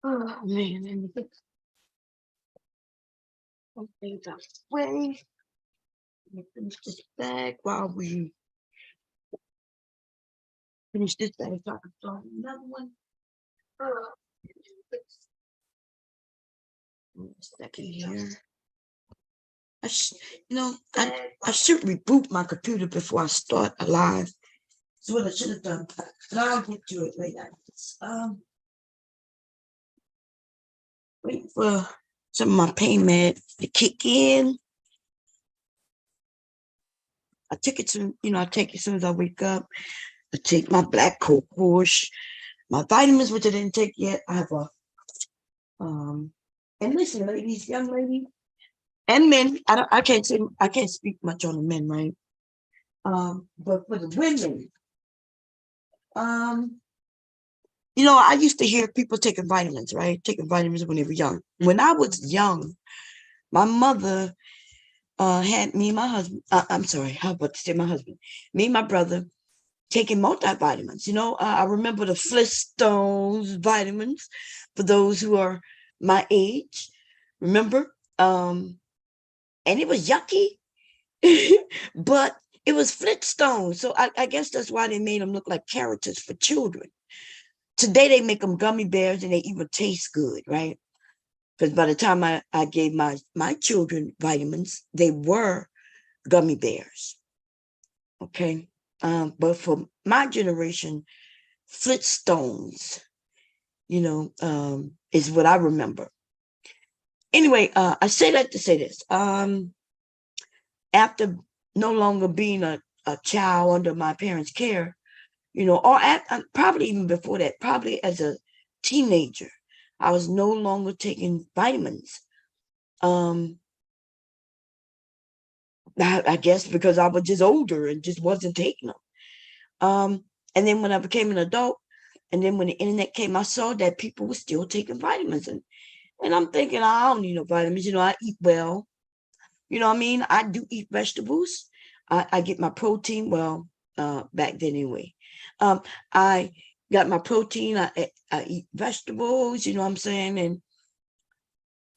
Oh man, let me get some things out of the way. Let me finish this bag while we finish this bag so I can start another one. Uh, One second here. I sh I should reboot my computer before I start a live. That's what I should have done. But I'll get to it later. Wait for some of my payment to kick in. I take it soon, I take it as soon as I wake up. I take my black coat wash, my vitamins, which I didn't take yet. I have a and listen, ladies, young ladies, and men. I can't speak much on the men, right? But for the women, um, I used to hear people taking vitamins, right? Taking vitamins when they were young. When I was young, my mother had me and my husband. I'm sorry, how about to say my husband? Me and my brother taking multivitamins. I remember the Flintstones vitamins for those who are my age. Remember? And it was yucky, but it was Flintstones. So I guess that's why they made them look like characters for children. Today they make them gummy bears and they even taste good, right? Because by the time I gave my children vitamins, they were gummy bears. Okay. But for my generation, Flintstones, is what I remember. Anyway, I say that to say this. After no longer being a child under my parents' care, or probably even before that, probably as a teenager, I was no longer taking vitamins. I guess because I was just older and just wasn't taking them. And then when I became an adult, and then when the internet came, I saw that people were still taking vitamins. And I'm thinking, I don't need no vitamins. I eat well. You know what I mean? I do eat vegetables. I get my protein. Well, back then anyway. I got my protein. I eat vegetables. You know what I'm saying? And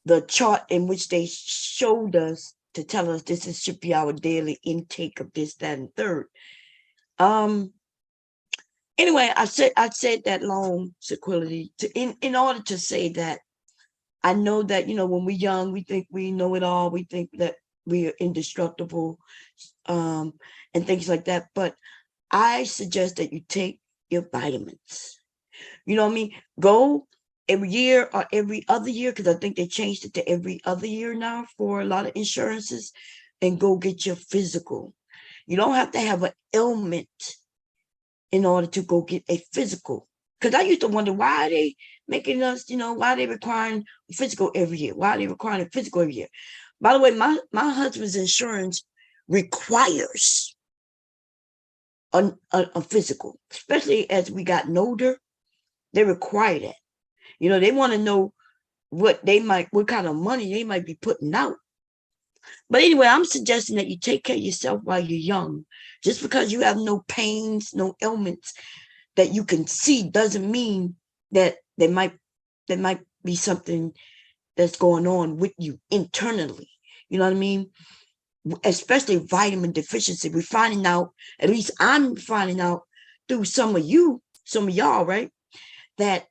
the chart in which they showed us to tell us this should be our daily intake of this, that, and third. Anyway, I said that long sequelae in order to say that I know that, when we're young, we think we know it all. We think that we are indestructible, and things like that. But I suggest that you take your vitamins. You know what I mean? Go every year or every other year, because I think they changed it to every other year now for a lot of insurances, and go get your physical. You don't have to have an ailment in order to go get a physical. Because I used to wonder, why are they making us, why are they requiring physical every year? Why are they requiring a physical every year? By the way, my husband's insurance requires a physical, especially as we gotten older. They require that. They want to know what kind of money they might be putting out. But anyway, I'm suggesting that you take care of yourself while you're young. Just because you have no pains, no ailments that you can see doesn't mean that there might be something that's going on with you internally. You know what I mean? Especially vitamin deficiency. We're finding out, at least I'm finding out through some of y'all, right? That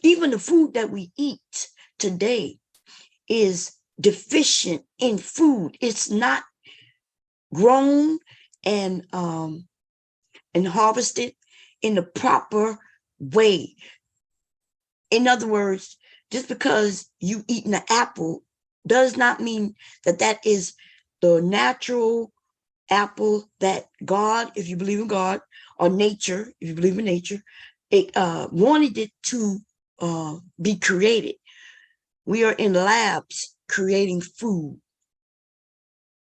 even the food that we eat today is deficient in food. It's not grown and harvested in the proper way. In other words, just because you eating an apple does not mean that is the natural apple that God, if you believe in God, or nature, if you believe in nature, it wanted it to be created. We are in labs creating food,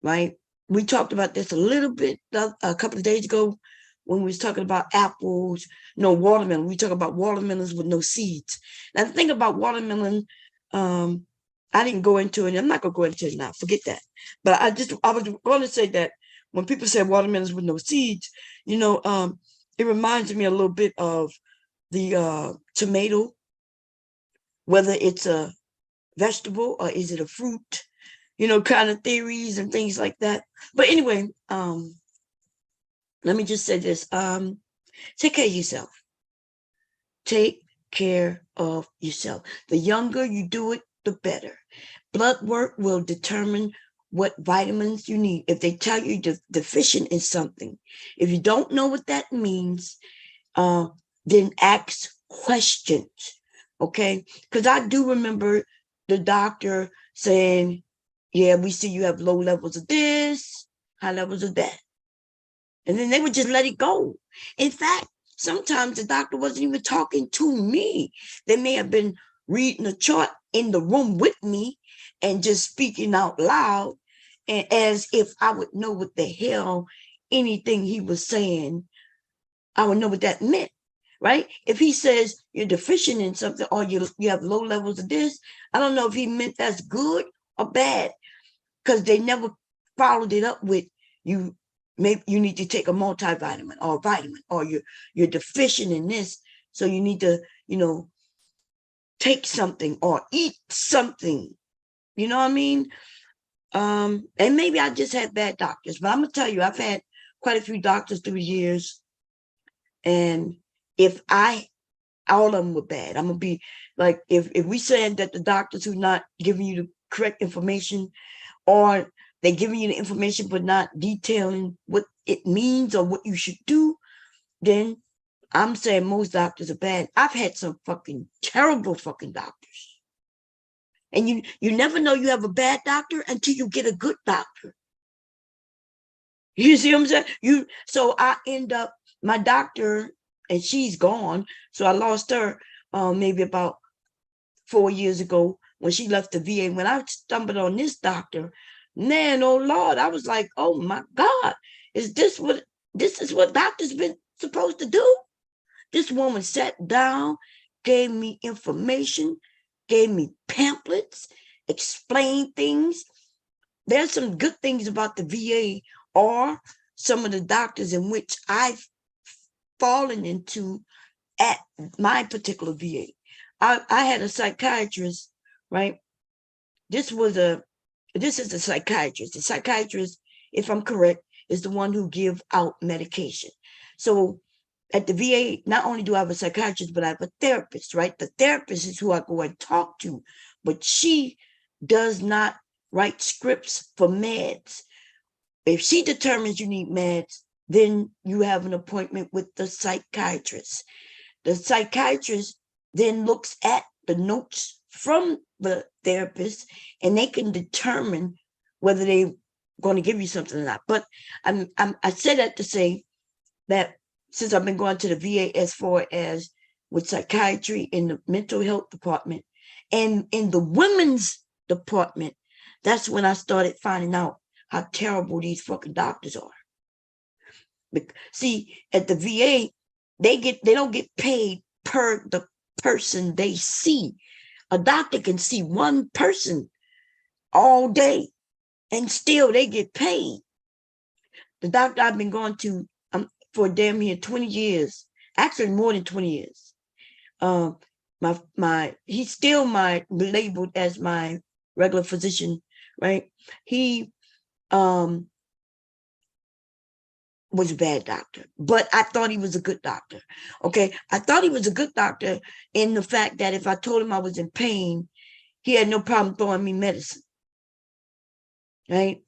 right? We talked about this a little bit a couple of days ago when we was talking about apples, watermelon. We talk about watermelons with no seeds. Now, the thing about watermelon, I didn't go into it. I'm not going to go into it now. Forget that. But I was going to say that when people say watermelons with no seeds, it reminds me a little bit of the tomato. whether it's a vegetable or is it a fruit, kind of theories and things like that. But anyway, let me just say this. Take care of yourself. Take care of yourself. The younger you do it, the better. Blood work will determine what vitamins you need. If they tell you you're deficient in something, if you don't know what that means, then ask questions. Okay? Because I do remember the doctor saying, yeah, we see you have low levels of this, high levels of that. And then they would just let it go. In fact, sometimes the doctor wasn't even talking to me. They may have been reading a chart in the room with me and just speaking out loud, and as if I would know what the hell anything he was saying, I would know what that meant, right? If he says you're deficient in something or you have low levels of this, I don't know if he meant that's good or bad, because they never followed it up with you. Maybe you need to take a multivitamin or a vitamin, or you're deficient in this, so you need to, take something or eat something. You know what I mean? And maybe I just had bad doctors, but I'm gonna tell you, I've had quite a few doctors through the years, and if all of them were bad. I'm gonna be like, if we saying that the doctors who not giving you the correct information, or they're giving you the information but not detailing what it means or what you should do, then I'm saying most doctors are bad. I've had some fucking terrible fucking doctors. And you never know you have a bad doctor until you get a good doctor. You see what I'm saying? So I end up, my doctor, and she's gone. So I lost her maybe about 4 years ago when she left the VA. When I stumbled on this doctor, man, oh Lord, I was like, oh my God, this is what doctors been supposed to do? This woman sat down, gave me information, gave me pamphlets, explained things. There's some good things about the VA, or some of the doctors in which I've fallen into at my particular VA. I had a psychiatrist, right? This is a psychiatrist. The psychiatrist, if I'm correct, is the one who gives out medication. So at the VA, not only do I have a psychiatrist, but I have a therapist, right? The therapist is who I go and talk to, but she does not write scripts for meds. If she determines you need meds, then you have an appointment with the psychiatrist. The psychiatrist then looks at the notes from the therapist, and they can determine whether they're going to give you something or not. But I said that to say that since I've been going to the VA as far as with psychiatry in the mental health department and in the women's department, that's when I started finding out how terrible these fucking doctors are. See, at the VA, they don't get paid per the person they see. A doctor can see one person all day and still they get paid. The doctor I've been going to for damn near 20 years, actually more than 20 years. He's still labeled as my regular physician, right? He was a bad doctor, but I thought he was a good doctor. Okay. I thought he was a good doctor in the fact that if I told him I was in pain, he had no problem throwing me medicine. Right.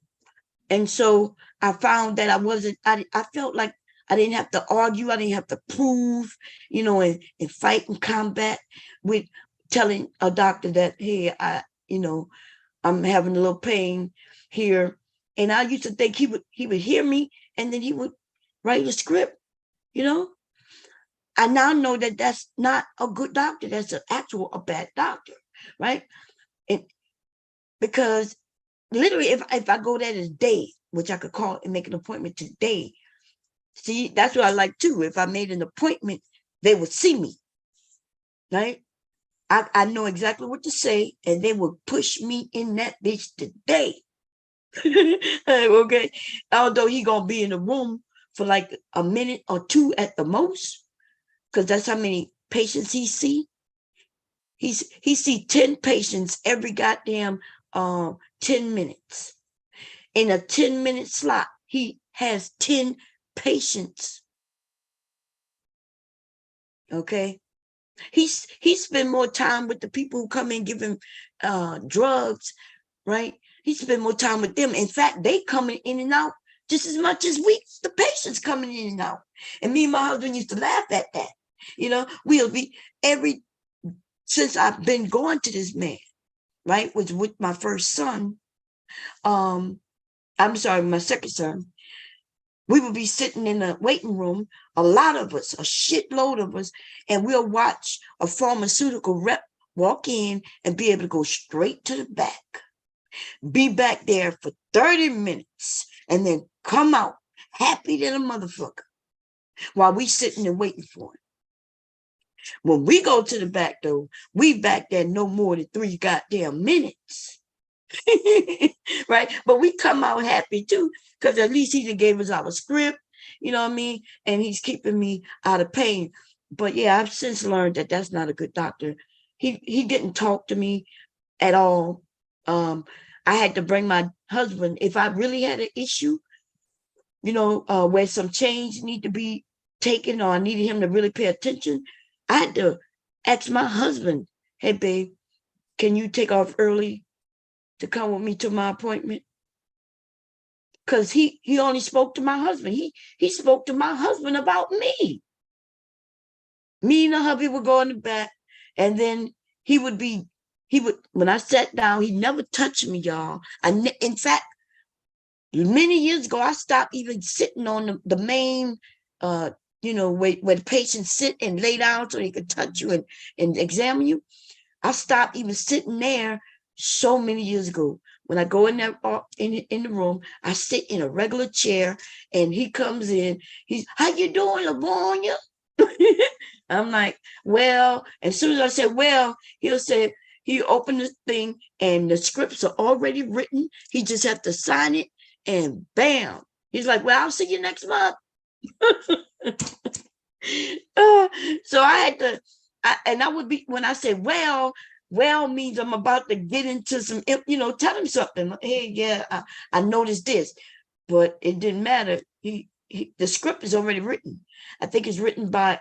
And so I found that I felt like I didn't have to argue. I didn't have to prove, and fight and combat with telling a doctor that, hey, I'm having a little pain here. And I used to think he would hear me, and then he would write a script, I now know that that's not a good doctor. That's a bad doctor, right? And because literally, if I go there today, which I could call and make an appointment today, see, that's what I like too. If I made an appointment, they would see me, right? I know exactly what to say, and they would push me in that bitch today. Okay. Although he gonna be in the room for like a minute or two at the most, because that's how many patients he see. He see 10 patients every goddamn 10 minutes. In a 10-minute slot, he has 10 patients. Okay. He spend more time with the people who come in, give him drugs, right? He spend more time with them. In fact, they coming in and out just as much as the patients coming in and out. And me and my husband used to laugh at that. You know, we'll be since I've been going to this man, right, was with my first son. I'm sorry, my second son. We would be sitting in the waiting room, a lot of us, a shitload of us, and we'll watch a pharmaceutical rep walk in and be able to go straight to the back, be back there for 30 minutes, and then come out happy than a motherfucker while we sitting and waiting for him. When we go to the back, though, we back there no more than 3 goddamn minutes. Right? But we come out happy too, because at least he gave us our script, you know what I mean? And he's keeping me out of pain. But yeah, I've since learned that that's not a good doctor. He didn't talk to me at all. I had to bring my husband if I really had an issue, you know, where some change need to be taken, or I needed him to really pay attention. I had to ask my husband, "Hey, babe, can you take off early to come with me to my appointment?" Because he only spoke to my husband. He spoke to my husband about me. Me and the hubby would go in the back, and then he would, when I sat down, he never touched me, y'all. In fact, many years ago, I stopped even sitting on the main, you know, where the patients sit and lay down so they could touch you and examine you. I stopped even sitting there so many years ago. When I go in there in the room, I sit in a regular chair, and he comes in. He's, "How you doing, Lavonia?" I'm like, "Well," as soon as I said, "Well," he'll say, he opened the thing and the scripts are already written. He just have to sign it, and bam. He's like, "Well, I'll see you next month." So I had to, and I would be, when I say well means I'm about to get into some, you know, tell him something. "Hey, yeah, I noticed this," but it didn't matter. The script is already written. I think it's written by,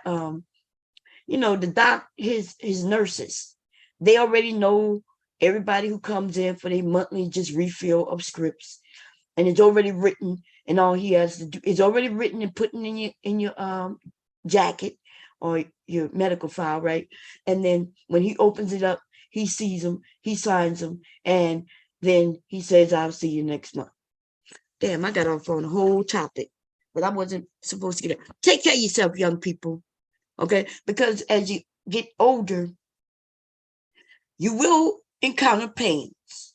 you know, his nurses. They already know everybody who comes in for their monthly just refill of scripts, and it's already written. And all he has to do is already written and put in your jacket or your medical file, right? And then when he opens it up, he sees them, he signs them, and then he says, "I'll see you next month." Damn, I got off on a whole topic, but I wasn't supposed to get it. Take care of yourself, young people, okay? Because as you get older, you will encounter pains,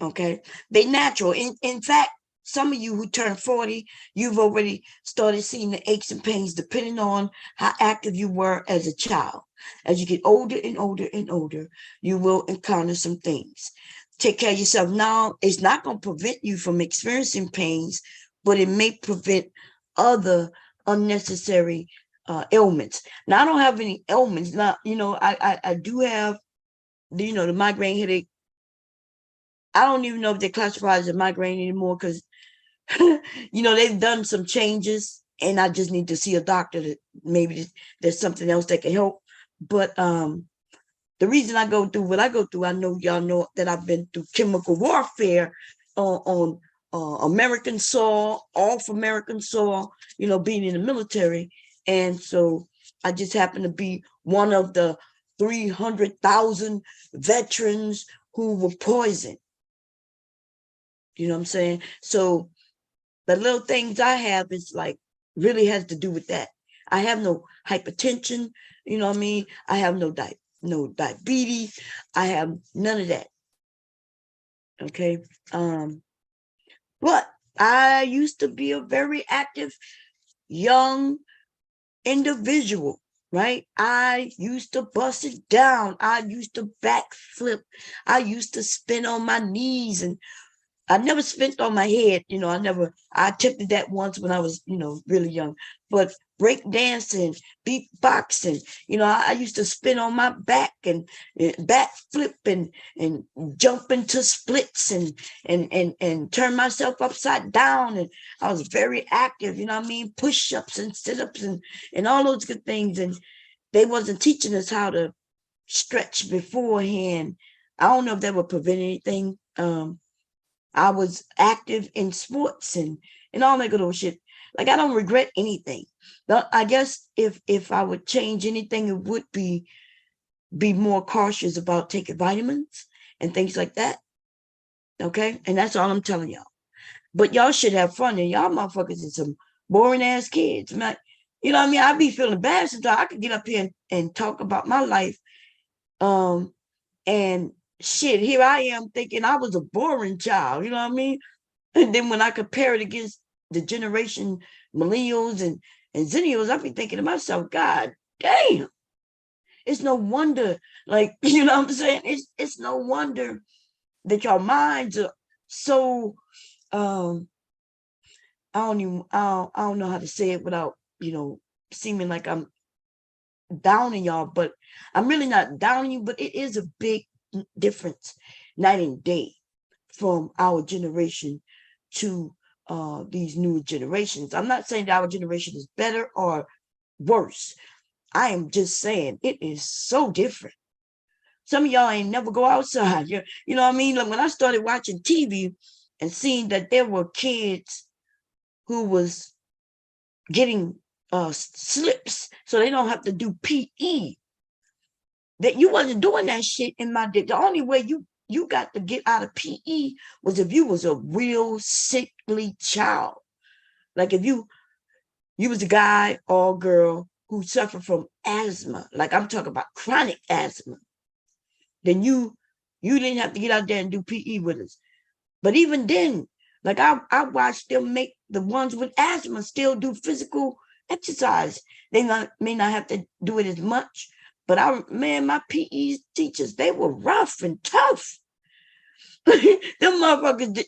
okay? They natural. In fact, some of you who turn 40, you've already started seeing the aches and pains depending on how active you were as a child. As you get older and older and older, you will encounter some things. Take care of yourself now. It's not going to prevent you from experiencing pains, but it may prevent other unnecessary ailments. Now, I don't have any ailments. Now, you know, I do have, you know, the migraine headache. I don't even know if they classify as a migraine anymore, because you know, they've done some changes, and I just need to see a doctor that maybe there's something else that can help. But the reason I go through what I go through, I know y'all know that I've been through chemical warfare on American soil, off American soil, you know, being in the military. And so I just happen to be one of the 300,000 veterans who were poisoned. You know what I'm saying? So the little things I have is like really has to do with that. I have no hypertension, you know what I mean? I have no diabetes. I have none of that. Okay. But I used to be a very active young individual, right? I used to bust it down. I used to backflip. I used to spin on my knees and I never spent on my head, I attempted that once when I was, really young. But break dancing, beatboxing, I used to spin on my back and back flip and jump into splits and turn myself upside down. And I was very active, push-ups and sit-ups and all those good things. And they wasn't teaching us how to stretch beforehand. I don't know if that would prevent anything. I was active in sports and all that good old shit. Like, I don't regret anything. I guess if I would change anything, it would be more cautious about taking vitamins and things like that. Okay, and that's all I'm telling y'all. But y'all should have fun, and y'all motherfuckers is some boring ass kids, man. You know what I mean? I be feeling bad sometimes. I could get up here and talk about my life, and shit, here I am thinking I was a boring child. You know what I mean? And then when I compare it against the generation millennials and zennials, I be thinking to myself, God damn, it's no wonder, like, you know what I'm saying? It's no wonder that your minds are so I don't know how to say it without, seeming like I'm downing y'all, but I'm really not downing you, but it is a big difference night and day from our generation to these new generations. I'm not saying that our generation is better or worse. I am just saying it is so different. Some of y'all ain't never go outside. You know what I mean? Like, when I started watching TV and seeing that there were kids who was getting slips so they don't have to do PE, that you wasn't doing that shit in my day. The only way you got to get out of PE was if you was a real sickly child. Like, if you was a guy or girl who suffered from asthma, like I'm talking about chronic asthma, then you didn't have to get out there and do PE with us. But even then, like, I watched them make the ones with asthma still do physical exercise. They may not have to do it as much, but my PE teachers, they were rough and tough. Them motherfuckers,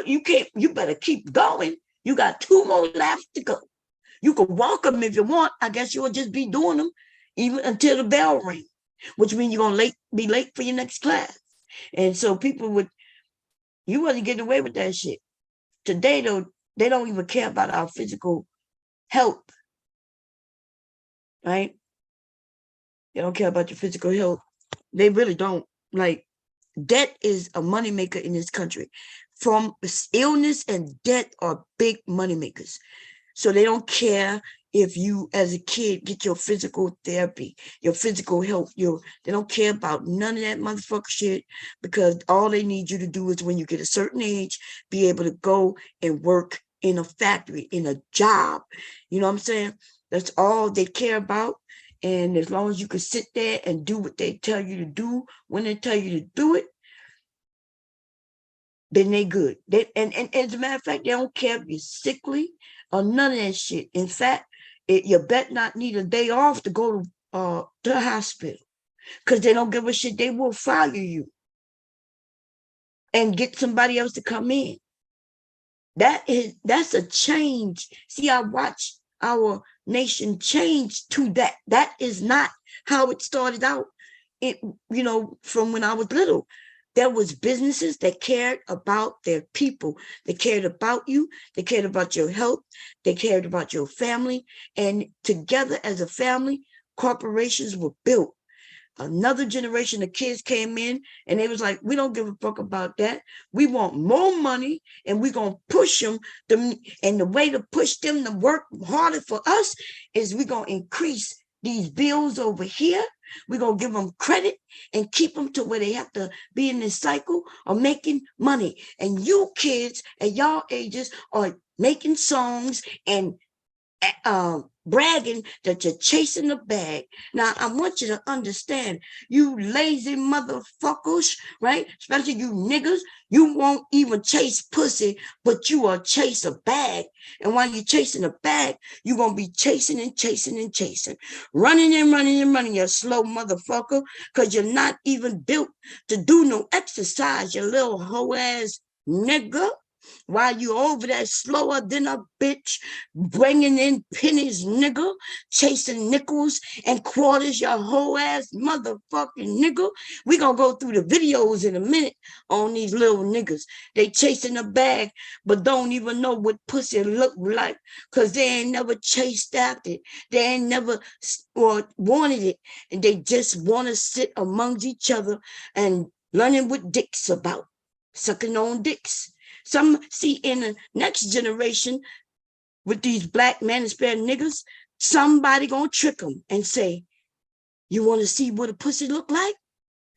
you better keep going. You got 2 more laps to go. You can walk them if you want. I guess you'll just be doing them even until the bell rings, which means you're going to be late for your next class. And so you wasn't getting away with that shit. Today, though, they don't even care about our physical health, right? They don't care about your physical health. They really don't. Like, debt is a moneymaker in this country. From illness and debt are big moneymakers. So they don't care if you, as a kid, get your physical therapy, your physical health. They don't care about none of that motherfucker shit, because all they need you to do is, when you get a certain age, be able to go and work in a factory, in a job. You know what I'm saying? That's all they care about. And as long as you can sit there and do what they tell you to do when they tell you to do it, then they good. And as a matter of fact, they don't care if you're sickly or none of that shit. In fact, you bet not need a day off to go to the hospital, because they don't give a shit. They will fire you and get somebody else to come in. That's a change. See, I watch our nation change to that. That is not how it started out. From when I was little. There was businesses that cared about their people. They cared about you. They cared about your health. They cared about your family. And together as a family, corporations were built. Another generation of kids came in and they was like, we don't give a fuck about that. We want more money, and we're going to push them. And the way to push them to work harder for us is we're going to increase these bills over here. We're going to give them credit and keep them to where they have to be in this cycle of making money. And you kids at y'all ages are making songs and bragging that you're chasing the bag. Now, I want you to understand, you lazy motherfuckers, right? Especially you niggas, you won't even chase pussy, but you will chase a bag. And while you're chasing a bag, you're going to be chasing and chasing and chasing, running and running and running, you slow motherfucker, because you're not even built to do no exercise, you little hoe ass nigga. While you over there slower than a bitch, bringing in pennies, nigga, chasing nickels and quarters, your whole ass motherfucking nigga. We gonna go through the videos in a minute on these little niggas. They chasing a bag, but don't even know what pussy look like, cause they ain't never chased after it. They ain't never or wanted it, and they just want to sit amongst each other and learning what dicks about, sucking on dicks. Some see in the next generation with these black manosphere niggas, somebody gonna trick them and say, you want to see what a pussy look like?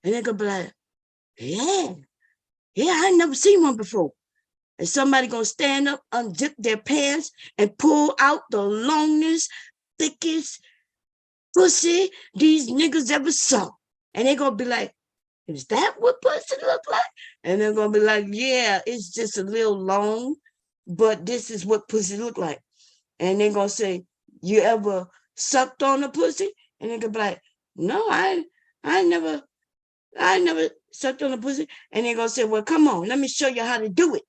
And they're gonna be like, yeah, I ain't never seen one before. And somebody gonna stand up, unzip their pants, and pull out the longest, thickest pussy these niggas ever saw. And they're gonna be like, is that what pussy look like? And they're gonna be like, yeah, it's just a little long, but this is what pussy look like. And they're gonna say, you ever sucked on a pussy? And they're gonna be like, no, I never sucked on a pussy. And they're gonna say, well, come on, let me show you how to do it.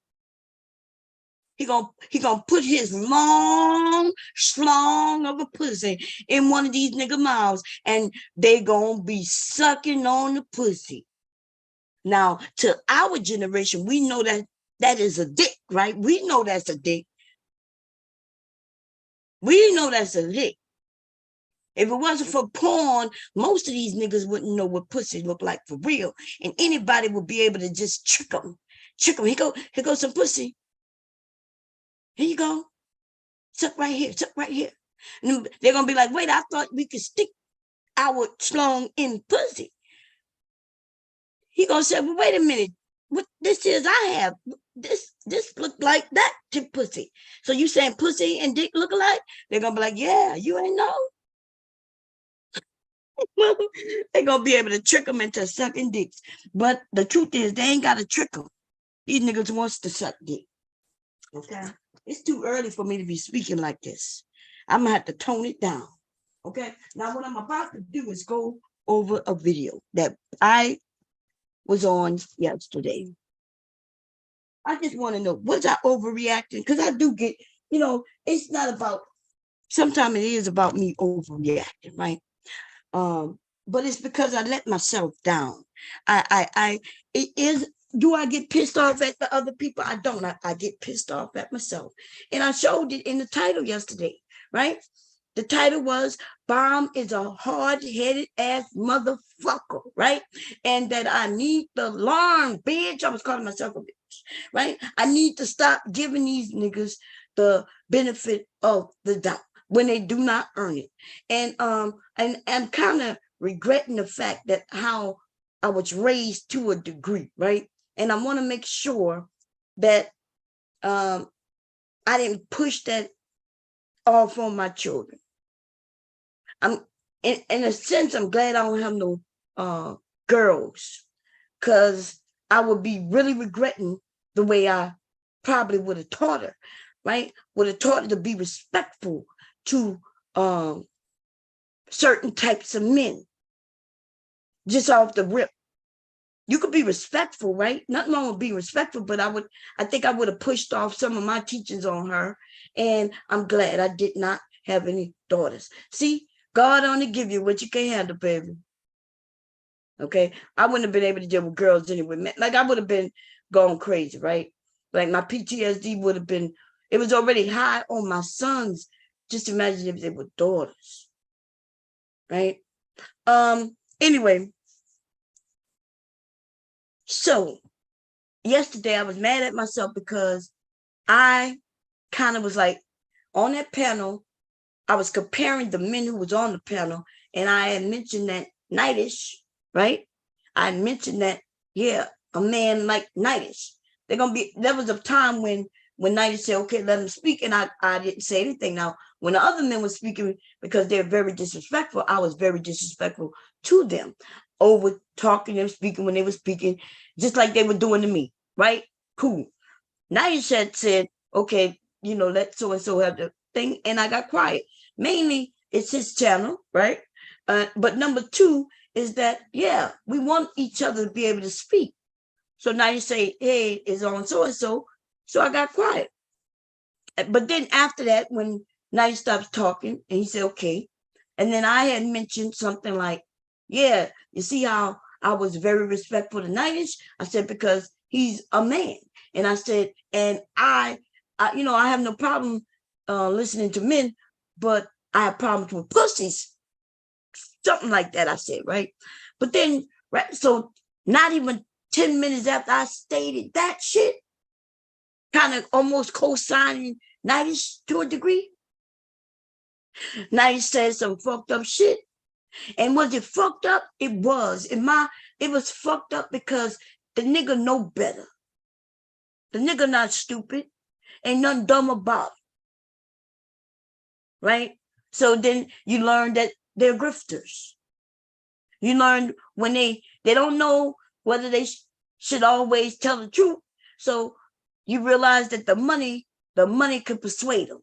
He gonna put his long schlong of a pussy in one of these nigga mouths, and they gonna be sucking on the pussy. Now, to our generation, we know that that is a dick, right? We know that's a dick. We know that's a dick. If it wasn't for porn, most of these niggas wouldn't know what pussy looked like for real. And anybody would be able to just trick them. Here goes some pussy. Here you go. Suck right here, suck right here. And they're going to be like, wait, I thought we could stick our schlong in pussy. He gonna say, well, wait a minute. What this is I have. This look like that to pussy. So you saying pussy and dick look alike? They're gonna be like, yeah, you ain't know. They're gonna be able to trick them into sucking dicks. But the truth is, they ain't gotta trick them. These niggas wants to suck dick. Okay? It's too early for me to be speaking like this. I'm gonna have to tone it down. Okay? Now, what I'm about to do is go over a video that I was on yesterday. I just want to know, was I overreacting? Because I do get, it's not about, sometimes it is about me overreacting, right? But it's because I let myself down. It is, do I get pissed off at the other people? I don't. I get pissed off at myself. And I showed it in the title yesterday, right? The title was Bomb is a hard-headed ass motherfucker, right? And that I need the alarm, bitch. I was calling myself a bitch, right? I need to stop giving these niggas the benefit of the doubt when they do not earn it. And I'm kind of regretting the fact that how I was raised to a degree, right? And I want to make sure that I didn't push that off on my children. I'm in a sense, I'm glad I don't have no girls, because I would be really regretting the way I probably would have taught her, right? Would have taught her to be respectful to certain types of men, just off the rip. You could be respectful, right? Nothing wrong with being respectful, but I think I would have pushed off some of my teachings on her, and I'm glad I did not have any daughters. See, God only give you what you can handle, baby. Okay, I wouldn't have been able to deal with girls anyway. Like, I would have been going crazy, right? Like, my PTSD would have been, it was already high on my sons. Just imagine if they were daughters, right? Anyway, so yesterday I was mad at myself because I kind of was like, on that panel, I was comparing the men who was on the panel, and I had mentioned that Nightish, right? I mentioned that, yeah, a man like Nightish. There was a time when Nightish said, okay, let him speak, and I didn't say anything. Now, when the other men were speaking, because they're very disrespectful, I was very disrespectful to them, over talking them, speaking when they were speaking, just like they were doing to me, right? Cool. Nightish had said, okay, let so-and-so have the thing, and I got quiet. Mainly, it's his channel, right? But number two is that, yeah, we want each other to be able to speak. So now you say, hey, it's on so-and-so. So I got quiet. But then after that, when Night stops talking and he said, okay. And then I had mentioned something like, yeah, you see how I was very respectful to Nightish? I said, because he's a man. And I said, and I have no problem listening to men, but I have problems with pussies. Something like that, I said, right? But then, right, so not even 10 minutes after I stated that shit, kind of almost co-signing Nightish to a degree, Nightish said some fucked up shit. And was it fucked up? It was. It was fucked up because the nigga know better. The nigga not stupid. Ain't nothing dumb about it. Right? So then you learn that they're grifters. You learn when they don't know whether they should always tell the truth. So you realize that the money can persuade them.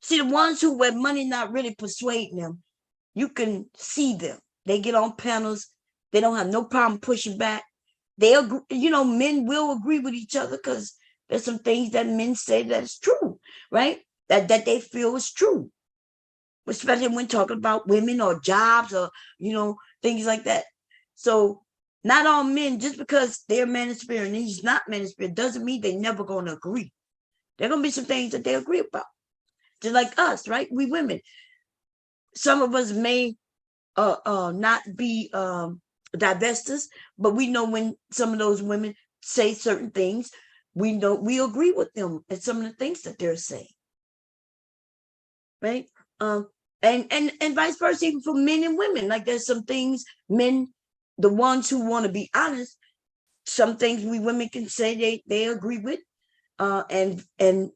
See, the ones who where money not really persuading them, you can see them. They get on panels. They don't have no problem pushing back. They agree, men will agree with each other because there's some things that men say that's true, right? That they feel is true, especially when talking about women or jobs or, things like that. So not all men, just because they're Manosphere and he's not Manosphere, doesn't mean they're never going to agree. There are going to be some things that they agree about. Just like us, right? We women. Some of us may not be divestors, but we know when some of those women say certain things, we agree with them and some of the things that they're saying, right? And vice versa, even for men and women. Like there's some things men, the ones who want to be honest, some things we women can say they agree with, and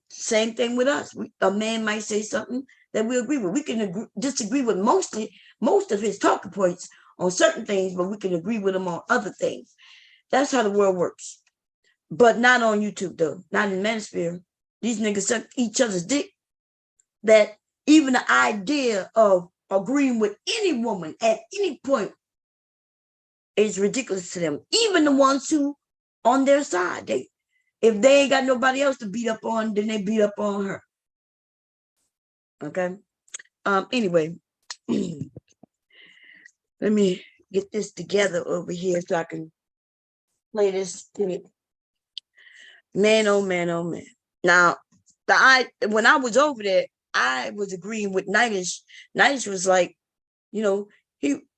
same thing with us. A man might say something that we agree with. We can disagree with most of his talking points on certain things, but we can agree with him on other things. That's how the world works. But not on YouTube, though. Not in Manosphere. These niggas suck each other's dick. That even the idea of agreeing with any woman at any point is ridiculous to them. Even the ones who on their side, if they ain't got nobody else to beat up on, then they beat up on her. Okay. Anyway, let me get this together over here so I can play this. Man, oh man, oh man. Now, when I was over there, I was agreeing with Nightish. Nightish was like, we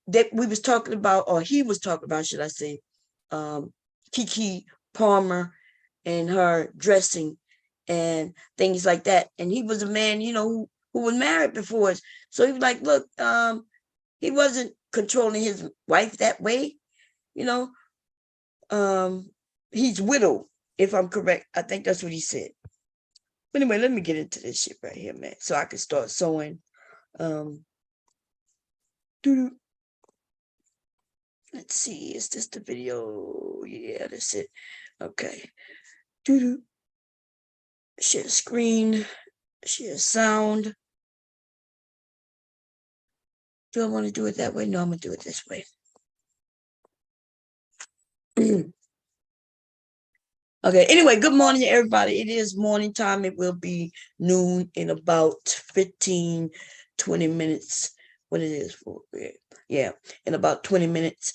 was talking about, or he was talking about, should I say, Keke Palmer and her dressing and things like that. And he was a man, who was married before us. So he was like, look, he wasn't controlling his wife that way, he's widowed, if I'm correct. I think that's what he said. But anyway, let me get into this shit right here, man, so I can start sewing. Let's see, is this the video? Yeah, that's it. Okay. Share screen, share sound. Do I want to do it that way? No, I'm going to do it this way. Okay, anyway, good morning, everybody. It is morning time. It will be noon in about 15, 20 minutes. What it is for? Yeah, in about 20 minutes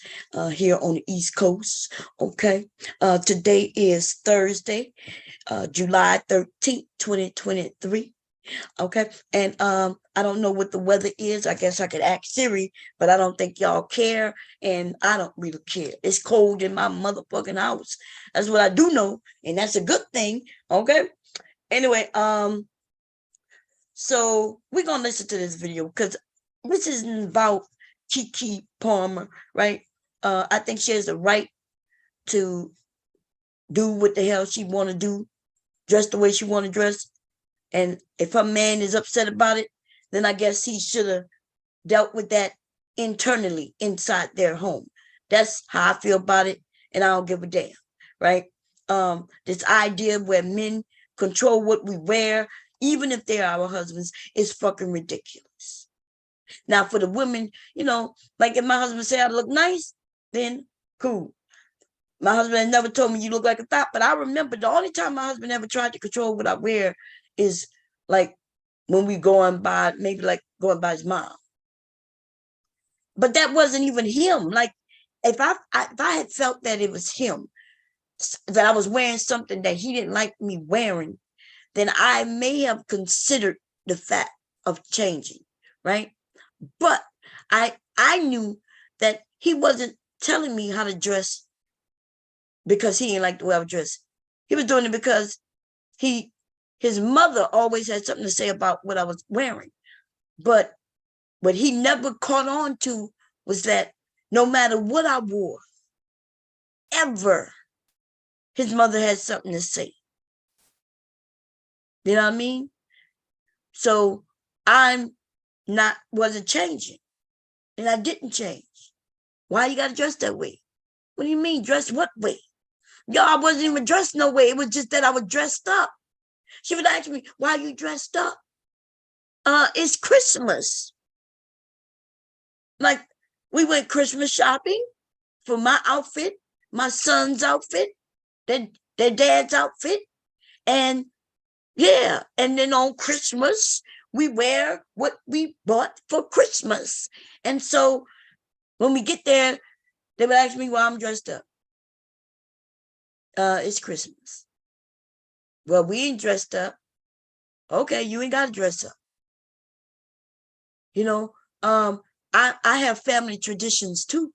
here on the East Coast. Okay, today is Thursday, July 13th, 2023. Okay, and I don't know what the weather is. I guess I could ask Siri, but I don't think y'all care, and I don't really care. It's cold in my motherfucking house. That's what I do know, and that's a good thing. Okay. Anyway, so we're gonna listen to this video because this isn't about Keke Palmer, right? I think she has the right to do what the hell she want to do, dress the way she want to dress. And if her man is upset about it, then I guess he should have dealt with that internally inside their home. That's how I feel about it, and I don't give a damn, right? This idea where men control what we wear, even if they're our husbands, is fucking ridiculous. Now, for the women, like if my husband say I look nice, then cool. My husband had never told me you look like a thought, but I remember the only time my husband ever tried to control what I wear is like when we going by, maybe like going by his mom. But that wasn't even him. Like if I had felt that it was him, that I was wearing something that he didn't like me wearing, then I may have considered the fact of changing, right? But I knew that he wasn't telling me how to dress because he didn't like the way I was dressed. He was doing it because his mother always had something to say about what I was wearing. But what he never caught on to was that no matter what I wore, ever, his mother had something to say. You know what I mean? So wasn't changing. And I didn't change. Why you gotta dress that way? What do you mean, dress what way? Yo, I wasn't even dressed no way. It was just that I was dressed up. She would ask me, why are you dressed up? It's Christmas. Like, we went Christmas shopping for my outfit, my son's outfit, their dad's outfit. And yeah, and then on Christmas, we wear what we bought for Christmas. And so when we get there, they would ask me why I'm dressed up. It's Christmas. Well, we ain't dressed up. Okay, you ain't got to dress up. You know, I have family traditions too.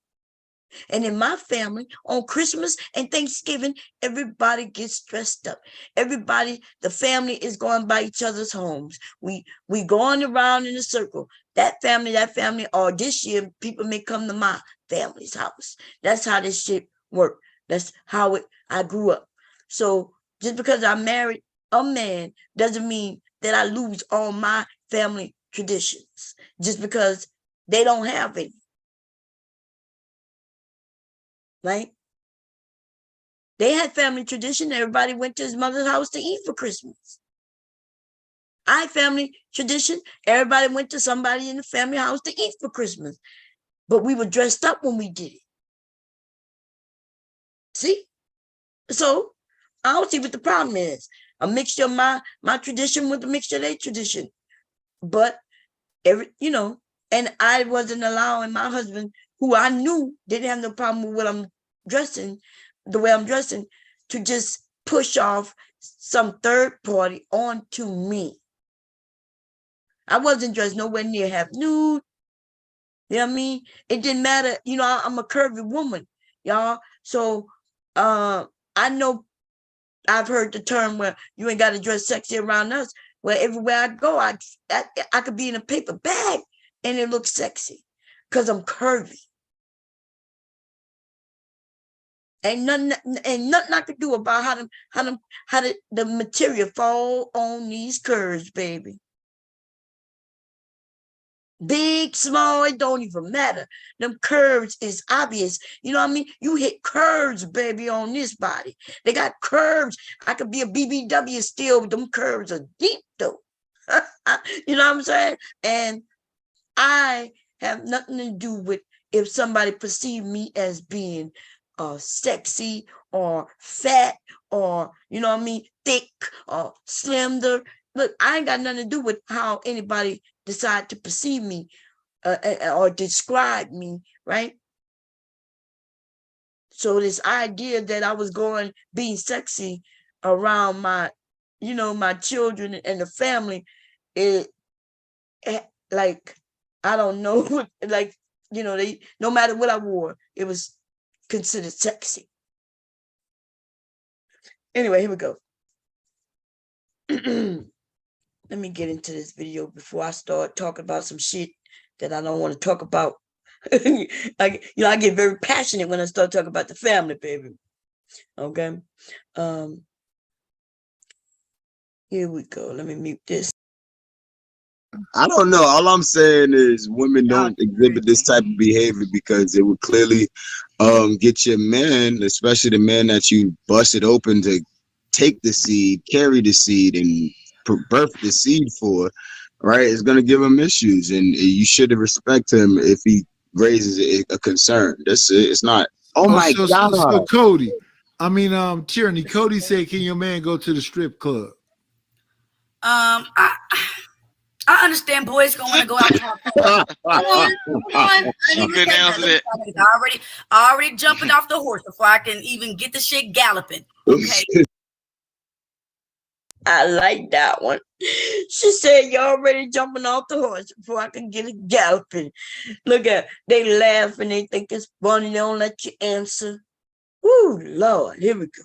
And in my family, on Christmas and Thanksgiving, everybody gets dressed up. Everybody, the family is going by each other's homes. We going around in a circle. That family, or this year, people may come to my family's house. That's how this shit worked. That's how I grew up. So just because I married a man doesn't mean that I lose all my family traditions just because they don't have any. Right? They had family tradition. Everybody went to his mother's house to eat for Christmas. I family tradition. Everybody went to somebody in the family house to eat for Christmas. But we were dressed up when we did it. See? So I don't see what the problem is. A mixture of my tradition with a mixture of their tradition. But and I wasn't allowing my husband, who I knew didn't have no problem with what I'm dressing, the way I'm dressing, to just push off some third party onto me. I wasn't dressed nowhere near half nude. You know what I mean? It didn't matter. I'm a curvy woman, y'all. So I know I've heard the term where you ain't got to dress sexy around us. Well, everywhere I go, I could be in a paper bag and it looks sexy because I'm curvy. Ain't nothing I could do about how the material fall on these curves, baby. Big, small, it don't even matter. Them curves is obvious. You know what I mean? You hit curves, baby, on this body. They got curves. I could be a BBW still, but them curves are deep, though. You know what I'm saying? And I have nothing to do with if somebody perceive me as being sexy or fat or, you know what I mean, thick or slender. Look, I ain't got nothing to do with how anybody decide to perceive me or describe me, right? So this idea that I was being sexy around my children and the family, like, I don't know, like, they, no matter what I wore, it was considered sexy. Anyway, here we go. Let me get into this video before I start talking about some shit that I don't want to talk about. I get very passionate when I start talking about the family, baby. Okay. Here we go. Let me mute this. I don't know. All I'm saying is women don't exhibit this type of behavior because it would clearly get your man, especially the man that you busted open to take the seed, carry the seed, and birth the seed for, right? It's going to give him issues, and you should respect him if he raises a concern. It's not Oh my So God. Cody, Tyranny. Cody said, "Can your man go to the strip club?" I understand boys gonna want to go out and have fun. Come on, come on. Let She me look couldn't at that. answer Let me that. look at it. I already jumping off the horse before I can even get the shit galloping. Okay. I like that one. She said, "You're already jumping off the horse before I can get it galloping." Look at they laugh and they think it's funny. They don't let you answer. Woo, Lord, here we go.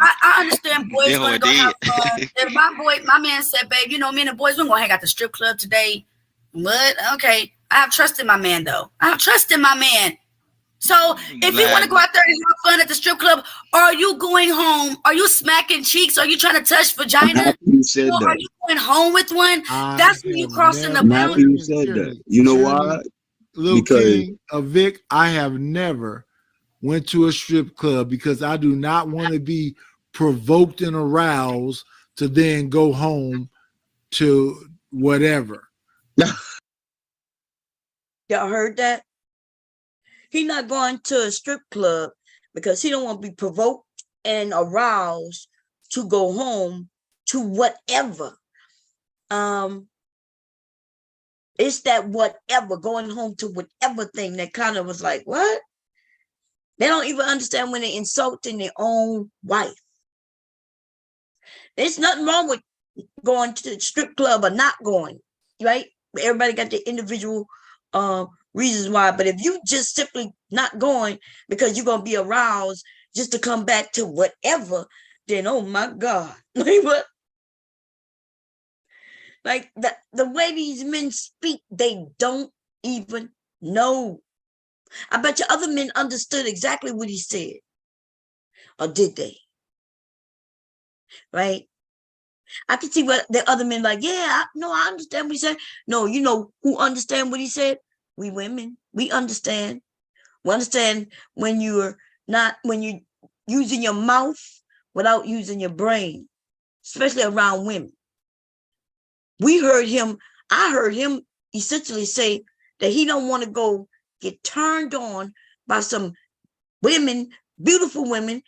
I understand That boys whole gonna go have dead. fun. If my man said, babe, me and the boys, we're gonna hang out the strip club today. What? Okay. I have trust in my man though. I have trust in my man. So if you want to Lying. go out there and have fun at the strip club, are you going home? Are you smacking cheeks? Are you trying to touch I'm vagina? happy you said Are that. you going home with one? I That's when you have crossing the I'm never. happy boundary. you Listen, said that. Tyranny, You know why? Tyranny, Lil Because King, Vic. I have never went to a strip club because I do not want to be provoked and aroused to then go home to whatever. Y'all heard that? He not going to a strip club because he don't want to be provoked and aroused to go home to whatever. Um, it's that whatever going home to whatever thing that kind of was like, what? They don't even understand when they're insulting their own wife. There's nothing wrong with going to the strip club or not going, right? Everybody got their individual reasons why. But if you just simply not going because you're gonna be aroused just to come back to whatever, then oh my God. Like what? Like the way these men speak, they don't even know. I bet you other men understood exactly what he said. Or did they? Right? I can see what the other men like, yeah, I understand what he said. No, you know who understand what he said? We women. We understand. We understand when you're using your mouth without using your brain, especially around women. I heard him essentially say that he don't want to go get turned on by some women, beautiful women,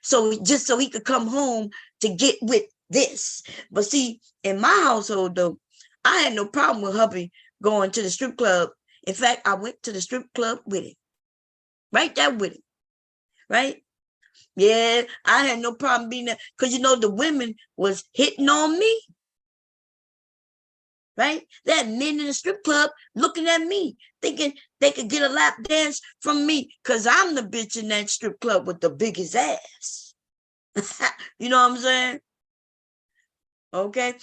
so he could come home to get with this. But see, in my household though, I had no problem with hubby going to the strip club. In fact, I went to the strip club with him, right there with him, right? Yeah, I had no problem being there because the women was hitting on me, right? They had men in the strip club looking at me, thinking they could get a lap dance from me because I'm the bitch in that strip club with the biggest ass. You know what I'm saying? Okay.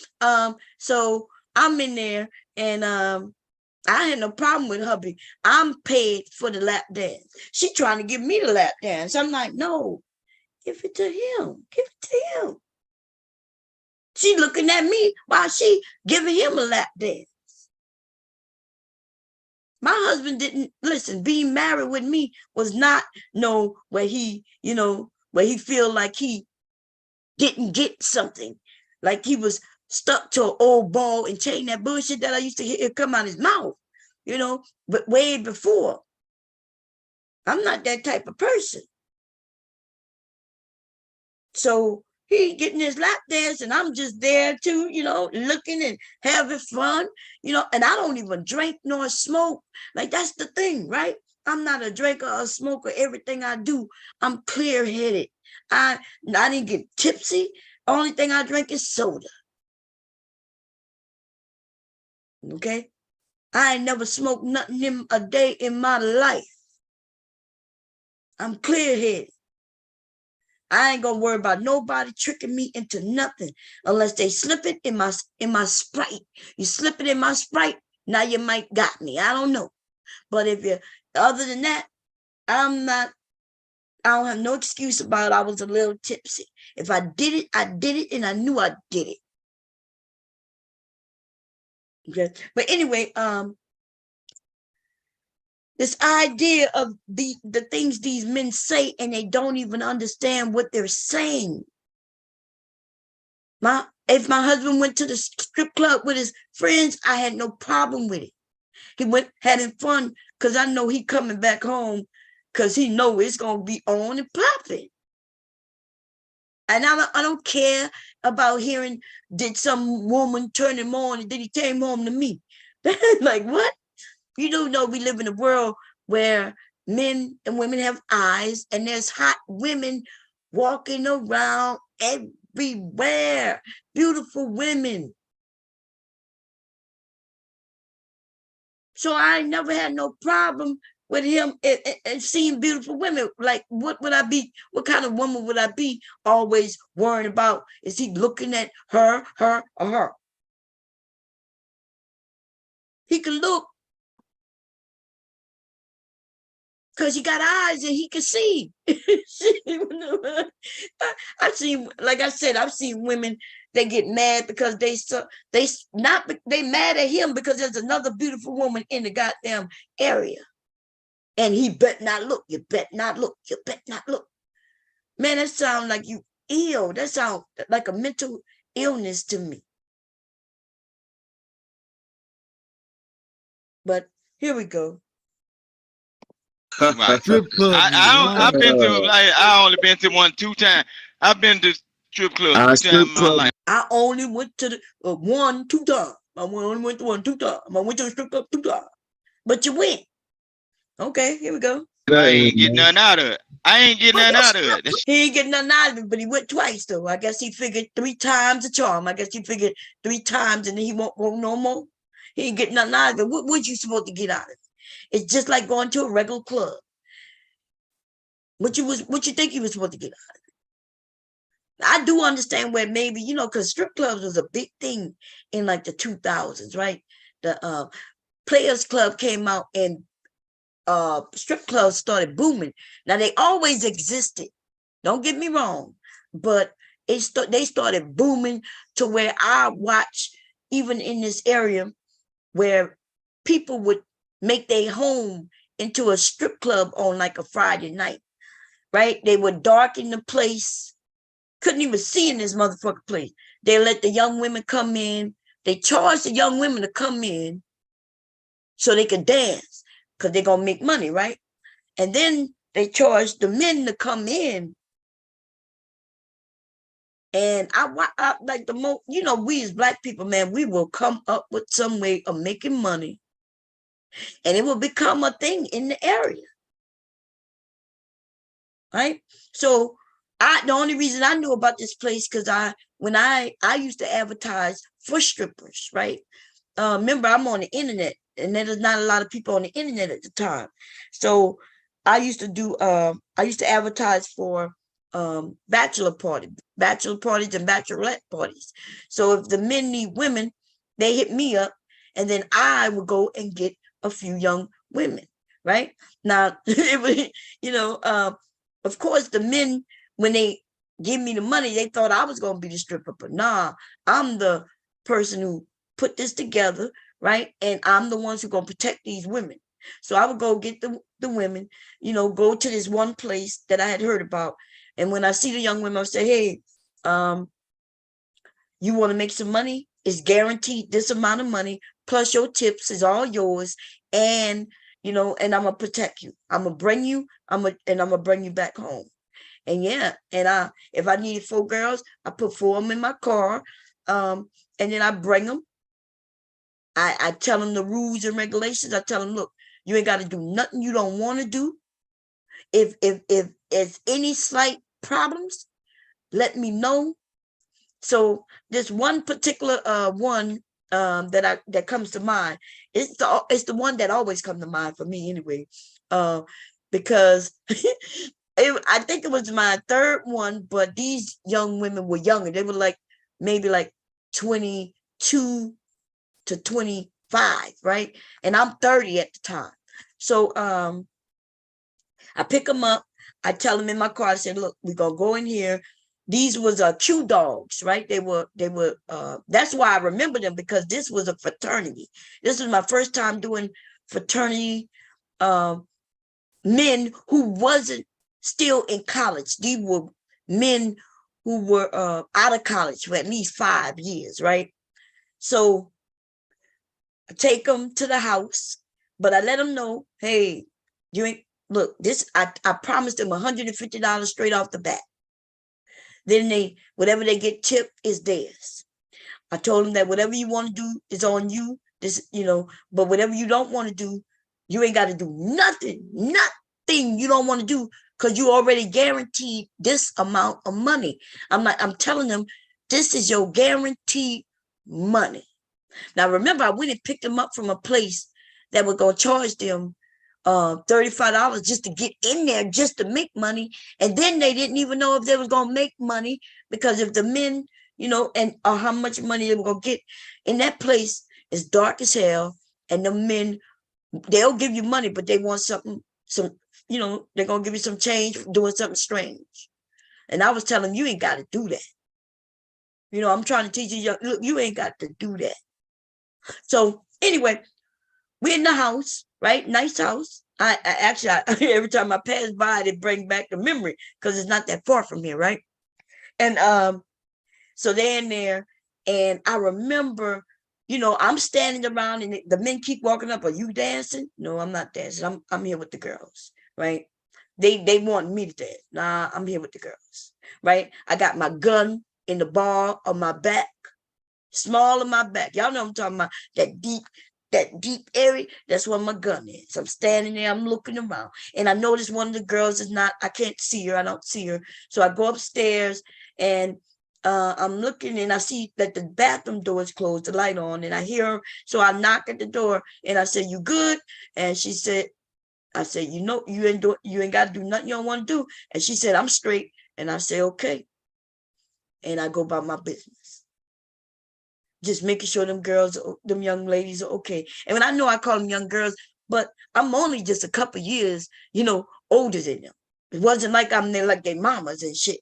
So I'm in there and I had no problem with hubby. I'm paid for the lap dance. She trying to give me the lap dance. I'm like, no, give it to him. Give it to him. She looking at me while she giving him a lap dance. My husband didn't listen. Being married with me was not where he feel like he didn't get something, like he was stuck to an old ball and chain, that bullshit that I used to hear come out his mouth, but way before. I'm not that type of person. So he getting his lap dance and I'm just there too, looking and having fun, and I don't even drink nor smoke. Like that's the thing, right? I'm not a drinker or a smoker. Everything I do, I'm clear-headed. I didn't get tipsy. Only thing I drink is soda. Okay? I ain't never smoked nothing in a day in my life. I'm clear-headed. I ain't gonna worry about nobody tricking me into nothing unless they slip it in my Sprite. You slip it in my Sprite, now you might got me. I don't know. But if you other than that, I don't have no excuse about it. I was a little tipsy. If I did it, I did it, and I knew I did it. Okay. But anyway, this idea of the things these men say and they don't even understand what they're saying. If my husband went to the strip club with his friends, I had no problem with it. He went having fun because I know he coming back home because he know it's gonna be on and popping. And I don't care about hearing, did some woman turn him on and then he came home to me. Like, what? You do know we live in a world where men and women have eyes, and there's hot women walking around everywhere. Beautiful women. So I never had no problem with him and seeing beautiful women. Like, what would I be? What kind of woman would I be always worrying about? Is he looking at her, or her? He can look because he got eyes and he can see. I've seen, like I said, I've seen women, they get mad because they mad at him because there's another beautiful woman in the goddamn area. And he bet not look, you bet not look, you bet not look. Man, that sounds like you ill. That sounds like a mental illness to me. But here we go. Right. Strip club is I've wrong. been to, like, I only been to one, 2 times. I've been to strip club 2 times in my life. I only went to the 1, 2 times. I only went to 1, 2 times. I went to the strip club 2 times. But you went. Okay, here we go. I ain't getting nothing out of it. I ain't getting nothing out of it. He ain't getting nothing out of it, but he went twice though. I guess he figured 3 times a charm. I guess he figured 3 times and then he won't go no more. He ain't getting nothing out of it. What you supposed to get out of it? It's just like going to a regular club. What you think you was supposed to get out of it? I do understand where maybe, because strip clubs was a big thing in like the 2000s, right? The Players Club came out and strip clubs started booming. Now they always existed. Don't get me wrong, but they started booming to where I watch even in this area where people would make their home into a strip club on like a Friday night, right? They would darken the place. Couldn't even see in this motherfucking place. They let the young women come in. They charged the young women to come in so they could dance because they're going to make money, right? And then they charged the men to come in. And I like the most, we as Black people, man, we will come up with some way of making money. And it will become a thing in the area. Right? So the only reason I knew about this place because when I used to advertise for strippers, right? Remember, I'm on the internet, and there's not a lot of people on the internet at the time. So I used to advertise for bachelor parties and bachelorette parties. So if the men need women, they hit me up, and then I would go and get a few young women, right? Now, of course, the men, when they give me the money, they thought I was going to be the stripper, but nah, I'm the person who put this together, right? And I'm the ones who going to protect these women. So I would go get the women, go to this one place that I had heard about. And when I see the young women, I say, hey, you want to make some money? It's guaranteed this amount of money, plus your tips is all yours. And, and I'm going to protect you. I'm going to bring you, I'm going to bring you back home. And yeah, and if I needed 4 girls, I put 4 of them in my car. And then I bring them. I tell them the rules and regulations. I tell them, look, you ain't got to do nothing you don't want to do. If there's any slight problems, let me know. So this one particular one that comes to mind, it's the one that always comes to mind for me anyway, because I think it was my 3rd one, but these young women were younger. They were maybe 22 to 25, right? And I'm 30 at the time. So I pick them up. I tell them in my car, I said, look, we're going to go in here. These was Q dogs, right? They were that's why I remember them, because this was a fraternity. This was my first time doing fraternity, men who wasn't still in college. These were men who were out of college for at least 5 years, right? So I take them to the house, But I let them know, hey, you ain't, look, this, I promised them $150 straight off the bat. Then whatever they get tipped is theirs. I told them that whatever you want to do is on you. This, but whatever you don't want to do, you ain't got to do nothing you don't want to do, because you already guaranteed this amount of money. I'm telling them, this is your guaranteed money. Now, remember, I went and picked them up from a place that was going to charge them $35 just to get in there, just to make money. And then they didn't even know if they was going to make money, because if the men, and how much money they were going to get in that place is dark as hell. And the men, they'll give you money, but they want something, they're going to give you some change for doing something strange. And I was telling them, you ain't got to do that. I'm trying to teach you, look, you ain't got to do that. So anyway, we're in the house, right? Nice house. I actually, every time I pass by, it brings back the memory, because it's not that far from here, right? And so they're in there, and I remember, I'm standing around, and the men keep walking up. Are you dancing? No, I'm not dancing. I'm here with the girls, right? They want me to dance. Nah, I'm here with the girls, right? I got my gun in the ball of my back, small of my back. Y'all know I'm talking about, that deep area. That's where my gun is. I'm standing there, I'm looking around, and I notice one of the girls is not, I can't see her, I don't see her. So I go upstairs, and I'm looking, and I see that the bathroom door is closed, the light on, and I hear her. So I knock at the door, and I said, you good? And she said, I said, you ain't got to do nothing you don't want to do. And she said, I'm straight. And I say, okay. And I go about my business, just making sure them young ladies are okay. And when I know I call them young girls, but I'm only just a couple years, older than them. It wasn't like I'm there like their mamas and shit.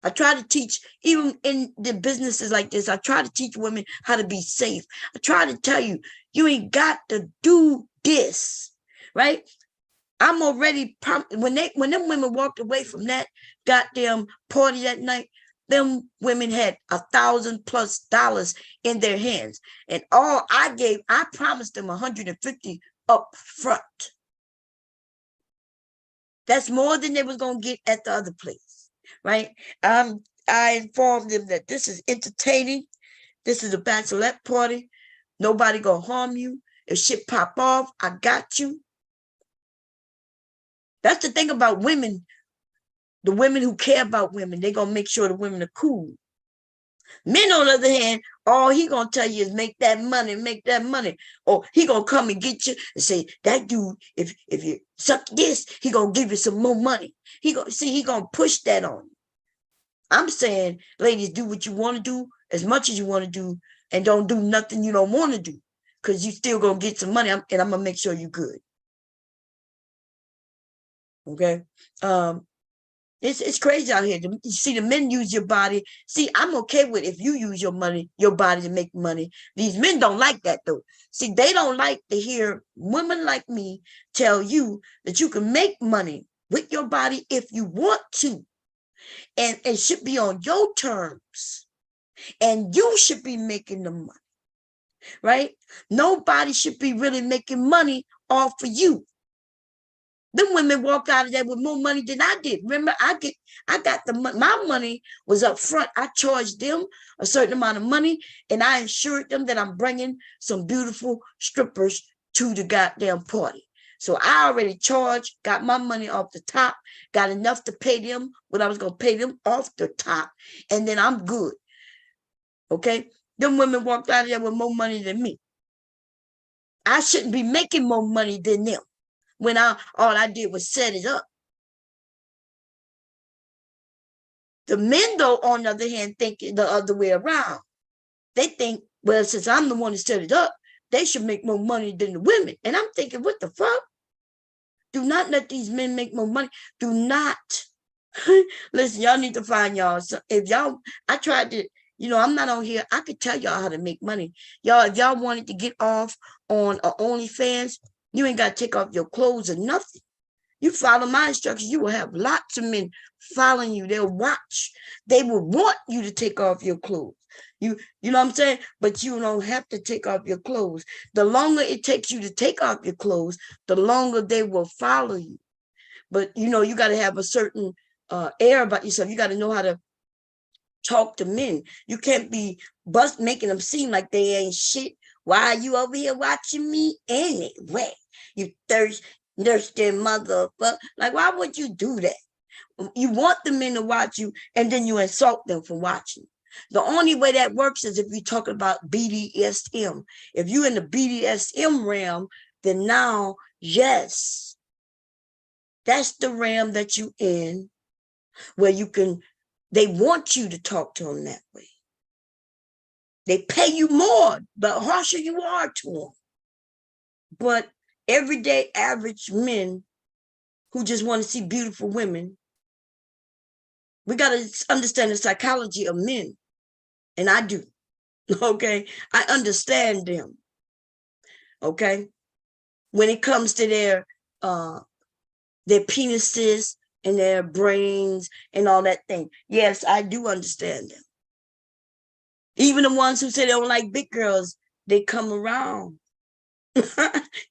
I try to teach, even in the businesses like this, I try to teach women how to be safe. I try to tell you, you ain't got to do this, right? I'm already, when them women walked away from that goddamn party that night, them women had $1,000+ in their hands. And all I promised them 150 up front. That's more than they was going to get at the other place, right? I informed them that this is entertaining. This is a bachelorette party. Nobody going to harm you. If shit pop off, I got you. That's the thing about women. The women who care about women, they're going to make sure the women are cool. Men, on the other hand, all he going to tell you is make that money. Or he going to come and get you and say, that dude, if you suck this, he going to give you some more money. He going to push that on you. I'm saying, ladies, do what you want to do as much as you want to do, and don't do nothing you don't want to do, because you still going to get some money, and I'm going to make sure you're good. Okay? It's crazy out here. You see, the men use your body. See, I'm okay with if you use your body to make money. These men don't like that, though. See, they don't like to hear women like me tell you that you can make money with your body if you want to. And it should be on your terms. And you should be making the money. Right? Nobody should be really making money off of you. Them women walked out of there with more money than I did. Remember, I got my money was up front. I charged them a certain amount of money, and I assured them that I'm bringing some beautiful strippers to the goddamn party. So I already charged, got my money off the top, got enough to pay them what I was going to pay them off the top, and then I'm good. Okay? Them women walked out of there with more money than me. I shouldn't be making more money than them, when all I did was set it up. The men, though, on the other hand, think the other way around. They think, well, since I'm the one who set it up, they should make more money than the women. And I'm thinking, what the fuck? Do not let these men make more money. Do not. Listen, y'all need to find y'all. So if y'all, I tried to, I'm not on here. I could tell y'all how to make money. Y'all, if y'all wanted to get off on OnlyFans, you ain't got to take off your clothes or nothing. You follow my instructions, you will have lots of men following you. They'll watch. They will want you to take off your clothes. You know what I'm saying? But you don't have to take off your clothes. The longer it takes you to take off your clothes, the longer they will follow you. But you know, you got to have a certain air about yourself. You got to know how to talk to men. You can't be making them seem like they ain't shit. Why are you over here watching me anyway? You thirsty motherfucker. Like, why would you do that? You want the men to watch you, and then you insult them for watching. The only way that works is if you talk about BDSM. If you're in the BDSM realm, then now, yes, that's the realm that you in, where you can, they want you to talk to them that way. They pay you more, the harsher you are to them. But everyday average men who just want to see beautiful women, we got to understand the psychology of men. And I do. Okay. I understand them. Okay. When it comes to their penises and their brains and all that thing. Yes, I do understand them. Even the ones who say they don't like big girls, they come around.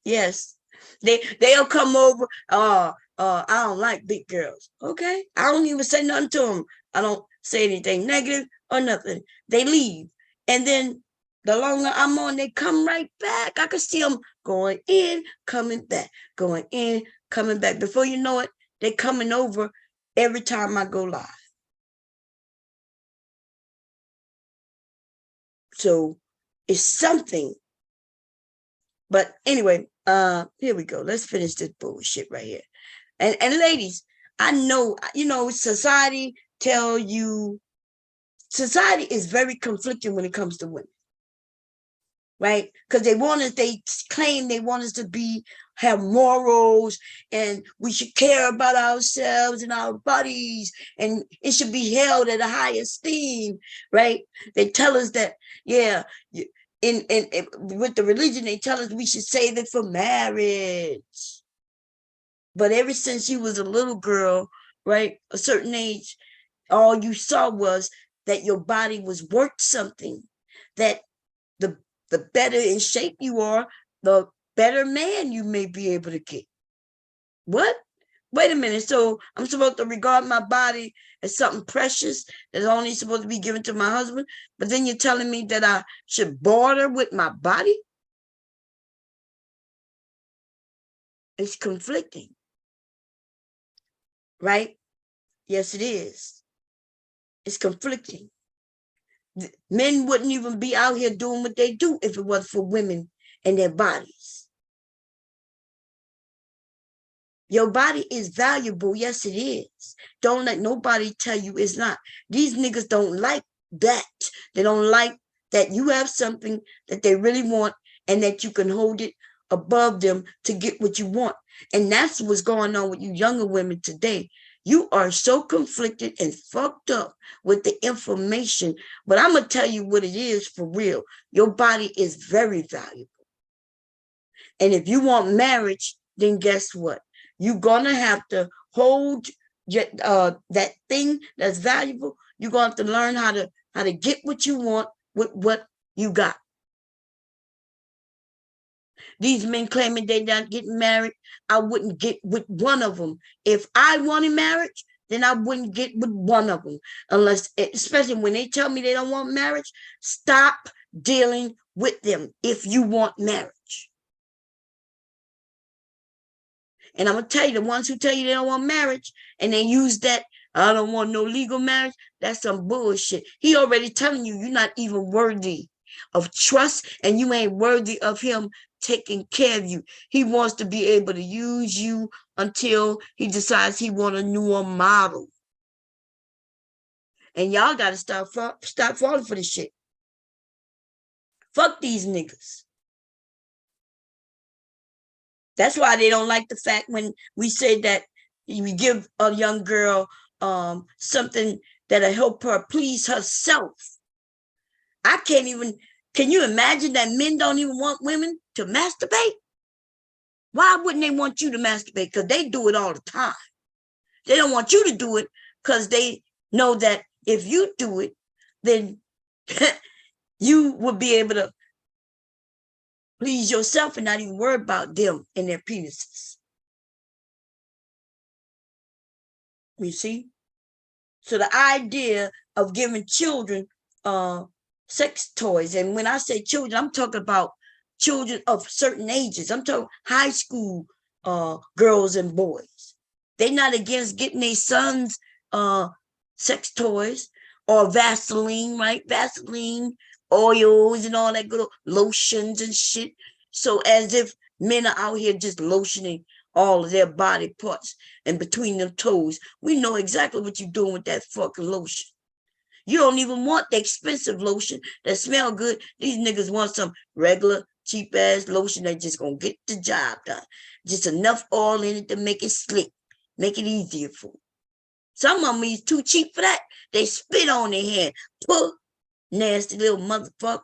Yes. They'll come over. I don't like big girls. Okay. I don't even say nothing to them. I don't say anything negative or nothing. They leave. And then the longer I'm on, they come right back. I can see them going in, coming back, going in, coming back. Before you know it, they coming over every time I go live. So it's something. But anyway, here we go. Let's finish this bullshit right here. And ladies, I know, you know, society is very conflicting when it comes to women. Right? Because they claim they want us to have morals, and we should care about ourselves and our bodies, and it should be held at a high esteem, right? They tell us that, yeah, in with the religion, they tell us we should save it for marriage. But ever since you was a little girl, right, a certain age, all you saw was that your body was worth something, that the better in shape you are, the better man you may be able to get. What? Wait a minute. So I'm supposed to regard my body as something precious that's only supposed to be given to my husband, but then you're telling me that I should barter with my body? It's conflicting. Right? Yes, it is. It's conflicting. Men wouldn't even be out here doing what they do if it wasn't for women and their bodies. Your body is valuable. Yes, it is. Don't let nobody tell you it's not. These niggas don't like that. They don't like that you have something that they really want and that you can hold it above them to get what you want. And that's what's going on with you younger women today. You are so conflicted and fucked up with the information. But I'm going to tell you what it is for real. Your body is very valuable. And if you want marriage, then guess what? You're going to have to hold that thing that's valuable. You're going to have to learn how to get what you want with what you got. These men claiming they're not getting married. I wouldn't get with one of them. If I wanted marriage, then I wouldn't get with one of them. Unless, especially when they tell me they don't want marriage, stop dealing with them if you want marriage. And I'm going to tell you, the ones who tell you they don't want marriage and they use that, I don't want no legal marriage, that's some bullshit. He already telling you you're not even worthy of trust, and you ain't worthy of him taking care of you. He wants to be able to use you until he decides he want a newer model. And y'all got to stop falling for this shit. Fuck these niggas. That's why they don't like the fact when we say that we give a young girl something that'll help her please herself. Can you imagine that men don't even want women to masturbate? Why wouldn't they want you to masturbate? Because they do it all the time. They don't want you to do it because they know that if you do it, then you would be able to please yourself and not even worry about them and their penises. You see? So the idea of giving children sex toys, and when I say children, I'm talking about children of certain ages. I'm talking high school girls and boys. They're not against getting their sons sex toys or Vaseline, right? Vaseline, oils, and all that good lotions and shit. So as if men are out here just lotioning all of their body parts and between them toes. We know exactly what you're doing with that fucking lotion. You don't even want the expensive lotion that smell good. These niggas want some regular cheap ass lotion that just gonna get the job done. Just enough oil in it to make it slick, make it easier for them. Some of them is too cheap for that. They spit on their hand. Puh, nasty little motherfucker.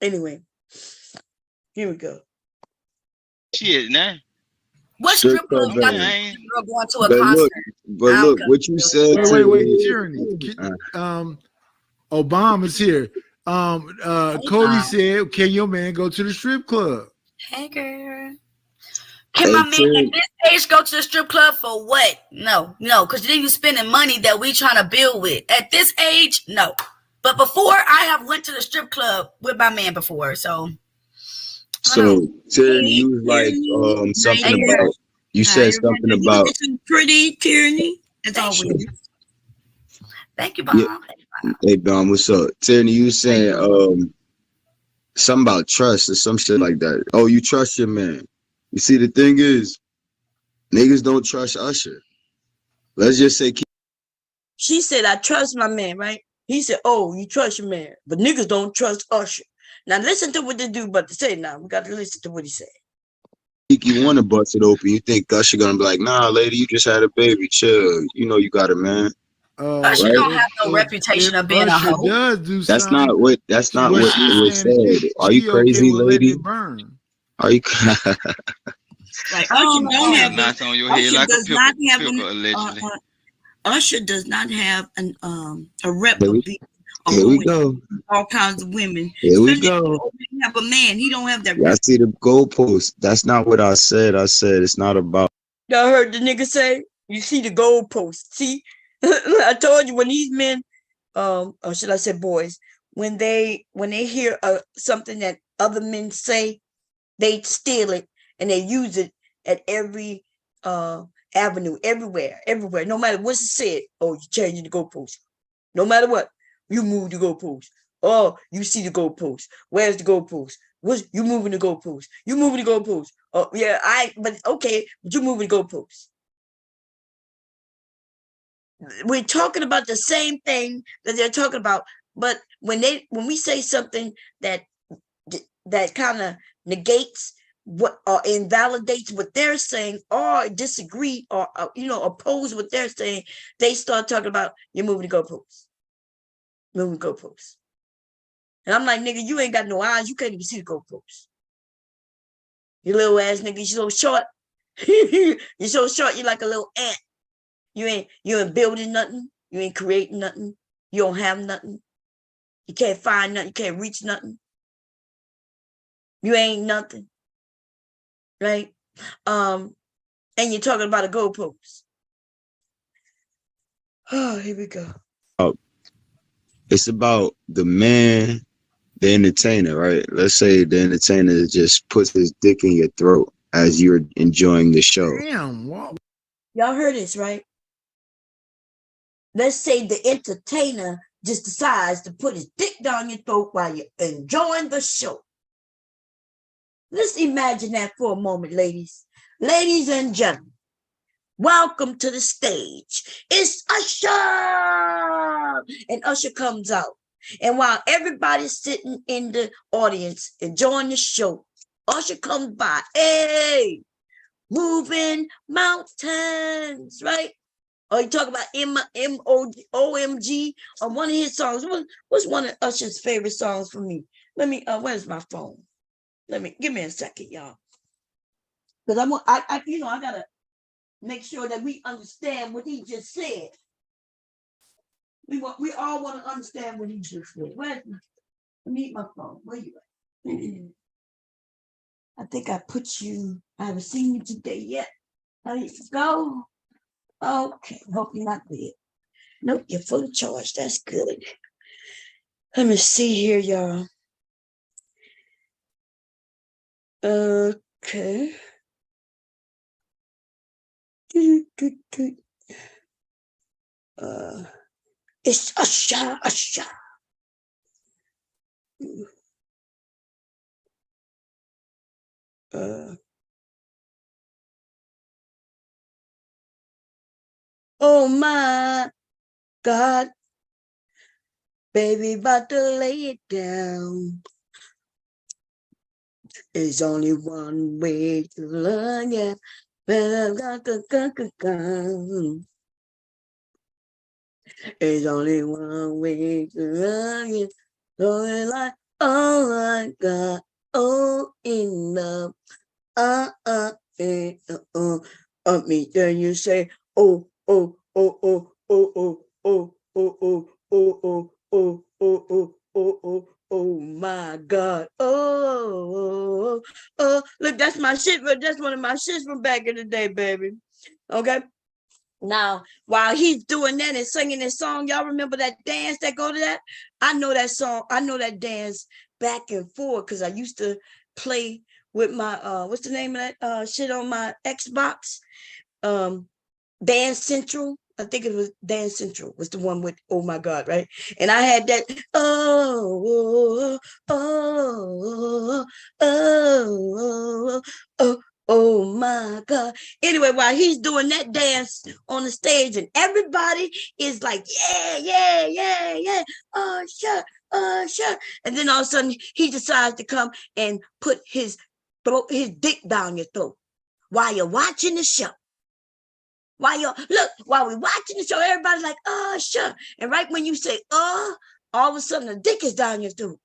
Anyway, here we go. Shit, now. What Strip strip club club got better. the girl going to a But concert? look, what you said Wait, to Tyranny. Obama's here. Cody said, "Can your man go to the strip club?" Hey, girl. Can my man at this age go to the strip club for what? No, because then you spending money that we trying to build with. At this age, no. But before, I have went to the strip club with my man before, so. Tyranny, you was like something about. You said something about pretty Tyranny. As always. Thank you, Bob. Yeah. Hey, Dom, what's up? Tyranny, you saying something about trust or some shit like that. Oh, you trust your man. You see, the thing is, niggas don't trust Usher. Let's just say. She said, I trust my man, right? He said, oh, you trust your man. But niggas don't trust Usher. Now listen to what this dude about to say now. We got to listen to what he said. You want to bust it open. You think Usher gonna be like, nah, lady, you just had a baby. Chill. You know you got a man. Usher don't have no reputation of being a hoe. Does do that's not what was said. Are you crazy, lady? Are you like Usher don't have knots on your head like a pickle, allegedly. Usher does not have a rep of being here we go. All kinds of women. Here we go. He have a man. He don't have that. I see the goalpost. That's not what I said. I said it's not about. Y'all heard the nigga say, you see the goalpost. See, I told you when these men, or should I say boys, when they hear something that other men say, they steal it and they use it at every avenue, everywhere, no matter what's said. Oh, you changing the goalpost. No matter what, you move the goalpost. Oh, you see the goalpost. Where's the goalpost? You moving the goalpost? You moving the goalpost? Oh yeah, but you moving the goalpost. We're talking about the same thing that they're talking about, but when we say something that kind of negates what or invalidates what they're saying or disagree or oppose what they're saying, they start talking about you're moving the goalposts. Moving the goalposts. And I'm like, nigga, you ain't got no eyes. You can't even see the goalposts. You little ass nigga, you're so short. You're so short, you're like a little ant. You ain't building nothing. You ain't creating nothing. You don't have nothing. You can't find nothing. You can't reach nothing. You ain't nothing. Right? And you're talking about a goalpost. Oh, here we go. It's about the man, the entertainer, right? Let's say the entertainer just puts his dick in your throat as you're enjoying the show. Damn, wow. Y'all heard this, right? Let's say the entertainer just decides to put his dick down your throat while you're enjoying the show. Let's imagine that for a moment, ladies. Ladies and gentlemen, welcome to the stage. It's Usher! And Usher comes out. And while everybody's sitting in the audience enjoying the show, Usher comes by. Hey, moving mountains, right? Or you talk about OMG on one of his songs. What's one of Usher's favorite songs for me? Let me, where's my phone? Give me a second, y'all. Because I gotta make sure that we understand what he just said. We all want to understand what he just said. Let me eat my phone. Where you at? I think I put you. I haven't seen you today yet. How you go? Okay. Hope you're not dead. Nope, you're fully charged. That's good. Let me see here, y'all. Okay. It's a shot. Oh my God, baby, about to lay it down. There's only one way to learn, yeah. There's only one way to learn, yeah. So it's like, oh my God, oh in love, me. Then you say, oh, oh, oh, oh, oh, oh, oh, oh, oh, oh, oh, oh, oh, oh, oh, oh. Oh my God. Oh, look, that's my shit. That's one of my shits from back in the day, baby. Okay. Now, while he's doing that and singing this song, y'all remember that dance that go to that? I know that song. I know that dance back and forth because I used to play with my what's the name of that shit on my Xbox? Dance Central. I think it was Dance Central was the one with oh my God, right? And I had that oh my God. Anyway, while he's doing that dance on the stage and everybody is like, yeah. Sure. And then all of a sudden he decides to come and put his dick down your throat while you're watching the show. While we're watching the show, everybody's like, sure. And right when you say, all of a sudden the dick is down your throat.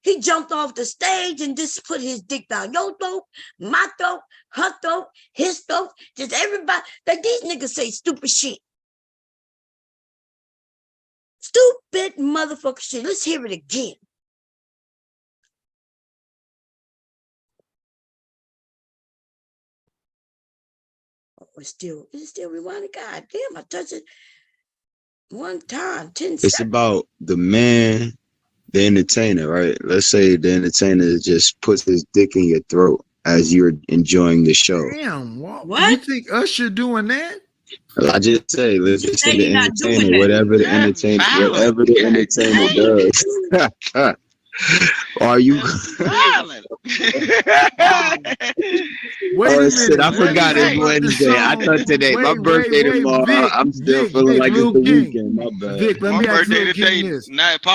He jumped off the stage and just put his dick down your throat, my throat, her throat, his throat, just everybody. Like these niggas say stupid shit. Stupid motherfucker shit. Let's hear it again. It's still rewinding. God damn, I touched it one time, 10 seconds. It's about the man, the entertainer, right? Let's say the entertainer just puts his dick in your throat as you're enjoying the show. Damn, what? You think Usher doing that? I just say, let's just say the entertainer, whatever the entertainer does. Are you violent? Wait a minute. I forgot it's Wednesday. I thought today my birthday tomorrow. Vic, I'm still feeling like it's the weekend. My bad. Vic, let me ask you this.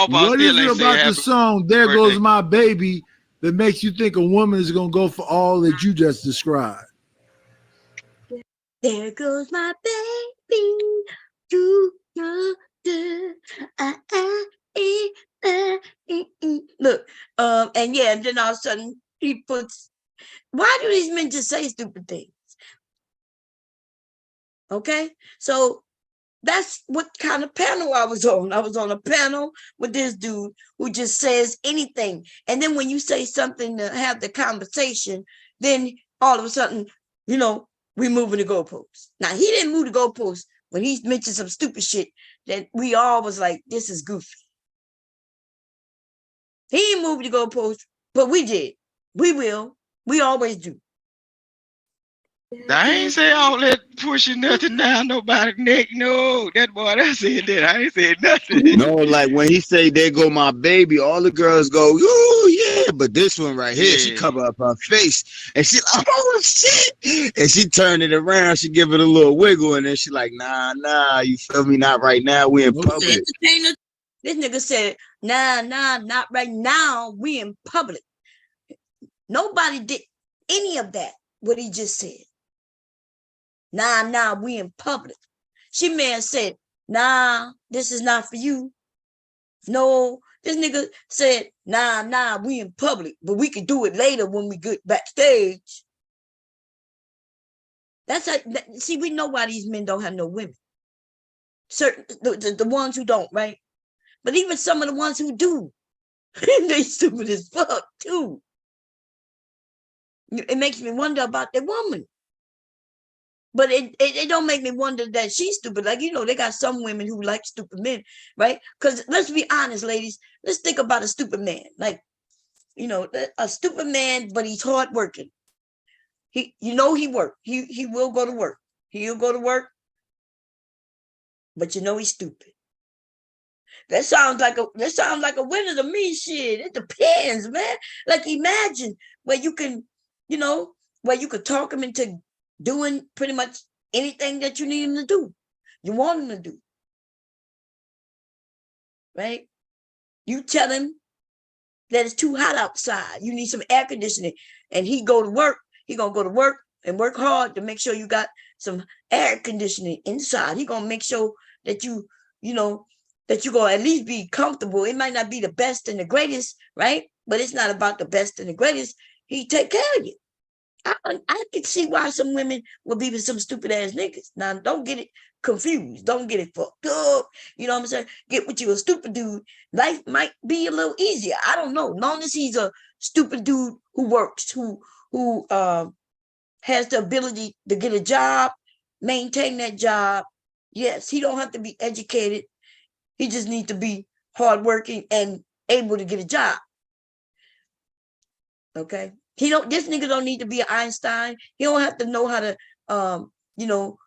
What is it about the song "There Goes My Baby" that makes you think a woman is gonna go for all that you just described? There goes my baby. Look, and yeah, and then all of a sudden he puts. Why do these men just say stupid things? Okay, so that's what kind of panel I was on. I was on a panel with this dude who just says anything, and then when you say something to have the conversation, then all of a sudden, you know, we moving the goalposts. Now he didn't move the goalposts when he mentioned some stupid shit that we all was like, this is goofy. He didn't move the goalposts, but we did. We will. We always do. I ain't say all that pushing nothing down nobody's neck. No, that boy that said that. I ain't said nothing. No, like when he say "there go my baby," all the girls go, "Oh yeah," but this one right here, she cover up her face and she like, "Oh shit," and she turn it around, she give it a little wiggle, and then she like, "Nah, you feel me? Not right now. We in public." This nigga said, "Nah, not right now. We in public." Nobody did any of that. What he just said. Nah, we in public. She may have said, "Nah, this is not for you." No, this nigga said, "Nah, we in public, but we can do it later when we get backstage." That's how, see, we know why these men don't have no women. certain the ones who don't, right? But even some of the ones who do, they stupid as fuck too. It makes me wonder about the woman. But it don't make me wonder that she's stupid. Like, you know, they got some women who like stupid men, right? Because let's be honest, ladies. Let's think about a stupid man. Like, you know, a stupid man, but he's hardworking. He work. He will go to work. He'll go to work, but you know he's stupid. That sounds like a winner to me. Shit, it depends, man. Like, imagine where you can, you know, where you could talk him into doing pretty much anything that you need him to do. You want him to do, right? You tell him that it's too hot outside. You need some air conditioning, and he go to work. He gonna go to work and work hard to make sure you got some air conditioning inside. He gonna make sure that you know, that you're gonna at least be comfortable. It might not be the best and the greatest, right? But it's not about the best and the greatest. He take care of you. I can see why some women will be with some stupid ass niggas. Now, don't get it confused. Don't get it fucked up. You know what I'm saying? Get with you a stupid dude. Life might be a little easier. I don't know. Long as he's a stupid dude who works, who has the ability to get a job, maintain that job. Yes, he don't have to be educated. He just needs to be hardworking and able to get a job. Okay. This nigga don't need to be an Einstein. He don't have to know how to you know,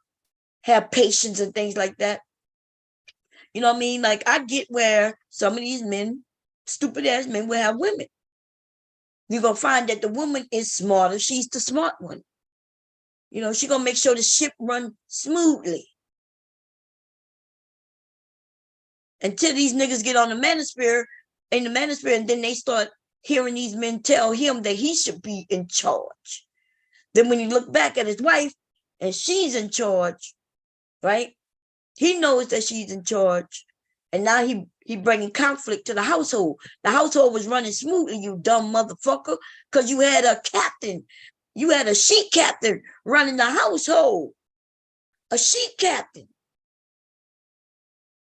have patience and things like that. You know what I mean? Like, I get where some of these men, stupid ass men, will have women. You're gonna find that the woman is smarter. She's the smart one. You know, she's gonna make sure the ship run smoothly. Until these niggas get on the manosphere, and then they start hearing these men tell him that he should be in charge. Then when you look back at his wife and she's in charge, right? He knows that she's in charge. And now he bringing conflict to the household. The household was running smoothly, you dumb motherfucker, because you had a captain. You had a sheep captain running the household. A sheep captain.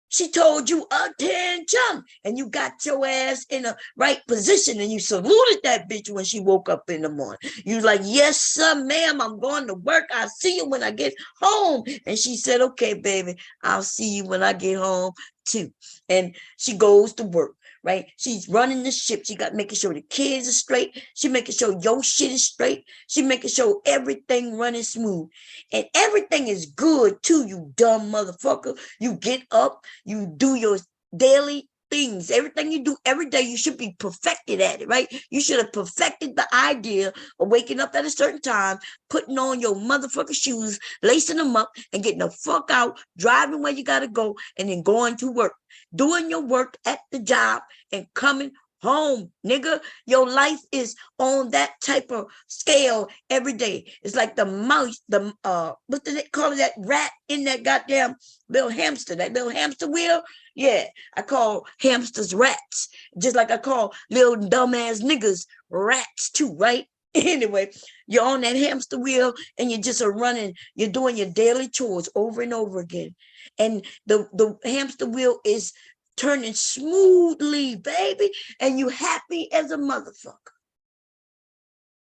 She told you attention, and you got your ass in the right position, and you saluted that bitch when she woke up in the morning. You was like, yes, sir, ma'am, I'm going to work. I'll see you when I get home. And she said, okay, baby, I'll see you when I get home too. And she goes to work, right? She's running the ship. She got making sure the kids are straight. She making sure your shit is straight. She making sure everything running smooth. And everything is good too, you dumb motherfucker. You get up, you do your daily things. Everything you do every day, you should be perfected at it, right? You should have perfected the idea of waking up at a certain time, putting on your motherfucking shoes, lacing them up, and getting the fuck out, driving where you gotta go, and then going to work, doing your work at the job, and coming home, nigga. Your life is on that type of scale every day. It's like the mouse, what do they call it, that rat in that goddamn little hamster, that little hamster wheel. Yeah, I call hamsters rats, just like I call little dumbass niggas rats too, right? Anyway, you're on that hamster wheel and you're just running, you're doing your daily chores over and over again. And the hamster wheel is turning smoothly, baby, and you happy as a motherfucker.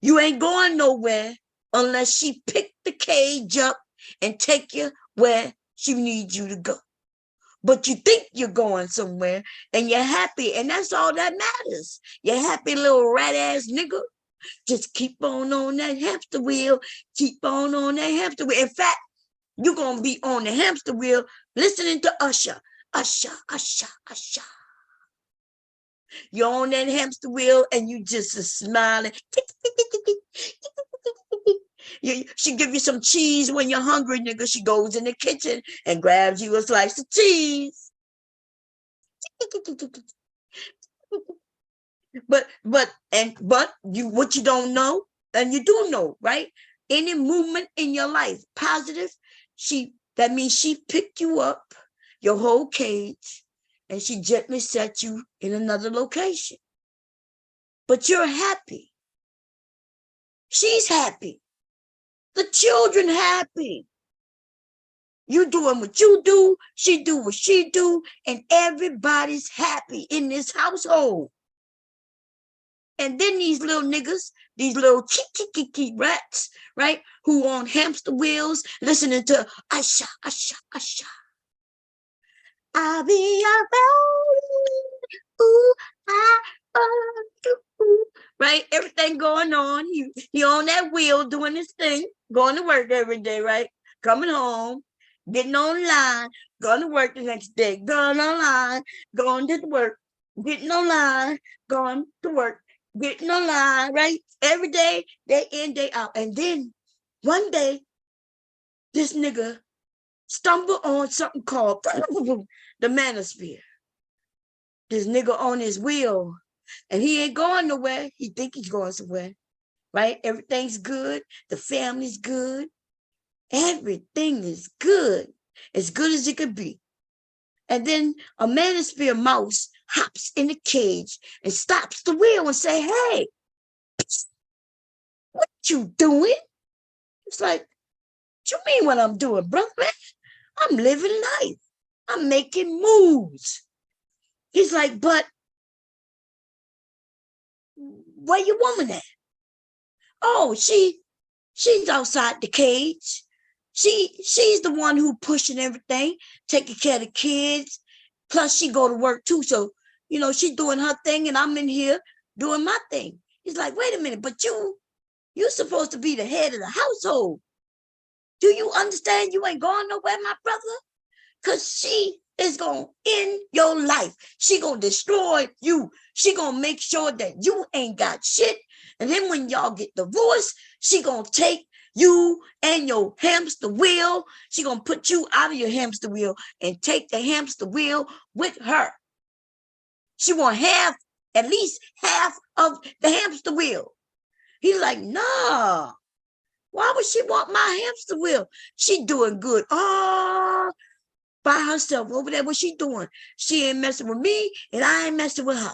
You ain't going nowhere unless she pick the cage up and take you where she needs you to go. But you think you're going somewhere and you're happy, and that's all that matters. You're happy little rat ass nigga. Just keep on that hamster wheel. Keep on that hamster wheel. In fact, you're going to be on the hamster wheel listening to Usher. Usher, Usher, Usher. You're on that hamster wheel and you just are smiling. She give you some cheese when you're hungry, nigga. She goes in the kitchen and grabs you a slice of cheese. But you, what you don't know, and you do know, right? Any movement in your life, positive, that means she picked you up, your whole cage, and she gently set you in another location. But you're happy. She's happy. The children happy. You doing what you do, she do what she do, and everybody's happy in this household. And then these little niggas, these little kiki rats, right, who on hamster wheels, listening to Asha, Asha, Asha. I'll be around, ooh, ooh, right? Everything going on. He on that wheel doing his thing, going to work every day, right? Coming home, getting online, going to work the next day, going online, going to work, getting online, going to work, getting online, right? Every day, day in, day out. And then one day, this nigga stumbled on something called the Manosphere. This nigga on his wheel, and he ain't going nowhere. He think he's going somewhere, right? Everything's good. The family's good. Everything is good, as good as it could be. And then a Manosphere mouse hops in the cage and stops the wheel and say, "Hey, what you doing?" It's like, what you mean what I'm doing, brother, man? I'm living life. I'm making moves. He's like, but where your woman at? Oh, she's outside the cage. She's the one who pushing everything, taking care of the kids. Plus, she go to work too. So, she's doing her thing, and I'm in here doing my thing. He's like, wait a minute, but you're supposed to be the head of the household. Do you understand? You ain't going nowhere, my brother, because she is going to end your life. She going to destroy you. She going to make sure that you ain't got shit. And then when y'all get divorced, she going to take you and your hamster wheel. She going to put you out of your hamster wheel and take the hamster wheel with her. She want at least half of the hamster wheel. He's like, nah. Why would she want my hamster wheel? She doing good. Oh, by herself over there. What she doing? She ain't messing with me, and I ain't messing with her.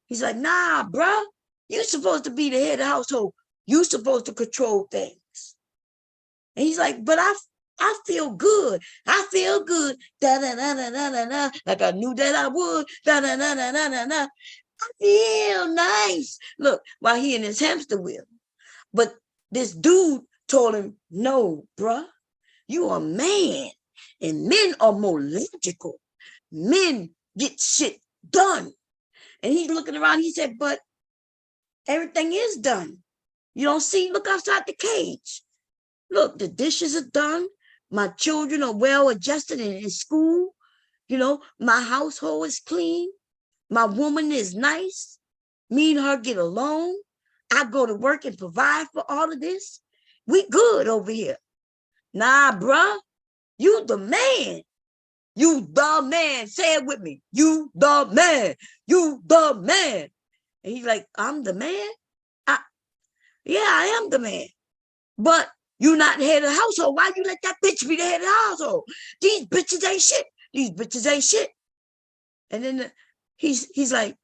He's like, nah, bruh. You supposed to be the head of the household. You supposed to control things. And he's like, but I feel good. I feel good. Da da da da da da da. Like I knew that I would. Da da da da da da da. I feel nice. Look, while he in his hamster wheel. But this dude told him, no, bruh, you a man. And men are more logical. Men get shit done. And he's looking around. He said, but everything is done. You don't see? Look outside the cage. Look, the dishes are done. My children are well adjusted in school. My household is clean. My woman is nice. Me and her get along. I go to work and provide for all of this. We good over here. Nah, bruh, you the man. You the man. Say it with me. You the man. You the man. And he's like, I'm the man? Yeah, I am the man. But you not the head of the household. Why you let that bitch be the head of the household? These bitches ain't shit. These bitches ain't shit. And then he's like,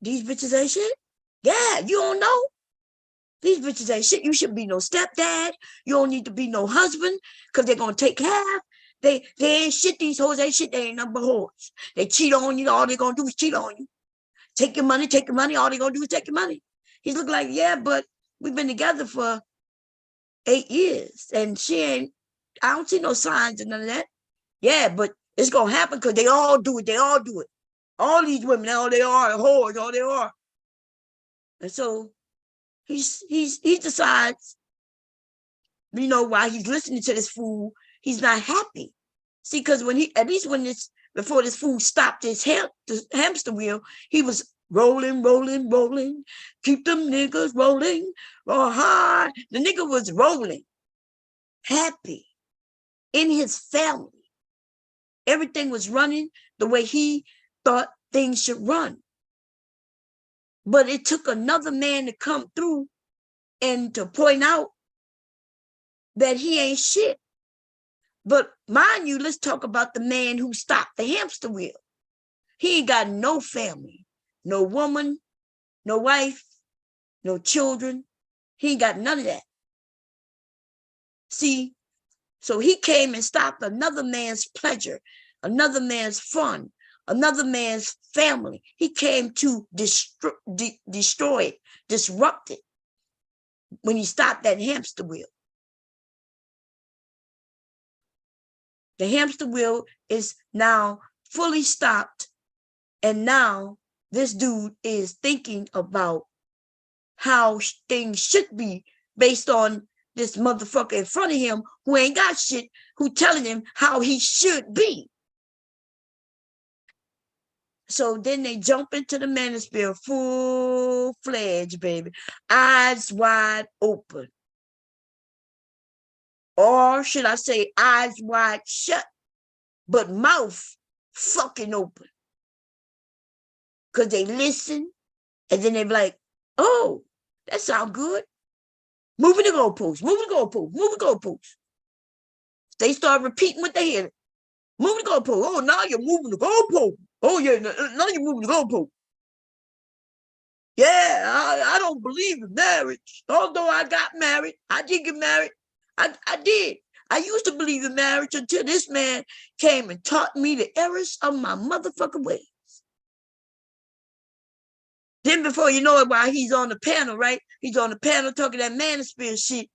these bitches ain't shit? Yeah, you don't know? These bitches ain't shit. You shouldn't be no stepdad. You don't need to be no husband because they're going to take half. They ain't shit. These hoes ain't shit. They ain't number whores. They cheat on you. All they're going to do is cheat on you. Take your money. All they're going to do is take your money. He's looking like, yeah, but we've been together for 8 years. And I don't see no signs of none of that. Yeah, but it's going to happen because they all do it. They all do it. All these women, all they are whores. All they are. And so he decides, while he's listening to this fool, he's not happy. See, because before this fool stopped his hamster wheel, he was rolling, rolling, rolling. Keep them niggas rolling, roll hard. The nigga was rolling, happy in his family. Everything was running the way he thought things should run. But it took another man to come through and to point out that he ain't shit. But mind you, let's talk about the man who stopped the hamster wheel. He ain't got no family, no woman, no wife, no children. He ain't got none of that. See, So he came and stopped another man's pleasure, another man's fun, another man's family. He came to destroy it, disrupt it when he stopped that hamster wheel. The hamster wheel is now fully stopped. And now this dude is thinking about how things should be based on this motherfucker in front of him who ain't got shit, who telling him how he should be. So then they jump into the manosphere full-fledged, baby. Eyes wide open. Or should I say eyes wide shut, but mouth fucking open. Because they listen, and then they be like, oh, that sounds good. Moving the goalposts, moving the goalposts, moving the goalposts. They start repeating what they hear. Moving the goalpost. Oh, now you're moving the goalpost. Oh, yeah, now you're moving the goalpost. Yeah, I don't believe in marriage. Although I got married, I did get married. I did. I used to believe in marriage until this man came and taught me the errors of my motherfucking ways. Then before you know it, while he's on the panel, right? He's on the panel talking that manosphere shit.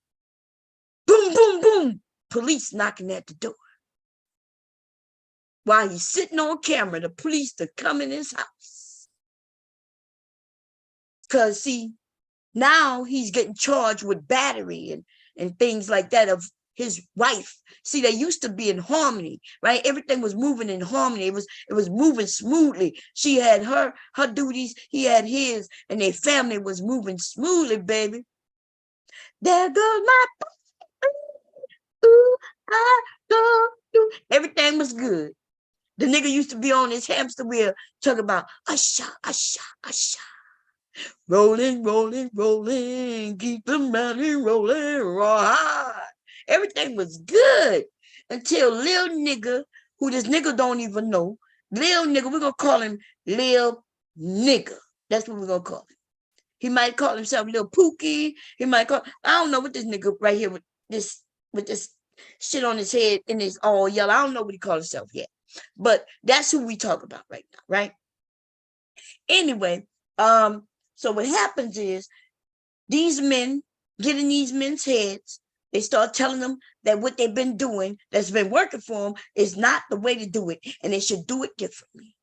Boom, boom, boom. Police knocking at the door. While he's sitting on camera, the police to come in his house. Because, see, now he's getting charged with battery and things like that of his wife. See, they used to be in harmony, right? Everything was moving in harmony. It was moving smoothly. She had her duties, he had his, and their family was moving smoothly, baby. There goes my ooh, I go, ooh. Everything was good. The nigga used to be on his hamster wheel talking about Usha, Usha, Usha. Rolling, rolling, rolling, keep the money rolling, raw. Everything was good until Lil Nigga, who this nigga don't even know, Lil Nigga, we're going to call him Lil Nigga. That's what we're going to call him. He might call himself Lil Pookie. He might call, I don't know what this nigga right here with this shit on his head and it's all yellow. I don't know what he called himself yet. But that's who we talk about right now, right? Anyway, so what happens is these men get in these men's heads. They start telling them that what they've been doing that's been working for them is not the way to do it, and they should do it differently.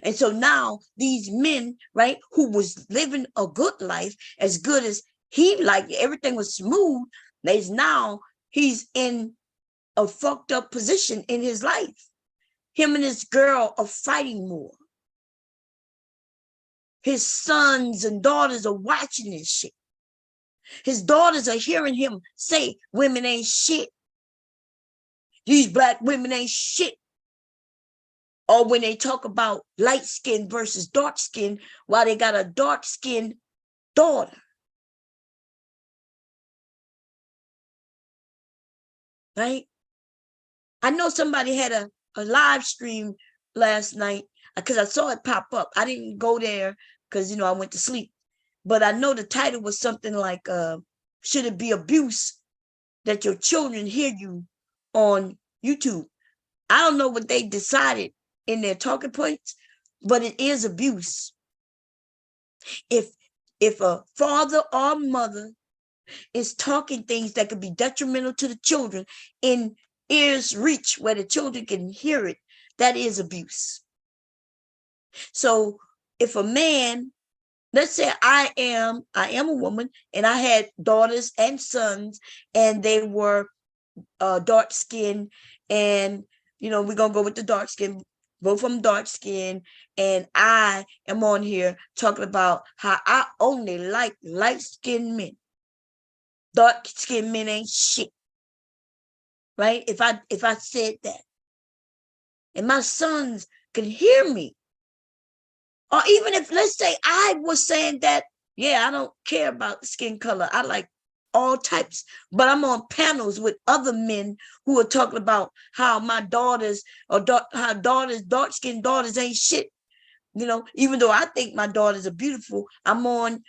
And so now these men, right, who was living a good life, as good as he liked, everything was smooth, he's in a fucked up position in his life. Him and his girl are fighting more. His sons and daughters are watching this shit. His daughters are hearing him say, women ain't shit. These black women ain't shit. Or when they talk about light skin versus dark skin, while they got a dark skinned daughter. Right? I know somebody had a live stream last night because I saw it pop up. I didn't go there because, I went to sleep. But I know the title was something like, should it be abuse that your children hear you on YouTube? I don't know what they decided in their talking points, but it is abuse. If a father or mother is talking things that could be detrimental to the children in ears reach where the children can hear it, that is abuse. So if a man, let's say I am a woman and I had daughters and sons and they were dark skinned, and we're gonna go with the dark skin, both of them dark skinned, and I am on here talking about how I only like light skinned men. Dark skinned men ain't shit. Right? If I said that, and my sons could hear me, or even if, let's say, I was saying that, yeah, I don't care about the skin color. I like all types, but I'm on panels with other men who are talking about how my daughters dark skinned daughters ain't shit. Even though I think my daughters are beautiful, I'm on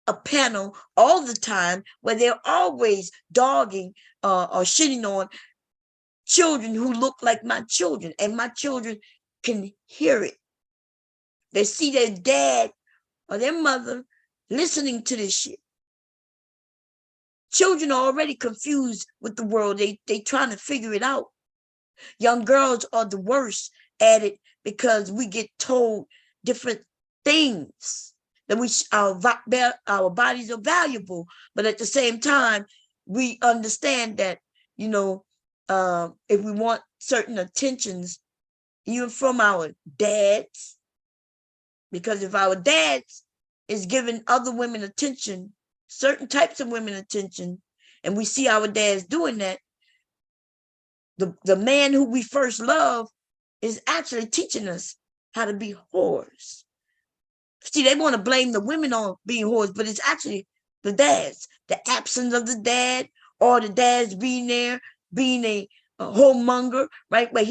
a panel all the time where they're always dogging or shitting on children who look like my children, and my children can hear it. They see their dad or their mother listening to this shit. Children are already confused with the world. They trying to figure it out. Young girls are the worst at it because we get told different things that our bodies are valuable, but at the same time, we understand that, you know, if we want certain attentions, even from our dads, because if our dads is giving other women attention, certain types of women attention, and we see our dads doing that, the man who we first love is actually teaching us how to be whores. See, they want to blame the women on being whores, but it's actually the dads, the absence of the dad, or the dads being there, being a homemonger, right? Where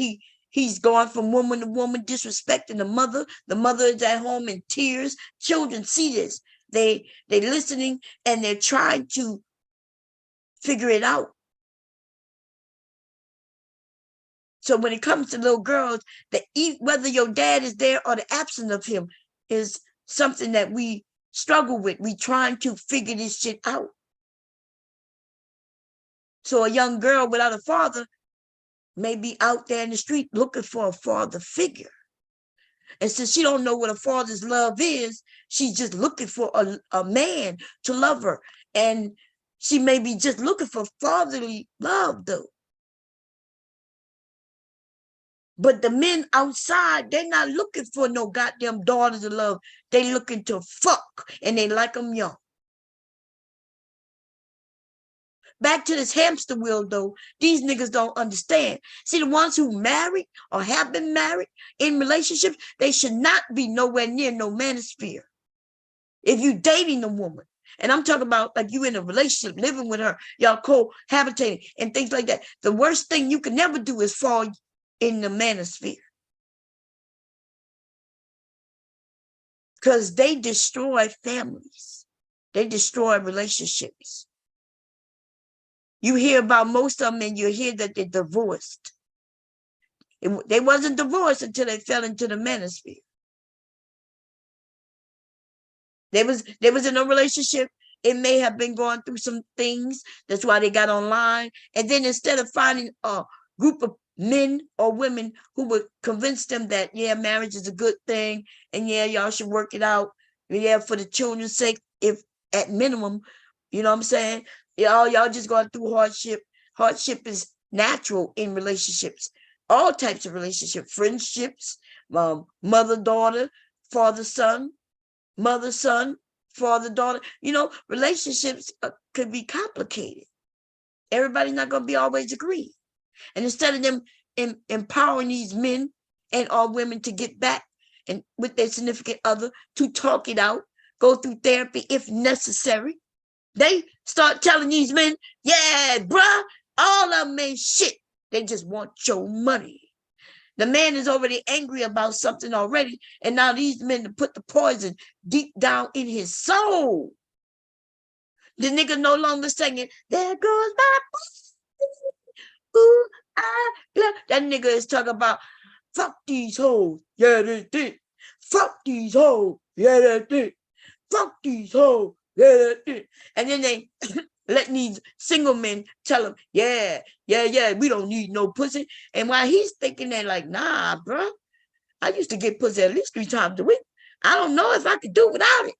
he's gone from woman to woman, disrespecting the mother. The mother is at home in tears. Children see this. They're listening and they're trying to figure it out. So when it comes to little girls, whether your dad is there or the absence of him is something that we struggle with. We trying to figure this shit out. So a young girl without a father may be out there in the street looking for a father figure. And since she don't know what a father's love is, she's just looking for a man to love her. And she may be just looking for fatherly love, though. But the men outside, they're not looking for no goddamn daughters of love. They looking to fuck, and they like them young. Back to this hamster wheel, though, these niggas don't understand. See, the ones who married or have been married in relationships, they should not be nowhere near no manosphere. If you dating a woman, and I'm talking about like you in a relationship, living with her, y'all cohabitating and things like that, the worst thing you can never do is fall in the manosphere. Because they destroy families. They destroy relationships. You hear about most of them and you hear that they're divorced. They wasn't divorced until they fell into the manosphere. They was in a relationship. It may have been going through some things. That's why they got online. And then instead of finding a group of men or women who would convince them that, yeah, marriage is a good thing, and yeah, y'all should work it out, yeah, for the children's sake, if at minimum, you know what I'm saying? Y'all just going through hardship. Hardship is natural in relationships, all types of relationships, friendships, mother-daughter, father-son, mother-son, father-daughter. You know, relationships could be complicated. Everybody's not going to be always agree. And instead of them empowering these men and all women to get back and with their significant other to talk it out, go through therapy if necessary, they start telling these men, yeah, bruh, all of them ain't shit. They just want your money. The man is already angry about something already, and now these men put the poison deep down in his soul. The nigga no longer singing, there goes my ooh, that nigga is talking about, fuck these hoes, yeah, they did. Fuck these hoes, yeah, they did. Fuck these hoes, yeah, they did. And then they letting these single men tell him, yeah, we don't need no pussy. And while he's thinking that, like, nah, bro, I used to get pussy at least 3 times a week. I don't know if I could do without it.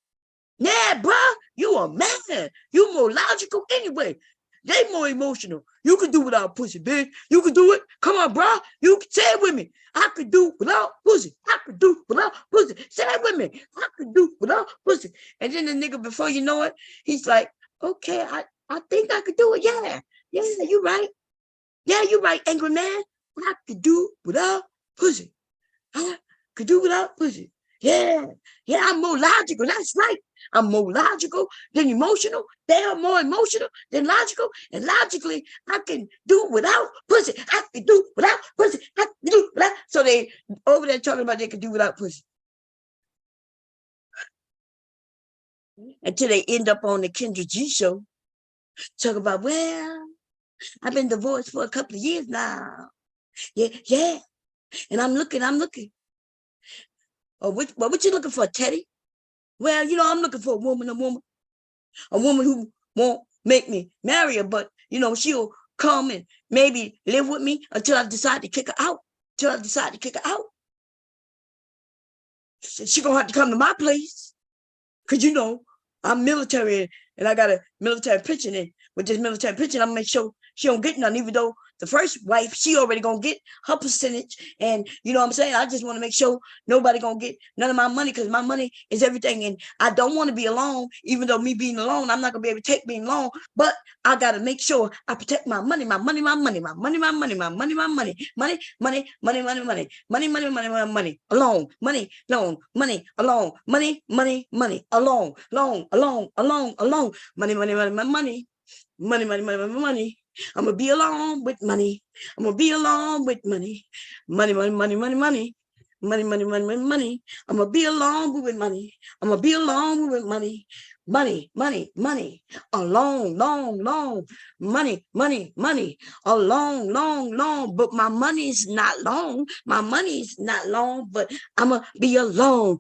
Yeah, bro, you a man. You more logical anyway. They more emotional. You can do without pussy, bitch. You can do it. Come on, bro. You can say it with me. I could do without pussy. I could do without pussy. Say it with me. I could do without pussy. And then the nigga, before you know it, he's like, okay, I think I could do it. Yeah, you right. Yeah, you right, angry man. I could do without pussy. I could do without pussy. Yeah, I'm more logical. That's right. I'm more logical than emotional. They are more emotional than logical. And logically, I can do without pussy. I can do without pussy. I can do without. So they over there talking about they can do without pussy. until they end up on the Kendra G show. Talk about, well, I've been divorced for a couple of years now. Yeah. And I'm looking. Oh, what you looking for, Teddy? Well, I'm looking for a woman who won't make me marry her, but she'll come and maybe live with me until I decide to kick her out. She gonna have to come to my place, cause I'm military and I got a military pension, and with this military pension, I'm gonna make sure she don't get none, even though the first wife, she already gonna get her percentage. And you know what I'm saying? I just want to make sure nobody gonna get none of my money, because my money is everything. And I don't want to be alone, even though me being alone, I'm not gonna be able to take being alone. But I gotta make sure I protect my money, my money, alone, money. I'm gonna be alone with money. Money. I'm gonna be alone with money. Money. Alone, long. Money. Alone, long. But my money's not long. But I'ma be alone.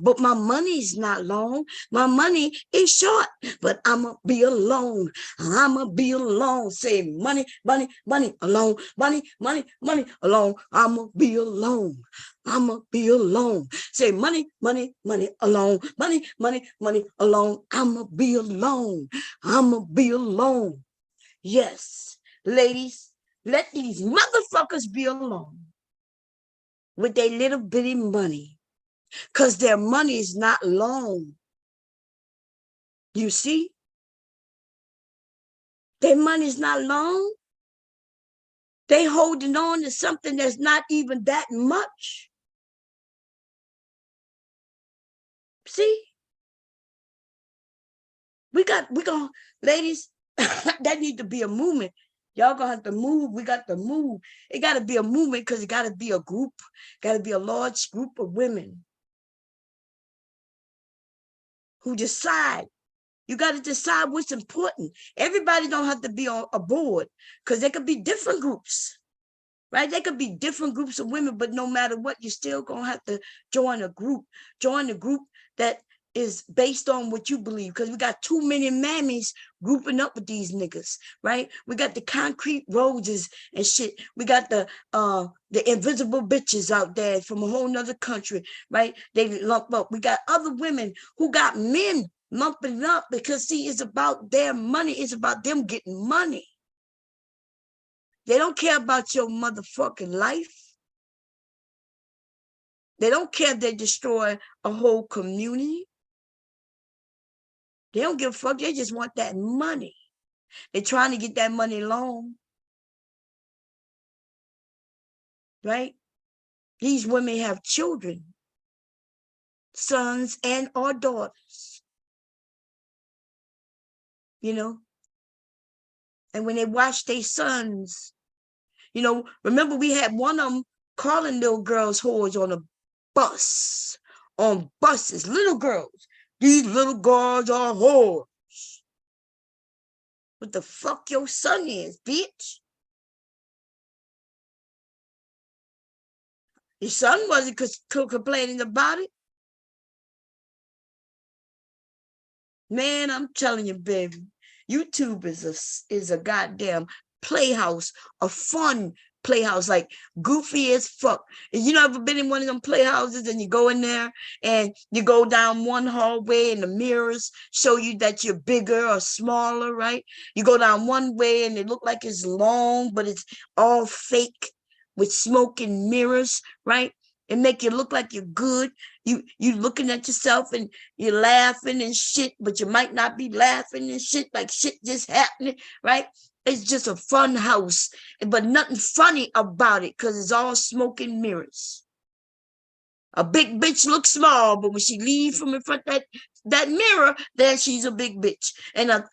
But my money's not long. My money is short, but I'ma be alone. Say money, alone. Money, alone. I'ma be alone. Say money, alone. Money, alone. I'ma be alone. Yes, ladies, let these motherfuckers be alone with their little bitty money, because their money is not long. You see? Their money is not long. They holding on to something that's not even that much. See? We gonna, ladies, that need to be a movement. Y'all gonna have to move. We got to move. It gotta be a movement, because it gotta be a group. Gotta be a large group of women who decide. You got to decide what's important. Everybody don't have to be on a board, because there could be different groups, right? There could be different groups of women, but no matter what, you're still going to have to join a group. Join a group that is based on what you believe, because we got too many mammies grouping up with these niggas, right? We got the concrete roses and shit. We got the invisible bitches out there from a whole nother country, right? They lump up. We got other women who got men lumping up, because see, it's about their money. It's about them getting money. They don't care about your motherfucking life. They don't care if they destroy a whole community. They don't give a fuck. They just want that money. They're trying to get that money long, right? These women have children, sons and or daughters, and when they watch their sons, remember we had one of them calling little girls whores on buses, little girls. These little girls are whores. What the fuck your son is, bitch? Your son wasn't complaining about it. Man, I'm telling you, baby, YouTube is a goddamn playhouse, a fun playhouse, like goofy as fuck. And you ever been in one of them playhouses and you go in there and you go down one hallway and the mirrors show you that you're bigger or smaller, right? You go down one way and it look like it's long, but it's all fake with smoke and mirrors, right? And make you look like you're good. You looking at yourself and you're laughing and shit, but you might not be laughing and shit, like shit just happening, right? It's just a fun house, but nothing funny about it, because it's all smoke and mirrors. A big bitch looks small, but when she leaves from in front of that mirror, then she's a big bitch. And a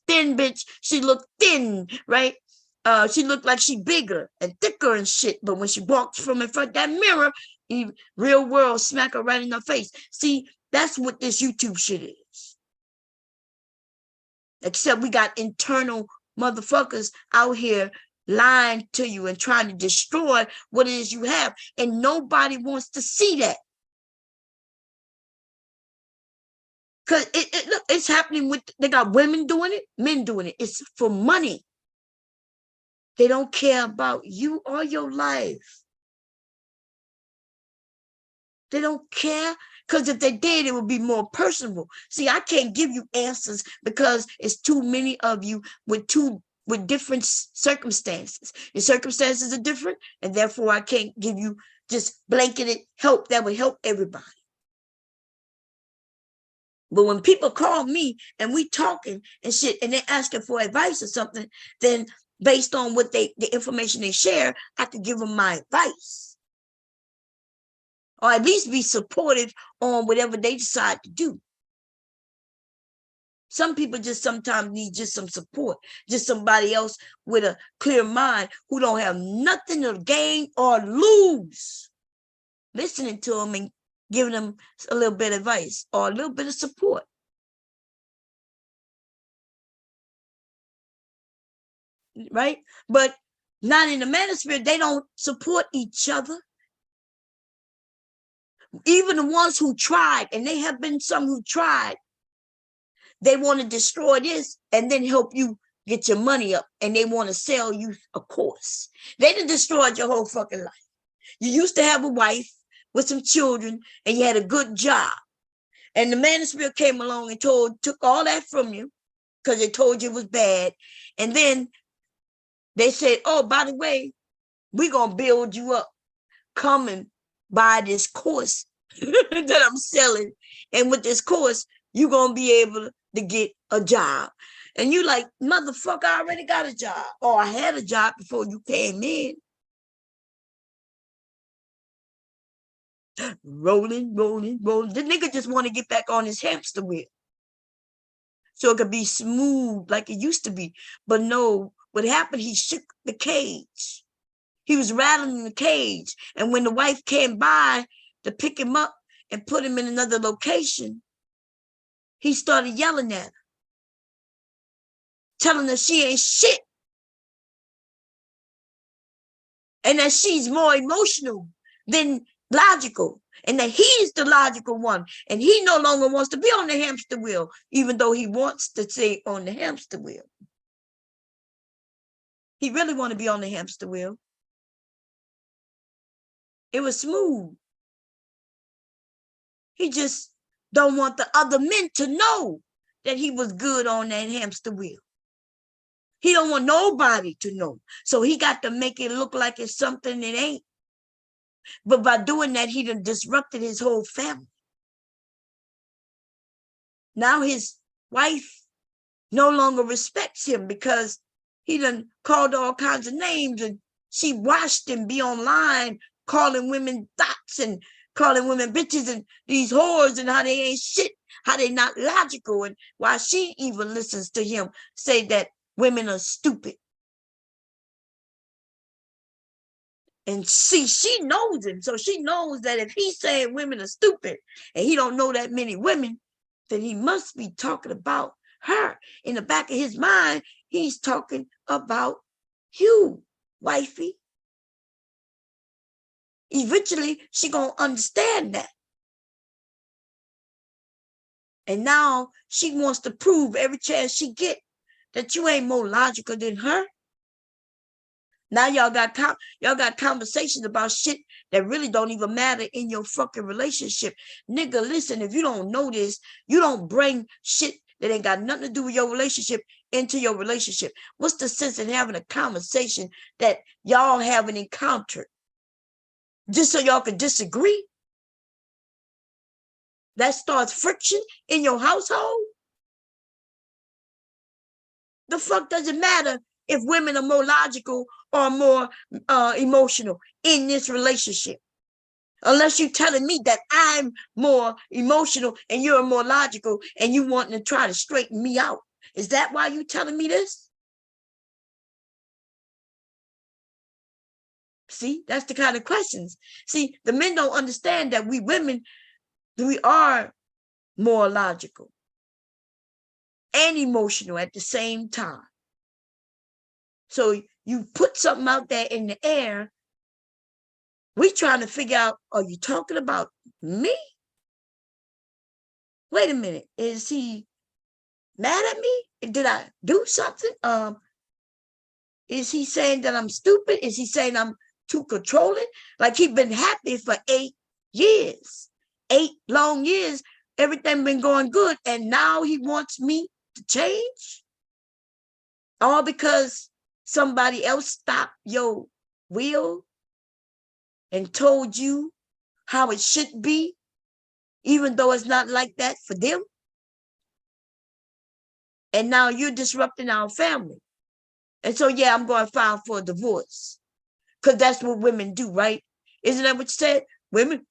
thin bitch, she look thin, right? She looked like she bigger and thicker and shit, but when she walks from in front of that mirror, real world smack her right in her face. See, That's what this YouTube shit is. Except we got internal motherfuckers out here lying to you and trying to destroy what it is you have. And nobody wants to see that. Because look, it's happening with, they got women doing it, men doing it. It's for money. They don't care about you or your life. They don't care, because if they did, it would be more personable. See, I can't give you answers because it's too many of you with different circumstances. Your circumstances are different, and therefore I can't give you just blanketed help that would help everybody. But when people call me and we talking and shit, and they're asking for advice or something, then based on what the information they share, I could give them my advice. Or at least be supportive on whatever they decide to do. Some people just sometimes need just some support, just somebody else with a clear mind who don't have nothing to gain or lose. Listening to them and giving them a little bit of advice or a little bit of support. Right? But not in the manosphere, they don't support each other. Even the ones who tried, and they have been some who tried, they want to destroy this and then help you get your money up, and they want to sell you a course. They done destroyed your whole fucking life. You used to have a wife with some children and you had a good job, and the manosphere came along and took all that from you because they told you it was bad, and then they said, oh, by the way, we're gonna build you up. Come and buy this course that I'm selling, and with this course you're gonna be able to get a job. And you like, motherfucker, I already got a job, or I had a job before you came in. Rolling. The nigga just want to get back on his hamster wheel so it could be smooth like it used to be. But no, what happened, he shook the cage. He was rattling the cage, and when the wife came by to pick him up and put him in another location, he started yelling at her, telling her she ain't shit, and that she's more emotional than logical, and that he's the logical one, and he no longer wants to be on the hamster wheel, even though he wants to stay on the hamster wheel. He really want to be on the hamster wheel. It was smooth. He just don't want the other men to know that he was good on that hamster wheel. He don't want nobody to know. So he got to make it look like it's something it ain't. But by doing that, he done disrupted his whole family. Now his wife no longer respects him because he done called all kinds of names, and she watched him be online calling women thoughts and calling women bitches and these whores and how they ain't shit, how they not logical, and why she even listens to him say that women are stupid. And see, she knows him, so she knows that if he's saying women are stupid and he don't know that many women, then he must be talking about her. In the back of his mind, he's talking about you, wifey. Eventually, she gonna understand that. And now she wants to prove every chance she get that you ain't more logical than her. Now y'all got conversations about shit that really don't even matter in your fucking relationship. Nigga, listen, if you don't know this, you don't bring shit that ain't got nothing to do with your relationship into your relationship. What's the sense in having a conversation that y'all haven't encountered just so y'all can disagree? That starts friction in your household. The fuck does it matter if women are more logical or more emotional in this relationship? Unless you're telling me that I'm more emotional and you're more logical and you wanting to try to straighten me out. Is that why you're telling me this? See, that's the kind of questions. See, the men don't understand that we women, we are more logical, and emotional at the same time. So you put something out there in the air. We trying to figure out, are you talking about me? Wait a minute. Is he mad at me? Did I do something? Is he saying that I'm stupid? Is he saying I'm too controlling? Like he been happy for 8 years, 8 long years. Everything been going good. And now he wants me to change? All because somebody else stopped your wheel and told you how it should be, even though it's not like that for them. And now you're disrupting our family. And so, yeah, I'm going to file for a divorce because that's what women do, right? Isn't that what you said? Women,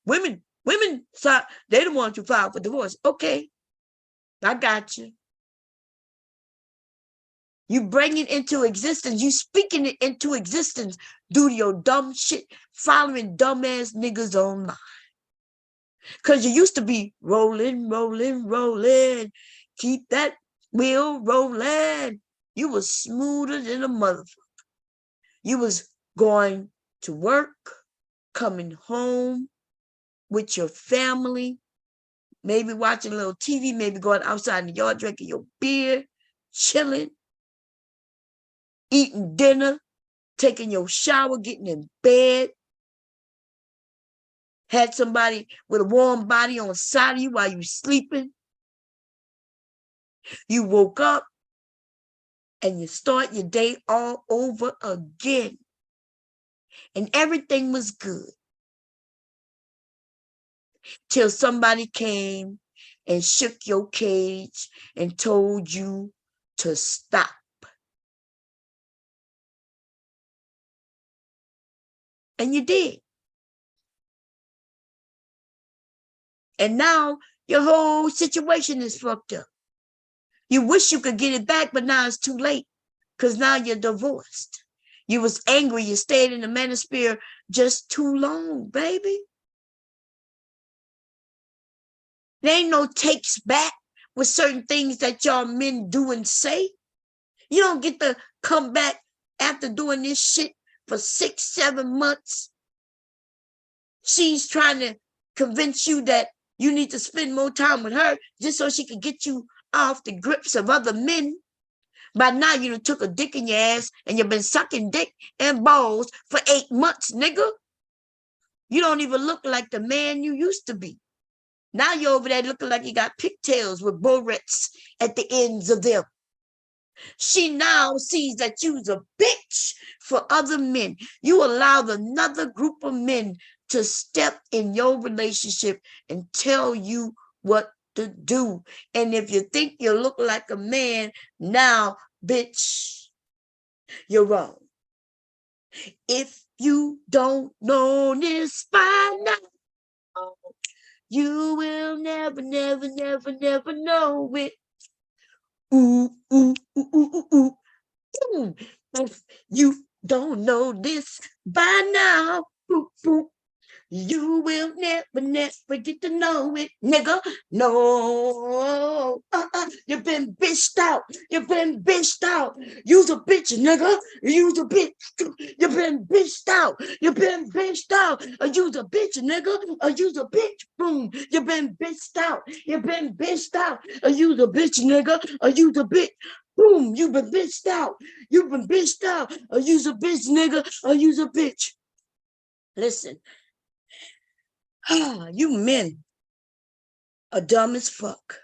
so they don't want to file for divorce. Okay, I got you. You bring it into existence. You speaking it into existence due to your dumb shit, following dumbass niggas online. Because you used to be rolling. Keep that wheel rolling. You was smoother than a motherfucker. You was going to work, coming home with your family, maybe watching a little TV, maybe going outside in the yard, drinking your beer, chilling, eating dinner, taking your shower, getting in bed. Had somebody with a warm body on the side of you while you sleeping. You woke up and you start your day all over again. And everything was good. Till somebody came and shook your cage and told you to stop. And you did. And now your whole situation is fucked up. You wish you could get it back, but now it's too late because now you're divorced. You was angry. You stayed in the Manosphere just too long, baby. There ain't no takes back with certain things that y'all men do and say. You don't get to come back after doing this shit for 6, 7 months. She's trying to convince you that you need to spend more time with her just so she can get you off the grips of other men. By now, you done took a dick in your ass and you've been sucking dick and balls for 8 months, nigga. You don't even look like the man you used to be. Now you're over there looking like you got pigtails with barrettes at the ends of them. She now sees that you's a bitch for other men. You allowed another group of men to step in your relationship and tell you what to do. And if you think you look like a man now, bitch, you're wrong. If you don't know this by now, you will never know it. Ooh, ooh, ooh, ooh, ooh, ooh. If you don't know this by now, ooh, ooh, you will never get to know it, nigga. No, you've been bitched out. You've been bitched out. You's a bitch, nigga. You's a bitch. You've been bitched out. You've been bitched out. You's a bitch, nigga. You's a bitch. Boom. You've been bitched out. You've been bitched out. You's a bitch, nigga. You's a bitch. Boom. You've been bitched out. You've been bitched out. You's a bitch, nigga. You's a bitch. Listen. You men are dumb as fuck.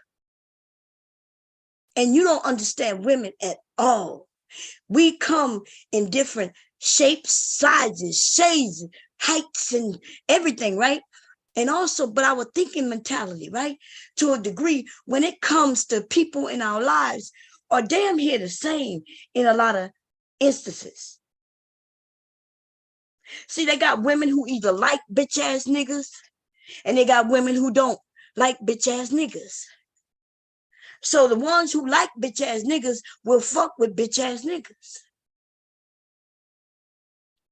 And you don't understand women at all. We come in different shapes, sizes, shades, heights, and everything, right? And also, but our thinking mentality, right? To a degree, when it comes to people in our lives, are damn near the same in a lot of instances. See, they got women who either like bitch ass niggas, and they got women who don't like bitch ass niggas. So the ones who like bitch ass niggas will fuck with bitch ass niggas.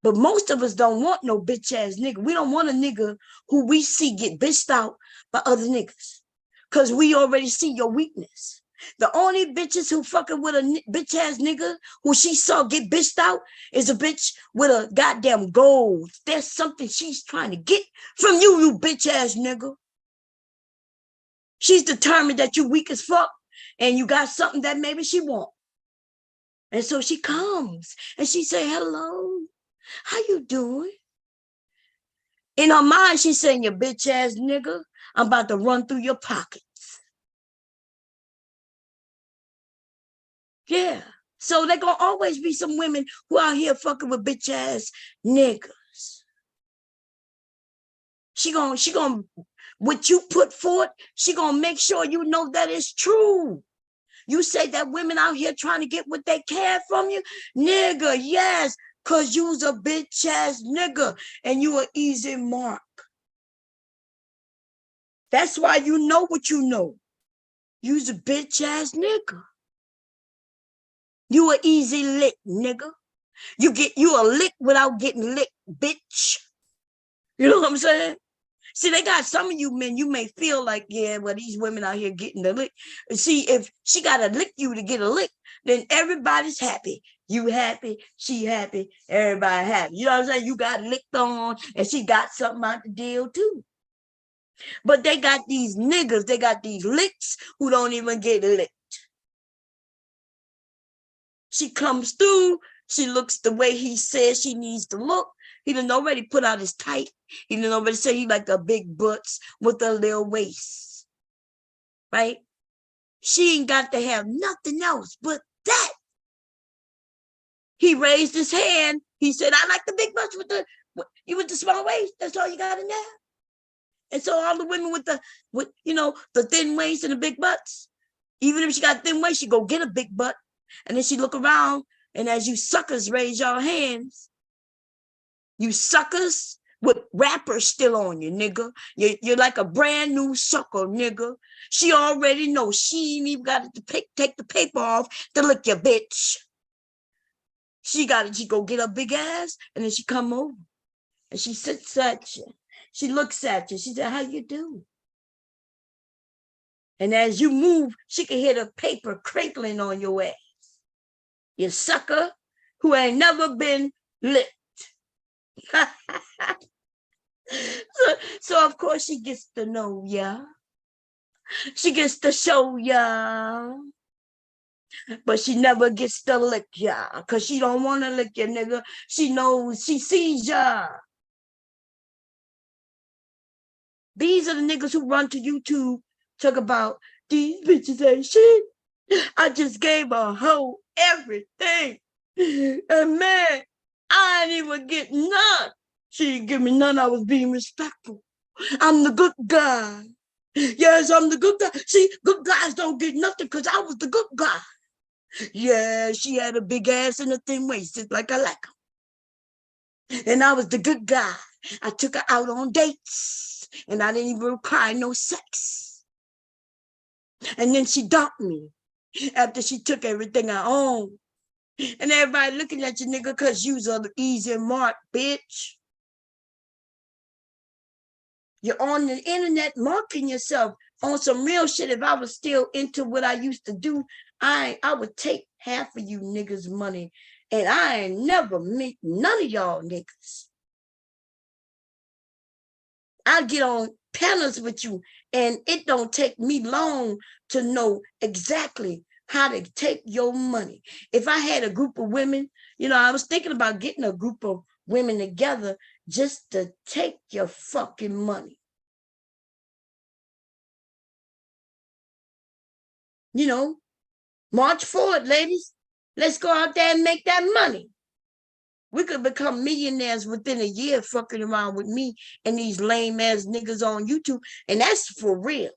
But most of us don't want no bitch ass nigga. We don't want a nigga who we see get bitched out by other niggas. because we already see your weakness. The only bitches who fucking with a bitch ass nigga who she saw get bitched out is a bitch with a goddamn goal. There's something she's trying to get from you, you bitch ass nigga. She's determined that you weak as fuck and you got something that maybe she want. And so she comes and she say, hello, how you doing? In her mind, she's saying, you bitch ass nigga, I'm about to run through your pockets. Yeah. So there gonna always be some women who out here fucking with bitch ass niggas. She gonna, what you put forth, she gonna make sure you know that it's true. You say that women out here trying to get what they can from you, nigga, yes, cause you's a bitch ass nigga and you an easy mark. That's why you know what you know. You's a bitch ass nigga. You a easy lick, nigga. You a lick without getting licked, bitch. You know what I'm saying? See, they got some of you men, you may feel like, yeah, well, these women out here getting the lick. See, if she got to lick you to get a lick, then everybody's happy. You happy, she happy, everybody happy. You know what I'm saying? You got licked on and she got something out the deal too. But they got these niggas, they got these licks who don't even get licked. She comes through, she looks the way he says she needs to look. He done already put out his tight. He done already say he like the big butts with a little waist. Right? She ain't got to have nothing else but that. He raised his hand. He said, I like the big butts with the small waist. That's all you got in there. And so all the women with the thin waist and the big butts, even if she got thin waist, she go get a big butt. And then she look around, and as you suckers raise your hands, you suckers with wrappers still on you, nigga. You're like a brand new sucker, nigga. She already knows. She ain't even got to take the paper off to lick your bitch. She go get her big ass, and then she come over, and she sits at you. She looks at you. She said, how you doing? And as you move, she can hear the paper crinkling on your ass. You sucker who ain't never been licked. So of course she gets to know ya. She gets to show ya. But she never gets to lick ya. Because she don't want to lick ya, nigga. She knows, she sees ya. These are the niggas who run to YouTube, talk about these bitches ain't shit. I just gave a hoe everything. And man, I ain't even get none. She didn't give me none. I was being respectful. I'm the good guy. Yes, I'm the good guy. See, good guys don't get nothing because I was the good guy. Yeah, she had a big ass and a thin waist, just like I like them. And I was the good guy. I took her out on dates, and I didn't even require no sex. And then she dumped me after she took everything I owned. And everybody looking at you, nigga, because you was an easy mark, bitch. You're on the internet marking yourself on some real shit. If I was still into what I used to do, I would take half of you niggas' money, and I ain't never meet none of y'all niggas. I get on panels with you, and it don't take me long to know exactly how to take your money. If I had a group of women, I was thinking about getting a group of women together just to take your fucking money. March forward, ladies. Let's go out there and make that money. We could become millionaires within a year fucking around with me and these lame ass niggas on YouTube. And that's for real.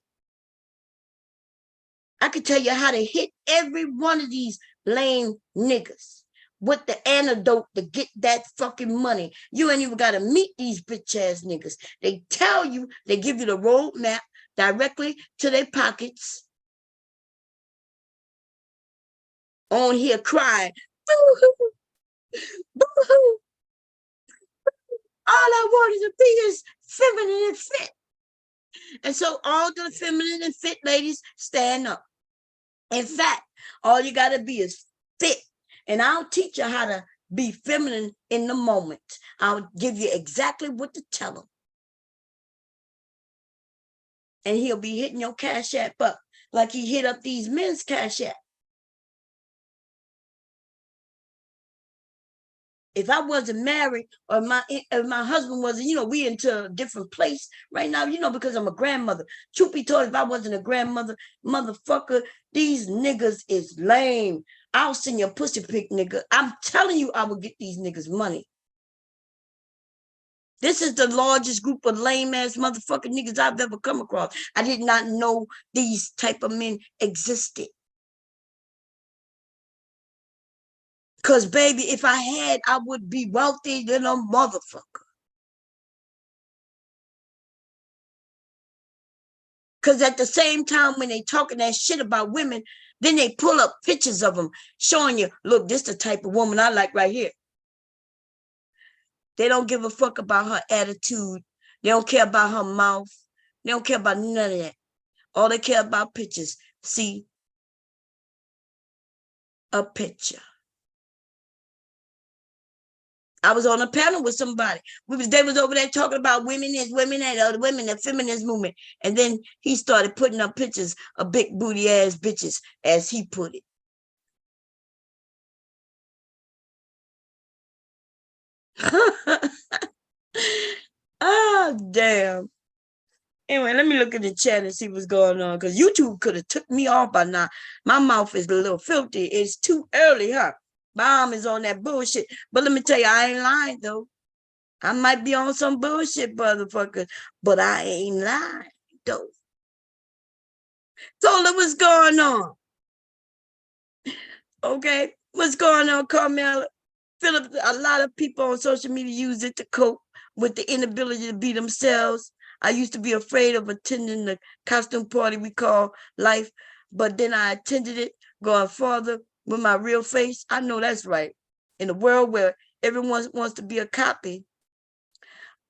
I could tell you how to hit every one of these lame niggas with the antidote to get that fucking money. You ain't even got to meet these bitch ass niggas. They tell you, they give you the roadmap directly to their pockets. On here crying, boo-hoo, boo-hoo. All I want is to be is feminine and fit. And so all the feminine and fit ladies, stand up. In fact, all you got to be is fit. And I'll teach you how to be feminine in the moment. I'll give you exactly what to tell them. And he'll be hitting your Cash App up like he hit up these men's Cash App. If I wasn't married or my husband wasn't, we into a different place right now, because I'm a grandmother. Truth be told, if I wasn't a grandmother, motherfucker, these niggas is lame. I'll send you a pussy pic, nigga. I'm telling you, I will get these niggas money. This is the largest group of lame ass motherfucking niggas I've ever come across. I did not know these type of men existed. Because, baby, if I had, I would be wealthy than a motherfucker. Because at the same time, when they talking that shit about women, then they pull up pictures of them showing you, look, this the type of woman I like right here. They don't give a fuck about her attitude. They don't care about her mouth. They don't care about none of that. All they care about pictures. See, a picture. I was on a panel with somebody. They was over there talking about women, the feminist movement. And then he started putting up pictures of big booty ass bitches, as he put it. Oh, damn. Anyway, let me look at the chat and see what's going on. Because YouTube could have took me off by now. My mouth is a little filthy. It's too early, huh? Mom is on that bullshit. But let me tell you, I ain't lying, though. I might be on some bullshit, motherfucker, but I ain't lying, though. So look what's going on. Okay, what's going on, Carmela? Philip, a lot of people on social media use it to cope with the inability to be themselves. I used to be afraid of attending the costume party we call life, but then I attended it, going farther with my real face. I know that's right. In a world where everyone wants to be a copy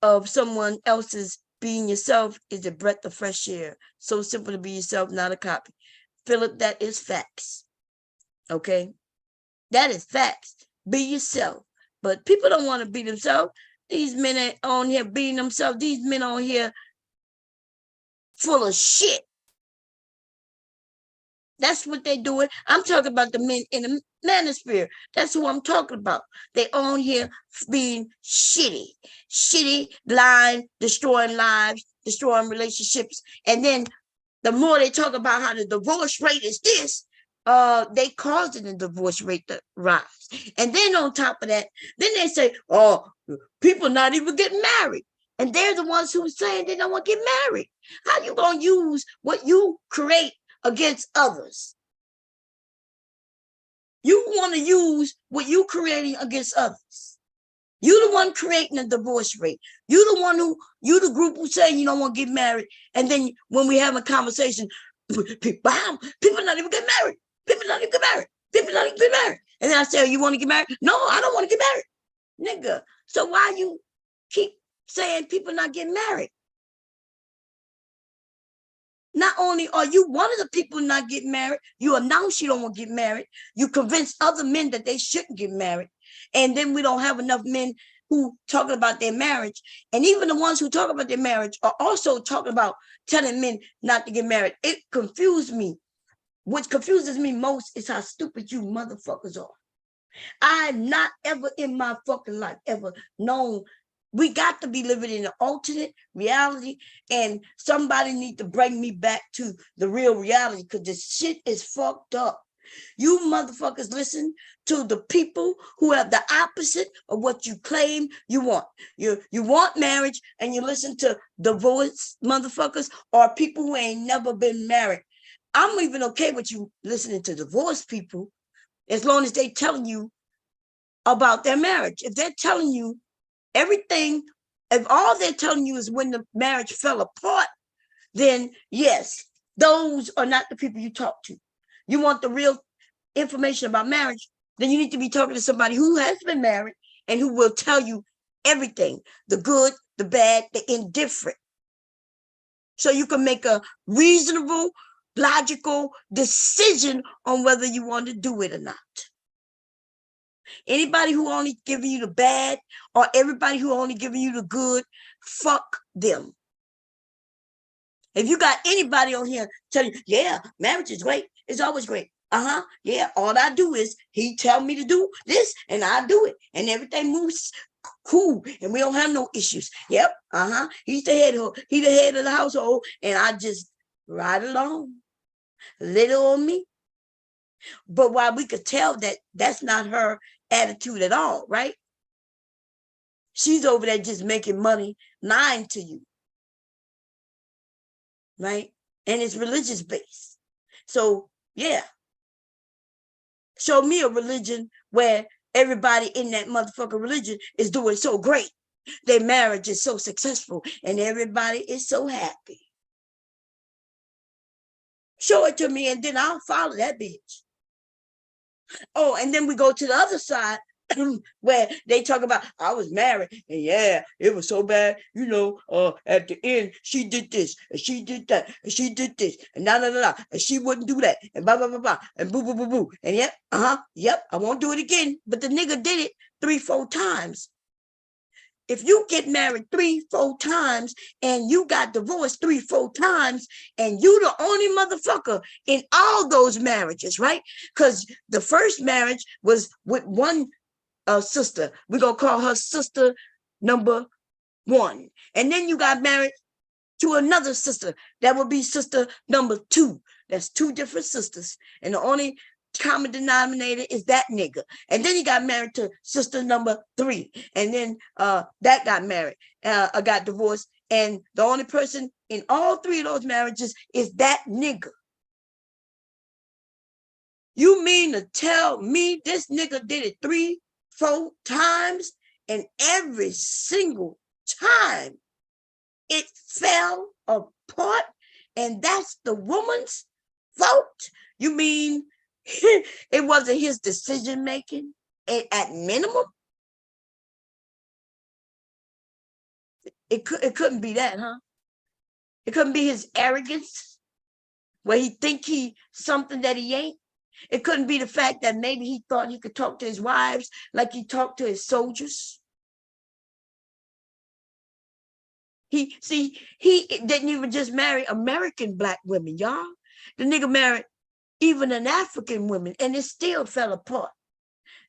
of someone else's, being yourself is a breath of fresh air. So simple to be yourself, not a copy. Philip, that is facts. Okay? That is facts. Be yourself. But people don't want to be themselves. These men are on here being themselves. These men on here full of shit. That's what they're doing. I'm talking about the men in the Manosphere. That's who I'm talking about. They on here being shitty, lying, destroying lives, destroying relationships. And then the more they talk about how the divorce rate is this, they causing the divorce rate to rise. And then on top of that, then they say, oh, people not even getting married. And they're the ones who are saying they don't want to get married. How you going to use what you create against others? You want to use what you creating against others. You the one creating a divorce rate. You the group who say you don't want to get married. And then when we have a conversation, people not even get married. People not even get married. People not even get married. And then I say, oh, you want to get married? No, I don't want to get married. Nigga. So why you keep saying people not getting married? Not only are you one of the people not getting married, you announce you don't want to get married. You convince other men that they shouldn't get married. And then we don't have enough men who talking about their marriage. And even the ones who talk about their marriage are also talking about telling men not to get married. It confused me. What confuses me most is how stupid you motherfuckers are. I've not ever in my fucking life ever known. We got to be living in an alternate reality, and somebody need to bring me back to the real reality, because this shit is fucked up. You motherfuckers listen to the people who have the opposite of what you claim you want. You want marriage, and you listen to divorce motherfuckers or people who ain't never been married. I'm even okay with you listening to divorced people as long as they telling you about their marriage. If they're telling you everything, if all they're telling you is when the marriage fell apart, then yes, those are not the people you talk to. You want the real information about marriage, then you need to be talking to somebody who has been married and who will tell you everything, the good, the bad, the indifferent. so you can make a reasonable, logical decision on whether you want to do it or not. Anybody who only giving you the bad or everybody who only giving you the good, fuck them. If you got anybody on here telling you, yeah, marriage is great, it's always great. Yeah, all I do is he tell me to do this and I do it and everything moves cool and we don't have no issues. Yep, he's the head of the household and I just ride along, little on me. But while we could tell that that's not her attitude at all, right? She's over there just making money, lying to you, right? And it's religious based. So yeah, show me a religion where everybody in that motherfucking religion is doing so great. Their marriage is so successful and everybody is so happy. Show it to me and then I'll follow that bitch. Oh, and then we go to the other side where they talk about I was married and yeah, it was so bad, at the end she did this and she did that and she did this and and she wouldn't do that and blah blah blah blah and boo boo boo boo and yep, I won't do it again. But the nigga did it 3-4 times. If you get married 3-4 times and you got divorced 3-4 times and you the only motherfucker in all those marriages, right? Because the first marriage was with one sister. We're going to call her sister number 1. And then you got married to another sister. That would be sister number 2. That's 2 different sisters. And the only common denominator is that nigga. And then he got married to sister number 3. And then that got married, got divorced. And the only person in all 3 of those marriages is that nigga. You mean to tell me this nigga did it 3-4 times and every single time it fell apart and that's the woman's fault? You mean it wasn't his decision making at minimum? It couldn't be that, huh? It couldn't be his arrogance where he think he something that he ain't. It couldn't be the fact that maybe he thought he could talk to his wives like he talked to his soldiers. He didn't even just marry American black women, y'all. The nigga married even an African woman and it still fell apart.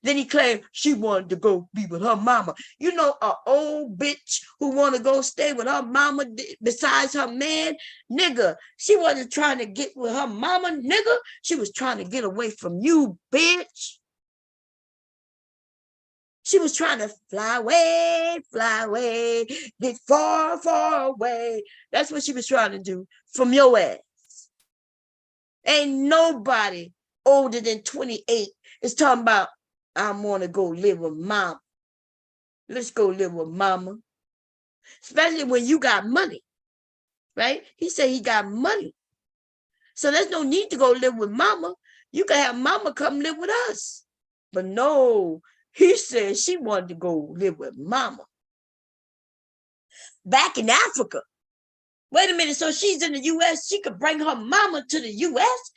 Then he claimed she wanted to go be with her mama. You know, an old bitch who want to go stay with her mama besides her man, nigga. She wasn't trying to get with her mama, nigga. She was trying to get away from you, bitch. She was trying to fly away, get far, far away. That's what she was trying to do from your ass. Ain't nobody older than 28 is talking about, I want to go live with mama. Let's go live with mama. Especially when you got money, right? He said he got money. So there's no need to go live with mama. You can have mama come live with us. But no, he said she wanted to go live with mama. Back in Africa. Wait a minute, so she's in the U.S., she could bring her mama to the U.S.?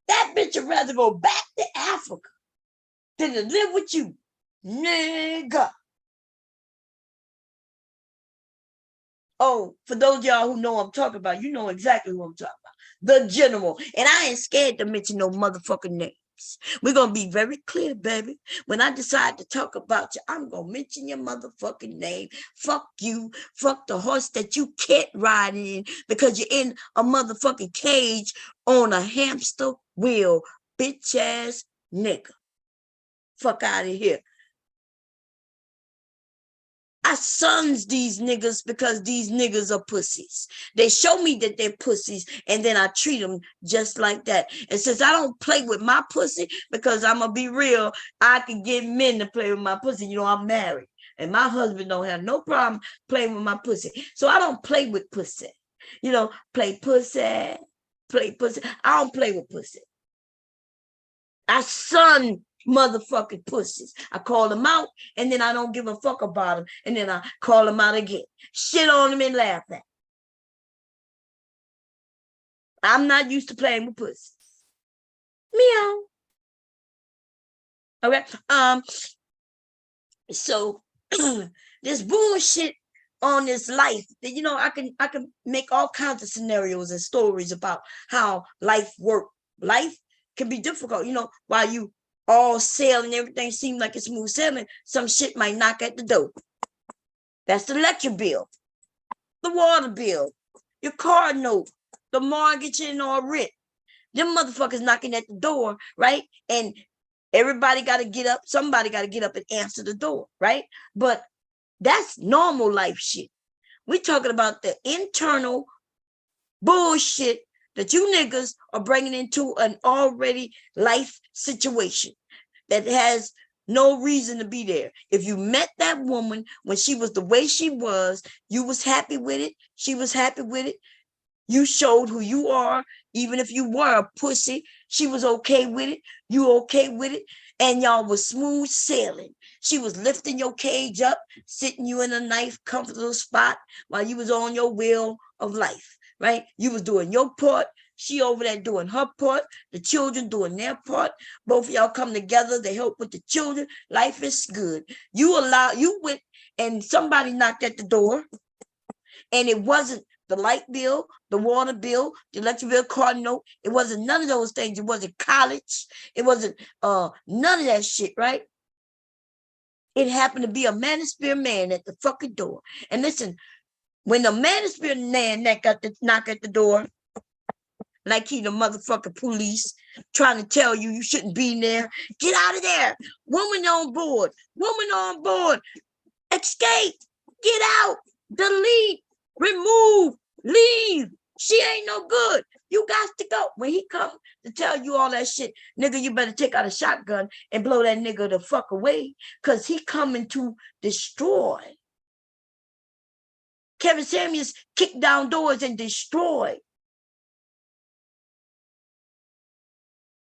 That bitch would rather go back to Africa than to live with you, nigga. Oh, for those of y'all who know what I'm talking about, you know exactly who I'm talking about. The general. And I ain't scared to mention no motherfucking names. We're going to be very clear, baby. When I decide to talk about you, I'm going to mention your motherfucking name. Fuck you. Fuck the horse that you can't ride in because you're in a motherfucking cage on a hamster wheel. Bitch ass nigga. Fuck out of here. I sons these niggas because these niggas are pussies. They show me that they're pussies and then I treat them just like that. And since I don't play with my pussy, because I'm going to be real, I can get men to play with my pussy. You know, I'm married and my husband don't have no problem playing with my pussy. So I don't play with pussy. You know, play pussy. I don't play with pussy. I son motherfucking pussies. I call them out and then I don't give a fuck about them. And then I call them out again. Shit on them and laugh at them. I'm not used to playing with pussy. Meow. Okay. So this bullshit on this life that I can make all kinds of scenarios and stories about how life works. Life can be difficult, while you all sail and everything seems like it's smooth sailing, some shit might knock at the door. That's the electric bill, the water bill, your car note, the mortgage and all rent. Them motherfuckers knocking at the door, right? And everybody got to get up. Somebody got to get up and answer the door, right? But that's normal life shit. We're talking about the internal bullshit that you niggas are bringing into an already life situation that has no reason to be there. If you met that woman when she was the way she was, you was happy with it. She was happy with it. You showed who you are, even if you were a pussy. She was okay with it. You okay with it. And y'all was smooth sailing. She was lifting your cage up, sitting you in a nice, comfortable spot while you was on your wheel of life, right? You was doing your part. She over there doing her part. The children doing their part. Both of y'all come together. They help with the children. Life is good. You went and somebody knocked at the door, and it wasn't the light bill, the water bill, the electric bill, car note. It wasn't none of those things. It wasn't college. It wasn't none of that shit, right? It happened to be a Manosphere man at the fucking door. And listen, when the Manosphere man that got the knock at the door, like he the motherfucking police trying to tell you you shouldn't be there, get out of there. Woman on board. Woman on board. Escape. Get out. Delete. Remove, leave. She ain't no good. You got to go. When he come to tell you all that shit, nigga, you better take out a shotgun and blow that nigga the fuck away, because he coming to destroy. Kevin Samuels kicked down doors and destroyed.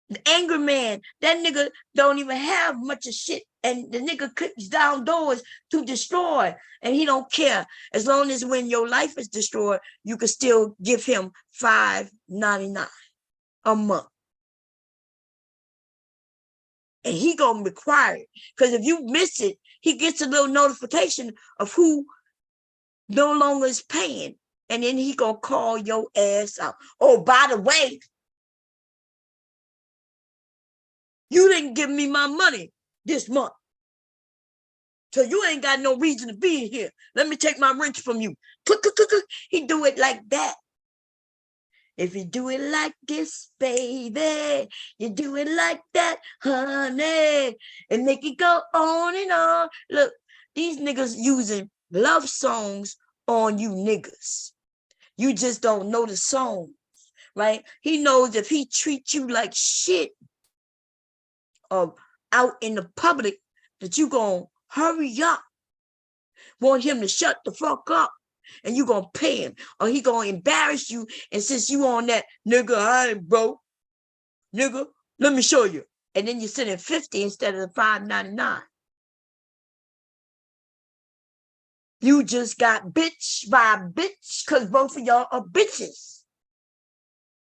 The angry man, that nigga don't even have much of shit. And the nigga kicks down doors to destroy. And he don't care. As long as when your life is destroyed, you can still give him $5.99 a month. And he gonna require it. Because if you miss it, he gets a little notification of who no longer is paying. And then he gonna call your ass out. Oh, by the way, you didn't give me my money this month. So you ain't got no reason to be in here. Let me take my wrench from you. He do it like that. If you do it like this, baby, you do it like that, honey, and make it go on and on. Look, these niggas using love songs on you niggas. You just don't know the song, right? He knows if he treats you like shit out in the public, that you gonna hurry up, want him to shut the fuck up, and you gonna pay him, or he gonna embarrass you. And since you on that, nigga, I ain't broke, nigga, let me show you. And then you send him 50 instead of the $5.99. You just got bitch by bitch, because both of y'all are bitches.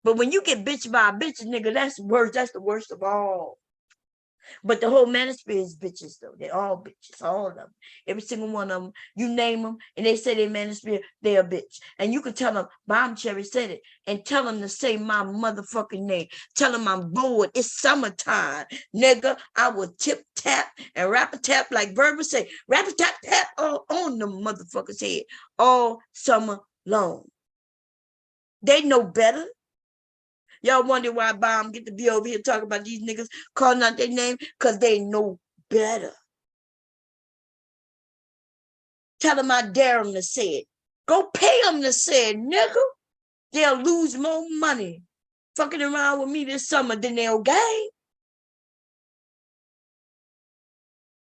But when you get bitch by bitch, nigga, that's worse. That's the worst of all. But the whole Manosphere is bitches, though. They're all bitches, all of them. Every single one of them. You name them, and they say they're Manosphere, they're a bitch. And you can tell them, Bomb Cherry said it, and tell them to say my motherfucking name. Tell them I'm bored. It's summertime. Nigga, I will tip-tap and rap-a-tap like Verba say. Rap-a-tap-tap all on the motherfucker's head all summer long. They know better. Y'all wonder why Bomb get to be over here talking about these niggas calling out their name? Because they know better. Tell them I dare them to say it. Go pay them to say it, nigga. They'll lose more money fucking around with me this summer than they'll gain.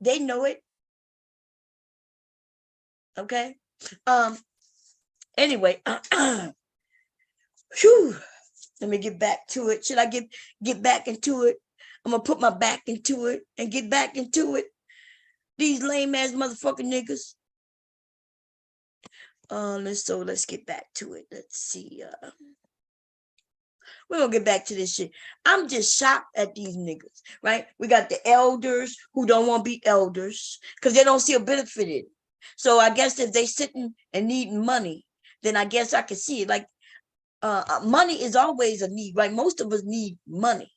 They know it. Okay? Anyway, whew. Let me get back to it. Should I get back into it? I'm going to put my back into it and get back into it. These lame ass motherfucking niggas. Let's get back to it. Let's see. We're gonna get back to this shit. I'm just shocked at these niggas, right? We got the elders who don't want to be elders because they don't see a benefit in it. So I guess if they sitting and needing money, then I guess I can see it. Like money is always a need, right? Most of us need money.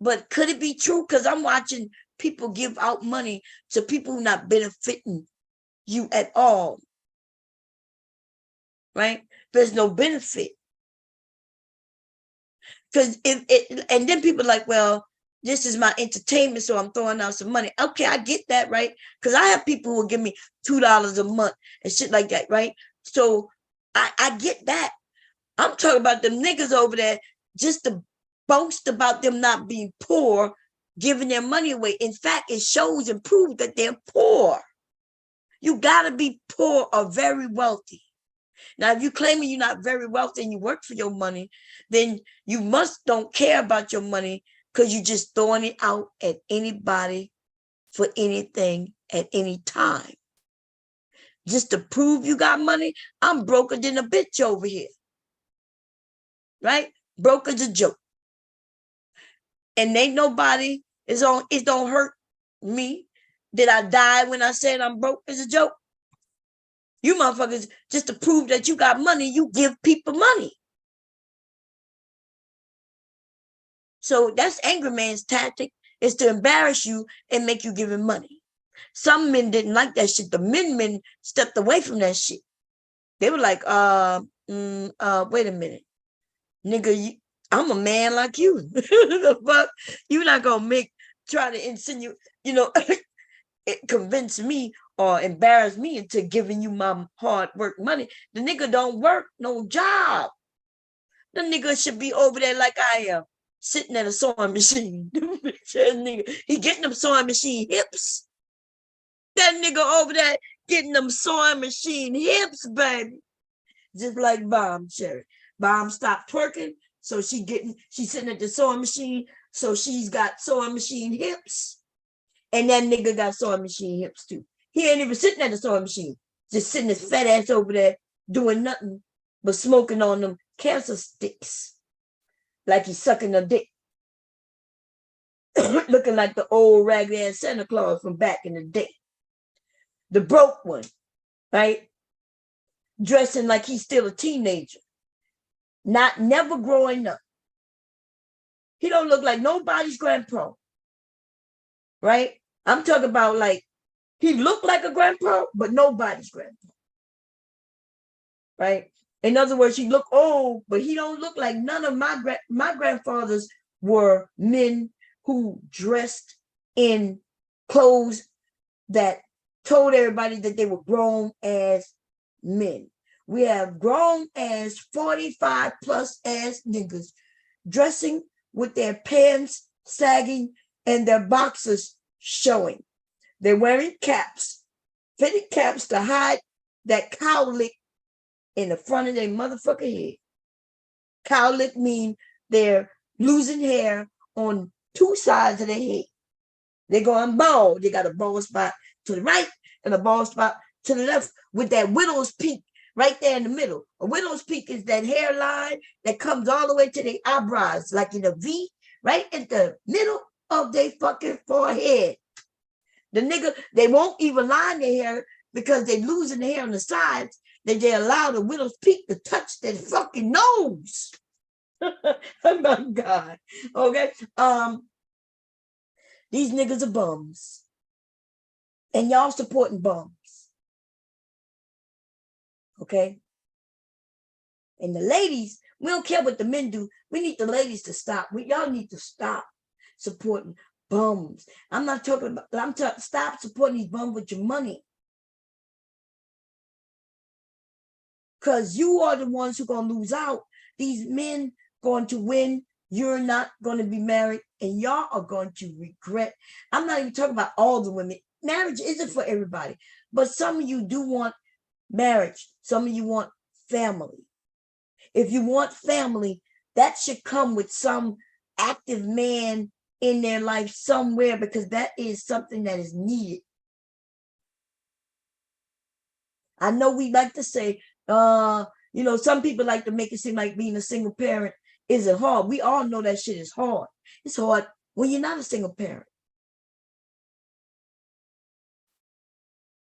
But could it be true? Because I'm watching people give out money to people who not benefiting you at all, right? There's no benefit. Because and then people are like, well, this is my entertainment, so I'm throwing out some money. Okay, I get that, right? Because I have people who will give me $2 a month and shit like that, right? So I get that. I'm talking about them niggas over there just to boast about them not being poor, giving their money away. In fact, it shows and proves that they're poor. You gotta be poor or very wealthy. Now, if you claiming you're not very wealthy and you work for your money, then you don't care about your money because you're just throwing it out at anybody for anything at any time. Just to prove you got money, I'm broker than a bitch over here. Right? Broker's a joke. And ain't nobody it don't hurt me. Did I die when I said I'm broke as a joke? You motherfuckers, just to prove that you got money, you give people money. So that's angry man's tactic, is to embarrass you and make you give him money. Some men didn't like that shit. The men stepped away from that shit. They were like, wait a minute. Nigga, I'm a man like you. The fuck? You're not gonna try to insinuate, convince me or embarrass me into giving you my hard work money. The nigga don't work no job. The nigga should be over there like I am, sitting at a sewing machine. He getting them sewing machine hips. That nigga over there getting them sewing machine hips, baby. Just like Bomb, Sherry. Bomb stopped twerking, so she's sitting at the sewing machine, so she's got sewing machine hips. And that nigga got sewing machine hips too. He ain't even sitting at the sewing machine, just sitting his fat ass over there doing nothing but smoking on them cancer sticks, like he's sucking a dick. Looking like the old raggedy ass Santa Claus from back in the day. The broke one, right? Dressing like he's still a teenager. Never growing up. He don't look like nobody's grandpa. Right? I'm talking about like he looked like a grandpa, but nobody's grandpa. Right? In other words, he look old, but he don't look like none of my grandfathers were men who dressed in clothes that told everybody that they were grown as men. We have grown as 45 plus ass niggas dressing with their pants sagging and their boxers showing. They're wearing caps, fitted caps to hide that cowlick in the front of their motherfucking head. Cowlick mean they're losing hair on two sides of their head. They're going bald. They got a bald spot to the right and a bald spot to the left with that widow's peak right there in the middle. A widow's peak is that hairline that comes all the way to their eyebrows, like in a V, right at the middle of their fucking forehead. The nigga, they won't even line their hair because they're losing the hair on the sides, that they allow the widow's peak to touch their fucking nose. Oh my God. Okay. These niggas are bums. And y'all supporting bums. Okay. And the ladies, we don't care what the men do. We need the ladies to stop. Y'all need to stop supporting bums. Stop supporting these bums with your money. Because you are the ones who are going to lose out. These men going to win. You're not going to be married. And y'all are going to regret. I'm not even talking about all the women. Marriage isn't for everybody. But some of you do want marriage. Some of you want family. If you want family, that should come with some active man in their life somewhere, because that is something that is needed. I know we like to say, some people like to make it seem like being a single parent isn't hard. We all know that shit is hard. It's hard when you're not a single parent.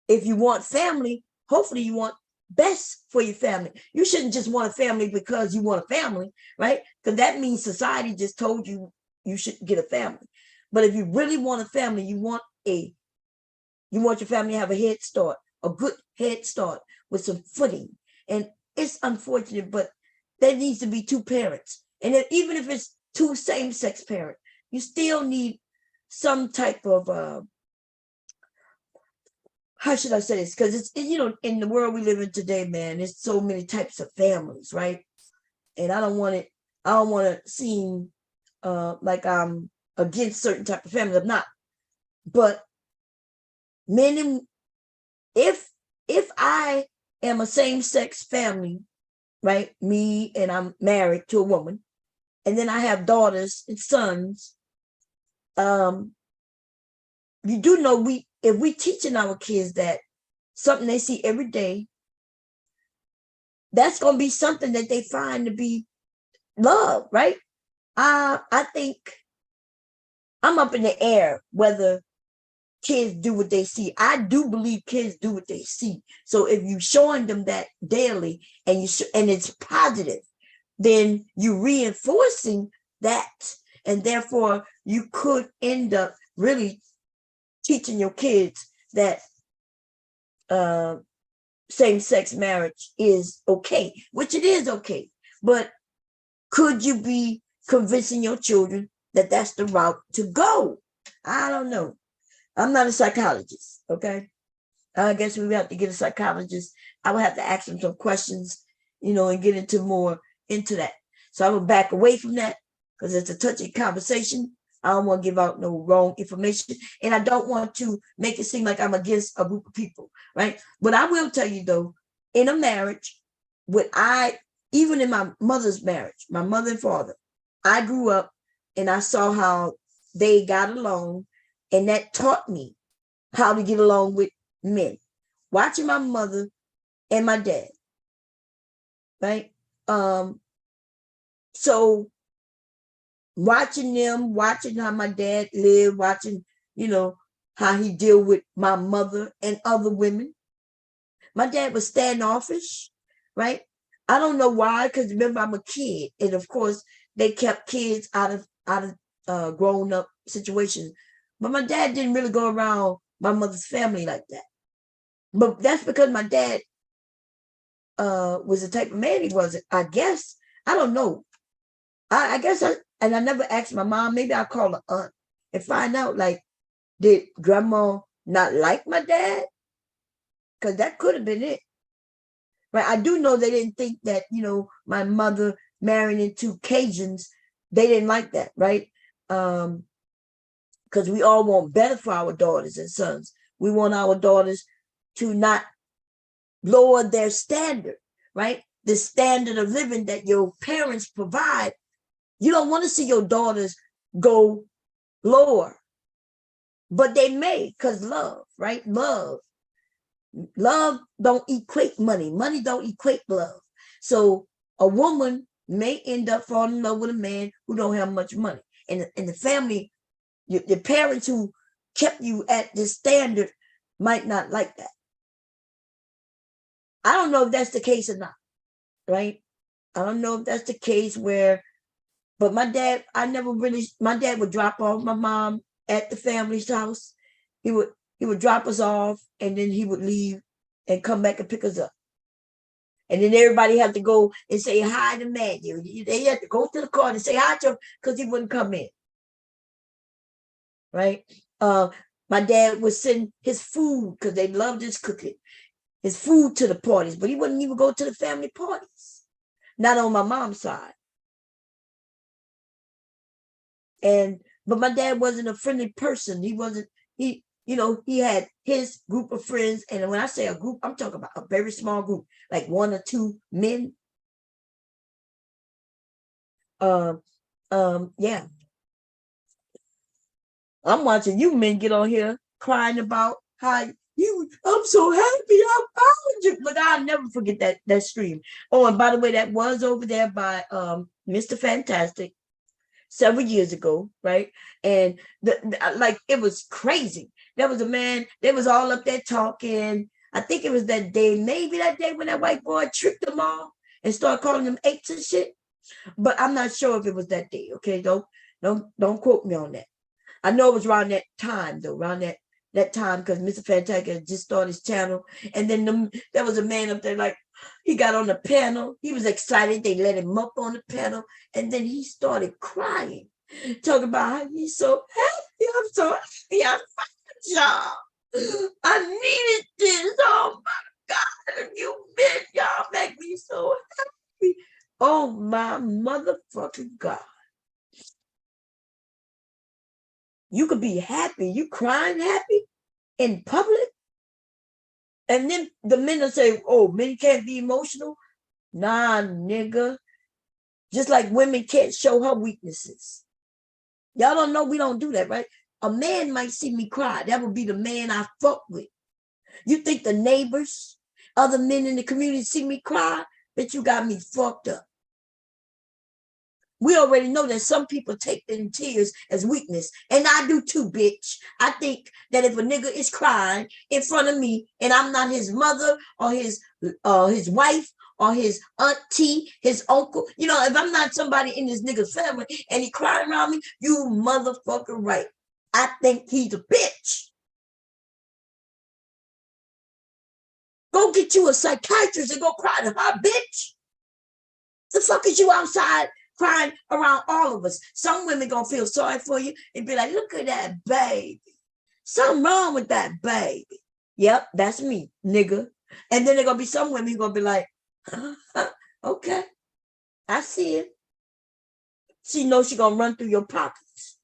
If you want family, hopefully you want best for your family. You shouldn't just want a family because you want a family, right? Because that means society just told you you should get a family. But if you really want a family, you want your family to have a head start, a good head start with some footing. And it's unfortunate, but there needs to be two parents. And even if it's two same-sex parents, you still need some type of how should I say this? Because it's, in the world we live in today, man, there's so many types of families, right? And I don't want to seem like I'm against certain type of families. I'm not. But if I am a same-sex family, right? Me and I'm married to a woman, and then I have daughters and sons. You do know if we teaching our kids that something they see every day, that's gonna be something that they find to be love, right? I think I'm up in the air whether kids do what they see. I do believe kids do what they see. So if you're showing them that daily and it's positive, then you're reinforcing that, and therefore you could end up really teaching your kids that same-sex marriage is okay, which it is okay. But could you be convincing your children that that's the route to go? I don't know. I'm not a psychologist, okay? I guess we would have to get a psychologist. I would have to ask them some questions, and get into that. So I would back away from that because it's a touchy conversation. I don't want to give out no wrong information. And I don't want to make it seem like I'm against a group of people, right? But I will tell you, though, in a marriage, even in my mother's marriage, my mother and father, I grew up and I saw how they got along, and that taught me how to get along with men. Watching my mother and my dad, right? So watching how my dad lived, watching, how he deal with my mother and other women. My dad was standoffish, right? I don't know why, because remember I'm a kid, and of course they kept kids out of grown up situations. But my dad didn't really go around my mother's family like that. But that's because my dad was the type of man he was. I guess. I don't know. I guess I never asked my mom. Maybe I'll call her aunt and find out, like, did grandma not like my dad? Because that could have been it. Right? I do know they didn't think that, my mother marrying into Cajuns, they didn't like that, right? Because we all want better for our daughters and sons. We want our daughters to not lower their standard, right? The standard of living that your parents provide. You don't want to see your daughters go lower, but they may, because love, right? Love don't equate money. Money don't equate love. So a woman may end up falling in love with a man who don't have much money. And the family, the parents who kept you at this standard might not like that. I don't know if that's the case or not, right? I don't know if that's the case but my dad, my dad would drop off my mom at the family's house. He would drop us off, and then he would leave and come back and pick us up. And then everybody had to go and say hi to Matthew. They had to go to the car and say hi to him because he wouldn't come in. Right? My dad would send his food, because they loved his cooking, his food to the parties, but he wouldn't even go to the family parties. Not on my mom's side. But my dad wasn't a friendly person. He had his group of friends. And when I say a group, I'm talking about a very small group, like one or two men. Yeah. I'm watching you men get on here crying about how I'm so happy I found you. But I'll never forget that stream. Oh, and by the way, that was over there by Mr. Fantastic, several years ago, right? And like it was crazy. There was a man, they was all up there talking. I think it was that day, maybe that day when that white boy tricked them all and started calling them apes and shit. But I'm not sure if it was that day. Okay, don't quote me on that. I know it was around that time though, around that time, because Mr. Fantastic had just started his channel, and then there was a man up there, like he got on the panel. He was excited. They let him up on the panel, and then he started crying, talking about how he's so happy. I'm so happy. I found a job. I needed this. Oh my God, y'all make me so happy. Oh my motherfucking God. You could be happy. You crying happy in public? And then the men will say, oh, men can't be emotional. Nah, nigga. Just like women can't show her weaknesses. Y'all don't know we don't do that, right? A man might see me cry. That would be the man I fuck with. You think the neighbors, other men in the community see me cry? Bitch, you got me fucked up. We already know that some people take them tears as weakness. And I do too, bitch. I think that if a nigga is crying in front of me and I'm not his mother or his wife or his auntie, his uncle, you know, if I'm not somebody in this nigga's family and he crying around me, you motherfucker right. I think he's a bitch. Go get you a psychiatrist and go cry to her, bitch. The fuck is you outside crying around all of us? Some women gonna feel sorry for you and be like, look at that baby. Something wrong with that baby. Yep, that's me, nigga. And then there gonna be some women who gonna be like, okay, I see it. She knows she gonna run through your pockets,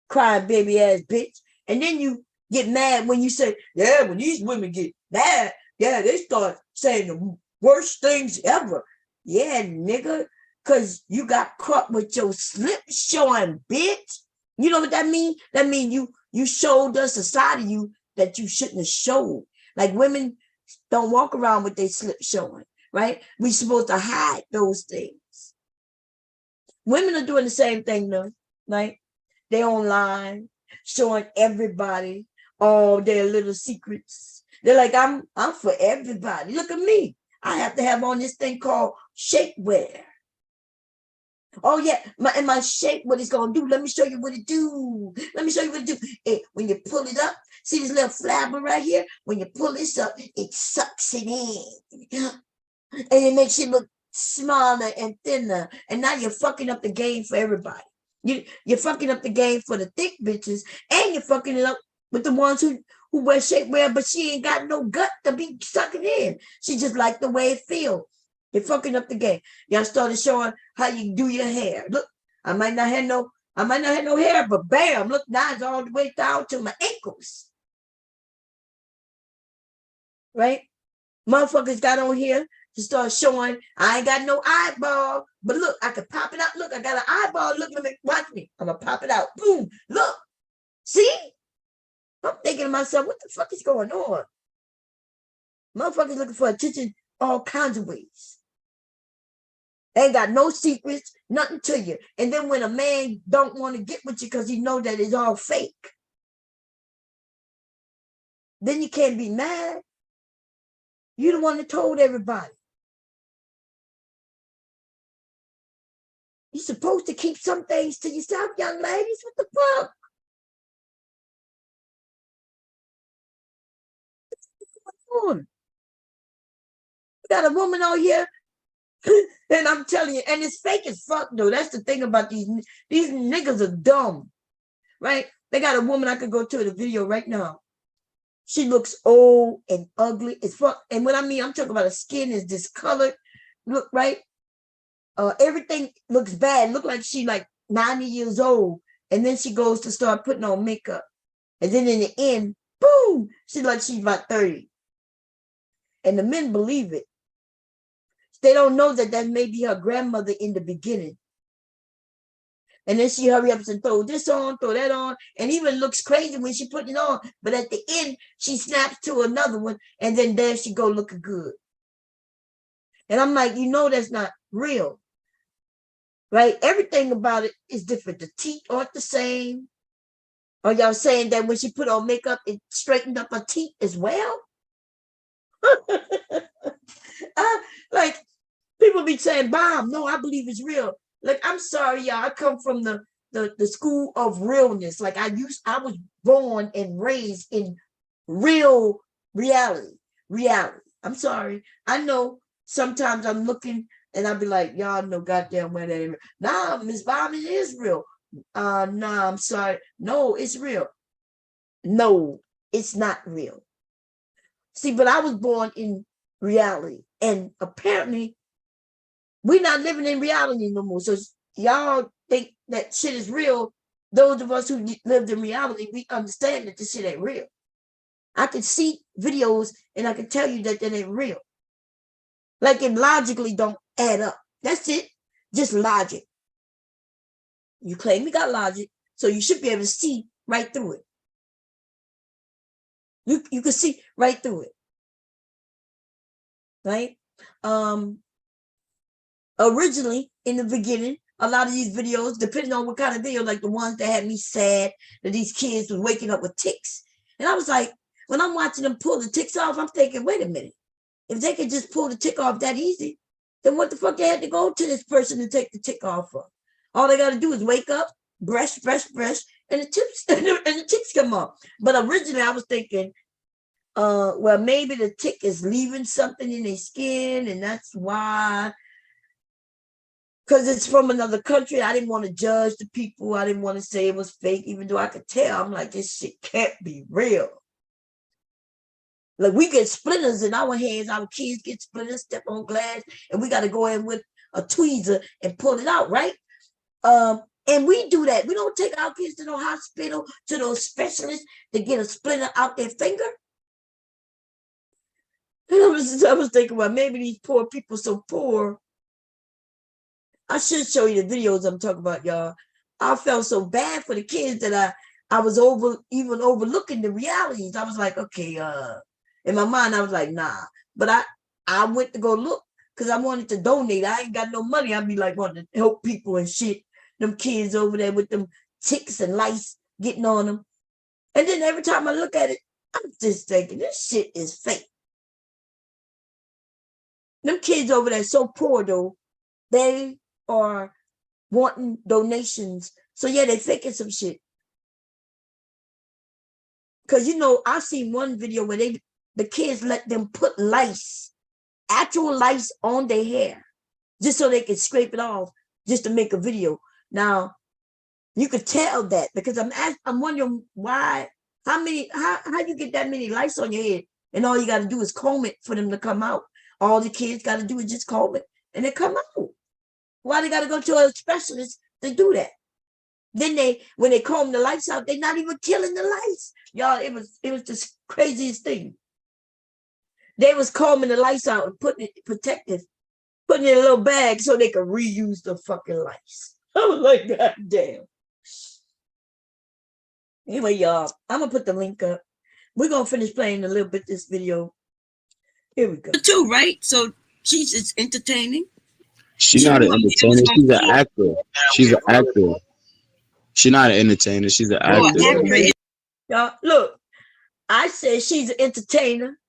crying baby ass bitch. And then you get mad when you say, yeah, when these women get mad, yeah, they start saying the worst things ever. Yeah, nigga, because you got caught with your slip showing, bitch. You know what that means? That means you showed us a side of you that you shouldn't have showed. Like women don't walk around with their slip showing, right? We're supposed to hide those things. Women are doing the same thing though, right? They online, showing everybody all their little secrets. They're like, I'm for everybody. Look at me. I have to have on this thing called shapewear. Oh yeah, my shape, what it's gonna do? Let me show you what it do. Let me show you what it do. When you pull it up, see this little flabber right here? When you pull this up, it sucks it in. And it makes you look smaller and thinner. And now you're fucking up the game for everybody. You're fucking up the game for the thick bitches, and you're fucking it up with the ones who wear shapewear, but she ain't got no gut to be sucking in. She just like the way it feels. You're fucking up the game. Y'all started showing how you do your hair. Look, I might not have no hair, but bam, look, now it's all the way down to my ankles. Right? Motherfuckers got on here to start showing I ain't got no eyeball, but look, I can pop it out. Look, I got an eyeball. Look at me, watch me. I'm gonna pop it out. Boom, look. See? I'm thinking to myself, what the fuck is going on? Motherfuckers looking for attention all kinds of ways. They ain't got no secrets, nothing to you. And then when a man don't want to get with you because he know that it's all fake, then you can't be mad. You the one that told everybody. You're supposed to keep some things to yourself, young ladies. What the fuck? What's going on? You got a woman out here, and I'm telling you, and it's fake as fuck, though. That's the thing about these niggas are dumb, right? They got a woman, I could go to the video right now. She looks old and ugly as fuck. And what I mean, I'm talking about her skin is discolored. Look, right? Everything looks bad. Look like she like 90 years old. And then she goes to start putting on makeup. And then in the end, boom, she's about 30. And the men believe it. They don't know that may be her grandmother in the beginning. And then she hurry up and throw this on, throw that on, and even looks crazy when she put it on. But at the end, she snaps to another one, and then there she go looking good. And I'm like, you know that's not real. right? Everything about it is different. The teeth aren't the same. Are y'all saying that when she put on makeup, it straightened up her teeth as well? Like, people be saying, Bob, no, I believe it's real. Like, I'm sorry, y'all. I come from the school of realness. Like, I was born and raised in real reality. I'm sorry. I know sometimes I'm looking and I'll be like, y'all know goddamn well that ain't real. Nah, Miss Bob, it is real. Nah, I'm sorry. No, it's real. No, it's not real. See, but I was born in reality. And apparently, we're not living in reality no more. So y'all think that shit is real. Those of us who lived in reality, we understand that this shit ain't real. I can see videos and I can tell you that ain't real. Like, it logically don't add up. That's it. Just logic. You claim you got logic, so you should be able to see right through it. You can see right through it. Right? Originally, in the beginning, a lot of these videos, depending on what kind of video, like the ones that had me sad, that these kids was waking up with ticks. And I was like, when I'm watching them pull the ticks off, I'm thinking, wait a minute. If they could just pull the tick off that easy, then what the fuck they had to go to this person to take the tick off of? All they got to do is wake up, brush, and the tips and the ticks come off. But originally, I was thinking, well, maybe the tick is leaving something in their skin, and that's why. Because it's from another country. I didn't want to judge the people. I didn't want to say it was fake, even though I could tell. I'm like, this shit can't be real. Like, we get splinters in our hands. Our kids get splinters, step on glass, and we got to go in with a tweezer and pull it out, right? And we do that. We don't take our kids to no hospital, to those specialists to get a splinter out their finger. And I was thinking, well, maybe these poor people so poor. I should show you the videos I'm talking about, y'all. I felt so bad for the kids that I was overlooking the realities. I was like, okay, in my mind, I was like, nah. But I went to go look because I wanted to donate. I ain't got no money. I'd be like wanting to help people and shit. Them kids over there with them ticks and lice getting on them. And then every time I look at it, I'm just thinking, this shit is fake. Them kids over there so poor, though. They are wanting donations. So, yeah, they faking some shit. Because, I've seen one video where the kids let them put lice, actual lice on their hair, just so they can scrape it off, just to make a video. Now, you could tell that because I'm wondering why, how you get that many lice on your head and all you got to do is comb it for them to come out. All the kids got to do is just comb it and they come out. Why they got to go to a specialist to do that? Then when they comb the lice out, they're not even killing the lice. Y'all, it was the craziest thing. They was combing the lice out and putting it protective, putting it in a little bag so they could reuse the fucking lice. I was like, God damn. Anyway, y'all, I'm gonna put the link up. We're gonna finish playing a little bit this video. Here we go. Too, right? So she's just entertaining. She's not an entertainer. She's an actor. She's an actor. She's not an entertainer. She's an actor. Y'all, look, I said she's an entertainer.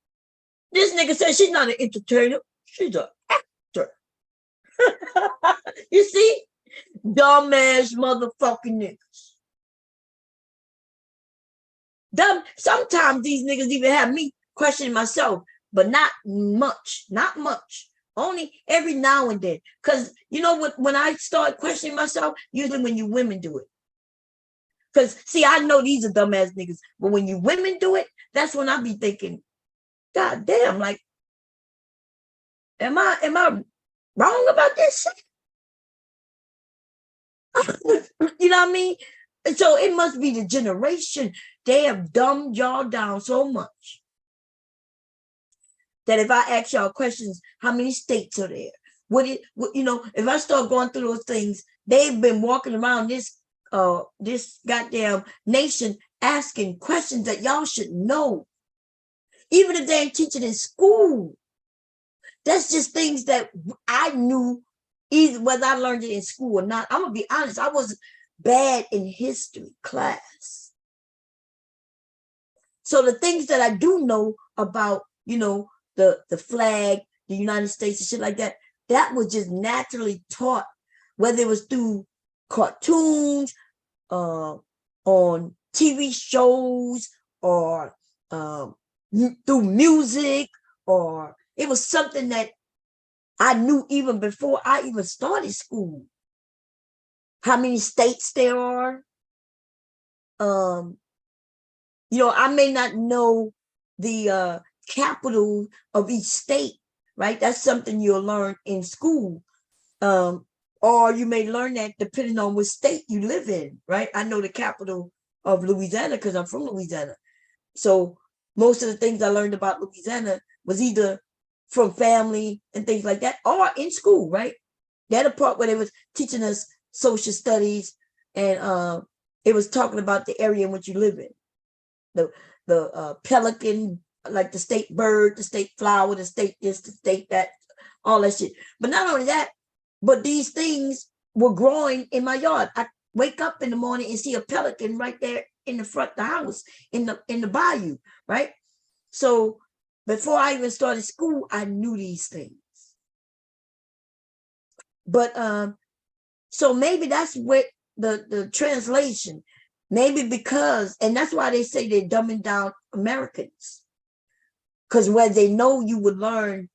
This nigga said she's not an entertainer. She's an actor. You see? Dumbass motherfucking niggas. Sometimes these niggas even have me questioning myself, but not much. Not much. Only every now and then. Because you know what? When I start questioning myself, usually when you women do it. Because, see, I know these are dumbass niggas, but when you women do it, that's when I be thinking, God damn, like, am I wrong about this shit? You know what I mean? And so it must be the generation. They have dumbed y'all down so much that if I ask y'all questions, how many states are there? If I start going through those things, they've been walking around this goddamn nation asking questions that y'all should know. Even if they ain't teaching in school. That's just things that I knew either whether I learned it in school or not. I'm gonna be honest, I was bad in history class. So the things that I do know about, the flag, the United States and shit like that, that was just naturally taught, whether it was through cartoons, on TV shows, or through music, or it was something that I knew even before I even started school. How many states there are. I may not know the capital of each state, right? That's something you'll learn in school. Or you may learn that depending on which state you live in, right? I know the capital of Louisiana because I'm from Louisiana. So most of the things I learned about Louisiana was either from family and things like that, or in school, right? That a part where they was teaching us social studies, and it was talking about the area in which you live in. The pelican, like the state bird, the state flower, the state this, the state that, all that shit. But not only that, but these things were growing in my yard. I wake up in the morning and see a pelican right there in the front of the house, in the bayou, right? So before I even started school, I knew these things. But so maybe that's what the translation, maybe because, and that's why they say they're dumbing down Americans, because where they know you would learn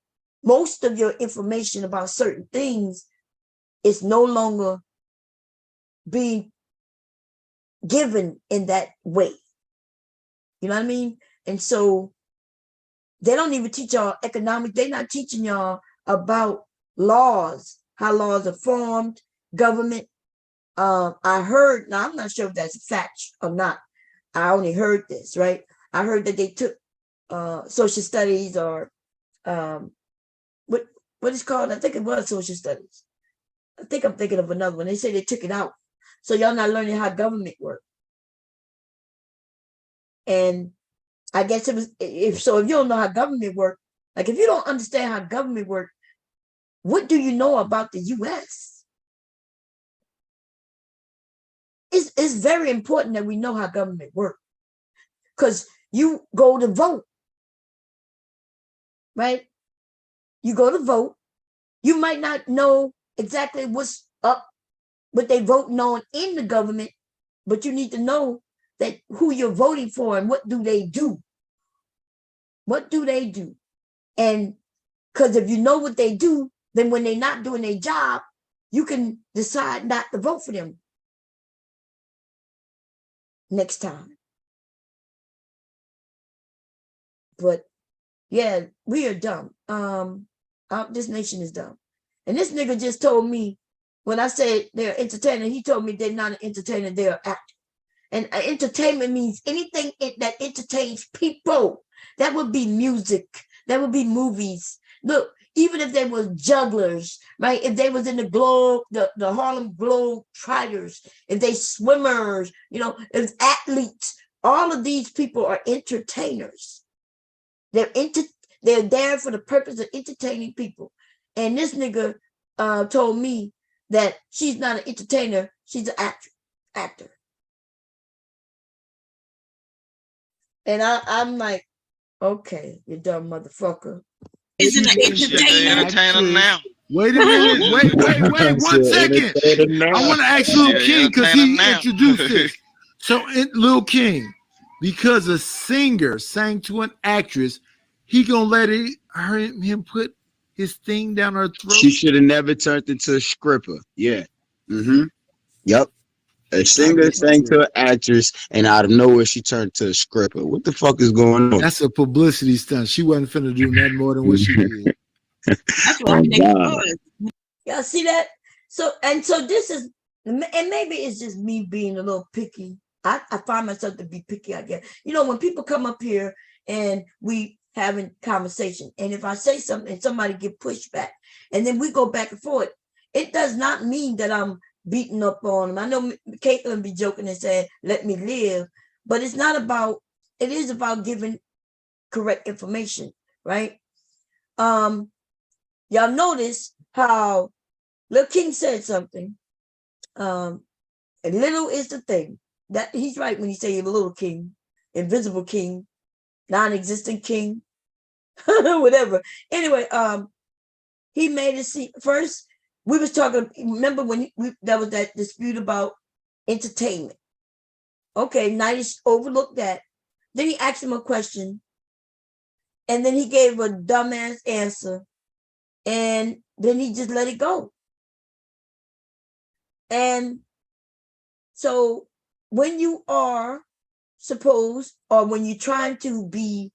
most of your information about certain things, it's no longer being given in that way. You know what I mean? And so they don't even teach y'all economics. They're not teaching y'all about laws, how laws are formed, government. I heard, now I'm not sure if that's a fact or not. I only heard this, right? I heard that they took social studies, or what is called, I think it was social studies. I think I'm thinking of another one. They say they took it out. So y'all not learning how government works. And I guess it was, if you don't know how government works, like if you don't understand how government works, what do you know about the US? It's very important that we know how government works, because you go to vote, right? You go to vote. You might not know exactly what's up, what they voting on in the government, but you need to know that who you're voting for and what do they do. What do they do? And because if you know what they do, then when they're not doing their job, you can decide not to vote for them next time. But yeah, we are dumb. This nation is dumb. And this nigga just told me, when I said they're entertainer, he told me they're not an entertainer, they're an actor. And entertainment means anything that entertains people. That would be music. That would be movies. Look, even if they were jugglers, right? If they was in the Harlem Globe Triders, if they swimmers, if athletes, all of these people are entertainers. They're there for the purpose of entertaining people. And this nigga told me that she's not an entertainer, she's an actor. And I'm like, okay, you dumb motherfucker. Isn't an entertainer now. Wait a minute. Wait 1 second. I want to ask Lil King, because he introduced this. So Lil King, because a singer sang to an actress, he gonna let him put his thing down her throat? She should have never turned into a stripper. Yeah. Yep. A singer sang to an actress, and out of nowhere she turned to a stripper. What the fuck is going on? That's a publicity stunt. She wasn't finna do nothing more than what she did. That's what I think it was. Y'all see that? So this is, and maybe it's just me being a little picky. I find myself to be picky, I guess. When people come up here and we having conversation, and if I say something and somebody get pushback, and then we go back and forth, it does not mean that I'm beating up on them. I know Caitlin be joking and saying, let me live, but it's not about, it is about giving correct information, right? Y'all notice how Lil King said something. And little is the thing. That he's right when he say little king, invisible king, non-existent king, whatever. Anyway, he made it see first. We was talking. Remember when that was that dispute about entertainment? Okay, 90s overlooked that. Then he asked him a question, and then he gave a dumbass answer, and then he just let it go. And so when you are supposed, or when you're trying to be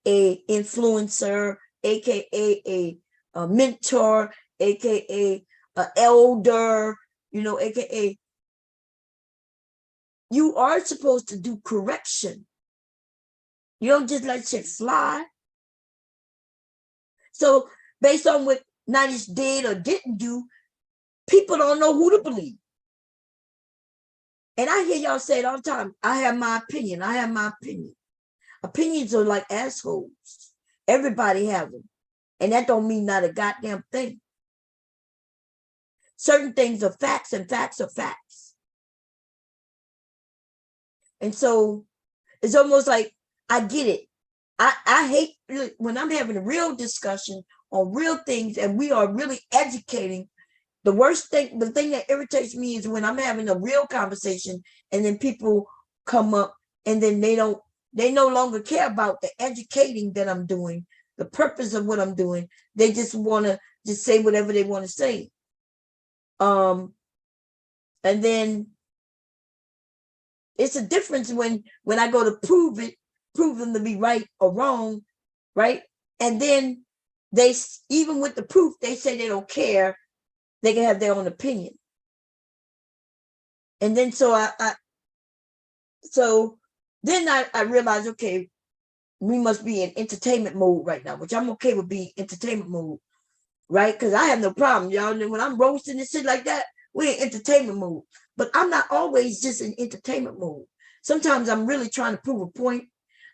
a influencer, aka a mentor, aka an elder, aka you are supposed to do correction. You don't just let shit fly. So based on what 90s did or didn't do, people don't know who to believe. And I hear y'all say it all the time. I have my opinion. I have my opinion. Opinions are like assholes. Everybody have them. And that don't mean not a goddamn thing. Certain things are facts, and facts are facts. And so it's almost like I get it. I hate when I'm having a real discussion on real things and we are really educating. The worst thing, the thing that irritates me is when I'm having a real conversation and then people come up and then they no longer care about the educating that I'm doing, the purpose of what I'm doing. They just want to just say whatever they want to say. And then it's a difference when I go to prove them to be right or wrong, right? And then they, even with the proof, they say they don't care. They can have their own opinion. And then so I realized, okay, we must be in entertainment mode right now, which I'm okay with being entertainment mode, right? Because I have no problem, y'all. And when I'm roasting and shit like that, we're in entertainment mode. But I'm not always just in entertainment mode. Sometimes I'm really trying to prove a point.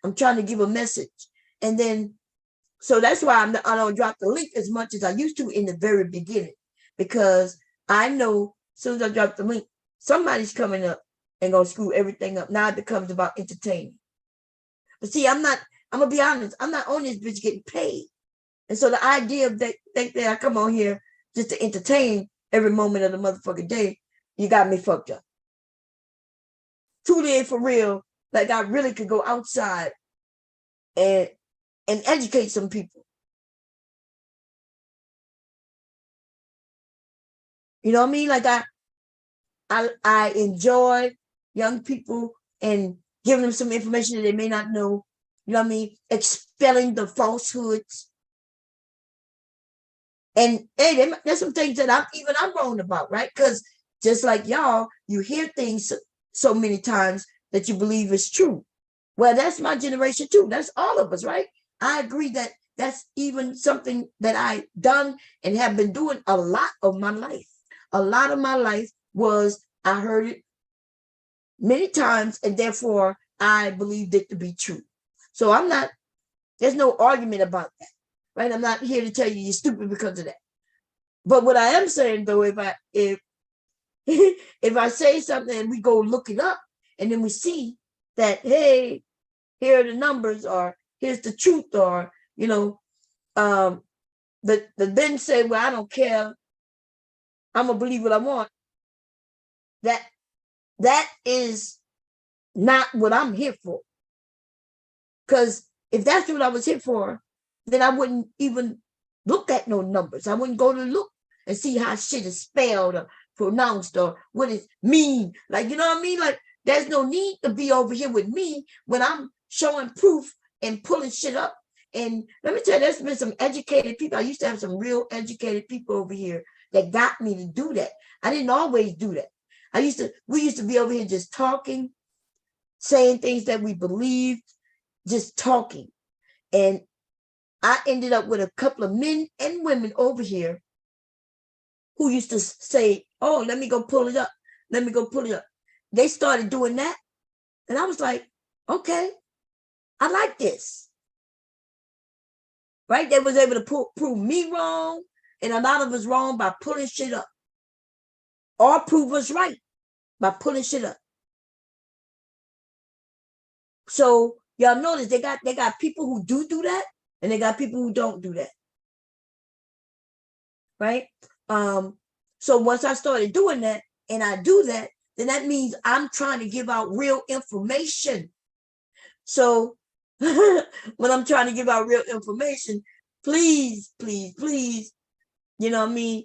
I'm trying to give a message. And then, so that's why I don't drop the link as much as I used to in the very beginning. Because I know as soon as I drop the link, somebody's coming up and gonna screw everything up. Now it becomes about entertaining. But see, I'm gonna be honest, I'm not on this bitch getting paid. And so the idea of that I come on here just to entertain every moment of the motherfucking day, you got me fucked up. Truly, for real, like I really could go outside and educate some people. You know what I mean? Like I enjoy young people and giving them some information that they may not know. You know what I mean? Expelling the falsehoods. And hey, there's some things that I'm wrong about, right? Because just like y'all, you hear things so many times that you believe is true. Well, that's my generation too. That's all of us, right? I agree that that's even something that I done and have been doing a lot of my life. A lot of my life was I heard it many times, and therefore I believed it to be true. So there's no argument about that, right? I'm not here to tell you you're stupid because of that. But what I am saying though, if if I say something and we go look it up and then we see that, hey, here are the numbers, or here's the truth, or, the then say, well, I don't care, I'm gonna believe what I want. That is not what I'm here for. Because if that's what I was here for, then I wouldn't even look at no numbers. I wouldn't go to look and see how shit is spelled or pronounced or what it mean. Like, you know what I mean? Like, there's no need to be over here with me when I'm showing proof and pulling shit up. And let me tell you, there's been some educated people. I used to have some real educated people over here that got me to do that. I didn't always do that. We used to be over here just talking, saying things that we believed, just talking. And I ended up with a couple of men and women over here who used to say, oh, let me go pull it up. Let me go pull it up. They started doing that. And I was like, okay, I like this. Right? They was able to prove me wrong and a lot of us wrong by pulling shit up. or prove us right by pulling shit up. So y'all notice they got people who do that, and they got people who don't do that. Right? So once I started doing that, and I do that, then that means I'm trying to give out real information. So when I'm trying to give out real information, please, please, please, you know what I mean?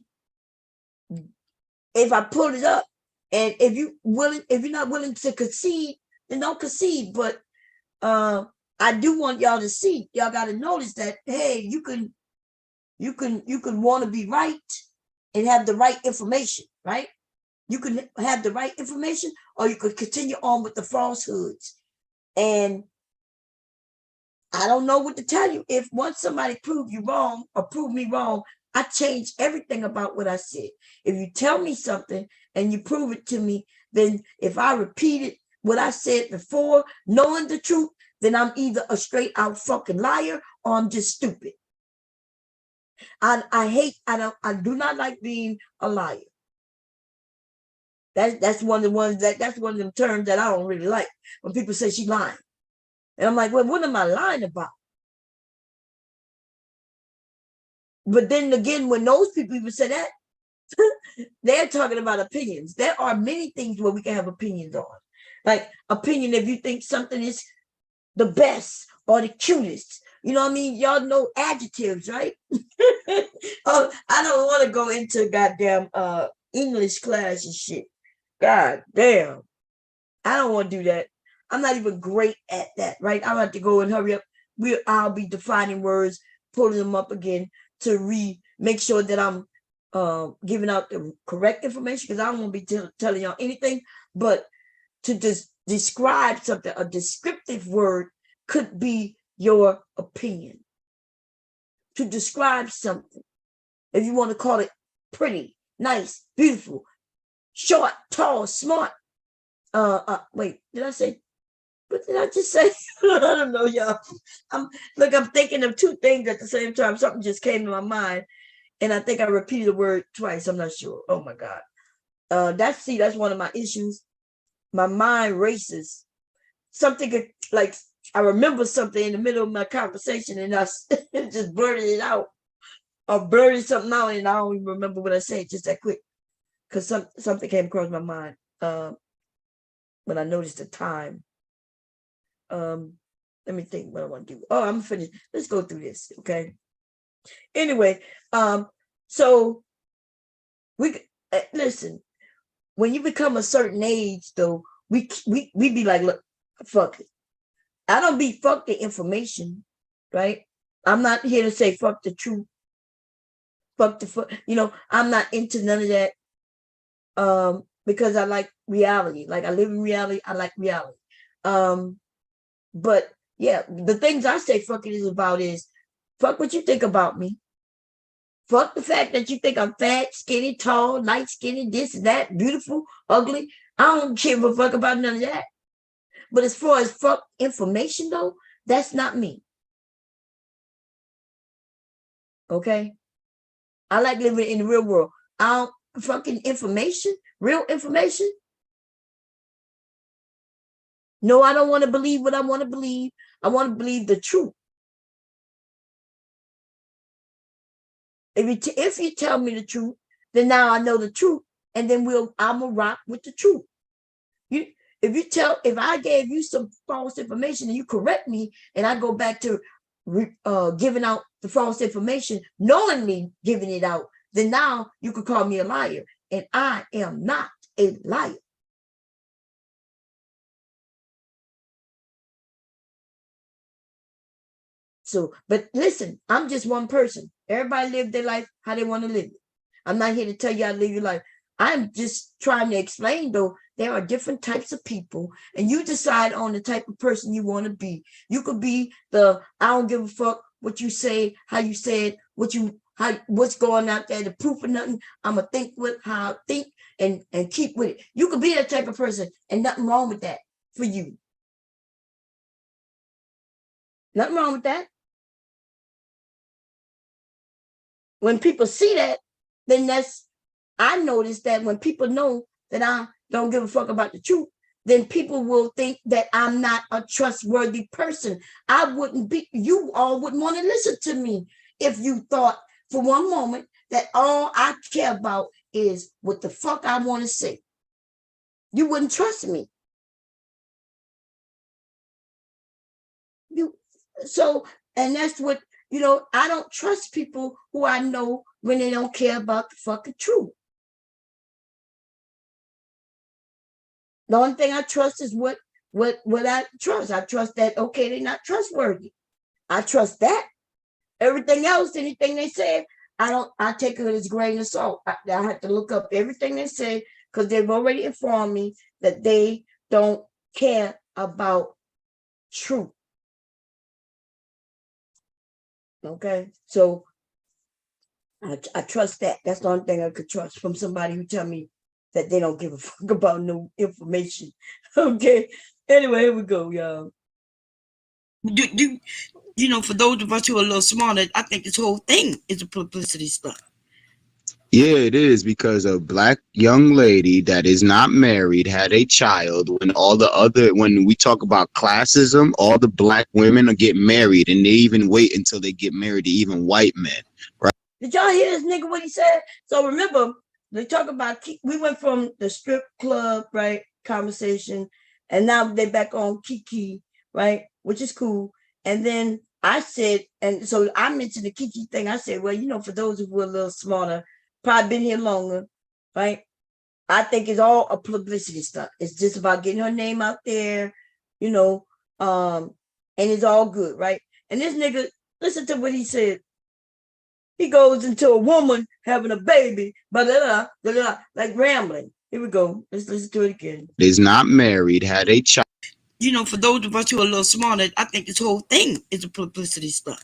If I pull it up, and if you're not willing to concede, then don't concede. But I do want y'all to see, y'all got to notice that, hey, you can want to be right and have the right information, right? You can have the right information, or you could continue on with the falsehoods. And I don't know what to tell you. If once somebody prove you wrong or prove me wrong, I change everything about what I said. If you tell me something and you prove it to me, then if I repeated what I said before, knowing the truth, then I'm either a straight out fucking liar or I'm just stupid. I do not like being a liar. That's one of the ones that's one of them terms that I don't really like, when people say she lying. And I'm like, well, what am I lying about? But then again, when those people even say that, they're talking about opinions. There are many things where we can have opinions on. Like opinion, if you think something is the best or the cutest. You know what I mean? Y'all know adjectives, right? Oh, I don't want to go into goddamn English class and shit. God damn. I don't want to do that. I'm not even great at that, right? I'll have to go and hurry up. I'll be defining words, pulling them up again to make sure that I'm giving out the correct information, because I don't want to be telling y'all anything, but to describe something, a descriptive word could be your opinion. To describe something, if you want to call it pretty, nice, beautiful, short, tall, smart. Wait, did I say? What did I just say? I don't know, y'all. I'm thinking of two things at the same time. Something just came to my mind, and I think I repeated the word twice. I'm not sure. Oh my God. That's one of my issues. My mind races. Something like I remember something in the middle of my conversation, and I just blurted it out, or blurted something out, and I don't even remember what I said just that quick, because something came across my mind when I noticed the time. Let me think what I want to do. Oh, I'm finished. Let's go through this, okay? Anyway, so we listen. When you become a certain age, though, we be like, look, fuck it. I don't be fuck the information, right? I'm not here to say fuck the truth. Fuck the I'm not into none of that. Because I like reality. Like I live in reality. I like reality. But yeah, the things I say fuck it is about is fuck what you think about me. Fuck the fact that you think I'm fat, skinny, tall, light, skinny, this, that, beautiful, ugly. I don't give a fuck about none of that. But as far as fuck information, though, that's not me. Okay? I like living in the real world. I don't fucking information, real information. No, I don't want to believe what I want to believe. I want to believe the truth. If you tell me the truth, then now I know the truth, and then I'm gonna rock with the truth. If I gave you some false information and you correct me, and I go back to giving out the false information, knowingly giving it out, then now you could call me a liar, and I am not a liar. So, but listen, I'm just one person. Everybody live their life how they want to live it. I'm not here to tell you how to live your life. I'm just trying to explain, though, there are different types of people, and you decide on the type of person you want to be. You could be I don't give a fuck what you say, how you say it, what's going out there, the proof of nothing. I'm going to think with how I think and keep with it. You could be that type of person, and nothing wrong with that for you. Nothing wrong with that. When people see that, then I noticed that when people know that I don't give a fuck about the truth, then people will think that I'm not a trustworthy person. You all wouldn't want to listen to me if you thought for one moment that all I care about is what the fuck I want to say. You wouldn't trust me. And that's what, I don't trust people who I know when they don't care about the fucking truth. The only thing I trust is what I trust. I trust that, okay, they're not trustworthy. I trust that. Everything else, anything they say, I take it as a grain of salt. I have to look up everything they say because they've already informed me that they don't care about truth. Okay, so I trust that. That's the only thing I could trust from somebody who tell me that they don't give a fuck about no information. Okay, anyway, here we go, y'all. For those of us who are a little smarter, I think this whole thing is a publicity stunt. Yeah, it is, because a black young lady that is not married had a child when we talk about classism, all the black women get married and they even wait until they get married to even white men, right? Did y'all hear this nigga what he said? So remember, they talk about, we went from the strip club, right, conversation, and now they're back on Kiki, right, which is cool. And then I said, and so I mentioned the Kiki thing. I said, well, for those who were a little smarter, probably been here longer, right? I think it's all a publicity stuff. It's just about getting her name out there, and it's all good, right? And this nigga, listen to what he said. He goes into a woman having a baby, like rambling. Here we go. Let's listen to it again. Is not married, had a child. For those of us who are a little smarter, I think this whole thing is a publicity stunt.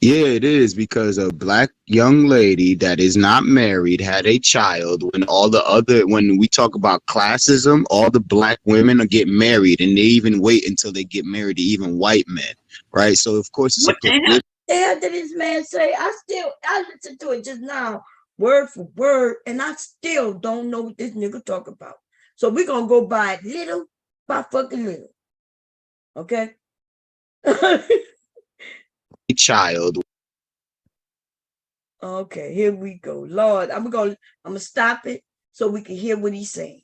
Yeah, it is, because a black young lady that is not married had a child when we talk about classism, all the black women get married and they even wait until they get married to even white men, right? So of course it's what the hell did this man say? I listened to it just now, word for word, and I still don't know what this nigga talk about. So we're gonna go by it little by fucking little. Okay? child. Okay, here we go. Lord, I'm gonna stop it so we can hear what he's saying.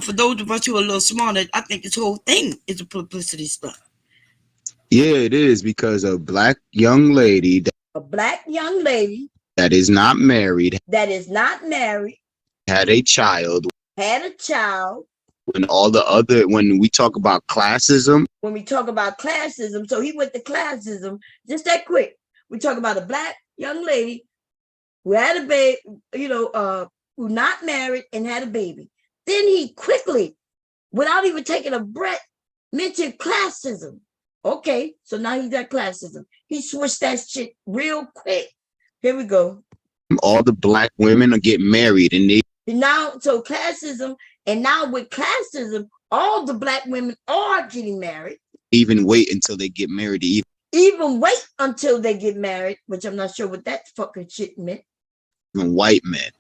For those of us who are a little smarter, I think this whole thing is a publicity stunt. Yeah, it is, because a black young lady that is not married had a child when we talk about classism. So he went to classism just that quick. We talk about a black young lady who had a baby, who not married and had a baby. Then he quickly, without even taking a breath, mentioned classism. Okay, so now he's got classism. He switched that shit real quick. Here we go. All the black women get married and so classism, and now with classism, all the black women are getting married. Even wait until they get married to even wait until they get married, which I'm not sure what that fucking shit meant. Even white men.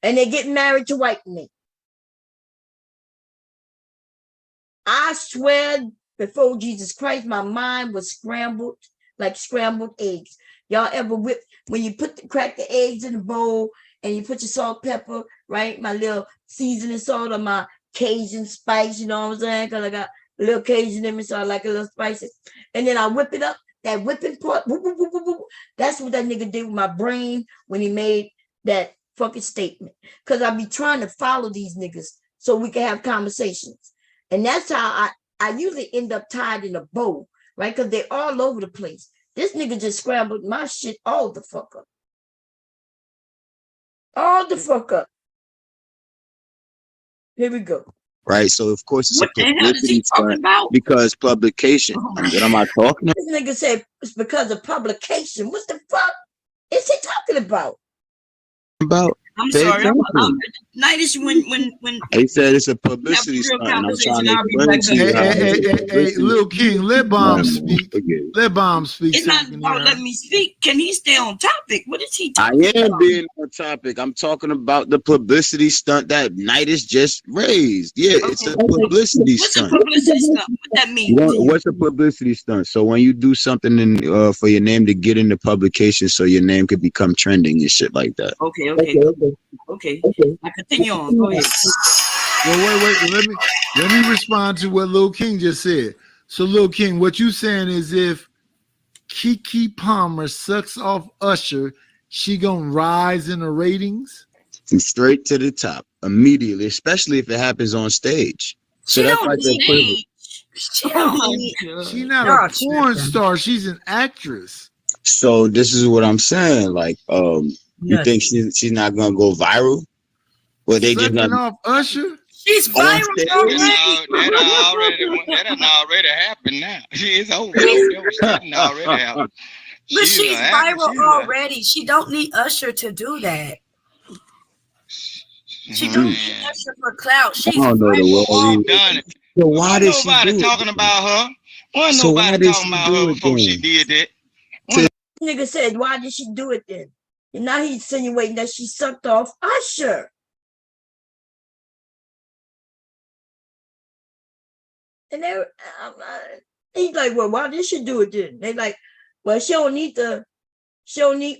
And they get married to white men. I swear before Jesus Christ, my mind was scrambled like scrambled eggs. Y'all ever when you crack the eggs in the bowl and you put your salt, pepper, right? My little seasoning salt or my Cajun spice, you know what I'm saying? Because I got a little Cajun in me, so I like a little spicy. And then I whip it up, that whipping part. Whoop, whoop, whoop, whoop, whoop. That's what that nigga did with my brain when he made that fucking statement. Because I be trying to follow these niggas so we can have conversations. And that's how I usually end up tied in a bow, right? Because they're all over the place. This nigga just scrambled my shit all the fuck up. All the fuck up. Here we go. Right, so of course it's what a publicity stunt about? Because publication. What am I talking about? This nigga said it's because of publication. What the fuck is he talking about? I'm Pay sorry. attention. Nightish, when He said it's a we have publicity a real stunt, and I'm trying conversation, to I'll be explain right to back. you how Hey, it's a publicity. Lil King, let Bomb Man, speak. forget it. Let Bomb speak It's so not we can about hear letting him. me speak. Can he stay on topic? What is he I talking am about? being on topic. I'm talking about the publicity stunt that Nightish just raised. Yeah, it's a publicity What's a stunt. publicity stunt? What that mean? What's a publicity stunt? So when you do something for your name to get into publication, so your name could become trending and shit like that. Okay. I continue on. Go ahead. Well, wait. Let me respond to what Lil King just said. So, Lil King, what you saying is if Keke Palmer sucks off Usher, she gonna rise in the ratings? Straight to the top immediately, especially if it happens on stage. So She that's don't like a need privilege. She Oh don't my need. God. She not Y'all a porn tripping. star. She's an actress. So this is what I'm saying. Like, you think she's not gonna go viral? Well, they just not Sucking off Usher? She's on viral stage. That already happened now. It's over. That already happened. But she's an actor. viral already. She don't need Usher to do that. She don't need Usher for clout. She's I don't know the viral word. already. Done it. So why did she Nobody do talking it? about her. Wasn't So why nobody did talking she about do her it before she then? did that. Nigga said, why did she do it then? And now he's insinuating that she sucked off Usher. And he's like, well, why did she do it then? They like, well, she don't need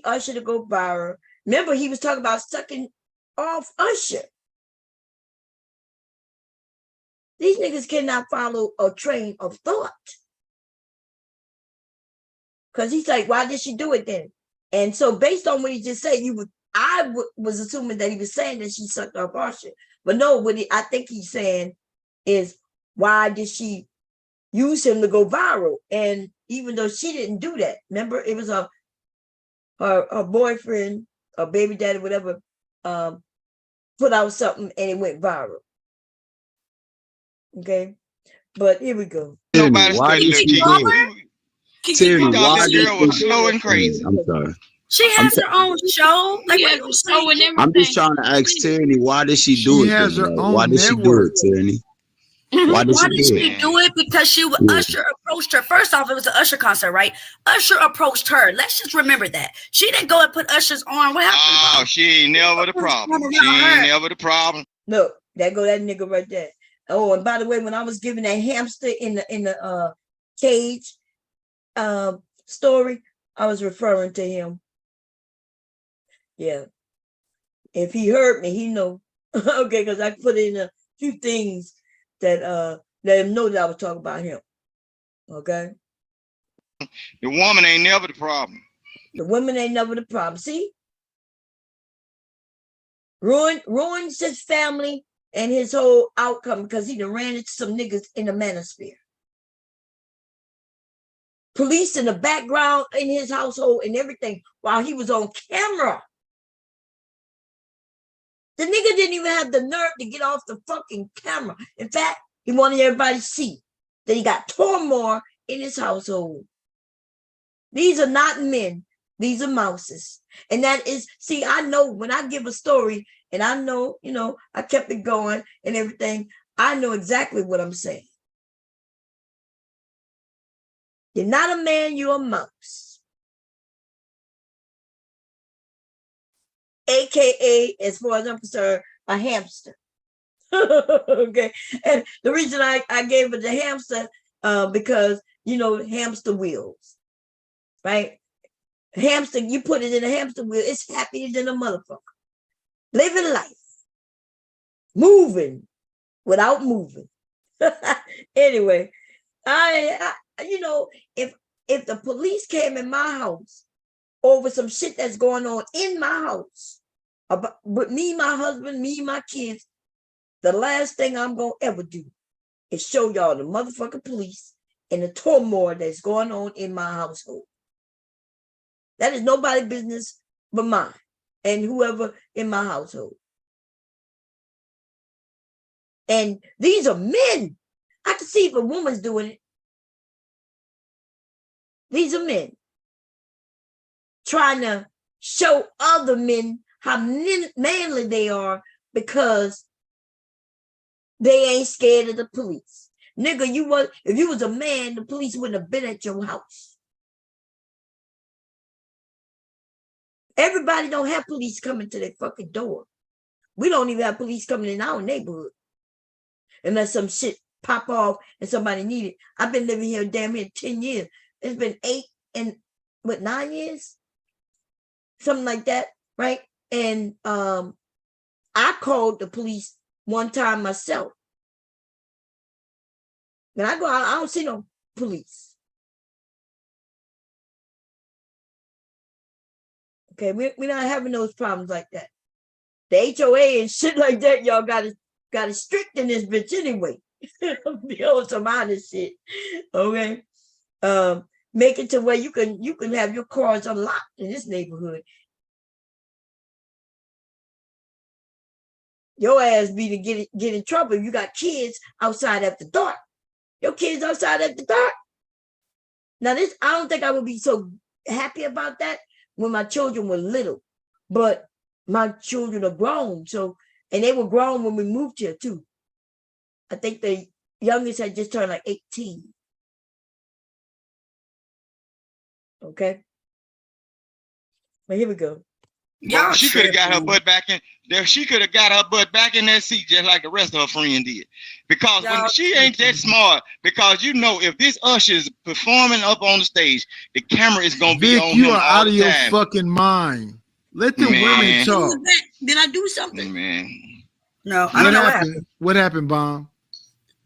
Usher to go viral. Remember, he was talking about sucking off Usher. These niggas cannot follow a train of thought. Because he's like, why did she do it then? And so based on what he just said, I was assuming that he was saying that she sucked off Usher. But no, what I think he's saying is, why did she use him to go viral? And even though she didn't do that, remember, it was her boyfriend, or baby daddy, whatever, put out something and it went viral. Okay, but here we go. Nobody Why did studied she that do it? Keke Tierney, Palmer. thought why this did girl was she slow and crazy. I'm sorry. She has her own show. Like, Yeah, what you so and saying? everything. I'm just trying to ask Tierney, why did she do She it has then? her Like, why own did she do network. it, Tierney? Why did Why she did do she it? do it? Because Yeah. Usher approached her. First off, it was an Usher concert, right? Usher approached her. Let's just remember that. She didn't go and put Usher's arm. What happened? Oh, she ain't never the problem. She ain't never the problem. Look, there go that nigga right there. Oh, and by the way, when I was giving that hamster in the cage story, I was referring to him. Yeah. If he heard me, he know. Okay, because I put in a few things that let him know that I was talking about him. Okay. The woman ain't never the problem. The women ain't never the problem. See? Ruins his family and his whole outcome because he done ran into some niggas in the Manosphere. Police in the background in his household and everything while he was on camera. The nigga didn't even have the nerve to get off the fucking camera. In fact, he wanted everybody to see that he got turmoil in his household. These are not men. These are mouses. And that is, see, I know when I give a story and I know, I kept it going and everything, I know exactly what I'm saying. You're not a man, you're a mouse. AKA, as far as I'm concerned, a hamster. Okay. And the reason I gave it the hamster, because, hamster wheels, right? Hamster, you put it in a hamster wheel, it's happier than a motherfucker. Living life. Moving without moving. Anyway, I if the police came in my house over some shit that's going on in my house, with me, my husband, me, my kids, the last thing I'm gonna ever do is show y'all the motherfucking police and the turmoil that's going on in my household. That is nobody's business but mine and whoever in my household. And these are men. I can see if a woman's doing it. These are men trying to show other men how manly they are because they ain't scared of the police. Nigga, if you was a man, the police wouldn't have been at your house. Everybody don't have police coming to their fucking door. We don't even have police coming in our neighborhood unless some shit pop off and somebody need it. I've been living here damn near 10 years. It's been 9 years? Something like that, right? And I called the police one time myself. When I go out, I don't see no police. Okay, we're not having those problems like that. The HOA and shit like that, y'all got to stricten this bitch anyway. Be on some honest shit. Okay. Make it to where you can have your cars unlocked in this neighborhood. Your ass be to get in trouble. You got kids outside after dark. Your kids outside after dark. Now this, I don't think I would be so happy about that when my children were little, but my children are grown. So, and they were grown when we moved here too. I think the youngest had just turned like 18. Okay. Well, here we go. Well, she could have got her butt back in there. She could have got her butt back in that seat just like the rest of her friend did. Because when she ain't that smart, because you know if this usher is performing up on the stage, the camera is gonna be Vic, on you him are all out of the your time. fucking mind. Let the women talk. Did I do something? Man. No, I don't know what happened. What happened, Bomb?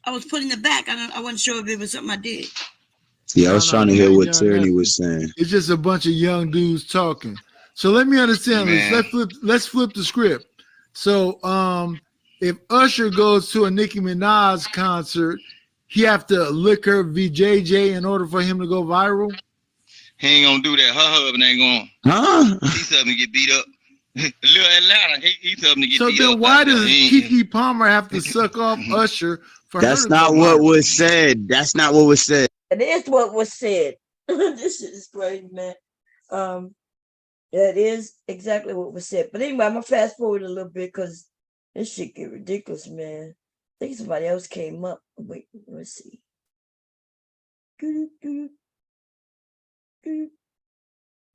I was putting it back. I wasn't sure if it was something I did. Yeah, I was trying to hear what Tierney was saying. It's just a bunch of young dudes talking. So let me understand this. Let's flip the script. So if Usher goes to a Nicki Minaj concert, he have to lick her VJJ in order for him to go viral? He ain't gonna do that. Her husband ain't going. Huh? He's something to get beat up. Little Atlanta, he's something to get beat up. So then why does Keke Palmer have to suck off Usher for That's her to not go what viral? was said. That's not what was said. And it's what was said. This shit is crazy, man. That is exactly what was said. But anyway, I'm gonna fast forward a little bit because this shit get ridiculous, man. I think somebody else came up. Wait, let's see.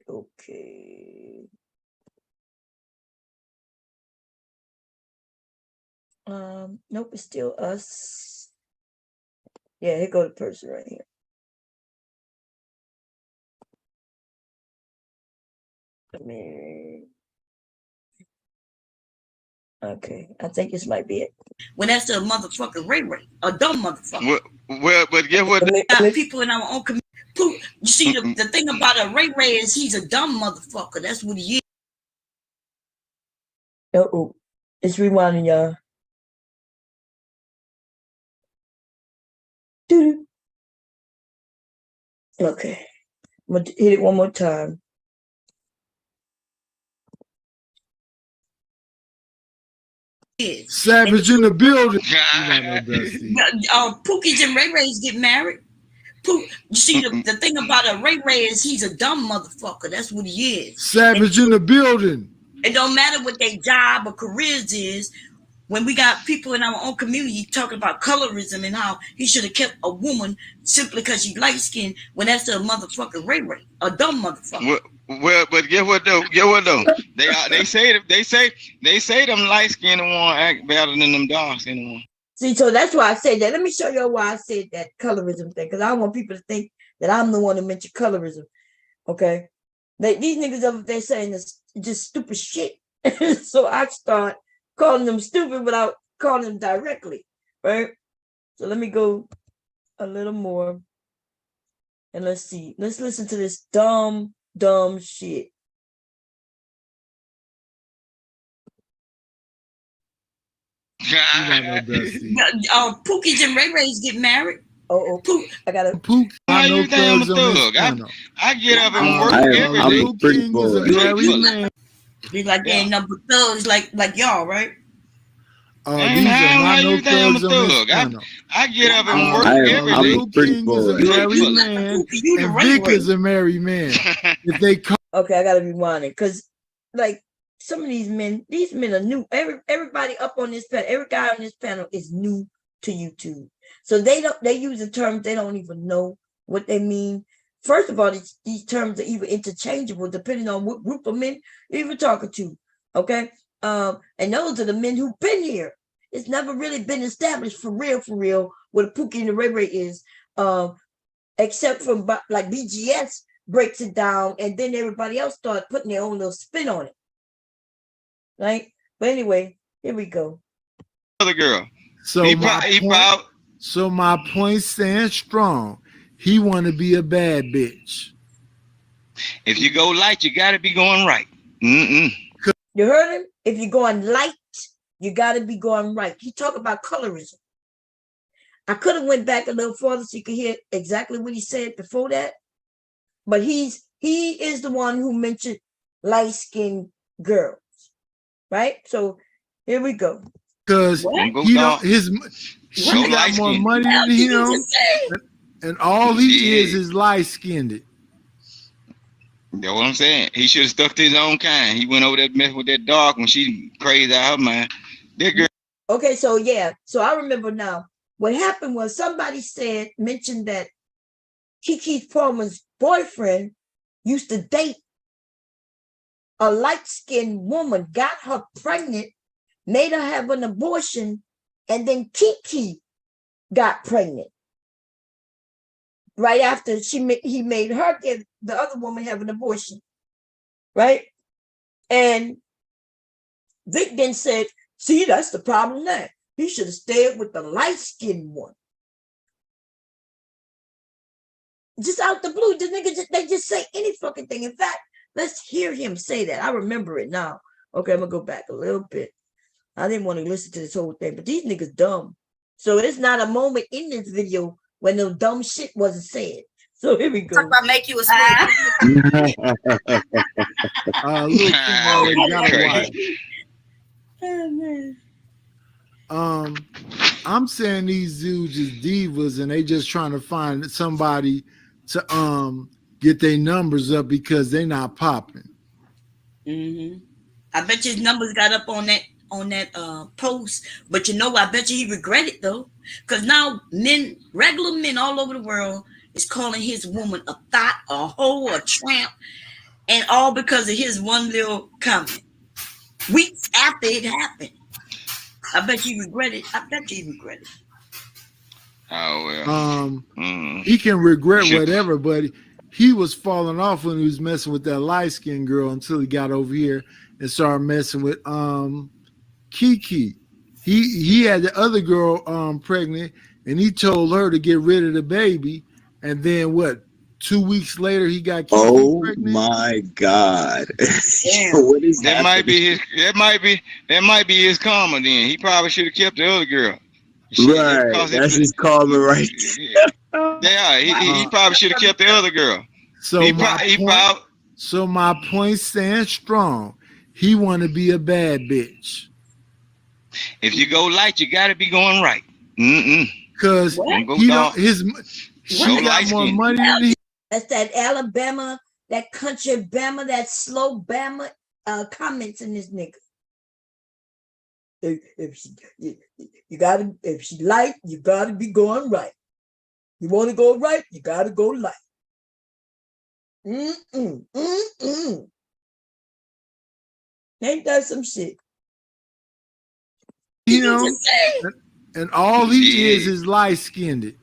Okay. Nope, it's still us. Yeah, here go the person right here. Okay, I think this might be it. When that's a motherfucking Ray, a dumb motherfucker. Well, but guess what? People in our own community. You see, the thing about a Ray is he's a dumb motherfucker. That's what he is. Oh, it's rewinding, y'all. Okay, I'm gonna hit it one more time. Savage in the building. Pookie's and Ray Rays get married. You see, the thing about a Ray is he's a dumb motherfucker. That's what he is. Savage in the building. It don't matter what their job or careers is. When we got people in our own community talking about colorism and how he should have kept a woman simply because she's light skinned, when that's a motherfucking Ray, a dumb motherfucker. Well, but guess what though? They say them light skinned ones act better than them dark skinned ones. See, so that's why I say that. Let me show you why I said that colorism thing, because I don't want people to think that I'm the one who mentioned colorism. Okay, these niggas over there saying this just stupid shit, so I start calling them stupid without calling them directly, right? So let me go a little more, and let's see. Let's listen to this dumb shit. Pookie's and Ray Rays get married. I got a Pook. How you think I'm a thug? I get up and work every day. Luke King is a married man. He's like they ain't number thugs like y'all, right? These are not no thugs on this channel. I get up and work every day. Luke King is a married man, and Vic is a married man. If they call okay, I gotta rewind it because, like, some of these men are new. Everybody up on this panel, every guy on this panel is new to YouTube. So they use the terms they don't even know what they mean. First of all, these terms are even interchangeable depending on what group of men you're even talking to. Okay. And those are the men who've been here. It's never really been established for real, what a Pookie and the Ray Ray is. Except from like BGS breaks it down, and then everybody else started putting their own little spin on it. Right? But anyway, here we go. Other girl. So my point stands strong. He want to be a bad bitch. If you go light, you got to be going right. You heard him? If you're going light, you got to be going right. He talked about colorism. I could have went back a little further so you could hear exactly what he said before that. But he is the one who mentioned light-skinned girls. Right? So here we go. Because she got more money than him, and all he is light-skinned. That's what I'm saying. He should have stuck to his own kind. He went over there messing with that dog when she crazy out her mind. That girl. Okay, so yeah. So I remember now. What happened was somebody mentioned that Keke Palmer's boyfriend used to date a light-skinned woman, got her pregnant, made her have an abortion, and then Keke got pregnant. Right after he made her give the other woman have an abortion. Right? And Vic then said, see, that's the problem there. He should have stayed with the light-skinned one. Just out the blue, the niggas, they just say any fucking thing. In fact, let's hear him say that. I remember it now. Okay, I'm going to go back a little bit. I didn't want to listen to this whole thing, but these niggas dumb. So it's not a moment in this video when no dumb shit wasn't said. So here we go. Talk about make you a smoothie. I'm saying these dudes is divas and they just trying to find somebody to get their numbers up because they not popping. I bet you his numbers got up on that post, but I bet you he regretted though, because now regular men all over the world is calling his woman a thought, a hoe, a tramp, and all because of his one little comment weeks after it happened. I bet you regretted. Oh well. He can regret whatever, but he was falling off when he was messing with that light-skinned girl until he got over here and started messing with Keke. He had the other girl pregnant, and he told her to get rid of the baby. And then 2 weeks later he got Keke pregnant? My God! What is that? That might be his karma. Then he probably should have kept the other girl. Right, that's his karma, right? Yeah, he probably should have kept the other girl. So my point stands strong. He want to be a bad bitch. If you go light, you got to be going right. Because she got more money than he. That's that Alabama, that country Bama, that slow Bama comments in this nigga. If she light, you gotta be going right. You want to go right, you gotta go light. Ain't that some shit? And all he is light-skinned.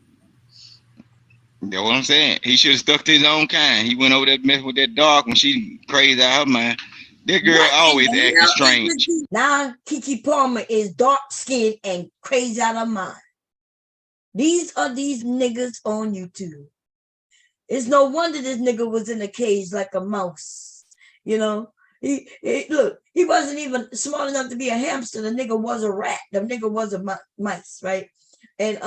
That's what I'm saying. He should have stuck to his own kind. He went over there messing with that dog when she crazy out her mind. That girl always acting strange. Now Keke Palmer is dark-skinned and crazy out of mind. These are these niggas on YouTube. It's no wonder this nigga was in a cage like a mouse. Look, he wasn't even smart enough to be a hamster. The nigga was a rat. The nigga was a mice, right? And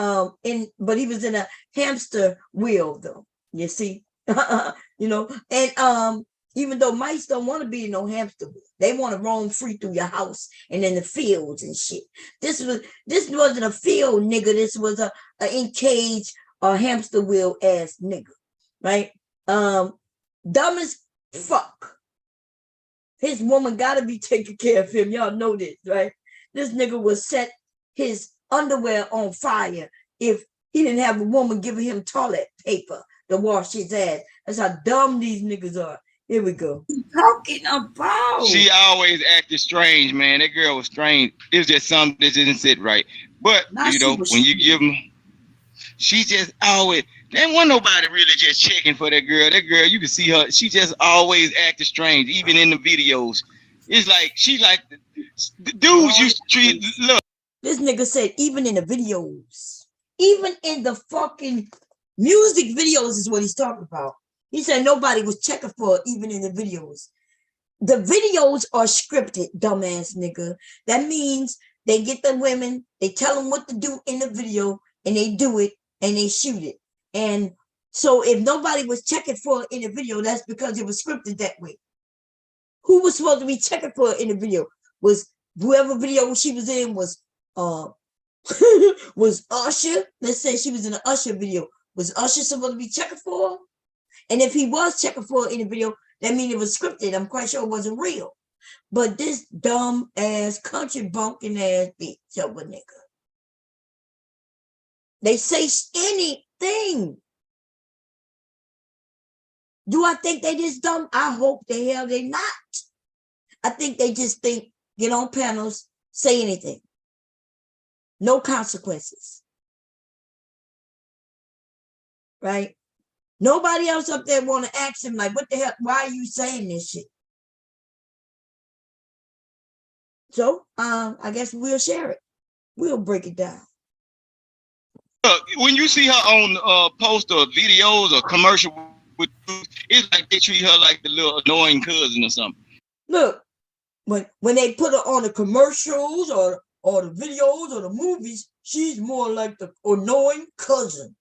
but he was in a hamster wheel though. You see, and even though mice don't want to be in no hamster wheel, they want to roam free through your house and in the fields and shit. This wasn't a field nigga. This was a in cage or hamster wheel ass nigga, right? Dumb as fuck. His woman got to be taking care of him. Y'all know this, right? This nigga will set his underwear on fire if he didn't have a woman giving him toilet paper to wash his ass. That's how dumb these niggas are. Here we go. Talking about. She always acted strange, man. That girl was strange. It was just something that didn't sit right. But Now you know, when you give them, she just always. There wasn't nobody really just checking for that girl. That girl, you can see her. She just always acted strange, even in the videos. It's like she like the dudes used to treat. Look, this nigga said even in the videos, even in the fucking music videos is what he's talking about. He said nobody was checking for it, even in the videos. The videos are scripted, dumbass nigga. That means they get the women, they tell them what to do in the video, and they do it and they shoot it. And so if nobody was checking for it in the video, that's because it was scripted that way. Who was supposed to be checking for it in the video? Was whoever video she was in was was Usher. Let's say she was in an Usher video. Was Usher supposed to be checking for her? And if he was checking for it in the video, that means it was scripted. I'm quite sure it wasn't real. But this dumb ass country bumpkin ass bitch of a nigga. They say anything. Do I think they just dumb? I hope the hell they not. I think they just think, get on panels, say anything. No consequences. Right? Nobody else up there want to ask him, like, what the hell? Why are you saying this shit? So, I guess we'll share it. We'll break it down. When you see her on post or videos or commercial with, it's like they treat her like the little annoying cousin or something. Look, when they put her on the commercials or the videos or the movies, she's more like the annoying cousin.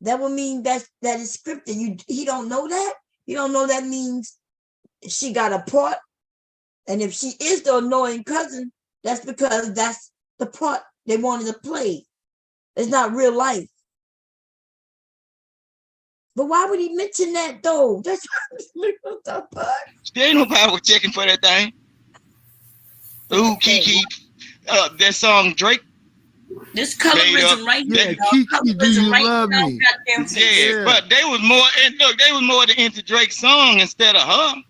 That would mean that is scripted. He don't know that. He don't know that means she got a part. And if she is the annoying cousin, that's because that's the part they wanted to play. It's not real life. But why would he mention that though? That's what the fuck. There ain't nobody was checking for that thing. Ooh, Kiki, that song Drake. This colorism right here. Yeah, Kiki, do you love me? Yeah, but they was more. And look, they was more into Drake's song instead of her.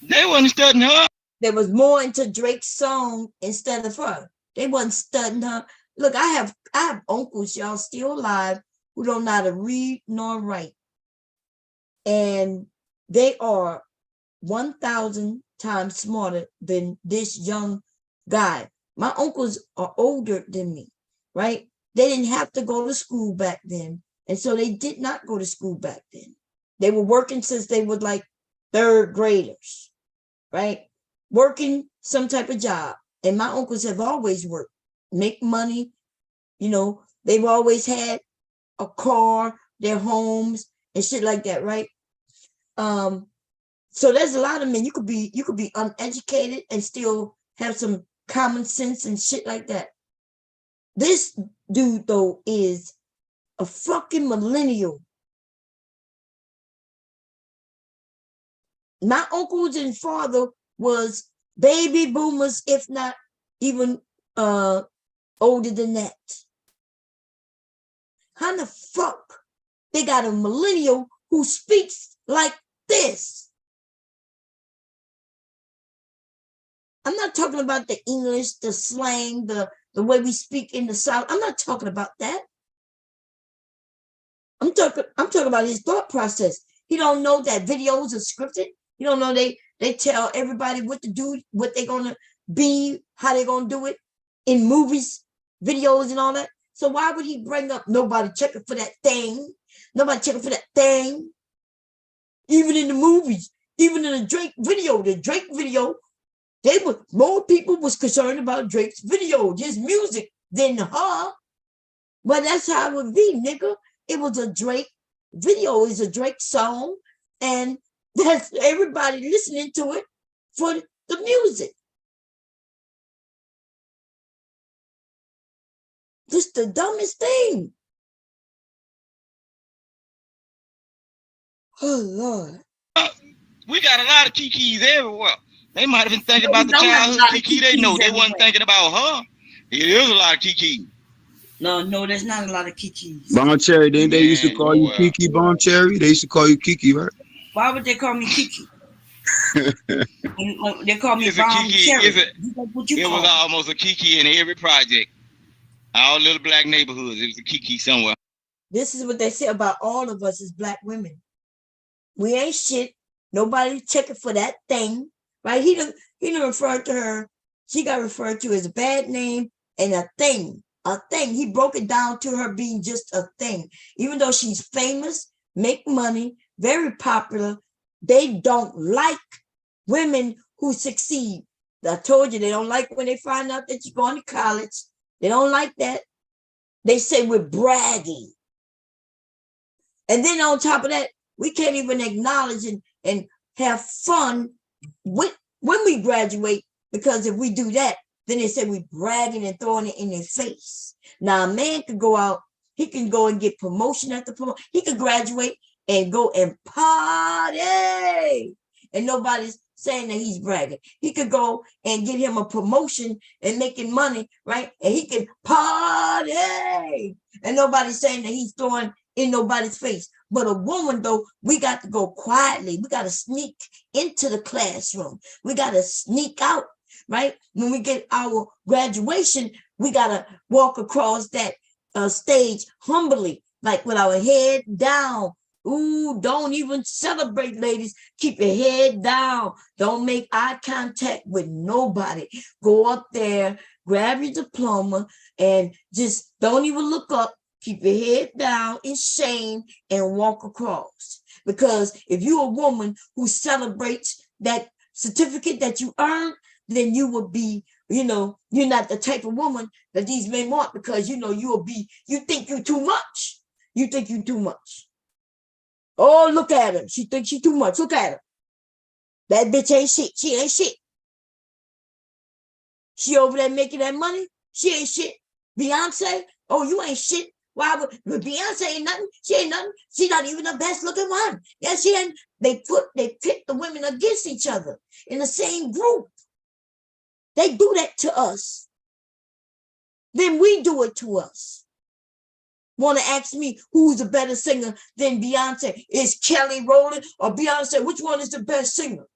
They wasn't studying her. They was more into Drake's song instead of her. They wasn't studying her. Look, I have uncles, y'all, still alive, who don't know how to read nor write. And they are 1,000 times smarter than this young guy. My uncles are older than me, right? They didn't have to go to school back then. And so they did not go to school back then. They were working since they were like third graders, right? Working some type of job. And my uncles have always worked, make money. You know, they've always had a car, their homes and shit like that, right? So there's a lot of men. You could be uneducated and still have some common sense and shit like that. This dude though is a fucking millennial. My uncles and father was baby boomers, if not even older than that. How the fuck they got a millennial who speaks like this? I'm not talking about the English, the slang, the way we speak in the South. I'm not talking about that. I'm talking about his thought process. He don't know that videos are scripted. He don't know they tell everybody what to do, what they're gonna be, how they're gonna do it in movies, videos, and all that. So why would he bring up nobody checking for that thing? Nobody checking for that thing. Even in the movies, even in the Drake video, more people was concerned about Drake's video, his music, than her. But that's how it would be, nigga. It was a Drake video, it's a Drake song, and that's everybody listening to it for the music. Just the dumbest thing. Oh, Lord. We got a lot of Kikis everywhere. They might have been thinking No, about we the don't have a childhood lot of Kiki they know. Kikis They wasn't everywhere. thinking about her. It is a lot of Kiki. No, there's not a lot of Kikis. Bon Cherry, didn't they used to Man, call you well, Kiki Bon Cherry? They used to call you Kiki, right? Why would they call me Kiki? They call me it's a Bomb Kiki. Cherry. What you It was call me? almost a Kiki in every project. All little black neighborhoods. It was a Kiki somewhere. This is what they say about all of us as black women. We ain't shit. Nobody checking for that thing, right? He done referred to her. She got referred to as a bad name and a thing. A thing. He broke it down to her being just a thing. Even though she's famous, make money, very popular, they don't like women who succeed. I told you they don't like when they find out that you're going to college. They don't like that. They say we're bragging. And then on top of that, we can't even acknowledge and have fun when we graduate, because if we do that, then they say we bragging and throwing it in their face. Now, a man could go out, he can go and get promotion after promotion. He could graduate and go and party, and nobody's saying that he's bragging. He could go and get him a promotion and making money, right? And he can party, and nobody's saying that he's throwing in nobody's face. But a woman, though, we got to go quietly. We got to sneak into the classroom. We got to sneak out, right? When we get our graduation, we got to walk across that stage humbly, like with our head down. Ooh, don't even celebrate, ladies. Keep your head down. Don't make eye contact with nobody. Go up there, grab your diploma, and just don't even look up. Keep your head down in shame and walk across. Because if you're a woman who celebrates that certificate that you earned, then you will be, you're not the type of woman that these men want, because, you think you too much. You think you too much. Oh, look at her. She thinks she too much. Look at her. That bitch ain't shit. She ain't shit. She over there making that money. She ain't shit. Beyonce, oh, you ain't shit. Why would Beyonce ain't nothing? She ain't nothing. She's not even the best looking one. Yeah, she ain't. They pit the women against each other in the same group. They do that to us. Then we do it to us. Want to ask me who's a better singer than Beyonce? Is Kelly Rowland or Beyonce? Which one is the best singer?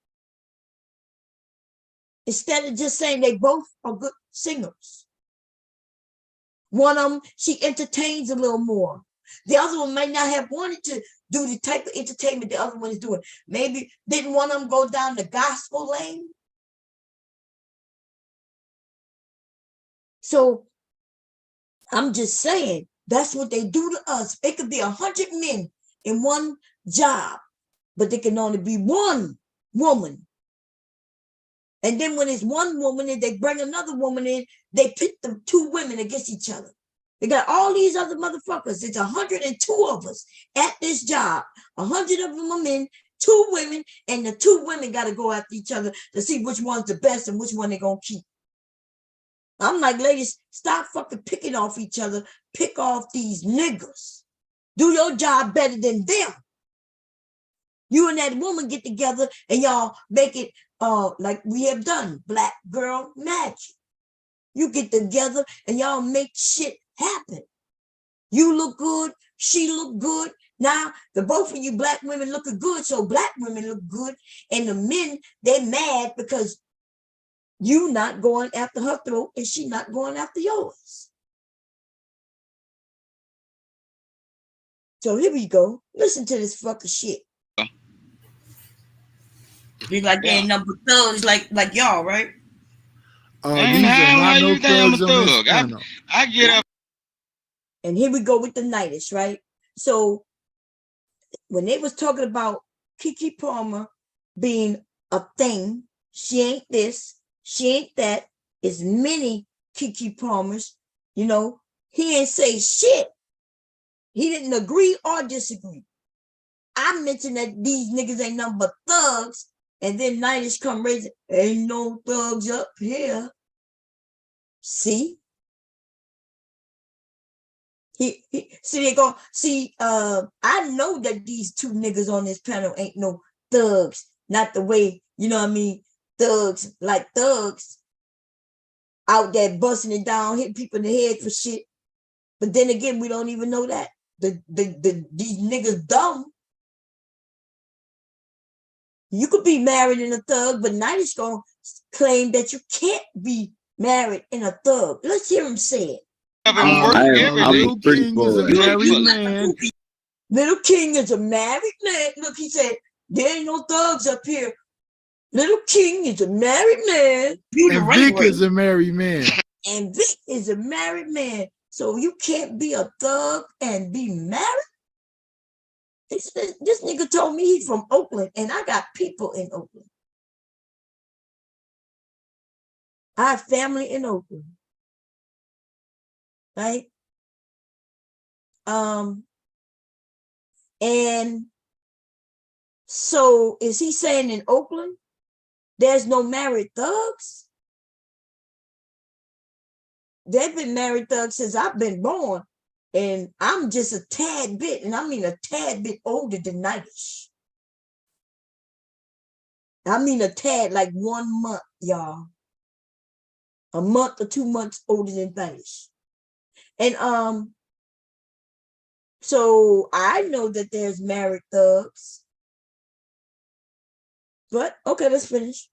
Instead of just saying they both are good singers. One of them, she entertains a little more. The other one may not have wanted to do the type of entertainment the other one is doing. Maybe didn't one of them go down the gospel lane? So I'm just saying, that's what they do to us. It could be 100 men in one job, but there can only be one woman. And then when it's one woman and they bring another woman in, they pit the two women against each other. They got all these other motherfuckers. It's 102 of us at this job. 100 of them are men, 2 women, and the 2 women got to go after each other to see which one's the best and which one they're going to keep. I'm like, ladies, stop fucking picking off each other. Pick off these niggas. Do your job better than them. You and that woman get together and y'all make it like we have done, Black Girl Magic. You get together and y'all make shit happen. You look good, she look good. Now, the both of you black women looking good, so black women look good. And the men, they're mad because you not going after her throat and she not going after yours. So here we go. Listen to this fucking shit. Be like they ain't number thugs like y'all, right? These are not no thugs on this channel. I get up. And here we go with the nightish, right? So when they was talking about Keke Palmer being a thing, she ain't this, she ain't that. It's many Keke Palmers, he ain't say shit. He didn't agree or disagree. I mentioned that these niggas ain't nothing but thugs, and then nightish come raising, ain't no thugs up here. See? They go, I know that these 2 niggas on this panel ain't no thugs, not the way, thugs out there busting it down, hitting people in the head for shit. But then again, we don't even know that. These niggas dumb. You could be married in a thug, but now he's gonna claim that you can't be married in a thug. Let's hear him say it. Little King is a married man. Little King is a married man. Look, he said, there ain't no thugs up here. Little King is a married man. And Vic is a married man. And Vic is a married man. So you can't be a thug and be married? This nigga told me he's from Oakland, and I got people in Oakland. I have family in Oakland. Right? And so is he saying in Oakland there's no married thugs? They've been married thugs since I've been born, and I'm just a tad bit, and I mean a tad bit older than 90s. I mean a tad, like 1 month, y'all. A month or 2 months older than 90s. And so I know that there's married thugs. But okay, let's finish.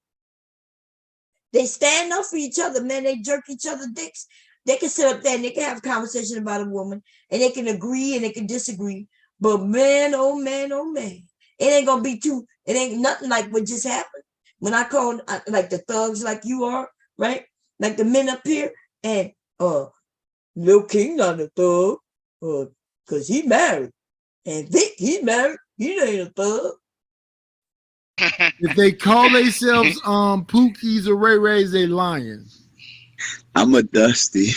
They stand up for each other, man. They jerk each other dicks. They can sit up there and they can have a conversation about a woman, and they can agree and they can disagree. But man, oh man, oh man, it ain't gonna be it ain't nothing like what just happened. When I called like the thugs like you are, right? Like the men up here, and Lil King not a thug, cause he married. And Vic, he married, he ain't a thug. If they call themselves Pookies or Ray Rays, they lying. I'm a Dusty.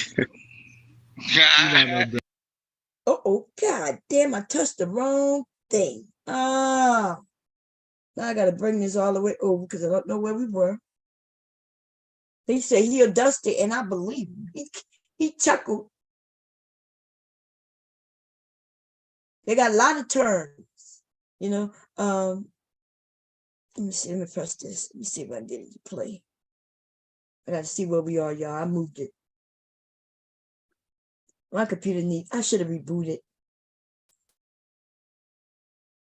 Oh, God damn, I touched the wrong thing. Now I gotta bring this all the way over because I don't know where we were. He said he a Dusty, and I believe him. He chuckled. They got a lot of terms, you know. Let me see. Let me press this. Let me see if I can get it to play. I got to see where we are, y'all. I moved it. My computer I should have rebooted.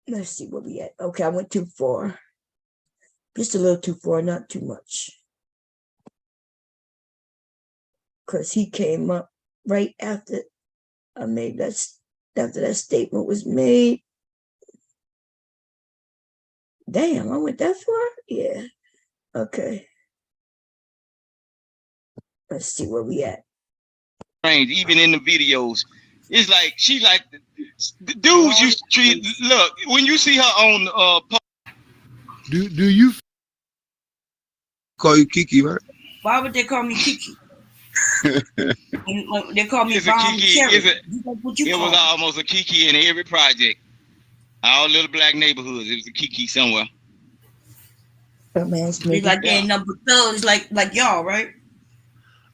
Let's see where we at. Okay, I went too far. Just a little too far, not too much. Because he came up right after I made that, after that statement was made. Damn, I went that far? Yeah. Okay. Let's see where we at. Even in the videos, it's like she like the dudes used to treat. Look, when you see her on do you call you Kiki, right? Why would they call me Kiki? They call me Kiki. It was almost a Kiki in every project. All little black neighborhoods, it was a Kiki somewhere. Oh, man, it's like they ain't number thugs like y'all, right?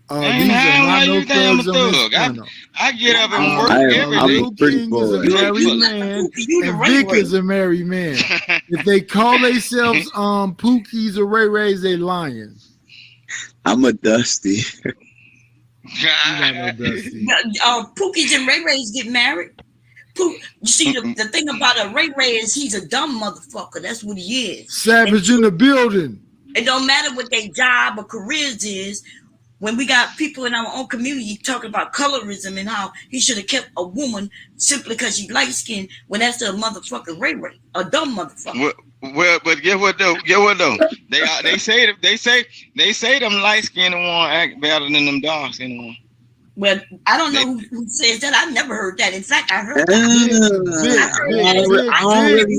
These are not no thugs on this. I get up and work every day. Little King is a married man, and Vic is a married man. If they call themselves Pookies or Ray Rays, they lying. I'm a Dusty. No Dusty. Pookies and Ray Rays get married. You see, the thing about a Ray Ray is he's a dumb motherfucker. That's what he is. Savage in the building. It don't matter what their job or careers is. When we got people in our own community talking about colorism and how he should have kept a woman simply because she's light skinned, when that's a motherfucking Ray Ray, a dumb motherfucker. Well, but get what though? They say them light skinned ones act better than them dark skinned ones. Well, I don't know who says that. I never heard that. In fact, I heard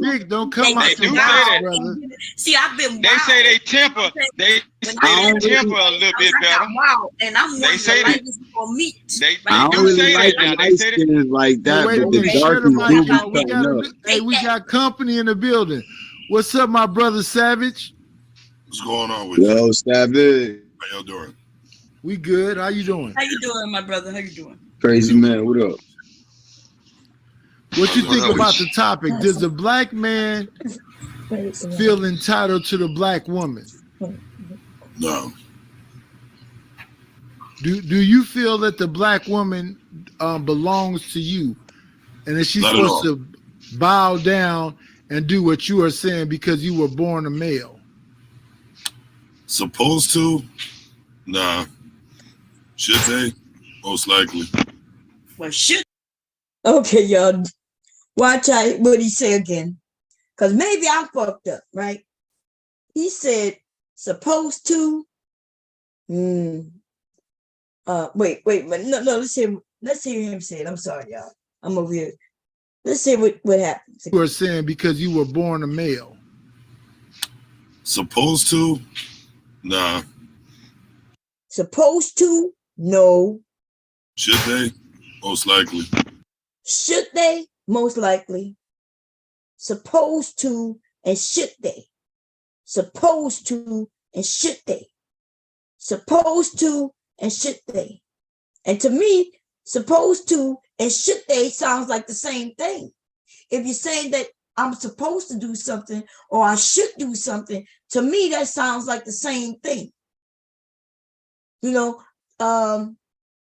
Vic, don't come out your mouth, brother. See, I've been. They say they temper. They temper a little bit better. Wow, and I'm they say that for meat. They I don't really like the light skins like that, but the dark we got company in the building. What's up, my brother Savage? What's going on with you? Yo, Savage. How y'all doing? We good. How you doing? How you doing, my brother? How you doing? Crazy man, what up? What you think about the topic? Does the black man feel entitled to the black woman? No. Do you feel that the black woman belongs to you, and that she's Not at supposed all. to bow down and do what you are saying because you were born a male? Supposed to? Nah. Should they? Most likely. Well, shit. Okay, y'all. Watch out what he say again. Because maybe I fucked up, right? He said, supposed to. Wait, but no, let's hear him say it. I'm sorry, y'all. I'm over here. Let's see what happens. You are saying because you were born a male. Supposed to? Nah. Supposed to? No. Should they? Most likely. Should they? Most likely. Supposed to and should they? Supposed to and should they? Supposed to and should they? And to me, supposed to and should they sounds like the same thing. If you're saying that I'm supposed to do something or I should do something, to me, that sounds like the same thing. You know, now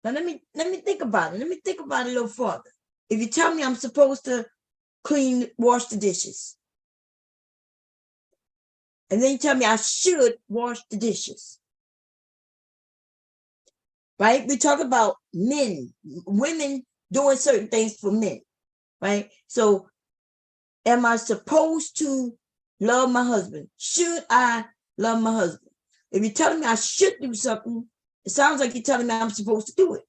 let me think about it. Let me think about it a little further. If you tell me I'm supposed to wash the dishes, and then you tell me I should wash the dishes, right? We talk about women doing certain things for men, right? So am I supposed to love my husband? Should I love my husband? If you're telling me I should do something, it sounds like you're telling me I'm supposed to do it.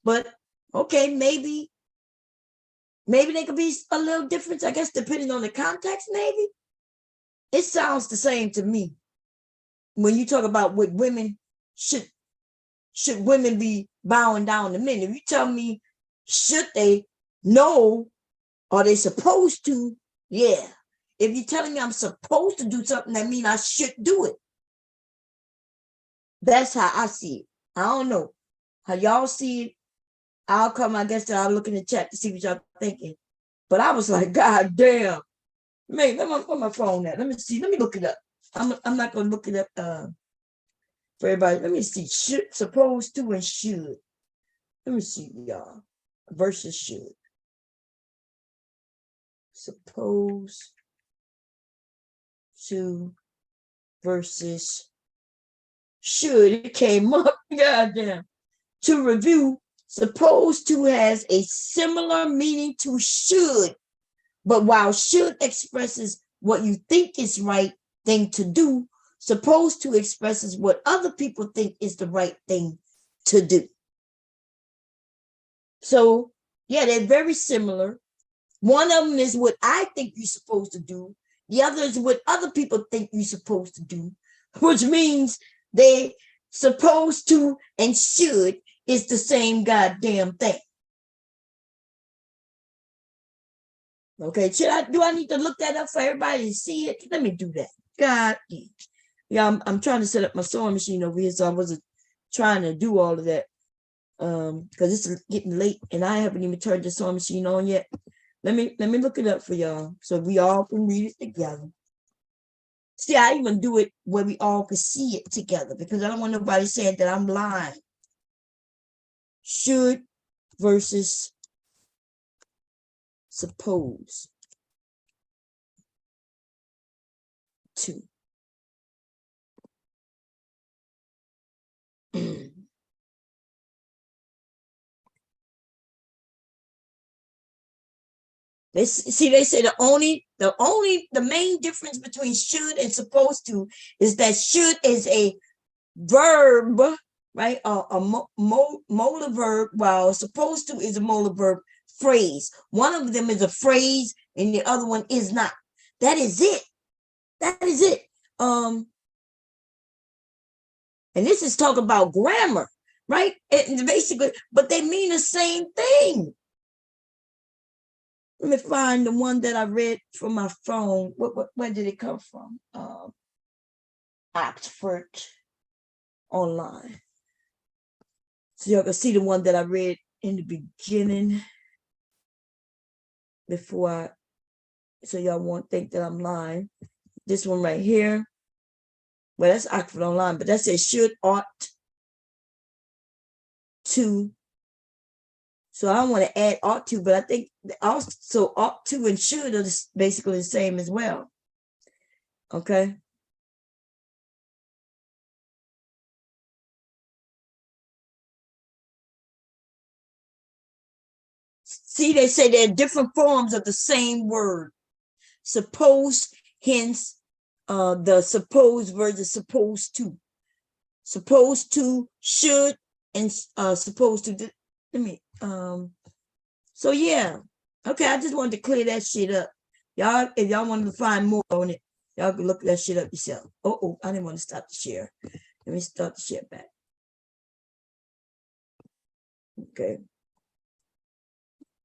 But okay, maybe there could be a little difference, I guess, depending on the context, maybe. It sounds the same to me. When you talk about what women should women be bowing down to men? If you tell me, should they? No. Are they supposed to? Yeah. If you're telling me I'm supposed to do something, that means I should do it. That's how I see it. I don't know how y'all see it. I guess I'll look in the chat to see what y'all thinking. But I was like, God damn. Man, where my phone at? Let me see. Let me look it up. I'm not gonna look it up for everybody. Let me see. Should, supposed to, and should. Let me see, y'all. Versus should. Supposed to versus should. It came up. Goddamn. To review, supposed to has a similar meaning to should, but while should expresses what you think is right thing to do, supposed to expresses what other people think is the right thing to do. So yeah, they're very similar. One of them is what I think you're supposed to do. The other is what other people think you're supposed to do, which means they supposed to and should is the same goddamn thing. Okay, do I need to look that up for everybody to see it? Let me do that. God, yeah, I'm trying to set up my sewing machine over here, so I wasn't trying to do all of that. Because it's getting late and I haven't even turned the sewing machine on yet. Let me look it up for y'all so we all can read it together. See, I even do it where we all can see it together because I don't want nobody saying that I'm lying. Should versus suppose to. They say the main difference between should and supposed to is that should is a verb, right? A molar verb, while supposed to is a molar verb phrase. One of them is a phrase and the other one is not. That is it. That is it. And this is talk about grammar, right? And basically, but they mean the same thing. Let me find the one that I read from my phone. Where did it come from? Oxford Online. So y'all can see the one that I read in the beginning so y'all won't think that I'm lying. This one right here. Well, that's Oxford Online, but that says should, ought to. So I don't want to add ought to, but I think also ought to and should are basically the same as well. Okay. See, they say there are different forms of the same word. Supposed, hence the supposed versus supposed to. Supposed to, should, and supposed to. Let me so yeah. Okay, I just wanted to clear that shit up. Y'all, if y'all wanted to find more on it, y'all can look that shit up yourself. Oh, I didn't want to stop the share. Let me start the share back. Okay.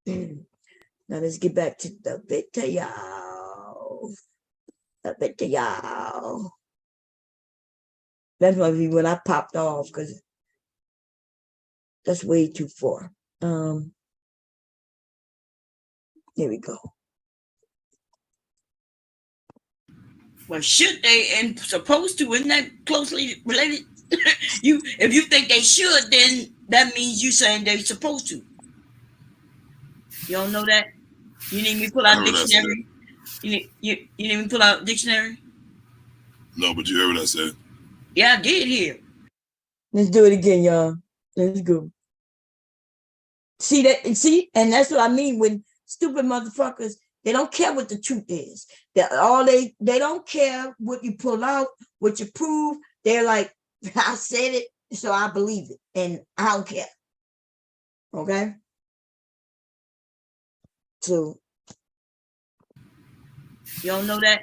Now let's get back to the video. The video. That's might be when I popped off because that's way too far. Here we go. Well, should they and supposed to, isn't that closely related? If you think they should, then that means you saying they're supposed to. You don't know that? You need me to pull out dictionary? You need me to pull out dictionary? No, but you heard what I said. Yeah, I did hear. Let's do it again, y'all. Let's go. See that? And that's what I mean when stupid motherfuckers, they don't care what the truth is. They don't care what you pull out, what you prove. They're like, I said it, so I believe it, and I don't care. Okay? So you don't know that?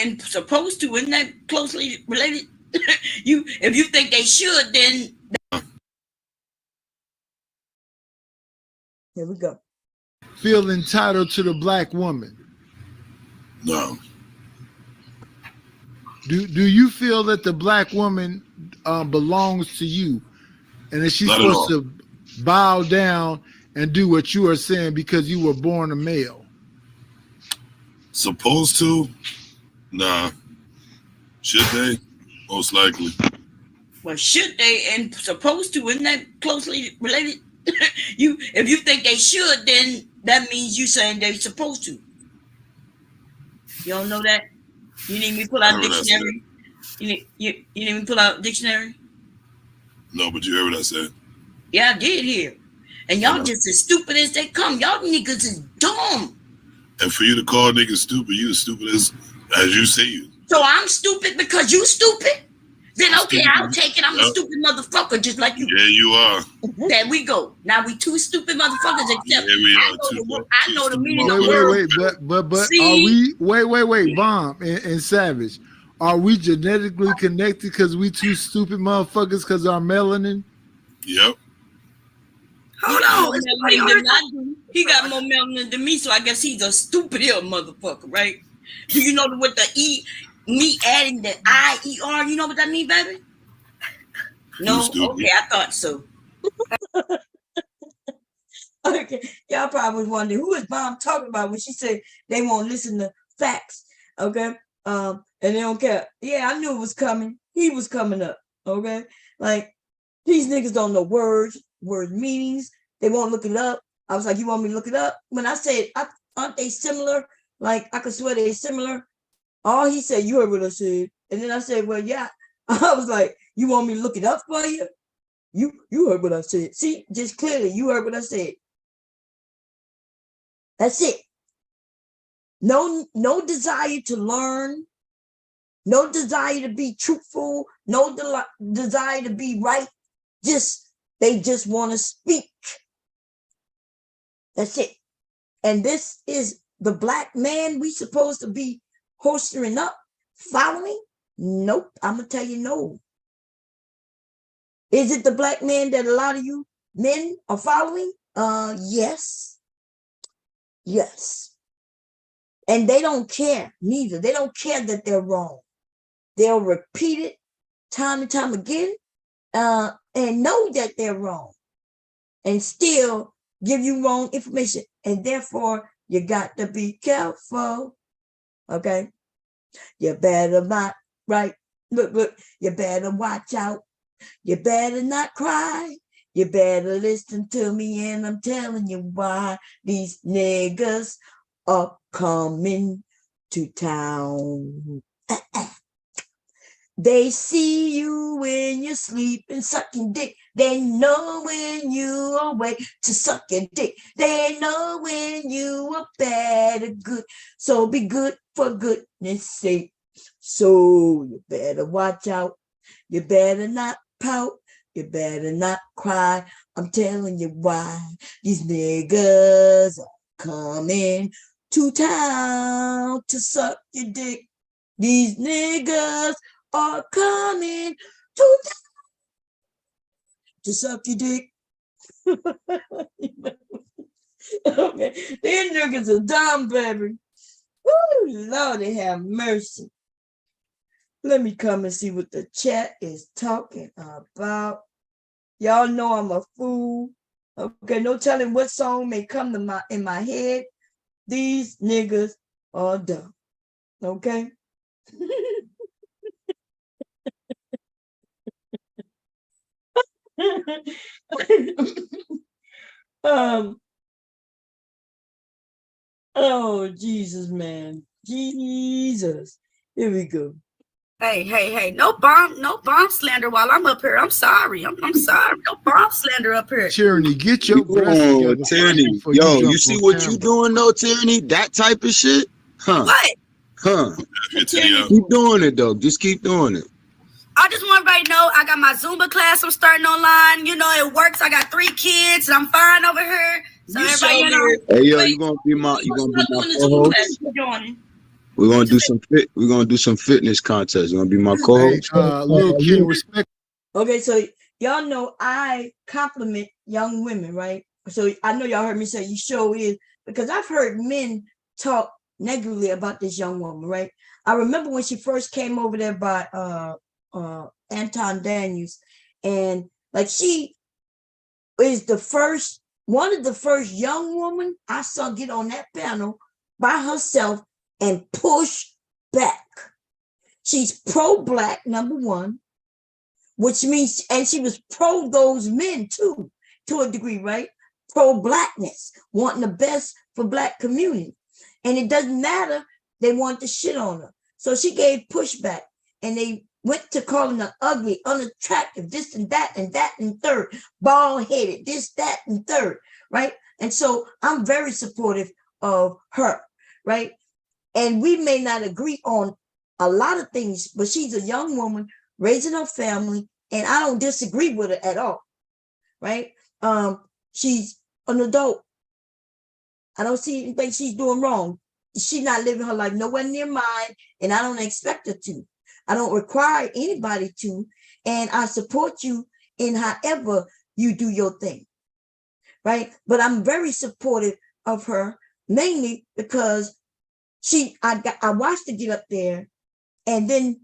And supposed to, isn't that closely related? If you think they should, then here we go. Feel entitled to the black woman? No. Do you feel that the black woman belongs to you, and that she's supposed to bow down and do what you are saying because you were born a male? Supposed to? Nah. Should they? Most likely. Well, should they and supposed to, isn't that closely related? If you think they should, then that means you saying they're supposed to. You don't know that? You need me to pull out dictionary? You need me to pull out dictionary? No, but you heard what I said. Yeah, I did hear. And y'all just as stupid as they come. Y'all niggas is dumb. And for you to call niggas stupid, you as stupid as you say you. So I'm stupid because you stupid? Then okay, I'll take it. I'm a stupid motherfucker just like you. Yeah, you are. There we go. Now we two stupid motherfuckers except yeah, we are. I know the meaning of words. But see? Are we wait, Bomb and Savage. Are we genetically connected because we two stupid motherfuckers because our melanin? Yep. Hold on. He got more melanin than me, so I guess he's a stupider motherfucker, right? Do you know what the me adding the IER, you know what that mean, baby? No? Okay, I thought so. Okay, y'all probably wondering who is Mom talking about when she said they won't listen to facts, okay? And they don't care. Yeah, I knew it was coming. He was coming up, okay? Like, these niggas don't know word meanings. They won't look it up. I was like, you want me to look it up? When I said, aren't they similar? Like, I could swear they're similar. Oh, he said, you heard what I said. And then I said, well, yeah. I was like, you want me to look it up for you? You heard what I said. See, just clearly, you heard what I said. That's it. No desire to learn. No desire to be truthful. No desire to be right. They just want to speak. That's it. And this is the black man we supposed to be holstering up, following? Nope. I'm going to tell you no. Is it the black man that a lot of you men are following? Yes. Yes. And they don't care neither. They don't care that they're wrong. They'll repeat it time and time again and know that they're wrong and still give you wrong information. And therefore, you got to be careful. Okay? You better not, right? Look, you better watch out. You better not cry. You better listen to me, and I'm telling you why. These niggas are coming to town. They see you when you're sleeping, sucking dick. They know when you awake to suck your dick. They know when you are bad or good. So be good for goodness sake. So you better watch out. You better not pout. You better not cry. I'm telling you why. These niggas are coming to town to suck your dick. These niggas are coming to suck your dick. Okay, these niggas are dumb, baby. Woo, Lord, they have mercy. Let me come and see what the chat is talking about. Y'all know I'm a fool. Okay, no telling what song may come to in my head. These niggas are dumb. Okay. um. Oh Jesus, man, Jesus. Here we go. Hey, no bomb slander while I'm up here. I'm sorry. I'm sorry. No bomb slander up here. Tyranny, get your breath together. Tyranny. Before Yo, jump you see on what camera. you doing though, Tyranny? That type of shit? Huh. What? Huh. Antonio. Keep doing it though. Just keep doing it. I just want everybody to know I got my Zumba class I'm starting online. You know, it works. I got 3 kids and I'm fine over here. So You everybody, sure you know. Hey yo, Wait, you gonna be my doing the Zumba class co-host? you're joining. We're gonna do some fitness contests. You gonna be my Hey, co-host? Lil King, respect. Okay, so y'all know I compliment young women, right? So I know y'all heard me say you sure is, because I've heard men talk negatively about this young woman, right? I remember when she first came over there by Anton Daniels, and like she is one of the first young women I saw get on that panel by herself and push back. She's pro-black, number one, which means, and she was pro those men too, to a degree, right? Pro-blackness, wanting the best for black community. And it doesn't matter, they want to shit on her. So she gave pushback, and they went to calling her ugly, unattractive, this and that and third, bald-headed, this, that, and third, right? And so I'm very supportive of her, right? And we may not agree on a lot of things, but she's a young woman raising her family, and I don't disagree with her at all, right? She's an adult. I don't see anything she's doing wrong. She's not living her life nowhere near mine, and I don't expect her to. I don't require anybody to, and I support you in however you do your thing, right? But I'm very supportive of her, mainly because I watched her get up there, and then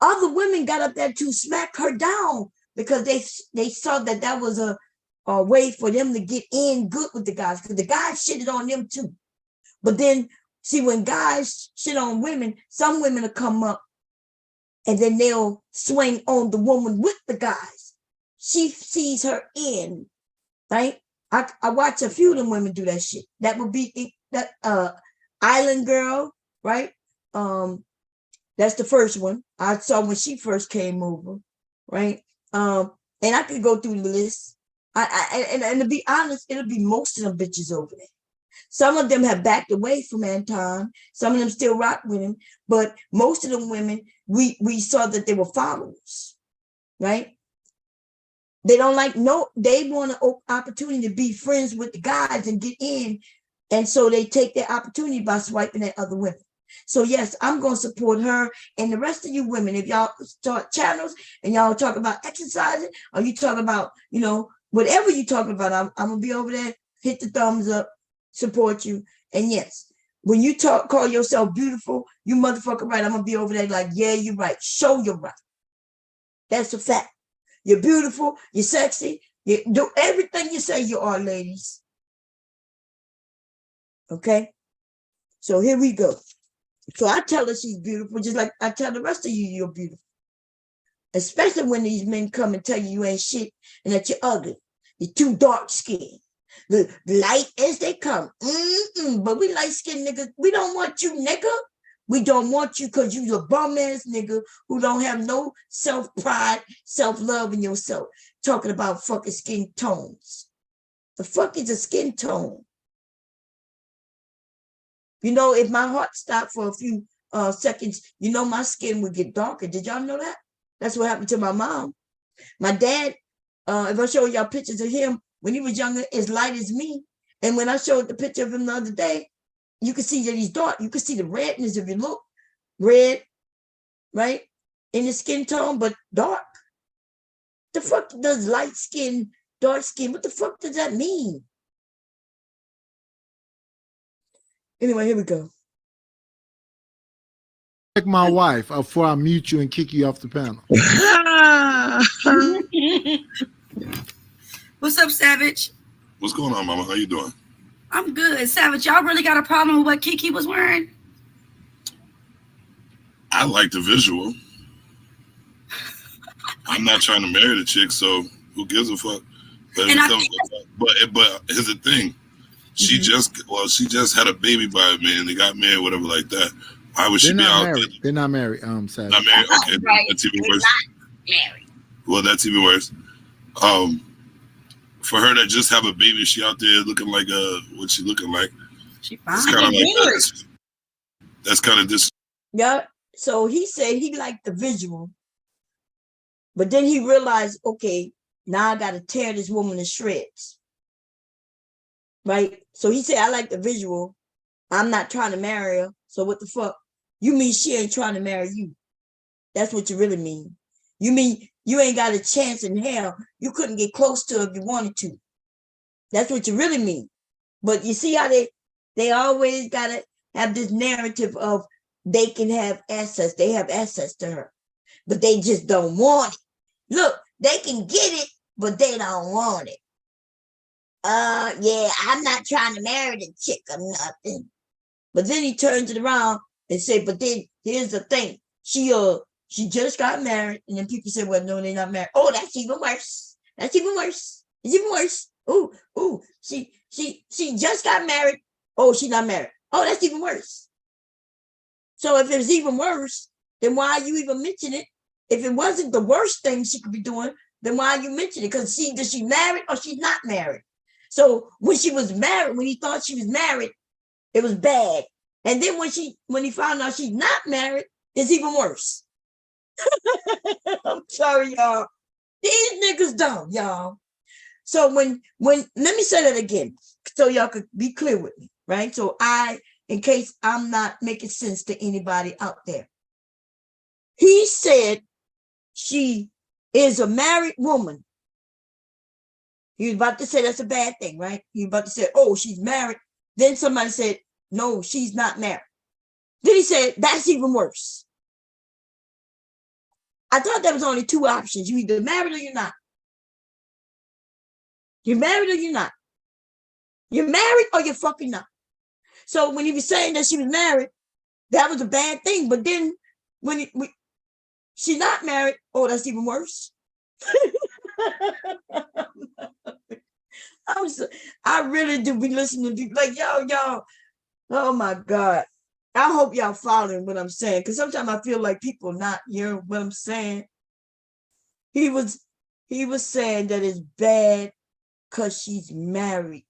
other women got up there to smack her down because they saw that was a way for them to get in good with the guys, because the guys shitted on them too. But then, see, when guys shit on women, some women will come up and then they'll swing on the woman with the guys. She sees her in, right? I watch a few of them women do that shit. That would be that Island Girl, right? That's the first one I saw when she first came over, right? And I could go through the list. And to be honest, it'll be most of them bitches over there. Some of them have backed away from Anton. Some of them still rock with him, but most of them women, we saw that they were followers, right? They don't like they want an opportunity to be friends with the guys and get in, and so they take their opportunity by swiping at other women. So yes, I'm going to support her and the rest of you women. If y'all start channels and y'all talk about exercising, or you talk about, whatever you talk about, I'm going to be over there, hit the thumbs up, support you. And yes, when you call yourself beautiful, you motherfucker right, I'm going to be over there like, yeah, you're right. Show you're right. That's a fact. You're beautiful. You're sexy. You do everything you say you are, ladies. Okay? So here we go. So I tell her she's beautiful, just like I tell the rest of you you're beautiful. especially when these men come and tell you ain't shit and that you're ugly. You're too dark skinned. The light as they come. But we light skinned niggas. We don't want you, nigga. We don't want you because you a bum ass nigga who don't have no self-pride, self-love in yourself. Talking about fucking skin tones. The fuck is a skin tone? You know, if my heart stopped for a few seconds, you know my skin would get darker. Did y'all know that? That's what happened to my mom. My dad, if I show y'all pictures of him when he was younger, as light as me. And when I showed the picture of him the other day, you can see that he's dark. You can see the redness if you look. Red, right? In the skin tone, but dark. The fuck does light skin, dark skin, what the fuck does that mean? Anyway, here we go. Check my wife before I mute you and kick you off the panel. What's up, Savage? What's going on, Mama? How you doing? I'm good. Savage, y'all really got a problem with what Kiki was wearing? I like the visual. I'm not trying to marry the chick, so who gives a fuck? But here's the thing. She just had a baby by a man. They got married, whatever like that. Why would she be out there? They're not married. Savage. Not married? Okay, Right. That's even worse. Not married. Well, that's even worse. For her to just have a baby, she out there looking like what she looking like. She fine. It's kind of like that's kind of this. Yeah. So he said he liked the visual, but then he realized, okay, now I got to tear this woman to shreds. Right? So he said, I like the visual. I'm not trying to marry her. So what the fuck? You mean she ain't trying to marry you? That's what you really mean. You mean you ain't got a chance in hell. You couldn't get close to her if you wanted to. That's what you really mean. But you see how they always got to have this narrative of they can have access. They have access to her, but they just don't want it. Look, they can get it, but they don't want it. Yeah, I'm not trying to marry the chick or nothing. But then he turns it around and say, but then here's the thing. She just got married. And then people say, well, no, they're not married. Oh, that's even worse. That's even worse. It's even worse. Ooh, she just got married. Oh, she's not married. Oh, that's even worse. So if it's even worse, then why are you even mentioning it? If it wasn't the worst thing she could be doing, then why are you mentioning it? Because either she married or she's not married. So when she was married, when he thought she was married, it was bad. And then when he found out she's not married, it's even worse. I'm sorry, y'all. These niggas dumb, y'all. So when let me say that again, so y'all could be clear with me, right? So in case I'm not making sense to anybody out there. He said she is a married woman. He was about to say that's a bad thing, right? He was about to say, oh, she's married. Then somebody said, no, she's not married. Then he said, that's even worse. I thought there was only two options. You either married or you're not. You're married or you're not. You're married or you're fucking not. So when he was saying that she was married, that was a bad thing. But then when she's not married, oh, that's even worse. I really do be listening to people like y'all. Oh my God. I hope y'all following what I'm saying, because sometimes I feel like people not hearing what I'm saying. He was saying that it's bad because she's married.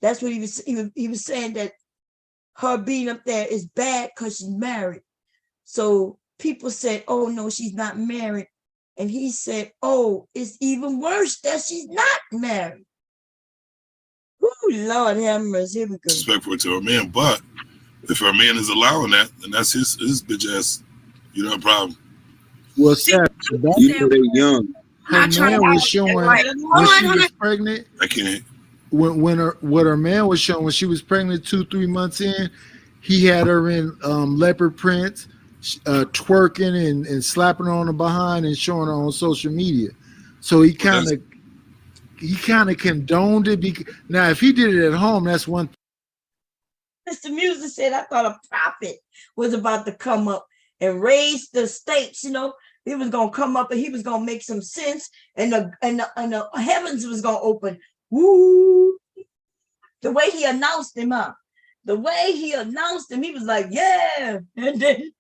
That's what he was saying, that her being up there is bad because she's married. So people said, oh no, she's not married. And he said, oh, it's even worse that she's not married. Oh, Lord have mercy. Here we go. Disrespectful to her man, but if her man is allowing that, then that's his bitch ass. You know, problem. Well, Savage, You know they're young. her man was showing when she was pregnant. I can't. When her man was showing when she was pregnant 2-3 months in, he had her in leopard prints, twerking and slapping her on the behind and showing her on social media. So he kind of condoned it. Now, if he did it at home, that's one thing. Mr. Music said, I thought a prophet was about to come up and raise the stakes, you know. He was gonna come up and he was gonna make some sense, and the heavens was gonna open. Woo! The way he announced him, the way he announced him, he was like, yeah. And then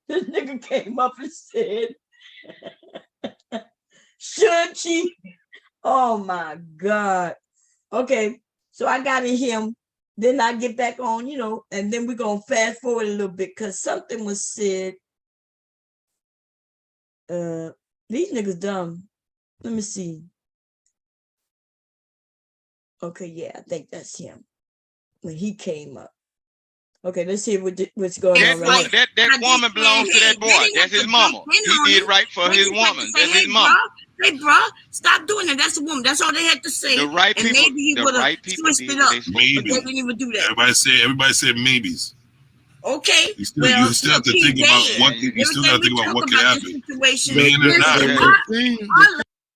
this nigga came up and said, should she? Oh my God. Okay, so I got in him. Then I get back on, you know, and then we're gonna fast forward a little bit because something was said. These niggas dumb. Let me see. Okay, yeah, I think that's him when he came up. Okay, let's see what's going on right now. That woman belongs to that boy. That's his mama. He did right for his woman. That's his mama. Hey, bro, stop doing that. That's a woman. That's all they had to say. The right people. Maybe he would have switched it up. Maybe. But they didn't even do that. Everybody said maybes. Okay. You still have to think about what. You still got to think about what can happen.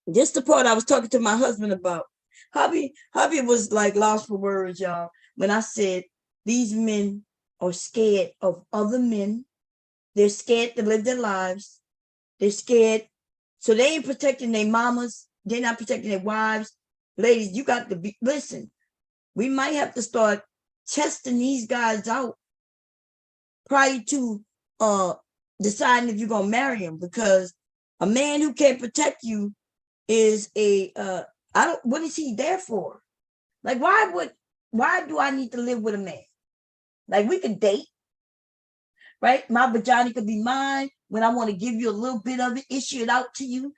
This the part I was talking to my husband about. Hubby was like lost for words, y'all. When I said these men are scared of other men, they're scared to live their lives. They're scared, so they ain't protecting their mamas. They're not protecting their wives. Ladies, you got to be. Listen, we might have to start testing these guys out prior to deciding if you're gonna marry him, because a man who can't protect you is what is he there for? Like, why do I need to live with a man? Like, we could date, right? My vagina could be mine. When I want to give you a little bit of it, issue it out to you,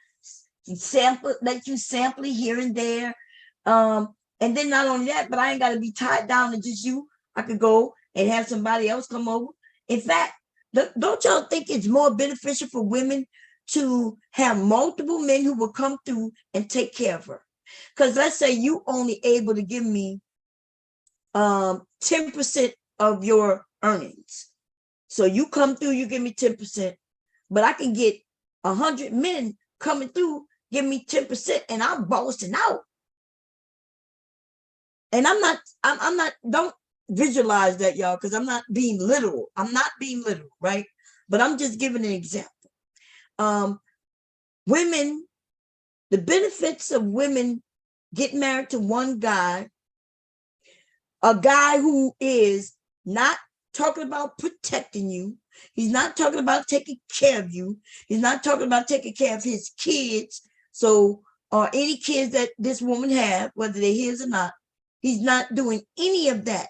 let you sample it here and there. And then not only that, but I ain't got to be tied down to just you. I could go and have somebody else come over. In fact, don't y'all think it's more beneficial for women to have multiple men who will come through and take care of her? Because let's say you only able to give me 10% of your earnings. So you come through, you give me 10%, but I can get 100 men coming through, give me 10%, and I'm bossing out. And I'm not, don't visualize that, y'all, because I'm not being literal. Right? But I'm just giving an example. Women, the benefits of women get married to one guy, a guy who is not talking about protecting you. He's not talking about taking care of you. He's not talking about taking care of his kids. So, or any kids that this woman have, whether they're his or not, he's not doing any of that.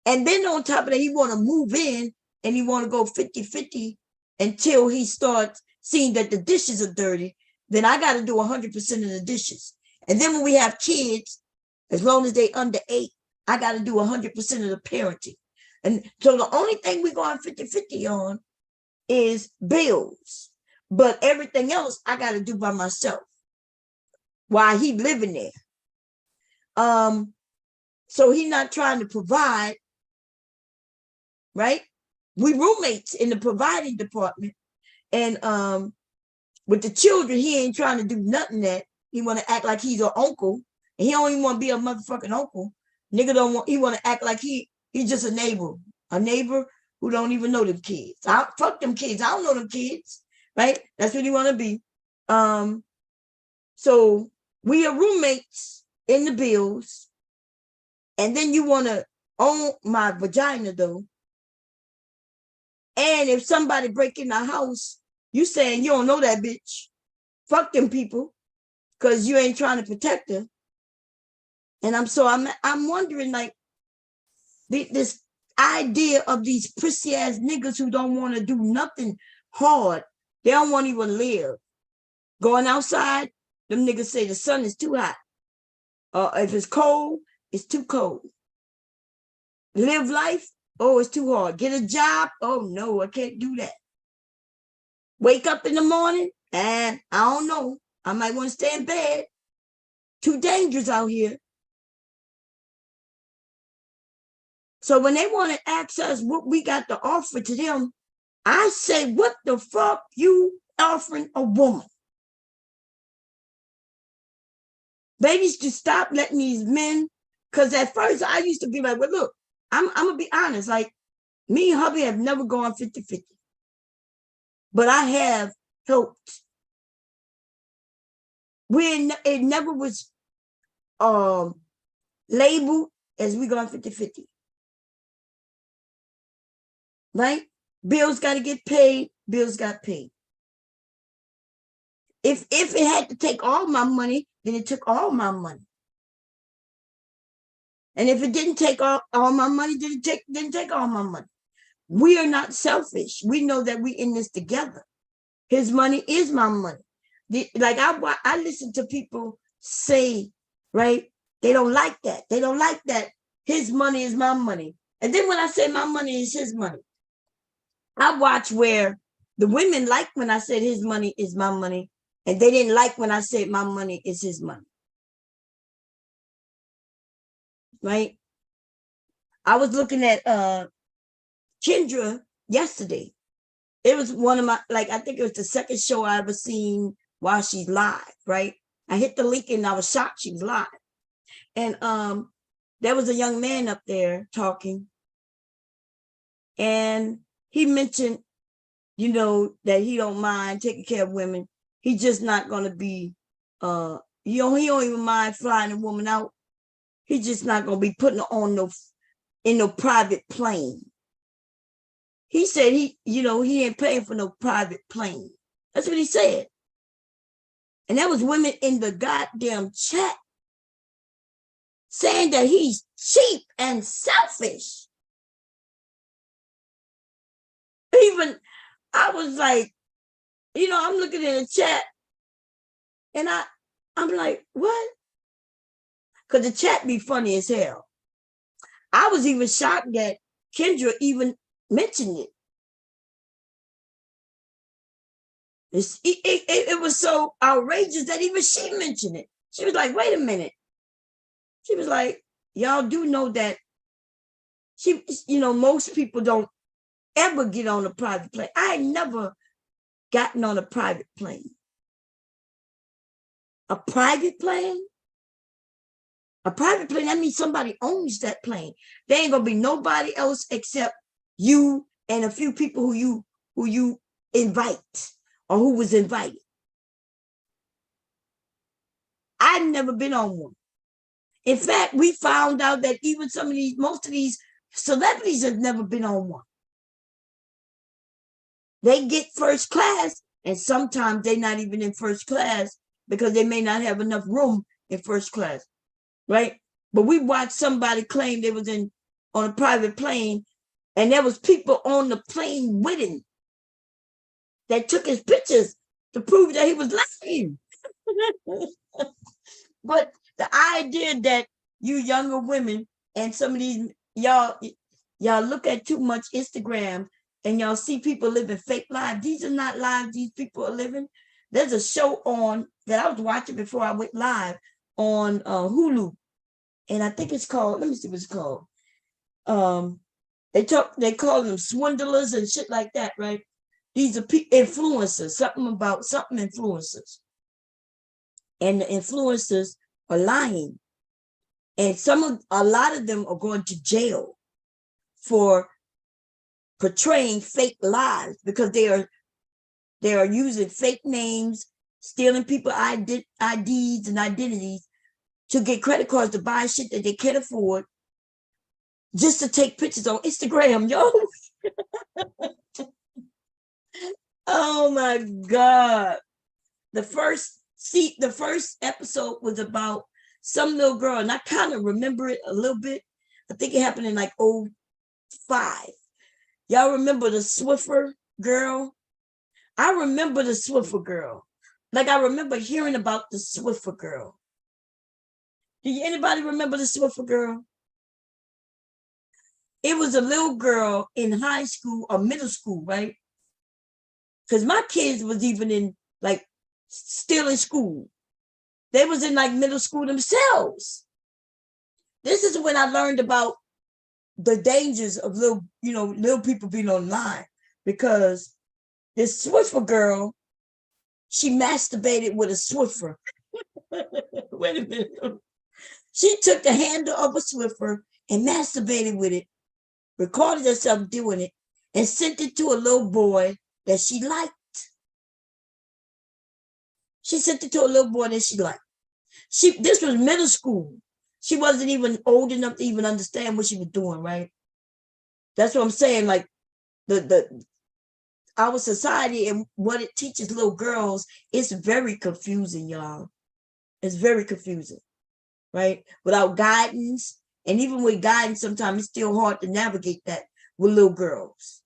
And then on top of that, he want to move in and he want to go 50-50 until he starts seeing that the dishes are dirty. Then I got to do 100% of the dishes. And then when we have kids, as long as they under 8, I got to do 100% of the parenting. And so the only thing we're going 50-50 on is bills. But everything else I got to do by myself while he living there. So he's not trying to provide, right? We roommates in the providing department. And with the children, he ain't trying to do nothing that he want to act like he's an uncle. And he don't even want to be a motherfucking uncle. Nigga he want to act like he's just a neighbor who don't even know them kids. Fuck them kids. I don't know them kids, right? That's what he want to be. So we are roommates in the bills. And then you want to own my vagina though. And if somebody break in our house, you saying you don't know that bitch. Fuck them people, because you ain't trying to protect her. And I'm wondering, like, this idea of these prissy ass niggas who don't want to do nothing hard. They don't want to even live. Going outside, them niggas say the sun is too hot. If it's cold, it's too cold. Live life, oh, it's too hard. Get a job, oh no, I can't do that. Wake up in the morning, and I don't know. I might want to stay in bed. Too dangerous out here. So when they want to ask us what we got to offer to them, I say, what the fuck you offering a woman? Ladies, just stop letting these men, because at first I used to be like, well, look, I'm going to be honest. Like, me and hubby have never gone 50-50. but I have helped. It never was labeled as we going 50-50. Right? Bills got to get paid. Bills got paid. If it had to take all my money, then it took all my money. And if it didn't take all my money, didn't take all my money. We are not selfish. We know that we in this together. His money is my money. Like I listen to people say, right? They don't like that. They don't like that. His money is my money. And then when I say my money is his money, I watch where the women like when I said his money is my money, and they didn't like when I said my money is his money. Right? I was looking at Kendra yesterday. It was one of my, I think it was the second show I ever seen while she's live, right? I hit the link and I was shocked she was live. And there was a young man up there talking, and he mentioned, that he don't mind taking care of women. He's just not going to be, he don't even mind flying a woman out. He's just not going to be putting her on no private plane. He said he ain't paying for no private plane. That's what he said. And that was women in the goddamn chat saying that he's cheap and selfish. Even I was like, I'm looking in the chat and I'm like, what? Because the chat be funny as hell. I was even shocked that Kendra even mentioned it. It was so outrageous that even she mentioned it. She was like, wait a minute. She was like, y'all do know that most people don't ever get on a private plane. I ain't never gotten on a private plane. A private plane? A private plane, that means somebody owns that plane. There ain't gonna be nobody else except you and a few people who you invite or who was invited. I've never been on one. In fact, we found out that even most of these celebrities have never been on one. They get first class, and sometimes they're not even in first class because they may not have enough room in first class, right? But we watched somebody claim they was on a private plane, and there was people on the plane with him that took his pictures to prove that he was lying. But the idea that you younger women and some of these y'all look at too much Instagram and y'all see people living fake lives. These are not lives these people are living. There's a show on that I was watching before I went live on Hulu, and I think it's called, let me see what it's called. They call them swindlers and shit like that, right? These are influencers, something influencers. And the influencers are lying. And a lot of them are going to jail for portraying fake lives because they are using fake names, stealing people IDs and identities to get credit cards to buy shit that they can't afford just to take pictures on Instagram, yo. Oh my God. The first episode was about some little girl, and I kind of remember it a little bit. I think it happened in like 2005. Y'all remember the Swiffer girl? I remember the Swiffer girl. Like I remember hearing about the Swiffer girl. Do anybody remember the Swiffer girl? It was a little girl in high school or middle school, right? Because my kids was even in still in school. They was in middle school themselves. This is when I learned about the dangers of little people being online, because this Swiffer girl, she masturbated with a Swiffer. Wait a minute. She took the handle of a Swiffer and masturbated with it, recorded herself doing it, and sent it to a little boy that she liked. She sent it to a little boy that she liked. This was middle school. She wasn't even old enough to even understand what she was doing, right? That's what I'm saying. Like our society and what it teaches little girls, it's very confusing, y'all. It's very confusing, right? Without guidance, and even with guidance, sometimes it's still hard to navigate that with little girls.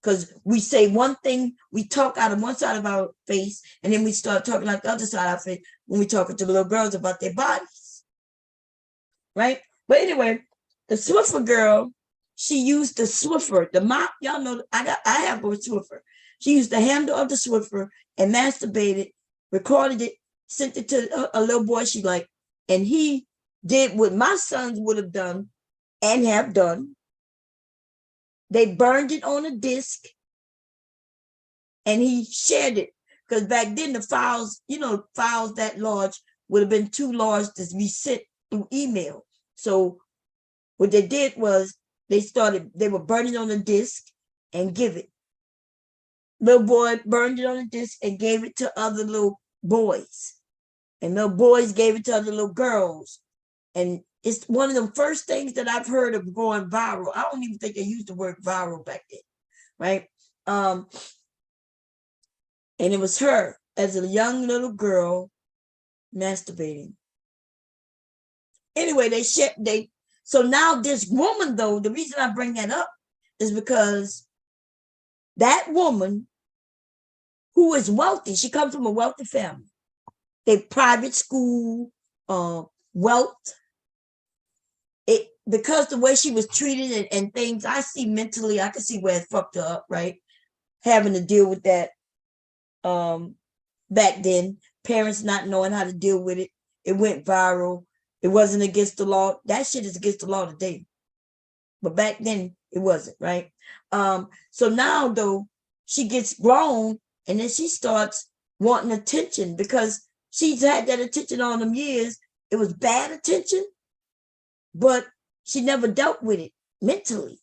Because we say one thing, we talk out of one side of our face, and then we start talking like the other side of our face when we talking to little girls about their bodies, right? But anyway, the Swiffer girl, she used the Swiffer, the mop. Y'all know I have a Swiffer. She used the handle of the Swiffer and masturbated, recorded it, sent it to a little boy she liked, and he did what my sons would have done and have done. They burned it on a disc and he shared it. Because back then the files, files that large would have been too large to be sent through email. So what they did was they were burning on a disc and give it. Little boy burned it on a disc and gave it to other little boys. And little boys gave it to other little girls. And it's one of the first things that I've heard of going viral. I don't even think they used the word viral back then, right? And it was her as a young little girl masturbating. Anyway, so now this woman, though, the reason I bring that up is because that woman who is wealthy, she comes from a wealthy family. They private school, wealth. Because the way she was treated and things, I see mentally, I can see where it fucked her up, right? Having to deal with that back then, parents not knowing how to deal with it. It went viral. It wasn't against the law. That shit is against the law today. But back then, it wasn't, right? So now, though, she gets grown and then she starts wanting attention because she's had that attention all them years. It was bad attention, but she never dealt with it mentally.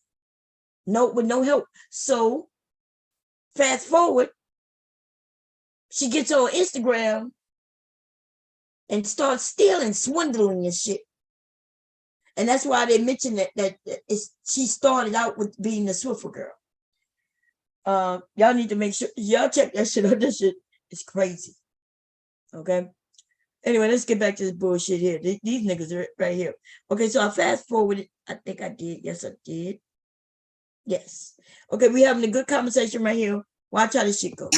With no help. So fast forward, she gets on Instagram and starts stealing, swindling and shit. And that's why they mentioned that she started out with being the Swiffer girl. Y'all need to make sure y'all check that shit out. This shit is crazy. Okay. Anyway, let's get back to this bullshit here. These niggas are right here. Okay, so I fast forwarded. I think I did. Yes, I did. Yes. Okay, we having a good conversation right here. Watch how this shit go.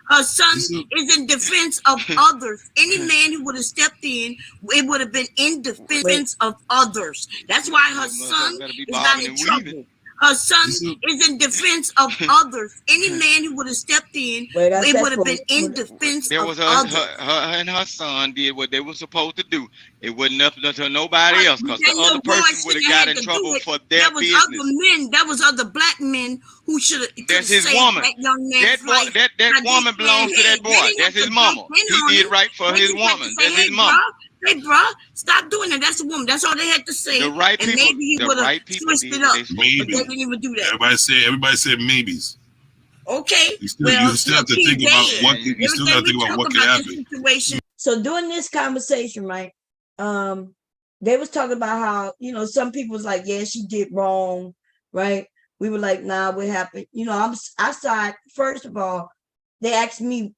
Her son is in defense of others. Any man who would have stepped in, it would have been in defense of others. That's why her son is not in trouble. Her son is in defense of others. Any man who would have stepped in, it would have been in defense of others. Her and her son did what they were supposed to do. It wasn't up to nobody else because the other person would have got in trouble for their business. That was other black men who should have. That's his woman. That woman belongs to that boy. That's his mama. He did right for his woman. That's his mama. Hey, bro, stop doing that. That's a woman. That's all they had to say. The right people. Maybe he would have switched it up. Maybe. But they didn't even do that. Everybody said maybes. Okay. You still have to think about what. You still got to think about what could happen. So during this conversation, right? They was talking about how some people was like, yeah, she did wrong, right? We were like, nah, what happened? I side. First of all, they asked me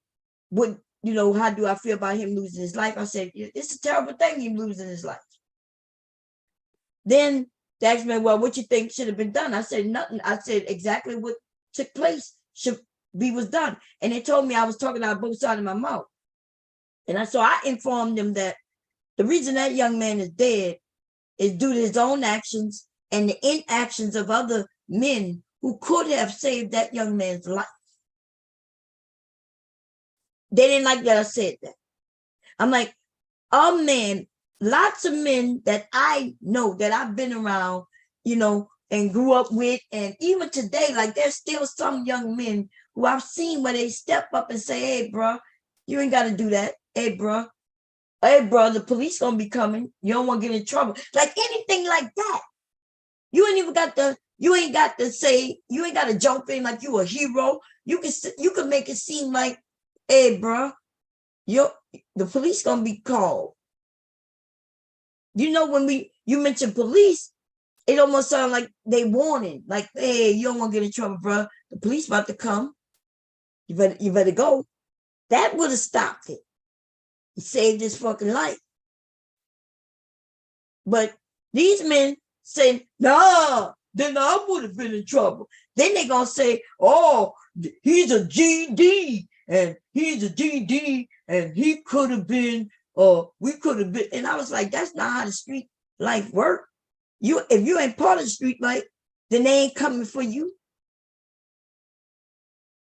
what. How do I feel about him losing his life? I said, it's a terrible thing, him losing his life. Then they asked me, well, what you think should have been done? I said, nothing. I said exactly what took place was done. And they told me I was talking out both sides of my mouth. And so I informed them that the reason that young man is dead is due to his own actions and the inactions of other men who could have saved that young man's life. They didn't like that I said that. I'm like, oh man, lots of men that I know that I've been around, and grew up with, and even today, like there's still some young men who I've seen where they step up and say, hey, bro, you ain't got to do that. Hey, bro, the police gonna be coming. You don't want to get in trouble. Like anything like that. You ain't got to jump in like you a hero. You can make it seem like, hey, bro, the police gonna be called. You know, when you mention police, it almost sounds like they warning, like, hey, you don't want to get in trouble, bro. The police about to come. You better go. That would have stopped it. It saved his fucking life. But these men say, nah, then I would have been in trouble. Then they're gonna say, oh, he's a GD, and he's a GD, and he could have been, we could have been. And I was like, that's not how the street life work. If you ain't part of the street life, then they ain't coming for you.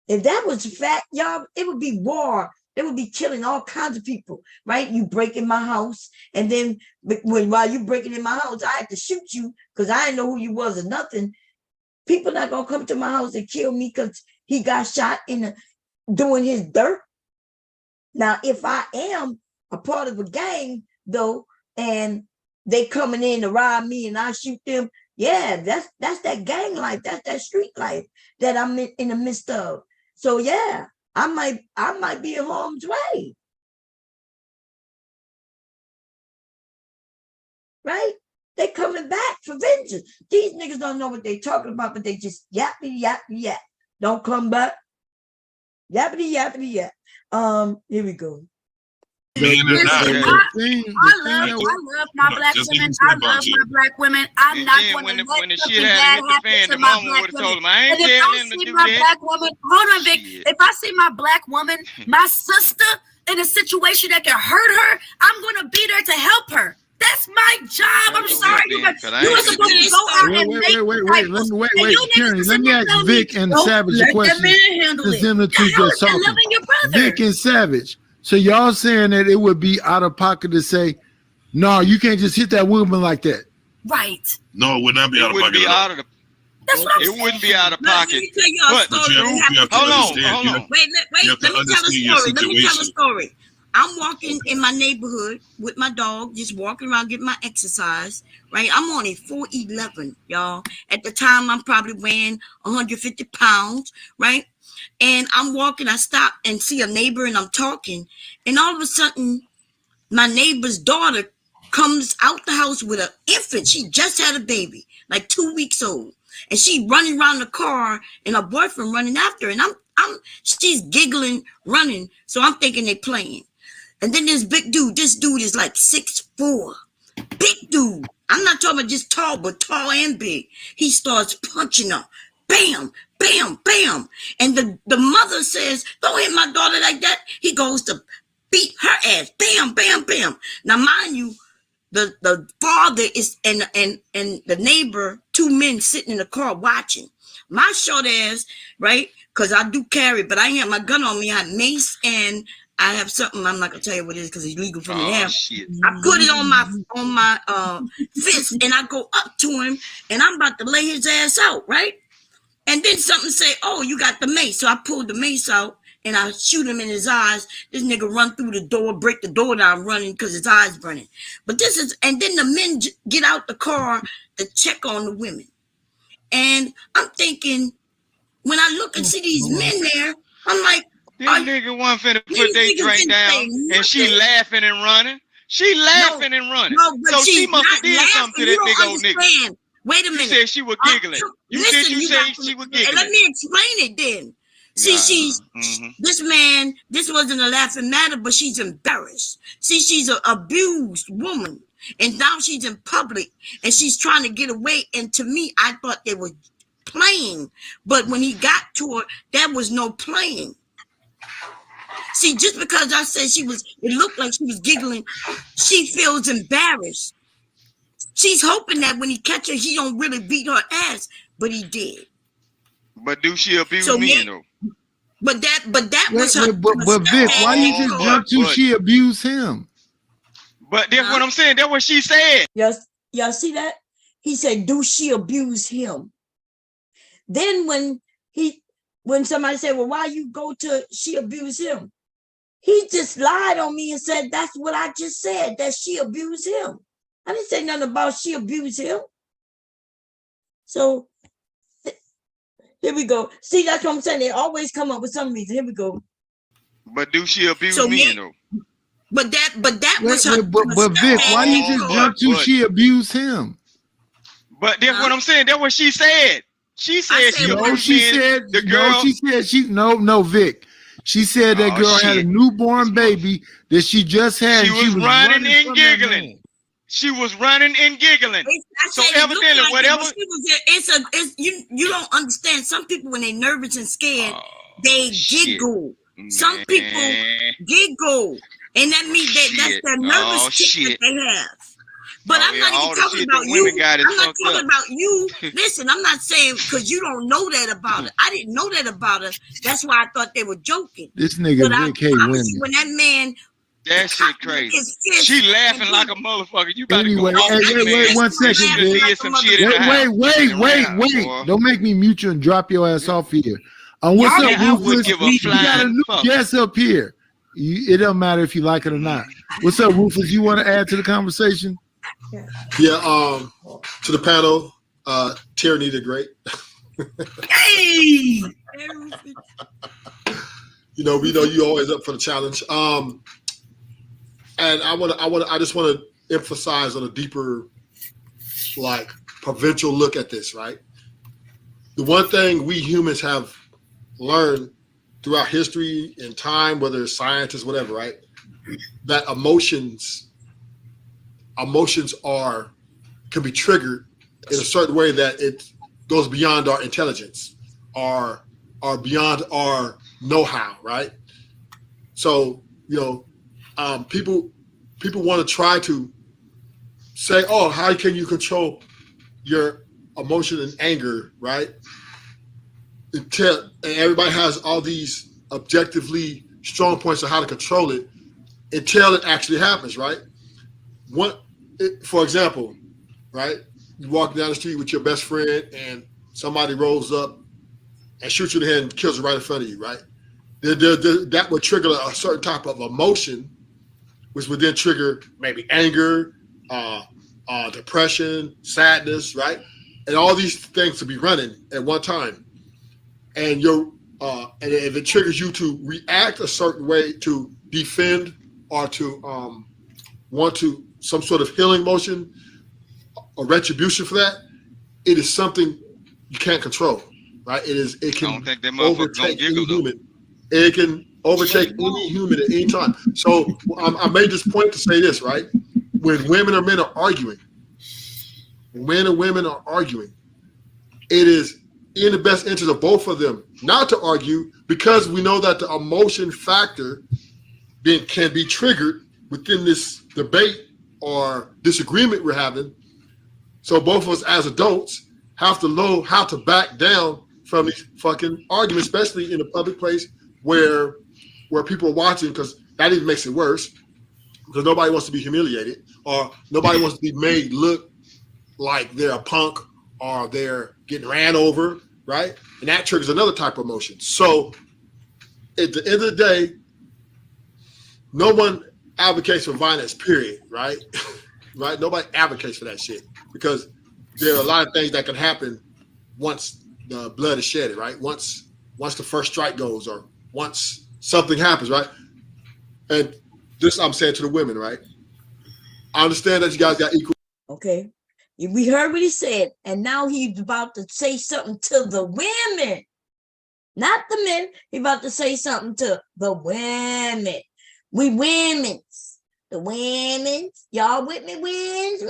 If that was a fact, y'all, it would be war. They would be killing all kinds of people, right? You break in my house, and then while you breaking in my house, I had to shoot you because I didn't know who you was or nothing. People not gonna come to my house and kill me because he got shot in doing his dirt. Now, if I am a part of a gang, though, and they coming in to rob me and I shoot them, yeah, that's that gang life. That's that street life that I'm in the midst of. So yeah, I might be in harm's way. Right? They coming back for vengeance. These niggas don't know what they talking about, but they just yappity yappity yap. Don't come back. Yappity yappity yap. Here we go. I love my black women. I love my black women. I'm not going to let something bad happen to my black women. And if I see my black woman, hold on, Vic. If I see my black woman, my sister, in a situation that can hurt her, I'm going to be there to help her. That's my job. I'm sorry, you were supposed to go out and make Wait, Karen, let me ask Vic and Savage a question. Because them the two just talking. Vic and Savage. So y'all saying that it would be out of pocket to say, no, you can't just hit that woman like that. Right. No, it would not be out of pocket. That's what I'm saying. It wouldn't be out of pocket. Let me tell you a story. Hold on. Wait, let me tell a story. I'm walking in my neighborhood with my dog, just walking around, getting my exercise, right? I'm only 4'11", y'all. At the time, I'm probably weighing 150 pounds, right? And I'm walking, I stop and see a neighbor and I'm talking. And all of a sudden, my neighbor's daughter comes out the house with an infant. She just had a baby, like 2 weeks old. And she running around the car and her boyfriend running after her. And she's giggling, running. So I'm thinking they playing. And then this big dude, this dude is like 6'4", big dude. I'm not talking about just tall, but tall and big. He starts punching her. Bam, bam, bam. And the mother says, don't hit my daughter like that. He goes to beat her ass. Bam, bam, bam. Now, mind you, the father is and the neighbor, two men sitting in the car watching. My short ass, right? Because I do carry, but I ain't have my gun on me. I had mace and I have something. I'm not gonna tell you what it is because it's legal for me to have. Shit. I put it on my fist and I go up to him and I'm about to lay his ass out, right? And then something say, "Oh, you got the mace." So I pulled the mace out and I shoot him in his eyes. This nigga run through the door, break the door down, running because his eyes burning. But and then the men get out the car to check on the women. And I'm thinking, when I look and see these men there, I'm like, this nigga wasn't finna put their drink down, and she laughing and running. She laughing and running. No, but so she must have did something to that big old nigga. Wait a minute. You said she was giggling. You said she was giggling. Let me explain it then. See, this man, this wasn't a laughing matter, but she's embarrassed. See, she's an abused woman, and now she's in public, and she's trying to get away. And to me, I thought they were playing, but when he got to her, there was no playing. See, just because I said it looked like she was giggling, she feels embarrassed. She's hoping that when he catch her, he don't really beat her ass, but he did. But do she abuse men though? But that was her. But Vic, why you just jump to she abused him? But that's what I'm saying. That's what she said. Yes, y'all see that? He said, "Do she abuse him?" Then when somebody said, "Well, why you go to she abuse him?" He just lied on me and said, "That's what I just said, that she abused him." I didn't say nothing about she abused him. So here we go. See, that's what I'm saying. They always come up with some reason. Here we go. But do she abuse So men though? But that was her. But Vic, why you just jump to she abused him? But that's what I'm saying. That's what she said. She said she abused men. The girl. No, Vic. She said that girl had a newborn baby that she just had. She was running and giggling. She was running and giggling. So evidently, whatever. You don't understand. Some people, when they're nervous and scared, they giggle. Some people giggle, and that means that's their nervous tick that they have. But I'm not even talking about you. I'm not talking about you. Listen, I'm not saying because you don't know that about her. I didn't know that about her. That's why I thought they were joking. This nigga Vic hate women. When that man, that shit crazy. She laughing like a motherfucker. You better anyway, go wait 1 second, wait. Don't make me mute you and drop your ass off here. What's up, Rufus? You got a new guest up here. It doesn't matter if you like it or not. What's up, Rufus? You want to add to the conversation? Yeah, to the panel, Tierney the Great. Hey! We know you always up for the challenge. And I just want to emphasize on a deeper, like, provincial look at this, right? The one thing we humans have learned throughout history and time, whether it's scientists, whatever, right? That emotions can be triggered in a certain way that it goes beyond our intelligence, are beyond our know-how, right? So, people want to try to say, oh, how can you control your emotion and anger, right? And everybody has all these objectively strong points of how to control it until it actually happens, right? For example, right? You walk down the street with your best friend and somebody rolls up and shoots you in the head and kills you right in front of you, right? That would trigger a certain type of emotion, which would then trigger maybe anger, depression, sadness, right? And all these things to be running at one time. And and if it triggers you to react a certain way to defend or to want to some sort of healing motion or retribution for that, it is something you can't control, right? It can overtake any human. It can overtake any human at any time. So I made this point to say this, right? When women or men are arguing, it is in the best interest of both of them not to argue, because we know that the emotion factor can be triggered within this debate or disagreement we're having. So both of us as adults have to know how to back down from these fucking arguments, especially in a public place where people are watching, because that even makes it worse, because nobody wants to be humiliated or nobody wants to be made look like they're a punk or they're getting ran over, right? And that triggers another type of emotion. So at the end of the day, no one advocates for violence, period, right? Right? Nobody advocates for that shit, because there are a lot of things that can happen once the blood is shedded, right? Once the first strike goes, or once something happens, right? And this I'm saying to the women, right? I understand that you guys got equal. Okay. We heard what he said, and now he's about to say something to the women, not the men. He's about to say something to the women. We women's, the women's. Y'all with me, women's?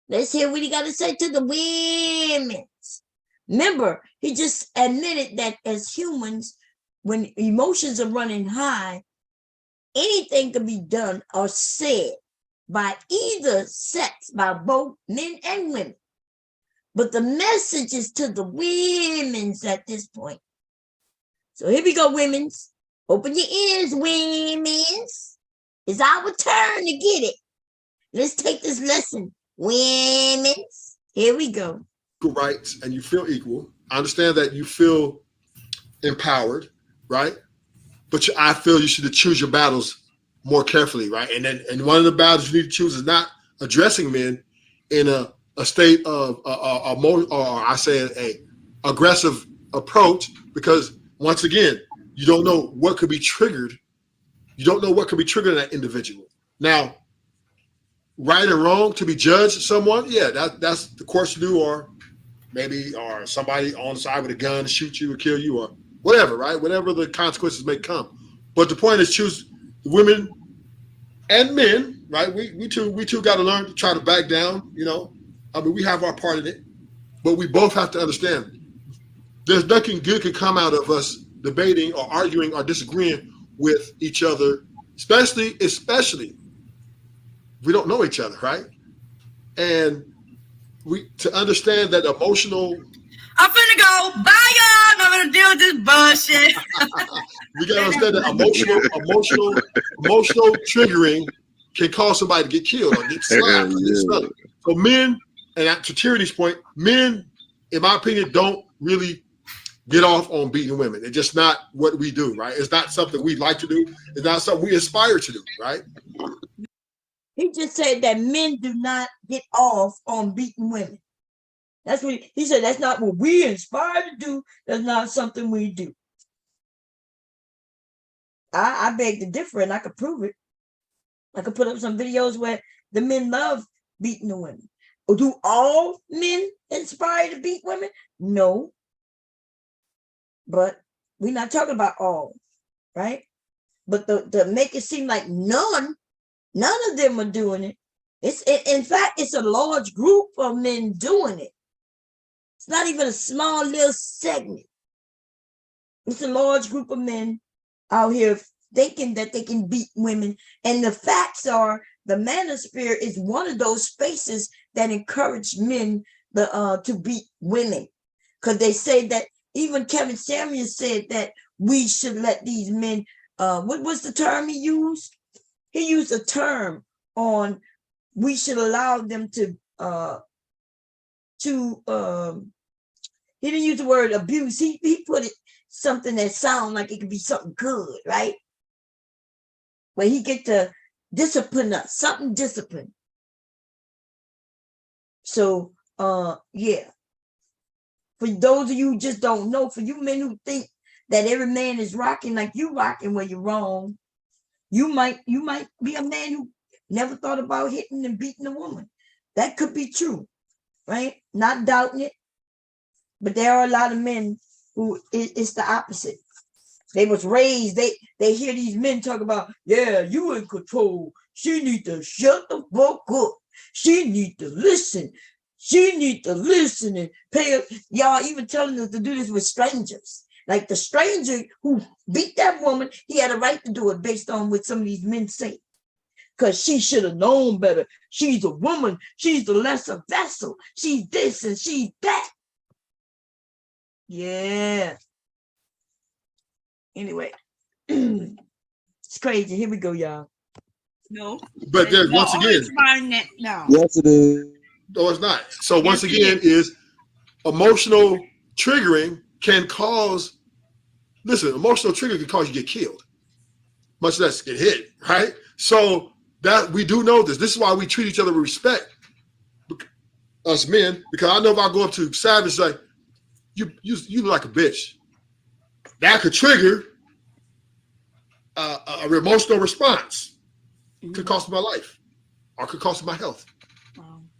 Let's hear what he got to say to the women's. Remember, he just admitted that as humans, when emotions are running high, anything can be done or said by either sex, by both men and women. But the message is to the women's at this point. So here we go, women's. Open your ears, women's. It's our turn to get it. Let's take this lesson, women's. Here we go. Equal rights, and you feel equal. I understand that you feel empowered, right? But I feel you should choose your battles more carefully, right? And one of the battles you need to choose is not addressing men in a state of a aggressive approach, because once again, you don't know what could be triggered You don't know what could be triggering that individual. Now, right or wrong to be judged someone, yeah, that's the courts to do, or maybe or somebody on the side with a gun to shoot you or kill you or whatever, right? Whatever the consequences may come. But the point is choose women and men, right? We too got to learn to try to back down, you know. I mean, we have our part in it, but we both have to understand there's nothing good can come out of us debating or arguing or disagreeing with each other, especially we don't know each other, right? And we to understand that emotional. I'm finna go. Bye, y'all. I'm gonna deal with this bullshit. We gotta understand that emotional triggering can cause somebody to get killed or get slapped or get snubbed. So men, and to Tyranny's point, men, in my opinion, don't really get off on beating women. It's just not what we do, right? It's not something we like to do. It's not something we aspire to do, right? He just said that men do not get off on beating women. That's what he said. That's not what we inspire to do. That's not something we do. I beg to differ, and I could prove it. I could put up some videos where the men love beating the women. Or do all men inspire to beat women? No. But we're not talking about all, right? But to make it seem like none of them are doing it. In fact, it's a large group of men doing it. It's not even a small little segment. It's a large group of men out here thinking that they can beat women. And the facts are the Manosphere is one of those spaces that encourage men to beat women. Because they say that even Kevin Samuels said that we should let these men, what was the term he used? He used a term on we should allow them to he didn't use the word abuse. He put it something that sounds like it could be something good, right? Where he get to discipline us, something discipline. So yeah. For those of you who just don't know, for you men who think that every man is rocking like you rocking, where you're wrong. You might be a man who never thought about hitting and beating a woman. That could be true, right? Not doubting it. But there are a lot of men who it's the opposite. They was raised, they hear these men talk about, yeah, you in control. She need to shut the fuck up. She need to listen. She need to listen and pay. Y'all even telling us to do this with strangers. Like the stranger who beat that woman, he had a right to do it based on what some of these men say. Because she should have known better. She's a woman. She's the lesser vessel. She's this and she's that. Yeah. Anyway, it's crazy. Here we go, y'all. No. But there's once again. No. Yes, it is. No, it's not. So once again, is emotional triggering can cause. Listen, emotional trigger can cause you to get killed, much less get hit, right? So that we do know this. This is why we treat each other with respect, us men. Because I know if I go up to Savage like you look like a bitch, that could trigger a emotional response. Could cost him my life, or could cost him my health,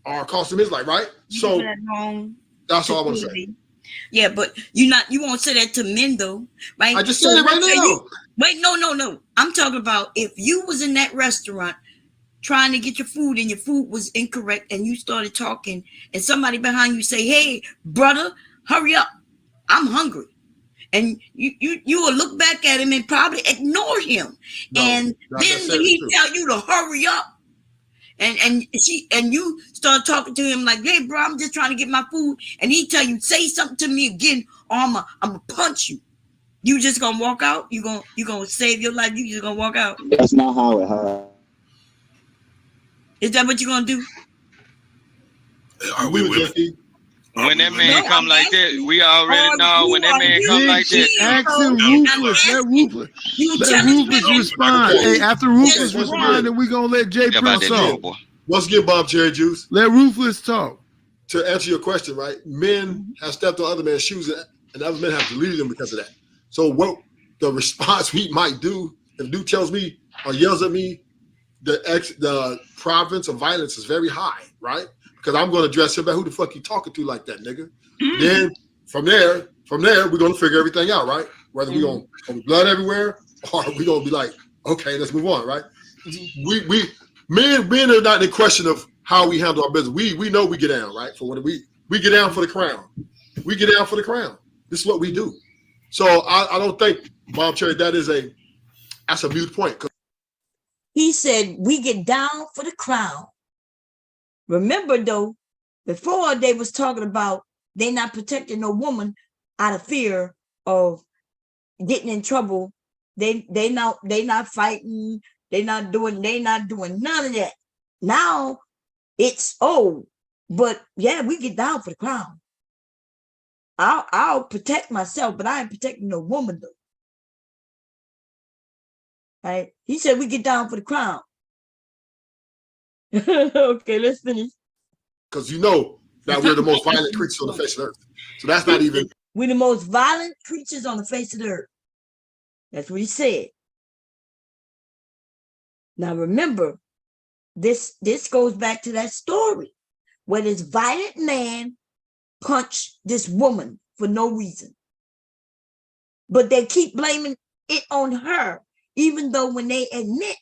or cost him his life, right? So that's all I want to say. Yeah, but you won't say that to men though, right? I just said it right now. Wait, no. I'm talking about if you was in that restaurant trying to get your food and your food was incorrect and you started talking and somebody behind you say, hey, brother, hurry up. I'm hungry. And you will look back at him and probably ignore him. No, and then when he tell you to hurry up and you start talking to him like, hey, bro, I'm just trying to get my food. And he tell you, say something to me again, or I'm gonna punch you. You just gonna walk out? You gonna save your life? You just gonna walk out? That's not how it happens. Is that what you gonna do? Are we with it? When that man come like that, we already know. When that man come like that, asking Ruthless. Let Ruthless respond. Hey, after Ruthless respond, then we gonna let Jay Prince talk. Once again, Bob Cherry Juice. Let Ruthless talk. To answer your question, right? Men have stepped on other men's shoes, and other men have deleted them because of that. So what the response we might do, if dude tells me, or yells at me, the province of violence is very high, right? Because I'm going to address him back. Who the fuck you talking to like that, nigga? Then from there, we're going to figure everything out, right? Whether we going to blood everywhere or we going to be like, okay, let's move on, right? We men are not in the question of how we handle our business. We know we get down, right? For what we get down for the crown. We get down for the crown. This is what we do. So I don't think, Mom Cherry, that's a mute point. He said, we get down for the crown. Remember, though, before they was talking about they not protecting no woman out of fear of getting in trouble. They not fighting. They not doing none of that. Now it's but yeah, we get down for the crown. I'll protect myself, but I ain't protecting no woman though. Right? He said we get down for the crown. Okay, let's finish. Because you know that we're the most violent creatures on the face of the earth. So that's not even. We're the most violent creatures on the face of the earth. That's what he said. Now remember, this goes back to that story where this violent man punched this woman for no reason. But they keep blaming it on her, even though when they admit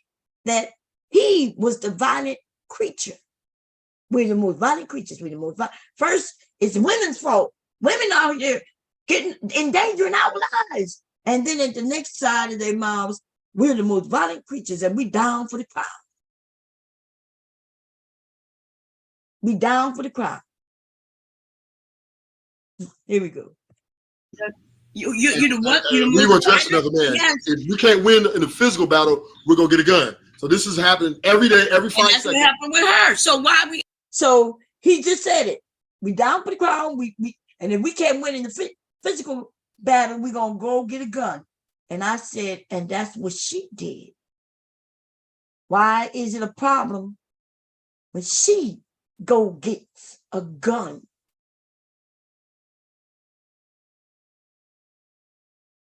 that he was the violent creature. We're the most violent creatures. We're the most violent. First, it's women's fault. Women out here endangering our lives. And then at the next side of their mouths, we're the most violent creatures and we down for the crowd. We down for the crowd. Here we go. You the what? We will trust another man. Yes. If we can't win in the physical battle, we're gonna get a gun. So this is happening every day, every 5 seconds. That's what happened with her. So why we? So he just said it. We down for the crowd. And if we can't win in the physical battle, we're gonna go get a gun. And I said, and that's what she did. Why is it a problem when she go gets a gun?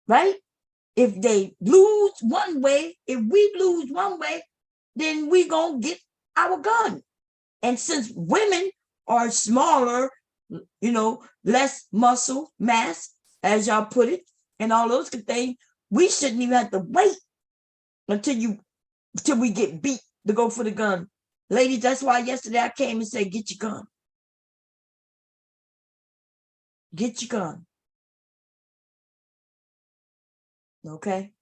Right? If they lose one way, if we lose one way, then we gonna get our gun. And since women are smaller, less muscle mass, as y'all put it, and all those good things, we shouldn't even have to wait until we get beat to go for the gun. Ladies, that's why yesterday I came and said, get your gun. Get your gun. Okay?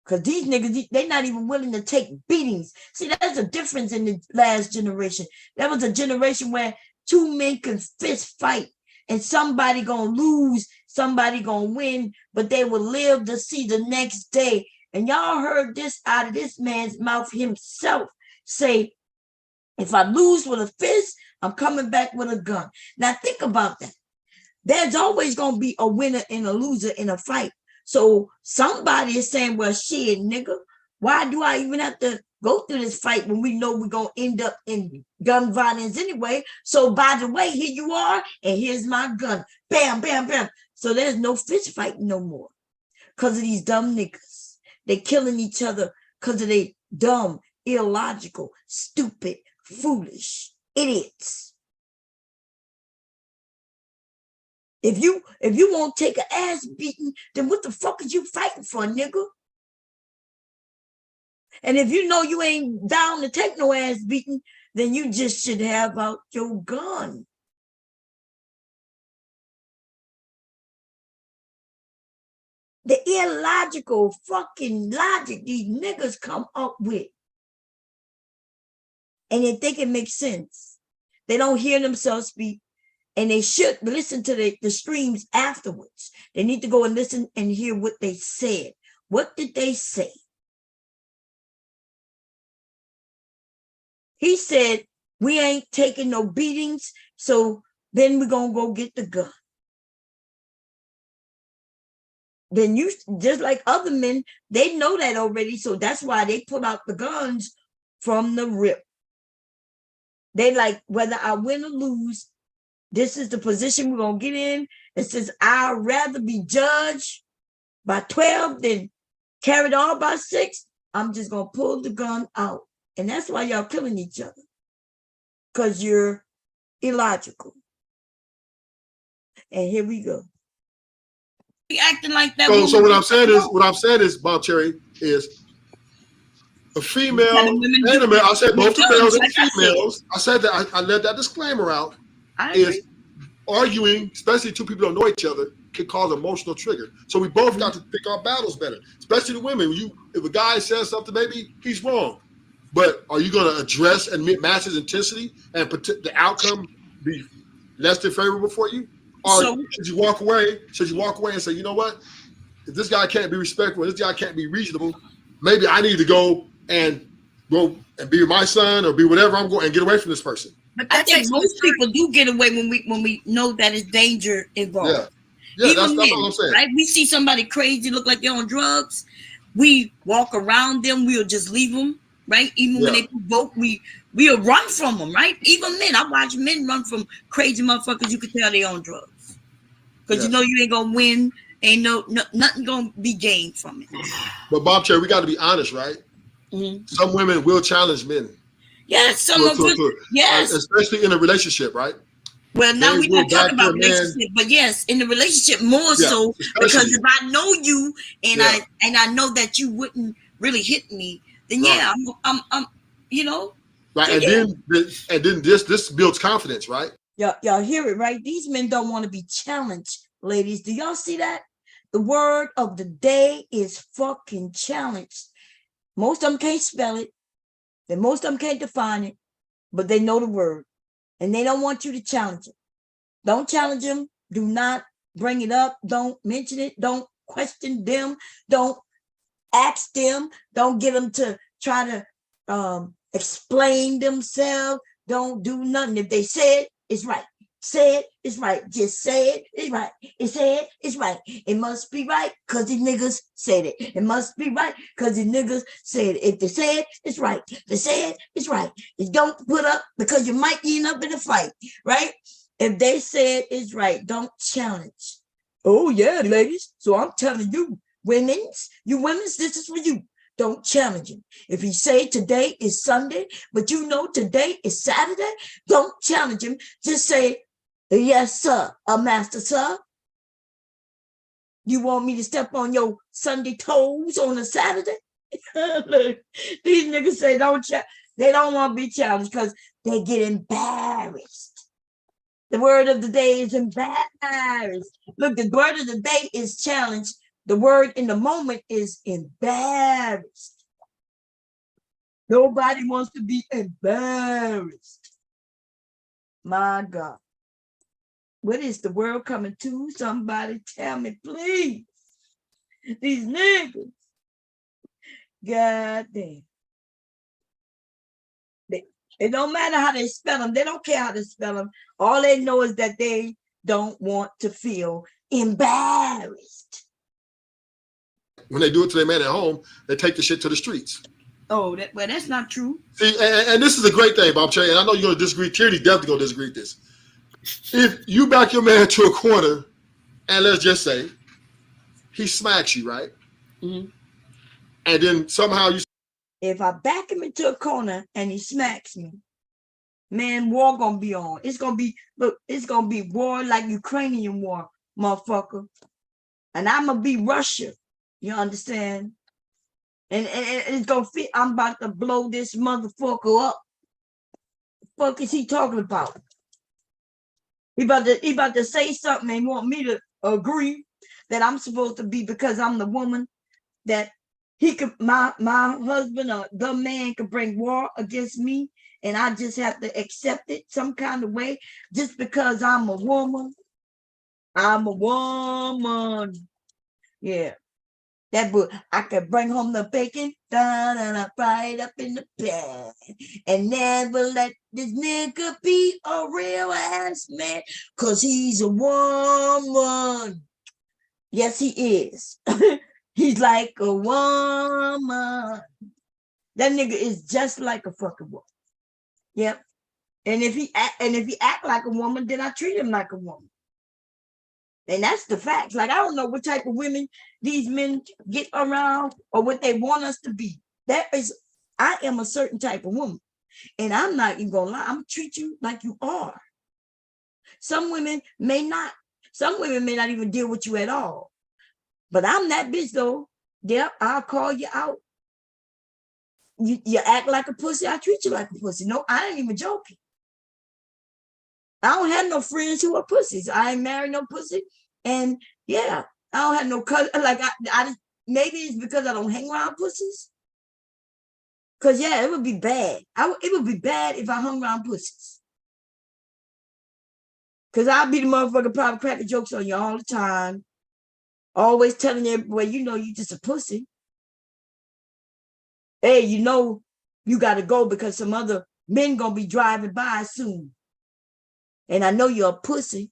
Because these niggas, they're not even willing to take beatings. See, that's a difference in the last generation. That was a generation where two men could fist fight and somebody gonna lose, somebody gonna win, but they will live to see the next day. And y'all heard this out of this man's mouth himself say, if I lose with a fist, I'm coming back with a gun. Now think about that. There's always gonna be a winner and a loser in a fight. So somebody is saying, well, shit, nigga, why do I even have to go through this fight when we know we're going to end up in gun violence anyway? So by the way, here you are, and here's my gun. Bam, bam, bam. So there's no fist fighting no more because of these dumb niggas. They killing each other because of they dumb, illogical, stupid, foolish idiots. If you won't take an ass beating, then what the fuck is you fighting for, nigga? And if you know you ain't down to take no ass beating, then you just should have out your gun. The illogical fucking logic these niggas come up with. And they think it makes sense. They don't hear themselves speak. And they should listen to the streams afterwards. They need to go and listen and hear what they said. What did they say? He said, we ain't taking no beatings, so then we're going to go get the gun. Then you, just like other men, they know that already, so that's why they put out the guns from the rip. They like, whether I win or lose, this is the position we're going to get in. It says, I'd rather be judged by 12 than carried all by 6, I'm just gonna pull the gun out. And that's why y'all killing each other. Because you're illogical. And here we go. Be acting like that. So what I'm saying is, Bob Cherry, is a female and a male. I said both the males and females. I said that I let that disclaimer out. Is arguing, especially two people don't know each other, can cause emotional trigger. So we both got to pick our battles better, especially the women. If a guy says something, maybe he's wrong, but are you going to address and match his intensity and the outcome be less than favorable for you? Or should you walk away? Should you walk away and say, you know what? If this guy can't be respectful, this guy can't be reasonable, maybe I need to go and be my son or be whatever I'm going and get away from this person. But I think most people do get away when we know that it's danger involved. Yeah, that's what I'm saying. Right? We see somebody crazy, look like they're on drugs. We walk around them. We'll just leave them, right? Even when they provoke, we'll run from them, right? Even men. I watch men run from crazy motherfuckers. You can tell they on drugs because you know you ain't gonna win. Ain't nothing gonna be gained from it. But Bob Cherry, we got to be honest, right? Mm-hmm. Some women will challenge men. Yes, yes, especially in a relationship, right? Well, now we're not talking about relationship, but yes, in the relationship more so because if I know you and I know that you wouldn't really hit me, then I'm you know. Right, and then this builds confidence, right? Y'all hear it, right? These men don't want to be challenged, ladies. Do y'all see that? The word of the day is fucking challenged. Most of them can't spell it. And most of them can't define it, but they know the word. And they don't want you to challenge it. Don't challenge them. Do not bring it up. Don't mention it. Don't question them. Don't ask them. Don't get them to try to explain themselves. Don't do nothing. If they say it, it's right. Say it, it's right. Just say it, it's right. It said, it's right. It must be right because the niggas said it. It must be right because the niggas said it. If they say it, it's right. They say it, it's right. You don't put up because you might end up in a fight, right? If they say it, it's right. Don't challenge. Oh, yeah, ladies. So I'm telling you, women's, this is for you. Don't challenge him. If he say today is Sunday, but you know today is Saturday, don't challenge him. Just say, yes, sir, a master, sir. You want me to step on your Sunday toes on a Saturday? Look, these niggas say they don't want to be challenged because they get embarrassed. The word of the day is embarrassed. Look, the word of the day is challenged. The word in the moment is embarrassed. Nobody wants to be embarrassed. My God. What is the world coming to? Somebody tell me, please. These niggas. God damn. It don't matter how they spell them. They don't care how they spell them. All they know is that they don't want to feel embarrassed. When they do it to their man at home, they take the shit to the streets. Oh, that's not true. See, and this is a great thing, Bob Cherry, and I know you're going to disagree. Tierney's definitely going to disagree with this. If you back your man to a corner, and let's just say he smacks you, right? Mm-hmm. And then somehow you... If I back him into a corner and he smacks me, man, war going to be on. It's going to be, look, it's going to be war like Ukrainian war, motherfucker. And I'm going to be Russia. You understand? And it's gonna fit. I'm about to blow this motherfucker up. The fuck is he talking about? He about to say something and want me to agree that I'm supposed to be because I'm the woman that he could my husband or the man could bring war against me and I just have to accept it some kind of way just because I'm a woman. I'm a woman. Yeah. That book, I could bring home the bacon, right up in the pan, and never let this nigga be a real ass man, cause he's a woman. Yes, he is. He's like a woman. That nigga is just like a fucking woman. Yep. And if he act like a woman, then I treat him like a woman. And that's the facts. Like, I don't know what type of women these men get around or what they want us to be. I am a certain type of woman. And I'm not even gonna lie, I'm gonna treat you like you are. Some women may not. Some women may not even deal with you at all. But I'm that bitch though. Yep, I'll call you out. You act like a pussy, I treat you like a pussy. No, I ain't even joking. I don't have no friends who are pussies. I ain't married no pussy. And yeah, I don't have no cousin. Like I maybe it's because I don't hang around pussies. Cause yeah, it would be bad. It would be bad if I hung around pussies. Cause I'll be the motherfucker probably cracking jokes on you all the time. Always telling everybody, you know, you just a pussy. Hey, you know, you got to go because some other men gonna be driving by soon. And I know you're a pussy.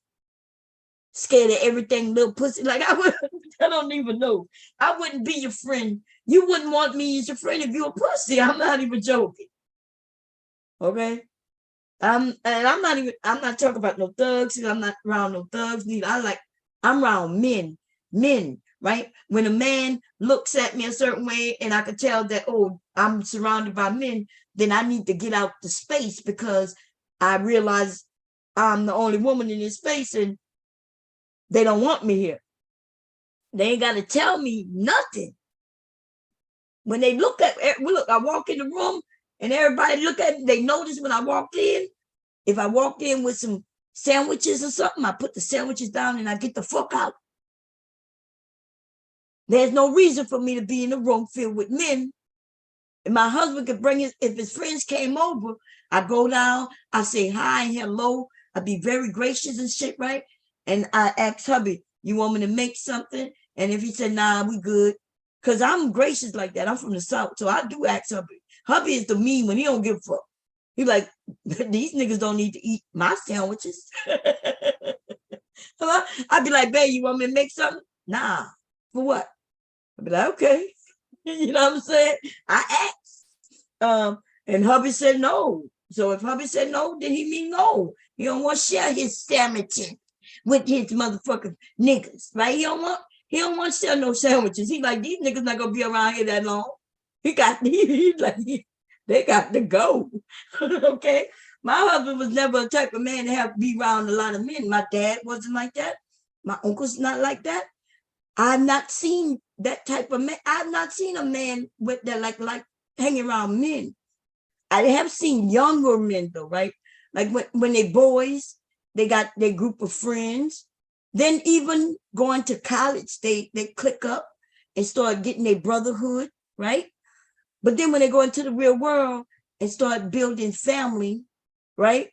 Scared of everything, little pussy. Like I don't even know. I wouldn't be your friend. You wouldn't want me as your friend if you're a pussy. I'm not even joking. Okay? I'm not talking about no thugs. I'm not around no thugs neither. I'm around men, right? When a man looks at me a certain way and I can tell that, oh, I'm surrounded by men, then I need to get out the space because I realize I'm the only woman in this space and they don't want me here. They ain't got to tell me nothing. When they look, I walk in the room and everybody look at me, they notice when I walked in. If I walked in with some sandwiches or something, I put the sandwiches down and I get the fuck out. There's no reason for me to be in a room filled with men. And my husband could bring if his friends came over, I go down, I say hi and hello. I be very gracious and shit, right? And I ask hubby, you want me to make something? And if he said, nah, we good. Because I'm gracious like that. I'm from the South. So I do ask hubby. Hubby is the mean when he don't give a fuck. He like, these niggas don't need to eat my sandwiches. I'd be like, babe, you want me to make something? Nah. For what? I'd be like, okay. You know what I'm saying? I asked. And hubby said no. So if hubby said no, then he mean no. He don't want to share his sandwiches with his motherfucking niggas, right? He don't want to share no sandwiches. He like, these niggas not gonna be around here that long. He's like, they got to go. Okay. My husband was never a type of man to have to be around a lot of men. My dad wasn't like that. My uncle's not like that. I've not seen that type of man. I've not seen a man with that like hanging around men. I have seen younger men though, right? Like when they boys, they got their group of friends. Then even going to college, they click up and start getting their brotherhood, right? But then when they go into the real world and start building family, right?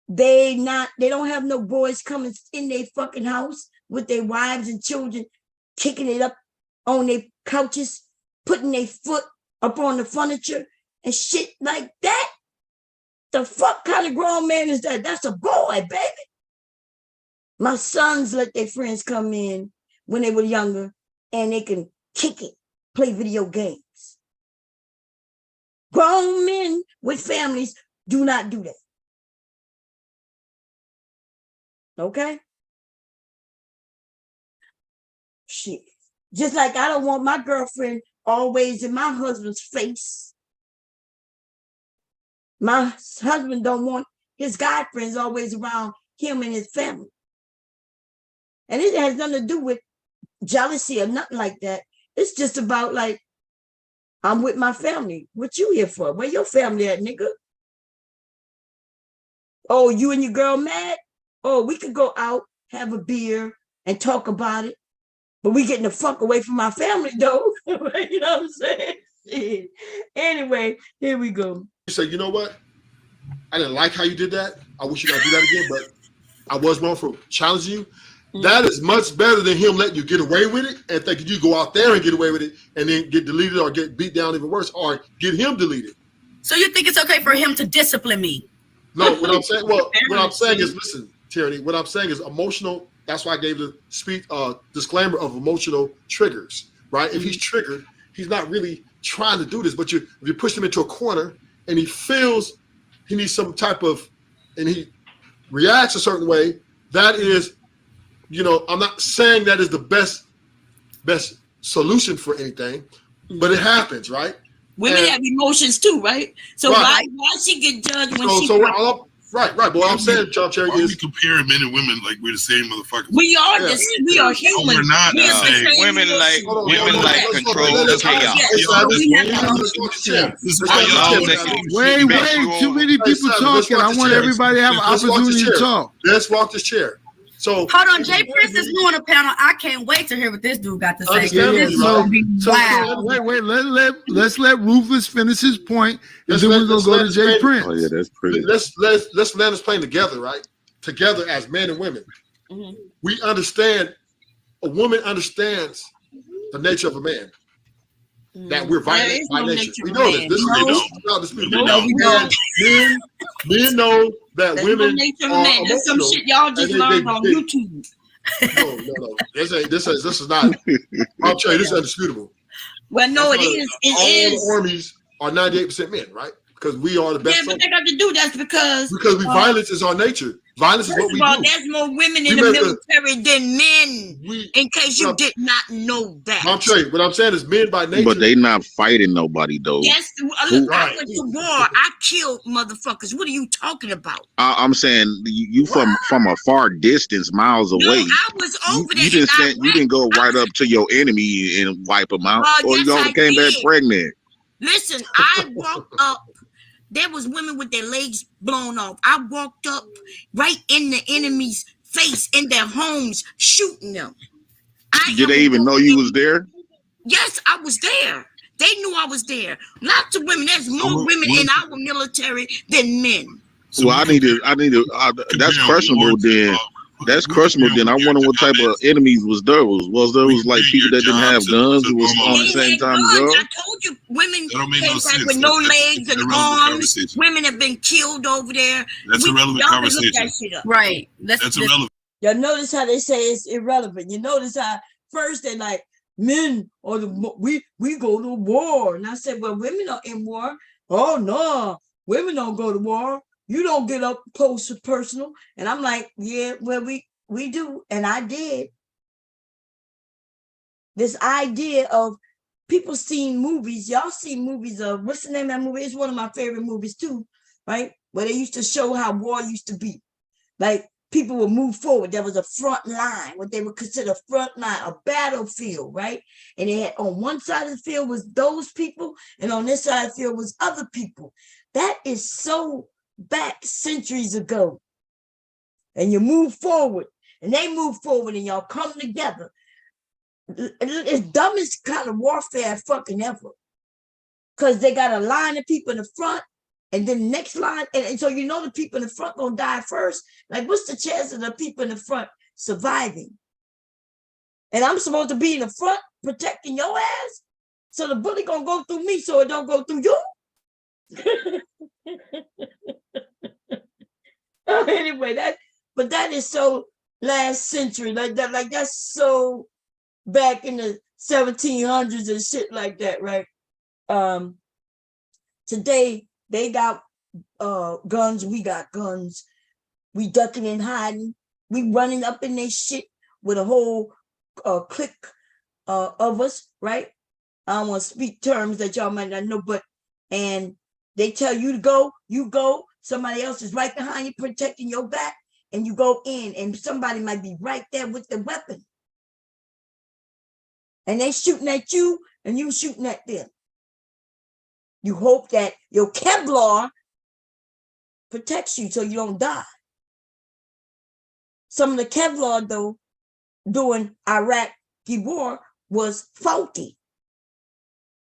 They don't have no boys coming in their fucking house with their wives and children, kicking it up on their couches, putting their foot up on the furniture and shit like that. The fuck kind of grown man is that? That's a boy, baby. My sons let their friends come in when they were younger and they can kick it, play video games. Grown men with families do not do that. Okay? Shit. Just like I don't want my girlfriend always in my husband's face. My husband don't want his guy friends always around him and his family. And it has nothing to do with jealousy or nothing like that. It's just about like, I'm with my family. What you here for? Where your family at, nigga? Oh, you and your girl mad? Oh, we could go out, have a beer, and talk about it. But we getting the fuck away from my family, though. You know what I'm saying? Anyway, here we go. You say, you know what? I didn't like how you did that. I wish you could do that again, but I was wrong for challenging you. That is much better than him letting you get away with it and thinking you go out there and get away with it and then get deleted or get beat down even worse or get him deleted. So you think it's okay for him to discipline me? No, what I'm saying, what I'm saying is, listen, Tyranny, what I'm saying is emotional. That's why I gave the disclaimer of emotional triggers, right? If he's triggered, he's not really trying to do this, but if you push him into a corner and he feels he needs some type of, and he reacts a certain way, that is I'm not saying that is the best solution for anything, but it happens, right? Women have emotions too, right? So why she get judged when she right. But what I'm saying, John Cherry, is we comparing men and women like we're the same motherfuckers. We are we are human. We're not the same. Women like control the chaos. Wait, too many people talking. I want everybody to have an opportunity to talk. Let's walk this chair. So hold on, Jay Prince is new on the panel. I can't wait to hear what this dude got to say. Wait. Let's let Rufus finish his point, and then we're gonna go to Jay Prince. Oh yeah, that's pretty. Let's land this plane together, right? Together as men and women. Mm-hmm. We understand. A woman understands the nature of a man. That we're violent by nature. We know this. This is not disputable. Men know that women are emotional. There's some shit y'all just learned on YouTube. No. This is not. I'll tell you, this is undisputable. Well, no, it is. All the armies are 98% men, right? Because we are the best. Yeah, but they got to do that because violence is our nature. Violence is what we do. There's more women in the military than men. In case you did not know that. I'm saying, what I'm saying is men by nature. But they not fighting nobody though. Yes, look, I went to war. I killed motherfuckers. What are you talking about? I'm saying you from a far distance, miles away. No, I was over there. You didn't go right up to your enemy and wipe them out, or you came back pregnant. Listen, I walked up. There was women with their legs blown off. I walked up right in the enemy's face in their homes, shooting them. Did they even know you was there? Yes, I was there. They knew I was there. Lots of women. There's more women in our military than men. So I need to. That's questionable. That's questionable. Then I wonder what type of enemies was there. Was there like people that didn't have guns who was on the same time as well? I told you, women came back with no legs and arms. Women have been killed over there. That's a relevant conversation. Right. That's irrelevant. Y'all notice how they say it's irrelevant. You notice how first they're like, men or we go to war. And I said, well, women are in war. Oh no, women don't go to war. You don't get up close and personal. And I'm like, yeah, well, we do. And I did. This idea of people seeing movies. Y'all see movies of, what's the name of that movie? It's one of my favorite movies too, right? Where they used to show how war used to be. Like people would move forward. There was a front line, what they would consider front line, a battlefield, right? And they had on one side of the field was those people, and on this side of the field was other people. That is so back centuries ago. And you move forward, and they move forward, and y'all come together. It's dumbest kind of warfare fucking ever. Because they got a line of people in the front, and then the next line, and so the people in the front gonna die first. Like, what's the chance of the people in the front surviving? And I'm supposed to be in the front protecting your ass? So the bullet gonna go through me so it don't go through you? Anyway, that is so last century, like that's so back in the 1700s and shit like that, right? Today they got guns, we got guns, we ducking and hiding, we running up in their shit with a whole clique of us, right? I don't want to speak terms that y'all might not know, and they tell you to go, you go. Somebody else is right behind you protecting your back, and you go in, and somebody might be right there with the weapon. And they shooting at you, and you shooting at them. You hope that your Kevlar protects you so you don't die. Some of the Kevlar, though, during Iraqi war was faulty.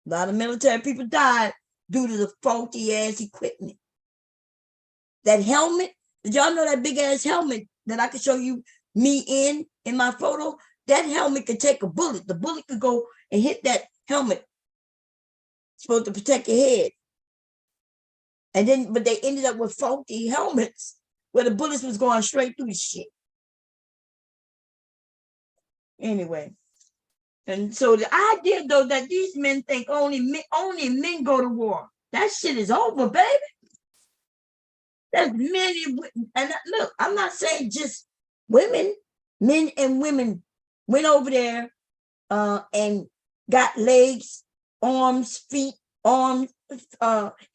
A lot of military people died due to the faulty ass equipment. That helmet, did y'all know that big ass helmet that I could show you me in my photo? That helmet could take a bullet. The bullet could go and hit that helmet. It's supposed to protect your head. But they ended up with faulty helmets where the bullets was going straight through the shit. Anyway. And so the idea though that these men think only men go to war. That shit is over, baby. There's many, and look, I'm not saying just women. Men and women went over there and got legs, arms, feet,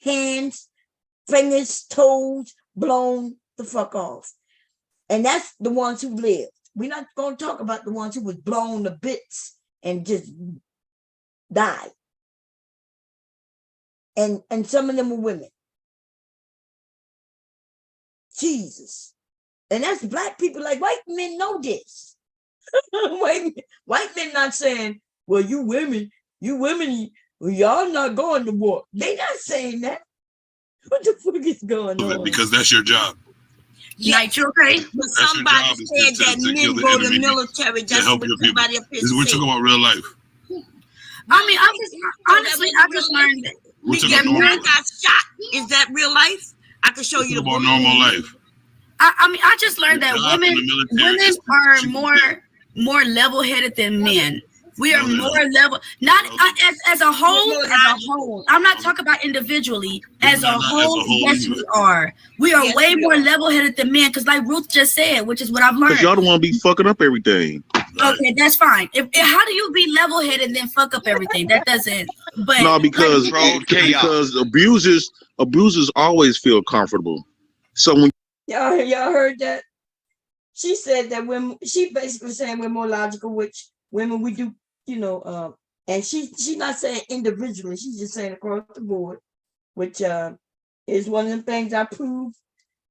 hands, fingers, toes blown the fuck off. And that's the ones who lived. We're not going to talk about the ones who was blown to bits and just died. And some of them were women. Jesus. And that's black people. Like, white men know this. white men not saying, well, you women, y'all not going to war. They not saying that. What the fuck is going on? Because that's your job. Night, you okay? But somebody said that men go to the military just to help your people. We're talking about real life. I mean, I just learned that. That man got shot. Is that real life? I can show you about normal life. I mean, I just learned that women are more level-headed than men. We are more level, not as a whole. I'm not talking about individually. As a whole, yes, we are. We are way more level-headed than men. Because, like Ruth just said, which is what I've learned. Because y'all don't want to be fucking up everything. Okay, that's fine. How do you be level-headed and then fuck up everything? That doesn't. But no, because abusers always feel comfortable. So when y'all heard that, she said that when she basically saying we're more logical, which women we do. And she's not saying individually, she's just saying across the board, which is one of the things I prove,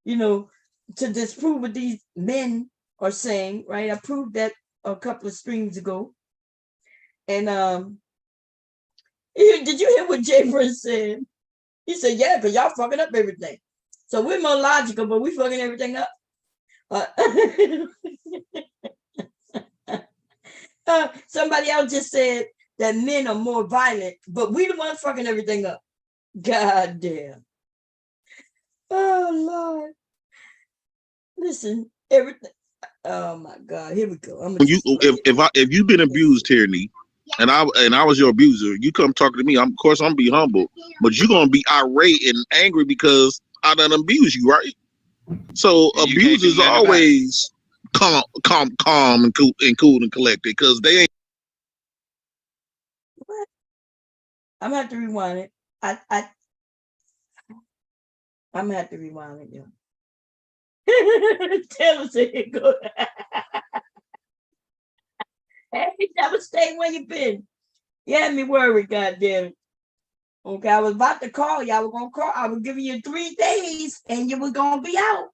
to disprove what these men are saying, right? I proved that a couple of streams ago. And did you hear what Jay Prince said? He said, yeah, because y'all fucking up everything. So we're more logical, but we fucking everything up. Somebody else just said that men are more violent, but we the ones fucking everything up. God damn. Oh Lord. Listen, everything. Oh my God. Here we go. If you've been abused, Tierney, and I was your abuser, you come talking to me. Of course I'm be humble, but you're gonna be irate and angry because I done abuse you, right? So abusers are always calm and cool and collected because they ain't. What? I'm gonna have to rewind it. I'm gonna have to rewind it, yo. Taylor said, "Go." Hey, never stay where you been. You had me worried, goddamn it. Okay, I was about to call you. I was gonna call. I was giving you 3 days, and you were gonna be out.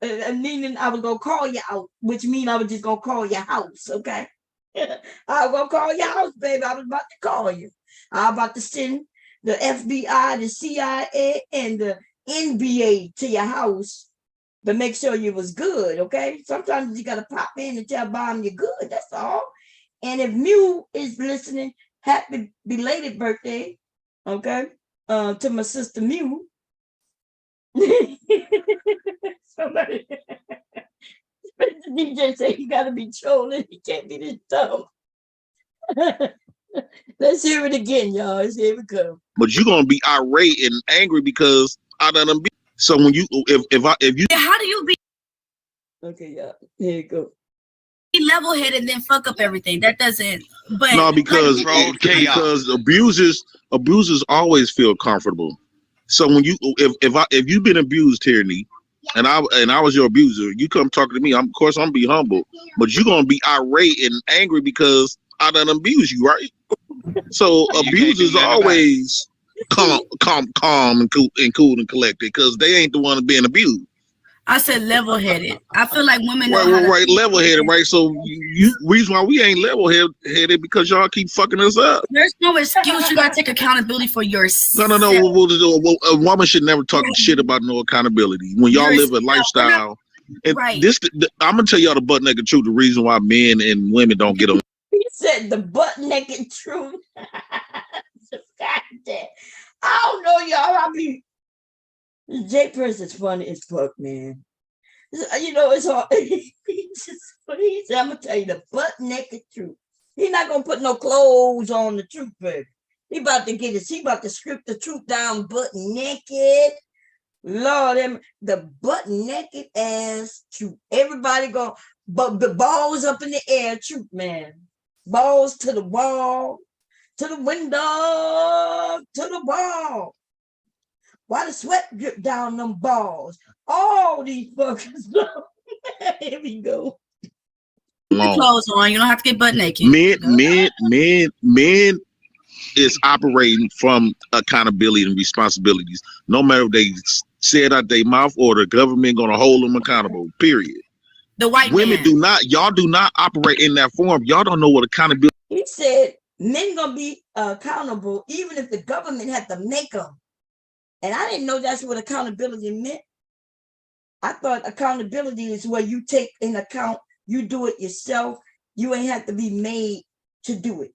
Meaning I was gonna call you out, which means I was just gonna call your house, okay? I was gonna call your house, baby. I was about to call you. I was about to send the FBI, the CIA, and the NBA to your house to make sure you was good, okay? Sometimes you gotta pop in and tell Bomb you're good, that's all. And if Mew is listening, happy belated birthday, okay? To my sister Mew. Somebody, DJ say he gotta be trolling. He can't be this dumb. Let's hear it again, y'all. Here we go. But you're gonna be irate and angry because I done abuse. So when you, if you, how do you be? Okay, yeah. Here you go. Be level-headed and then fuck up everything. That doesn't. But no, because abusers always feel comfortable. So when you, if you've been abused, Tierney, and I was your abuser, you come talking to me. Of course I'm be humble, but you're gonna be irate and angry because I done abuse you, right? So abusers are always calm and cool and collected because they ain't the one being abused. I said level-headed. I feel like women know right, level-headed, right? So reason why we ain't level-headed because y'all keep fucking us up. There's no excuse. You gotta take accountability for yourself. No. A woman should never talk shit about no accountability when y'all live a lifestyle. Right. I'm gonna tell y'all the butt naked truth. The reason why men and women don't get along. He said the butt naked truth. I don't know, y'all. I mean, Jay Prince is funny as fuck, man. It's hard. He said, I'm gonna tell you the butt naked truth. He's not gonna put no clothes on the truth, baby. He about to get it. He about to script the truth down butt naked. Lord, the butt naked ass truth. Everybody go, but the balls up in the air, truth, man. Balls to the wall, to the window, to the wall. Why the sweat drip down them balls? All these fuckers. Here we go. Clothes on. You don't have to get butt naked. Men is operating from accountability and responsibilities. No matter if they say it out their mouth or the government gonna hold them accountable. Period. The white women man. do not. Y'all do not operate in that form. Y'all don't know what accountability. He said men gonna be accountable even if the government had to make them. And I didn't know that's what accountability meant. I thought accountability is where you take in account, you do it yourself. You ain't have to be made to do it.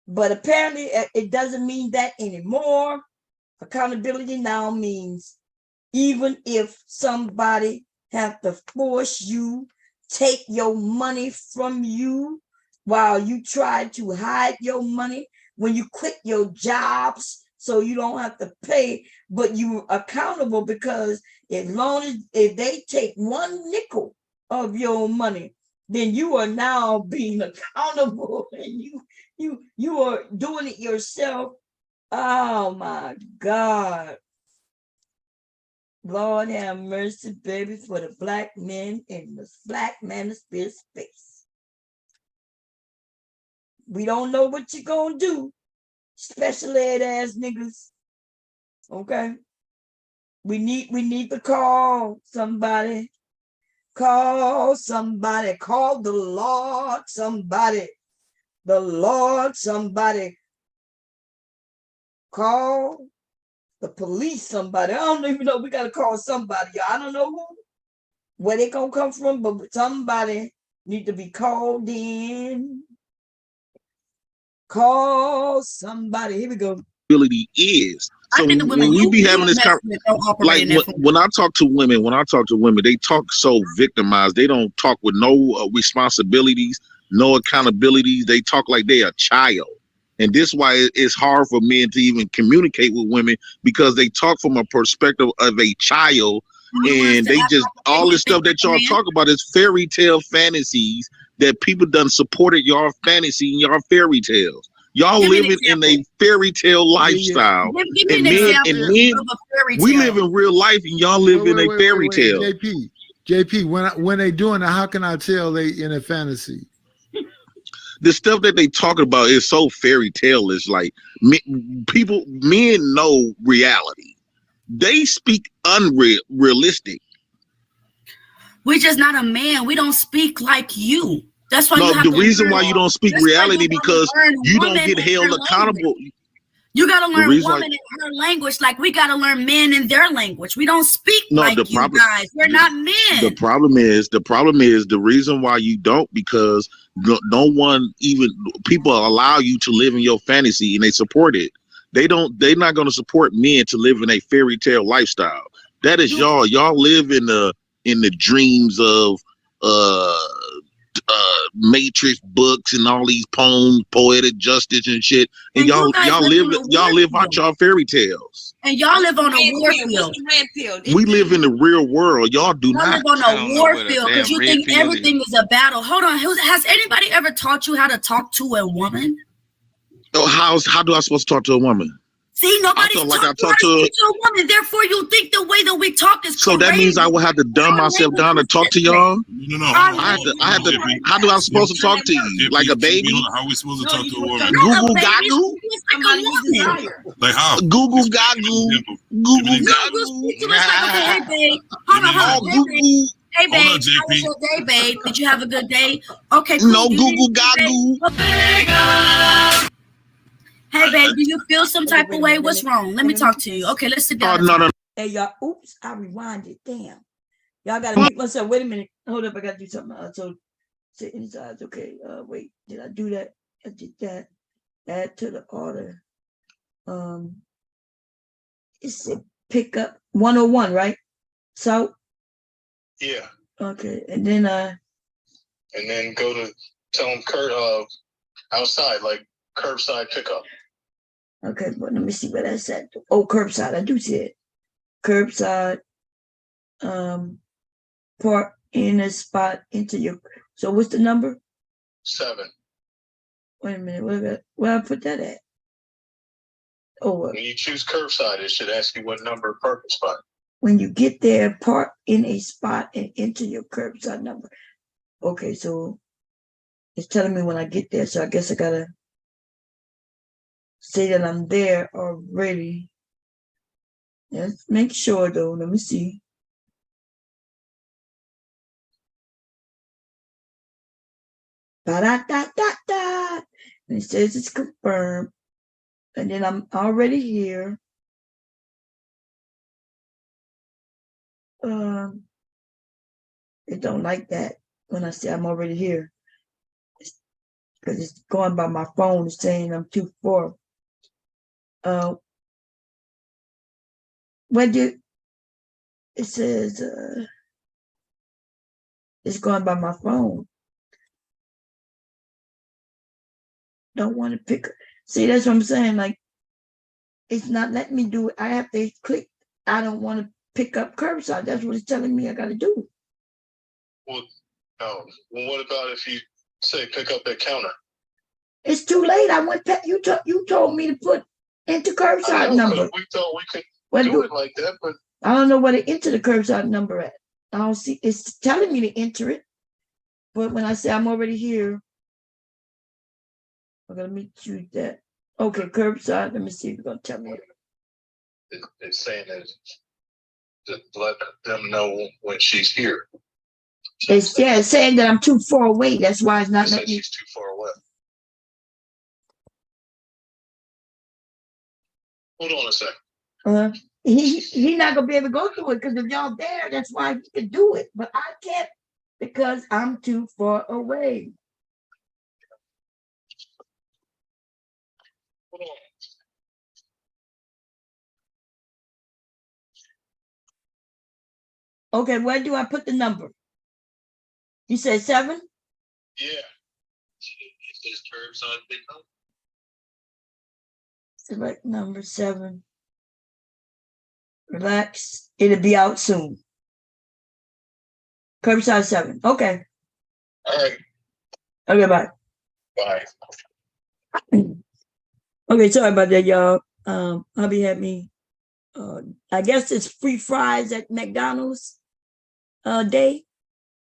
But apparently it doesn't mean that anymore. Accountability now means even if somebody have to force you, take your money from you while you try to hide your money, when you quit your jobs so you don't have to pay, but you accountable, because as long as if they take one nickel of your money, then you are now being accountable, and you are doing it yourself. Oh my God. Lord have mercy, baby, for the black men in the black manosphere space. We don't know what you're gonna do, special ed ass niggas. Okay. We need to call somebody. Call somebody. Call the Lord somebody. The Lord somebody. Call the police somebody. I don't even know. We got to call somebody. I don't know who, where they gonna come from, but somebody need to be called in. Call somebody. Here we go. Ability is. So when we be having this like when I talk to women, they talk so victimized. They don't talk with no responsibilities, no accountabilities. They talk like they a child. And this is why it's hard for men to even communicate with women, because they talk from a perspective of a child, and they just all this stuff that y'all talk about is fairy tale fantasies that people done supported y'all fantasy and y'all fairy tales. Y'all living in a fairy tale lifestyle. Give me an example of a fairy tale. We live in real life and y'all live in a fairy tale. JP, when they doing it, how can I tell they in a fantasy? The stuff that they talking about is so fairy tale. It's like men know reality. They speak unrealistic. We're just not a man. We don't speak like you. That's why the reason why you don't speak reality, because you don't get held accountable. You gotta learn woman in her language, like we gotta learn men in their language. We don't speak like you guys. We're not men. The problem is the reason why you don't, because no one, even people allow you to live in your fantasy and they support it. They're not gonna support men to live in a fairy tale lifestyle. That is y'all. Y'all live in the dreams of Matrix books and all these poems, poetic justice and shit, and y'all live out y'all fairy tales. And y'all live on a war field. We live in the real world. Y'all do not. Live on a war field because you think everything is a battle. Hold on. Has anybody ever taught you how to talk to a woman? Oh, how do I supposed to talk to a woman? See, nobody's talked to a woman. Therefore, you think the way that we talk is so crazy. That means I will have to dumb myself down to talk to y'all. No. I have to. How do I supposed to talk to you? Like a baby? How are we supposed to talk to a woman? Google gaggle. Like how? Google gaggle. Google gaggle. Hey babe. Hold on. Hey babe, how was your day, babe? Did you have a good day? Okay, cool. No Google gaggle. Hey, babe, do you feel some type of way? What's wrong? Let me talk to you. Okay, let's sit down. No. Hey, y'all. Oops, I rewinded. Damn. Y'all got to make myself. Wait a minute. Hold up. I got to do something. So, sit inside. Okay. Wait. Did I do that? I did that. Add to the order. It's a pickup 101, right? So. Yeah. Okay. And then go to tell them outside, like curbside pickup. Okay, but let me see what I said. Oh, curbside. I do see it. Curbside. Park in a spot into your. So what's the number? 7. Wait a minute. Where I put that at? Oh, when you choose curbside, it should ask you what number parking spot. When you get there, park in a spot and enter your curbside number. Okay, so it's telling me when I get there, so I guess I gotta say that I'm there already. Let's make sure though. Let me see. Da-da-da-da-da. And it says it's confirmed. And then I'm already here. It don't like that when I say I'm already here. Because it's going by my phone. It's saying I'm too far. When do it says it's going by my phone. Don't want to pick. See, that's what I'm saying. Like, it's not letting me do it. I have to click. I don't want to pick up curbside. That's what it's telling me I got to do. Well, no. Well, what about if you say pick up at counter? It's too late. I went. You told me to put enter curbside number. We thought we could do it like that, but I don't know where to enter the curbside number at. I don't see. It's telling me to enter it, but when I say I'm already here, I'm gonna meet you that. Okay, curbside. Let me see if you're gonna tell me. It's saying that to let them know when she's here. It's saying that I'm too far away. That's why it's not letting me. She's too far away. Hold on a second. He's not gonna be able to go through it because if y'all there, that's why he can do it. But I can't because I'm too far away. Hold on. Okay, where do I put the number? You said 7? Yeah. It says curbside pickup. Select number 7. Relax. It'll be out soon. Curbside 7. Okay. All right. Okay, bye. Bye. Okay, sorry about that, y'all. Hubby had me. I guess it's free fries at McDonald's day.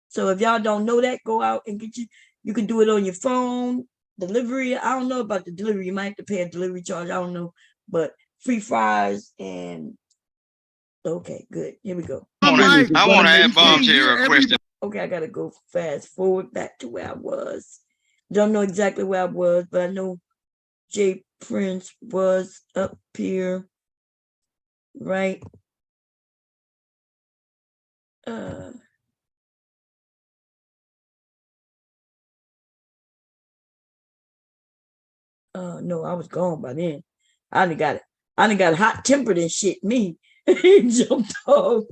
So if y'all don't know that, go out and get you can do it on your phone. Delivery, I don't know about the delivery. You might have to pay a delivery charge. I don't know. But free fries and okay, good. Here we go. I want to add Bombs here a question. Okay, I gotta go fast forward back to where I was. Don't know exactly where I was, but I know Jay Prince was up here, right? No, I was gone by then. I done got hot tempered and shit. Me jumped off.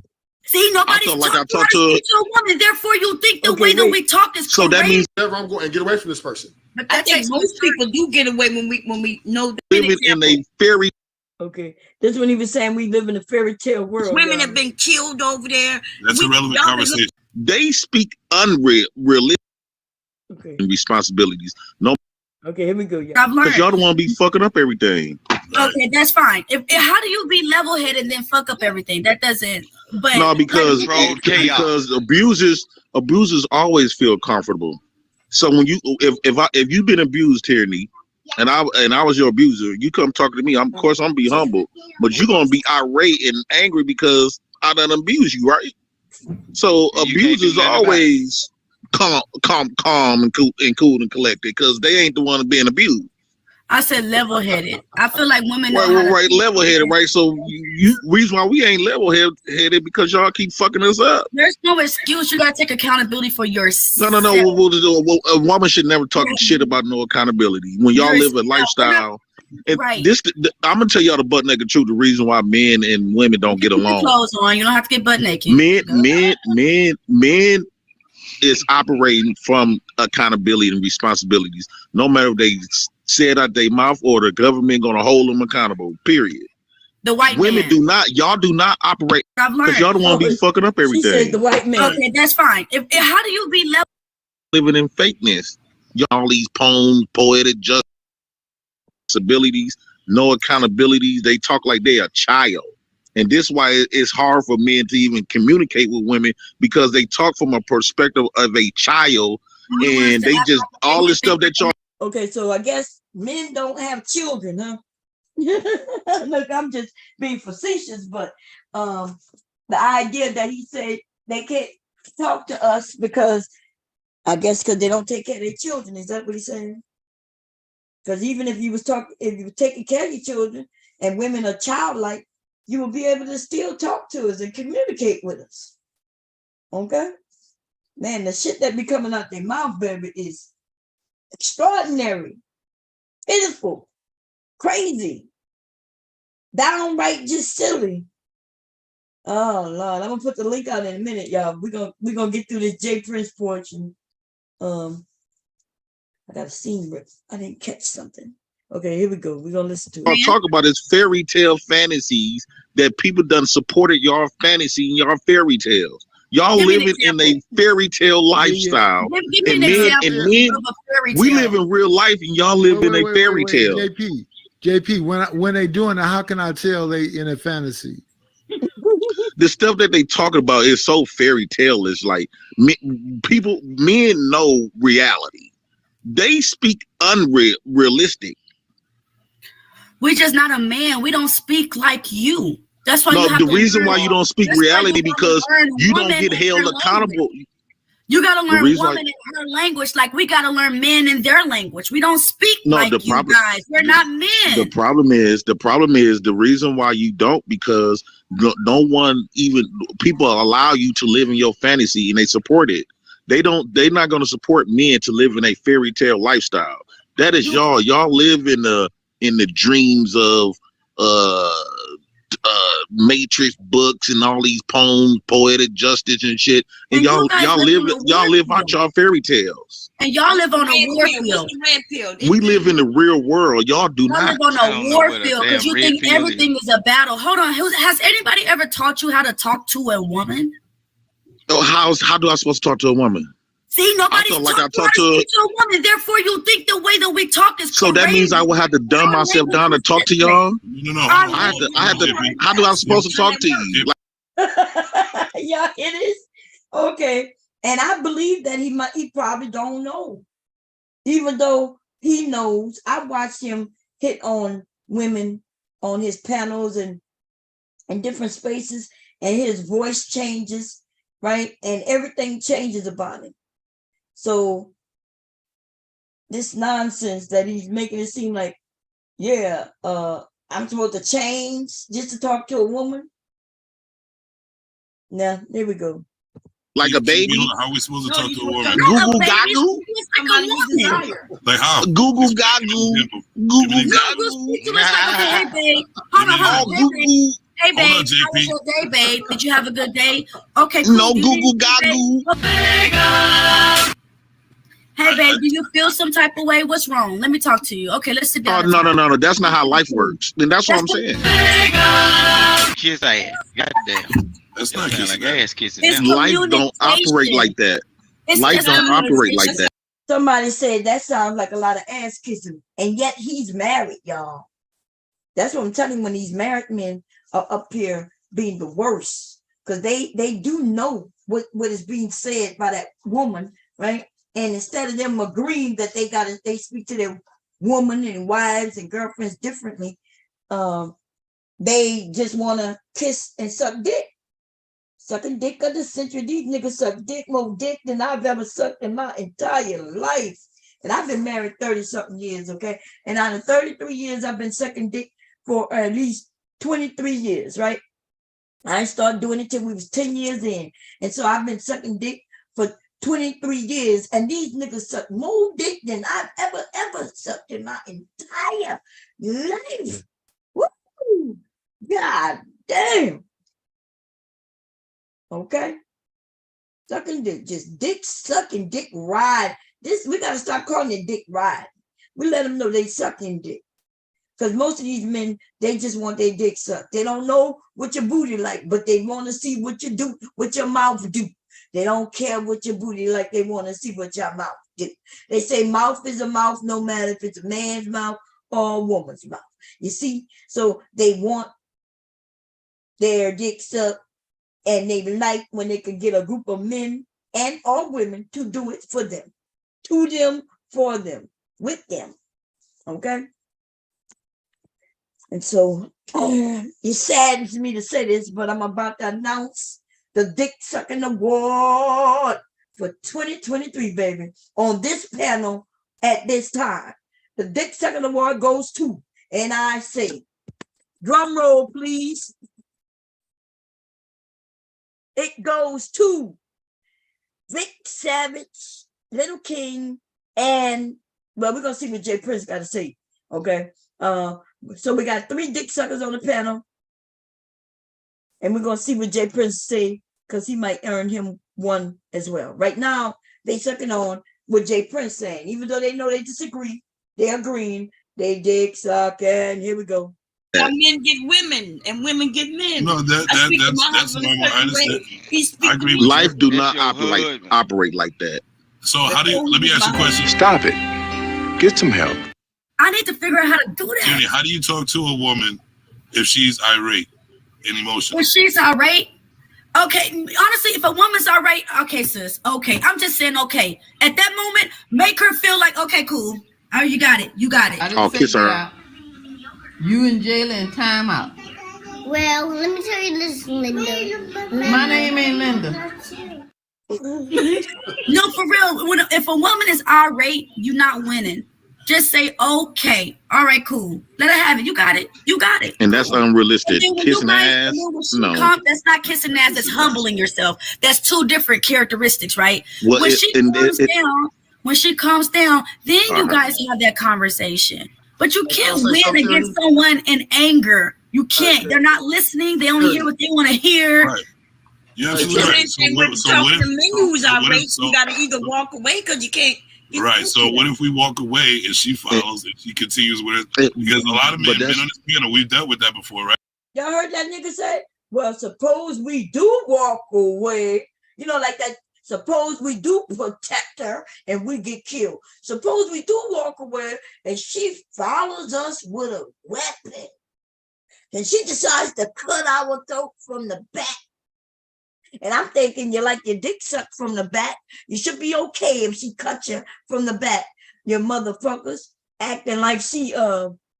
See, nobody's I like I talking talked to a woman. Therefore, you think the way that we talk is so correct. that means Never, I'm going and get away from this person. But I think most people do get away when we know that living in a fairy. Okay, this one he was saying we live in a fairy tale world. women have been killed over there. That's a relevant conversation. They speak unrealistic Okay. responsibilities. No, Okay, here we go, y'all. I've learned. because y'all don't want to be fucking up everything. Okay, that's fine. How do you be level-headed and then fuck up everything? That doesn't. But No, because abusers always feel comfortable. So when you if you've been abused, Tierney, and I was your abuser, you come talk to me. Of course I'm gonna be humble, but you're gonna be irate and angry because I done abused you, right? So abusers are always calm and cool and collected because they ain't the one being abused. I said level-headed. I feel like women know Right, level-headed, right? So you reason why we ain't level-headed because y'all keep fucking us up. There's no excuse. You gotta take accountability for yourself. No. A woman should never talk shit about no accountability when y'all live a lifestyle. And right. I'm gonna tell y'all the butt naked truth. The reason why men and women don't get along. Clothes on. You don't have to get butt naked. Men is operating from accountability and responsibilities. No matter if they say it out their mouth or the government gonna hold them accountable. Period. The white women man. do not. Y'all do not operate because y'all don't want to be fucking up everything. She said the white man. Okay, that's fine. How do you be level? Living in fakeness. Y'all these poems, poetic just abilities, no accountabilities. They talk like they a child. And this is why it's hard for men to even communicate with women because they talk from a perspective of a child and they just all this stuff that y'all. Okay, so I guess men don't have children, huh? Look, I'm just being facetious, but the idea that he said they can't talk to us because I guess because they don't take care of their children. Is that what he's saying? Because even if you were taking care of your children and women are childlike, you will be able to still talk to us and communicate with us. Okay? Man, the shit that be coming out their mouth, baby, is extraordinary, pitiful, crazy, downright just silly. Oh Lord, I'm gonna put the link out in a minute, y'all. We're gonna get through this J Prince portion. I got a scene rip. I didn't catch something. Okay, here we go. We're gonna listen to it. Y'all talk about is fairy tale fantasies that people done supported y'all fantasy and y'all fairy tales. Y'all living in a fairy tale lifestyle. Give me an example of a fairy tale. We live in real life and y'all live in a fairy tale. JP, when they doing it, how can I tell they in a fantasy? The stuff that they talking about is so fairy tale. It's like men know reality. They speak unrealistic. We're just not a man. We don't speak like you. That's why. No, you have the to reason learn, why you don't speak reality because you don't get held accountable. You gotta learn woman in her language, like we gotta learn men in their language. We don't speak like you guys. We're not men. The problem is the reason why you don't because no one even people allow you to live in your fantasy and they support it. They're not gonna support men to live in a fairy tale lifestyle. That is y'all. Y'all live in the dreams of Matrix books and all these poems, poetic justice and shit. And y'all live out y'all fairy tales. And y'all live on a war field. We live in the real world. Y'all do not. Live on a war field because you think everything is a battle. Hold on. Has anybody ever taught you how to talk to a woman? Oh, how do I supposed to talk to a woman? See, nobody's taught you how to speak to a woman. Therefore, you think the way that we talk is so crazy. That means I will have to dumb myself down to talk to y'all. No. I had to. How do I supposed to talk to you? Yeah, it is okay. And I believe that he probably don't know, even though he knows. I watched him hit on women on his panels and in different spaces, and his voice changes, right? And everything changes about him. So this nonsense that he's making it seem like, yeah, I'm supposed to change just to talk to a woman. Now, there we go. Like a baby? How are we supposed to talk to a woman? Google Gagu? Like how? Google Gagu. Google Gagu. Hey, babe. Hold on. Hey, babe. Hold on, JP. How was your day, babe? Did you have a good day? Okay, cool. No, Google Gagu. Hey, babe, do you feel some type of way? What's wrong? Let me talk to you. Okay, let's sit down. No. That's not how life works. Then that's what I'm saying. Kiss ass. Goddamn. That's not kissing. Like ass kissing. Life don't operate like that. Life don't operate like that. Somebody said that sounds like a lot of ass kissing, and yet he's married, y'all. That's what I'm telling you. When these married men are up here being the worst, because they do know what is being said by that woman, right? And instead of them agreeing that they speak to their woman and wives and girlfriends differently, they just want to kiss and suck dick. Sucking dick of the century. These niggas suck more dick than I've ever sucked in my entire life. And I've been married 30-something years, okay? And out of 33 years, I've been sucking dick for at least 23 years, right? I started doing it till we was 10 years in. And so I've been sucking dick for 23 years, and these niggas suck more dick than I've ever sucked in my entire life. Woo! God damn. Okay? Sucking dick, just dick sucking, dick ride. We gotta stop calling it dick ride. We let them know they sucking dick. Because most of these men, they just want their dick sucked. They don't know what your booty like, but they want to see what you do, what your mouth do. They don't care what your booty like. They want to see what your mouth do. They say mouth is a mouth, no matter if it's a man's mouth or a woman's mouth. You see? So they want their dick sucked, and they like when they can get a group of men and or women to do it for them. To them, for them, with them. Okay? And so it saddens me to say this, but I'm about to announce the Dick Sucking Award for 2023, baby, on this panel at this time. The Dick Sucking Award goes to, and I say, drum roll, please. It goes to Vic Savage, Little King, and, well, we're going to see what Jay Prince got to say, okay? So we got 3 dick suckers on the panel, and we're going to see what Jay Prince say, because he might earn him one as well. Right now, they sucking on what Jay Prince saying. Even though they know they disagree, they're agreeing, they dick sucking. Here we go. Men get women, and women get men. No, that's normal. I understand. I agree with Life you. do not operate like that. So how do you, let me ask you a question. Stop it. Get some help. I need to figure out how to do that. Tierney, how do you talk to a woman if she's irate and emotional? When she's irate, okay, honestly, if a woman's irate, okay, sis, okay, I'm just saying, okay. At that moment, make her feel like, okay, cool. Oh, you got it. I'll kiss her. You in jail and time out. Well, let me tell you this, Linda. My name ain't Linda. No, for real. If a woman is irate, you're not winning. Just say, okay, all right, cool. Let her have it. You got it. And that's unrealistic. Kissing ass? No. That's not kissing ass. That's humbling yourself. That's 2 different characteristics, right? Well, when she calms down, then you guys have that conversation. But you can't win against someone in anger. You can't. They're not listening. They only hear what they want to hear. Right. Yeah, absolutely right. You got to either walk away because you can't. Right. So what if we walk away and she follows and she continues with it? Because a lot of men on this panel, we've dealt with that before, right? Y'all heard that nigga say, well, suppose we do walk away. You know, like that. Suppose we do protect her and we get killed. Suppose we do walk away and she follows us with a weapon. And she decides to cut our throat from the back. And I'm thinking you like your dick sucked from the back. You should be okay if she cut you from the back. You motherfuckers acting like she,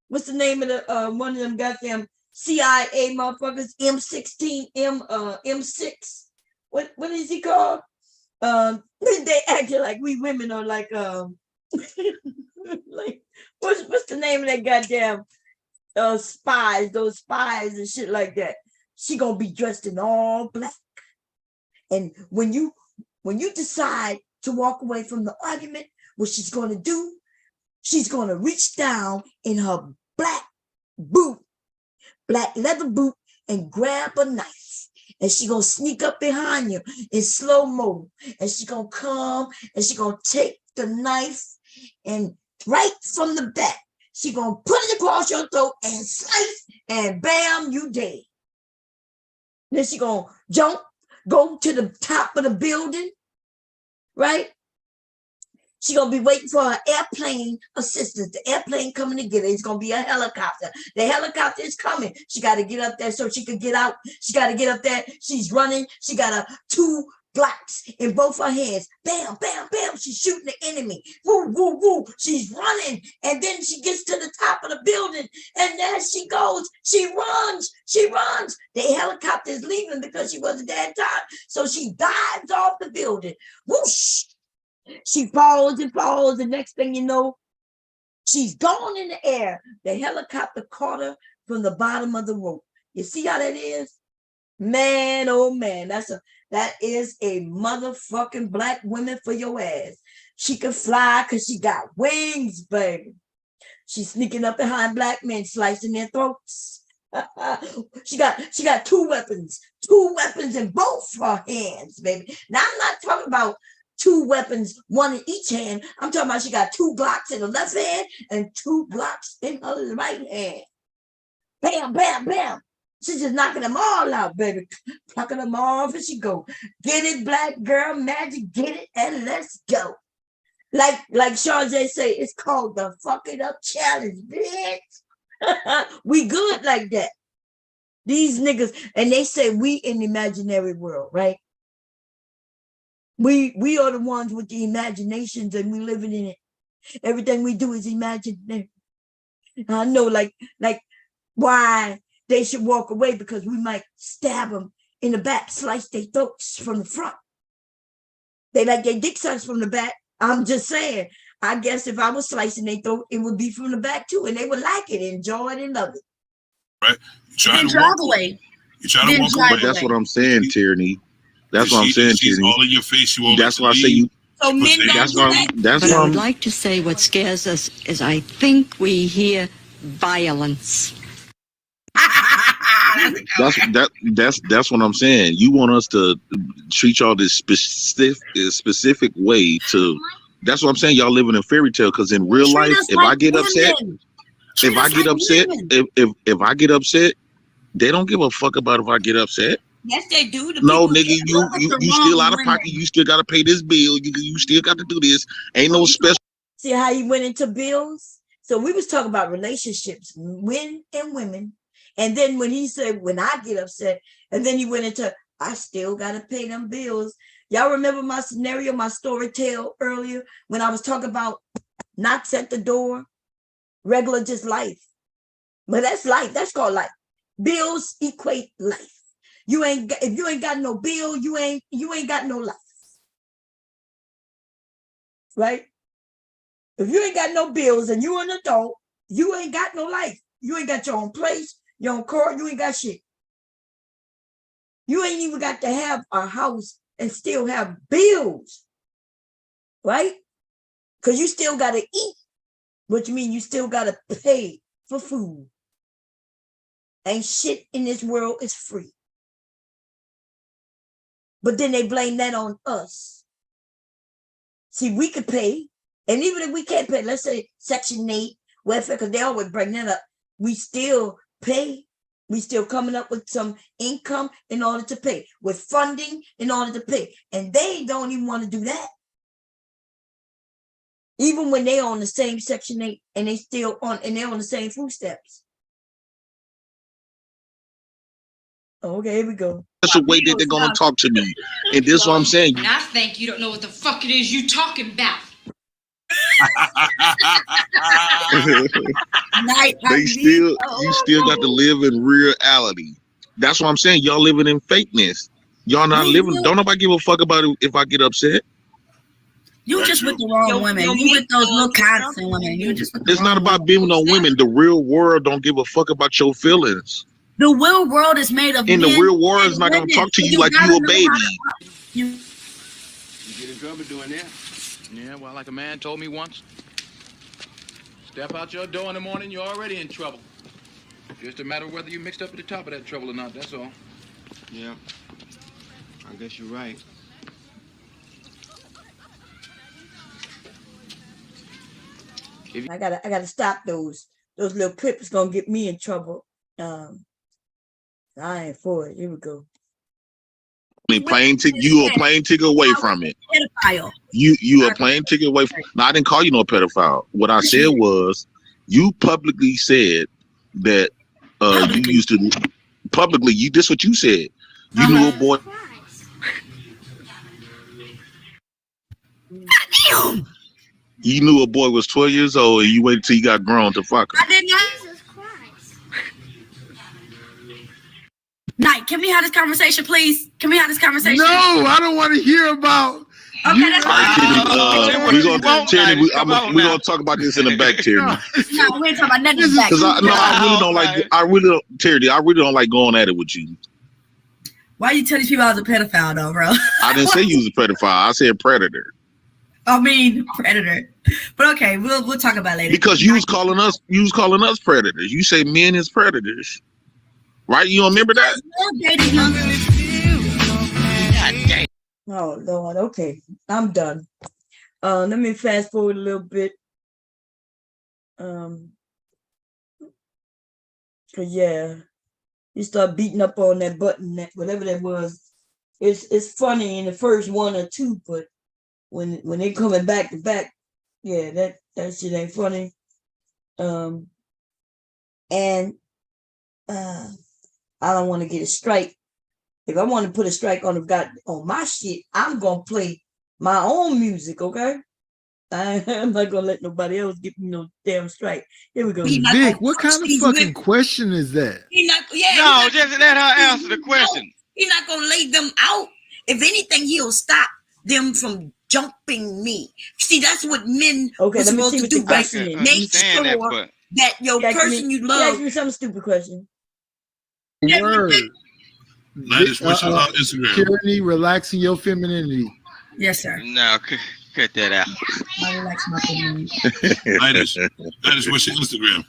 what's the name of the, one of them goddamn CIA motherfuckers, M16, M6. What is he called? They acting like we women are like like what's the name of that goddamn spies, those spies and shit like that. She gonna be dressed in all black. And when you decide to walk away from the argument, what she's gonna do, she's gonna reach down in her black leather boot, and grab a knife. And she gonna sneak up behind you in slow mo. And she gonna come and she gonna take the knife and right from the back, she gonna put it across your throat and slice, and bam, you dead. Then she gonna jump, go to the top of the building, right? She gonna be waiting for her airplane assistance. The airplane coming to get her. It's gonna be a helicopter. The helicopter is coming. She got to get up there so she can get out. She got to get up there. She's running. She got 2 blocks in both her hands. Bam, bam, bam. She's shooting the enemy. Woo, woo, woo. She's running. And then she gets to the top of the building. And there she goes. She runs. The helicopter is leaving because she wasn't that time. So she dives off the building. Whoosh. She falls and falls. The next thing you know, she's gone in the air. The helicopter caught her from the bottom of the rope. You see how that is? Man, oh man, that is a motherfucking black woman for your ass. She can fly because she got wings, baby. She's sneaking up behind black men, slicing their throats. She got 2 weapons in both her hands, baby. Now I'm not talking about 2 weapons, 1 in each hand. I'm talking about she got 2 Glocks in her left hand and 2 Glocks in her right hand. Bam, bam, bam. She's just knocking them all out, baby. Plucking them off and she go. Get it, black girl magic, get it, and let's go. Like Charjay say, it's called the fuck it up challenge, bitch. We good like that. These niggas, and they say we in the imaginary world, right? We are the ones with the imaginations and we living in it. Everything we do is imaginary. I know, like why they should walk away, because we might stab them in the back, slice their throats from the front. They like their dick sucks from the back. I'm just saying, I guess if I was slicing their throat, it would be from the back too, and they would like it, enjoy it, and love it. Right? You try to drive walk away. You try to walk away. But that's what I'm saying, Tyranny. That's what I'm saying, She's Tyranny. all in your face. You That's why I say you. So men That's don't do why. that. That's But I why. would like to say what scares us is I think we hear violence. That's what I'm saying. You want us to treat y'all this specific way to. That's what I'm saying. Y'all living in fairy tale, because in real life, if I get upset, if I get upset, they don't give a fuck about if I get upset. Yes, they do. No, nigga, you still out of pocket. You still got to pay this bill. You still got to do this. Ain't no special. See how he went into bills? So we was talking about relationships, men and women. And then when he said, when I get upset, and then he went into, I still got to pay them bills. Y'all remember my scenario, my story tale earlier, when I was talking about knocks at the door, regular just life. But that's life. That's called life. Bills equate life. If you ain't got no bill, you ain't got no life. Right? If you ain't got no bills and you an adult, you ain't got no life. You ain't got your own place, your own car, you ain't got shit. You ain't even got to have a house and still have bills. Right? Because you still got to eat, which means you still got to pay for food. Ain't shit in this world is free. But then they blame that on us. See, we could pay, and even if we can't pay, let's say Section 8, welfare, because they always bring that up, we still pay. We still coming up with some income in order to pay, with funding in order to pay. And they don't even want to do that. Even when they on the same Section 8 and they're on the same food steps. Okay, here we go. That's the way that they're gonna talk to me, and this is what I'm saying. I think you don't know what the fuck it is you talking about. You still got to live in reality. That's what I'm saying. Y'all living in fakeness. Y'all not living. Don't nobody give a fuck about it if I get upset. You just with the wrong women. You with those little constant women. You just. It's not about being with no women. The real world don't give a fuck about your feelings. The real world is made of. And the real world is not gonna talk to you like you a baby. You get in trouble doing that. Yeah, well, like a man told me once, step out your door in the morning, you're already in trouble. Just a matter of whether you mixed up at the top of that trouble or not, that's all. Yeah, I guess you're right. I gotta stop those little clips. Gonna get me in trouble. I ain't for it. Here we go. You a plane ticket away from it. You a plane ticket away from. No, I didn't call you no pedophile. What I said was, you publicly said that you used to publicly. This what you said. You knew a boy. Damn. You knew a boy was 12 years old, and you waited till he got grown to fuck him. I did not. Night, can we have this conversation, please? Can we have this conversation? No, I don't want to hear about. Okay, that's fine. We're gonna talk about this in the back, Terry. No, we ain't talking about nothing in the back. Because I really don't like. I really don't like going at it with you. Why you tell these people I was a pedophile, though, bro? I didn't say you was a pedophile. I said predator. I mean predator. But okay, we'll talk about it later. Because you was calling us predators. You say men is predators. Right? You don't remember that? Oh Lord, okay, I'm done. Let me fast forward a little bit. Yeah, you start beating up on that button, that whatever that was. It's funny in the first one or two, but when they coming back to back, yeah, that shit ain't funny. And I don't want to get a strike. If I want to put a strike on my shit, I'm gonna play my own music, okay? I'm not gonna let nobody else give me no damn strike. Here we go. Vic, what kind of fucking question is that? Just let her answer the question. He's not gonna lay them out. If anything, he'll stop them from jumping me. See, that's what men are supposed to do, right? Make sure that your person you love. Ask me some stupid question. Word. What's your Instagram? Tyranny, relaxing your femininity. Yes, sir. No, cut that out. I relax my femininity. What's your Instagram?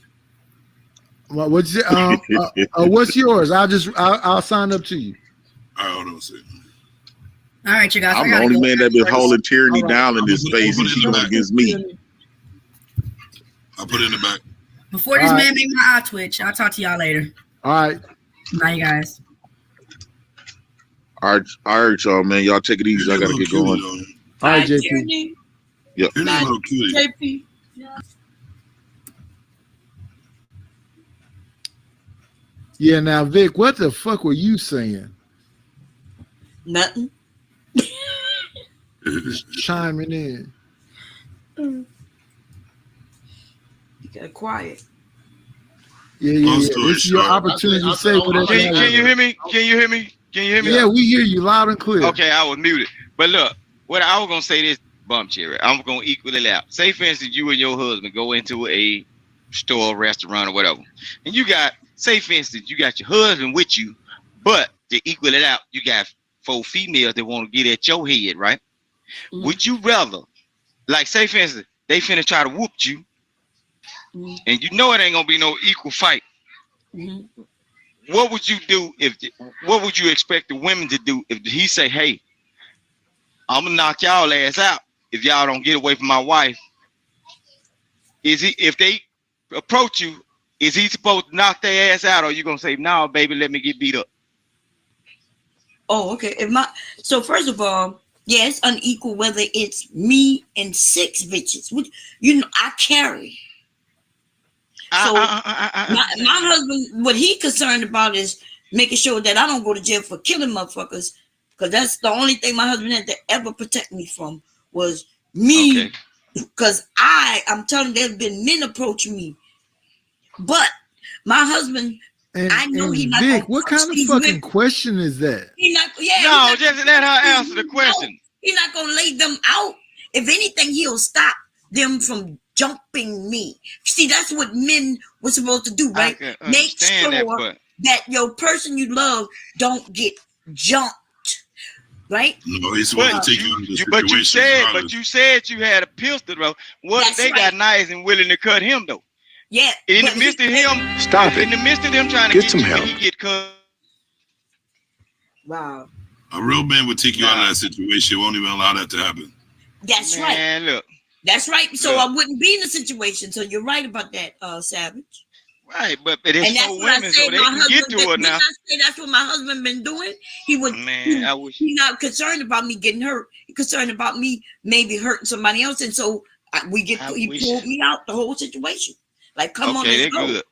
What's yours? I'll sign up to you. All right, hold on a second. All right, you guys. I'm the only man that been holding Tyranny down in this space, and she going against me. I'll put it in the back. Before this man make my eye twitch, I'll talk to y'all later. All right. Bye, you guys. All right, y'all, man. Y'all take it easy. I gotta get going. All right, JP. Yep. JP. Yeah, now Vic, what the fuck were you saying? Nothing. Chiming in. You got quiet. Yeah. It's your opportunity to say whatever. Can you hear me? Can you hear me? Yeah, we hear you loud and clear. Okay, I was muted. But look, what I was gonna say this, Bump Cherry. I'm gonna equal it out. Say for instance, you and your husband go into a store, restaurant, or whatever, and you got, say for instance, you got your husband with you, but to equal it out, you got 4 females that want to get at your head, right? Mm-hmm. Would you rather, like, say for instance, they finna try to whoop you, and you know it ain't gonna be no equal fight. Mm-hmm. What would you do what would you expect the women to do if he say, hey, I'm gonna knock y'all ass out if y'all don't get away from my wife? If they approach you, is he supposed to knock their ass out, or are you gonna say, no, baby, let me get beat up? Oh, okay. So first of all, yeah, it's unequal whether it's me and 6 bitches. Which, I carry. So my husband, what he concerned about is making sure that I don't go to jail for killing motherfuckers, because that's the only thing my husband had to ever protect me from was me. Because I'm telling you, there's been men approaching me, but my husband, I know he's not. Vic, what kind of fucking question is that? Just let her answer the question. He's not gonna lay them out. If anything, he'll stop them from jumping me. See, that's what men were supposed to do, right? Make sure that your person you love don't get jumped, right? No, he's supposed to take you into the situation. But you said you had a pistol, though. What if they got knives and willing to cut him, though? Yeah. In the midst of him, stop it. In the midst of them trying to get get some you, help. He get cut. Wow. A real man would take you out of that situation. Won't even allow that to happen. That's right. Look. That's right. So I wouldn't be in the situation. So you're right about that, Savage. Right, but it's so women, so they can get to it now. I say that's what my husband been doing. He would. He's not concerned about me getting hurt. He's concerned about me maybe hurting somebody else, and so he pulled me out the whole situation. Like, come on, let's go. Good.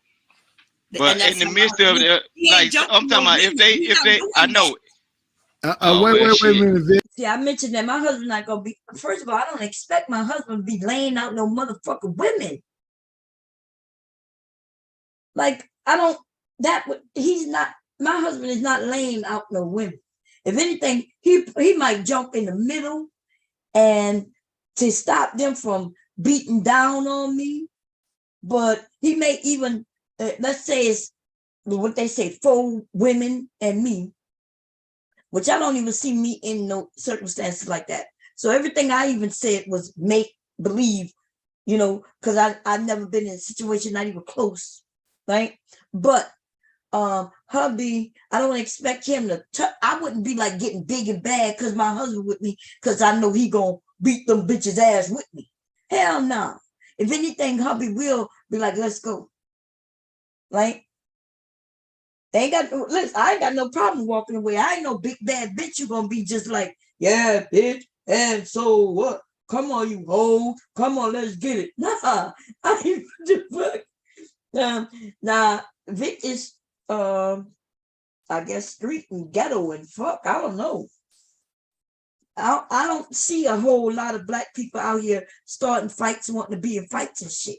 But in the midst of it, like I'm talking about, if they, I know. Wait a minute, Vic. See, I mentioned that my husband not gonna be. First of all, I don't expect my husband to be laying out no motherfucking women. Like, I don't. He's not. My husband is not laying out no women. If anything, he might jump in the middle, and to stop them from beating down on me. But he may even, let's say it's what they say, 4 women and me, which I don't even see me in no circumstances like that. So everything I even said was make believe, because I've never been in a situation not even close, right? But hubby, I don't expect him to I wouldn't be like getting big and bad because my husband with me, because I know he gonna beat them bitches ass with me. Hell no. If anything, hubby will be like, let's go. Like, they ain't got listen, I ain't got no problem walking away. I ain't no big bad bitch. You gonna be just like, yeah, bitch. And so what? Come on, you hoe. Come on, let's get it. Nah, I ain't the fuck. Now Vic is I guess street and ghetto and fuck. I don't know. I don't see a whole lot of black people out here starting fights and wanting to be in fights and shit.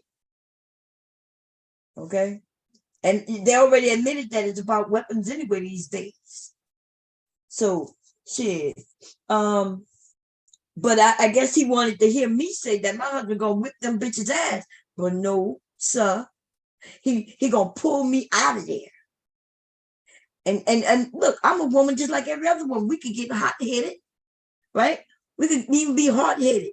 Okay. And they already admitted that it's about weapons anyway these days. So shit. But I guess he wanted to hear me say that my husband gonna whip them bitches ass. But no, sir. He gonna pull me out of there. And look, I'm a woman just like every other woman. We could get hot-headed, right? We could even be hard-headed,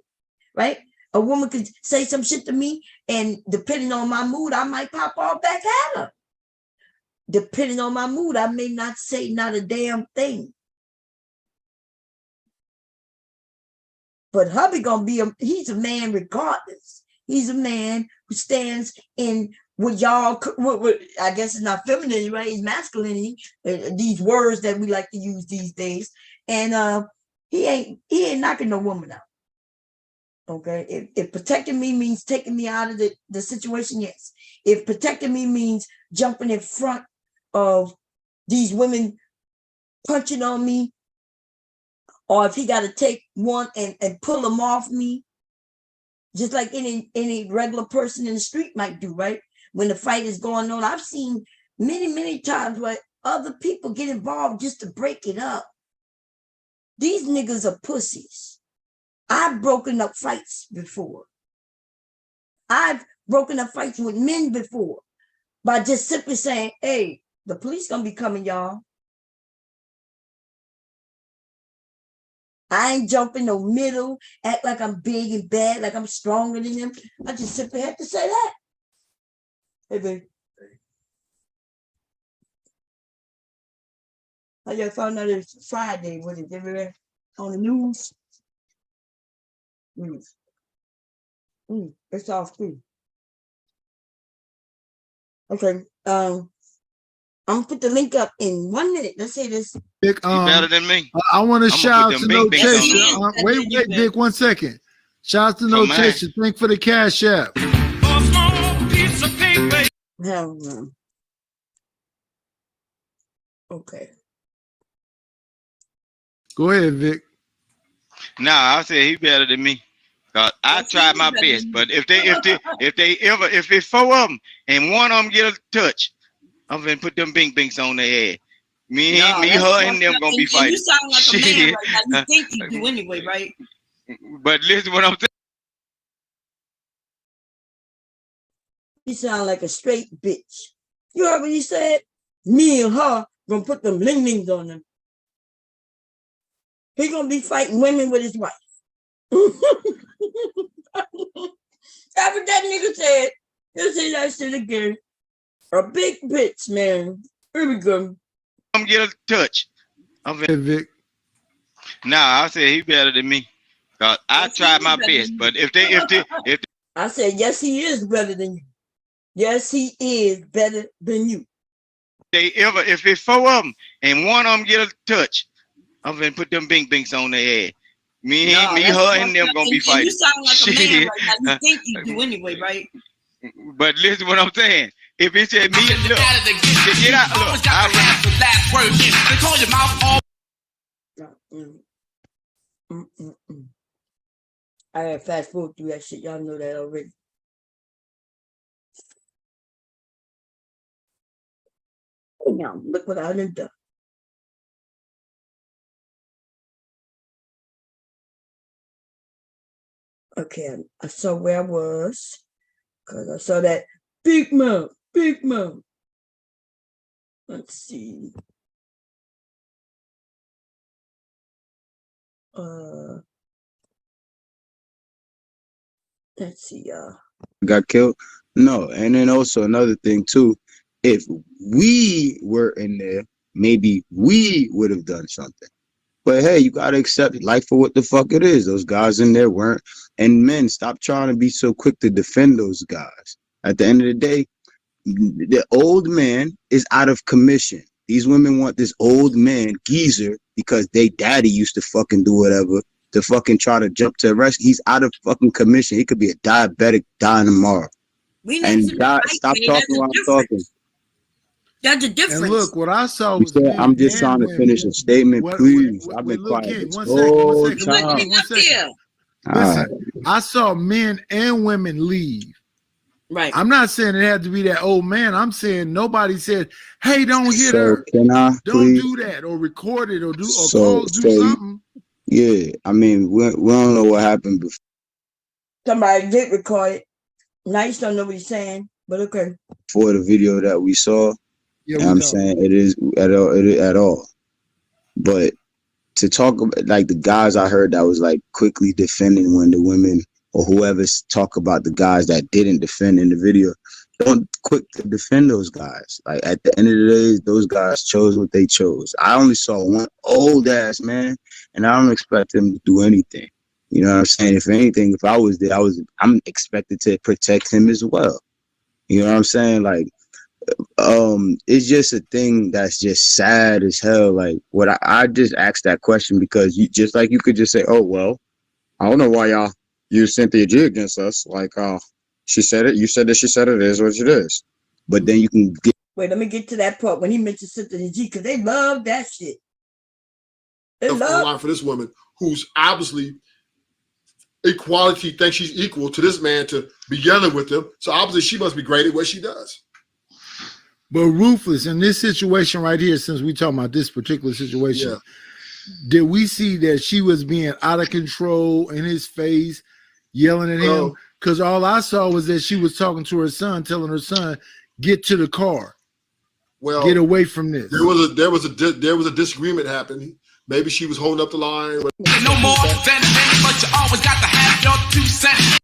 right? A woman could say some shit to me, and depending on my mood, I might pop off back at her. Depending on my mood, I may not say not a damn thing. But hubby gonna be he's a man regardless. He's a man who stands in what y'all, I guess it's not feminine, right? It's masculinity. These words that we like to use these days. And he ain't knocking no woman out. Okay. If protecting me means taking me out of the situation, yes. If protecting me means jumping in front of these women punching on me, or if he got to take one and pull them off me, just like any regular person in the street might do, right? When the fight is going on, I've seen many times where other people get involved just to break it up. These niggas are pussies. I've broken up fights before. I've broken up fights with men before by just simply saying, hey, the police gonna be coming, y'all. I ain't jumping no middle, act like I'm big and bad, like I'm stronger than him. I just simply had to say that. Hey, babe. I just found out it's Friday. Was it everywhere on the news? It's off too. Okay. I'm gonna put the link up in 1 minute. Let's say this. Vic, you better than me. I want to shout out to No Chaser. Wait, Vic, 1 second. Shout out to No Chaser. Thank for the cash app. Hell no. Okay. Go ahead, Vic. Nah, I said he better than me. I tried my best, but if it's 4 of them and one of them get a touch, I'm gonna put them bing bings on their ass. Me, her, and them gonna be fighting. You sound like a man right now. You think you do anyway, right? But listen, what I'm saying. He sound like a straight bitch. You heard what he said? Me and her gonna put them ling-lings on them. He gonna be fighting women with his wife. That's what that nigga said. He'll say that shit again. A big bitch, man. Here we go. I'm get a touch. Hey, Vic. Nah, I said he better than me. I tried my best, but if I said yes, he is better than you. Yes, he is better than you. If it's 4 of them and one of them get a touch, I'm gonna put them bing bings on their ass. Me, her, and them gonna be fighting. You sound like a man right now. You think you do anyway, right? But listen, what I'm saying. If it's at me, look, get out. Look, I had fast forward through that shit. Y'all know that already. Now, look what I done done. Okay, I saw where I was because I saw that big mouth. Let's see. Let's see, got killed. No, and then also another thing too If we were in there, maybe we would have done something. But hey, you gotta accept life for what the fuck it is. Those guys in there weren't. And men, stop trying to be so quick to defend those guys. At the end of the day, the old man is out of commission. These women want this old man geezer because they daddy used to fucking do whatever to fucking try to jump to a rescue. He's out of fucking commission. He could be a diabetic dying tomorrow. And God, stop talking while I'm talking. That's the difference. And look, what I saw was I'm just trying to finish a statement, please. I've been quiet this whole time. Listen, I saw men and women leave. Right. I'm not saying it had to be that old man. I'm saying nobody said, "Hey, don't hit her. Can I don't please? do that, or record it, or do something." Yeah, I mean, we don't know what happened before. Somebody did record it. Now you don't know what he's saying, but okay. For the video that we saw, I'm saying it is at all. But to talk about like the guys I heard that was like quickly defending when the women or whoever's talk about the guys that didn't defend in the video, don't quick to defend those guys. Like at the end of the day, those guys chose what they chose. I only saw one old ass man, and I don't expect him to do anything. You know what I'm saying? If anything, if I was there, I'm expected to protect him as well. You know what I'm saying? Like, it's just a thing that's just sad as hell. Like, what I just asked that question because you just like you could just say, oh well, I don't know why y'all use Cynthia G against us. Like, she said it, you said that she said it is what it is. But then you can get. Wait, let me get to that part when he mentioned Cynthia G because they love that shit. They love line for this woman who's obviously equality thinks she's equal to this man to be yelling with him. So obviously she must be great at what she does. But Ruthless, in this situation right here, since we talking about this particular situation, did we see that she was being out of control in his face, yelling at him? Because all I saw was that she was talking to her son, telling her son, "Get to the car. Well, get away from this." There was a disagreement happening. Maybe she was holding up the line. No more than but you always got to have your 2 cents.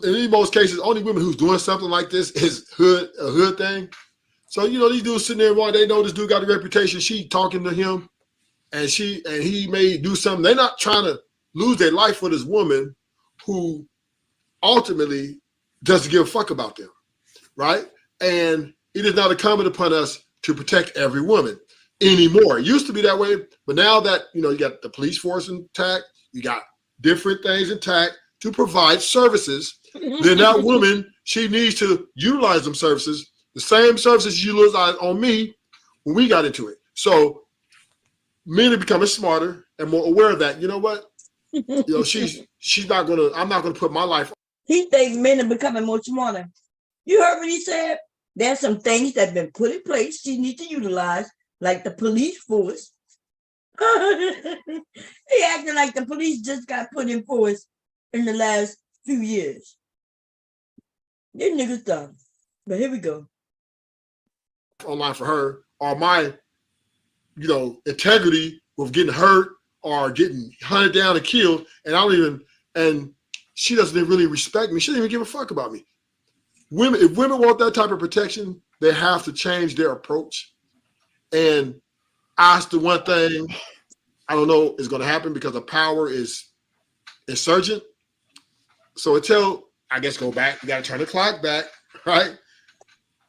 In most cases, only women who's doing something like this is a hood thing. So, you know, these dudes sitting there, they know this dude got a reputation. She talking to him, and he may do something. They're not trying to lose their life for this woman who ultimately doesn't give a fuck about them, right? And it is not incumbent upon us to protect every woman anymore. It used to be that way, but now that, you know, you got the police force intact, you got different things intact to provide services, then that woman, she needs to utilize them services, the same services you utilized on me when we got into it. So men are becoming smarter and more aware of that. You know what? You know, I'm not gonna put my life. He thinks men are becoming more smarter. You heard what he said? There's some things that have been put in place she needs to utilize, like the police force. He acting like the police just got put in force in the last few years. These niggas dumb. But here we go. Online for her, or my, you know, integrity with getting hurt or getting hunted down and killed, and she doesn't even really respect me. She doesn't even give a fuck about me. If women want that type of protection, they have to change their approach. And that's the one thing I don't know is going to happen because the power is insurgent. So until, I guess, go back, you got to turn the clock back, right?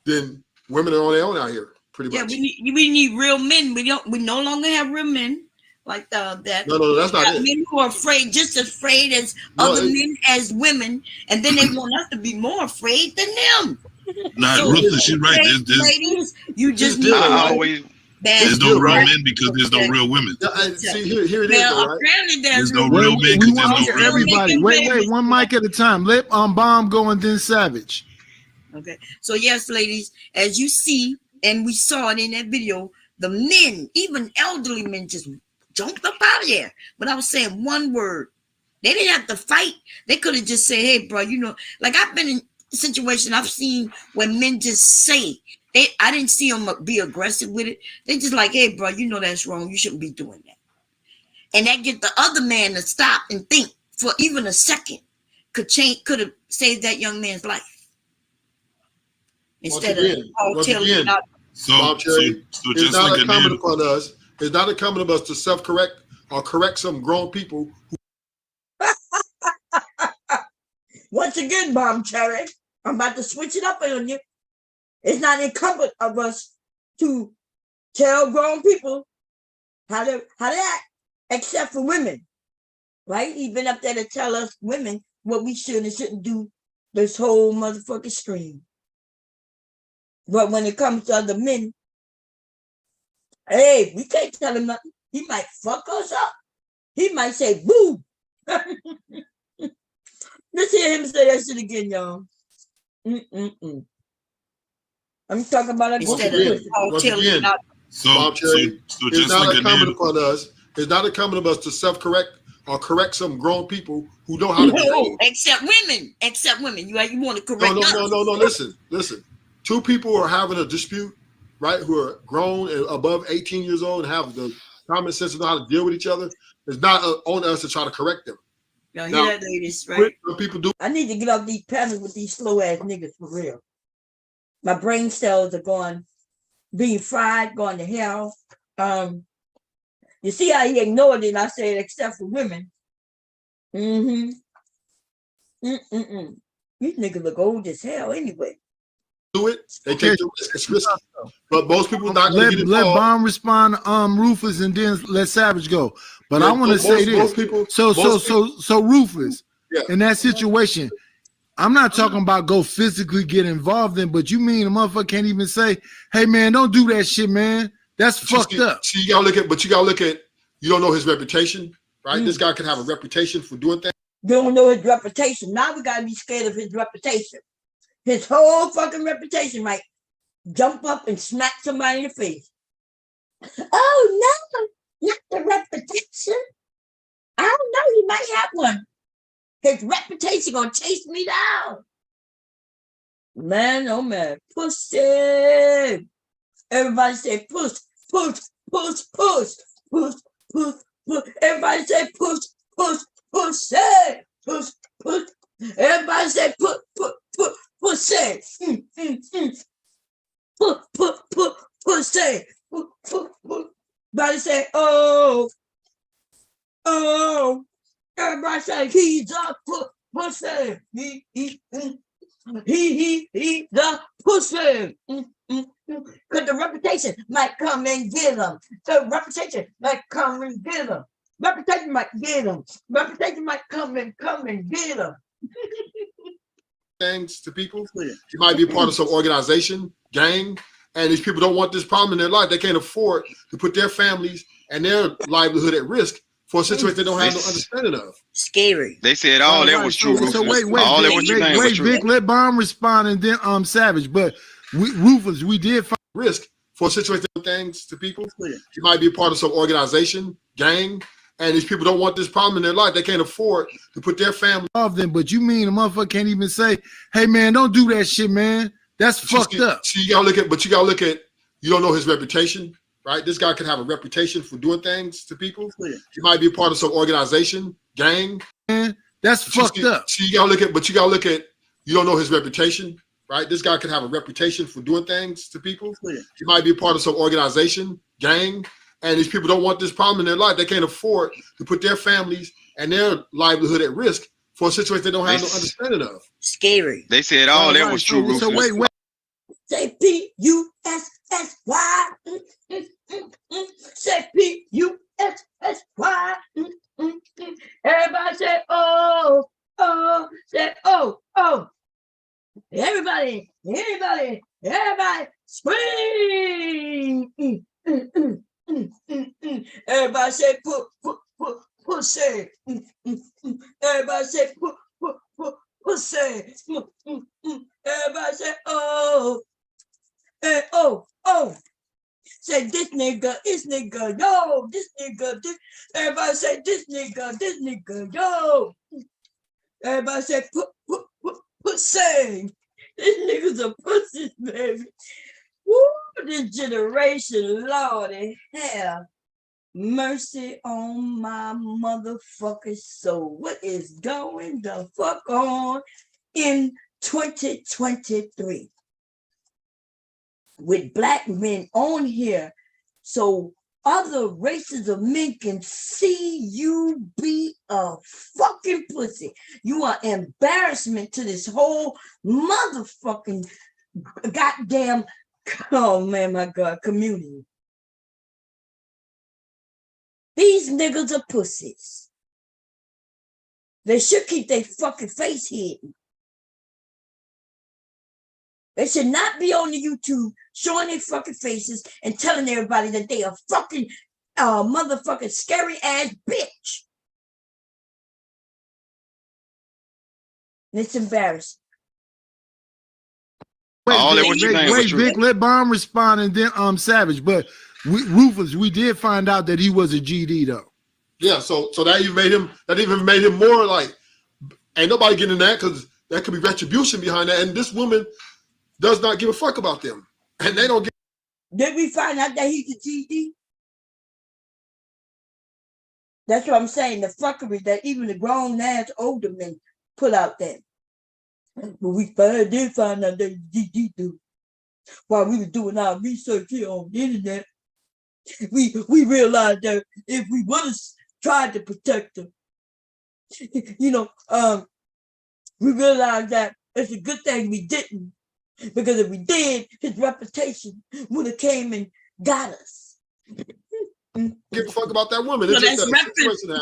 Then women are on their own out here, pretty much. Yeah, we need real men. We no longer have real men like that. No, that's not it. Men who are afraid, just as afraid as other men as women, and then they want us to be more afraid than them. So Ruthless, she's right. Ladies, you just need there's no real men because there's no real women. See, here it is, though, right? Apparently there's no real men because there's no real everybody. Wait, one mic at a time. Let Bomb go and then Savage. Okay, so yes, ladies, as you see, and we saw it in that video, the men, even elderly men, just jumped up out of there. But I was saying one word. They didn't have to fight. They could have just said, "Hey, bro, you know," like I've been in a situation I've seen when men just say, I didn't see them be aggressive with it. They just like, "Hey, bro, you know that's wrong. You shouldn't be doing that." And that get the other man to stop and think for even a second. Could have saved that young man's life. instead of all telling not. So it's just not like incumbent upon us. It's not incumbent upon us to self-correct or correct some grown people. Once again, Bomb Cherry, I'm about to switch it up on you. It's not incumbent of us to tell grown people how to act, except for women, right? He's been up there to tell us women what we should and shouldn't do this whole motherfucking stream. But when it comes to other men, hey, we can't tell him nothing. He might fuck us up. He might say, boo. Let's hear him say that shit again, y'all. I'm talking about a once again, it's not incumbent upon us. It's not incumbent upon us to self-correct or correct some grown people who know how to behave. Except women. Except women. You want to correct us. No. Listen. Two people are having a dispute, right? Who are grown and above 18 years old and have the common sense to know how to deal with each other. It's not on us to try to correct them. Y'all hear that, ladies, right? People do. I need to get off these panels with these slow ass niggas for real. My brain cells are being fried, going to hell. You see how he ignored it and I said, except for women. These niggas look old as hell anyway. Do it. They take the risk. It's risky. But most people not going to get Let involved. Bomb respond to Rufus and then let Savage go. But I want to say this. So Rufus, in that situation, I'm not talking about go physically get involved in, but you mean a motherfucker can't even say, hey man, don't do that shit, man. That's fucked up. So you gotta look at, you don't know his reputation, right? This guy could have a reputation for doing things. You don't know his reputation. Now we gotta be scared of his reputation. His whole fucking reputation might jump up and smack somebody in the face. Oh no, not the reputation. I don't know, he might have one. His reputation gonna chase me down. Man, oh man, pussy. Everybody say push, push, push, push, push, push, push. Everybody say push, push, pussy, push, push. Everybody say put, pussy. Put, pussy. Everybody say oh. Everybody say he's a pussy. He the pussy. Because the reputation might come and get him. The reputation might come and get him. Reputation might get him. Reputation might come and get him. Things to people. You might be part of some organization, gang, and these people don't want this problem in their life. They can't afford to put their families and their livelihood at risk for a situation they don't have no understanding of. Scary. They said all that was true. So wait, Vic, let Bomb respond and then Savage. But Rufus, we did find risk for a situation things to people. You might be a part of some organization, gang, and these people don't want this problem in their life. They can't afford to put their family of them. But you mean a motherfucker can't even say, hey man, don't do that shit, man. That's fucked up. So you gotta look at, you don't know his reputation, right? This guy could have a reputation for doing things to people. He might be a part of some organization, gang. Man, that's fucked up. So you gotta look at, you don't know his reputation, right? This guy could have a reputation for doing things to people. He might be a part of some organization, gang, and these people don't want this problem in their life. They can't afford to put their families and their livelihood at risk for a situation they don't have no understanding of. Scary. They said all that was true. So wait. Say P-U-S-S-Y. Say P-U-S-S-Y. Everybody say oh. Say oh. Everybody scream. Everybody say pussy. Everybody say pussy. Everybody say oh. Oh. Say this nigga, yo, this nigga. Everybody say this nigga, yo. Everybody say pussy. This nigga's a pussy, baby. Woo, this generation, Lord in hell. Mercy on my motherfucking soul. What is going the fuck on in 2023? with black men on here so other races of men can see you be a fucking pussy. You are embarrassment to this whole motherfucking goddamn, oh man, my God, community. These niggas are pussies. They should keep their fucking face hidden. They should not be on the YouTube showing their fucking faces and telling everybody that they are fucking motherfucking scary ass bitch. And it's embarrassing. Wait, Vic, let Bomb respond and then Savage. But Rufus, we did find out that he was a GD though. Yeah, so that even made him more like, ain't nobody getting that because that could be retribution behind that. And this woman does not give a fuck about them. And they don't get. Did we find out that he's a GD? That's what I'm saying. The fuckery that even the grown ass older men put out there. But we did find out that he's a GD dude. While we were doing our research here on the internet, we realized that if we would have tried to protect him, we realized that it's a good thing we didn't. Because if we did, his reputation would have came and got us. Give a fuck about that woman.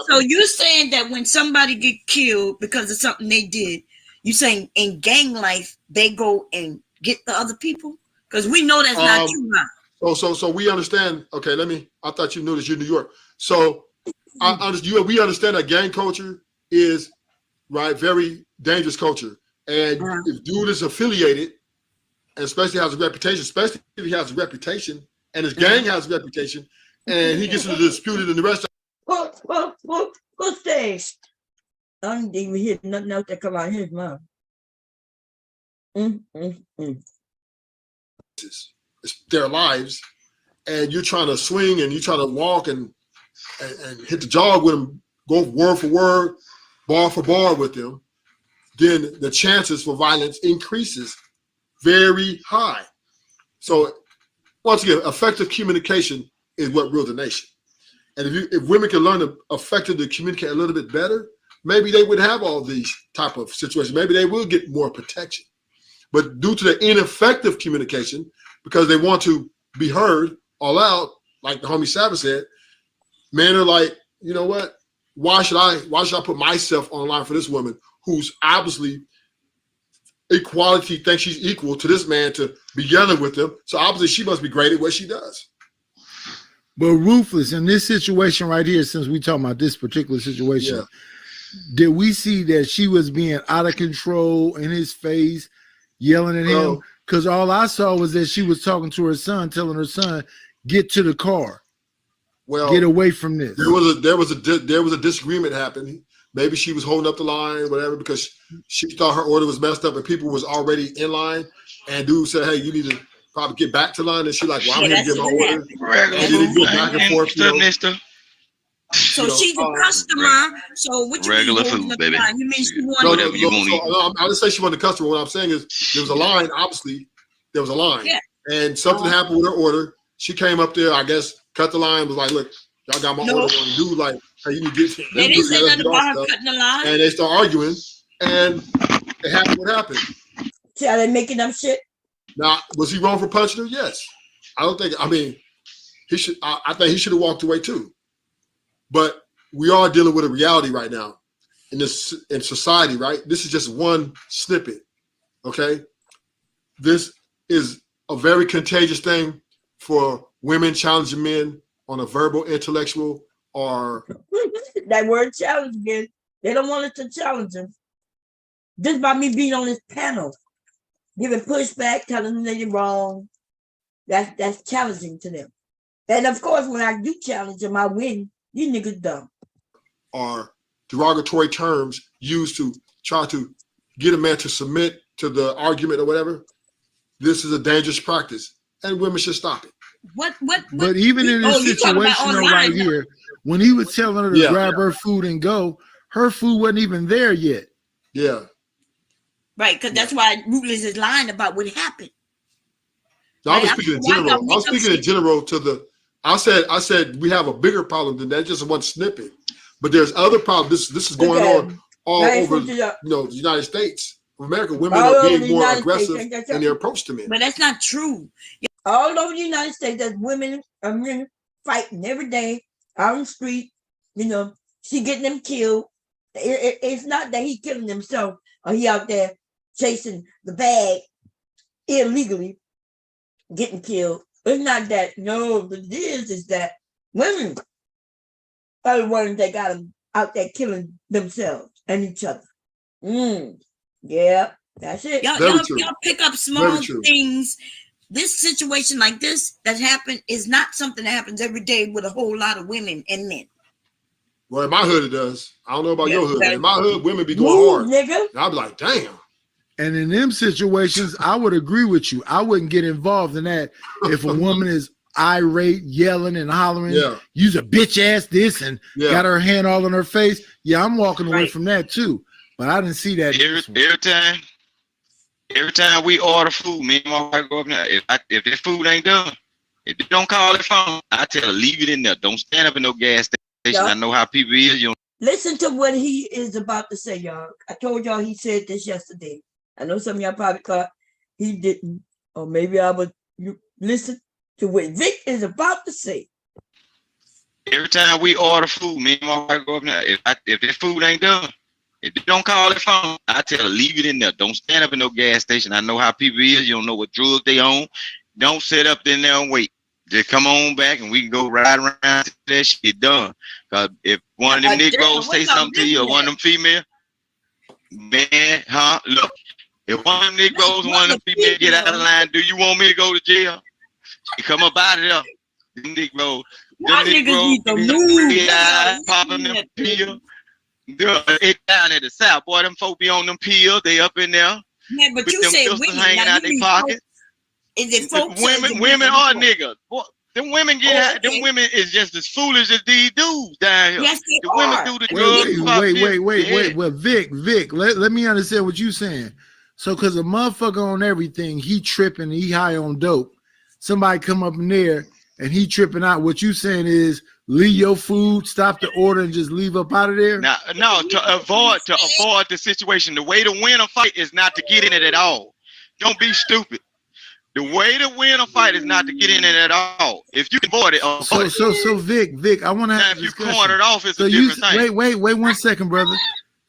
So you're saying that when somebody get killed because of something they did, you saying in gang life they go and get the other people? Because we know that's not true now. So we understand. Okay, I thought you knew this. You're New York. So we understand that gang culture is very dangerous culture. And if dude is affiliated, and especially has a reputation, especially if he has a reputation, and his gang has a reputation, and he gets into disputed in the rest of What's this? I didn't even hear nothing else that come out of his mouth. It's their lives, and you're trying to swing and you're trying to walk and hit the jog with them, go word for word, bar for bar with them, then the chances for violence increases very high. So once again, effective communication is what rules the nation. And if women can learn to effectively communicate a little bit better, maybe they would have all these type of situations. Maybe they will get more protection. But due to the ineffective communication, because they want to be heard all out, like the homie Savage said, men are like, you know what? Why should I put myself online for this woman who's obviously equality, thinks she's equal to this man to be yelling with him? So obviously she must be great at what she does. But Ruthless, in this situation right here, since we talking about this particular situation, did we see that she was being out of control in his face, yelling at him? Because all I saw was that she was talking to her son, telling her son, "Get to the car. Well, get away from this." There was a disagreement happening. Maybe she was holding up the line, whatever, because she thought her order was messed up and people was already in line. And dude said, "Hey, you need to probably get back to line." And she's like, "Well, I'm here to get my order." And then they go back and forth. So she's a customer. So what you regular mean food, baby? You mean she wanted whatever you want to eat. I didn't say she wanted a customer. What I'm saying is there was a line. Obviously, there was a line, and something happened with her order. She came up there, I guess, cut the line. Was like, "Look, y'all got my order." And dude, like, "Hey, you need to get." They didn't say nothing about her cutting the line. And they start arguing, and it happened. What happened? See how they making up shit? Now, was he wrong for punching her? Yes. I don't think. I mean, he should. I think he should have walked away too. But we are dealing with a reality right now in society, right? This is just one snippet, okay? This is a very contagious thing for women challenging men on a verbal, intellectual, or that word challenge again. They don't want us to challenge them. Just by me being on this panel, giving pushback, telling them they're wrong. That's challenging to them. And of course, when I do challenge them, I win. You niggas dumb. Are derogatory terms used to try to get a man to submit to the argument or whatever. This is a dangerous practice, and women should stop it. But even in this situation right here, when he was telling her to grab her food and go, her food wasn't even there yet. Yeah. Right, because that's why Ruthless is lying about what happened. No, I was speaking in general. I was speaking in general to the. I said we have a bigger problem than that. Just one snippet, but there's other problems. This is going on all over, the United States of America. Women are being more aggressive in their approach to men. But that's not true. All over the United States, there's women and men fighting every day out on the street. She getting them killed. It's not that he killing himself or he out there chasing the bag illegally, getting killed. It's not that. No, what it is that women are the ones that got them out there killing themselves and each other. Yeah, that's it. Y'all pick up small things. This situation like this that happened is not something that happens every day with a whole lot of women and men. Well, in my hood it does. I don't know about your hood. But in my hood, women be going hard. Nigga. And I'd be like, damn. And in them situations, I would agree with you. I wouldn't get involved in that if a woman is irate, yelling and hollering, use a bitch ass this and got her hand all in her face. Yeah, I'm walking away from that too. But I didn't see that. Every time we order food, me and my wife go up there. If this food ain't done, if they don't call the phone, I tell her leave it in there. Don't stand up in no gas station. I know how people is. Listen to what he is about to say, y'all. I told y'all he said this yesterday. I know some of y'all probably caught he didn't, or maybe I would listen to what Vic is about to say. Every time we order food, me and my wife go up there. If this food ain't done, if they don't call the phone, I tell her leave it in there. Don't stand up in no gas station. I know how people is. You don't know what drugs they own. Don't sit up in there and wait. Just come on back and we can go ride around till that shit done. Cause if one of them Negroes say something to you or one of them female, man, look. If one of them Negroes, one of them female get out of line, do you want me to go to jail? You come up out of there. Them Negroes need to move. Popping them pills. It down at the South, boy. Them folk be on them pills. They up in there. Yeah, but you say women hanging out their pockets. Is it folks? Women are niggas. Boy, them women get out. Them women is just as foolish as these dudes down here. Yes, the women do the drugs. Wait. Well, Vic, let me understand what you saying. So, cause a motherfucker on everything, he tripping, he high on dope. Somebody come up in there and he tripping out. What you saying is leave your food, stop the order, and just leave up out of there. No, to avoid the situation. The way to win a fight is not to get in it at all. Don't be stupid. The way to win a fight is not to get in it at all. If you can avoid it, so Vic, I want to have if you cornered off, it's a different thing. Wait 1 second, brother.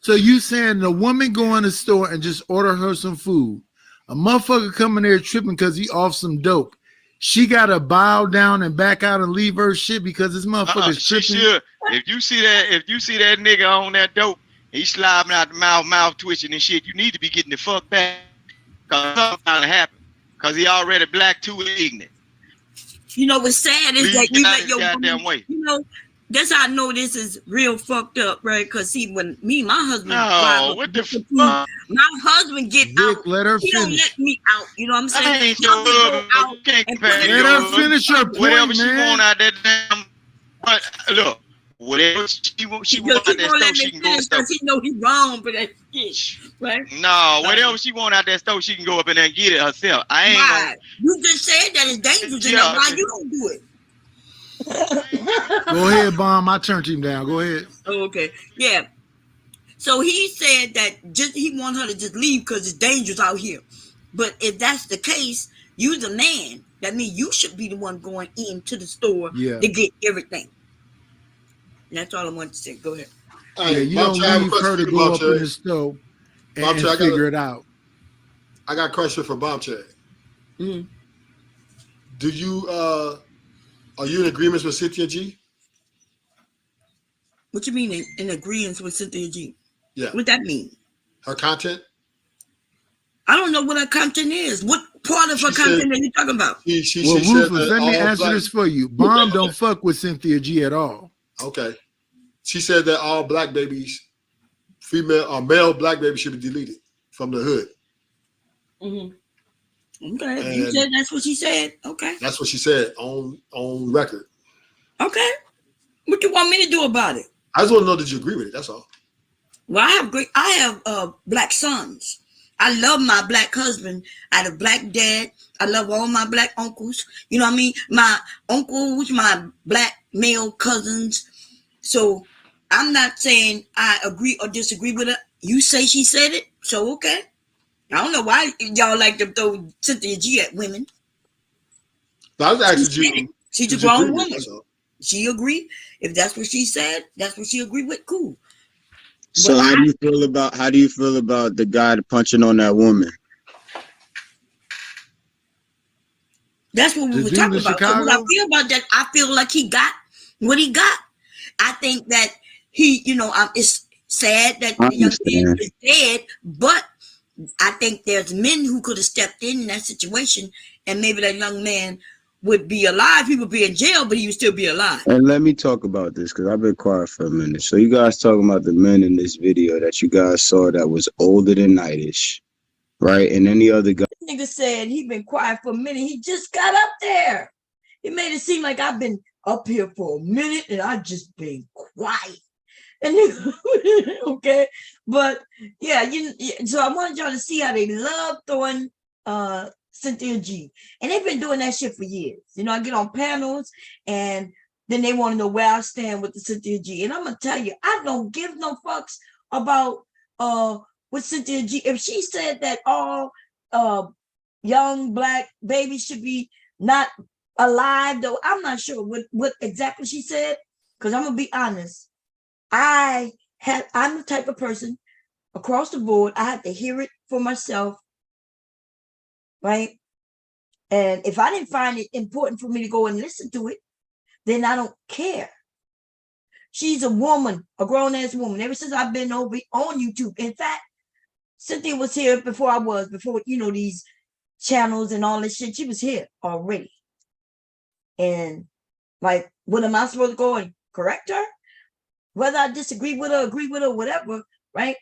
So you saying the woman go in the store and just order her some food? A motherfucker come in there tripping because he off some dope. She gotta bow down and back out and leave her shit because this motherfucker's tripping. She should. If you see that nigga on that dope, he's slobbing out the mouth twitching and shit, you need to be getting the fuck back. Cause something gonna happen. Cause he already black too ignorant. What's sad is that you let your woman, way. That's how I know this is real fucked up, right? Because see, when me and my husband what the fuck? My husband get out. Let her he finish. Don't let me out. You know what I'm saying? I ain't let her finish her point, whatever man. she want out that damn. But look, whatever she want out that stove, she can go up there. He know he wrong for that shit, right? No, whatever she want out that stove, she can go up in there and get it herself. I ain't. Right. You just said that it's dangerous. Yeah. Why you don't do it? Go ahead, Bomb. I turned him down. Go ahead. Oh, okay. Yeah. So he said that he want her to just leave because it's dangerous out here. But if that's the case, you're the man. That means you should be the one going into the store to get everything. And that's all I wanted to say. Go ahead. Yeah, you don't leave her to go up in the store and figure it out. I got a question for Bob Chad. Mm-hmm. Do you are you in agreement with Cynthia G? What you mean in agreement with Cynthia G? Yeah. What that mean? Her content? I don't know what her content is. What part of her content are you talking about? Rufus, let me answer this for you. Bomb don't fuck with Cynthia G at all. Okay. She said that all black babies, female or male black babies, should be deleted from the hood. Mm-hmm. Okay, you said that's what she said. Okay, that's what she said on record. Okay, what you want me to do about it? I just want to know that you agree with it. That's all. Well, I have black sons, I love my black husband. I had a black dad. I love all my black uncles. You know what I mean? My uncles, my black male cousins. So I'm not saying I agree or disagree with her. You say she said it, so okay. I don't know why y'all like to throw Cynthia G at women. I was asking you. She's a grown woman. She agreed. If that's what she said, that's what she agreed with. Cool. So how do you feel about the guy punching on that woman? That's what we were talking about. So what I feel about that, I feel like he got what he got. I think that he, it's sad that the young man is dead, but I think there's men who could have stepped in that situation, and maybe that young man would be alive. He would be in jail, but he would still be alive. And let me talk about this because I've been quiet for a minute. So you guys talking about the men in this video that you guys saw that was older than Nightish, right? And any other guy. This nigga said he been quiet for a minute. He just got up there. He made it seem like I've been up here for a minute and I just been quiet. And okay, but yeah, so I wanted y'all to see how they love throwing Cynthia G, and they've been doing that shit for years. I get on panels and then they want to know where I stand with the Cynthia G, and I'm gonna tell you, I don't give no fucks about with Cynthia G. If she said that all young black babies should be not alive, though, I'm not sure what exactly she said, because I'm gonna be honest. I'm the type of person across the board, I have to hear it for myself, right? And if I didn't find it important for me to go and listen to it, then I don't care. She's a woman, a grown-ass woman. Ever since I've been over on YouTube. In fact, Cynthia was here before these channels and all this shit. She was here already. And like, what am I supposed to go and correct her? Whether I disagree with her, agree with her, whatever, right?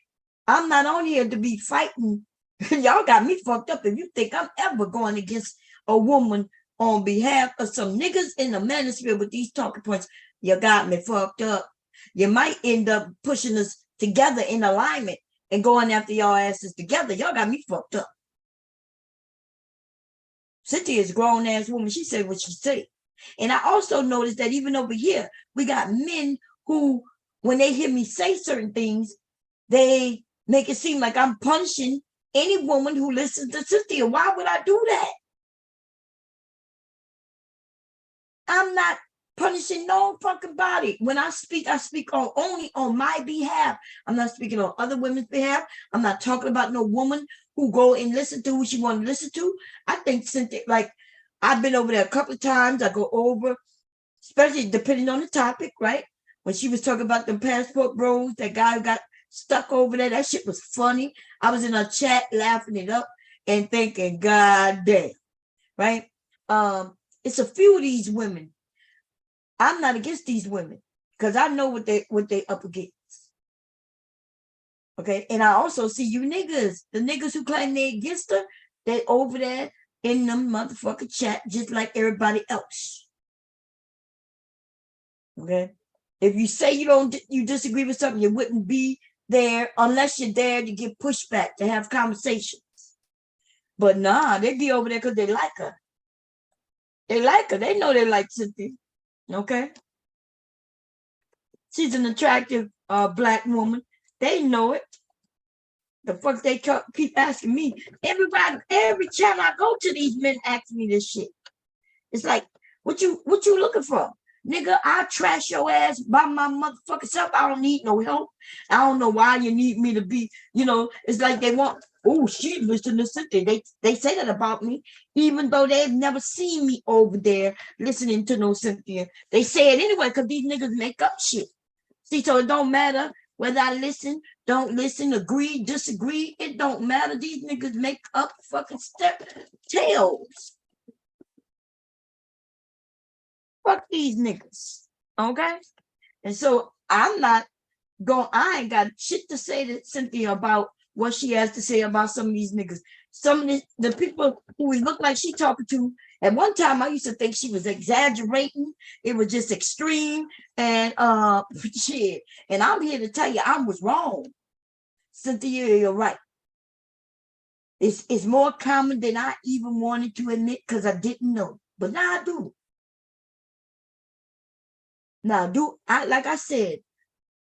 I'm not on here to be fighting. Y'all got me fucked up if you think I'm ever going against a woman on behalf of some niggas in the manosphere with these talking points. You got me fucked up. You might end up pushing us together in alignment and going after y'all asses together. Y'all got me fucked up. Cynthia is a grown-ass woman. She said what she said. And I also noticed that even over here, we got men who, when they hear me say certain things, they make it seem like I'm punishing any woman who listens to Cynthia. Why would I do that? I'm not punishing no fucking body. When I speak only on my behalf. I'm not speaking on other women's behalf. I'm not talking about no woman who go and listen to who she want to listen to. I think Cynthia, like, I've been over there a couple of times. I go over, especially depending on the topic, right? When she was talking about the passport bros, that guy who got stuck over there, that shit was funny. I was in a chat laughing it up and thinking, God damn, right? It's a few of these women. I'm not against these women because I know what they up against. Okay, and I also see you niggas, the niggas who claim they against her, they over there in them motherfucking chat just like everybody else. Okay. If you say you disagree with something, you wouldn't be there unless you're there to get pushback, to have conversations. But nah, they be over there because they like her. They like her. They know they like Cynthia. Okay. She's an attractive black woman. They know it. The fuck they keep asking me. Every channel I go to, these men ask me this shit. It's like, what you looking for? Nigga, I trash your ass by my motherfucking self. I don't need no help. I don't know why you need me to be, it's like they want, oh, she listening to Cynthia. They say that about me, even though they've never seen me over there listening to no Cynthia. They say it anyway because these niggas make up shit. See, so it don't matter whether I listen, don't listen, agree, disagree. It don't matter. These niggas make up fucking tales. Fuck these niggas, okay? And so I ain't got shit to say to Cynthia about what she has to say about some of these niggas. Some of the people who look like she talking to, at one time I used to think she was exaggerating. It was just extreme and shit. And I'm here to tell you I was wrong. Cynthia, you're right. It's more common than I even wanted to admit because I didn't know. But now I do. Now, like I said,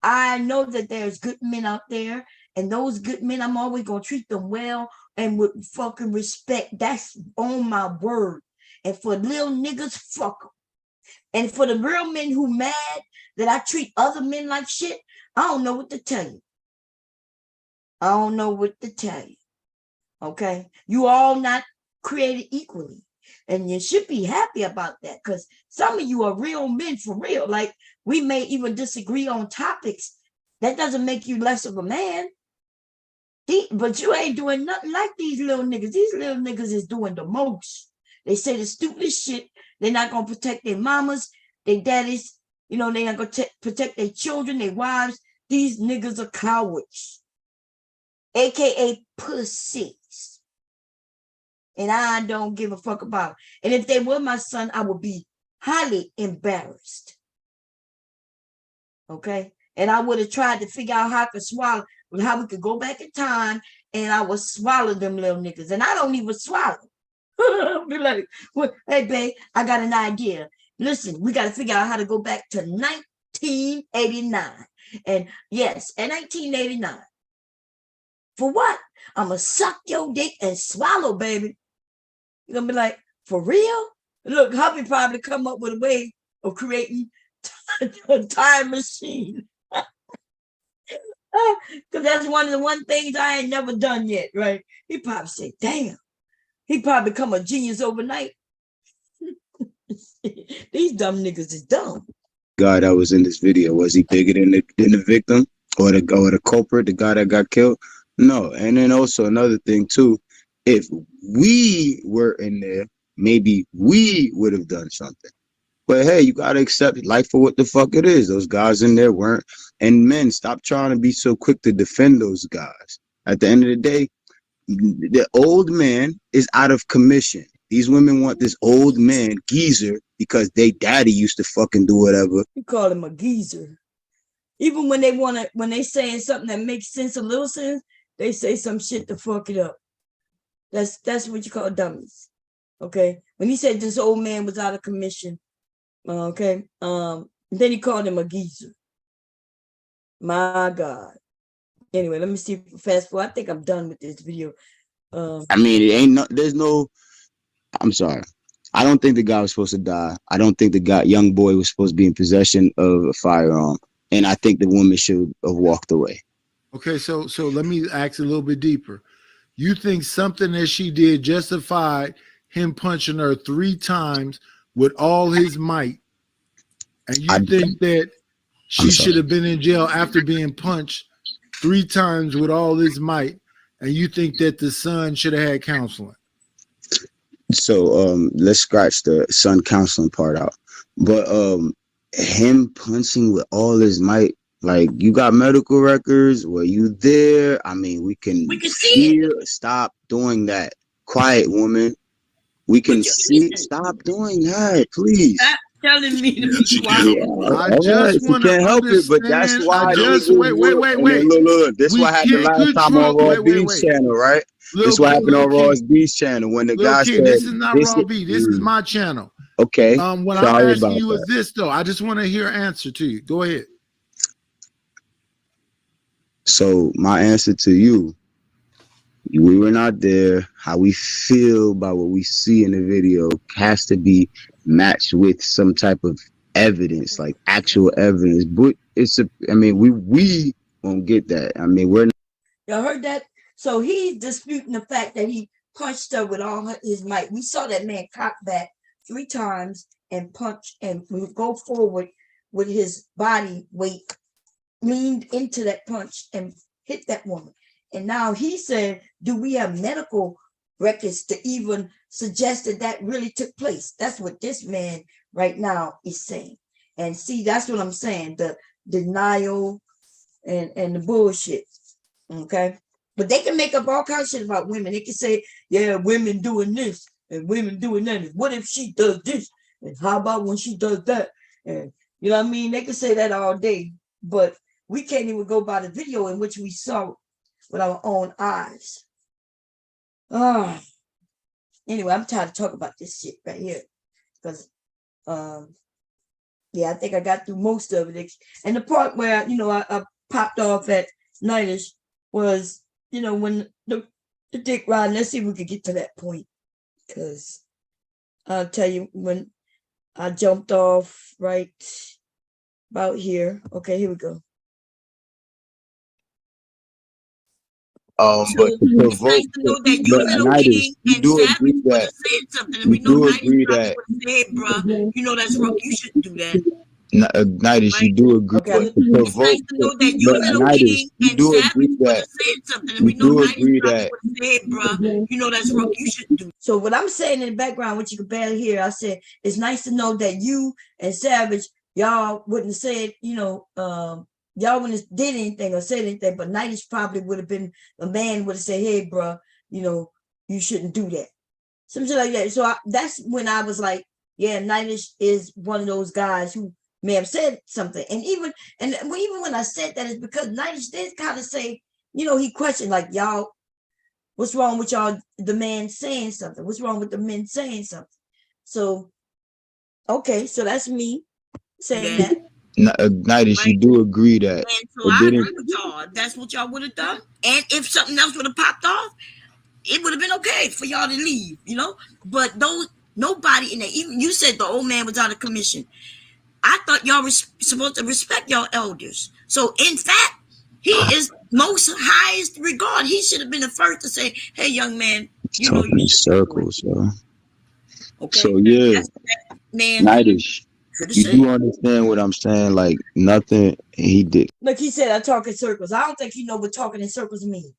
I know that there's good men out there, and those good men, I'm always gonna treat them well and with fucking respect. That's on my word. And for little niggas, fuck them. And for the real men who mad that I treat other men like shit, I don't know what to tell you. I don't know what to tell you. Okay? You all not created equally. And you should be happy about that, because some of you are real men for real. Like, we may even disagree on topics. That doesn't make you less of a man. But you ain't doing nothing like these little niggas. These little niggas is doing the most. They say the stupidest shit. They're not going to protect their mamas, their daddies. You know, they're not going to protect their children, their wives. These niggas are cowards, AKA pussies. And I don't give a fuck about it. And if they were my son, I would be highly embarrassed. Okay? And I would have tried to figure out how I could swallow, how we could go back in time, and I would swallow them little niggas. And I don't even swallow. I'll be like, well, hey, babe, I got an idea. Listen, we got to figure out how to go back to 1989. And yes, in 1989. For what? I'm going to suck your dick and swallow, baby. You're going to be like, for real? Look, hubby probably come up with a way of creating a time machine. Because that's one of the things I ain't never done yet, right? He probably said, damn. He probably become a genius overnight. These dumb niggas is dumb. Guy that was in this video, was he bigger than the victim or the culprit, the guy that got killed? No. And then also another thing too, if we were in there, maybe we would have done something. But hey, you gotta accept life for what the fuck it is. Those guys in there weren't. And men, stop trying to be so quick to defend those guys. At the end of the day, the old man is out of commission. These women want this old man geezer because they daddy used to fucking do whatever. You call him a geezer. Even when they saying something that makes sense, a little sense, they say some shit to fuck it up. That's what you call dummies. Okay. When he said this old man was out of commission, okay. Then he called him a geezer. My God. Anyway, let me see. Fast forward. I think I'm done with this video. I mean, it ain't there's no. I'm sorry. I don't think the guy was supposed to die. I don't think the young boy was supposed to be in possession of a firearm, and I think the woman should have walked away. Okay, so let me ask a little bit deeper. You think something that she did justified him punching her 3 times with all his might, and you think that she should have been in jail after being punched 3 times with all his might, and you think that the son should have had counseling? So let's scratch the son counseling part out. But him punching with all his might, like, you got medical records? Were you there? I mean, we can see it. Stop doing that. Quiet, woman. We can see it. Stop doing that, please. Stop telling me to be quiet. I just want to help it, but that's why. Wait. Look. This is what happened last time on Raw B's channel, right? This is what happened on Raw B's channel when the guy said, "This is not Raw B. This is my channel." Okay. What I'm asking you is this, though. I just want to hear an answer to you. Go ahead. So my answer to you, we were not there. How we feel about what we see in the video has to be matched with some type of evidence, like actual evidence. But we won't get that. I mean, we're not. Y'all heard that? So he's disputing the fact that he punched her with all his might. We saw that man cock back 3 times and punch and go forward with his body weight, leaned into that punch and hit that woman. And now he said, do we have medical records to even suggest that really took place? That's what this man right now is saying. And see, that's what I'm saying, the denial and the bullshit. Okay? But they can make up all kinds of shit about women. They can say, yeah, women doing this and women doing that. And what if she does this? And how about when she does that? And you know what I mean? They can say that all day. But we can't even go by the video in which we saw with our own eyes. Anyway, I'm tired of talking about this shit right here because yeah, I think I got through most of it. And the part where I popped off at Nightish was when the dick riding. Let's see if we could get to that point, because I'll tell you when I jumped off right about here. Okay, here we go. But to provoke, Nightish, you do agree that you do agree that that's wrong. You shouldn't do that. Nightish, you do agree that to provoke. Nightish, you do agree that you do agree that. That's wrong. You shouldn't do. So what I'm saying in the background, what you can barely hear, I said it's nice to know that you and Savage, y'all wouldn't have said, y'all wouldn't have did anything or said anything, but Nightish probably would have been a man would have said, hey, bro, you shouldn't do that. Something like that. So that's when I was like, yeah, Nightish is one of those guys who may have said something. And even when I said that, it's because Nightish did kind of say, he questioned like, y'all, what's wrong with y'all, the man saying something? What's wrong with the men saying something? So, okay, so that's me saying that. Nightish, you do agree that. And so I agree with y'all. That's what y'all would have done. And if something else would have popped off, it would have been okay for y'all to leave, But nobody in there, even you said the old man was out of commission. I thought y'all were supposed to respect y'all elders. So in fact, he is most highest regard. He should have been the first to say, "Hey, young man, talking circles, yo." Okay. So yeah, man, Nightish, you do understand what I'm saying? Like nothing he did. Like he said, I talk in circles. I don't think he know what talking in circles mean.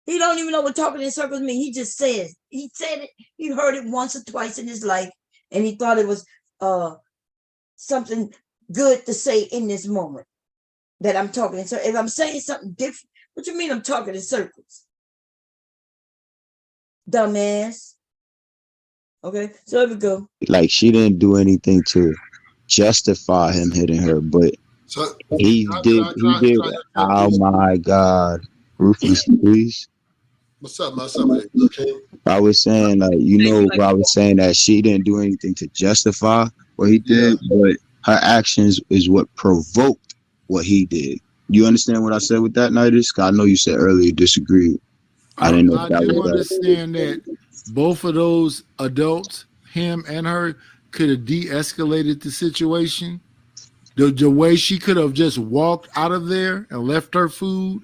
He don't even know what talking in circles mean. He just says. He said it. He heard it once or twice in his life, and he thought it was something good to say in this moment that I'm talking in circles. If I'm saying something different, what you mean I'm talking in circles? Dumbass. Okay, so here we go. Like she didn't do anything to justify him hitting her, but he did. Oh my God, Ruthless, please. What's up, man? What's up, man? Okay. I was saying, I was saying that she didn't do anything to justify what he did, but her actions is what provoked what he did. You understand what I said with that, Nightish? I know you said earlier you disagreed. I didn't know I do understand that both of those adults, him and her, could have de-escalated the situation. The way she could have just walked out of there and left her food,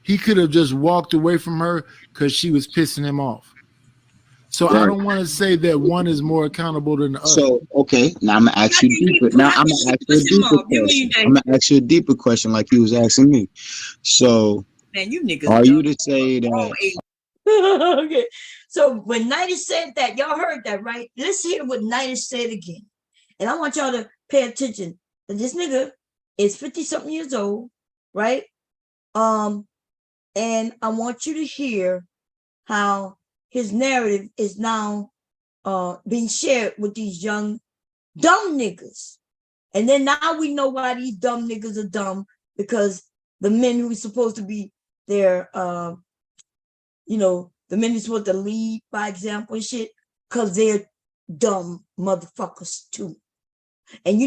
he could have just walked away from her because she was pissing him off. So I don't want to say that one is more accountable than the other. So, okay, now I'm going to ask you deeper. Now I'm going to ask you a deeper question. I'm going to ask you a deeper question like he was asking me. So, man, you niggas are you to say that? Okay, so when Nightish said that, y'all heard that, right? Let's hear what Nightish said again. And I want y'all to pay attention. This nigga is 50-something years old, right? And I want you to hear how his narrative is now being shared with these young dumb niggas. And then now we know why these dumb niggas are dumb, because the men who are supposed to be their the men who's supposed to lead by example and shit, because they're dumb motherfuckers too. And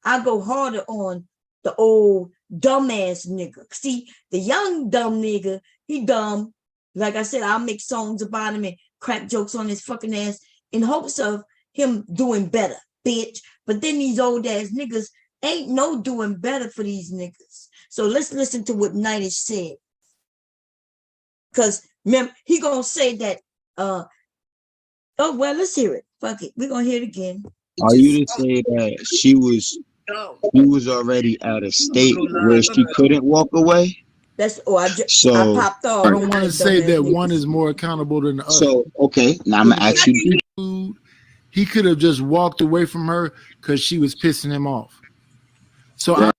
I go harder on the old dumbass nigga. See, the young dumb nigga, he dumb. Like I said, I'll make songs about him and crack jokes on his fucking ass in hopes of him doing better, bitch. But then these old ass niggas ain't no doing better for these niggas. So let's listen to what Nightish said. Because remember, he gonna say that, let's hear it. Fuck it. We're gonna hear it again. Are you to say that she was already at a state where she couldn't walk away? That's I popped off. I don't want to say that one is more accountable than the other. So okay, now I'm gonna ask you. He could have just walked away from her because she was pissing him off. So we're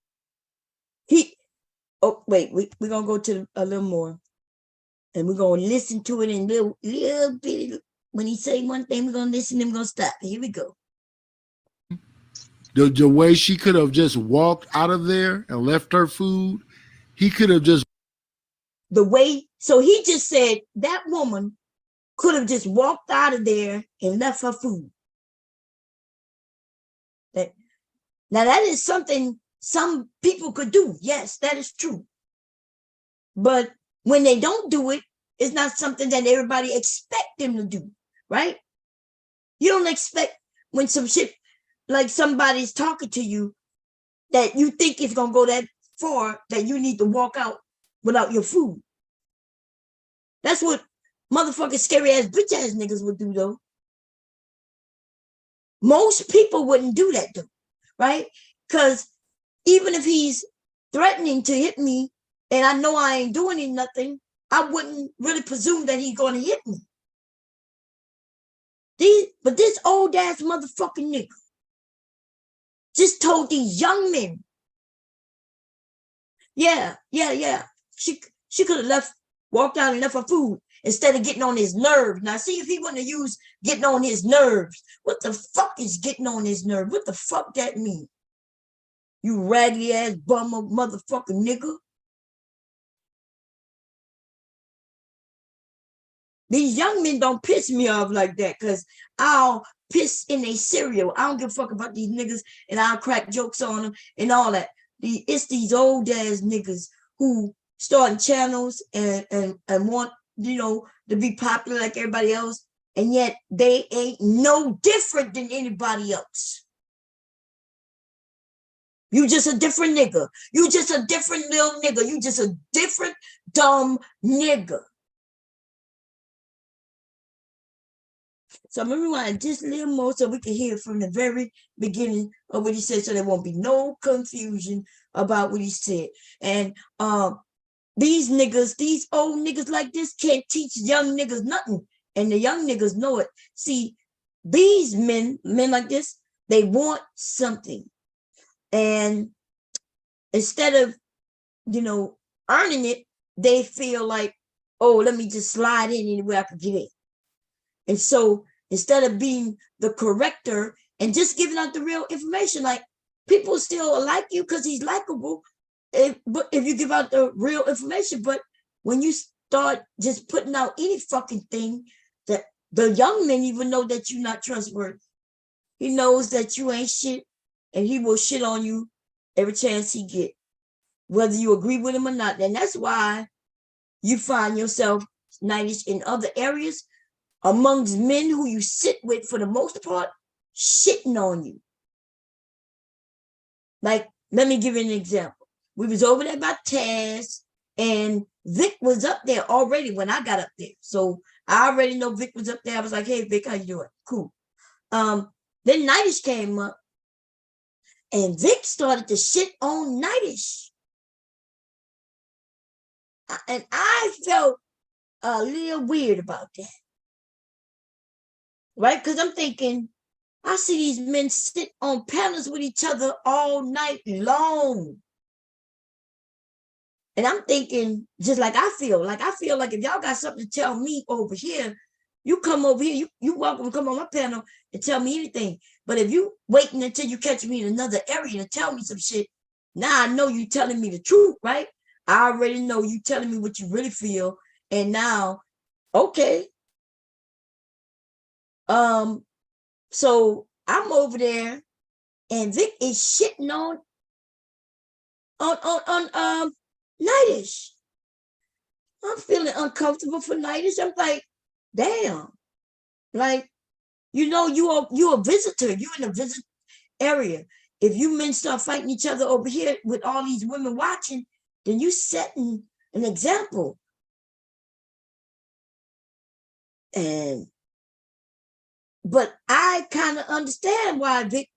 gonna go to a little more, and we're gonna listen to it in little bit. When he say one thing, we're gonna listen and we're gonna stop. Here we go. The way she could have just walked out of there and left her food, he could have just. The way So he just said that woman could have just walked out of there and left her food. Now that is something some people could do. Yes, that is true. But when they don't do it, it's not something that everybody expect them to do, right? You don't expect when some shit like somebody's talking to you that you think it's gonna go that far that you need to walk out without your food. That's what motherfucking scary ass bitch ass niggas would do though. Most people wouldn't do that though, right? Because even if he's threatening to hit me and I know I ain't doing nothing, I wouldn't really presume that he's going to hit me. But this old ass motherfucking nigga just told these young men, yeah. She could have left, walked out and left her food instead of getting on his nerves. Now, see, if he wouldn't have used getting on his nerves, what the fuck is getting on his nerve? What the fuck that mean? You raggedy ass bummer motherfucking nigga. These young men don't piss me off like that because I'll piss in a cereal. I don't give a fuck about these niggas and I'll crack jokes on them and all that. It's these old ass niggas who starting channels and want, to be popular like everybody else. And yet they ain't no different than anybody else. You just a different nigga. You just a different little nigga. You just a different dumb nigga. So I'm going to rewind just a little more so we can hear from the very beginning of what he said so there won't be no confusion about what he said. And these niggas, these old niggas like this can't teach young niggas nothing. And the young niggas know it. See, these men like this, they want something. And instead of, earning it, they feel like, oh, let me just slide in anywhere I can get in. And so instead of being the corrector and just giving out the real information, like people still like you because he's likable, but if you give out the real information, but when you start just putting out any fucking thing, that the young men even know that you're not trustworthy. He knows that you ain't shit, and he will shit on you every chance he get, whether you agree with him or not. And that's why you find yourself nightish in other areas amongst men who you sit with for the most part, shitting on you. Like, let me give you an example. We was over there by Taz, and Vic was up there already when I got up there. So I already know Vic was up there. I was like, hey, Vic, how you doing? Cool. Then Nightish came up, and Vic started to shit on Nightish. And I felt a little weird about that. Right? Because I'm thinking, I see these men sit on panels with each other all night long. And I'm thinking, just like I feel like if y'all got something to tell me over here, you come over here, you welcome to come on my panel and tell me anything. But if you waiting until you catch me in another area to tell me some shit, now I know you telling me the truth, right? I already know you telling me what you really feel. And now, okay. So I'm over there and Vic is shitting on Nightish. I'm feeling uncomfortable for Nightish. I'm like, damn. Like, you're a visitor. You're in a visit area. If you men start fighting each other over here with all these women watching, then you setting an example. But I kind of understand why Vic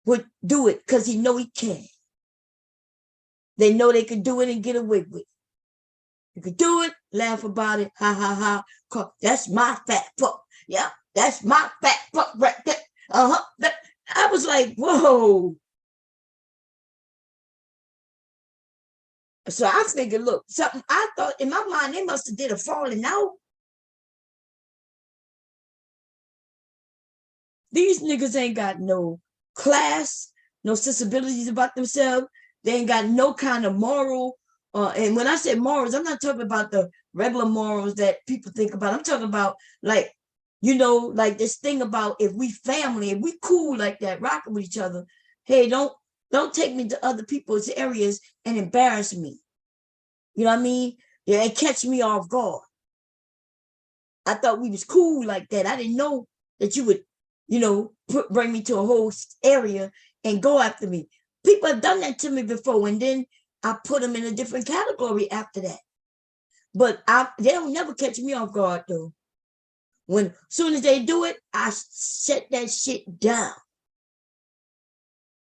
would do it, because he know he can. They know they could do it and get away with it. You could do it, laugh about it, ha ha ha. That's my fat fuck. Yeah, that's my fat fuck right there. I was like, whoa. So I figured, look, something I thought in my mind, they must have did a falling out. These niggas ain't got no class, no sensibilities about themselves. They ain't got no kind of moral And when I say morals, I'm not talking about the regular morals that people think about. I'm talking about like, like this thing about if we family, if we cool like that, rocking with each other. Hey, don't take me to other people's areas and embarrass me. You know what I mean? Yeah, and catch me off guard. I thought we was cool like that. I didn't know that you would, bring me to a whole area and go after me. People have done that to me before, and then I put them in a different category after that. But they don't never catch me off guard though. When soon as they do it, I shut that shit down.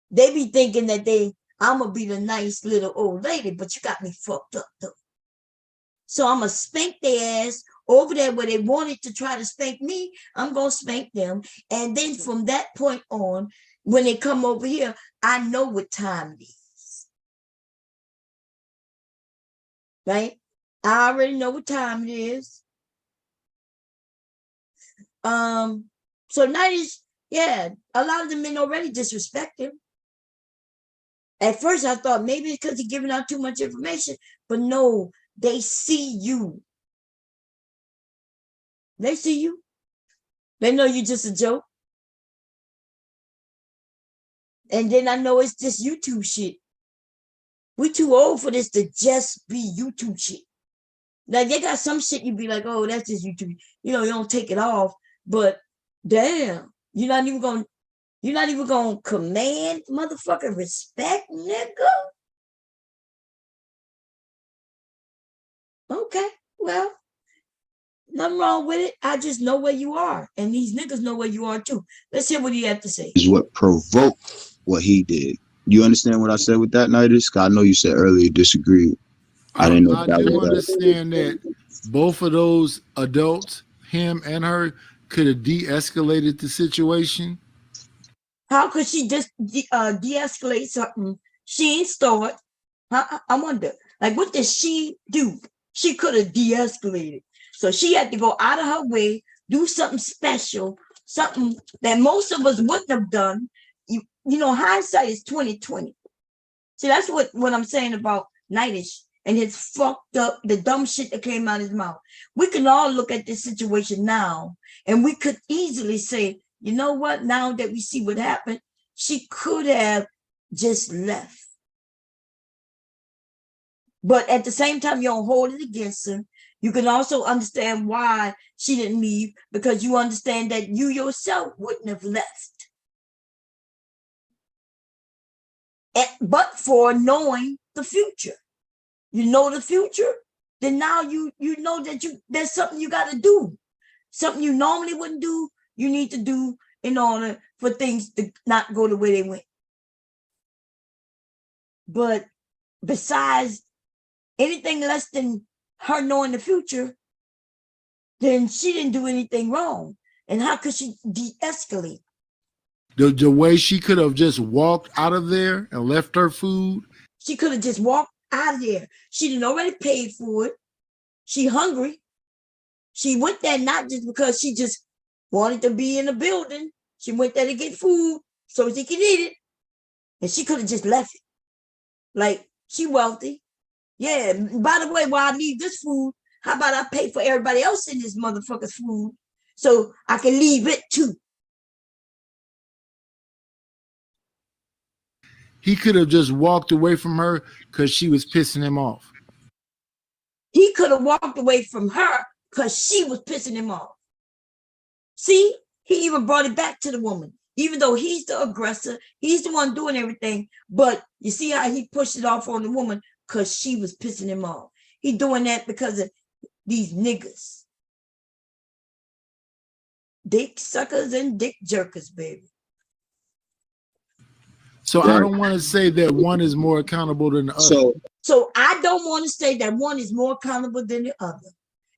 They be thinking that I'm gonna be the nice little old lady, but you got me fucked up though. So I'm gonna spank their ass over there where they wanted to try to spank me. I'm gonna spank them, and then from that point on, when they come over here, I know what time it is. Right? I already know what time it is. So 90s, yeah, a lot of the men already disrespect him. At first, I thought maybe it's because he's giving out too much information, but no, they see you. They see you. They know you're just a joke. And then I know it's just YouTube shit. We too old for this to just be YouTube shit. Like they got some shit you be like, oh, that's just YouTube. You don't take it off. But damn, you're not even gonna command motherfucking respect, nigga. Okay, well, nothing wrong with it. I just know where you are, and these niggas know where you are too. Let's hear what he had to say. Is what provoked what he did. You understand what I said with that, Nidus? I know you said earlier you disagreed. I didn't know I do understand that both of those adults, him and her, could have de-escalated the situation. How could she just de-escalate something she ain't start? I wonder, like, what did she do? She could have de-escalated. So she had to go out of her way, do something special, something that most of us wouldn't have done. Hindsight is 20/20. See, that's what I'm saying about Nightish and his fucked up, the dumb shit that came out of his mouth. We can all look at this situation now, and we could easily say, you know what? Now that we see what happened, she could have just left. But at the same time, you don't hold it against her. You can also understand why she didn't leave, because you understand that you yourself wouldn't have left. But for knowing the future. You know the future, then now you know that there's something you got to do. Something you normally wouldn't do, you need to do in order for things to not go the way they went. But besides anything less than her knowing the future, then she didn't do anything wrong. And how could she de-escalate? The way she could have just walked out of there and left her food. She could have just walked out of there. She didn't already paid for it. She hungry. She went there not just because she just wanted to be in the building. She went there to get food so she could eat it. And she could have just left it. Like, she wealthy. Yeah, by the way, while I leave this food, how about I pay for everybody else in this motherfucker's food so I can leave it too? He could have just walked away from her because she was pissing him off. He could have walked away from her because she was pissing him off. See, he even brought it back to the woman, even though he's the aggressor, he's the one doing everything. But you see how he pushed it off on the woman because she was pissing him off. He doing that because of these niggas. Dick suckers and dick jerkers, baby. So I don't want to say that one is more accountable than the other. So I don't want to say that one is more accountable than the other.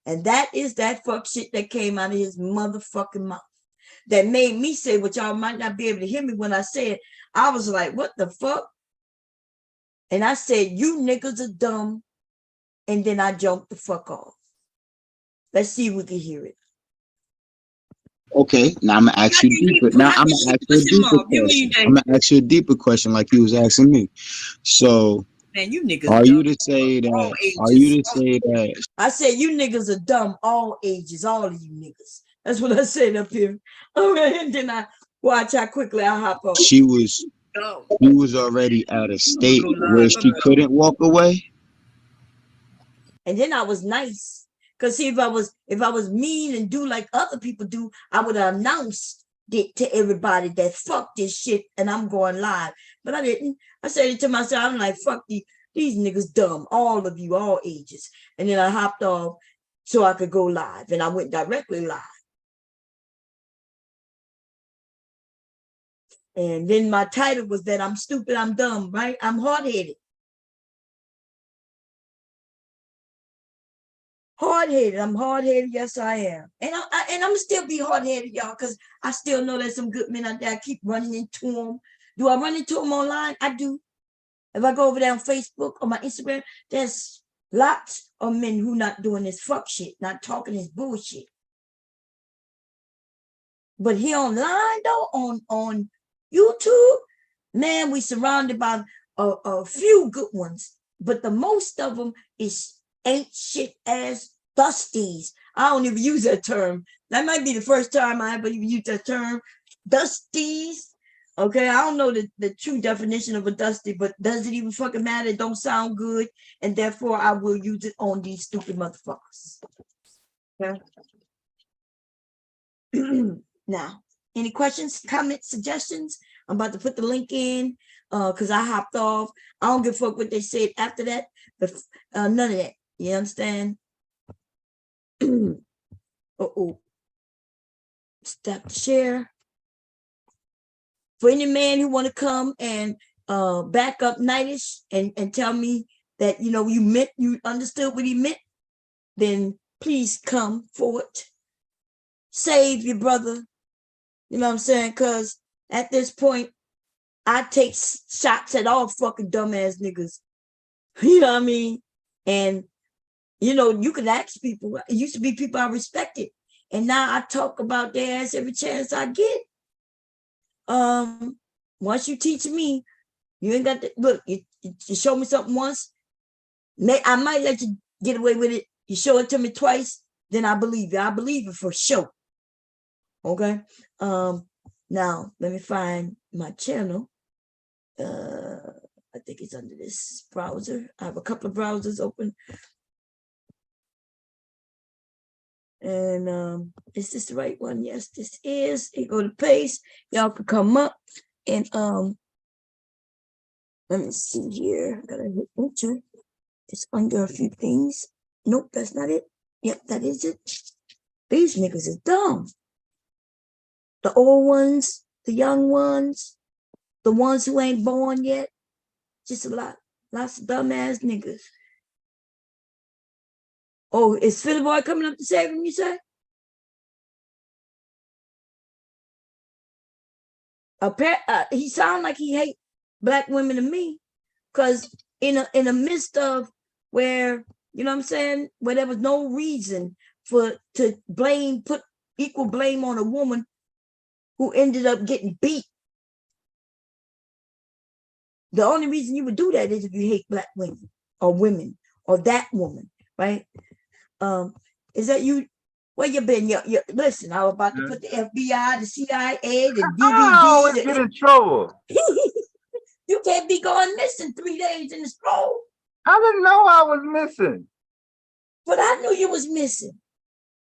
And that is that fuck shit that came out of his motherfucking mouth. That made me say what y'all might not be able to hear me when I said. I was like, what the fuck? And I said, you niggas are dumb. And then I jumped the fuck off. Let's see if we can hear it. Okay, now I'm gonna ask you deeper. Now I'm gonna ask you a deeper question. I'm gonna ask you a deeper question, like you was asking me. So, Man, you niggas Are dumb. you to say that? All Are you ages. to say that? I said you niggas are dumb, all ages, all of you niggas. That's what I said up here. Okay, and then I watch how quickly I hop off. She was already at a state where she couldn't walk away. And then I was nice. Cause see, if I was mean and do like other people do, I would have announced it to everybody that fuck this shit and I'm going live. But I didn't. I said it to myself. I'm like, fuck these niggas dumb, all of you, all ages. And then I hopped off so I could go live. And I went directly live. And then my title was that I'm stupid, I'm dumb, right? I'm hard-headed. Hard-headed. I'm hard-headed. Yes, I am. And I'm still be hard-headed, y'all, because I still know there's some good men out there. I keep running into them. Do I run into them online? I do. If I go over there on Facebook or my Instagram, there's lots of men who not doing this fuck shit, not talking this bullshit. But here online, though, on YouTube, man, we surrounded by a few good ones. But the most of them is ain't shit ass dusties. I don't even use that term. That might be the first time I ever even used that term. Dusties. Okay, I don't know the true definition of a dusty, but does it even fucking matter? It don't sound good, and therefore I will use it on these stupid motherfuckers. Okay. Now, any questions, comments, suggestions? I'm about to put the link in because I hopped off. I don't give a fuck what they said after that, but none of that. You understand? Stop the share. For any man who want to come and back up Nightish and tell me that you understood what he meant, then please come forward. Save your brother. You know what I'm saying? Because at this point, I take shots at all fucking dumbass niggas. You know what I mean? And you can ask people. It used to be people I respected, and now I talk about their ass every chance I get. Once you teach me, you ain't got to look. You show me something once, I might let you get away with it. You show it to me twice, then I believe you. I believe it for sure. Okay. Now let me find my channel. I think it's under this browser. I have a couple of browsers open. And is this the right one? Yes, this is. You go to paste. Y'all can come up and let me see here. I gotta hit enter. It's under a few things. Nope, that's not it. Yep, that is it. These niggas is dumb. The old ones, the young ones, the ones who ain't born yet. Just lots of dumbass niggas. Oh, is Philly Boy coming up to save him, you say? He sound like he hate black women to me, because in the midst of where, you know what I'm saying, where there was no reason to put equal blame on a woman who ended up getting beat. The only reason you would do that is if you hate black women or that woman, right? Is that you? Where you been? Listen, I was about to put the FBI, the CIA, the DVD. I always get in trouble. You can't be going missing 3 days in the stroll. I didn't know I was missing. But I knew you was missing.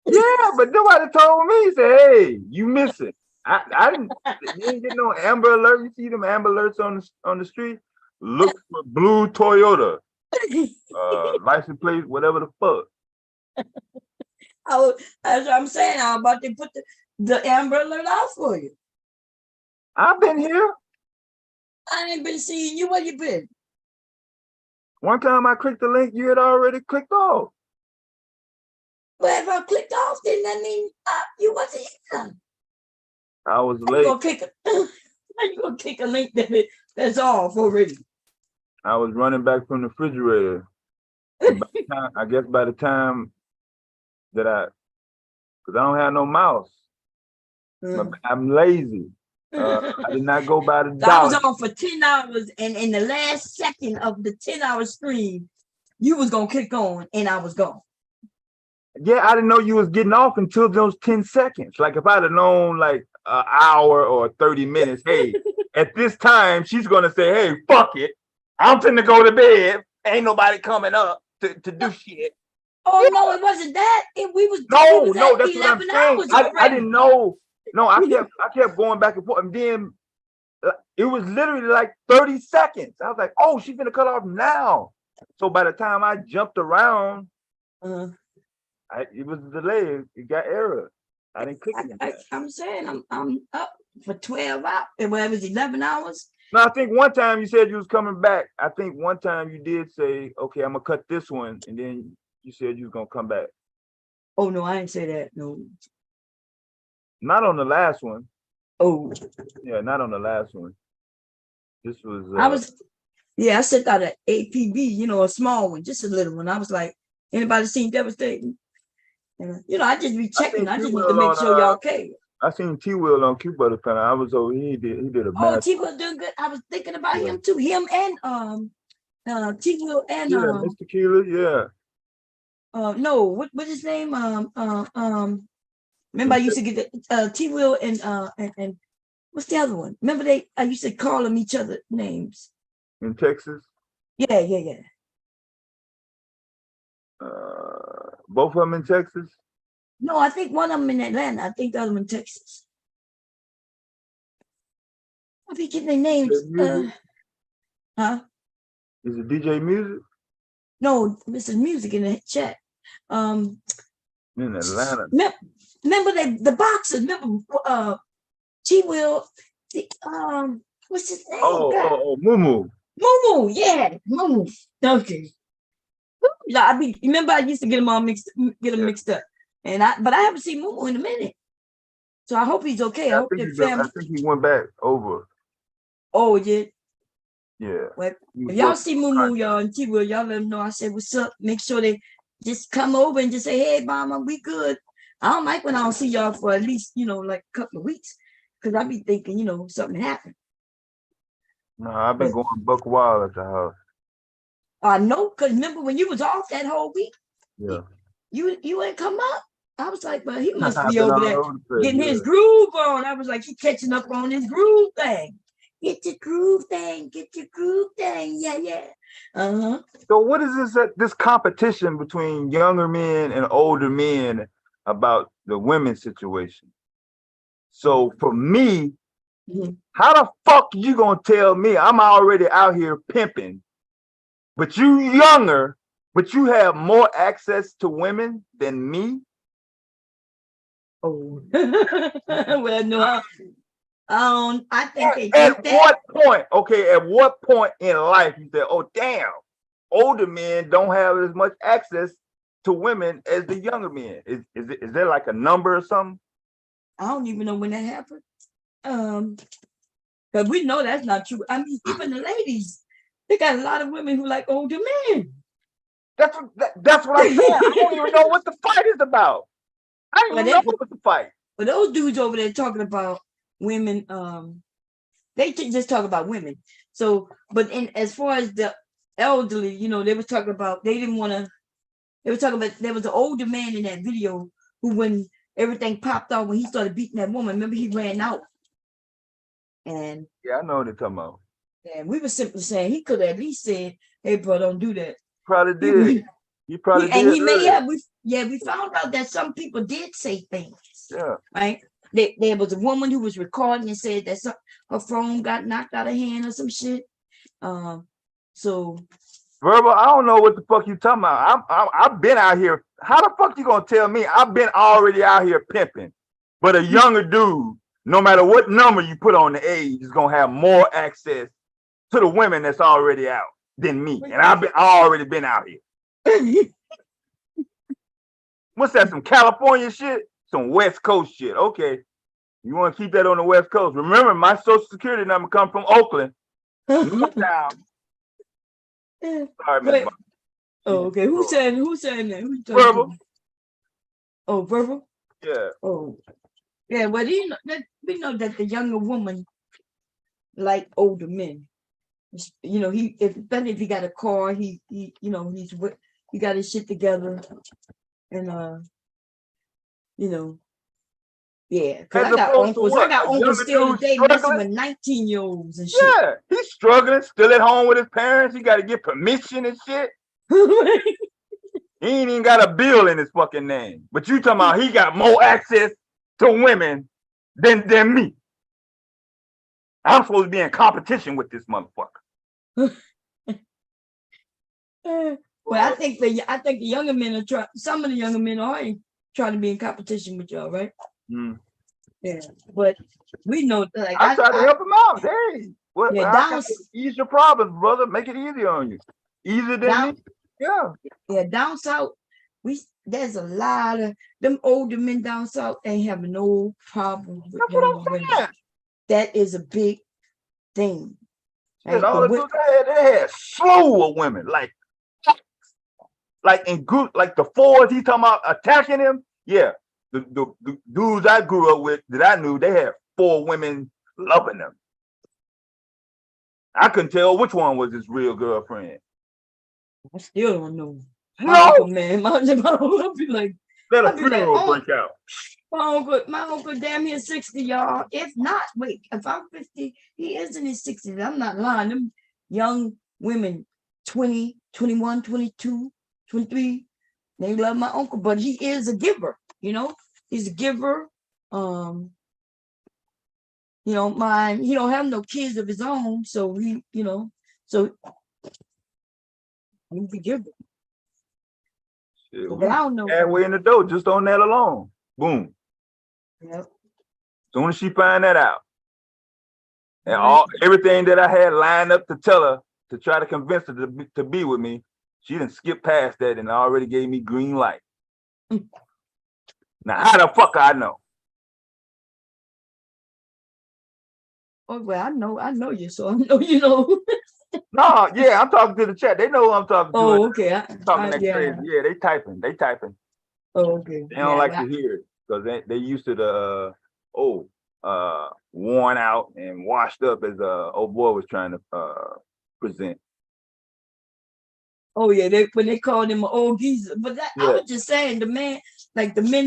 Yeah, but nobody told me. Say, hey, you missing. I didn't. You didn't get no Amber Alert. You see them Amber Alerts on the street? Look for blue Toyota, license plate, whatever the fuck. As I'm saying, I'm about to put the Amber Alert out for you. I've been here. I ain't been seeing you. Where you been? One time I clicked the link, you had already clicked off. Well, if I clicked off, then that means you wasn't here. I was late. How you gonna click a link that's off already? I was running back from the refrigerator. I guess by the time that because I don't have no mouse. I'm lazy. I did not go by the So I was dollar. on for 10 hours, and in the last second of the 10-hour stream, you was gonna kick on, and I was gone. Yeah, I didn't know you was getting off until those 10 seconds. Like if I'd have known like an hour or 30 minutes, hey, at this time she's gonna say, hey, fuck it. I'm finna go to bed. Ain't nobody coming up to do shit. Oh no, it wasn't that. We was No, at that's what I'm 11 saying. hours I already. didn't know. No, I kept going back and forth, and then it was literally like 30 seconds. I was like, oh, she's gonna cut off now. So by the time I jumped around, it was delayed. It got error. I didn't click it. I'm saying I'm up for 12 hours. Well, it was 11 hours. No, I think one time you said you was coming back. I think one time you did say, okay, I'm gonna cut this one, and then you said you was gonna come back. Oh no, I didn't say that. No. Not on the last one. Oh. Yeah, not on the last one. This was I sent out an APB, a small one, just a little one. I was like, anybody seen Devastating? And, I just be checking. I just need to make sure y'all care. I seen T-Will on Q Butterfly. I was over. He did a bad. Oh, T-Will doing good. I was thinking about him too. Him and T-Will and Mr. Keeler, no, what his name? Remember I used to get the T-Will and what's the other one? Remember I used to call them each other names. In Texas? Yeah. Both of them in Texas? No, I think one of them in Atlanta. I think the other one in Texas. I think getting their names. Huh? Is it DJ Music? No, Mr. Music in the chat. In Atlanta. Remember the boxers? Remember T-Will? What's his name? Oh, Mumu. Mumu, yeah, Mumu. Okay. Remember I used to get them mixed up, but I haven't seen Mumu in a minute, so I hope he's okay. I think he went back over. Oh yeah. Yeah. Well, if y'all see Mumu, y'all and T-Will, y'all let them know I said what's up. Make sure they just come over and just say, hey, mama, we good. I don't like when I don't see y'all for at least like a couple of weeks, because I be thinking something happened. No, I've been going buck wild at the house. I know, because remember when you was off that whole week? Yeah. You ain't come up. I was like, well, he must be over there getting his groove on. I was like, he catching up on his groove thing. Get your groove thing. Yeah. So what is this competition between younger men and older men about the women's situation? So for me, how the fuck you gonna tell me I'm already out here pimping, but you younger, but you have more access to women than me? Oh, well, no, I think at what point? Okay, at what point in life you say, "Oh, damn, older men don't have as much access to women as the younger men"? Is there like a number or something? I don't even know when that happened. But we know that's not true. I mean, even the ladies, they got a lot of women who like older men. That's what I'm saying. I don't even know what the fight is about. I don't even know what's the fight. But those dudes over there talking about women, they just talk about women. So, but as far as the elderly, they were talking about, they didn't want to, they were talking about, there was an older man in that video who, when everything popped off, when he started beating that woman, remember he ran out. And yeah, I know what they're talking about. And we were simply saying he could have at least said, hey, bro, don't do that. Probably did. He probably did. And he may have, we found out that some people did say things. Yeah. Right? There was a woman who was recording and said that her phone got knocked out of hand or some shit. So Verbal, I don't know what the fuck you talking about. I've been out here. How the fuck you gonna tell me I've been already out here pimping? But a younger dude, no matter what number you put on the age, is gonna have more access to the women that's already out than me. And I already been out here. What's that? Some California shit? Some West Coast shit. Okay. You want to keep that on the West Coast. Remember, my social security number comes from Oakland. Newtown. Sorry, man. Oh, okay. Who's saying that? Verbal. Oh, Verbal? Yeah. Oh. Yeah, well, you know that we know that the younger woman like older men. You know, especially if he got a car, he you know, he got his shit together, and you know, yeah. Because As opposed to I what? got A uncles younger still dude today messing struggling? with 19-year-olds and shit. Yeah, he's struggling, still at home with his parents. He got to get permission and shit. He ain't even got a bill in his fucking name. But you talking about he got more access to women than me. I'm supposed to be in competition with this motherfucker. Well, I think the younger men are trying. Some of the younger men are trying to be in competition with y'all, right? Mm. Yeah, but we know, like I try to help him out. Hey, yeah, how can I ease your problems, brother? Make it easier on you. Easier than me. Yeah. Down south, there's a lot of them older men down south ain't having no problem with younger women. That is a big thing. Shit, all the dudes they had slew of women, like in group, like the fours he talking about attacking him. Yeah, the dudes I grew up with that I knew, they had 4 women loving them. I couldn't tell which one was his real girlfriend. I still don't know. No, uncle, man, my uncle be like, let a funeral break out. My uncle damn near 60, y'all. If not, wait, if I'm 50, he is in his 60s. I'm not lying. Them young women, 20, 21, 22, 23, they love my uncle, but he is a giver, you know? He's a giver. You know, he don't have no kids of his own, so he, you know, so he's a giver. Shit, but I don't know. Halfway in the door, just on that alone. Boom. Yep. Soon as she find that out, and everything that I had lined up to tell her to try to convince her to be with me, she didn't skip past that and already gave me green light. Now how the fuck I know? Oh well, I know you, so I know you know. No, yeah, I'm talking to the chat. They know who I'm talking to. Oh, okay. Talking that crazy. Yeah, they typing. Oh, okay. They don't like to hear it because they used to the worn out and washed up, as old boy was trying to present. Oh yeah, when they called him an old geezer. But I was just saying, the men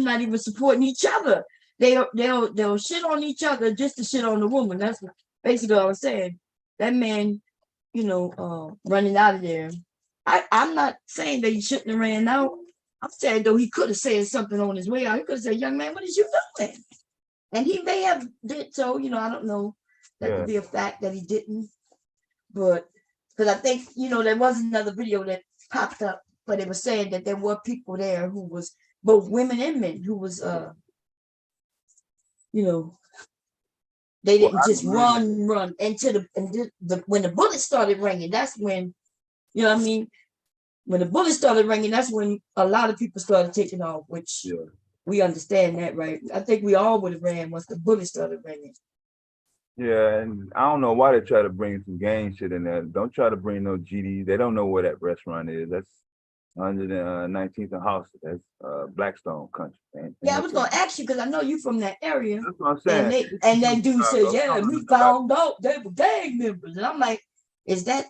not even supporting each other. They'll shit on each other just to shit on the woman. That's basically what I was saying. That man, you know, running out of there. I'm not saying that he shouldn't have ran out. I'm saying though he could have said something on his way out. He could have said, "Young man, what is you doing?" And he may have did so. You know, I don't know. That could be a fact that he didn't. But because I think, you know, there was another video that popped up, but it was saying that there were people there who was both women and men who was, you know, they didn't just run into when the bullets started ringing. That's when, you know what I mean? When the bullets started ringing, that's when a lot of people started taking off, which we understand that, right? I think we all would have ran once the bullets started ringing. Yeah, and I don't know why they try to bring some gang shit in there. Don't try to bring no GD. They don't know where that restaurant is. That's 119th and House. That's Blackstone country. Yeah, I was gonna ask you because I know you from that area. That's what I'm saying. And that dude said, "Yeah, we found out they were gang members," and I'm like, "Is that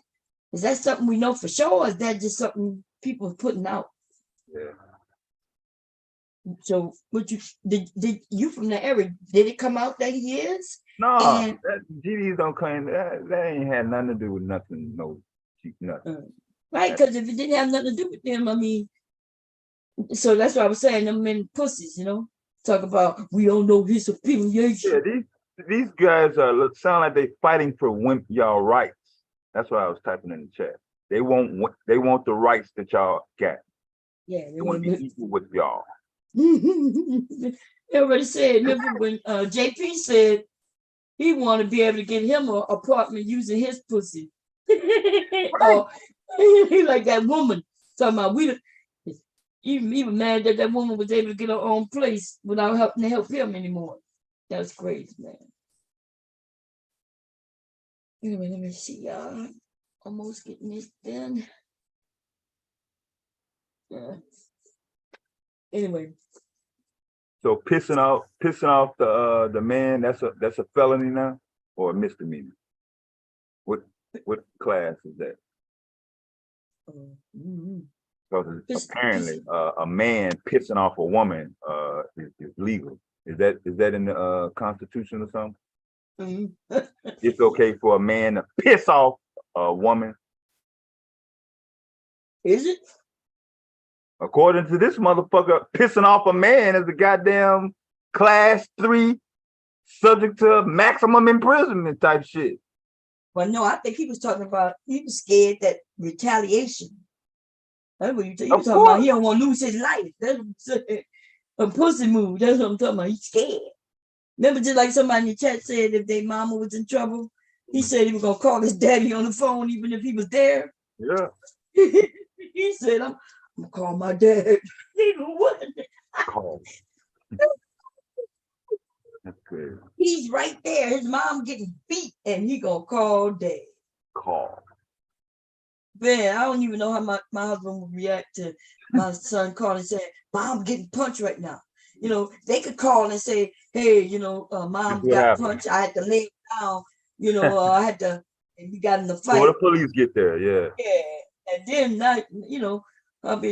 something we know for sure, or is that just something people are putting out?" Yeah. So, what did you from the area? Did it come out that he is? No, that GDs don't claim that ain't had nothing to do with nothing. No, nothing. Right, because if it didn't have nothing to do with them, I mean, so that's what I was saying. Them men pussies, you know, talk about we don't know his affiliation. Yeah, these guys sound like they fighting for y'all rights. That's what I was typing in the chat. They want the rights that y'all got. Yeah, they want to be equal with y'all. They already said. Remember when JP said he wanted to be able to get him an apartment using his pussy. Oh, he like that woman talking about even mad that that woman was able to get her own place without helping to help him anymore. That's crazy, man. Anyway, let me see, y'all. Almost getting this done. Yeah. Anyway, So pissing off the man, that's a felony now or a misdemeanor. What class is that? Because apparently a man pissing off a woman is legal. Is that in the Constitution or something? It's okay for a man to piss off a woman. Is it? According to this motherfucker, pissing off a man is a goddamn class 3, subject to maximum imprisonment type shit. Well, no, I think he was talking about, he was scared that retaliation. That's what he was talking about. He don't want to lose his life. That's a pussy move. That's what I'm talking about. He's scared. Remember, just like somebody in the chat said, if their mama was in trouble, he said he was gonna call his daddy on the phone, even if he was there. Yeah. He said, I'm gonna call my dad. What? Call. That's good. He's right there. His mom getting beat, and he gonna call dad. Call. Man, I don't even know how my husband would react to my son calling and saying, Mom getting punched right now. You know, they could call and say, hey, you know, Mom got punched. I had to lay him down. You know, I had to, and we got in the fight. Before the police get there, yeah. Yeah. And then not, you know, but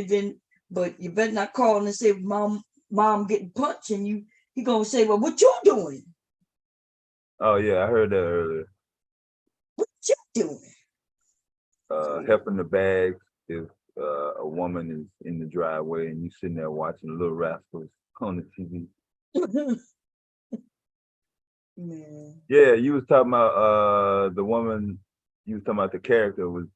you better not call and say, Mom getting punched, and he gonna say, well, what you doing? Oh yeah, I heard that earlier. What you doing? Helping the bags if a woman is in the driveway and you sitting there watching Little Rascals on the TV. Man. Yeah, you was talking about the woman. You was talking about the character was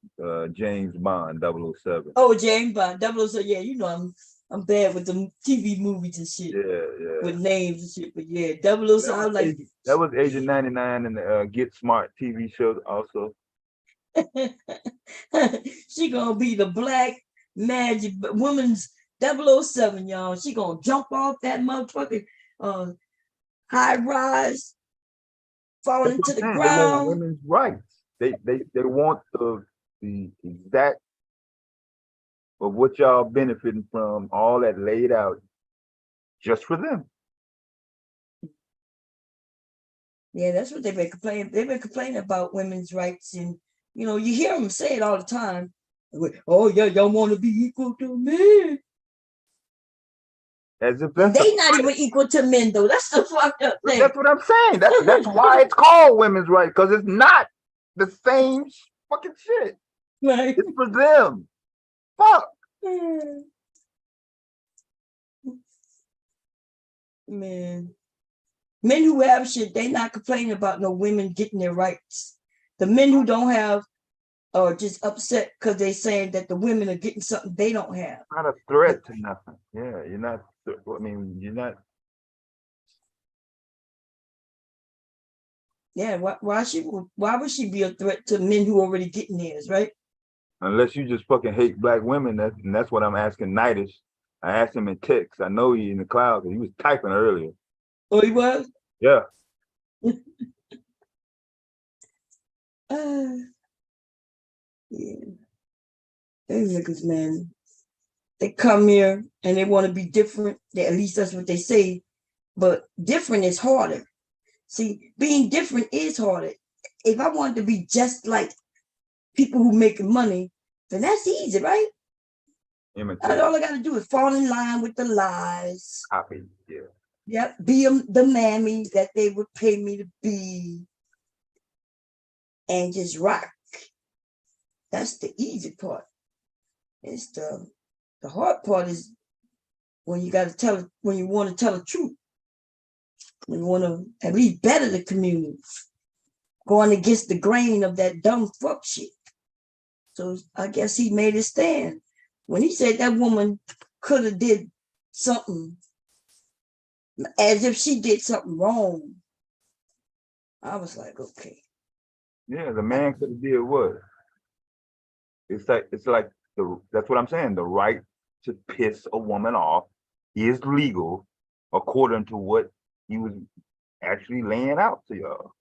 James Bond, 007. Oh, James Bond, 007. Yeah, you know I'm bad with the TV movies and shit. Yeah. With names and shit, but yeah, 007. I like it. That was Agent 99 in the Get Smart TV show also. She gonna be the black magic woman's 007, y'all. She gonna jump off that motherfucking high rise, falling into the ground. They want women's rights. They want the exact of what y'all benefiting from, all that laid out just for them. Yeah, that's what they've been complaining. They've been complaining about women's rights, and you know, you hear them say it all the time. Oh yeah, y'all want to be equal to men. As if they not even equal to men, though. That's the fucked up thing. That's what I'm saying. That's why it's called women's rights, because it's not the same fucking shit. Right. It's for them. Fuck. Man. Men who have shit, they not complaining about no women getting their rights. The men who don't have are just upset because they saying that the women are getting something they don't have. Not a threat to nothing. Yeah, you're not. I mean, you're not. Yeah, why would she be a threat to men who already getting theirs, right? Unless you just fucking hate black women, that's what I'm asking Nidish. I asked him in text. I know he in the cloud because he was typing earlier. Oh, he was? Yeah. Yeah. These niggas, man, they come here and they want to be different. At least that's what they say. But different is harder. See, being different is harder. If I wanted to be just like people who make money, then that's easy, right? All I got to do is fall in line with the lies. Copy, yeah. Yep, be the mammy that they would pay me to be, and just rock. That's the easy part. It's the hard part is when you got to tell, when you want to tell the truth, when you want to at least better the community, going against the grain of that dumb fuck shit. So I guess he made his stand when he said that woman could have did something as if she did something wrong. I was like, okay. Yeah, the man could have did what? It's like that's what I'm saying. The right to piss a woman off is legal according to what he was actually laying out to y'all.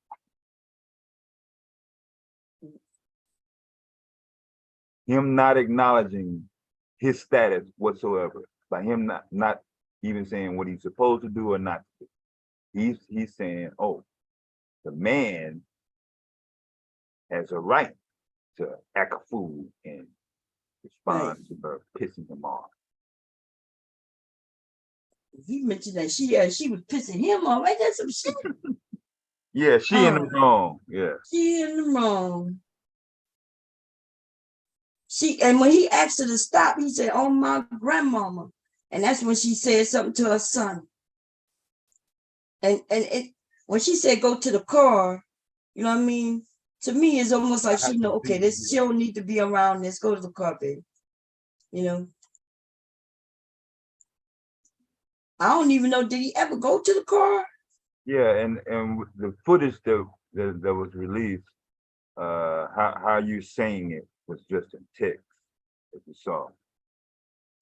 Him not acknowledging his status whatsoever, by him not even saying what he's supposed to do or not to do. He's saying, oh, the man has a right to act a fool and respond to her pissing him off. He mentioned that she was pissing him off. Right? That's some shit. Yeah, she in the wrong. Yeah. She in the wrong. And when he asked her to stop, he said, "Oh, my grandmama." And that's when she said something to her son. And when she said go to the car, you know what I mean? To me, it's almost like she know, okay, she don't need to be around this. Go to the car, baby. You know? I don't even know, did he ever go to the car? Yeah, and the footage that was released, how you saying it was just a text that you saw.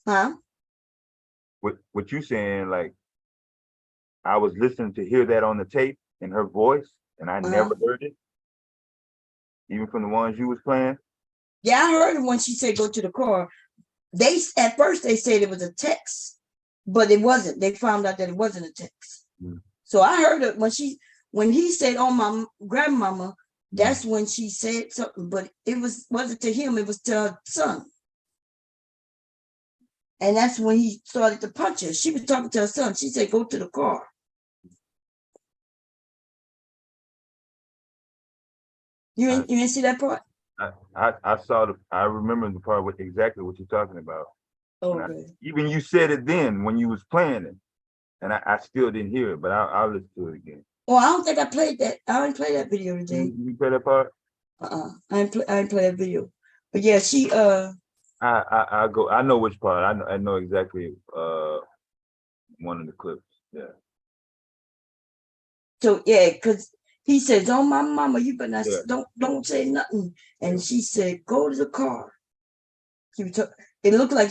Huh? What you saying, like, I was listening to hear that on the tape in her voice, and I never heard it, even from the ones you was playing. Yeah, I heard it when she said go to the car. At first they said it was a text, but it wasn't. They found out that it wasn't a text. So I heard it when he said, "Oh, my grandmama," that's when she said something, but it wasn't to him, it was to her son. And that's when he started to punch her. She was talking to her son. She said, "Go to the car." You didn't see that part? I saw I remember the part with exactly what you're talking about. Okay. Even you said it then when you was playing it, and I still didn't hear it, but I'll listen to it again. Well, I don't think I played that. I didn't play that video today. You play that part? I didn't play that video. But yeah, she I know which part. I know exactly one of the clips. Yeah. So yeah, because he says, "Oh, my mama, you better not, don't say nothing." And she said, "Go to the car." It looked like,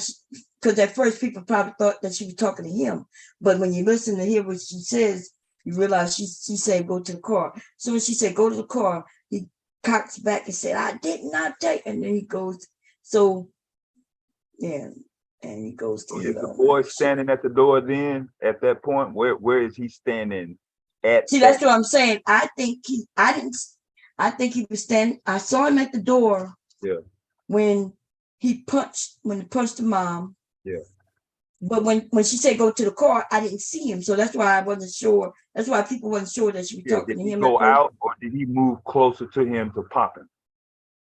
because at first people probably thought that she was talking to him, but when you listen to hear what she says, you realize she said, "Go to the car." So when she said, "Go to the car," he cocks back and said, "I did not take," and then he goes, so yeah, and he goes to Is the boy standing at the door then at that point? Where is he standing at? See, that's what I'm saying. I think he was standing. I saw him at the door. Yeah. When he punched the mom. Yeah. But when she said go to the car, I didn't see him. So that's why I wasn't sure. That's why people wasn't sure that she was talking to him. Did he go out or did he move closer to him to pop him?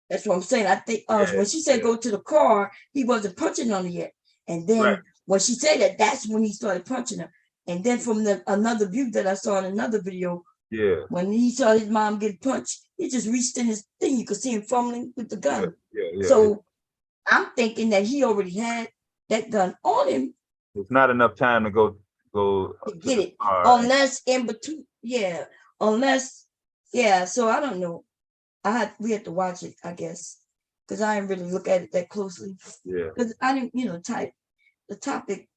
That's what I'm saying. I think when she said go to the car, he wasn't punching on her yet. And then when she said that, that's when he started punching her. And then from another view that I saw in another video, when he saw his mom get punched, he just reached in his thing. You could see him fumbling with the gun. So I'm thinking that he already had that gun on him. It's not enough time to go to get it, unless in between. Yeah, unless So I don't know. We had to watch it, I guess, because I didn't really look at it that closely. Yeah, because I didn't type the topic.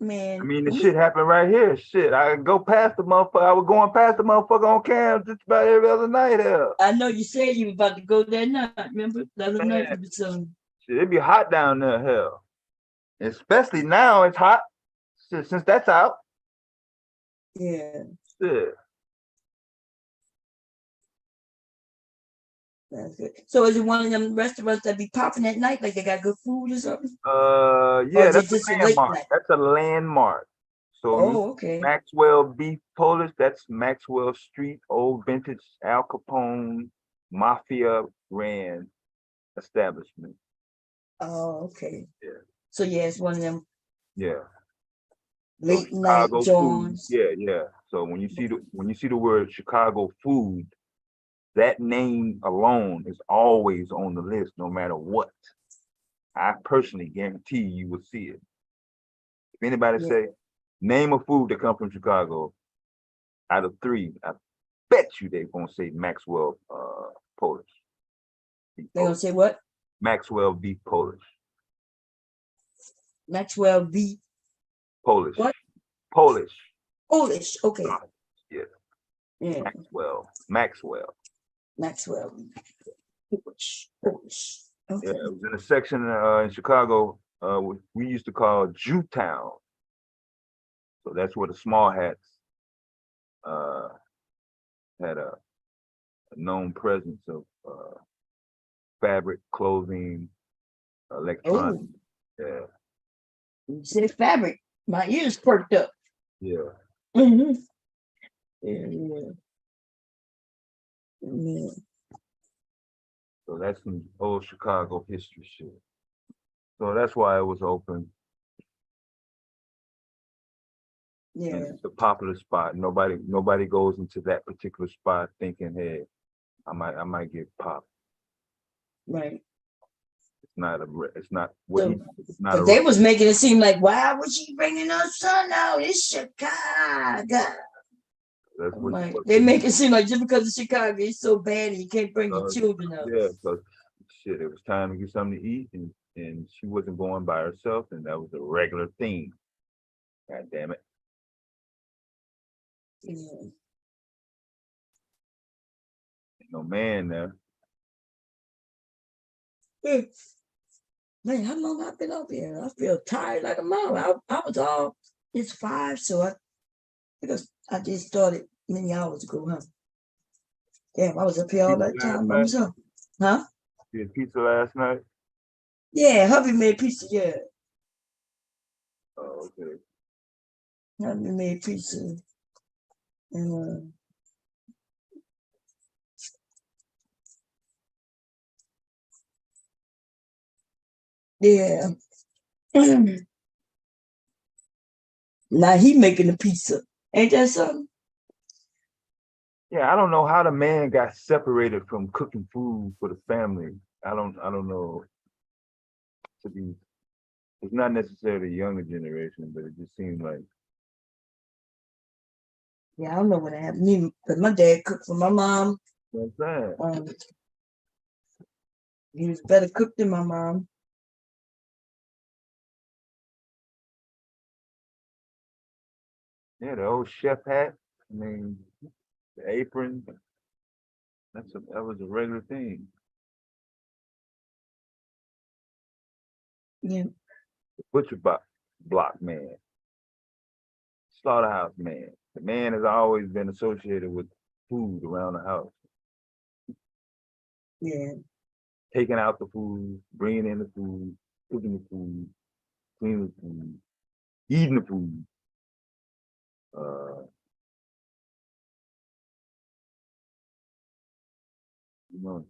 Man, I mean, the shit happened right here. Shit, I go past the motherfucker. I was going past the motherfucker on cam just about every other night. Hell, I know you said you were about to go that night. Remember the other night? Shit, it be hot down there. Hell, especially now it's hot since that's out. Yeah. Shit. That's good. So is it one of them restaurants that be popping at night, like they got good food or something? Yeah, that's a landmark. That's a landmark. So okay. Maxwell Beef Polish, that's Maxwell Street, old vintage Al Capone Mafia ran establishment. Oh, okay. Yeah. So yeah, it's one of them. Yeah. Late night Jones. Yeah. So when you see the word Chicago food, that name alone is always on the list, no matter what. I personally guarantee you will see it. If anybody say, name a food that comes from Chicago, out of 3, I bet you they're gonna say Maxwell Polish. They're gonna say what? Maxwell Beef Polish. Maxwell Beef Polish. What? Polish. Polish. Okay. Yeah. Yeah. Maxwell. Polish. Okay. Yeah, it was in a section in Chicago we used to call Jewtown. So that's where the small hats had a known presence of fabric, clothing, electronics. Oh, Yeah, you said fabric. My ears perked up. yeah. Mm-hmm. Yeah. Yeah. So that's some old Chicago history shit. So that's why it was open. Yeah. And it's a popular spot. Nobody goes into that particular spot thinking, hey, I might get popped. Right. It's not So, it's not but a they was making it seem like, why was she bringing her son out? It's Chicago. that's what Like, they make it seem like just because it's Chicago, it's so bad and you can't bring your children out. yeah, because shit, it was time to get something to eat, and she wasn't going by herself, and that was a regular thing. God damn it. Yeah. Ain't no man there. Man, how long I've been up here? I feel tired like a mom. I was all, it's 5, so because I just started many hours ago, huh? Damn, I was up here all that time by myself. Huh? You had pizza last night? Yeah, hubby made pizza, yeah. Oh, okay. Hubby made pizza. And yeah. Now he making the pizza. Ain't that something? Yeah, I don't know how the man got separated from cooking food for the family. I don't know. It's not necessarily the younger generation, but it just seemed like. Yeah, I don't know what happened. Me, because my dad cooked for my mom. What's that? He was better cook than my mom. Yeah, the old chef hat. I mean, the apron. That was a regular thing. Yeah. The butcher block man, slaughterhouse man. The man has always been associated with food around the house. Yeah. Taking out the food, bringing in the food, cooking the food, cleaning the food, eating the food. You know.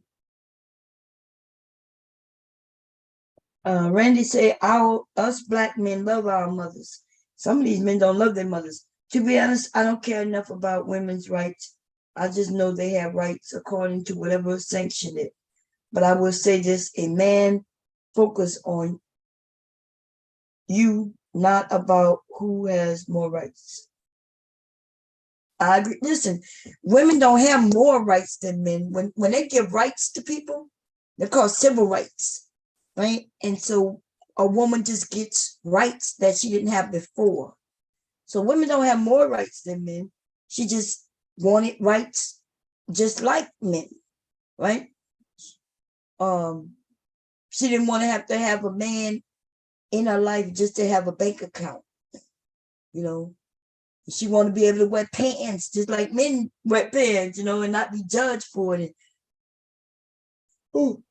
Randy said, us black men love our mothers. Some of these men don't love their mothers. To be honest, I don't care enough about women's rights. I just know they have rights according to whatever sanction it. But I will say this, a man focus on you, not about who has more rights. I agree. Listen, women don't have more rights than men. When they give rights to people, they're called civil rights, right? And so a woman just gets rights that she didn't have before. So women don't have more rights than men. She just wanted rights just like men, right? She didn't want to have a man in her life just to have a bank account, you know. She wanted to be able to wear pants just like men wear pants, you know, and not be judged for it. Ooh.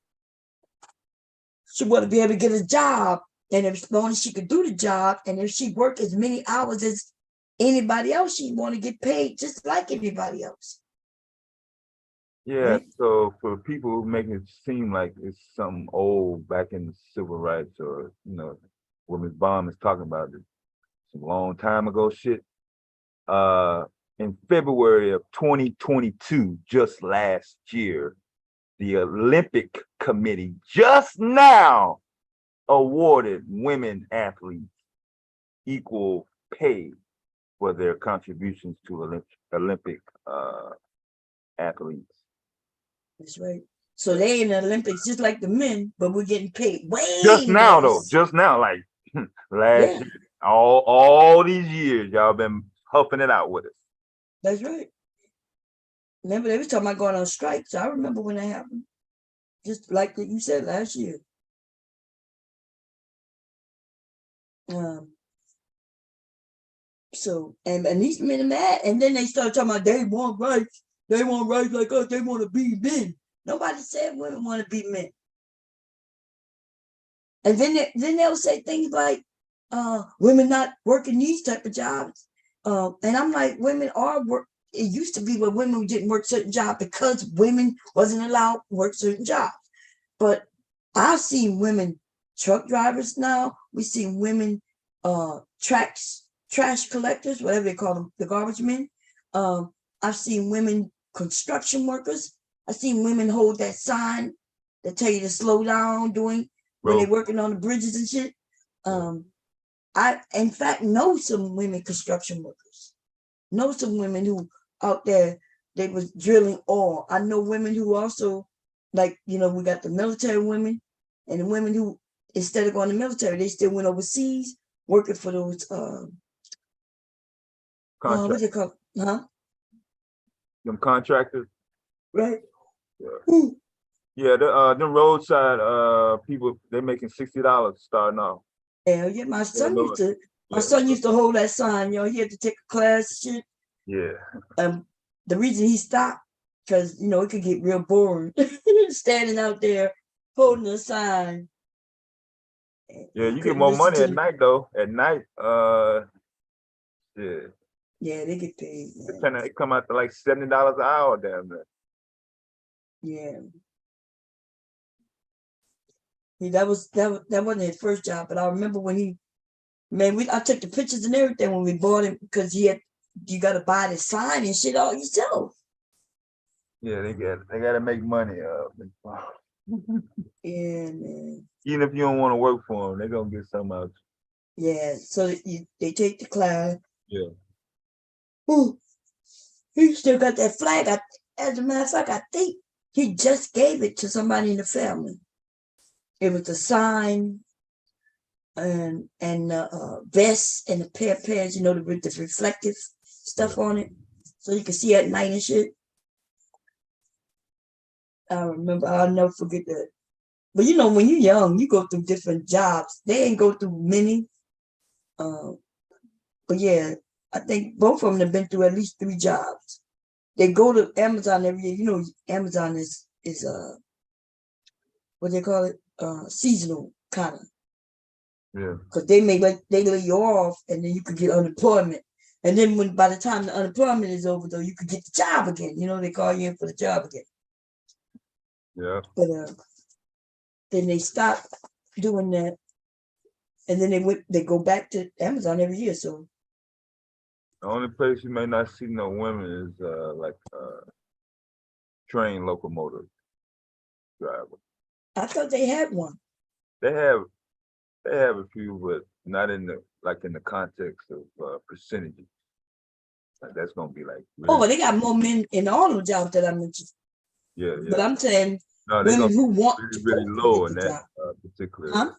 She wanted to be able to get a job, and as long as she could do the job, and if she worked as many hours as anybody else, she want to get paid just like anybody else. Yeah, right? So for people who make it seem like it's something old back in the civil rights, or what Ms. Baum is talking about, some long time ago shit. In February of 2022, just last year, the Olympic Committee just now awarded women athletes equal pay for their contributions to Olympic athletes. That's right. So they in the Olympics just like the men, but we're getting paid way just now less. Though. Just now, like last year. All these years, y'all been huffing it out with us. That's right. Remember, they were talking about going on strikes. I remember when that happened. Just like you said last year. So and these men are mad, and then they start talking about they want rights like us, they want to be men. Nobody said women want to be men. And then they'll say things like women not working these type of jobs. And I'm like, women are work. It used to be where women didn't work certain jobs because women wasn't allowed to work certain jobs. But I've seen women truck drivers now. We've seen women trash collectors, whatever they call them, the garbage men. I've seen women construction workers. I've seen women hold that sign that tell you to slow down when they're working on the bridges and shit. I, in fact, know some women construction workers. Know some women who out there, they was drilling oil. I know women who also, like, we got the military women and the women who, instead of going to the military, they still went overseas working for those, what do you call it? Huh? Them contractors. Right. Yeah. Yeah, them roadside people, they're making $60 starting off. Yeah, my son used to hold that sign, he had to take a class and shit. Yeah. The reason he stopped, because it could get real boring standing out there holding a sign. Yeah, you get more money at night though. At night, yeah. Yeah, they get paid. It come out to like $70 an hour down there. Yeah. That wasn't his first job, but I remember when I took the pictures and everything when we bought him, because you got to buy the sign and shit all yourself. Yeah, they got to make money. Yeah, man. Even if you don't want to work for them, they're gonna get something out. Yeah, so they take the class. Yeah. Ooh, he still got that flag. As a matter of fact, I think he just gave it to somebody in the family. It was a sign and vest and a pair of pants, with the reflective stuff on it, so you can see at night and shit. I remember, I'll never forget that. But when you're young, you go through different jobs. They ain't go through many. But yeah, I think both of them have been through at least 3 jobs. They go to Amazon every year. Amazon is what they call it, seasonal kind of. Yeah. Because they lay you off, and then you could get unemployment. And then by the time the unemployment is over, though, you could get the job again. They call you in for the job again. Yeah. But then they stopped doing that, and then they go back to Amazon every year. So the only place you may not see no women is train locomotive driver. I thought they had one. They have a few, but not in the context of percentages. Like that's gonna be like. Really, they got more men in all the jobs that I mentioned. Yeah. But I'm saying women who want to really low in that particular. Huh?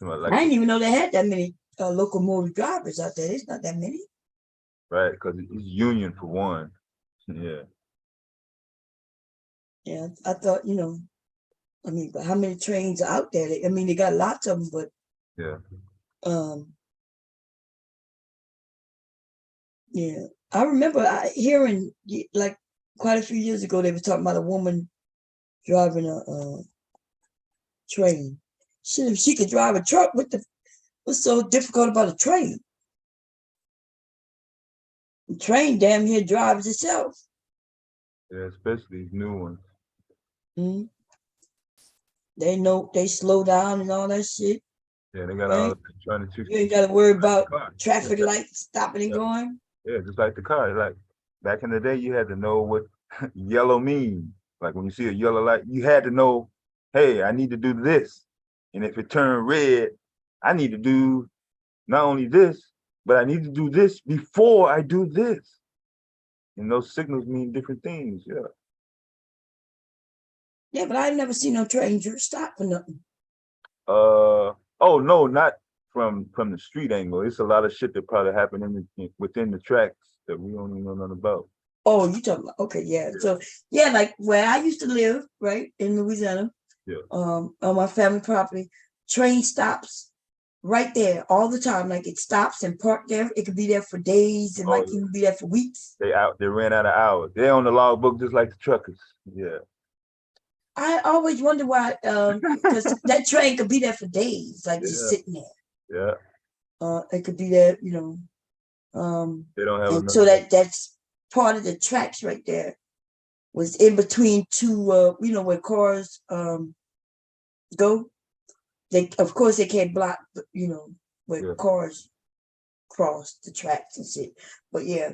I didn't even know they had that many locomotive drivers out there. It's not that many. Right, because it's union for one. Yeah. Yeah, I thought, but how many trains are out there? They got lots of them, but yeah. Yeah, I remember hearing like quite a few years ago they were talking about a woman driving a train. Shit, if she could drive a truck, what's so difficult about a train? The train damn near drives itself. Yeah, especially these new ones. Mm-hmm. They slow down and all that shit. Yeah, they got all trying to. You ain't got to worry about traffic lights stopping and going. Yeah, just like the car. Like back in the day, you had to know what yellow means. Like when you see a yellow light, you had to know, hey, I need to do this. And if it turned red, I need to do not only this, but I need to do this before I do this. And those signals mean different things. Yeah. Yeah, but I've never seen no train stop for nothing. Oh no, not from the street angle. It's a lot of shit that probably happened within the tracks that we don't even know nothing about. Oh, you talking about? Okay, yeah. So yeah, like where I used to live, right in Louisiana. Yeah. On my family property, train stops right there all the time. Like it stops and park there. It could be there for days. It might even be there for weeks. They ran out of hours. They're on the logbook just like the truckers. Yeah. I always wonder why, because that train could be there for days, like just sitting there. Yeah. It could be there, they don't have enough. So that's part of the tracks right there. Was in between two, where cars go. They, of course, they can't block, where cars cross the tracks and shit. But yeah.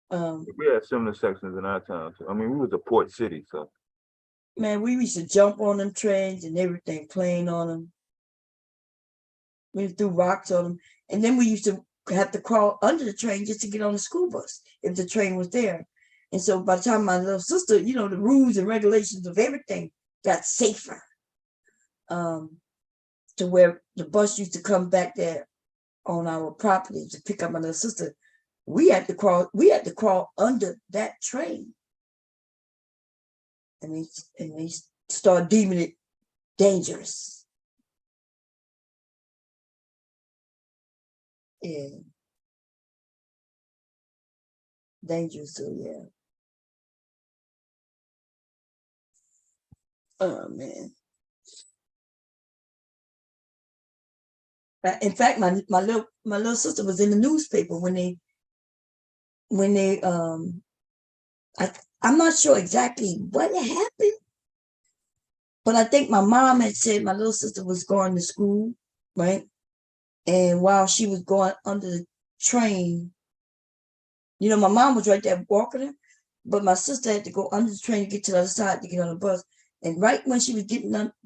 We had similar sections in our town. I mean, we was a port city, so. Man, we used to jump on them trains and everything, playing on them. We threw rocks on them. And then we used to have to crawl under the train just to get on the school bus if the train was there. And so by the time my little sister, the rules and regulations of everything got safer. To where the bus used to come back there on our property to pick up my little sister. We had to crawl under that train. And they start deeming it dangerous. Yeah. Dangerous, so yeah. Oh man. In fact, my little sister was in the newspaper when they I'm not sure exactly what happened, but I think my mom had said my little sister was going to school, right? And while she was going under the train, my mom was right there walking her, but my sister had to go under the train to get to the other side to get on the bus. And right when she was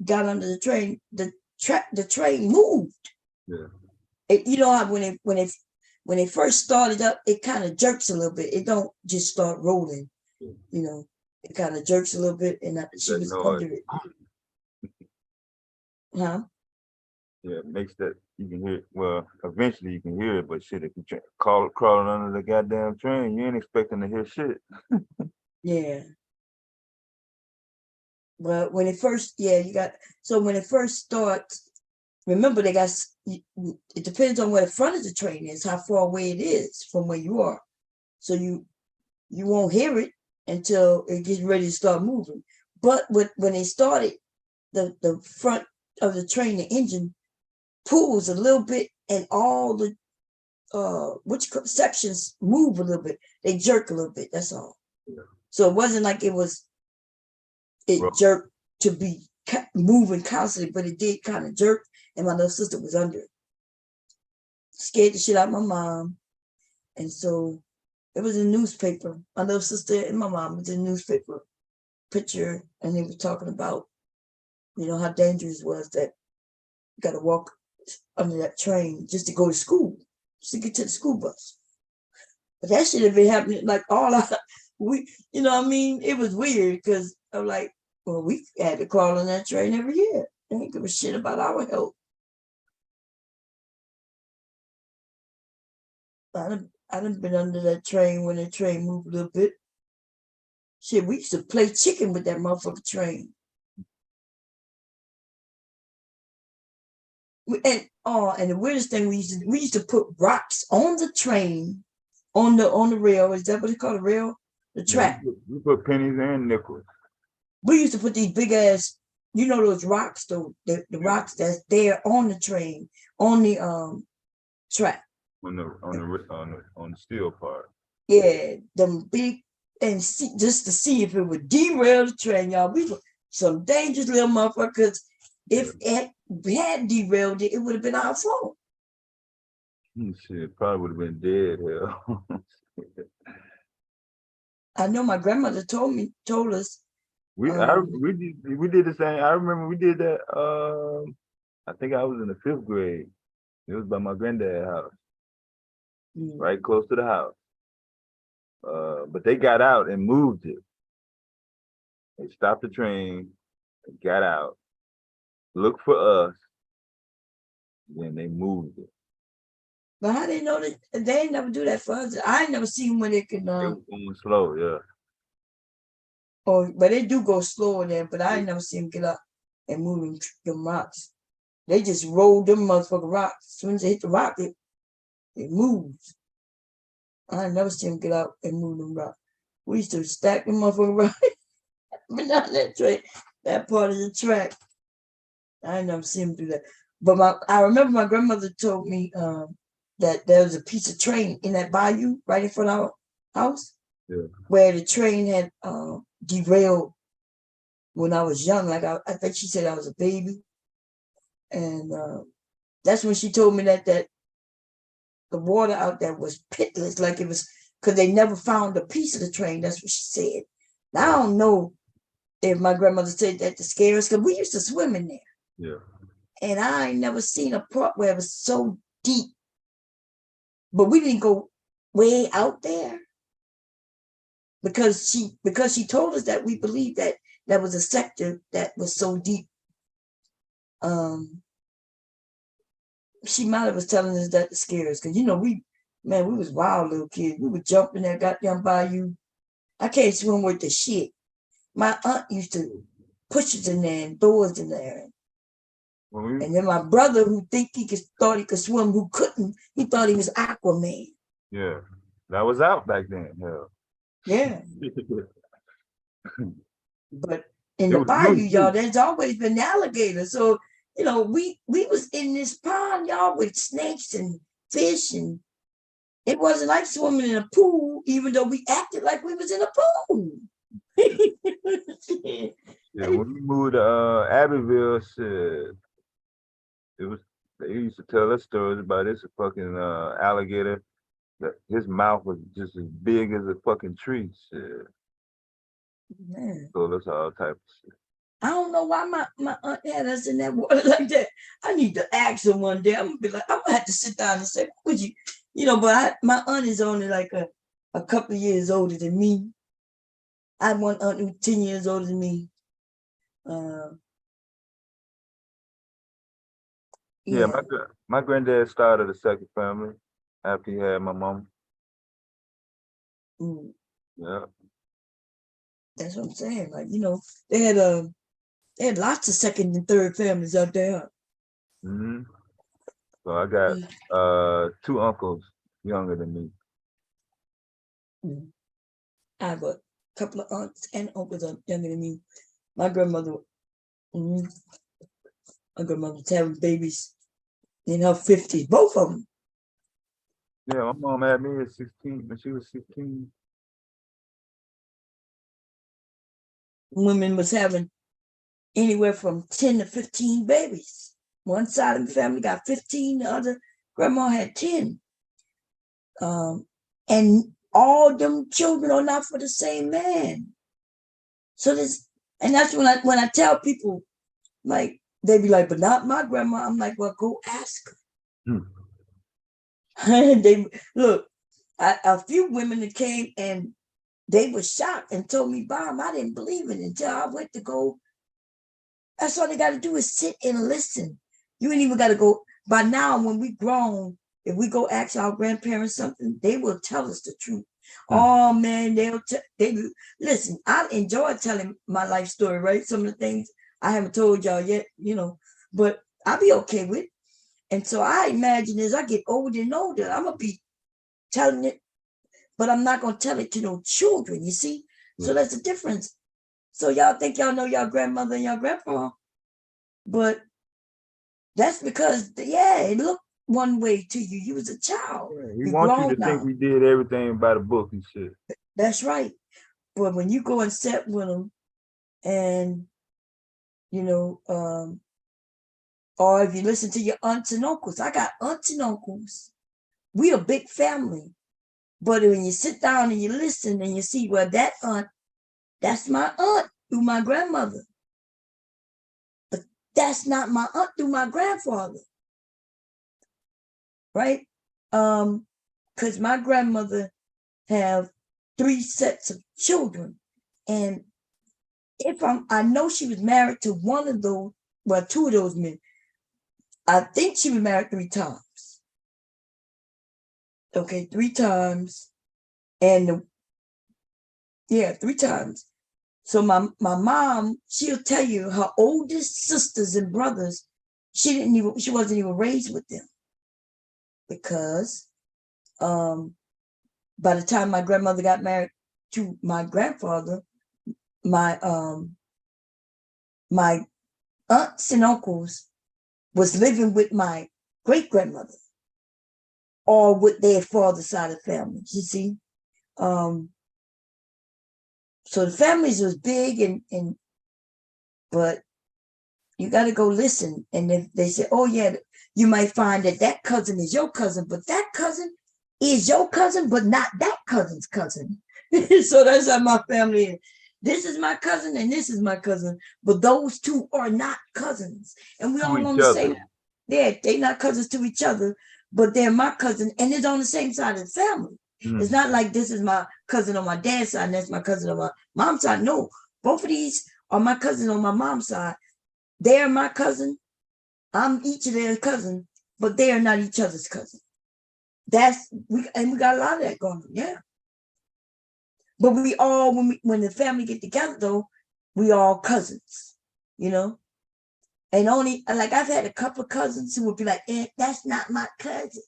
got under the train, the train moved. Yeah. How when it first started up, it kind of jerks a little bit. It don't just start rolling. It kind of jerks a little bit, and she was under it. Huh? Yeah, it makes that you can hear it. Well, eventually you can hear it, but shit, if you crawling under the goddamn train, you ain't expecting to hear shit. Yeah. Well, when it first, when it first starts, remember it depends on where the front of the train is, how far away it is from where you are. So you won't hear it until it gets ready to start moving. But when they started, the front of the train, the engine pulls a little bit, and all the sections move a little bit. They jerk a little bit. That's all. Yeah. So it wasn't like it jerked to be moving constantly, but it did kind of jerk, and my little sister was under it. Scared the shit out of my mom, and so it was a newspaper. My little sister and my mom was in a newspaper picture, and they were talking about, how dangerous it was that you got to walk under that train just to go to school, just to get to the school bus. But that should have been happening like it was weird because I'm like, well, we had to crawl on that train every year. They didn't give a shit about our health. I done been under that train when the train moved a little bit. Shit, we used to play chicken with that motherfucking train. And the weirdest thing, we used to put rocks on the train, on the rail. Is that what they call the rail? The track. Yeah, we put pennies and nickels. We used to put these big ass, those rocks, though, the rocks that's there on the train, on the track. On the steel part. Yeah, them big, and just to see if it would derail the train, y'all. We were some dangerous little motherfuckers. If it had derailed it, it would have been our fault. Shit, probably would have been dead. Hell. I know my grandmother told us. We did the same. I remember we did that. I think I was in the 5th grade. It was by my granddad's house, right close to the house. But they got out and moved it. They stopped the train, got out, looked for us, then they moved it. But how they know that they ain't never do that for us? I ain't never seen when they can. They were going slow, yeah. But they do go slower there. But I ain't never seen them get up and move them rocks. They just rolled them motherfucking rocks. As soon as they hit the rock, it moves. I never seen them get out and move them rocks. We used to stack them motherfucking rocks. But not that track, that part of the track. I ain't never seen them do that. But I remember my grandmother told me that there was a piece of train in that bayou right in front of our house, where the train had derailed when I was young. Like I think she said I was a baby, and that's when she told me that the water out there was pitless, like it was because they never found a piece of the train. That's what she said. Now I don't know if my grandmother said that to scare us, because we used to swim in there. Yeah. And I ain't never seen a part where it was so deep. But we didn't go way out there because she told us that we believed that there was a sector that was so deep. She might have was telling us that to scare us, because we was wild little kids. We would jump in that goddamn bayou. I can't swim with the shit. My aunt used to push us in there and throw us in there. And then my brother, who thought he could swim, who couldn't, he thought he was Aquaman. Yeah, that was out back then. Hell. Yeah. But in the bayou, y'all, there's always been alligators. So, we was in this pond, y'all, with snakes and fish, and it wasn't like swimming in a pool, even though we acted like we was in a pool. Yeah, when we moved to Abbeville, shit, they used to tell us stories about this fucking alligator. That his mouth was just as big as a fucking tree. Shit. Man. So that's all type of shit. I don't know why my aunt had us in that water like that. I need to ask her one day. I'm gonna have to sit down and say, would you, but my aunt is only like a couple of years older than me. I have one aunt who's 10 years older than me. Yeah, my granddad started a second family after he had my mom. Yeah. That's what I'm saying. Like, they had lots of second and third families out there. Mm-hmm. So I got 2 uncles younger than me. I have a couple of aunts and uncles younger than me. My grandmother was having babies in her 50s, both of them. Yeah, my mom had me at 16 when she was 16. Women was having anywhere from 10 to 15 babies. One side of the family got 15, the other grandma had 10. And all them children are not for the same man. So that's when I tell people, like, they be like, but not my grandma. I'm like, well, go ask her. They look, a few women that came and they were shocked and told me, Bob, I didn't believe it until I went to go. That's all they got to do is sit and listen. You ain't even got to go. By now, when we grown, if we go ask our grandparents something, they will tell us the truth. Oh man, they listen. I enjoy telling my life story, right? Some of the things I haven't told y'all yet, but I'll be okay with it. And so I imagine as I get older and older, I'm gonna be telling it, but I'm not gonna tell it to no children, you see? So that's the difference. So y'all think y'all know y'all grandmother and y'all grandpa, but that's because, it looked one way to you. You was a child. Yeah, we want you to think we did everything by the book and shit. That's right. But when you go and sit with them and, or if you listen to your aunts and uncles, I got aunts and uncles. We a big family. But when you sit down and you listen and you see, well, that aunt, that's my aunt through my grandmother. But that's not my aunt through my grandfather. Right? Because my grandmother have 3 sets of children. And I know she was married to one of those, well, 2 of those men. I think she was married 3 times. Okay, 3 times. And 3 times. So my mom, she'll tell you her oldest sisters and brothers she wasn't even raised with them because by the time my grandmother got married to my grandfather, my my aunts and uncles was living with my great grandmother or with their father's side of the family. You see, so the families was big and but you got to go listen. And if they say, oh yeah, you might find that cousin is your cousin, but that cousin is your cousin, but not that cousin's cousin. So that's how my family is. This is my cousin and this is my cousin, but those two are not cousins. And we all on the same, yeah, they're not cousins to each other, but they're my cousin and it's on the same side of the family. It's not like this is my cousin on my dad's side and that's my cousin on my mom's side. No, both of these are my cousins on my mom's side. They're my cousin. I'm each of their cousin, but they are not each other's cousin. We got a lot of that going on, yeah. But we all, when the family get together though, we all cousins, you know. And only like I've had a couple of cousins who would be like, that's not my cousin,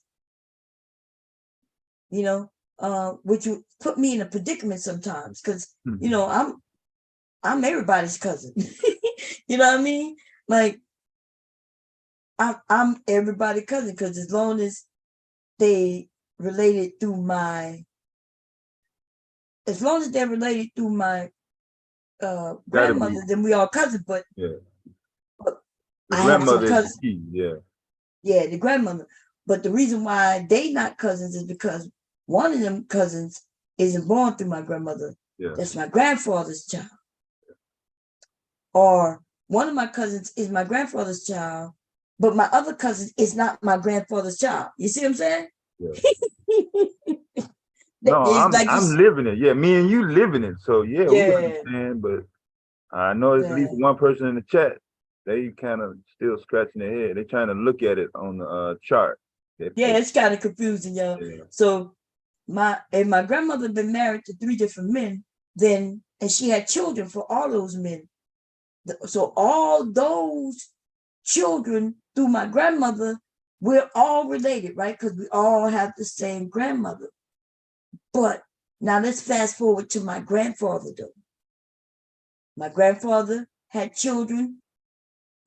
you know, which would put me in a predicament sometimes because you know I'm everybody's cousin. You know what I mean? Like I'm everybody's cousin because as long as they related through my, as long as they're related through my grandmother, then we all cousins. But yeah, but the I have some grandmother is cousins. the key. Yeah, Yeah, the grandmother. But the reason why they not cousins is because one of them cousins isn't born through my grandmother. yeah. That's my grandfather's child. Or one of my cousins is my grandfather's child, but my other cousin is not my grandfather's child. You see what I'm saying? Yeah. No, I'm living it. Yeah, me and you living it. So yeah, we understand. But I know it's at least one person in the chat. They kind of still scratching their head. They're trying to look at it on the chart. Yeah, it's kind of confusing, y'all. Yeah. So my grandmother been married to 3 different men, and she had children for all those men. So all those children through my grandmother, we're all related, right? Because we all have the same grandmother. But now let's fast forward to my grandfather, though. My grandfather had children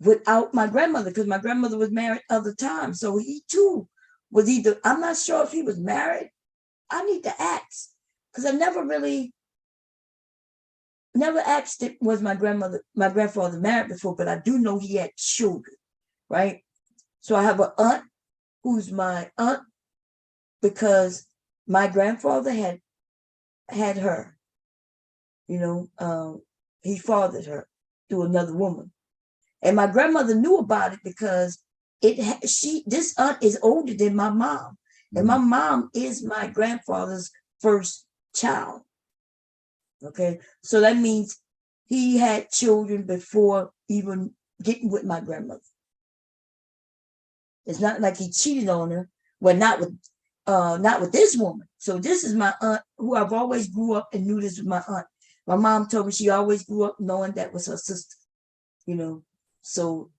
without my grandmother because my grandmother was married other times. So he too was either, I'm not sure if he was married. I need to ask because I never asked it was my grandfather married before, but I do know he had children, right? So I have an aunt who's my aunt because my grandfather had her, you know, he fathered her through another woman. And my grandmother knew about it because this aunt is older than my mom. And my mom is my grandfather's first child. Okay, so that means he had children before even getting with my grandmother. It's not like he cheated on her. Well, not with this woman. So this is my aunt who I've always grew up and knew this was my aunt. My mom told me she always grew up knowing that was her sister, you know. So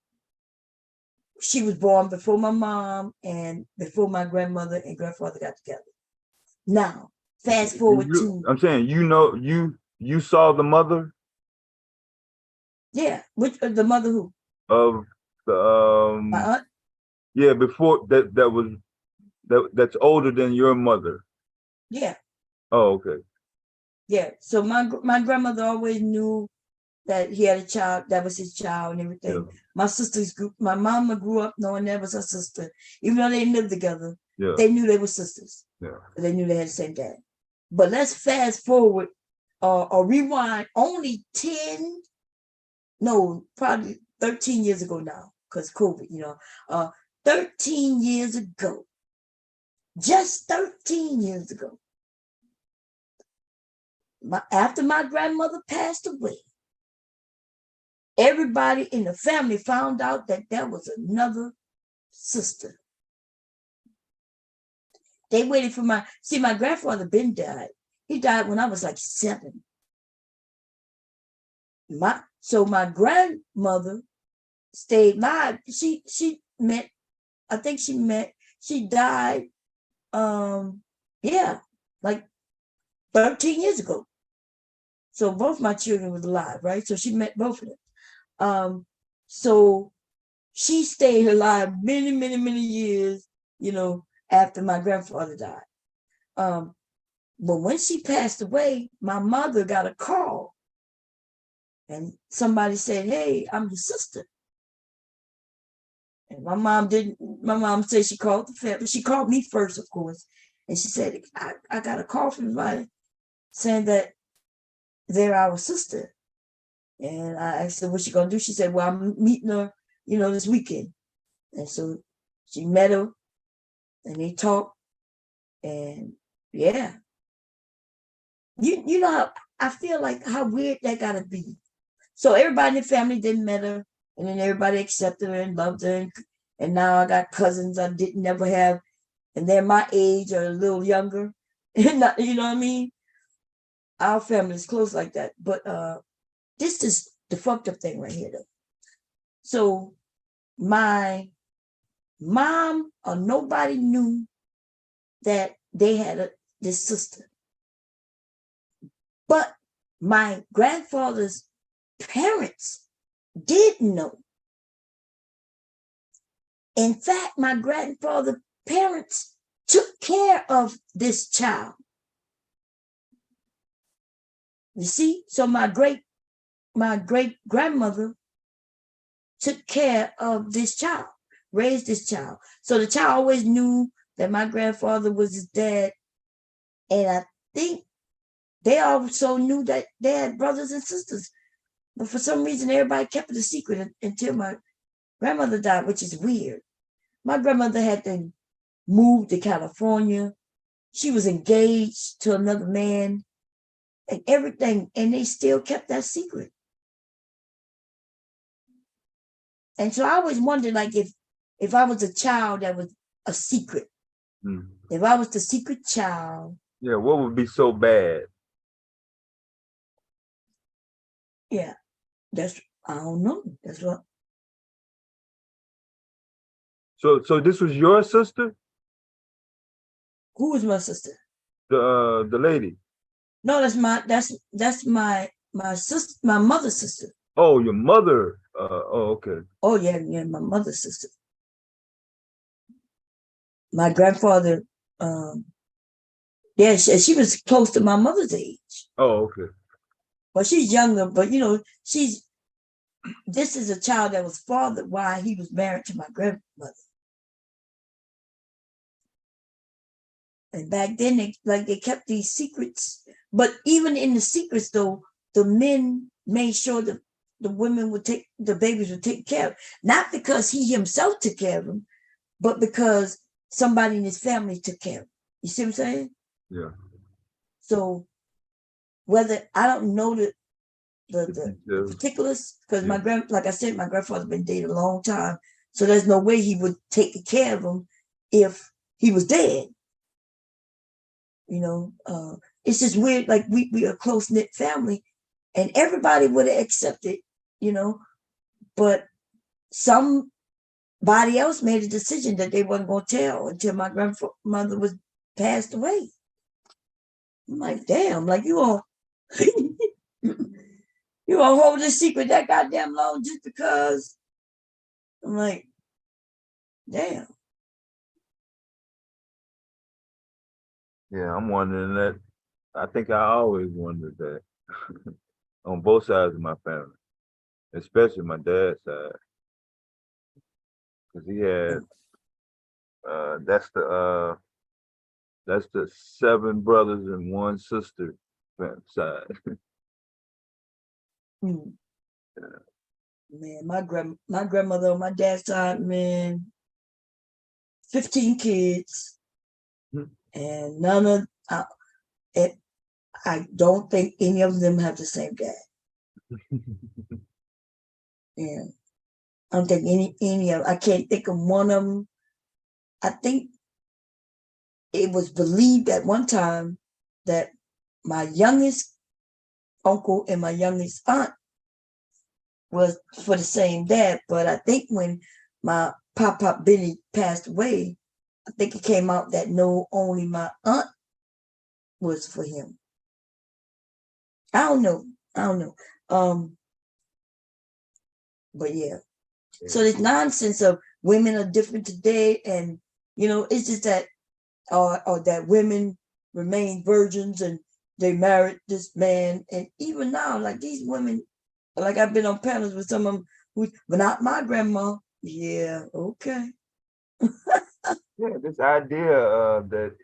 she was born before my mom and before my grandmother and grandfather got together. Now, fast forward to. I'm saying, you know, you saw the mother. Yeah, which the mother who? Of the my aunt. Yeah, before that's older than your mother. Yeah. Oh, okay. Yeah. So my grandmother always knew that he had a child, that was his child and everything. Yeah. My mama grew up knowing that was her sister. Even though they didn't live together, they knew they were sisters. Yeah. They knew they had the same dad. But let's fast forward or rewind only probably 13 years ago now, because COVID, you know. 13 years ago, just 13 years ago, after my grandmother passed away, everybody in the family found out that there was another sister. They waited for my grandfather Ben died. He died when I was like 7. So my grandmother stayed alive. She met, I think she died, yeah, like 13 years ago. So both my children was alive, right? So she met both of them. So she stayed alive many, many, many years, after my grandfather died. But when she passed away, my mother got a call. And somebody said, "Hey, I'm your sister." And my mom said she called the family. She called me first, of course. And she said, I got a call from somebody saying that they're our sister. And I asked her what she gonna do. She said, "Well, I'm meeting her, this weekend." And so she met her and they talked. And yeah. You know how I feel like how weird that gotta be. So everybody in the family didn't met her, and then everybody accepted her and loved her. And now I got cousins I didn't never have, and they're my age or a little younger. And you know what I mean? Our family is close like that. But this is the fucked up thing right here, though. So my mom or nobody knew that they had this sister. But my grandfather's parents did know. In fact, my grandfather's parents took care of this child. You see? So my great grandmother took care of this child, raised this child. So the child always knew that my grandfather was his dad. And I think they also knew that they had brothers and sisters. But for some reason, everybody kept it a secret until my grandmother died, which is weird. My grandmother had to move to California. She was engaged to another man and everything, and they still kept that secret. And so I always wondered, like, if I was a child that was a secret, if I was the secret child. Yeah, what would be so bad? Yeah, I don't know. That's what. So this was your sister? Who was my sister? The lady. No, that's my sister, my mother's sister. Oh, your mother. Okay. Oh yeah, my mother's sister. My grandfather, yeah, she was close to my mother's age. Oh, okay. Well, she's younger, but this is a child that was fathered while he was married to my grandmother. And back then, they kept these secrets. But even in the secrets, though, the men made sure that the women the babies would take care of. Not because he himself took care of them, but because somebody in his family took care of them. You see what I'm saying? Yeah. So whether I don't know the particulars, because like I said, my grandfather's been dead a long time, so there's no way he would take care of him if he was dead. It's just weird. Like we are a close knit family, and everybody would have accepted, but somebody else made a decision that they wasn't going to tell until my grandmother was passed away. I'm like, damn, like you all hold this secret that goddamn long just because. I'm like, damn. Yeah, I'm wondering that. I think I always wondered that on both sides of my family, especially my dad's side, because he had that's the 7 brothers and 1 sister side. Yeah. Man, my grandmother on my dad's side, man, 15 kids, and none of I don't think any of them have the same dad. Yeah, I don't think any of. I can't think of one of them. I think it was believed at one time that my youngest uncle and my youngest aunt was for the same dad. But I think when my Pop Billy passed away, I think it came out that no, only my aunt was for him. I don't know. But yeah. So this nonsense of women are different today, and it's just that or that women remain virgins and they married this man. And even now, like these women, like I've been on panels with some of them but not my grandma. Yeah, okay. Yeah, this idea that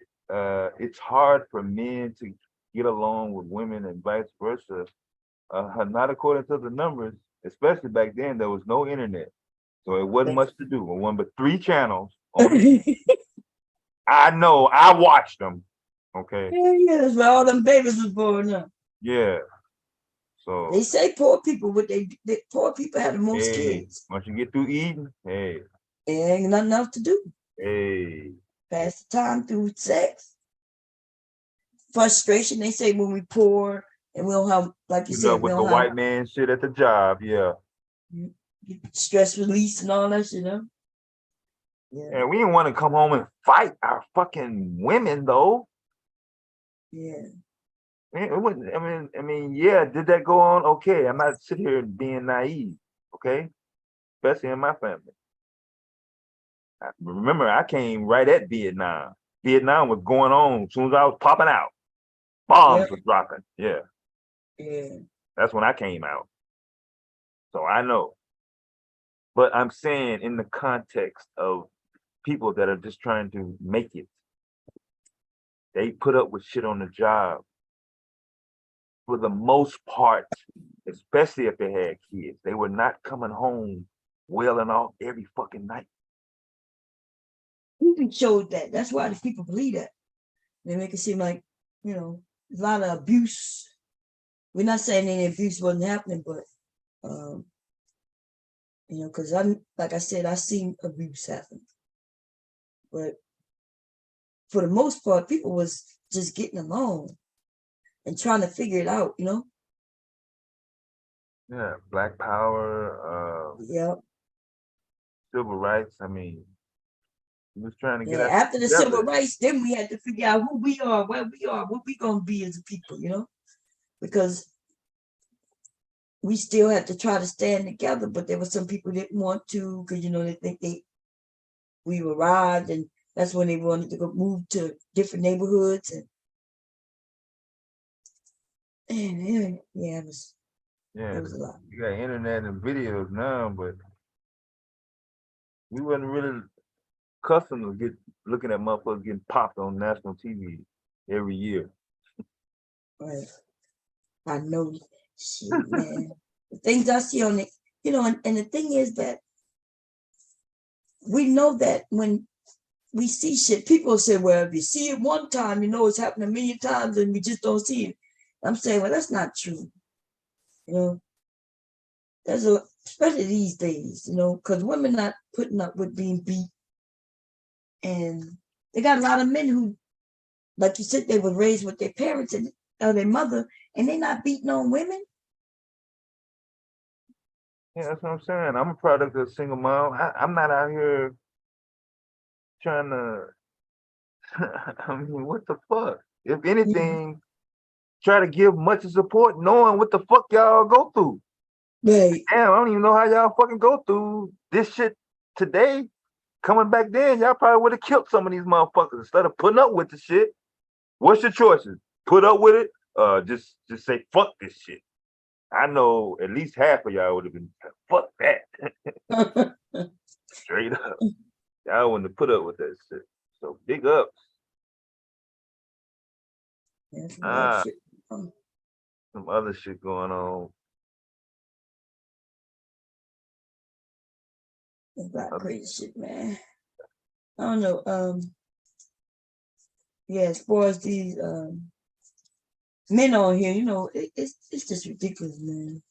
it's hard for men to get along with women and vice versa, not according to the numbers, especially back then, there was no internet. So it wasn't much to do. One but 3 channels on I know, I watched them. Okay. Yeah, that's where all them babies was born up. Yeah. So they say poor people, poor people have the most kids. Once you get through eating, it ain't nothing else to do. Pass the time through sex. Frustration, they say when we poor and we don't have, like you said, with the white man shit at the job, stress release and all that shit, Yeah, we didn't want to come home and fight our fucking women though. Yeah. It wouldn't, I mean, yeah, did that go on? Okay, I'm not sitting here being naive, okay? Especially in my family. Remember, I came right at Vietnam. Vietnam was going on as soon as I was popping out. Bombs were dropping. Yeah. That's when I came out. So I know. But I'm saying in the context of people that are just trying to make it, they put up with shit on the job. For the most part, especially if they had kids, they were not coming home wailing off every fucking night. Who showed that? That's why the people believe that. They make it seem like, a lot of abuse. We're not saying any abuse wasn't happening, but because like I said, I've seen abuse happen. But for the most part, people was just getting along and trying to figure it out, Yeah, Black Power, civil rights. I mean, he was trying to get us after the together. civil rights, then we had to figure out who we are, where we are, what we gonna be as a people, because we still had to try to stand together. But there were some people that didn't want to, because they think we arrived, and that's when they wanted to go move to different neighborhoods, and it was a lot. You got internet and videos now, but we wasn't really accustomed to looking at motherfuckers getting popped on national TV every year. Right. I know, shit, man. The things I see on it, and the thing is that we know that when we see shit, people say, well, if you see it one time, it's happened a million times and we just don't see it. I'm saying, well, that's not true. There's especially these days, because women not putting up with being beat. And they got a lot of men who, like you said, they were raised with their parents and their mother, and they're not beating on women. Yeah, that's what I'm saying. I'm a product of a single mom. I'm not out here trying to, I mean, what the fuck? If anything, try to give much support knowing what the fuck y'all go through. Right. Damn, I don't even know how y'all fucking go through this shit today. Coming back then, y'all probably would have killed some of these motherfuckers instead of putting up with the shit. What's your choices? Put up with it? Just say fuck this shit. I know at least half of y'all would have been fuck that. Straight up. Y'all wouldn't have put up with that shit. So big ups. Some other shit going on. About crazy shit, man. I don't know. As far as these men on here, it's just ridiculous, man.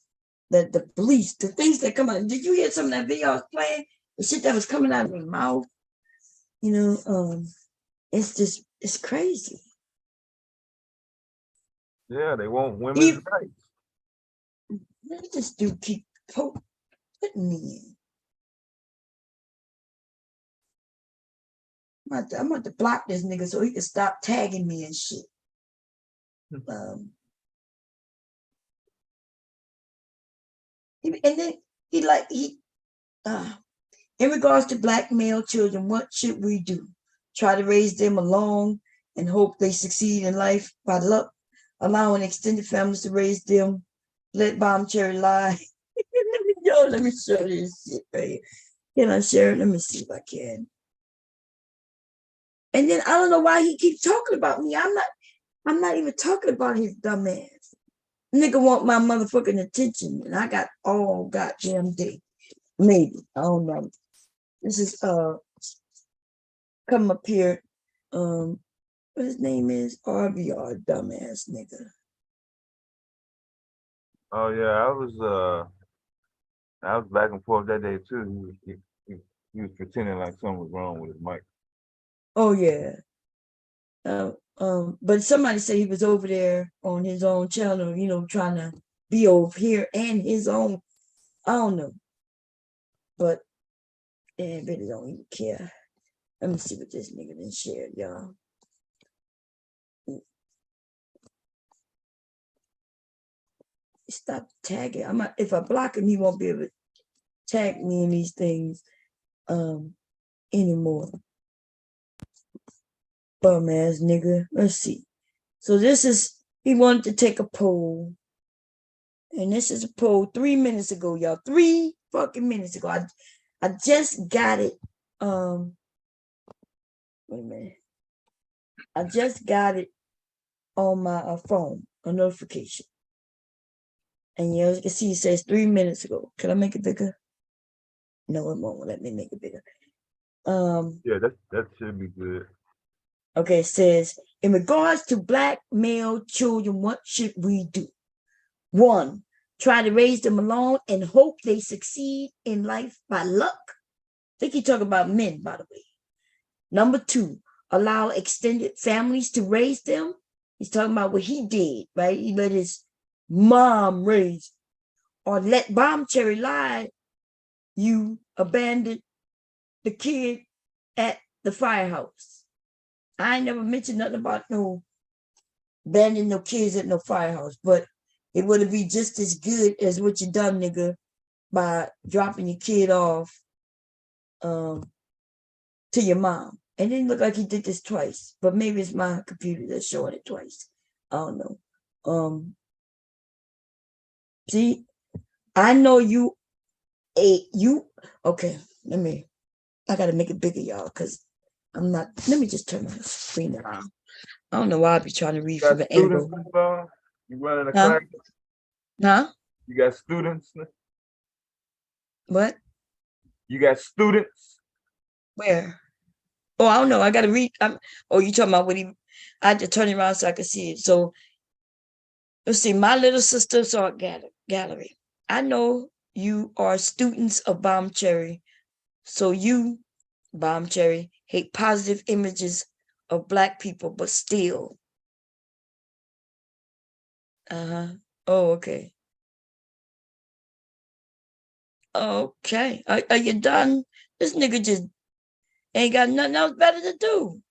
That the police, the things that come out. Did you hear some of that video I was playing? The shit that was coming out of his mouth. It's crazy. Yeah, they want women's rights. They just do keep put me in. I'm about to block this nigga so he can stop tagging me and shit. And then in regards to black male children, what should we do? Try to raise them alone and hope they succeed in life by luck, allowing extended families to raise them, let bomb cherry lie. Yo, let me show this shit right here. Can I share it? Let me see if I can. And then I don't know why he keeps talking about me. I'm not even talking about his dumb ass. Nigga want my motherfucking attention, and I got all goddamn day. Maybe. I don't know. This is come up here. What his name is? RVR, dumbass nigga. Oh yeah, I was back and forth that day too. He was pretending like something was wrong with his mic. Oh yeah. But somebody said he was over there on his own channel, you know, trying to be over here and his own. I don't know. But they really don't even care. Let me see what this nigga done shared, y'all. Stop tagging. If I block him, he won't be able to tag me in these things anymore. Bum ass nigga. Let's see. So he wanted to take a poll. And this is a poll 3 minutes ago, y'all. 3 fucking minutes ago. I just got it. Wait a minute. I just got it on my phone, a notification. And as you can see, it says 3 minutes ago. Can I make it bigger? No, it won't let me make it bigger. Yeah, that should be good. Okay, it says, in regards to black male children, what should we do? 1, try to raise them alone and hope they succeed in life by luck. I think he's talking about men, by the way. Number 2, allow extended families to raise them. He's talking about what he did, right? He let his mom raise, or let bomb cherry lie, you abandoned the kid at the firehouse. I ain't never mentioned nothing about no abandoning no kids at no firehouse, but it would be just as good as what you done, nigga, by dropping your kid off to your mom. And it didn't look like he did this twice, but maybe it's my computer that's showing it twice. I don't know. See, I know you okay, I gotta make it bigger, y'all, because let me just turn my screen around. I don't know why I be trying to read from an angle. You running a class? Huh? You got students? What? You got students? Where? Oh, I don't know. I gotta read. You talking about what I had to turn it around so I could see it. So let's see. My little sister's art gallery. I know you are students of Bomb Cherry. So you, Bomb Cherry, hate positive images of black people, but still. Oh, okay. Okay. Are you done? This nigga just ain't got nothing else better to do.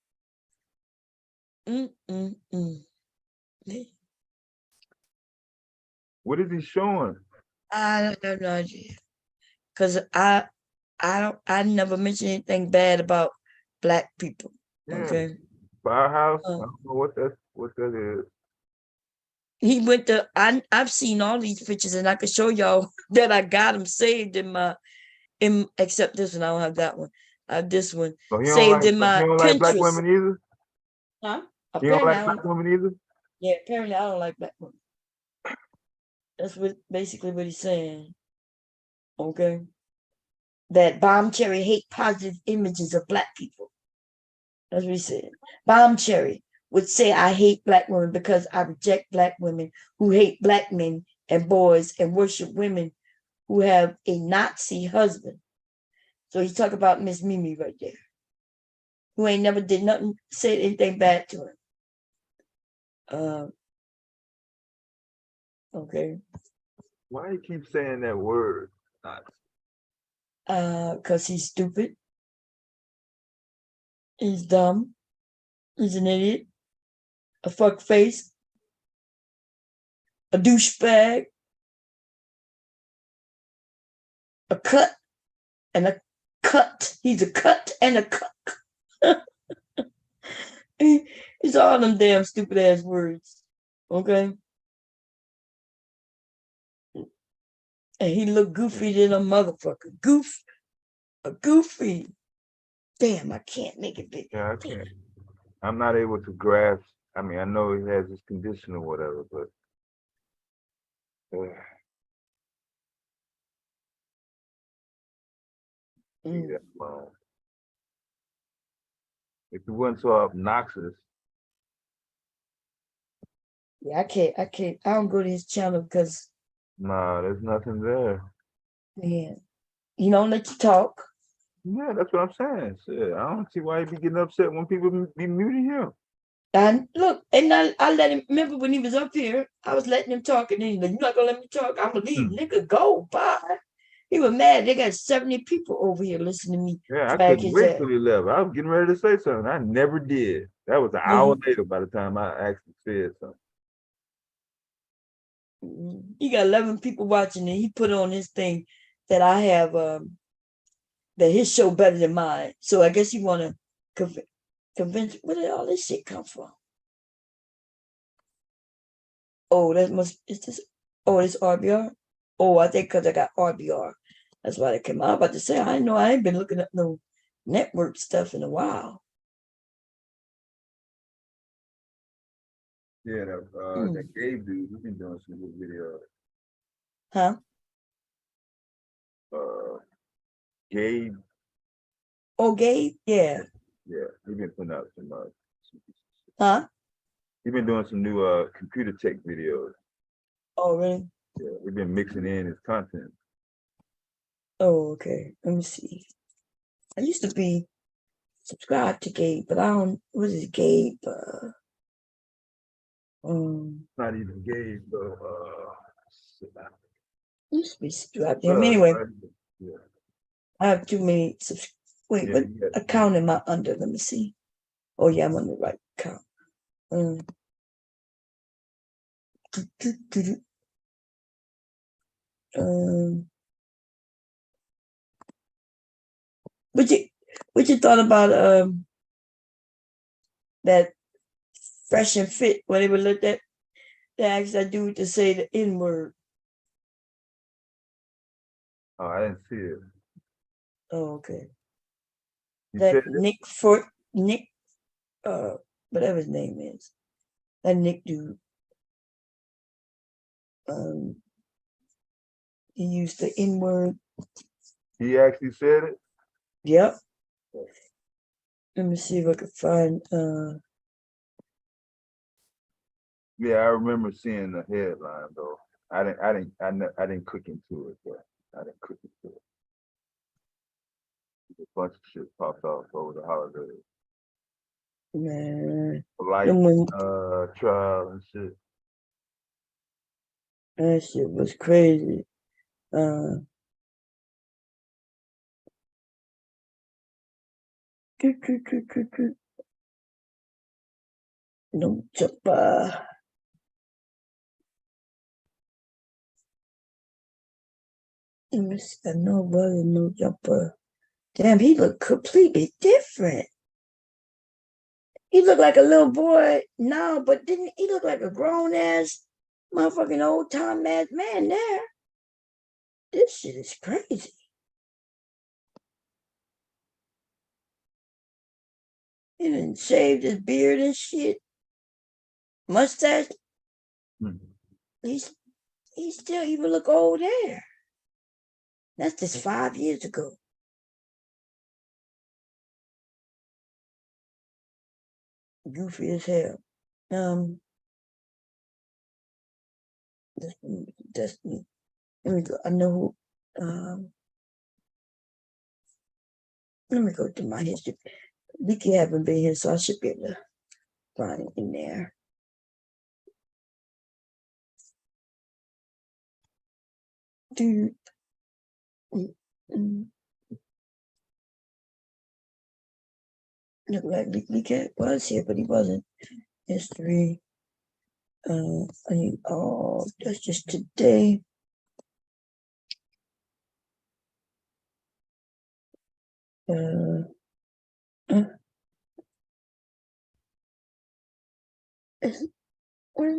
What is he showing? I don't know, because I never mentioned anything bad about black people. Yeah. Okay. Firehouse? I don't know what that is. He went to I've seen all these pictures, and I can show y'all that I got them saved except this one. I don't have that one. I have this one saved in my Pinterest. Like black women either? Huh? You don't like black women either? Yeah, apparently I don't like black women. That's basically what he's saying. Okay. That Bomb Cherry hate positive images of black people. That's what he said. Bomb Cherry would say, I hate black women because I reject black women who hate black men and boys and worship women who have a Nazi husband. So he's talking about Miss Mimi right there, who ain't never did nothing, said anything bad to him. Okay. Why you keep saying that word? Because he's stupid. He's dumb. He's an idiot. A fuck face. A douchebag. A cut and a cut. He's a cut and a cuck. It's all them damn stupid ass words. Okay? And he looked goofy than a motherfucker. A goofy. Damn, I can't make it big. Yeah, I can't. I'm not able to grasp. I mean, I know he has this condition or whatever, but that's fine. If it wasn't so obnoxious. Yeah, I can't. I don't go to his channel because Nah, there's nothing there. man, he don't let you talk. Yeah, that's what I'm saying. Shit, I don't see why he be getting upset when people be muting him. And look, and I let him, remember when he was up here, I was letting him talk, and then he's like, you're not gonna let me talk? I'm gonna leave, nigga, go, bye. He was mad. They got 70 people over here listening to me. Yeah, I couldn't wait till he left. I was getting ready to say something. I never did. That was an hour later by the time I actually said something. He got 11 people watching, and he put on his thing that I have, that his show better than mine. So I guess he want to convince, where did all this shit come from? Oh, that must, is this, oh, it's RBR? Oh, I think because I got RBR. That's why they came out. I was about to say, I know I ain't been looking at no network stuff in a while. Yeah, that Gabe dude, he's been doing some good videos. Huh? Gabe. Oh, Gabe? Yeah. Yeah, he's been putting out some huh? He's been doing some new computer tech videos. Oh, really? Yeah, we've been mixing in his content. Oh, okay. Let me see. I used to be subscribed to Gabe, but I don't, what is Gabe? Not even Gabe, though. Used to be subscribed to him. Anyway, yeah. I have too many. Wait, what account am I under? Let me see. Oh, yeah, I'm on the right account. What you thought about that Fresh and Fit, when they would let that they asked that dude to say the N-word? Oh, I didn't see it. Oh, okay. You that said Nick, whatever his name is, that Nick dude. He used the N-word. He actually said it? Yep. Let me see if I can find Yeah, I remember seeing the headline though. I didn't click into it, but I didn't click into it. A bunch of shit popped off over the holidays. man. Like trial and shit. That shit was crazy. No jumper. Let me see. Nobody, no jumper. Damn, he looked completely different. He looked like a little boy now, but didn't he look like a grown ass motherfucking old time ass man there? This shit is crazy. He done shaved his beard and shit. Mustache. He still even look old there. That's just 5 years ago. Goofy as hell. Destiny. Let me go. I know who. Let me go to my history. Vicky haven't been here, so I should be able to find it in there. Dude. Look like Lee Cat was here, but he wasn't. History. That's just today. When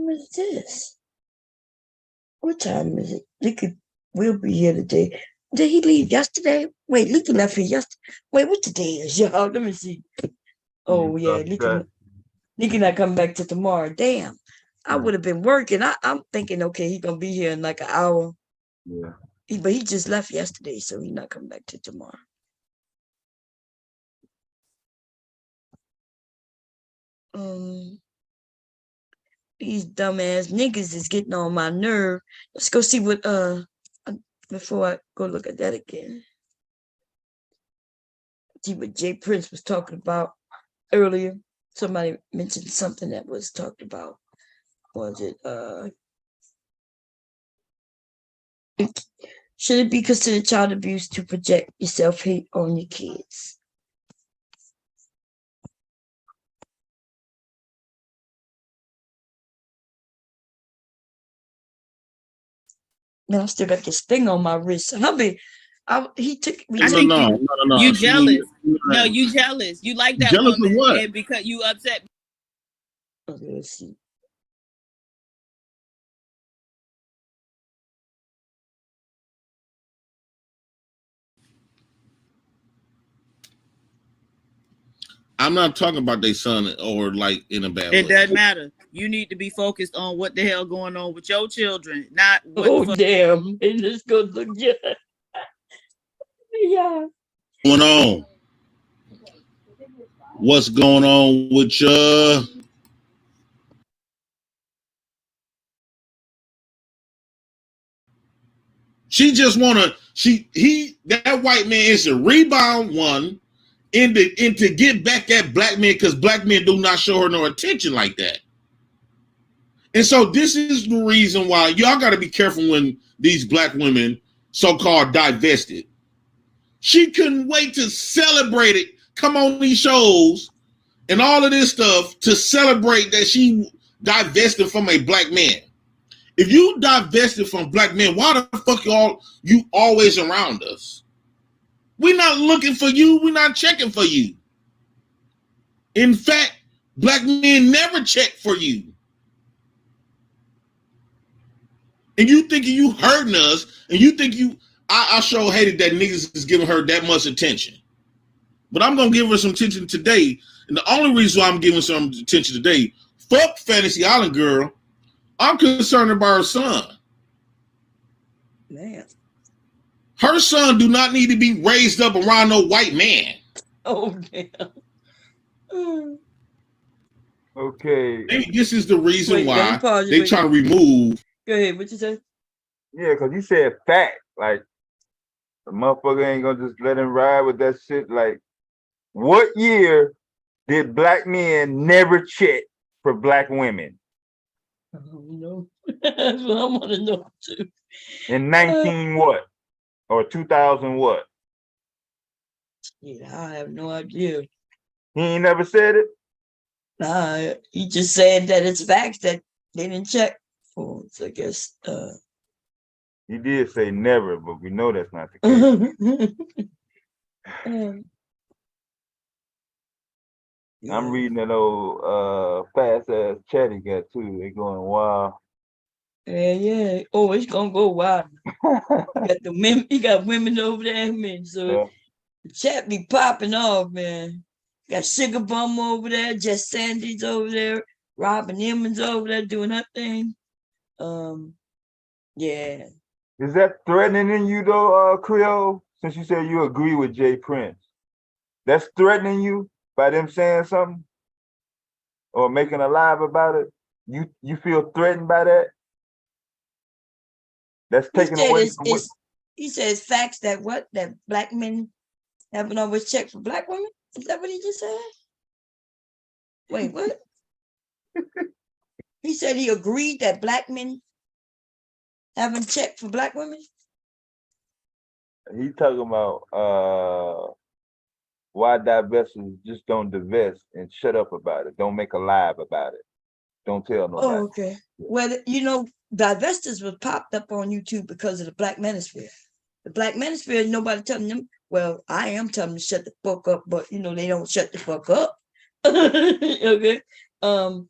was this? What time is it? Licky will be here today. Did he leave yesterday? Wait, Licky left here yesterday. Wait, what today is, y'all? Let me see. Oh, yeah, Licky not coming back till tomorrow. Damn. I would have been working. I'm thinking, okay, he's going to be here in like an hour. Yeah. But he just left yesterday, so he's not coming back till tomorrow. These dumbass niggas is getting on my nerve. Let's go see what before I go look at that again. See what Jay Prince was talking about earlier. Somebody mentioned something that was talked about. Was it should it be considered child abuse to project your self-hate on your kids? Man, I still got this thing on my wrist. He took me. No. You jealous? No, you jealous. You like that jealous woman, of what? and because you upset. Okay, let's see. I'm not talking about their son or like in a bad way. It doesn't matter. You need to be focused on what the hell going on with your children, not what. Oh damn! And let's go look. Yeah. Going on? What's going on with you? She just wanna. That white man is a rebound one. And to get back at black men, because black men do not show her no attention like that. And so this is the reason why y'all got to be careful when these black women so-called divested. She couldn't wait to celebrate it, come on these shows and all of this stuff to celebrate that she divested from a black man. If you divested from black men, why the fuck you always around us? We're not looking for you. We're not checking for you. In fact, black men never check for you. And you thinking you hurting us, and you think I sure hated that niggas is giving her that much attention. But I'm going to give her some attention today. And the only reason why I'm giving some attention today, fuck Fantasy Island girl, I'm concerned about her son. Man. Her son do not need to be raised up around no white man. Oh, damn. Okay. Maybe this is the reason why they try to remove. Go ahead, what you say? Yeah, because you said fact. Like, the motherfucker ain't going to just let him ride with that shit. Like, what year did black men never check for black women? I don't know. That's what I want to know, too. In 19 what? Or 2000 what? Yeah, I have no idea. He ain't never said it? Nah, he just said that it's facts that they didn't check for. So I guess He did say never, but we know that's not the case. I'm reading that old fast ass chat he got too. They going wild. Yeah. Oh, it's gonna go wild. He got women over there, man. So the chat be popping off, man. Got Sugar Bum over there, Jess Sandy's over there, Robin Emmons over there doing her thing. Yeah. Is that threatening in you though, Creole? Since you said you agree with Jay Prince, that's threatening you by them saying something or making a live about it. You feel threatened by that? That's taken away from what he says facts that black men haven't always checked for black women. Is that what he just said? Wait, what? He said he agreed that black men haven't checked for black women. He talking about why divestors just don't divest and shut up about it. Don't make a live about it. Don't tell nobody. Oh, okay. Well, you know, divestors was popped up on YouTube because of the Black Manosphere. The Black Manosphere, nobody telling them. Well, I am telling them to shut the fuck up, but you know they don't shut the fuck up. Okay. So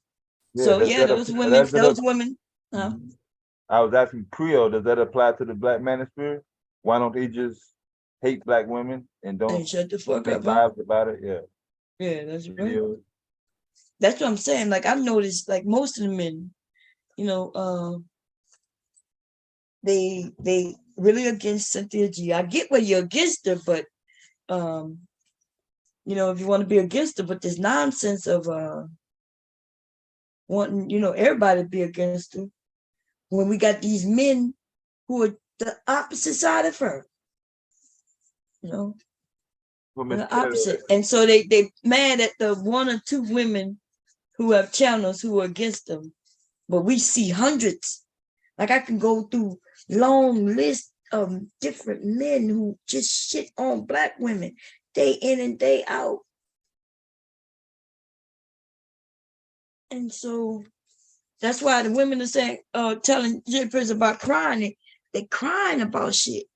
yeah, those women. I was asking Creole, does that apply to the Black Manosphere? Why don't they just hate black women and don't shut the fuck make up? lives about it? Yeah. Yeah, that's right. That's what I'm saying. Like I've noticed, like most of the men, you know, they really against Cynthia G. I get why you're against her, but you know, if you want to be against her, but this nonsense of wanting, you know, everybody to be against her when we got these men who are the opposite side of her. You know, the opposite. And so they mad at the one or two women who have channels who are against them. But we see hundreds. Like I can go through long list of different men who just shit on black women day in and day out. And so that's why the women are saying, telling J Prince about crying. They crying about shit.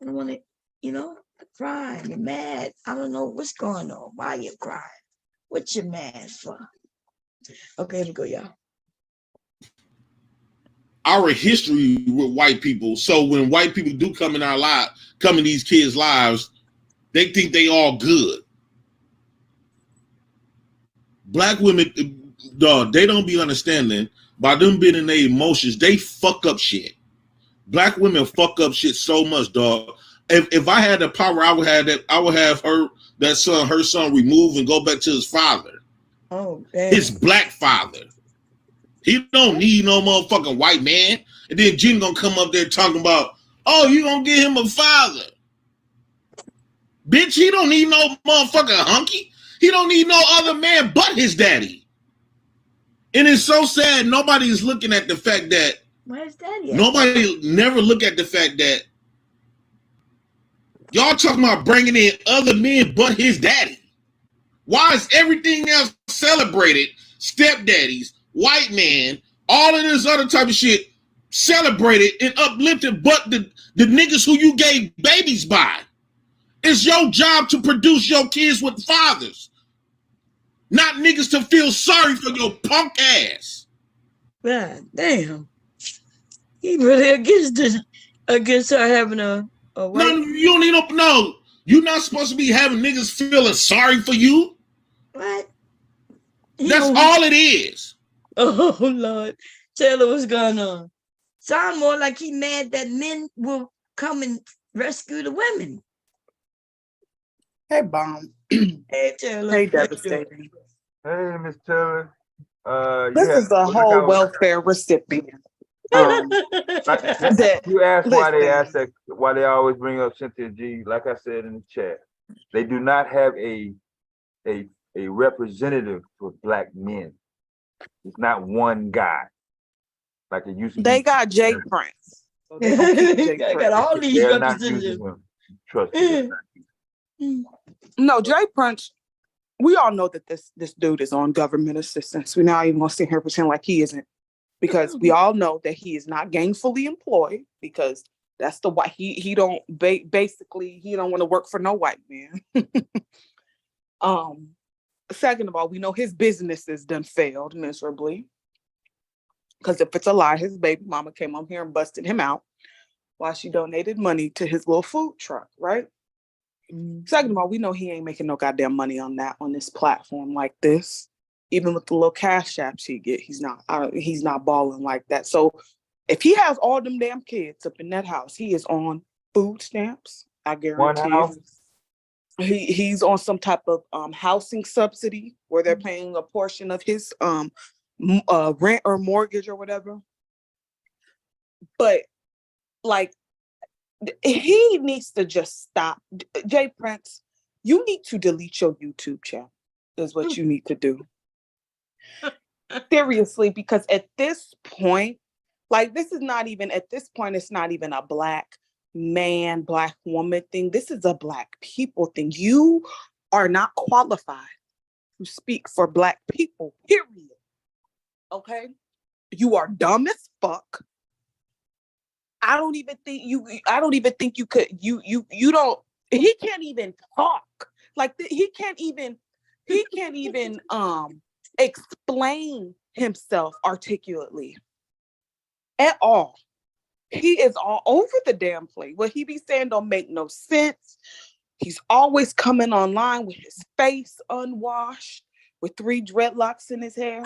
I don't want to, you know, crying, you're mad. I don't know what's going on. Why you crying? What you mad for? Okay, here we go, y'all. Our history with white people. So when white people do come in our life, come in these kids' lives, they think they all good. Black women, dog, they don't be understanding by them being in their emotions, they fuck up shit. Black women fuck up shit so much, dog. If I had the power, I would have her son removed and go back to his father. Oh, damn. His black father. He don't need no motherfucking white man. And then Jim gonna come up there talking about, oh, you gonna get him a father. Bitch, he don't need no motherfucking hunky. He don't need no other man but his daddy. And it's so sad nobody's looking at the fact that where's daddy at? Nobody never look at the fact that y'all talking about bringing in other men but his daddy. Why is everything else celebrated? Stepdaddies, white man, all of this other type of shit celebrated and uplifted, but the niggas who you gave babies by. It's your job to produce your kids with fathers, not niggas to feel sorry for your punk ass. God damn. He really against her having a white. No, you don't need no. You're not supposed to be having niggas feeling sorry for you. What? That's all it is. Oh Lord, Taylor, what's going on? Sound more like he mad that men will come and rescue the women. Hey, Bomb. Hey, Taylor. Hey, Devastating. Hey, Miss Taylor. This is a whole welfare recipient. You asked why they always bring up Cynthia G. Like I said in the chat, they do not have a representative for black men. It's not one guy like it used to be. They got Jay Prince. So they don't keep Jay Prince. Got all these representatives. Trust me. No, Jay Prince. We all know that this dude is on government assistance. We're not even gonna sit here and pretend like he isn't, because we all know that he is not gainfully employed, because that's the white he don't basically he don't want to work for no white man. Second of all, we know his business has done failed miserably, because if it's a lie, his baby mama came on here and busted him out while she donated money to his little food truck, right? Second of all, we know he ain't making no goddamn money on this platform like this. Even with the little cash apps he get, he's not balling like that. So if he has all them damn kids up in that house, he is on food stamps. I guarantee he's on some type of housing subsidy where they're paying a portion of his rent or mortgage or whatever. But like, he needs to just stop. Jay Prince, you need to delete your YouTube channel, is what you need to do. Seriously, because at this point, like, it's not even a black man, black woman thing. This is a black people thing. You are not qualified to speak for black people, period. Okay? You are dumb as fuck. I don't even think you could, you don't, he can't even talk. Like he can't even explain himself articulately at all. He is all over the damn place. What he be saying don't make no sense. He's always coming online with his face unwashed, with 3 dreadlocks in his hair.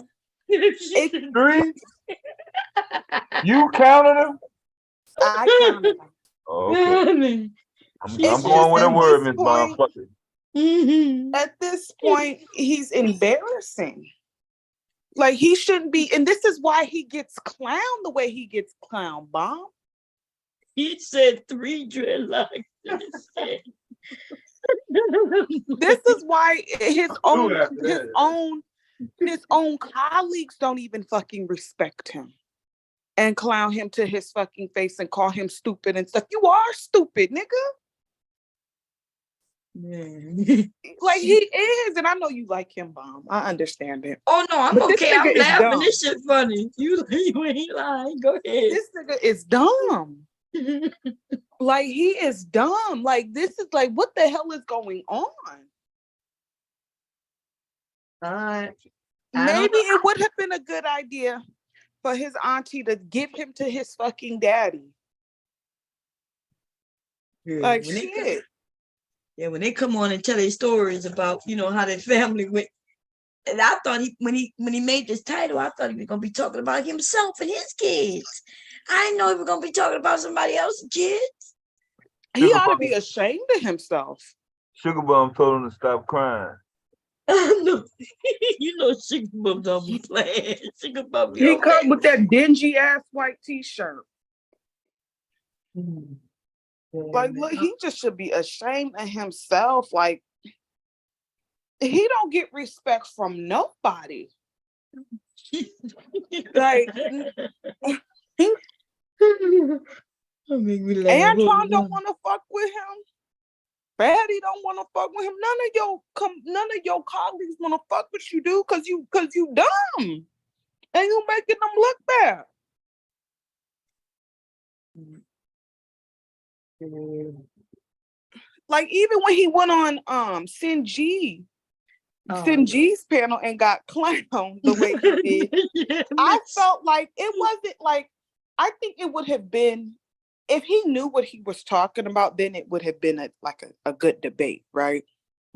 3? You counted them? I counted them. Oh, okay. I'm going with a word, Miss Mom. Fuck it. At this point, he's embarrassing. Like he shouldn't be, and this is why he gets clowned the way he gets clowned, Bomb. He said 3 dreadlocks in his head. This is why his own colleagues don't even fucking respect him and clown him to his fucking face and call him stupid and stuff. You are stupid, nigga. Man. Like he is, and I know you like him, Bomb. I understand it. Oh no, I'm But okay. I'm laughing. This shit funny. You ain't lying. Go ahead. This nigga is dumb. Like he is dumb. Like this is like, what the hell is going on? Maybe it would have been a good idea for his auntie to give him to his fucking daddy. Yeah, like shit. When they come on and tell their stories about, how their family went. And I thought when he made this title, I thought he was gonna be talking about himself and his kids. I didn't know he was gonna be talking about somebody else's kids. He ought to be ashamed of himself. Sugar Bum told him to stop crying. No, Sugar Bum don't be playing. Sugar Bum be He come with that dingy ass white t-shirt. Like, look, he just should be ashamed of himself. Like, he don't get respect from nobody. Like, Antoine don't want to fuck with him. Fatty don't want to fuck with him. None of your colleagues want to fuck with you, dude, cause you dumb, and you making them look bad. Like even when he went on Sinji's panel and got clowned the way he did, I felt like it wasn't like, I think it would have been, if he knew what he was talking about, then it would have been a good debate, right?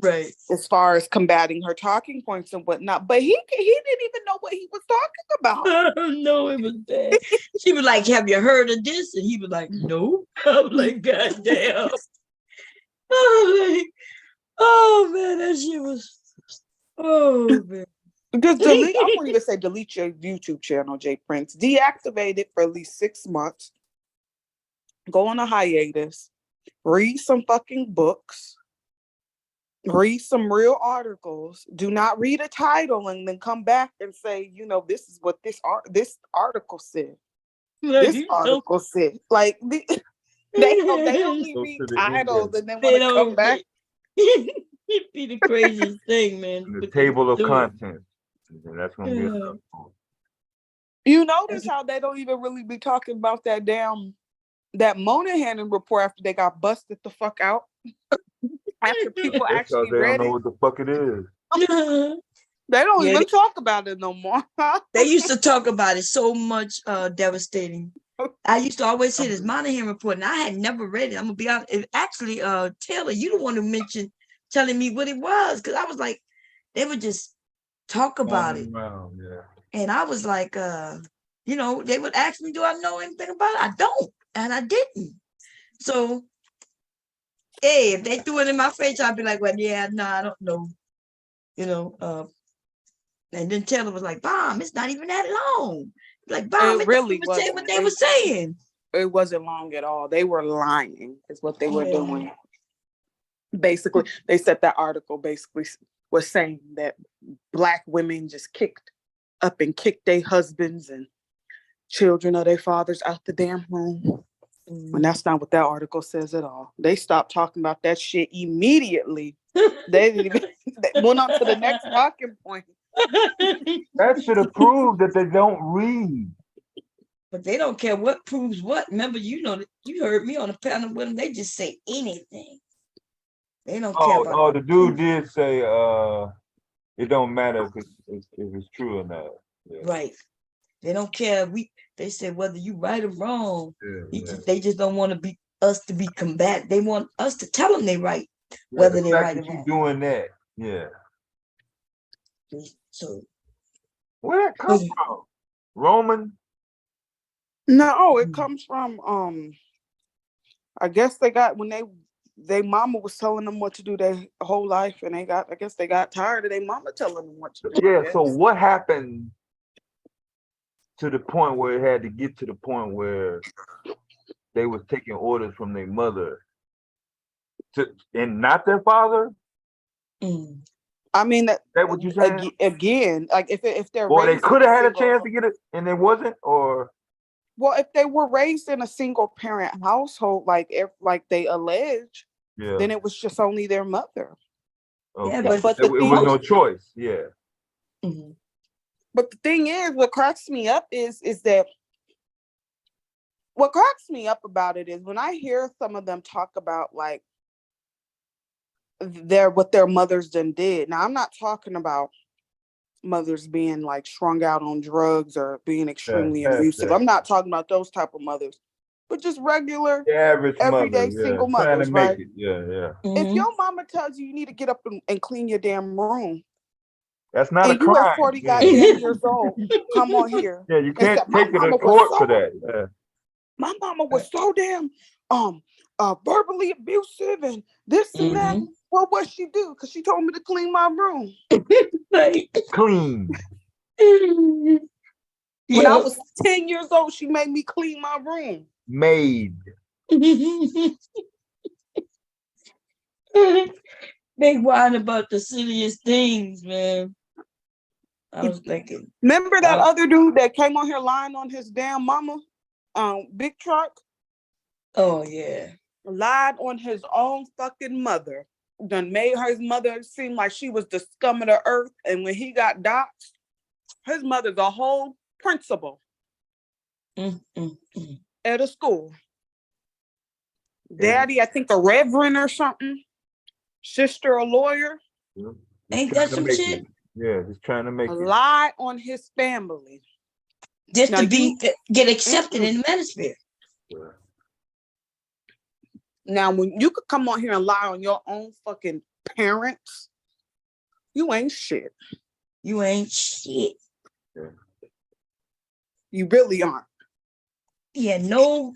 Right. As far as combating her talking points and whatnot. But he didn't even know what he was talking about. No, it was bad. She was like, "Have you heard of this?" And he was like, "No." I'm like, "God damn." Oh man, that shit was. Oh man. Just delete. I won't even say delete your YouTube channel, Jay Prince. Deactivate it for at least 6 months. Go on a hiatus. Read some fucking books. Read some real articles. Do not read a title and then come back and say, this is what this article said. This article said. Like they only read titles and then want to come back. It'd be the craziest thing, man. The table of contents. And that's gonna be a You notice how they don't even really be talking about that Monahan report after they got busted the fuck out. After people actually they read don't know what the fuck it is. They don't even talk about it no more. They used to talk about it so much, devastating. I used to always say this Monahan report, and I had never read it. I'm gonna be honest. Actually, Taylor, you the one who mentioned telling me what it was, because I was like, they would just talk about it. And I was like, they would ask me, do I know anything about it? I don't, and I didn't. So, hey, if they threw it in my face, I'd be like, well, yeah, no, I don't know. And then Taylor was like, Bomb, it's not even that long. Like, Bomb, it really was saying what they were saying. It wasn't long at all. They were lying, is what they were doing. Basically, they said that article basically was saying that Black women just kicked their husbands and children of their fathers out the damn room. And that's not what that article says at all. They stopped talking about that shit immediately. They didn't even they went on to the next talking point. That should have proved that they don't read. But they don't care what proves what. Remember, you heard me on the panel with them. They just say anything. They don't care about. Oh, the dude did say it don't matter if it's true or not. Yeah. Right. They don't care. They say whether you right or wrong. They just don't want us to be combatant. They want us to tell them they right, whether they're right or wrong. Doing that, yeah. So where it comes from? Roman? No, it comes from I guess they got when their mama was telling them what to do their whole life, and I guess they got tired of their mama telling them what to do. Yeah, so what happened to the point where it had to get to the point where they was taking orders from their mother and not their father? I mean that what you saying? Again, like if they're or they could have had a chance to get it and it wasn't, or well, if they were raised in a single parent household, like they allege, then it was just only their mother. Okay. Yeah, but it was no choice. Yeah. Mm-hmm. But the thing is, what cracks me up is that what cracks me up about it is when I hear some of them talk about like what their mothers done did. Now, I'm not talking about mothers being like strung out on drugs or being extremely abusive. I'm not talking about those type of mothers, but just regular, average everyday mother, single trying mothers, to make right? it. Yeah. If your mama tells you need to get up and clean your damn room, that's not and a crime. You at 40 goddamn years old, come on here. Yeah, you can't take it to court for that. Yeah. My mama was so damn verbally abusive and this and that. Well, what she do? Because she told me to clean my room. Clean. When I was 10 years old, she made me clean my room. Made. They whine about the silliest things, man. I was thinking. Remember that other dude that came on here lying on his damn mama? Big Truck? Oh, yeah. Lied on his own fucking mother. Done made his mother seem like she was the scum of the earth. And when he got doxxed, his mother's a whole principal at a school. Daddy, I think a reverend or something. Sister, a lawyer. Ain't that some shit? Yeah, just trying to make it. Lie on his family. Just now to get accepted in the Manosphere. Yeah. Now, when you could come on here and lie on your own fucking parents, you ain't shit. You ain't shit. Yeah. You really aren't. Yeah, no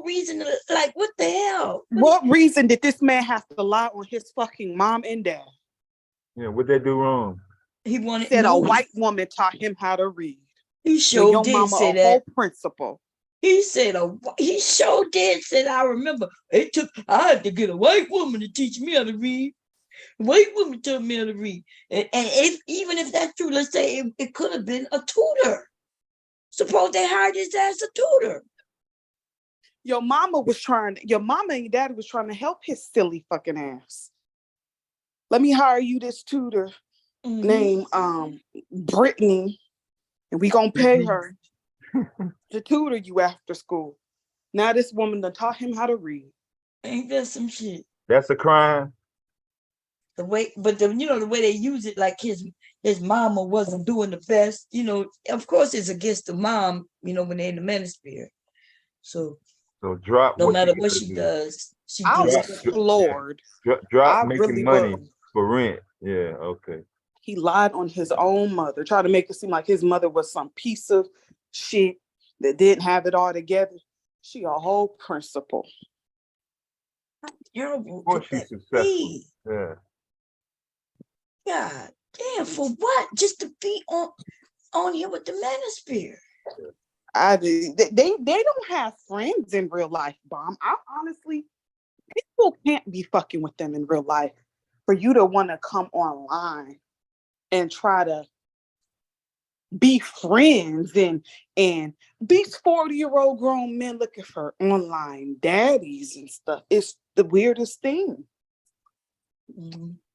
reason to, like, what the hell? What reason did this man have to lie on his fucking mom and dad? Yeah, what they do wrong? He said a white woman taught him how to read. He sure did say that. Whole principal. He said he sure did say, I remember I had to get a white woman to teach me how to read. White woman taught me how to read. And even if that's true, let's say it could have been a tutor. Suppose they hired his ass a tutor. Your mama and your daddy was trying to help his silly fucking ass. Let me hire you this tutor named Brittany, and we gonna pay her to tutor you after school. Now this woman done taught him how to read. Ain't that some shit? That's a crime. The way they use it, like his mama wasn't doing the best. Of course it's against the mom. When they're in the Manosphere. So drop. No matter what she does, she gets floored. Drop making really money for rent. Yeah, okay. He lied on his own mother, tried to make it seem like his mother was some piece of shit that didn't have it all together. She a whole principal. How terrible. Of course she's successful. Yeah. God damn, for what? Just to be on here with the Manosphere. They don't have friends in real life, Bomb. Honestly, people can't be fucking with them in real life for you to want to come online and try to be friends and these 40-year-old grown men looking for online daddies and stuff. It's the weirdest thing.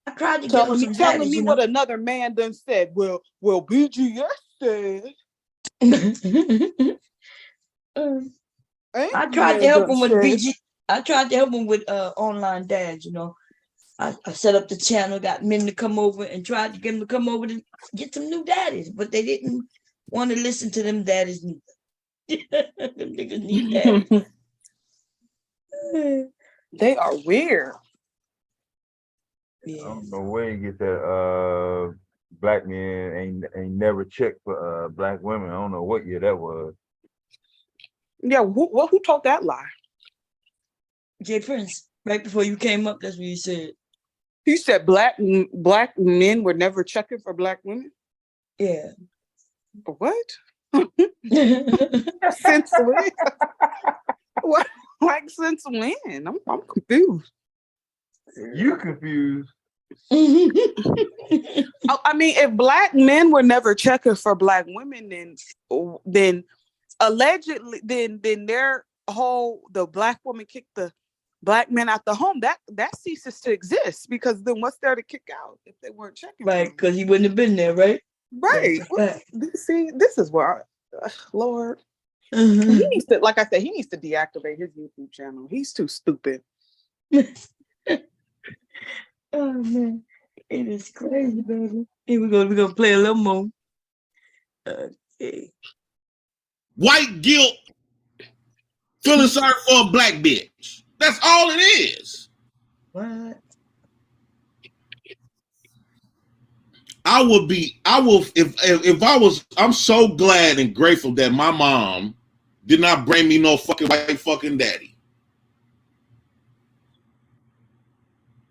I tried to give him some telling daddies, me what another man done said. Well, BGS said. I tried to help him with BG. I tried to help him with online dads. You know, I set up the channel, got men to come over, and tried to get them to come over to get some new daddies, but they didn't want to listen to them daddies neither. Them niggas need daddies. They are weird. I don't know where you get that black men ain't never checked for black women. I don't know what year that was. Yeah, who told that lie? Jay Prince, right before you came up, that's what he said. He said black men were never checking for black women? Yeah. What? Since when? What? Like since when? I'm confused. You confused. I mean, if black men were never checking for black women, then allegedly, then their the black woman kicked the black men out the home. That ceases to exist, because then what's there to kick out if they weren't checking? Right, because he wouldn't have been there, right? Right. See, this is where Lord. He needs to, like I said, he needs to deactivate his YouTube channel. He's too stupid. Oh man, it is crazy, baby. Here we're gonna play a little more. Okay. White guilt, feeling sorry for a black bitch. That's all it is. What? I'm so glad and grateful that my mom did not bring me no fucking white fucking daddy.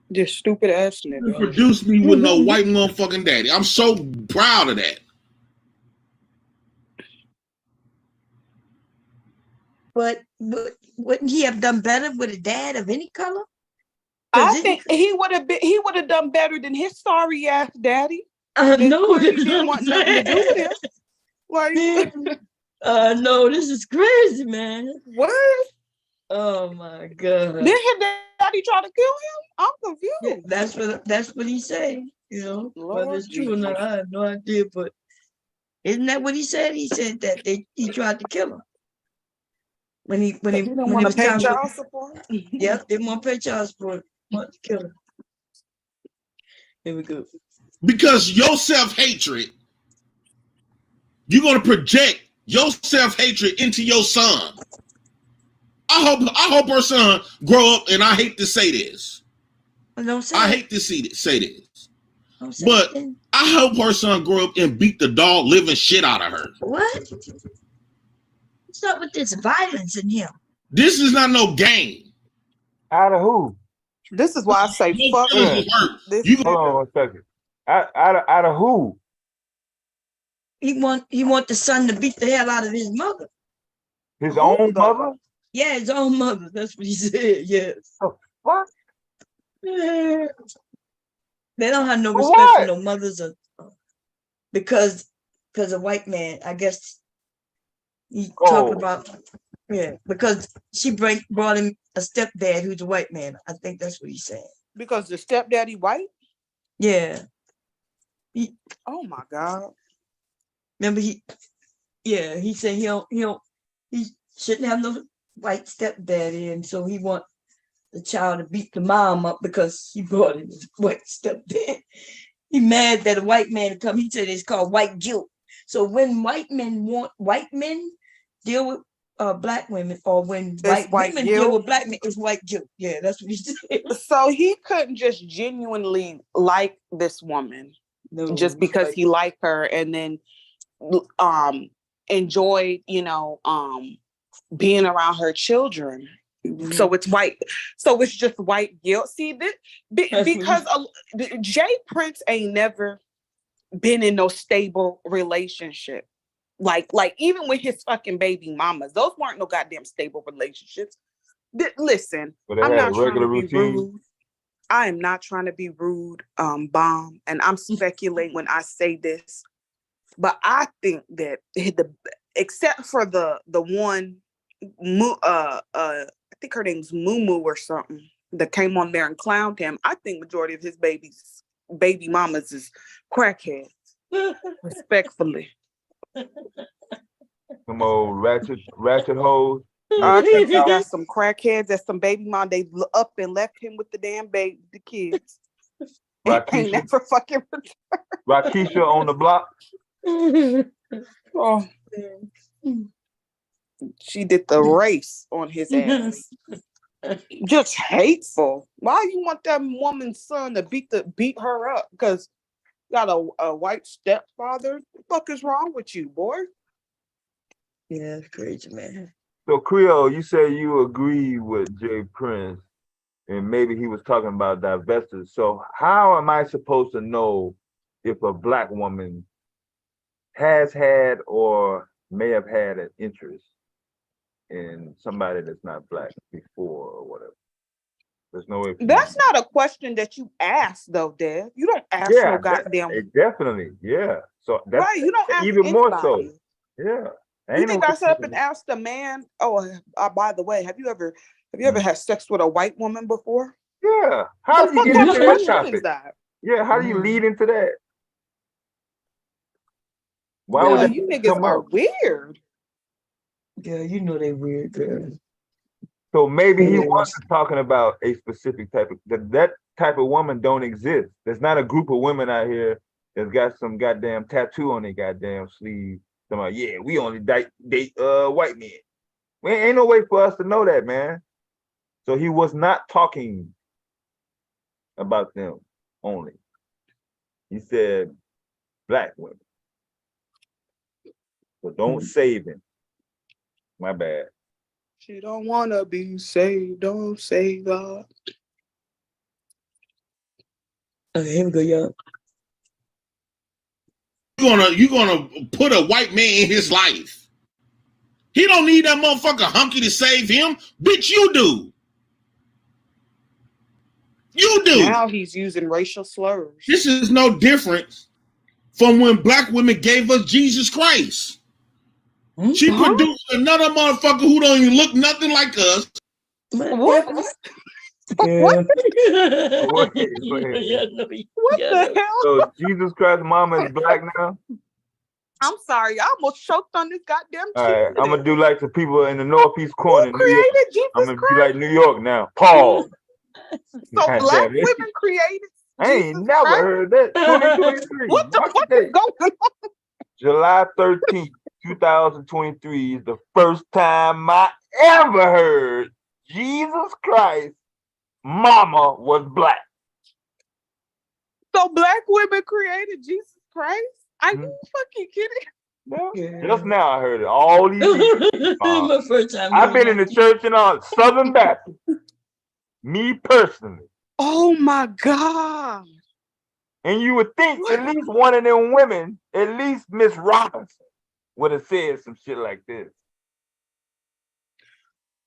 This stupid ass nigga. Produced me with no white motherfucking daddy. I'm so proud of that. But wouldn't he have done better with a dad of any color? I think he would have done better than his sorry ass daddy. No, he didn't want nothing to do with him. Like, no, this is crazy, man. What? Oh my god! Did his daddy try to kill him? I'm confused. Yeah, that's what he said. You know, Lord whether it's true or not, I have no idea. But isn't that what he said? He said that he tried to kill him when he don't want to pay child support. Yep, they want to pay child support. Want to kill him. Here we go. Because your self-hatred, you're gonna project your self-hatred into your son. I hope her son grow up, and I hate to say this. I hate to say this. But I hope her son grow up and beat the dog living shit out of her. What? What's up with this violence in him? This is not no game. Out of who? This is why I say fuck him. Hold on 1 second. Out of who? He want the son to beat the hell out of his mother. His own mother? Yeah, his own mother. That's what he said. Yes. Oh, what? They don't have no respect for no mothers, because a white man. I guess he talking about because she brought him a stepdad who's a white man. I think that's what he's saying. Because the stepdaddy white? Yeah. Oh my god. Remember he said he shouldn't have no white stepdaddy, and so he want the child to beat the mom up because he brought in his white stepdad. He mad that a white man to come. He said it's called white guilt. So when white men deal with black women, or when white women deal with black men, it's white guilt. Yeah, that's what he said. So he couldn't just genuinely like this woman just because he liked her, and then enjoyed, being around her children. Mm-hmm. So it's just white guilt. See, because Jay Prince ain't never been in no stable relationship. Like even with his fucking baby mamas, those weren't no goddamn stable relationships. Listen, I'm not trying to be rude. I am not trying to be rude, Bomb, and I'm speculating when I say this. But I think that except for the one, I think her name's Moo or something, that came on there and clowned him. I think majority of his baby mamas is crackheads. Respectfully. Some old ratchet hoes. I think he got some crackheads and some baby mom. They up and left him with the kids. Ain't never fucking returned. Rakisha on the block. Oh, she did the race on his ass. Just hateful. Why you want that woman's son to beat her up? Because got a white stepfather? What the fuck is wrong with you, boy? Yeah, that's crazy, man. So Creole, you say you agree with Jay Prince, and maybe he was talking about divestors. So how am I supposed to know if a black woman has had or may have had an interest in somebody that's not black before or whatever? There's no way. That's not a question that you ask, though, Dev. You don't ask no goddamn. Definitely, yeah. So that's right. You don't ask even anybody. more so. Yeah. You think I sit up and ask a man? Oh, by the way, have you ever had sex with a white woman before? Yeah. How do you get into that topic? Yeah. How do you lead into that? Why would you niggas are weird? Yeah, you know they weird, girl. So maybe he wasn't talking about a specific type of that type of woman don't exist. There's not a group of women out here that's got some goddamn tattoo on their goddamn sleeve. Somebody, yeah, we only date white men. Ain't no way for us to know that, man. So he was not talking about them only. He said black women. So don't save him. My bad. She don't wanna be saved. Don't save her. Okay, here we go, y'all. You gonna put a white man in his life. He don't need that motherfucker hunky to save him. Bitch, you do. You do. Now he's using racial slurs. This is no different from when black women gave us Jesus Christ. She produced another motherfucker who don't even look nothing like us. What? What? What the hell? So Jesus Christ mama is black now? I'm sorry, I almost choked on this goddamn cheese. All right, I'm gonna do like the people in the northeast corner. Who created Jesus I'm gonna Christ? be like New York now. Paul. So black women created I ain't never heard that. 2023. What the fuck is going on? July 13th, 2023 is the first time I ever heard Jesus Christ mama was black. So black women created Jesus Christ? Are you fucking kidding? Yeah. Just now I heard it. All these years. My first time. I've been in the church in Southern Baptist. Me personally. Oh my God. And you would think at least one of them women, at least Miss Robinson, would have said some shit like this.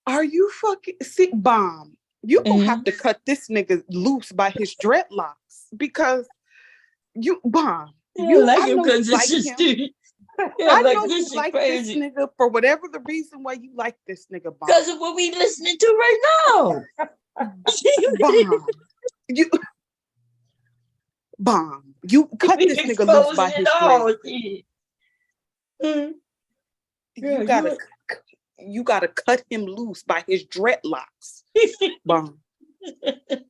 Are you fucking sick, Bomb? You gonna have to cut this nigga loose by his dreadlocks because you, Bomb. You like him because it's just stupid. I know you like this nigga for whatever the reason why you like this nigga, Bomb. Because of what we listening to right now. Bomb. You cut this nigga loose by his dreadlocks. You gotta cut him loose by his dreadlocks. Bomb.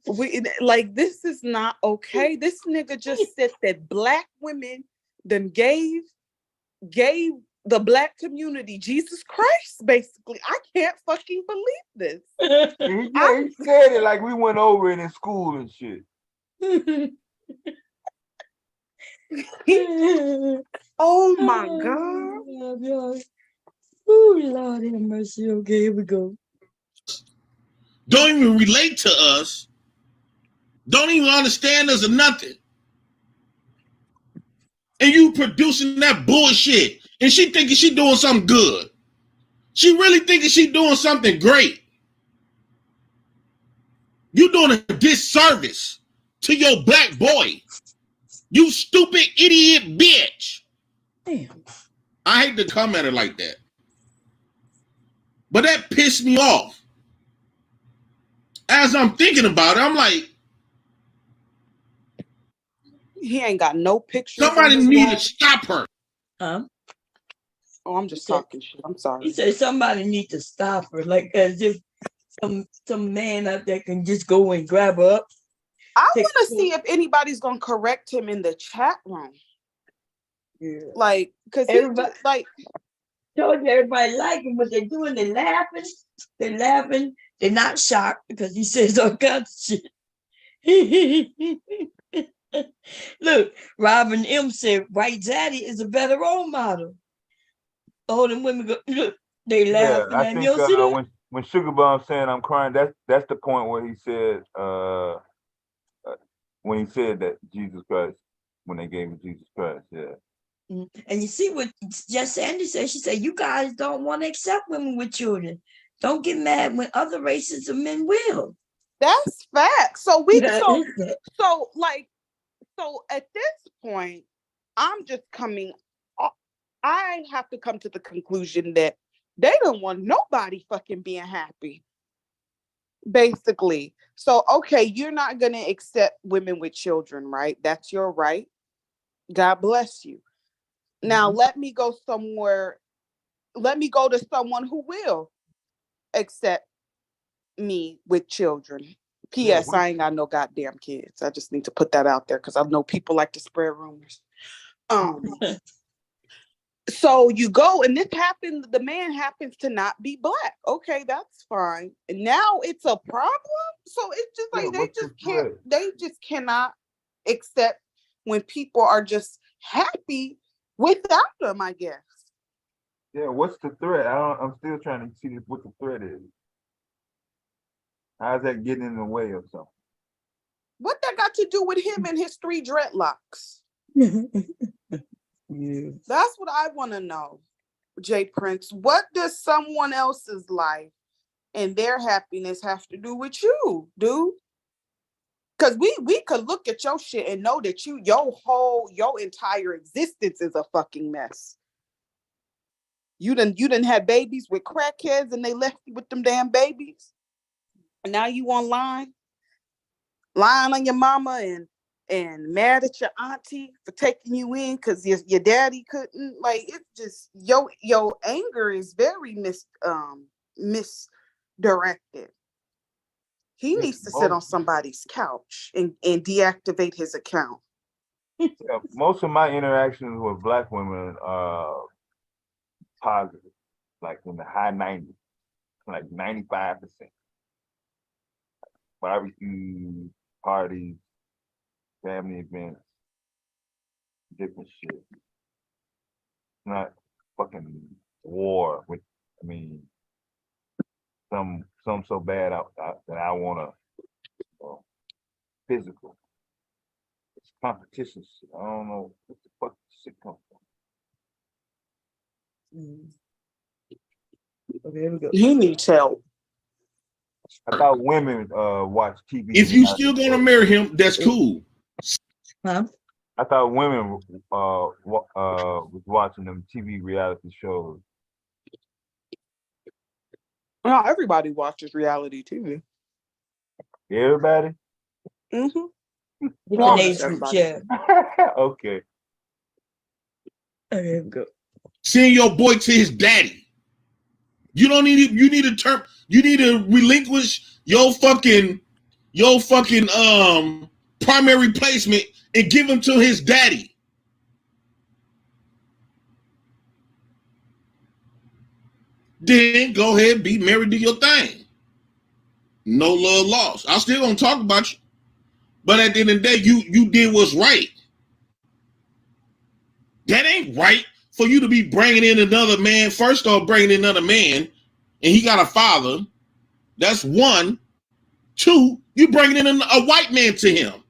This is not okay. This nigga just said that black women then gave the black community Jesus Christ, basically. I can't fucking believe this. He said it like we went over it in school and shit. Oh my God. Oh, Lord have mercy. Okay, here we go. Don't even relate to us. Don't even understand us or nothing. And you producing that bullshit. And she thinking she doing something good. She really thinking she doing something great. You doing a disservice to your black boy. You stupid idiot bitch. Damn. I hate to come at her like that. But that pissed me off. As I'm thinking about it, I'm like, he ain't got no pictures. Somebody need to stop her. Huh? Oh, I'm just talking shit. I'm sorry. He said somebody need to stop her, like as if some man out there can just go and grab her up. I want to see if anybody's gonna correct him in the chat room. Yeah. Like, cause everybody like told you everybody like him, what they're doing, they're laughing. They're laughing. They're not shocked because he says all kinds of shit. Look, Robin M said White Zaddy is a better role model. All them women go, look, they laughing I at think me. You see that? when Sugar Bomb saying I'm crying, that's the point where he said when he said that Jesus Christ, when they gave him Jesus Christ, yeah. And you see what Jess Sandy said? She said, you guys don't want to accept women with children. Don't get mad when other races of men will. That's fact. So we That so is it. so at this point, I'm just coming. I have to come to the conclusion that they don't want nobody fucking being happy. Basically. So okay, you're not gonna accept women with children, right? That's your right. God bless you. Now let me go somewhere. Let me go to someone who will accept me with children. P.S. I ain't got no goddamn kids. I just need to put that out there because I know people like to spread rumors. So you go, and this happened. The man happens to not be black. Okay, that's fine. And now it's a problem. So it's just like they just can't. They just cannot accept when people are just happy without them, I guess. Yeah, what's the threat? I'm still trying to see what the threat is. How's that getting in the way of something? What that got to do with him and his 3 dreadlocks? Yeah. That's what I want to know, Jay Prince. What does someone else's life and their happiness have to do with you, dude? Because we could look at your shit and know that your entire existence is a fucking mess. You done had babies with crackheads and they left you with them damn babies. And now you online, lying on your mama and mad at your auntie for taking you in because your daddy couldn't. Like, it's just your anger is very misdirected. He needs to sit on somebody's couch and deactivate his account. Yeah, most of my interactions with black women are positive, like in the high 90s, like 95%. Barbecue, parties, family events, different shit. Not fucking war with, I mean, some so bad that I want to physical. It's competition shit. I don't know what the fuck this shit comes from. Okay, here we go. He needs help. I thought women watch TV. If you still gonna marry him, that's cool. Huh? I thought women was watching them TV reality shows. No, everybody watches reality TV. Everybody? Mm-hmm. Different age groups, yeah. Okay. Okay, here we go. Send your boy to his daddy. You don't need it. You need to relinquish your fucking primary placement and give him to his daddy. Then go ahead and be married to your thing. No love lost. I still gonna talk about you. But at the end of the day, you did what's right. That ain't right for you to be bringing in another man. First off, bringing in another man, and he got a father. That's one. 2, you bringing in a white man to him.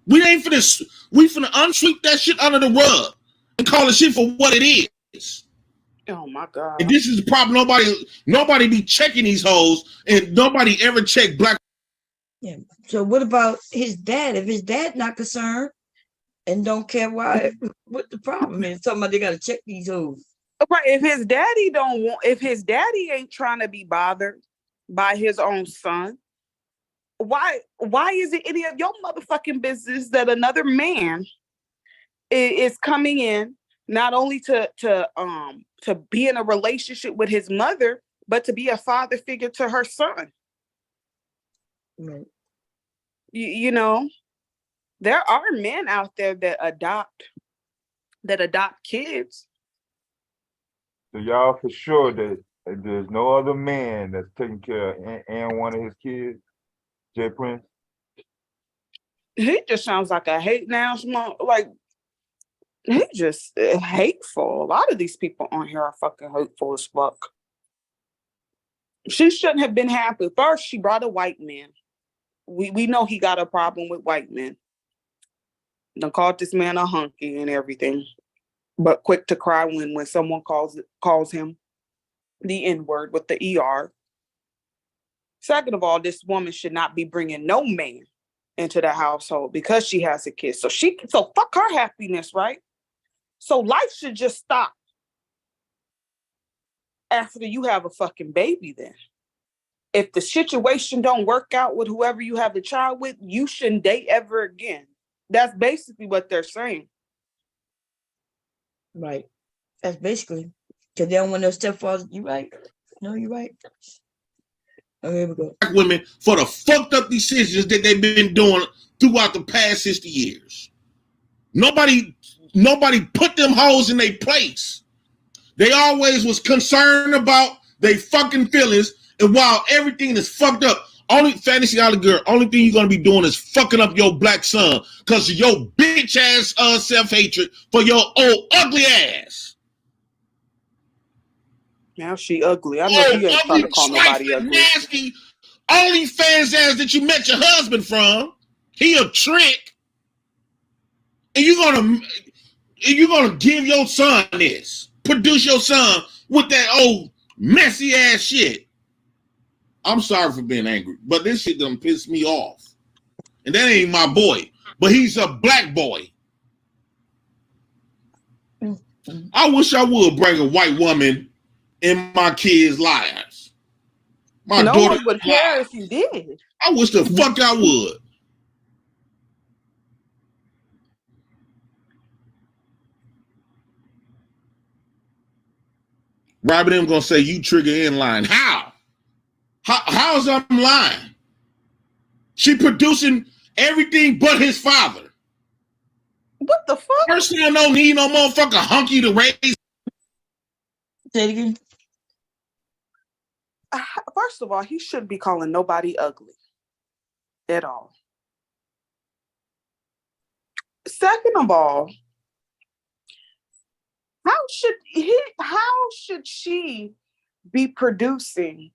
We ain't finna unsweep that shit under the rug and call the shit for what it is. Oh my God. And this is the problem. Nobody be checking these hoes, and nobody ever check black. Yeah. So what about his dad? If his dad not concerned, and don't care why. What the problem is? Talking about they gotta check these hoes. Right. If his daddy ain't trying to be bothered by his own son, why is it any of your motherfucking business that another man is coming in not only to be in a relationship with his mother, but to be a father figure to her son? Right. You know, there are men out there that adopt kids. So y'all for sure that there's no other man that's taking care of and one of his kids, Jay Prince. He just sounds like a hate now, like he just hateful. A lot of these people on here are fucking hateful as fuck. She shouldn't have been happy. First, she brought a white man. We know he got a problem with white men. Done called this man a hunky and everything, but quick to cry when someone calls him the N-word with the ER. Second of all, this woman should not be bringing no man into the household because she has a kid. So fuck her happiness, right? So life should just stop after you have a fucking baby then. If the situation don't work out with whoever you have the child with, you shouldn't date ever again. That's basically what they're saying. Right. That's basically because they don't want no stepfathers. You right? No, you right. Oh, here we go. Black women for the fucked up decisions that they've been doing throughout the past 60 years. Nobody put them hoes in their place. They always was concerned about their fucking feelings, and while everything is fucked up, only fantasy island girl, only thing you're gonna be doing is fucking up your black son because of your bitch ass self-hatred for your old ugly ass. Now she ugly. I know you ain't trying to call nobody ugly. Nasty OnlyFans ass that you met your husband from. He a trick. And you're gonna give your son this. Produce your son with that old messy ass shit. I'm sorry for being angry, but this shit done pissed me off. And that ain't my boy, but he's a black boy. I wish I would bring a white woman in my kids' lives. My no daughter one would care if you did. I wish the fuck I would. Robert M gonna say you trigger in line. How's I'm lying? She producing everything but his father. What the fuck? Her son don't need no motherfucker hunky to raise. Say it again. First of all, he shouldn't be calling nobody ugly at all. Second of all, how should she be producing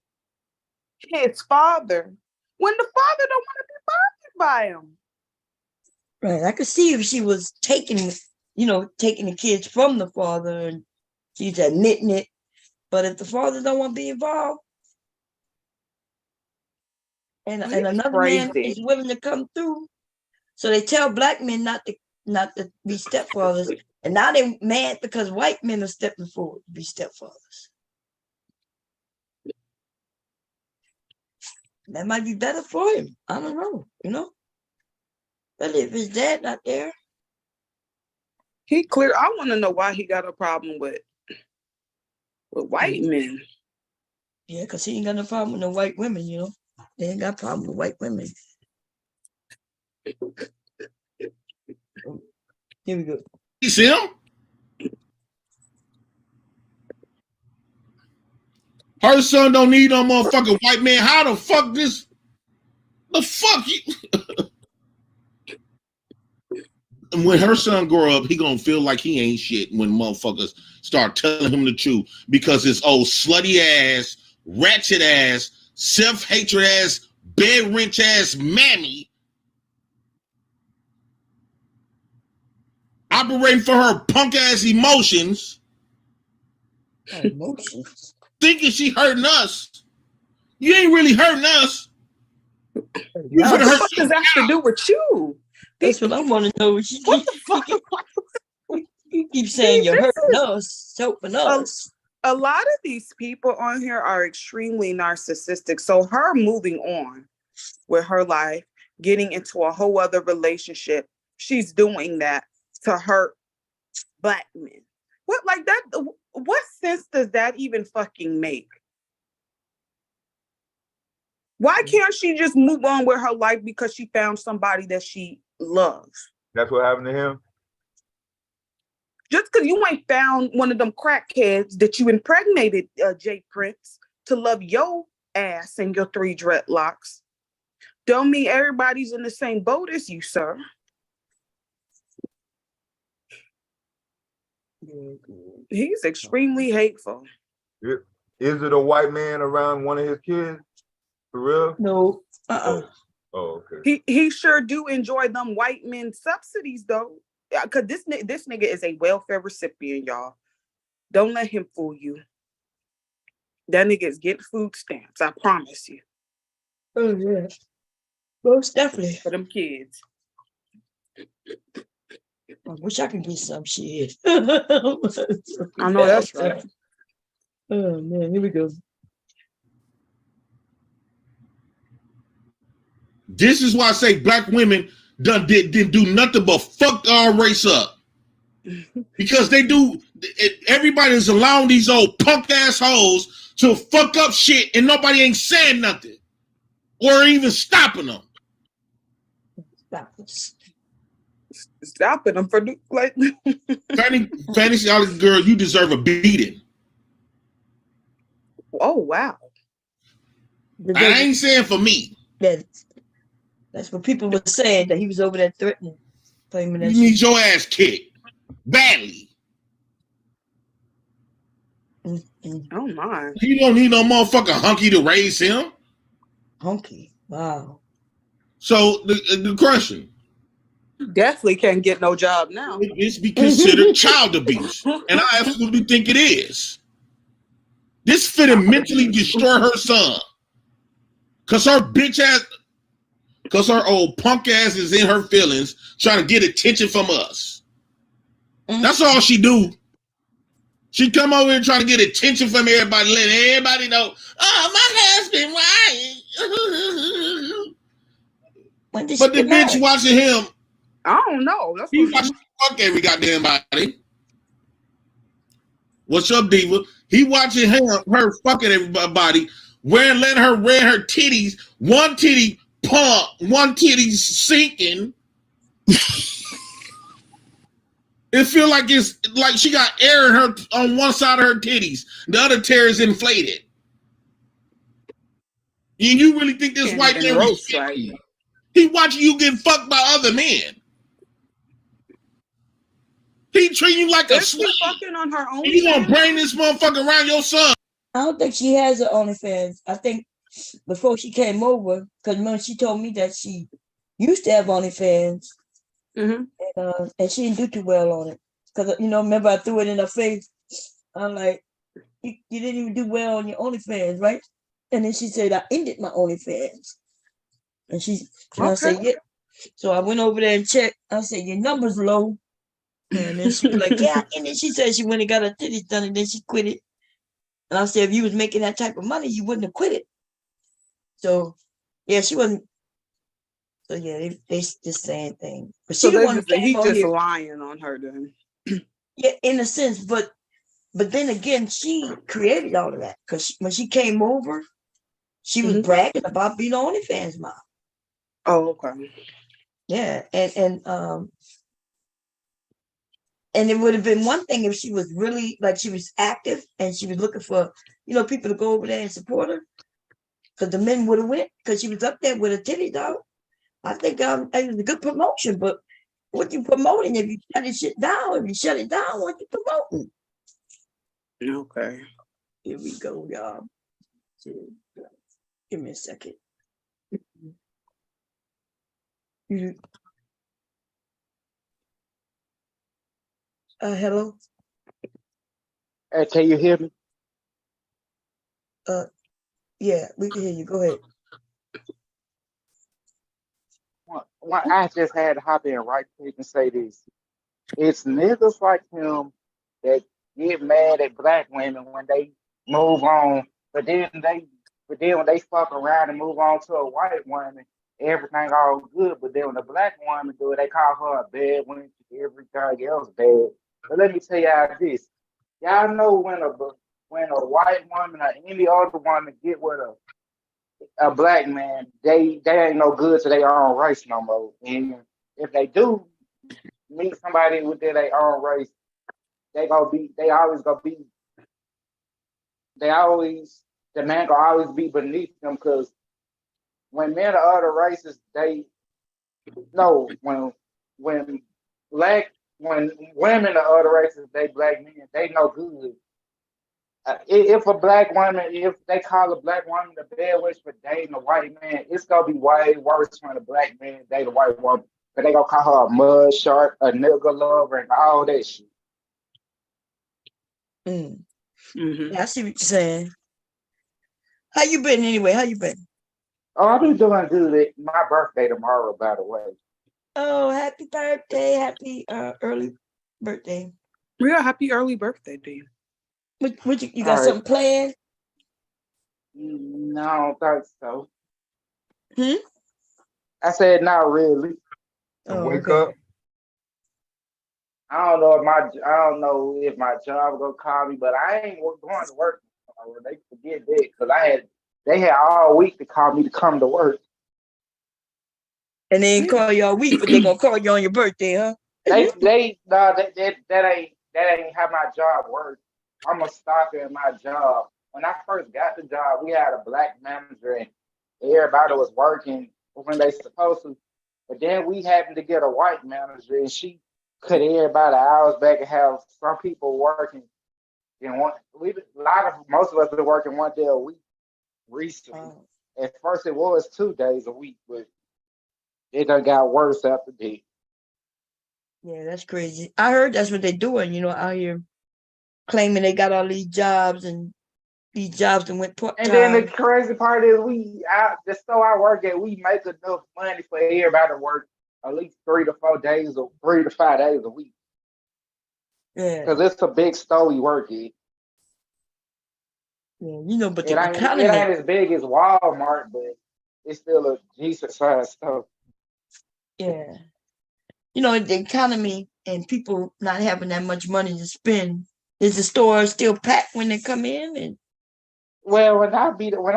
his father when the father don't want to be bothered by him? Right. I could see if she was taking the kids from the father and she's admitting it. But if the father don't want to be involved, and another man is willing to come through, so they tell black men not to be stepfathers, and now they're mad because white men are stepping forward to be stepfathers. That might be better for him. I don't know, But if his dad not there, I want to know why he got a problem with white men. Yeah, because he ain't got no problem with no white women, They ain't got a problem with white women. Here we go. You see him? Her son don't need no motherfucking white man. How the fuck this? The fuck you? And when her son grow up, he gonna feel like he ain't shit when motherfuckers start telling him the truth because his old slutty ass, ratchet ass, self-hatred ass, bed wrench ass mammy operating for her punk ass emotions. Emotions. Thinking she hurting us. You ain't really hurting us. What the fuck does that have to do with you? That's what I want to know. What the fuck? You keep saying you're hurting us, helping us. A lot of these people on here are extremely narcissistic. So her moving on with her life, getting into a whole other relationship, she's doing that to hurt Black men. What like that? What sense does that even fucking make? Why can't she just move on with her life because she found somebody that she loves? That's what happened to him. Just because you ain't found one of them crackheads that you impregnated, Jay Prince, to love your ass and your 3 dreadlocks, don't mean everybody's in the same boat as you, sir. He's extremely hateful. Is it a white man around one of his kids? For real? No. Oh, okay. He sure do enjoy them white men subsidies though. Cause this nigga is a welfare recipient, y'all. Don't let him fool you. That nigga is getting food stamps, I promise you. Oh yeah. Most definitely. For them kids. I wish I could get some shit. I know that's right. Oh man, here we go. This is why I say Black women didn't do nothing but fuck our race up. Because they do, everybody's allowing these old punk assholes to fuck up shit and nobody ain't saying nothing. Or even stopping them. Stopping them for like Fantasy girl, you deserve a beating. Oh wow. I ain't saying for me. That's what people were saying, that he was over there threatening. You need your ass kicked. Badly. Oh my. You don't need no motherfucking hunky to raise him. Hunky. Wow. So the question. Definitely can't get no job now. It's be considered child abuse. And I absolutely think it is. This finna mentally destroy her son. Cause her bitch ass, cause her old punk ass is in her feelings trying to get attention from us. That's all she do. She come over here trying to get attention from everybody, letting everybody know, oh, my husband, why? But the bitch watching him. I don't know. That's he watching fuck every goddamn body. What's up, diva? He watching her fucking everybody, letting her wear her titties, one titty pump, one titty sinking. It feel like it's like she got air in her on one side of her titties. The other tear is inflated. And you really think this white man respect you? He watching you get fucked by other men. He treating you like a slave. Fucking on her own. You gonna bring this motherfucker around your son? I don't think she has her OnlyFans. I think before she came over, because remember she told me that she used to have OnlyFans. And she didn't do too well on it. Because, remember I threw it in her face. I'm like, you didn't even do well on your OnlyFans, right? And then she said, I ended my OnlyFans. And I said, yeah. So I went over there and checked. I said, your number's low. And then she was like, yeah. And then she said she went and got her titties done and then she quit it. And I said, if you was making that type of money, you wouldn't have quit it. So, yeah, she wasn't. So yeah, they just saying things. But So she the one he's just here. lying on her then. Yeah, in a sense, but then again, she created all of that because when she came over, she was bragging about being OnlyFans mom. Oh, okay. Yeah, and it would have been one thing if she was really like she was active and she was looking for people to go over there and support her, because the men would have went because she was up there with a titty dog. I think it was a good promotion, but what you promoting if you shut it shit down? If you shut it down, what you promoting? Okay. Here we go, y'all. Give me a second. Hello? Can you hear me? Yeah, we can hear you. Go ahead. I just had to hop in right quick and say this. It's niggas like him that get mad at black women when they move on, but then when they fuck around and move on to a white woman, everything all good. But then when a black woman do it, they call her a bad woman, everything else bad. But let me tell y'all this. Y'all know when a white woman or any other woman get with a black man, they ain't no good to their own race no more. And if they do meet somebody with their own race, the man gonna always be beneath them, because when men of other races, when women of other races, they black men, they no good. If they call a black woman a bad witch for dating a white man, it's gonna be way worse when a black man date a white woman. But they gonna call her a mud shark, a nigga lover, and all that shit. Yeah, I see what you're saying. How you been anyway? How you been? Oh, I've been doing good. My birthday tomorrow, by the way. Oh, happy birthday. Happy early birthday. Yeah, happy early birthday to you. What you got something planned? No, I don't think so. I said not really. Wake up. I don't know if my job gonna call me, but I ain't going to work tomorrow. They forget that, because they had all week to call me to come to work. And they ain't call you all week, but they gonna call you on your birthday, huh? That ain't how my job works. I'm a stalker in my job. When I first got the job, we had a black manager and everybody was working when they supposed to. But then we happened to get a white manager, and she cut everybody hours back and have some people working. Most of us been working 1 day a week recently. At first it was 2 days a week, but it done got worse after that. Yeah, that's crazy. I heard that's what they're doing, out here, claiming they got all these jobs and these jobs that went part-time. And then the crazy part is the store I work at, we make enough money for everybody to work at least 3 to 5 days a week. Yeah. Because it's a big store we work at. Yeah, but it ain't as big as Walmart, but it's still a decent sized store. Yeah. The economy and people not having that much money to spend. Is the store still packed when they come in? And well, when I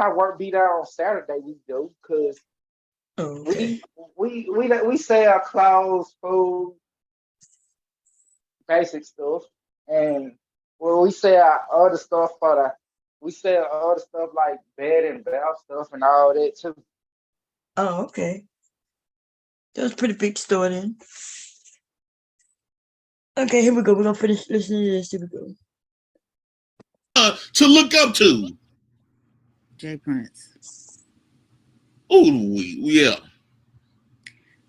work be there on Saturday, we do, because we sell clothes, food, basic stuff, and we sell other stuff like bed and bath stuff and all that too. Oh, okay. That was a pretty big store then. Okay, here we go. We're gonna finish listening to this. Here we go. To look up to. Jay Prince. Oh, yeah.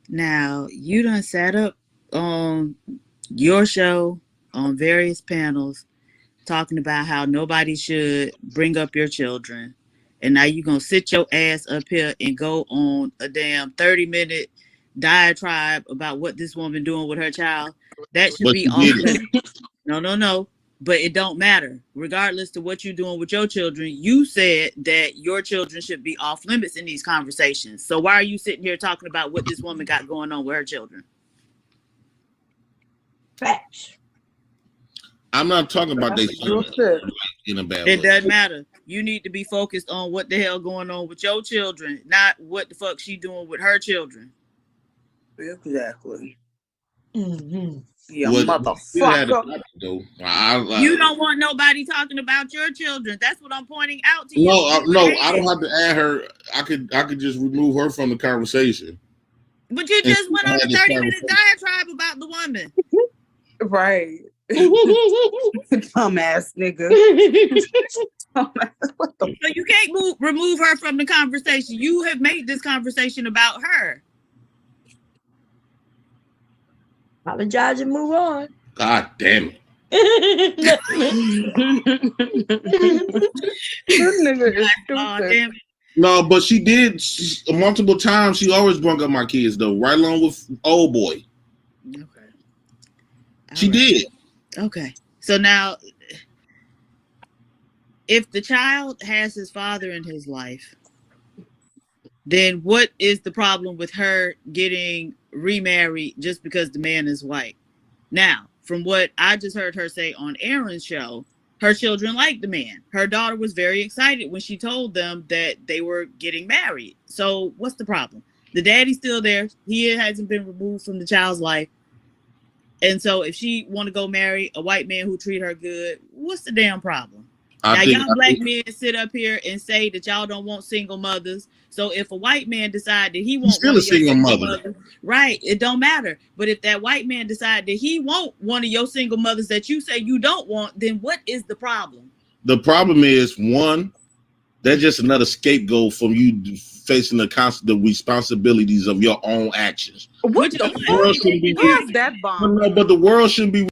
Now, you done sat up on your show on various panels talking about how nobody should bring up your children. And now you're going to sit your ass up here and go on a damn 30-minute diatribe about what this woman doing with her child. That should be off limits. No. But it don't matter. Regardless to what you're doing with your children, you said that your children should be off limits in these conversations. So why are you sitting here talking about what this woman got going on with her children? Facts. I'm not talking about they in a bad way. It doesn't matter. You need to be focused on what the hell going on with your children, not what the fuck she doing with her children. Exactly. You motherfucker. You don't want nobody talking about your children. That's what I'm pointing out to you. No, I don't have to add her. I could just remove her from the conversation. But you just went on a 30-minute diatribe about the woman. Right. Dumbass nigga. So you can't remove her from the conversation. You have made this conversation about her. Apologize and move on. God damn it. This nigga is stupid. Damn it. No, but she did multiple times. She always brought up my kids though, right along with old boy. Okay. She did. Okay. So now, if the child has his father in his life, then what is the problem with her getting remarried just because the man is white? Now, from what I just heard her say on Aaron's show, her children like the man. Her daughter was very excited when she told them that they were getting married. So what's the problem? The daddy's still there. He hasn't been removed from the child's life. And so if she want to go marry a white man who treat her good, what's the damn problem? Y'all black men sit up here and say that y'all don't want single mothers. So if a white man decide that he wants still a single mother, right, it don't matter. But if that white man decide that he want one of your single mothers that you say you don't want, then what is the problem? The problem is, one, that's just another scapegoat from you facing the constant responsibilities of your own actions. What the world shouldn't be that bomb? No, but the world shouldn't be.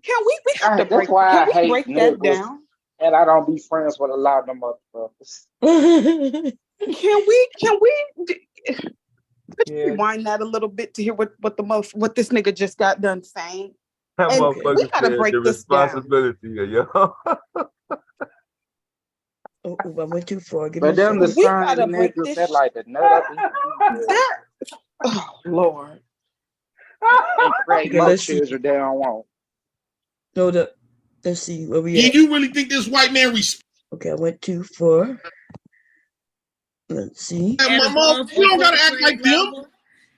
Can we have to That's break, why I can we hate break that niggas, down? and I don't be friends with a lot of them motherfuckers. Can we rewind that a little bit to hear what this nigga just got done saying? That And motherfucker we gotta said break the this down. responsibility, yo. Oh, I went too far. Give But me a them the second. sons of niggas that like the nut up and Oh Lord. create Okay, more let's see. children they don't want. Hold up. Let's see where we Yeah, at. you really think this white man Okay, I went too far. Let's see. My mom, you don't gotta act like them.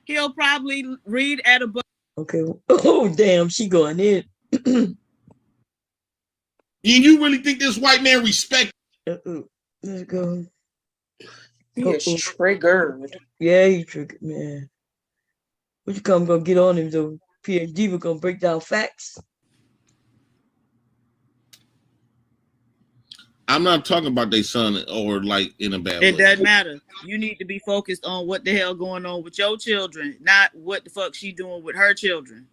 He'll probably read at a book. Okay. Oh damn, she going in. You really think this white man respect? Let's go. He is triggered. Yeah, he triggered, man. What you come gonna get on him though? PhD, we're gonna break down facts. I'm not talking about their son or like in a bad way. It doesn't matter. You need to be focused on what the hell going on with your children, not what the fuck she doing with her children.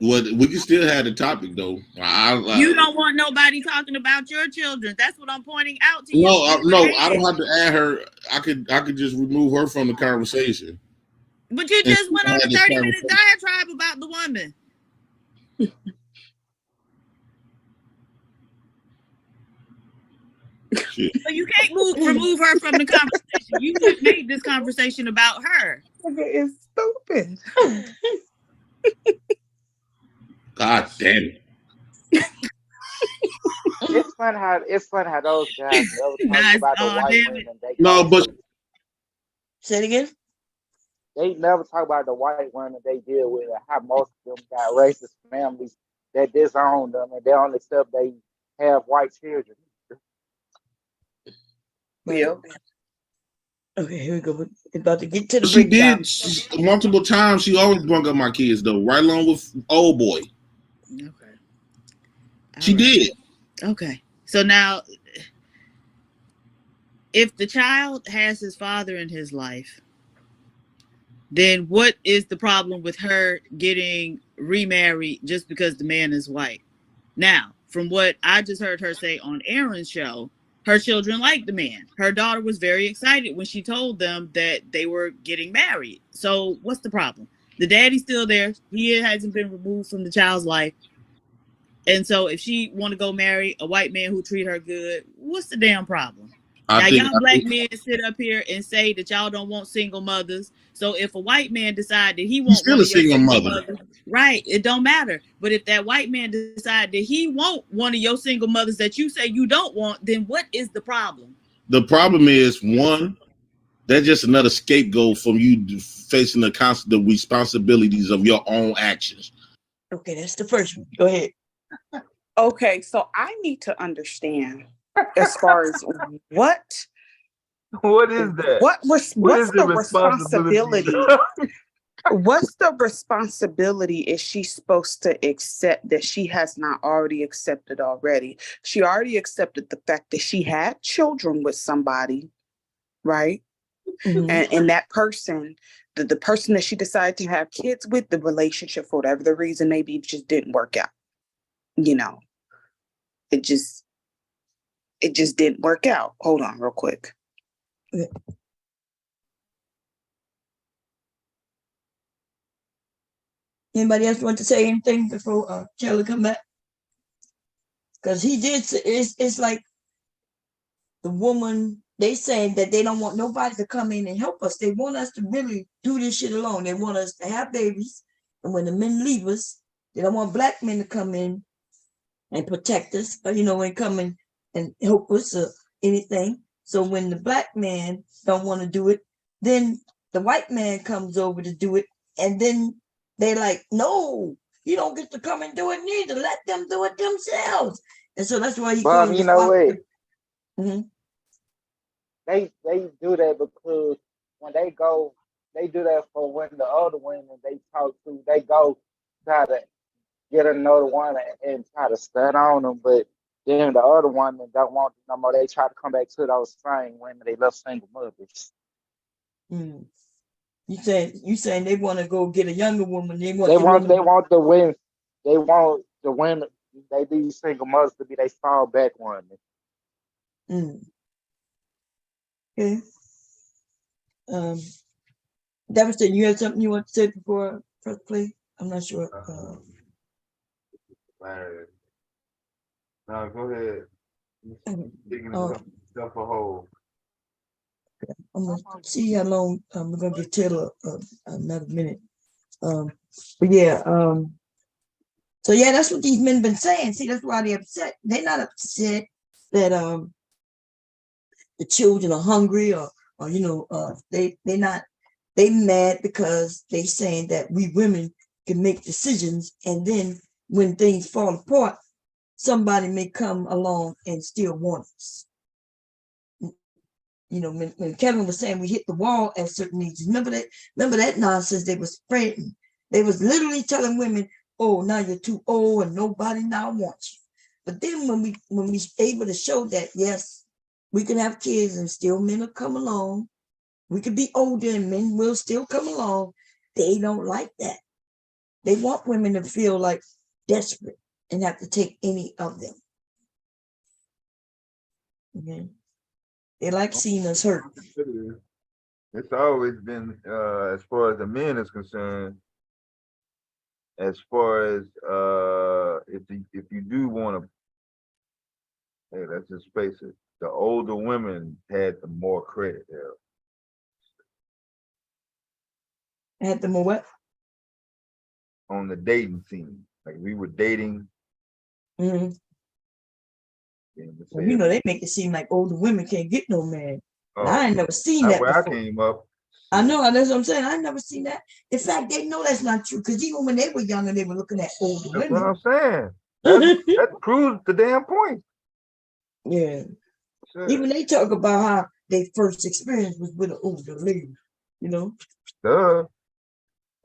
Well, we can still have the topic though. You don't want nobody talking about your children. That's what I'm pointing out to you. No, I don't have to add her. I could just remove her from the conversation. But you just went on a 30-minute diatribe about the woman. So you can't remove her from the conversation. You have made this conversation about her. It's stupid. God damn it. It's funny how those guys never talk about the white women. No, but say it again. They never talk about the white women they deal with and how most of them got racist families that disown them and they only accept they have white children. Yeah. Okay, here we go. We're about to get to the she breakdown. did multiple times. She always brought up my kids though, right along with old boy. Okay. She did. Okay. So now, if the child has his father in his life, then what is the problem with her getting remarried just because the man is white? Now, from what I just heard her say on Aaron's show, her children like the man. Her daughter was very excited when she told them that they were getting married. So what's the problem? The daddy's still there. He hasn't been removed from the child's life. And so if she want to go marry a white man who treat her good, what's the damn problem? Y'all black men sit up here and say that y'all don't want single mothers. So if a white man decide that he wants still a single mother, right, it don't matter. But if that white man decide that he want one of your single mothers that you say you don't want, then what is the problem? The problem is, one, that's just another scapegoat from you facing the constant responsibilities of your own actions. Okay, that's the first one. Go ahead. Okay, so I need to understand as far as what is that? What's the responsibility? What's the responsibility is she supposed to accept that she has not already accepted already? She already accepted the fact that she had children with somebody, right? Mm-hmm. And that person, the person that she decided to have kids with, the relationship, for whatever the reason, maybe just didn't work out, you know. It just didn't work out. Hold on real quick. Anybody else want to say anything before Kelly come back? Because he did say, it's like the woman, they saying that they don't want nobody to come in and help us. They want us to really do this shit alone. They want us to have babies. And when the men leave us, they don't want black men to come in and protect us, or, and come in and help us or anything. So when the black man don't want to do it, then the white man comes over to do it. And then they like, no, you don't get to come and do it neither. Let them do it themselves. And so that's why he Bob, calls you know what? Mm-hmm. They do that because when they go, they do that for when the other women they talk to, they go try to get another one and try to stud on them, but then the other one don't want no more. They try to come back to those same women they left single mothers. Mm. You saying they want to go get a younger woman? They want the women. They want the women. They these single mothers to be they fall back women. Mm. Okay. Devastating, you had something you want to say before first play? I'm not sure. No, go ahead. Digging stuff a hole. I'm gonna see how long we're gonna give Taylor another minute. But yeah, so yeah, that's what these men been saying. See, that's why they're upset. They're not upset that the children are hungry or they mad because they saying that we women can make decisions, and then when things fall apart, somebody may come along and still want us. When Kevin was saying we hit the wall at certain ages, remember that nonsense they was spreading. They was literally telling women, oh, now you're too old and nobody now wants you. But then when we able to show that, yes, we can have kids and still men will come along. We could be older and men will still come along. They don't like that. They want women to feel like desperate and have to take any of them. Okay. They like seeing us hurt. It's always been, as far as the men is concerned, as far as if you do want to, hey, let's just face it, the older women had the more credit there. Had the more what? On the dating scene. Like we were dating. Mm-hmm. Well, they make it seem like older women can't get no man. Oh, I ain't never seen that before. I came up. I know, that's what I'm saying. I ain't never seen that. In fact, they know that's not true, because even when they were younger, they were looking at older women. That's what I'm saying. That proves the damn point. Yeah. Sure. Even they talk about how their first experience was with an older lady, Duh.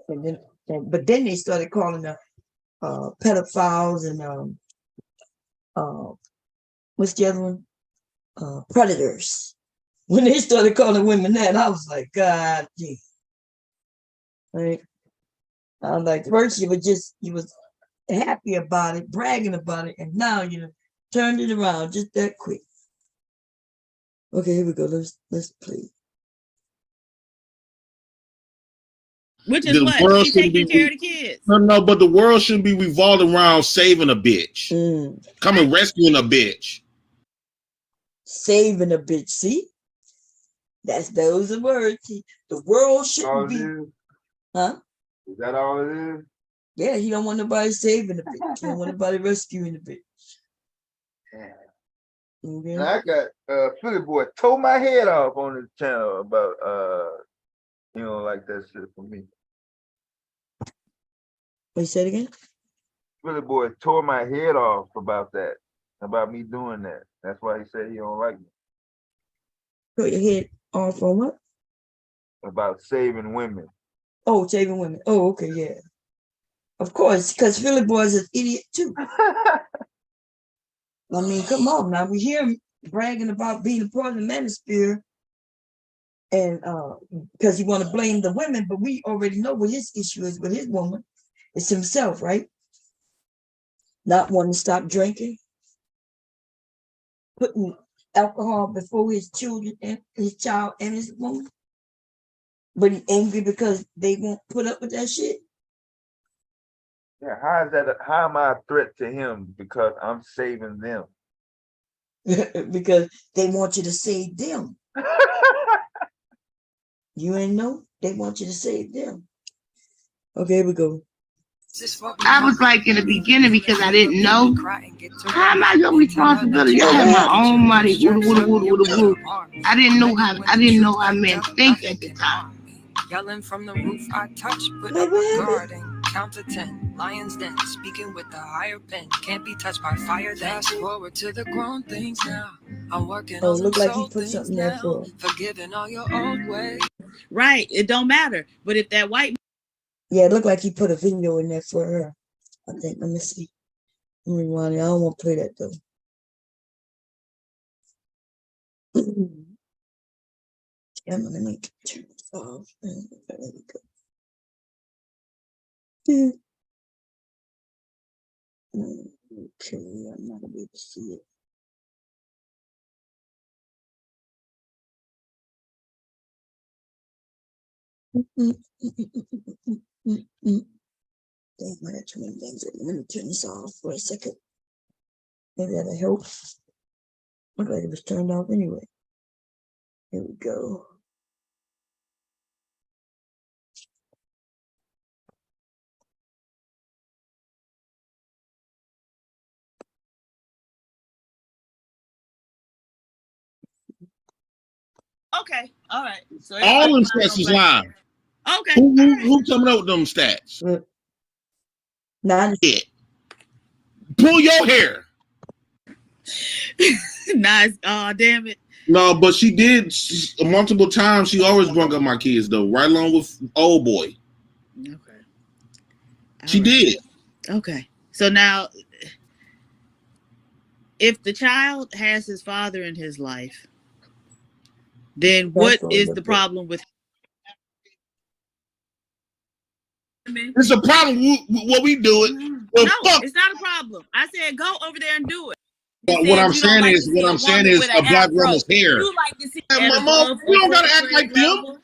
But then they started calling the pedophiles and what's the other one? Predators. When they started calling women that, I was like, God, gee. Right? I was like, first you was happy about it, bragging about it, and now you turned it around just that quick. Okay, here we go. Let's play. Which is what? She taking care of the kids. No, but the world shouldn't be revolving around saving a bitch. Coming rescuing a bitch. Saving a bitch, see? Those are words. See? The world shouldn't be. Huh? Is that all it is? Yeah, he don't want nobody saving a bitch. He don't want nobody rescuing a bitch. Yeah. Okay. I got Philly boy tore my head off on his channel about he don't like that shit for me. What you said again? Philly boy tore my head off about that, about me doing that. That's why he said he don't like me. Tore your head off on what? About saving women. Oh, saving women. Oh, okay, yeah. Of course, because Philly boy's an idiot too. I mean, come on now. We hear him bragging about being a part of the Manosphere, and because he want to blame the women, but we already know what his issue is with his woman. It's himself, right? Not wanting to stop drinking. putting alcohol before his children and his child and his woman. But he angry because they won't put up with that shit. Yeah, how is that? How am I a threat to him because I'm saving them? Because they want you to save them. You ain't know? They want you to save them. Okay, here we go. I was like in the beginning because I didn't know. How am I your responsibility? I have my own money. I didn't know how men think at the time. Yelling from the roof, I touch, put up a guarding. Count to 10, lions den, speaking with the higher pen. Can't be touched by fire. Fast forward to the grown things now. I'm working on look some like he soul put things something there now. for. Forgiving all your old ways. Right. It don't matter. But if that white Yeah, it looked like he put a video in there for her. I think. Let me see. Let me rewind it. I don't want to play that though. Let me turn this off. There we go. Okay, I'm not gonna be able to see it. Dang, I got too many things. Let me turn this off for a second. Maybe that'll help. Looked like it was turned off anyway. Here we go. Okay, all right. So All them stats is lying. Okay. Who coming up with them stats? Nah. Yeah. Pull your hair. Nice. Oh, damn it. No, but she did multiple times. She always brought up my kids though, right along with old boy. Okay. She did. Okay. So now, if the child has his father in his life, then what is the problem with him? It's a problem what we do it. Well, no, it's not a problem. I said go over there and do it. What I'm saying is a black woman's hair. You like to see my mom, you don't gotta act like them.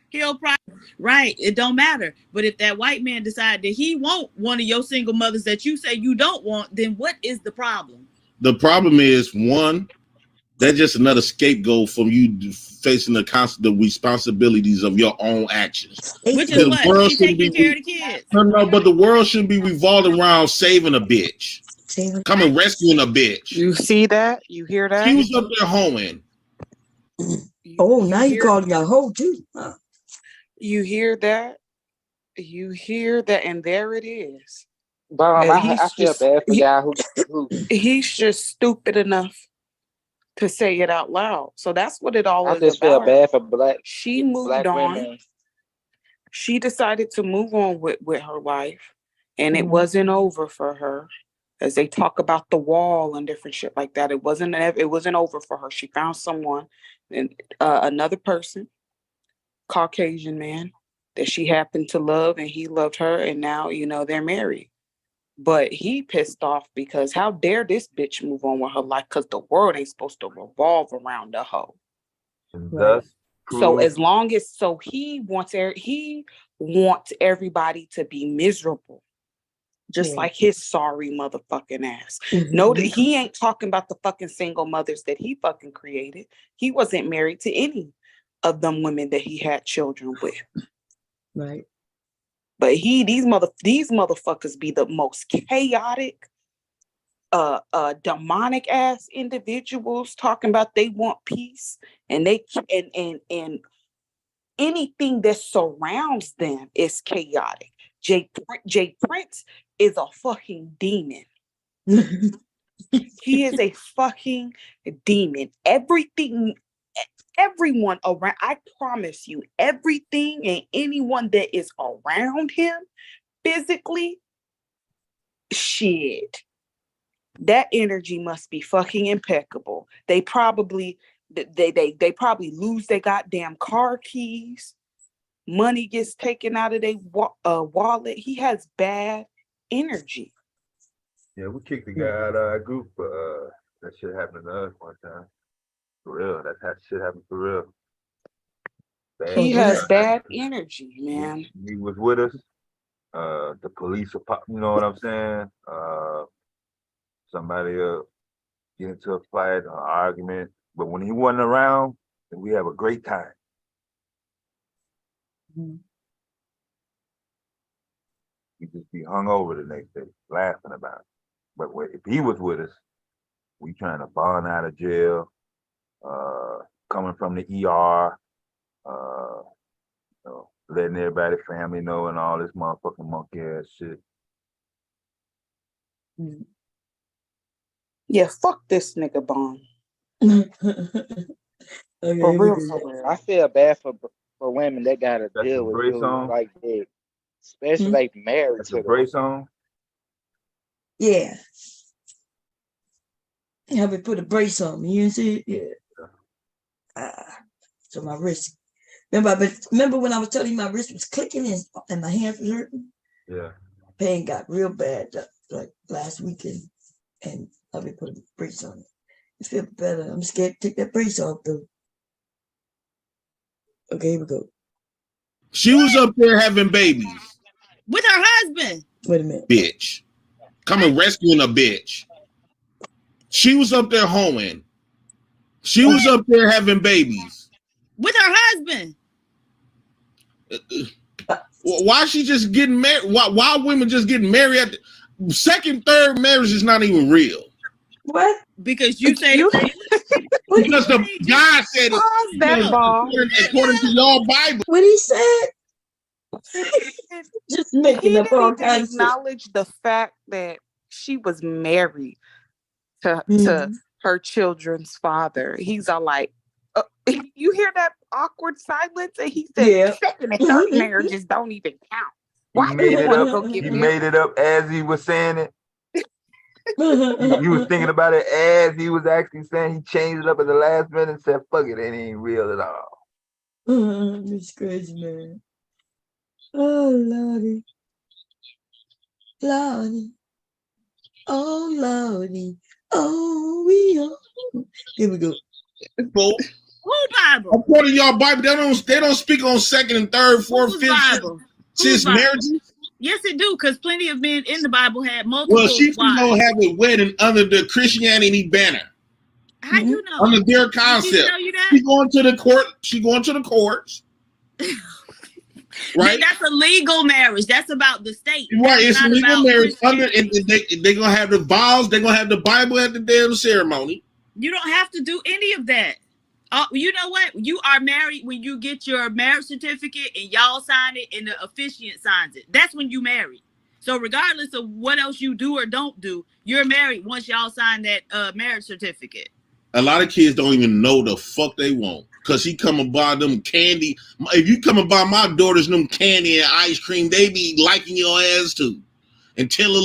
He'll probably right. It don't matter. But if that white man decide that he want one of your single mothers that you say you don't want, then what is the problem? The problem is one, that's just another scapegoat from you facing the responsibilities of your own actions. Which is what? She taking care of the kids. No, but the world shouldn't be revolving around saving a bitch. Coming rescuing a bitch. You see that? You hear that? She was up there hoeing. Oh, now you calling her a hoe too. Huh? You hear that? You hear that? And there it is. I feel bad for y'all who he's just stupid enough to say it out loud. So that's what it all is about. I just feel bad for black. She moved on. Women. She decided to move on with her life, and it wasn't over for her. As they talk about the wall and different shit like that, it wasn't over for her. She found someone, and another person, Caucasian man, that she happened to love, and he loved her, and now they're married. But he pissed off because how dare this bitch move on with her life, because the world ain't supposed to revolve around the hoe. Right. So as long as he wants everybody to be miserable, just like his sorry motherfucking ass. No, he ain't talking about the fucking single mothers that he fucking created. He wasn't married to any of them women that he had children with. Right. But these motherfuckers be the most chaotic, demonic ass individuals talking about they want peace, and and anything that surrounds them is chaotic. Jay Prince is a fucking demon. He is a fucking demon. Everyone around, I promise you, everything and anyone that is around him physically, shit, that energy must be fucking impeccable. They probably lose their goddamn car keys. Money gets taken out of their wallet. He has bad energy. Yeah, we kicked the guy out of our group That shit happened to us one time. For real. That shit happened for real. He has bad energy, man. He was with us. The police, you know what I'm saying? Somebody get into a fight, an argument. But when he wasn't around, then we have a great time. Mm-hmm. We just be hung over the next day, laughing about it. But if he was with us, we trying to bond out of jail, coming from the ER, you know, letting everybody, family know and all this motherfucking monkey ass shit. Yeah, fuck this nigga Bond. Okay, For real, we for go. real. I feel bad for women that gotta That's deal the with brace dudes on. like that, especially like married That's to the them. brace on. Yeah. Have me put a brace on me. You see it? Yeah. So my wrist. Remember when I was telling you my wrist was clicking and my hands was hurting? Yeah. Pain got real bad like last weekend, and let me put a brace on it. It feels better. I'm scared to take that brace off though. Okay, here we go. She was up there having babies with her husband. Wait a minute. Bitch. Coming rescuing a bitch. She was up there hoeing. She was up there having babies with her husband. Why she just getting married? Why women just getting married at the second, third marriage is not even real. What? Because you say because the guy said it. That according to y'all Bible. What he said? Just making up all He kinds didn't acknowledge the fact that she was married to her children's father. He's all like, you hear that awkward silence? And he said, second and third marriages don't even count. Why He made it wanna up. go get He married? made it up as he was saying it. He was thinking about it as he was actually saying. He changed it up at the last minute and said, "Fuck it, it ain't real at all." It's crazy, man. Oh Lordy, Lordy, oh Lordy, oh we are. Here we go. Who Bible? According to y'all Bible, they don't speak on second and third, fourth, fifth, Bible? Since marriages. Yes, it do, because plenty of men in the Bible had multiple. Well, she don't have a wedding under the Christianity banner. How you know? Under their concept. She going to the court. She going to the courts. Right. That's a legal marriage. That's about the state. Right. It's a legal marriage. Under they gonna have the vows. They're gonna have the Bible at the damn ceremony. You don't have to do any of that. You know what? You are married when you get your marriage certificate and y'all sign it and the officiant signs it. That's when you married. So regardless of what else you do or don't do, you're married once y'all sign that marriage certificate. A lot of kids don't even know the fuck they want. Cause he come and buy them candy. If you come and buy my daughters them candy and ice cream, they be liking your ass too. Until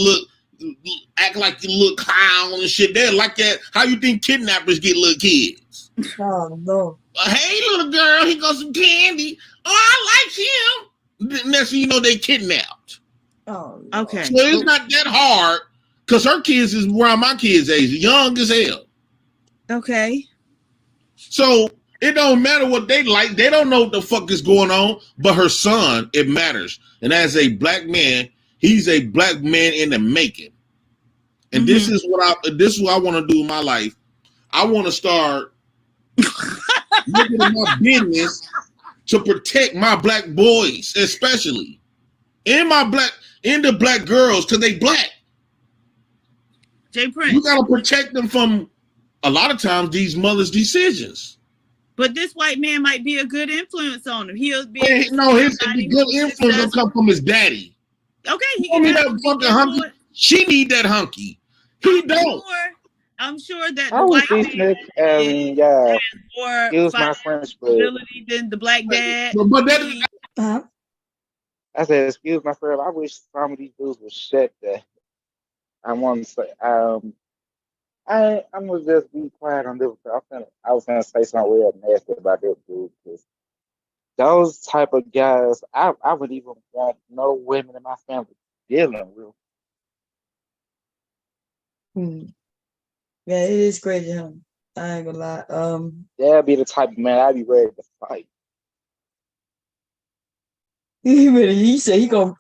act like you look clown and shit. They're like that. How you think kidnappers get little kids? Oh no. Hey little girl, he got some candy. Oh, I like him. Next thing you know, they kidnapped. Oh no. Okay. So it's not that hard. Cause her kids is around my kids' age, young as hell. Okay. So it don't matter what they like. They don't know what the fuck is going on. But her son, it matters. And as a black man, he's a black man in the making. And this is what I want to do in my life. I want to start looking at my business to protect my black boys, especially. And the black girls, because they black. Jay Prince. You gotta protect them from a lot of times these mothers' decisions. But this white man might be a good influence on him. He'll be his good influence will come from his daddy. Okay, he can have that fucking hunky. She need that hunky. He don't. I'm sure that I the was white man has more use my French ability than the black dad. But that I said, excuse my friend. I wish some of these dudes would shut that. I want to say, I'm gonna just be quiet on this. I was gonna say something real nasty about this dude because those type of guys, I wouldn't even want no women in my family dealing with. Yeah, it is crazy, huh? I ain't gonna lie. That'd be the type of man I'd be ready to fight. He said he gonna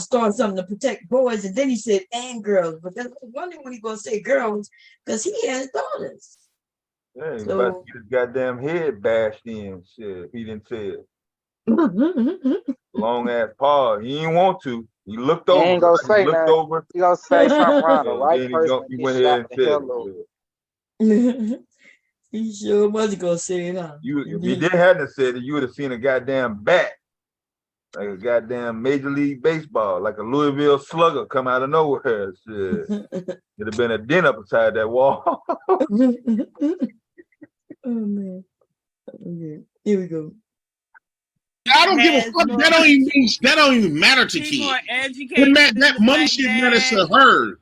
start something to protect boys, and then he said and girls. But then I was wondering when he gonna say girls because he has daughters. Yeah, he's about to get his goddamn head bashed in. Shit, he didn't say it. Long ass paw. He didn't want to. He looked over. He ain't gonna say looked nothing. over. He gonna say something around the And right then person. he Get went shot ahead and the said hell up. it. He sure was gonna say it, huh? If he hadn't said it, you would have seen a goddamn bat. Like a goddamn Major League Baseball, like a Louisville Slugger come out of nowhere. Shit. It'd have been a dent up inside that wall. Oh man. Okay. Here we go. I don't give a fuck. That don't even matter to He's kids. more educated. That money shit matters to her.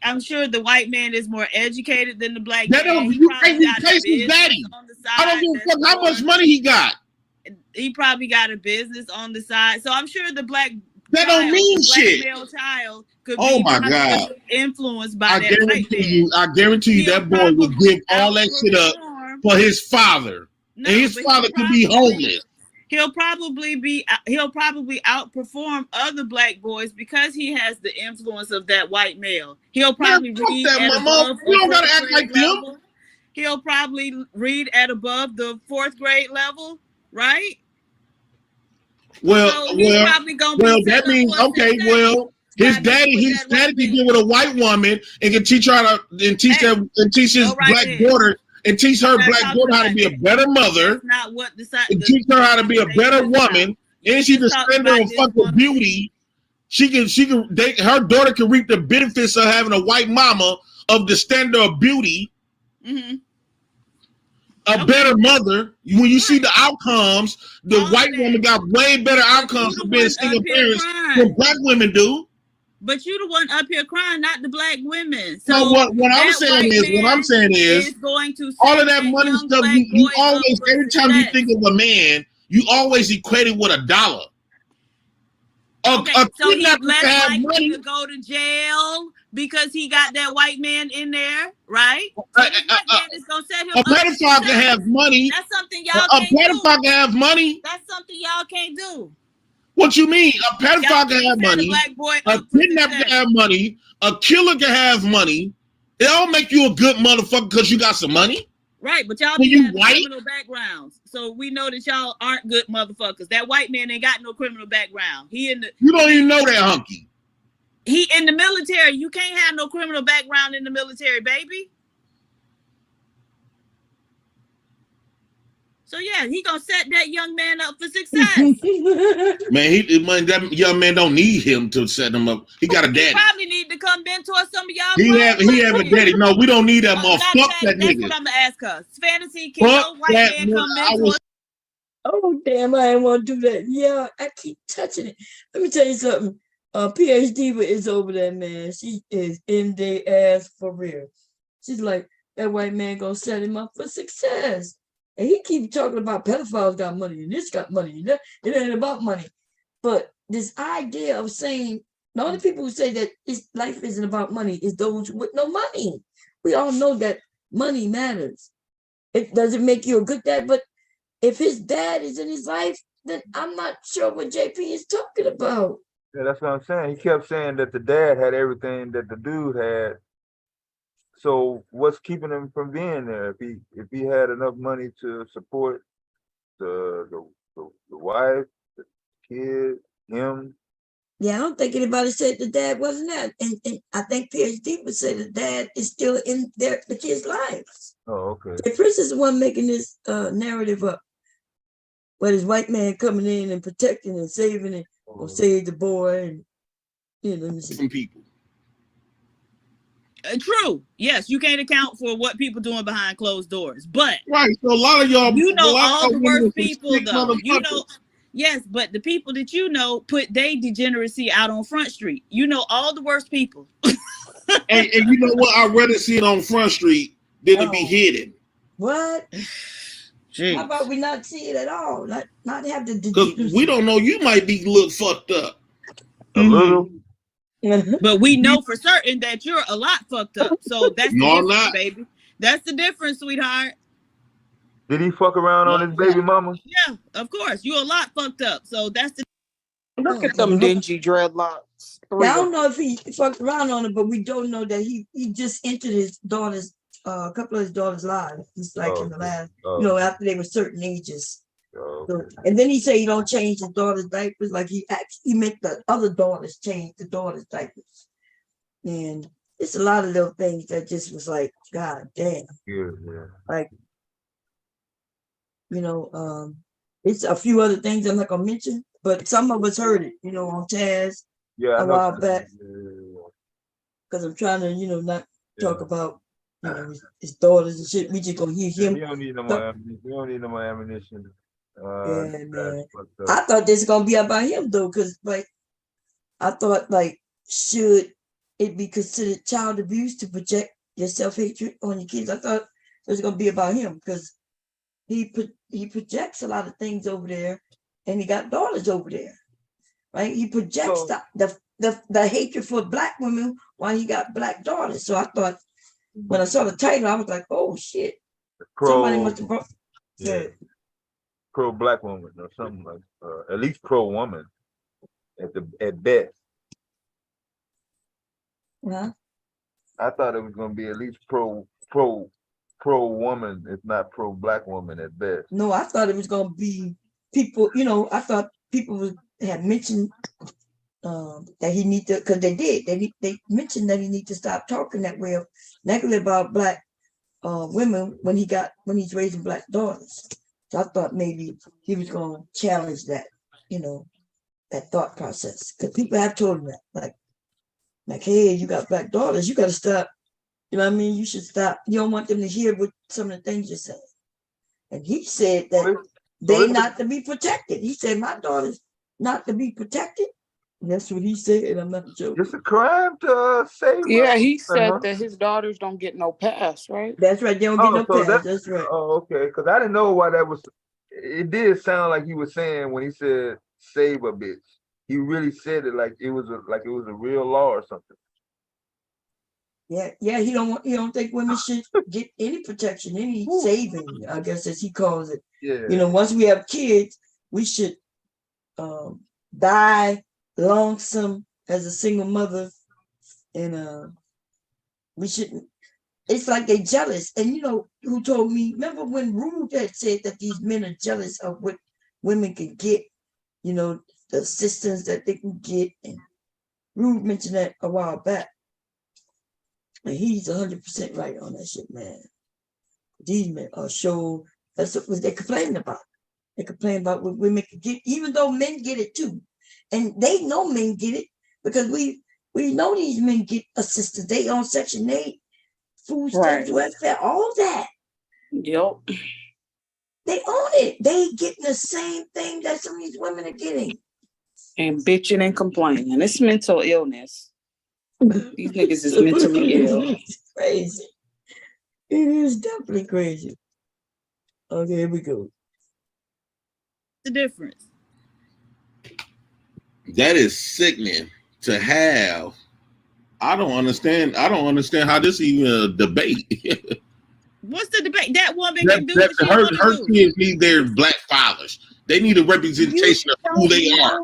I'm sure the white man is more educated than the black That man. don't. He You probably can't got a replace his business daddy. on the side. I don't give a fuck how much money he got. He probably got a business on the side. So I'm sure the black that don't mean shit. Male child could Oh be my God. influenced by I that white man. I guarantee you that boy would give all that shit up for his father. No, and his father could be homeless. He'll probably outperform other black boys because he has the influence of that white male. He'll probably read at above you don't gotta act like level. him. He'll probably read at above the 4th grade level, right? Well, so he's probably gonna be that means okay. Well, his daddy can get with a white woman and can teach her how to teach his black daughter and teach her black daughter how to be a better mother. That's not what and teach her how to be a better woman. And she's the standard of fucking beauty. Her daughter can reap the benefits of having a white mama of the standard of beauty. Mm-hmm. A better mother. When you see the outcomes, the white woman got way better outcomes for being single parents than black women do. But you the one up here crying, not the black women. So no, what I'm saying is going to all of that money stuff. You always, every time you think of a man, you always equate it with a dollar. So he's less likely to go to jail because he got that white man in there, right? So this white man is gonna set him up. A pedophile can have money. That's something y'all can't do. A pedophile can have money. That's something y'all can't do. What you mean? A pedophile can have money. A kidnapper can have money. A killer can have money. It all make you a good motherfucker because you got some money. Right, but y'all have criminal backgrounds. So we know that y'all aren't good motherfuckers. That white man ain't got no criminal background. You don't even know that, hunky. He in the military. You can't have no criminal background in the military, baby. So yeah, he gonna set that young man up for success. That young man don't need him to set him up. He got a daddy. He probably need to come mentor some of y'all. He have a daddy. No, we don't need that motherfucker. Fuck that nigga. That's what I'm gonna ask her. Fantasy, can no white man come mentor? Oh damn, I didn't want to do that. Yeah, I keep touching it. Let me tell you something. PhD is over there, man. She is in their ass for real. She's like, that white man gonna set him up for success. And he keeps talking about pedophiles got money and this got money. It ain't about money. But this idea of saying, the only people who say that life isn't about money is those with no money. We all know that money matters. It doesn't make you a good dad, but if his dad is in his life, then I'm not sure what JP is talking about. Yeah, that's what I'm saying. He kept saying that the dad had everything that the dude had. So what's keeping him from being there? If he had enough money to support the wife, the kid, him. Yeah, I don't think anybody said the dad wasn't that. And I think PhD would say the dad is still in the kids' lives. Oh, okay. The Prince is the one making this narrative up. But his white man coming in and protecting and saving it, or save the boy and let me see. Some people. True. Yes, you can't account for what people doing behind closed doors. But right, so a lot of y'all, all the worst people though. Yes, but the people that put their degeneracy out on Front Street. All the worst people. and you know what? I'd rather see it on Front Street than to be hidden. What? Jeez. How about we not see it at all? Not have the because we don't know. You might be look fucked up. A little. But we know for certain that you're a lot fucked up. So that's the difference, baby. That's the difference, sweetheart. Did he fuck around on his baby mama? Yeah, of course. You're a lot fucked up. So that's the Look at them dingy dreadlocks. Now, I don't know if he fucked around on it, but we don't know that he just entered his daughter's a couple of his daughters' lives. Just like in the last, after they were certain ages. So, and then he said he don't change his daughter's diapers, like he make the other daughters change the daughter's diapers. And it's a lot of little things that just was like, God damn. Yeah. Like, it's a few other things I'm not gonna mention, but some of us heard it, on Taz a while back. Because I'm trying to, not talk about his daughters and shit. We just gonna hear him. We don't need no more ammunition. Yeah, man. I thought this was gonna be about him though, because I thought should it be considered child abuse to project your self-hatred on your kids? I thought it was gonna be about him because he projects a lot of things over there, and he got daughters over there, right? He projects the hatred for Black women while he got Black daughters. So I thought when I saw the title, I was like, oh shit, somebody must have brought. Pro Black woman or something like, at least pro woman, at best. Yeah. I thought it was gonna be at least pro woman, if not pro Black woman at best. No, I thought it was gonna be people. I thought people had mentioned that he need to, because they did. They mentioned that he need to stop talking that way negatively about Black women when he's raising Black daughters. So I thought maybe he was going to challenge that, that thought process. Because people have told him that, like, hey, you got Black daughters, you got to stop. You know what I mean? You should stop. You don't want them to hear what some of the things you're saying. And he said that they not to be protected. He said, my daughter's not to be protected. And that's what he said, and I'm not joking. It's a crime to save. Yeah, he said that his daughters don't get no pass, right? That's right. They don't get no pass. That's right. Oh, okay. Because I didn't know why that was. It did sound like he was saying when he said "save a bitch." He really said it like it was a real law or something. Yeah. He don't think women should get any protection, any saving, I guess, as he calls it. Yeah. Once we have kids, we should die lonesome as a single mother, and we shouldn't. It's like they're jealous. And who told me? Remember when Rude had said that these men are jealous of what women can get, the assistance that they can get, and Rude mentioned that a while back. And he's 100% right on that shit, man. These men are that's what they're complaining about. They complain about what women can get, even though men get it too. And they know men get it because we know these men get assistance. They on Section 8, food stamps, welfare, all that. Yep. They own it. They getting the same thing that some of these women are getting. And bitching and complaining. It's mental illness. These niggas is mentally ill. It's crazy. It is definitely crazy. Okay, here we go. The difference. That is sickening to have. I don't understand how this is even a debate. What's the debate? That woman can do what she her kids need their Black fathers. They need a representation of who they are.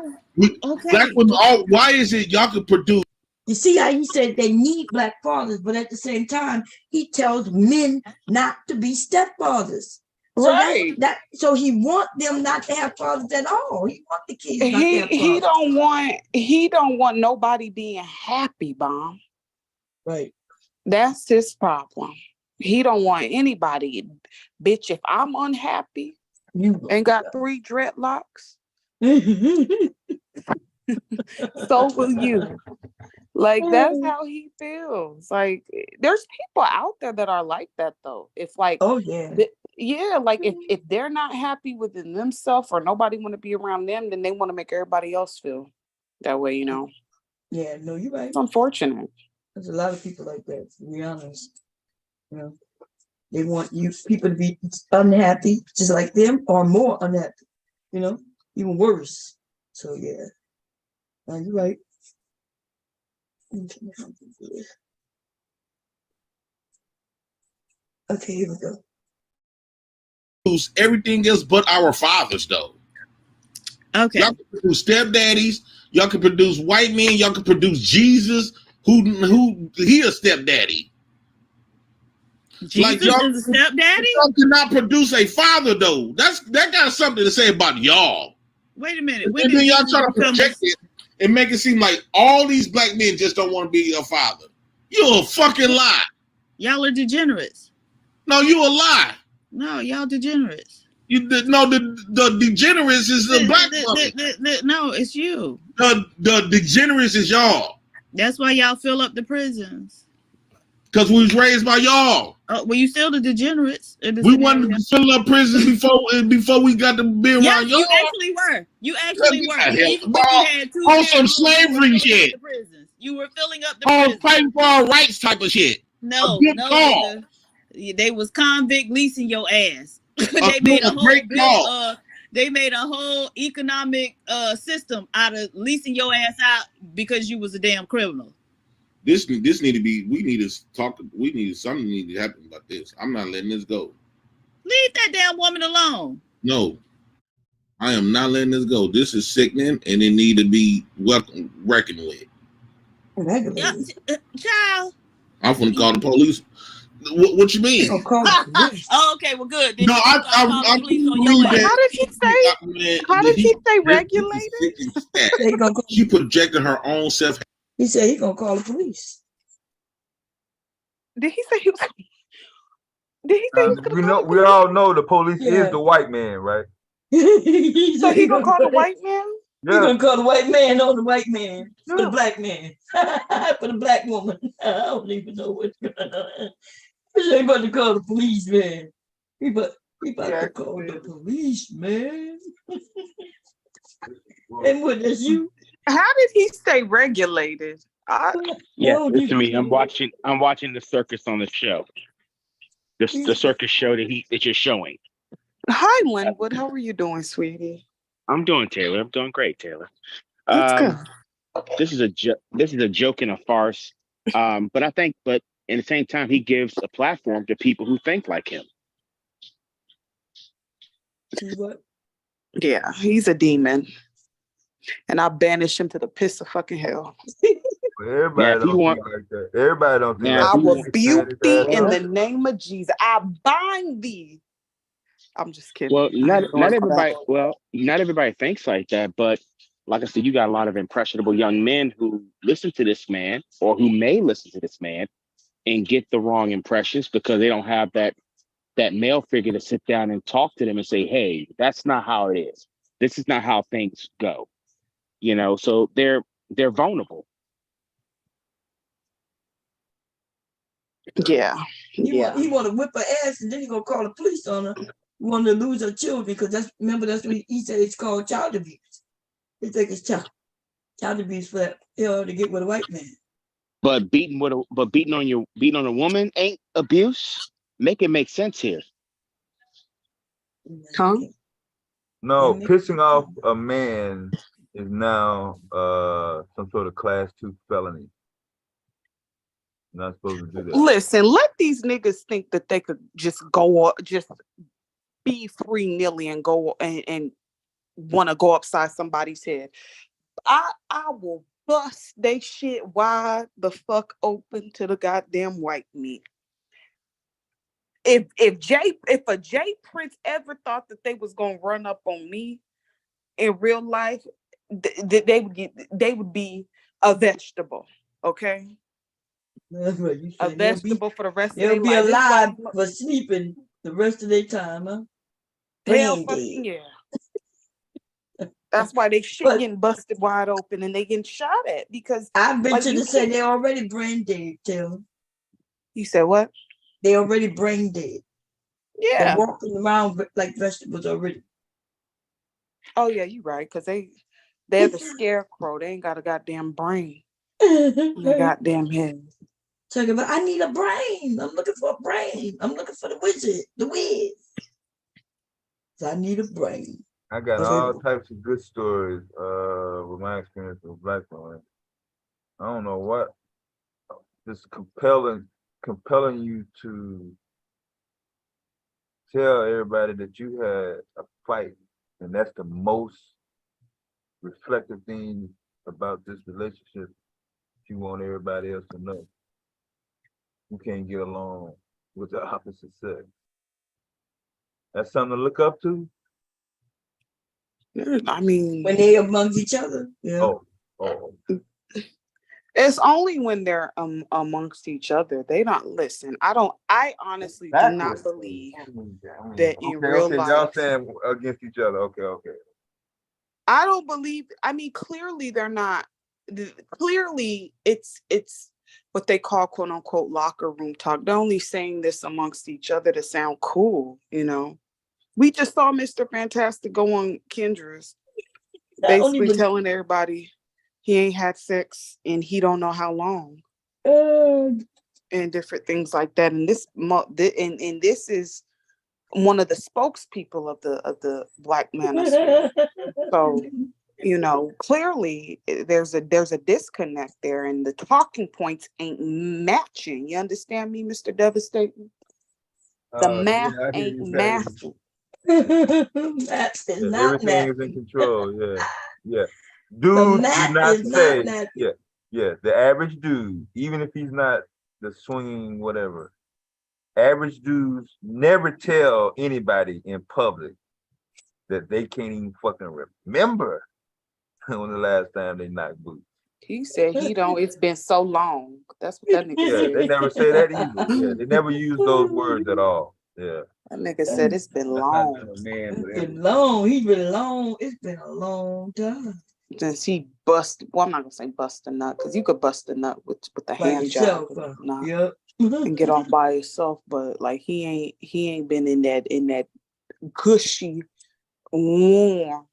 Okay. Black women, why is it y'all can produce? You see how he said they need Black fathers, but at the same time, he tells men not to be stepfathers. So right. So he want them not to have fathers at all. He want the kids not to have fathers. He don't want nobody being happy, Bomb. Right. That's his problem. He don't want anybody. Bitch, if I'm unhappy and got 3 dreadlocks, so will you. Like, that's how he feels. Like, there's people out there that are like that, though. If like, oh yeah, like if they're not happy within themselves or nobody want to be around them, then they want to make everybody else feel that way. Yeah, no, you're right. It's unfortunate. There's a lot of people like that. To be honest, they want you people to be unhappy, just like them, or more unhappy. Even worse. So yeah, you're right. Okay, here we go. Everything else but our fathers, though. Okay. Y'all can produce stepdaddies. Y'all can produce white men. Y'all can produce Jesus, who he a stepdaddy. Jesus like y'all, is a stepdaddy? Y'all cannot produce a father, though. That got something to say about y'all. Wait a minute. And then y'all try to protect it and make it seem like all these black men just don't want to be a father. You're a fucking lie. Y'all are degenerates. No, you a lie. No, y'all degenerates. The degenerates is the black woman. No, it's you. The degenerates is y'all. That's why y'all fill up the prisons. Because we was raised by y'all. Well, you still the degenerates. We wanted to fill up prisons before we got to be around y'all. You actually were. You actually were. Even when you had two on some slavery shit. You were filling up the prisons. Fighting for our rights type of shit. No, nigga. They was convict leasing your ass. They made a whole bill. They made a whole economic system out of leasing your ass out because you was a damn criminal. This need to be. Something need to happen about this. I'm not letting this go. Leave that damn woman alone. No, I am not letting this go. This is sickening, and it need to be reckoned with. Child. I'm gonna call the police. What you mean? Oh, okay, well, good. Then no, I believe that. How did he say? How did he say regulated? She projected her own self. He said he's gonna call the police. Did he say he was? Did he say he was gonna call the police? We all know the police is the white man, right? So he gonna call the white man? Yeah. He's gonna call the white man on the white man for the black man for the black woman. I don't even know what's going on. He about to call the police, man. He about to call the police, man. And what is you? How did he say regulated? Yeah, it's me. I'm watching the circus on the show. The circus show that you're showing. Hi, Linwood. How are you doing, sweetie? I'm doing, Taylor. I'm doing great, Taylor. That's good. This is a joke and a farce. But at the same time, he gives a platform to people who think like him. Yeah, he's a demon. And I banish him to the piss of fucking hell. Everybody don't think like that. Everybody don't think like that. I rebuke thee in the name of Jesus. I bind thee. I'm just kidding. Well, not everybody. Well, not everybody thinks like that. But like I said, you got a lot of impressionable young men who listen to this man, or who may listen to this man, and get the wrong impressions because they don't have that male figure to sit down and talk to them and say, "Hey, that's not how it is. This is not how things go." You know, so they're vulnerable. Yeah. He want to whip her ass, and then he gonna call the police on her. He want to lose her children because that's what he said. It's called child abuse. He think it's child abuse for to get with a white man. But beating on a woman ain't abuse. Make it make sense here. Huh? No, pissing off a man is now some sort of class 2 felony. Not supposed to do that. Listen, let these niggas think that they could just be free-nilly and go and want to go upside somebody's head. I will bust they shit wide the fuck open to the goddamn white meat. If a J Prince ever thought that they was gonna run up on me in real life, they would be a vegetable, okay? That's what you say. A vegetable for the rest of their life. They'll be alive for sleeping the rest of their time, huh? Hell fucking yeah. That's why they shit getting busted wide open and they getting shot at because I venture to say they're already brain dead, Taylor. You said what? They already brain dead. Yeah. They're walking around like vegetables already. Oh yeah, you're right, because they're the scarecrow. They ain't got a goddamn brain. The goddamn head. Talking about, I need a brain. I'm looking for a brain. I'm looking for the wizard, the whiz. So I need a brain. I got all types of good stories with my experience with black women. I don't know what just compelling you to tell everybody that you had a fight, and that's the most reflective thing about this relationship. You want everybody else to know you can't get along with the opposite sex. That's something to look up to. I mean, when they amongst each other. Yeah. Oh. It's only when they're amongst each other. They don't listen. I honestly do not believe that in real life. Y'all saying against each other. Okay. I don't believe. I mean, clearly they're not. Clearly, it's what they call "quote unquote" locker room talk. They're only saying this amongst each other to sound cool. You know, we just saw Mr. Fantastic go on Kendra's, basically telling everybody he ain't had sex and he don't know how long, and different things like that. And this is one of the spokespeople of the Black Manosphere. So, you know, clearly there's a disconnect there, and the talking points ain't matching. You understand me, Mr. Devastating? The math ain't matching. Math is not everything is in control. Yeah. Dudes do not say. Yeah. The average dude, even if he's not the swinging whatever, average dudes never tell anybody in public that they can't even fucking remember when the last time they knocked boots. He said he don't. It's been so long. That's what that nigga said. They never say that either. Yeah, they never use those words at all. Yeah. That nigga said it's been long. It's been long. He's been long. It's been a long time. Since he bust, well, I'm not gonna say bust a nut, because you could bust a nut with the hand job, and get off by yourself. But like he ain't been in that gushy, warm.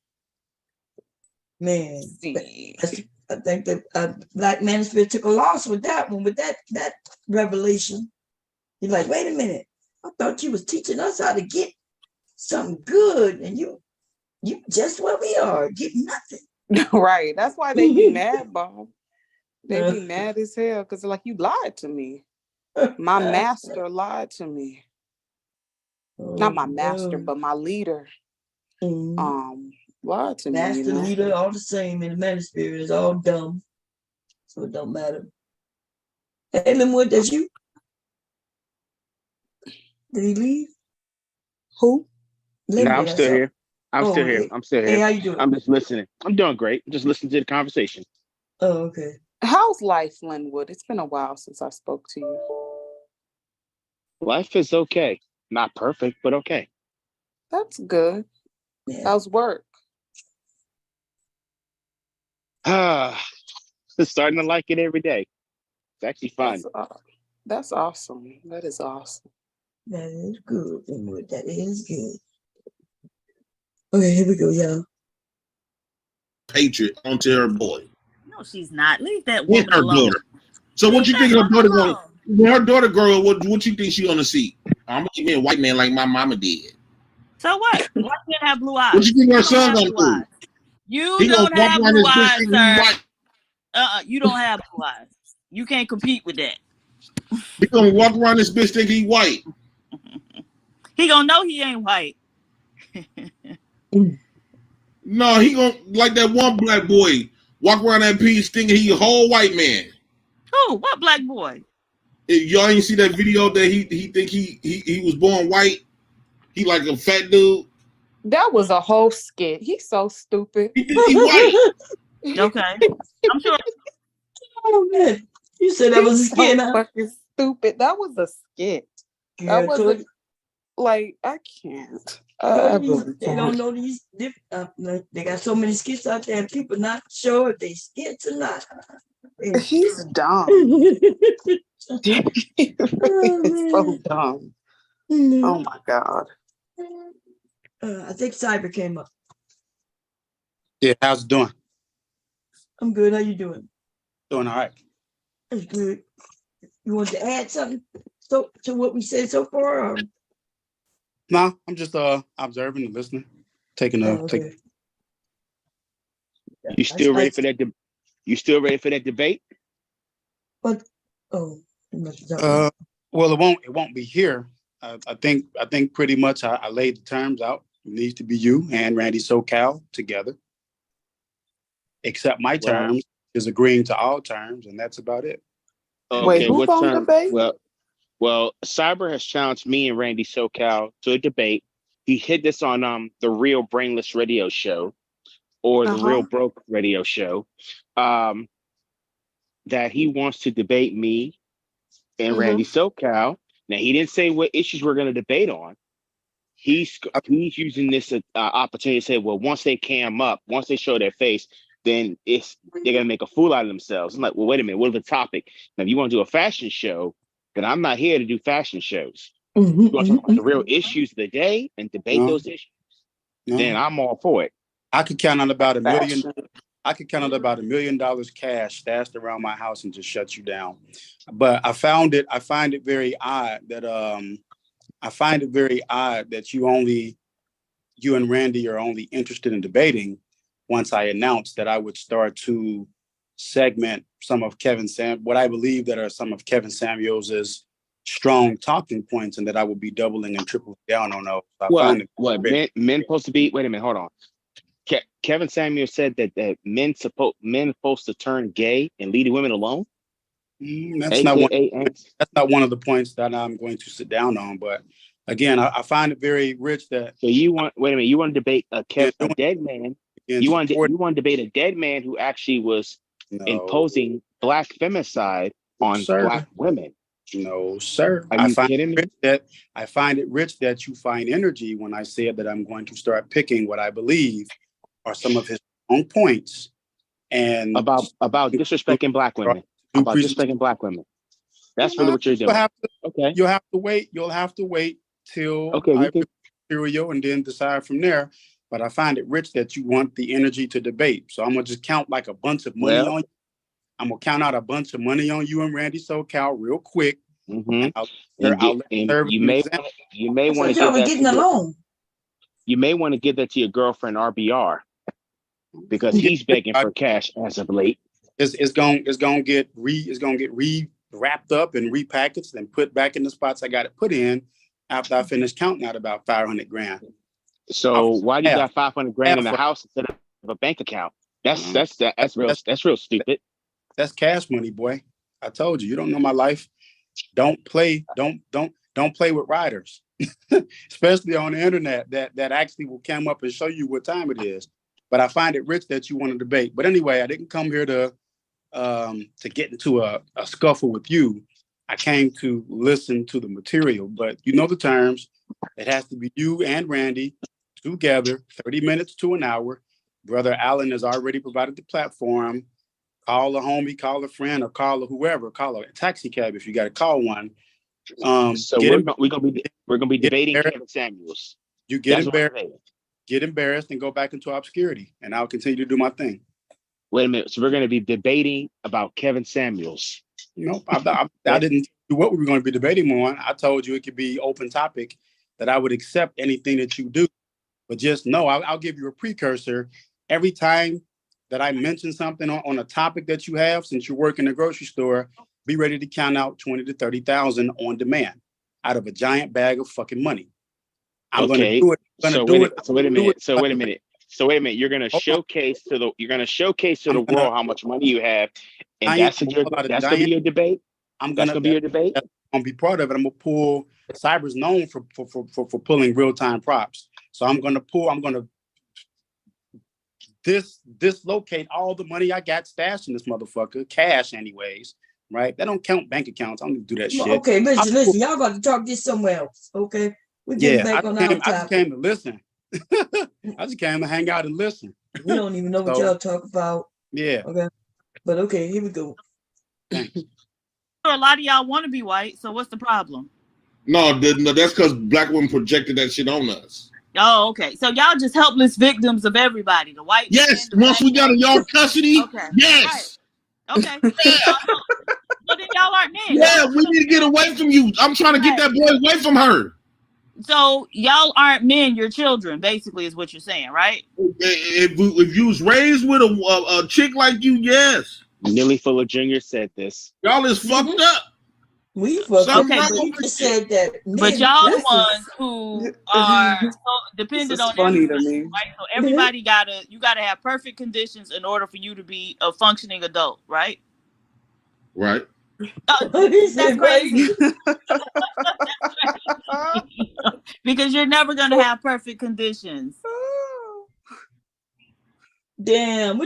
Man, I think that Black Manosphere took a loss with that one, with that revelation. You're like, wait a minute, I thought you was teaching us how to get something good, and you just where we are, getting nothing. Right. That's why they be mad, Bob. They be mad as hell because like, you lied to me. My master lied to me. Not my master, but my leader. Lied to me. Master, leader, all the same in the Manosphere. It's all dumb. So it don't matter. Hey, Linwood, that's you? Did he leave? Who? No, I'm still here. I'm still here. Hey, how you doing? I'm just listening. I'm doing great. I'm just listening to the conversation. Oh, okay. How's life, Linwood? It's been a while since I spoke to you. Life is okay. Not perfect, but okay. That's good. Yeah. How's work? Starting to like it every day. It's actually fun. That's awesome. That is awesome. That is good, Linwood. That is good. Okay, here we go, y'all. Patriot onto her boy. No, she's not. Leave that woman her alone. Daughter. So what you think her daughter going? When her daughter grow up, what you think she gonna see? I'm gonna give me a white man like my mama did. So what? White men have blue eyes. What you think her son gonna do? You don't have blue eyes, sir. You don't have blue eyes. You can't compete with that. He gonna walk around this bitch thinking he white. He gonna know he ain't white. No, he gonna like that one black boy walk around that piece thinking he a whole white man. Who? What black boy? Y'all ain't see that video that he think he was born white. He like a fat dude. That was a whole skit. He's so stupid. He white. Okay, I'm sure. Oh man, you said that was a skit. So fucking stupid. That was a skit. Yeah, that was like I can't. They don't know these. They got so many skits out there, and people not sure if they skits or not. He's dumb. He's so dumb. Oh my god. I think Cyber came up. Yeah, how's it doing? I'm good. How you doing? Doing all right. That's good. You want to add something to what we said so far? Or? No, I'm just observing and listening, taking a. Okay. You still ready for that? You still ready for that debate? What? Oh, well, it won't be here. I think pretty much I laid the terms out. It needs to be you and Randy SoCal together. Except my terms is agreeing to all terms, and that's about it. Okay, wait, who's on debate? Well, Cyber has challenged me and Randy SoCal to a debate. He hit this on the Real Brainless Radio Show or the Real Broke Radio Show. That he wants to debate me and Randy SoCal. Now he didn't say what issues we're going to debate on. He's using this opportunity to say, well, once they cam up, once they show their face, then they're gonna make a fool out of themselves. I'm like, well, wait a minute, what is the topic? Now, if you want to do a fashion show, then I'm not here to do fashion shows. You want to talk about the real issues of the day and debate those issues? Then I'm all for it. I could count on about $1 million. I could count on about $1 million cash stashed around my house and just shut you down. But I find it very odd that you and Randy are only interested in debating once I announced that I would start to segment some of what I believe that are some of Kevin Samuels's strong talking points, and that I will be doubling and tripling down on those. Men supposed to be? Wait a minute, hold on. Kevin Samuel said that men supposed to turn gay and leave women alone. That's not one of the points that I'm going to sit down on. But again, I find it very rich that. So you want? Wait a minute. You want to debate a dead man? You want to debate a dead man who actually was imposing black femicide on black women? No, sir. Are you kidding me? I find it rich that you find energy when I said that I'm going to start picking what I believe are some of his own points and about disrespecting black women. About disrespecting black women. That's really what you're doing. You'll have to wait till I pick material and then decide from there. But I find it rich that you want the energy to debate. So I'm gonna just count like a bunch of money on you. I'm gonna count out a bunch of money on you and Randy SoCal real quick. You may want to give that to your girlfriend RBR because he's begging for cash as of late. It's gonna get wrapped up and repackaged and put back in the spots I got it put in after I finish counting out about $500,000. So why do you got $500,000 in the house instead of a bank account? That's real stupid. That's cash money, boy. I told you don't know my life. Don't play with riders, especially on the internet that actually will come up and show you what time it is. But I find it rich that you want to debate. But anyway, I didn't come here to get into a scuffle with you. I came to listen to the material, but you know the terms. It has to be you and Randy together, 30 minutes to an hour. Brother Allen has already provided the platform. Call a homie, call a friend, or call a whoever. Call a taxi cab if you got to call one. So we're gonna be debating Kevin Samuels. You get embarrassed and go back into obscurity, and I'll continue to do my thing. Wait a minute. So we're going to be debating about Kevin Samuels. Nope, I didn't do what we were going to be debating on. I told you it could be open topic, that I would accept anything that you do. But just know, I'll give you a precursor. Every time that I mention something on a topic that you have, since you work in a grocery store, be ready to count out 20 to 30,000 on demand out of a giant bag of fucking money. I'm going to do it. So wait a minute. You're going to showcase to the world how much money you have, and that's going to be your debate. That's going to be your debate. I'm going to be part of it. I'm going to pull. Cyber's known for pulling real time props. So I'm going to dislocate all the money I got stashed in this motherfucker, cash anyways. Right? That don't count bank accounts. I don't do that shit. Okay, listen. Y'all got to talk this somewhere else. Okay, we're getting back on our topic. I just came to listen. I just came to hang out and listen. We don't even know what y'all talk about. Yeah. Okay. But okay, here we go. A lot of y'all want to be white, so what's the problem? No, that's because black women projected that shit on us. Oh, okay. So y'all just helpless victims of everybody. The white. Yes. Once we got in y'all custody. Okay. Yes. Right. Okay. So then y'all aren't men. Yeah, we need to get away from you. I'm trying to get that boy away from her. So y'all aren't men, you're children, basically, is what you're saying, right? If you was raised with a chick like you, yes. Neely Fuller Jr. said this. Y'all is fucked up. We fucked up. Okay, You just said that. But y'all the ones who are so dependent on funny to everybody, me. right? So everybody you gotta have perfect conditions in order for you to be a functioning adult, right? Right. That's crazy. Because you're never gonna have perfect conditions. Damn,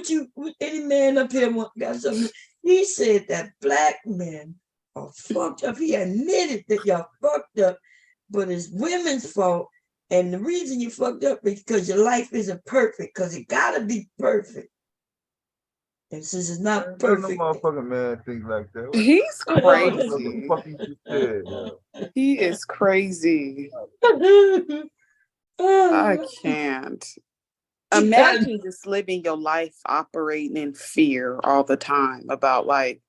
any man up here got something? He said that black men are fucked up. He admitted that y'all fucked up, but it's women's fault. And the reason you fucked up is because your life isn't perfect, because it gotta be perfect. And since it's not perfect. No motherfucking man think like that. He's crazy. What the fuck you just said? He is crazy. I can't. Imagine just living your life operating in fear all the time about like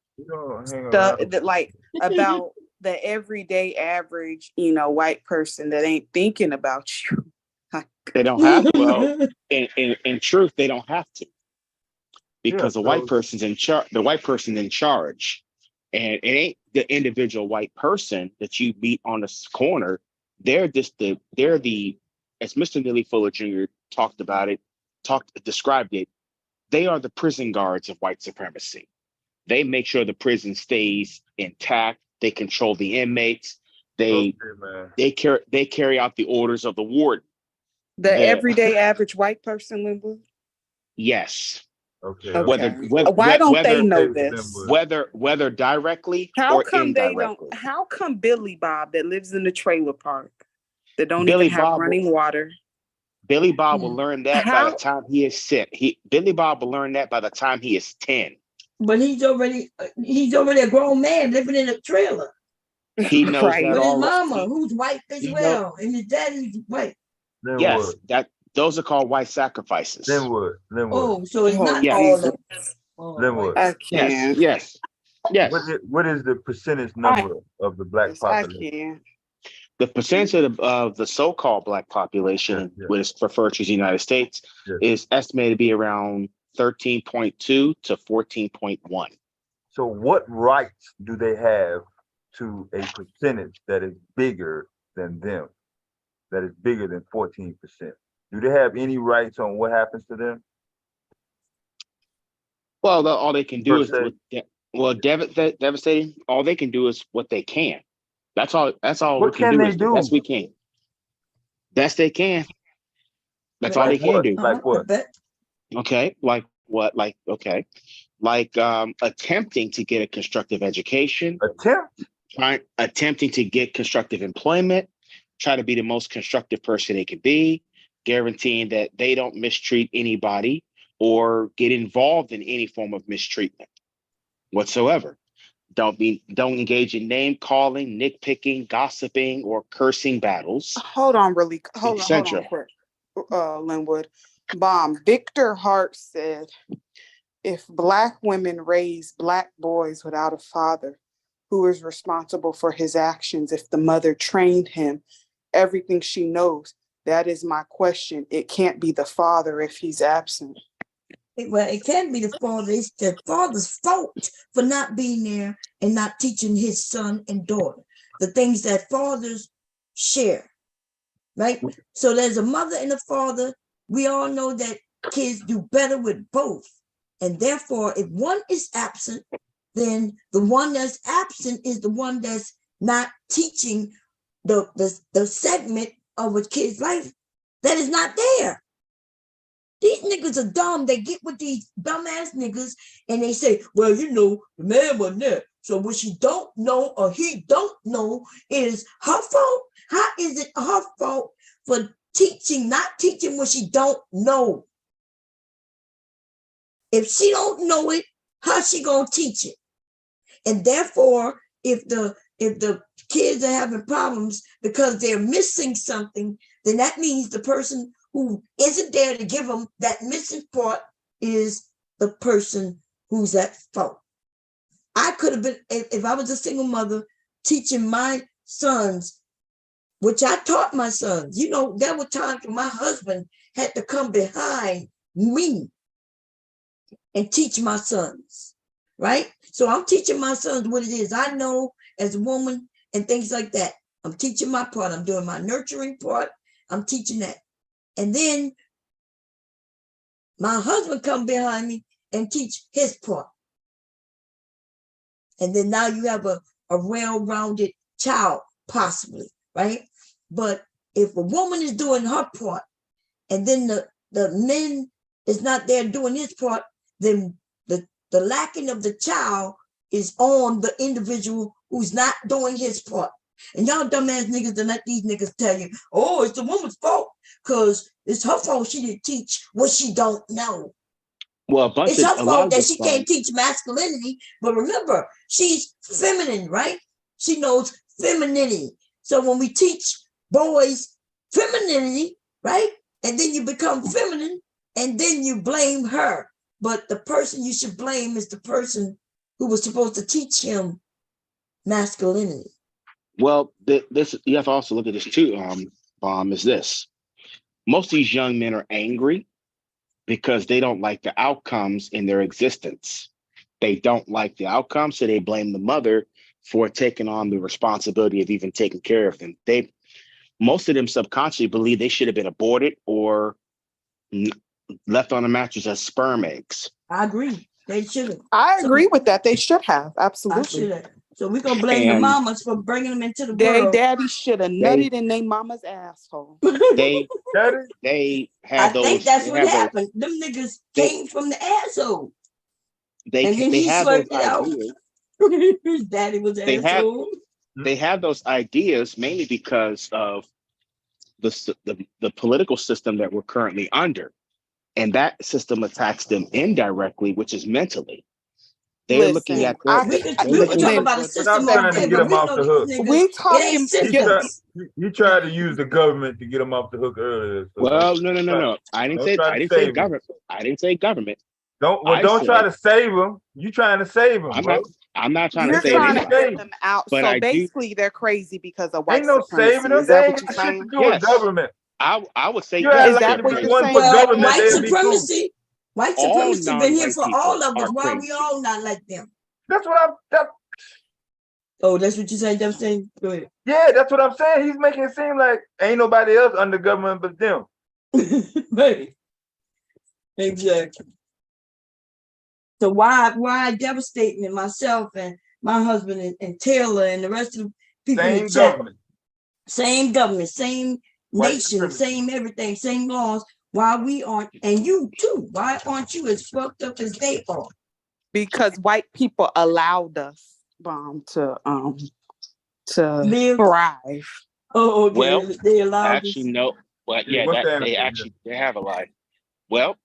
stuff that like about the everyday average, white person that ain't thinking about you. They don't have to. Well, in truth, they don't have to. Because the white person's in charge. The white person's in charge. And it ain't the individual white person that you meet on the corner. They're the as Mr. Neely Fuller Jr. described it, they are the prison guards of white supremacy. They make sure the prison stays intact. They control the inmates. They carry out the orders of the warden. The everyday average white person, Linwood? Yes. Okay. Why don't they know this? Whether directly or indirectly. How come Billy Bob that lives in the trailer park that don't Billy even have Bob running water? Billy Bob will learn that by the time he is 10. Billy Bob will learn that by the time he is 10. But he's already a grown man living in a trailer. He knows that with his already. mama, who's white as well, and his daddy's white. Yes, those are called white sacrifices. Linwood. Oh, so it's not all of Linwood. I can't. Yes. What is the percentage number of the black population? The percentage of the so-called black population, which is referred to as the United States, is estimated to be around 13.2 to 14.1. So what rights do they have to a percentage that is bigger than them, that is bigger than 14%? Do they have any rights on what happens to them? Well, all they can do is devastating. All they can do is what they can. That's all. What can they do? Best we can. Best they can. That's all they can do. Like what? Okay. Like what? Like attempting to get a constructive education. Attempting to get constructive employment. Try to be the most constructive person they can be. Guaranteeing that they don't mistreat anybody or get involved in any form of mistreatment whatsoever. Don't engage in name calling, nitpicking, gossiping, or cursing battles. Hold on quick. Linwood. Victor Hart said, if black women raise black boys without a father, who is responsible for his actions if the mother trained him everything she knows? That is my question. It can't be the father if he's absent. Well, it can be the father. It's the father's fault for not being there and not teaching his son and daughter the things that fathers share, right? So there's a mother and a father. We all know that kids do better with both. And therefore, if one is absent, then the one that's absent is the one that's not teaching the segment of a kid's life that is not there. These niggas are dumb. They get with these dumbass niggas and they say, well, the man wasn't there. So what she don't know or he don't know is her fault. How is it her fault for not teaching what she don't know? If she don't know it, how she gonna teach it? And therefore, if the kids are having problems because they're missing something, then that means the person who isn't there to give them that missing part is the person who's at fault. I could have been, if I was a single mother, teaching my sons, which I taught my sons. There were times when my husband had to come behind me and teach my sons. right? So I'm teaching my sons what it is. I know as a woman and things like that. I'm teaching my part. I'm doing my nurturing part. I'm teaching that. And then my husband come behind me and teach his part. And then now you have a well-rounded child, possibly, right? But if a woman is doing her part and then the men is not there doing his part, then the lacking of the child is on the individual who's not doing his part. And y'all dumbass niggas don't let these niggas tell you, oh, it's the woman's fault because it's her fault she didn't teach what she don't know. Well, it's her fault that she can't teach masculinity. But remember, she's feminine, right? She knows femininity. So when we teach boys femininity, right? And then you become feminine and then you blame her. But the person you should blame is the person who was supposed to teach him masculinity. Well, this you have to also look at this too, Bomb, is this. Most of these young men are angry because they don't like the outcomes in their existence. They don't like the outcomes, so they blame the mother for taking on the responsibility of even taking care of them. Most of them subconsciously believe they should have been aborted or left on a mattress as sperm eggs. I agree. They should have. I agree with that. They should have. Absolutely. So we're going to blame the mamas for bringing them into the world. Daddy should have nutted in their mama's asshole. They had those. I think that's what happened. Them niggas came from the asshole. They had those ideas. His daddy was an asshole. They have those ideas mainly because of the political system that we're currently under. And that system attacks them indirectly, which is mentally. They're looking at we can talk about a system trying to get them off the hook. We talking. He tried to use the government to get them off the hook earlier. So well, no. I didn't say government. I didn't say government. Don't try to save them. You trying to save them, bro. I'm not trying to save them out. But so basically, they're crazy because of white supremacy. Saving them. Is that what you're saying? Shit to do with government. I would say is that what you're saying? White supremacy. White supremacy been here for all of us. Why we all not like them? That's what Oh, that's what you saying, Justin? Go ahead. Yeah, that's what I'm saying. He's making it seem like ain't nobody else under government but them. Right. Exactly. So why devastating myself and my husband and Taylor and the rest of the people same in the chat, government, same nation, same everything, same laws. Why we aren't, and you too, why aren't you as fucked up as they are? Because white people allowed us, to thrive. Oh, okay. Well, they allowed actually, no. But yeah, they have a lie. Well,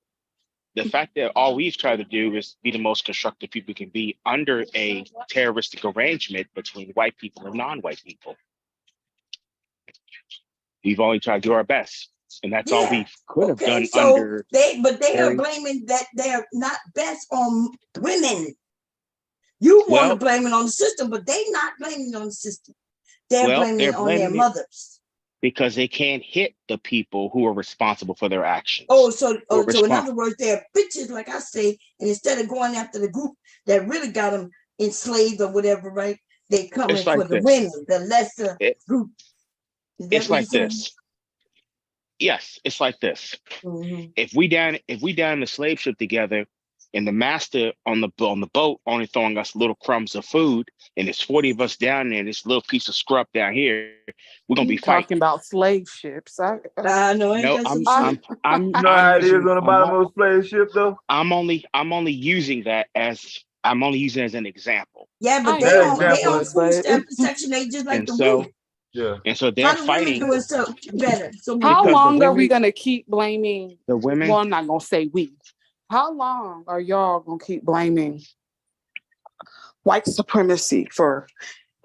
the fact that all we've tried to do is be the most constructive people can be under a terroristic arrangement between white people and non-white people. We've only tried to do our best. And that's all we could have done under. They are blaming that they're not best on women. You want to blame it on the system, but they're not blaming it on the system. They're blaming it on their mothers. Because they can't hit the people who are responsible for their actions. So in other words, they're bitches, like I say, and instead of going after the group that really got them enslaved or whatever, right? They come in for the women, the lesser group. It's like this. Yes, it's like this. Mm-hmm. If we down in the slave ship together, and the master on the boat only throwing us little crumbs of food, and there's 40 of us down there, this little piece of scrub down here, we're gonna be talking about slave ships. I know. No, I'm you know how it is on the bottom of a slave ship, though. I'm only using that as an example. Yeah, but they on food stamp section 8 just like the women. Yeah. And so they're fighting. Doing so better. So how long are we gonna keep blaming the women? Well, I'm not gonna say we. How long are y'all gonna keep blaming white supremacy for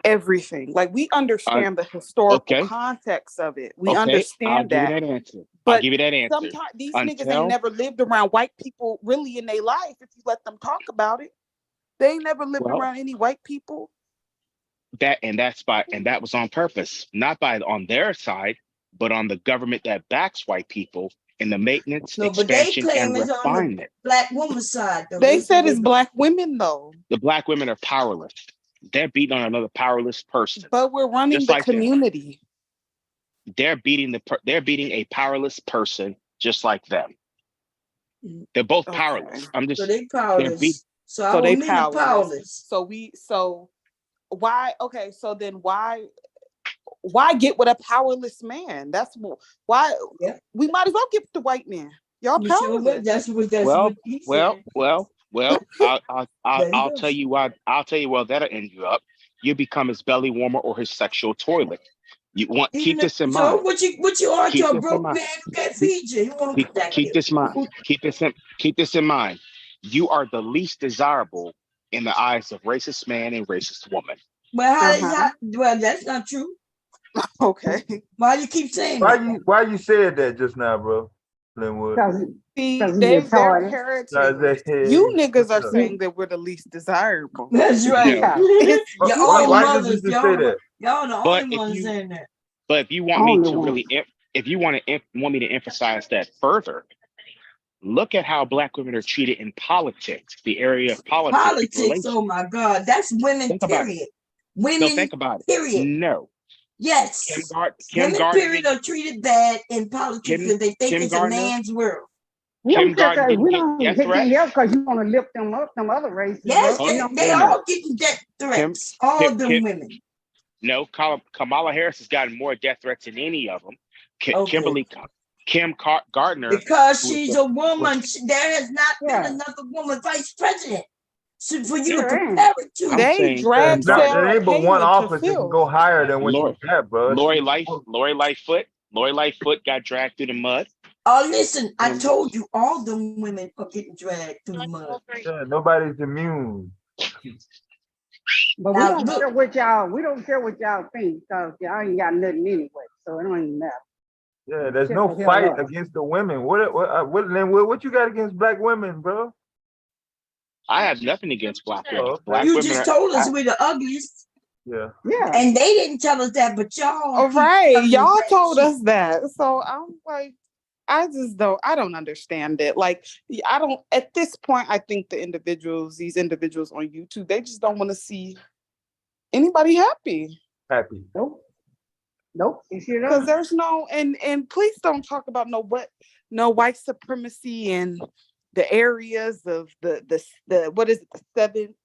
everything? Like, we understand the historical context of it. We understand that. I'll give you that answer. Sometimes these niggas ain't never lived around white people really in their life. If you let them talk about it, they ain't never lived around any white people. That was on purpose, not on their side, but on the government that backs white people in the maintenance, No, but they expansion, and claim it's on the refinement. black woman's side, though. They said it's black women, though. The black women are powerless. They're beating on another powerless person. But we're running just the like community. They're beating a powerless person just like them. They're both powerless. So they powerless. So our they men are powerless. So why? Okay, so then why get with a powerless man? That's why we might as well get with the white man. Y'all powerless. That's what he said. Well. I'll goes. tell you why. I'll tell you where that'll end you up. You become his belly warmer or his sexual toilet. You want keep this in mind. So what you are to a broke man who can't feed you? You want to keep this in mind. Keep this in mind. You are the least desirable in the eyes of racist man and racist woman. Well, well, that's not true. Okay. Why you keep saying that? Why you said that just now, bro? Linwood. They're heritage. You niggas are saying that we're the least desirable. That's right. Why did you just say that? Y'all the only ones saying that. But if you want me to really, if you want me to emphasize that further, look at how black women are treated in politics, the area of politics. Politics, oh my God, that's women, period. Women, think about it. Period. No. Yes. Women, period, are treated bad in politics because they think it's a man's world. We don't care because you want to lift them up, them other races. Yes, they all getting death threats. All of them women. No, Kamala Harris has gotten more death threats than any of them. Kim Gardner. Because she's a woman. There has not been another woman vice president. So for you to compare it to. They drag Sarah ain't but one office that can go higher than what you got, bro. Lori Lightfoot got dragged through the mud. Oh, listen, I told you all them women are getting dragged through the mud. Yeah, nobody's immune. But we don't care what y'all think because y'all ain't got nothing anyway, so it don't even matter. Yeah, there's no fight against the women. What you got against black women, bro? I have nothing against black women. You just told us we're the ugliest. Yeah. And they didn't tell us that, but y'all. All right, y'all told us that. So I'm like, I don't understand it. Like, at this point, I think these individuals on YouTube, they just don't want to see anybody happy. Nope. Because there's no, and please don't talk about no white supremacy in the areas of the 7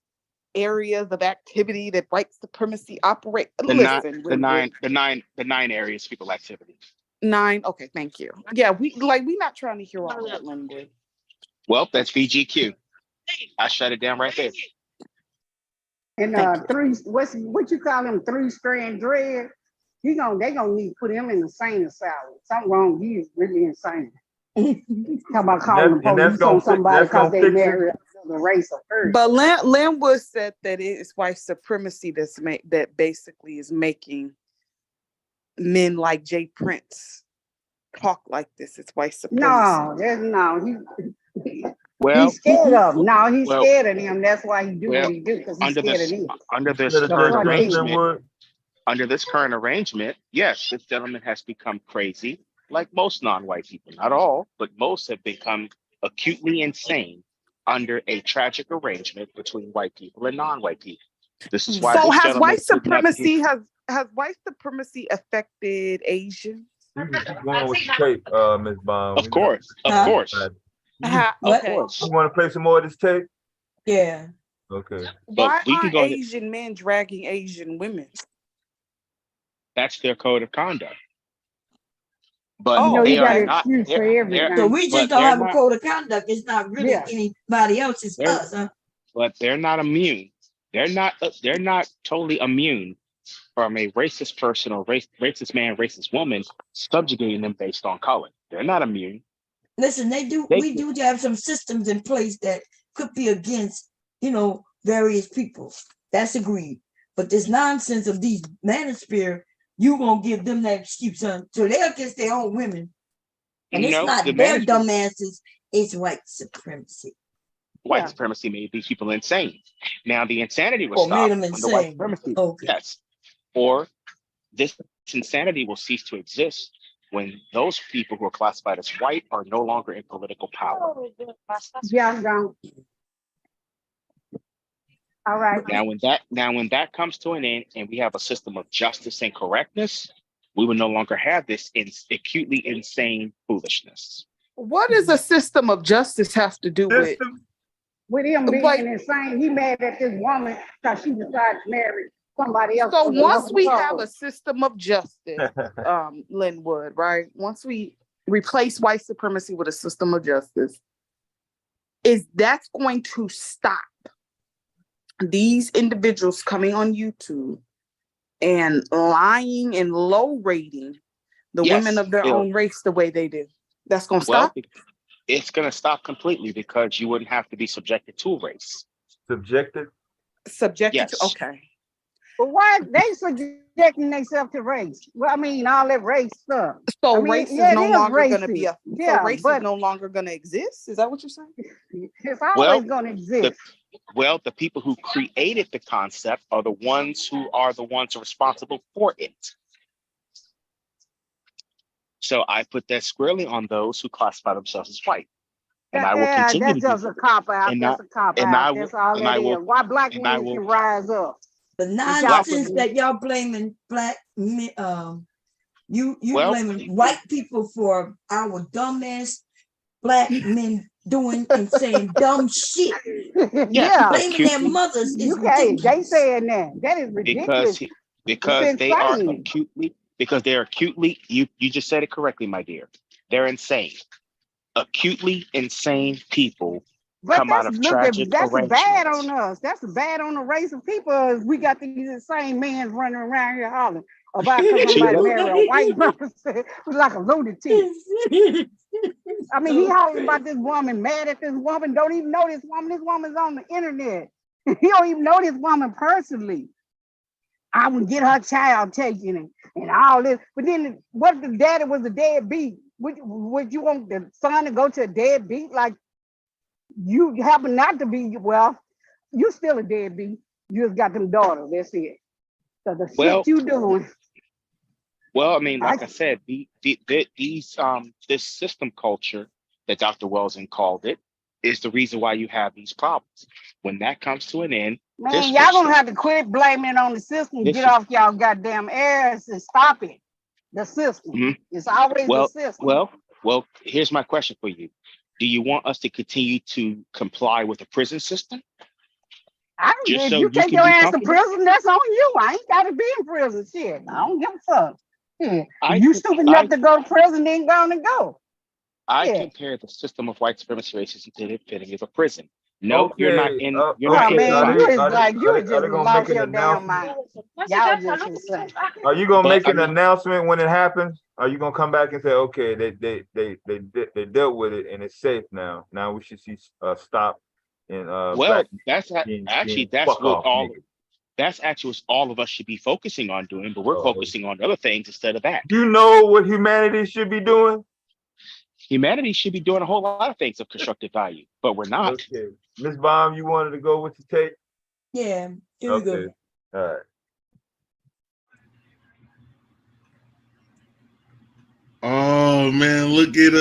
areas of activity that white supremacy operate. The nine areas of people activity. 9. Okay, thank you. Yeah, we not trying to hear all that language. Well, that's VGQ. I shut it down right there. And what you call them 3-strand dread? They gonna need to put him in the insane asylum. Something wrong. He's really insane. How about calling the police on somebody because they married the race of person? But Linwood said that it is white supremacy that basically is making men like Jay Prince talk like this. It's white supremacy. He's scared of them. No, he's scared of them. That's why he do what he do, because he's scared of them. Under this current arrangement, yes, this gentleman has become crazy, like most non-white people. Not all, but most have become acutely insane under a tragic arrangement between white people and non-white people. This is why. So has white supremacy affected Asians? Going with the tape, Ms. Bond. Of course. Okay. You want to play some more of this tape? Yeah. Okay. Why are Asian men dragging Asian women? That's their code of conduct. But they are not. So we just don't have a code of conduct. It's not really anybody else. It's us, huh? But they're not immune. They're not totally immune from a racist person or racist man, racist woman subjugating them based on color. They're not immune. Listen, we do have some systems in place that could be against, various people. That's agreed. But this nonsense of these Manosphere, you gonna give them that excuse, son. So they're against their own women. And it's not their dumbasses, it's white supremacy. White supremacy made these people insane. Now the insanity was stopped made them insane. White supremacy. Okay. Yes. Or this insanity will cease to exist when those people who are classified as white are no longer in political power. Yeah, I'm gone. All right. Now, when that comes to an end, and we have a system of justice and correctness, we will no longer have this acutely insane foolishness. What does a system of justice have to do with? With him being Like- insane, he mad at this woman because she decided to marry somebody else. So once we have a system of justice, Linwood, right? Once we replace white supremacy with a system of justice, is that's going to stop these individuals coming on YouTube and lying and low rating the women of their own race the way they do? That's going to stop? It's going to stop completely because you wouldn't have to be subjected to race. Subjected Yes. to, okay. But why they subjecting themselves to race? Well, I mean, all that race stuff. So I mean, race is yeah, no it is longer going to racist. be so Yeah, race but is no longer going to exist? Is that what you're saying? It's always going to exist. The people who created the concept are the ones who are responsible for it. So I put that squarely on those who classify themselves as white. And I will continue that's to just a cop out. That's a cop out. That's all that is. Why black men can rise up? The nonsense that y'all blaming black men, you blaming white people for our dumbass black men doing and saying dumb shit. Yeah, blaming their mothers is ridiculous. They saying that is ridiculous. Because they are acutely. You just said it correctly, my dear. They're insane. Acutely insane people come out of tragic That's arrangements. bad on us. That's bad on the race of people. We got these insane men running around here hollering about because somebody married a white person who's like a lunatic. I mean, he hollering about this woman, mad at this woman, don't even know this woman. This woman's on the internet. He don't even know this woman personally. I would get her child taken and all this. But then what if the daddy was a deadbeat? Would you want the son to go to a deadbeat? Like you happen not to be, well, you still a deadbeat. You just got them daughters. That's it. So the shit you doing. Well, I mean, like I said, this system culture that Dr. Welsing called it is the reason why you have these problems. When that comes to an end, man, y'all gonna have to quit blaming it on the system. Get off y'all goddamn airs and stop it. The system. It's always the system. Well, here's my question for you. Do you want us to continue to comply with the prison system? If you take your ass to prison, that's on you. I ain't gotta be in prison. Shit. I don't give a fuck. Yeah. You stupid enough to go to prison, then gonna go. I compare the system of white supremacy racism to the epitome of a prison. No, you're not in. You're not man, you just lost your damn mind. Y'all just insane. Are you gonna make an announcement when it happens? Are you gonna come back and say, okay, they dealt with it and it's safe now? Now we should see stop in that's actually what all of us should be focusing on doing, but we're focusing on other things instead of that. You know what humanity should be doing? Humanity should be doing a whole lot of things of constructive value, but we're not. Okay. Ms. Baum, you wanted to go with the tape? Yeah, here we go. All right. Oh man, look at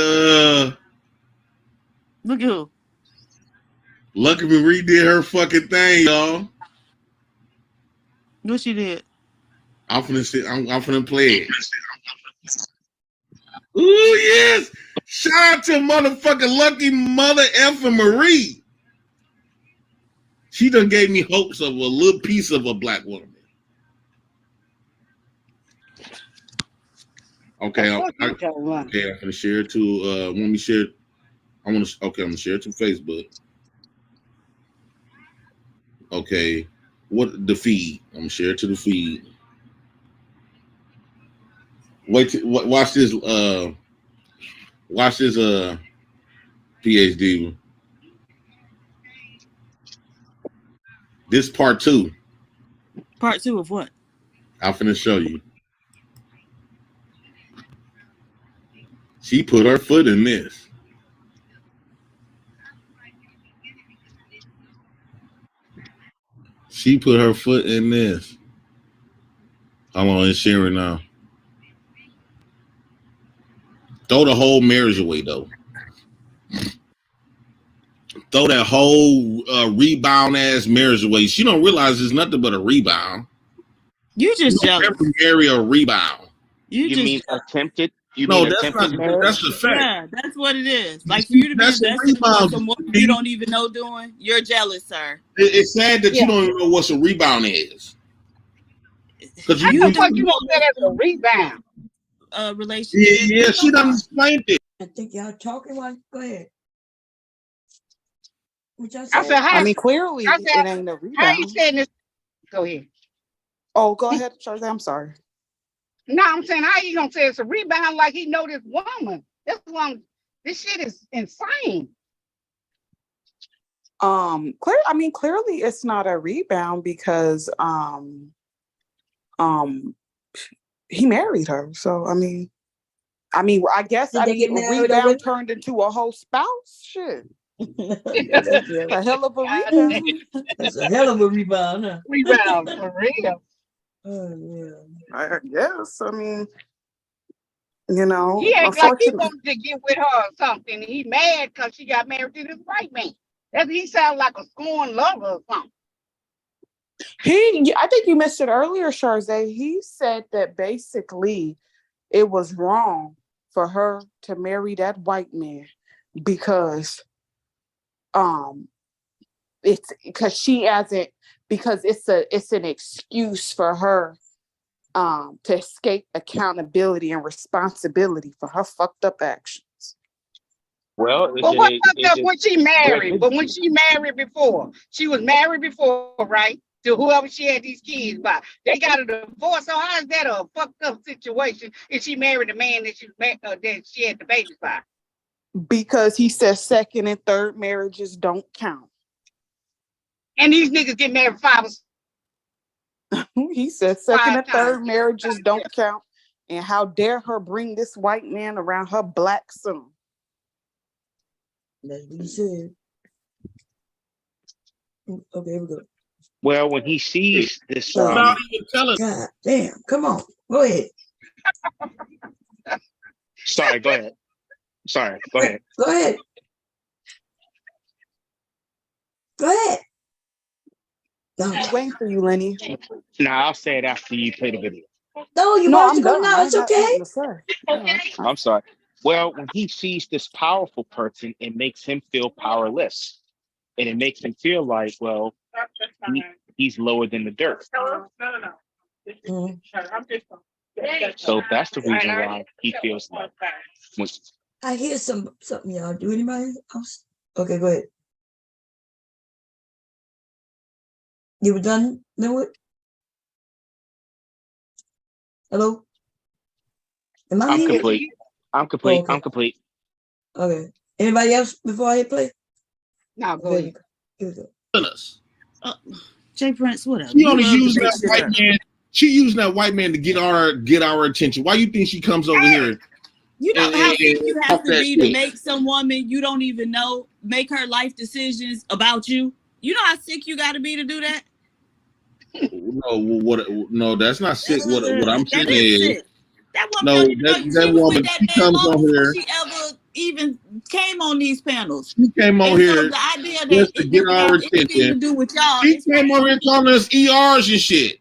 who? Lucky Marie did her fucking thing, y'all. What she did? I'm finna play it. Ooh, yes. Shout out to motherfucking Lucky Mother effing Marie. She done gave me hopes of a little piece of a black woman. Okay, I'm gonna share it to I'm gonna share it to Facebook. Okay, what the feed? I'm gonna share it to the feed. Watch this. Watch this. PhD. This part 2. Part 2 of what? I'm finna show you. She put her foot in this. She put her foot in this. Hold on, it's sharing now. Throw the whole marriage away, though. Throw that whole rebound ass marriage away. She don't realize it's nothing but a rebound. You just jealous. Never marry a rebound. You mean attempted? You no, mean that's attempted not. marriage? That's the fact. Yeah, that's what it is. Like for you to be invested in what some woman you don't even know doing, you're jealous, sir. It's sad that you don't even know what a rebound is. Because How the fuck you know that as a rebound? Relationship. Yeah, she done explained it. I think y'all talking. Go ahead. What y'all I say? said, I mean, clearly I said, it ain't a how you rebound. saying this? Go ahead. Oh, go ahead, Charles. I'm sorry. No, I'm saying, how you gonna say it's a rebound like he know this woman? This shit is insane. Clearly it's not a rebound because he married her. So I guess Did they get a married rebound already? turned into a whole spouse. Shit. A hell of a rebound. That's a hell of a rebound, huh? Rebound for real. Oh yeah. I guess. I mean, you know, He act like he unfortunately. wanted to get with her or something. He mad because she got married to this white man. He sounds like a scorned lover or something. I think you missed it earlier, Charze. He said that basically it was wrong for her to marry that white man because it's because she hasn't, because it's an excuse for her to escape accountability and responsibility for her fucked up actions. Well, But what fucked up when she married? But when she married before, she was married before, right? To whoever she had these kids by. They got a divorce. So how is that a fucked up situation if she married a man that she had the babies by? Because he says second and third marriages don't count. And these niggas get married 5 or He said second and third marriages don't count. And how dare her bring this white man around her black son? That's what he said. Okay, here we go. Well, when he sees this, God damn, come on, go ahead. Sorry, go ahead. Sorry, go ahead. Go ahead. Go ahead. I'm waiting for you, Lenny. Now I'll say it after you play the video. No, you want to go now. It's okay. I'm sorry. Well, when he sees this powerful person, it makes him feel powerless. And it makes him feel like, well, he's lower than the dirt. So that's the reason why he feels like. I hear something, y'all. Do anybody else? Okay, go ahead. You were done, Linwood? Hello? I'm complete. I'm complete. Oh, okay. I'm complete. Okay. Anybody else before I hit play? No, go ahead. Here we go. Jay Prince, whatever. She only using that white man. She using that white man to get our attention. Why you think she comes over here? You know how sick you have to be to make some woman you don't even know make her life decisions about you? You know how sick you got to be to do that? No, that's not sick. What I'm saying is, that woman. No, that woman. She comes on here. She ever even came on these panels. She came on here so the idea that just to get our attention. To do with y'all. She came on here calling us ERs and shit.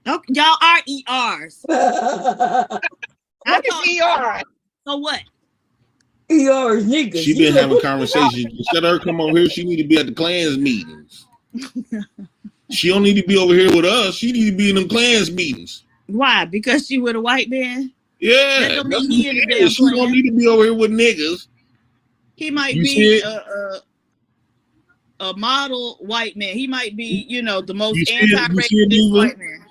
Okay, y'all are ERs. What is ER? So what? ER is niggas. She been having conversations. Instead of her come over here, she need to be at the clans meetings. She don't need to be over here with us. She need to be in them clans meetings. Why? Because she with a white man? Yeah. That don't mean he in the damn she don't need to be over here with niggas. He might be a model white man. He might be, the most anti-racist white man.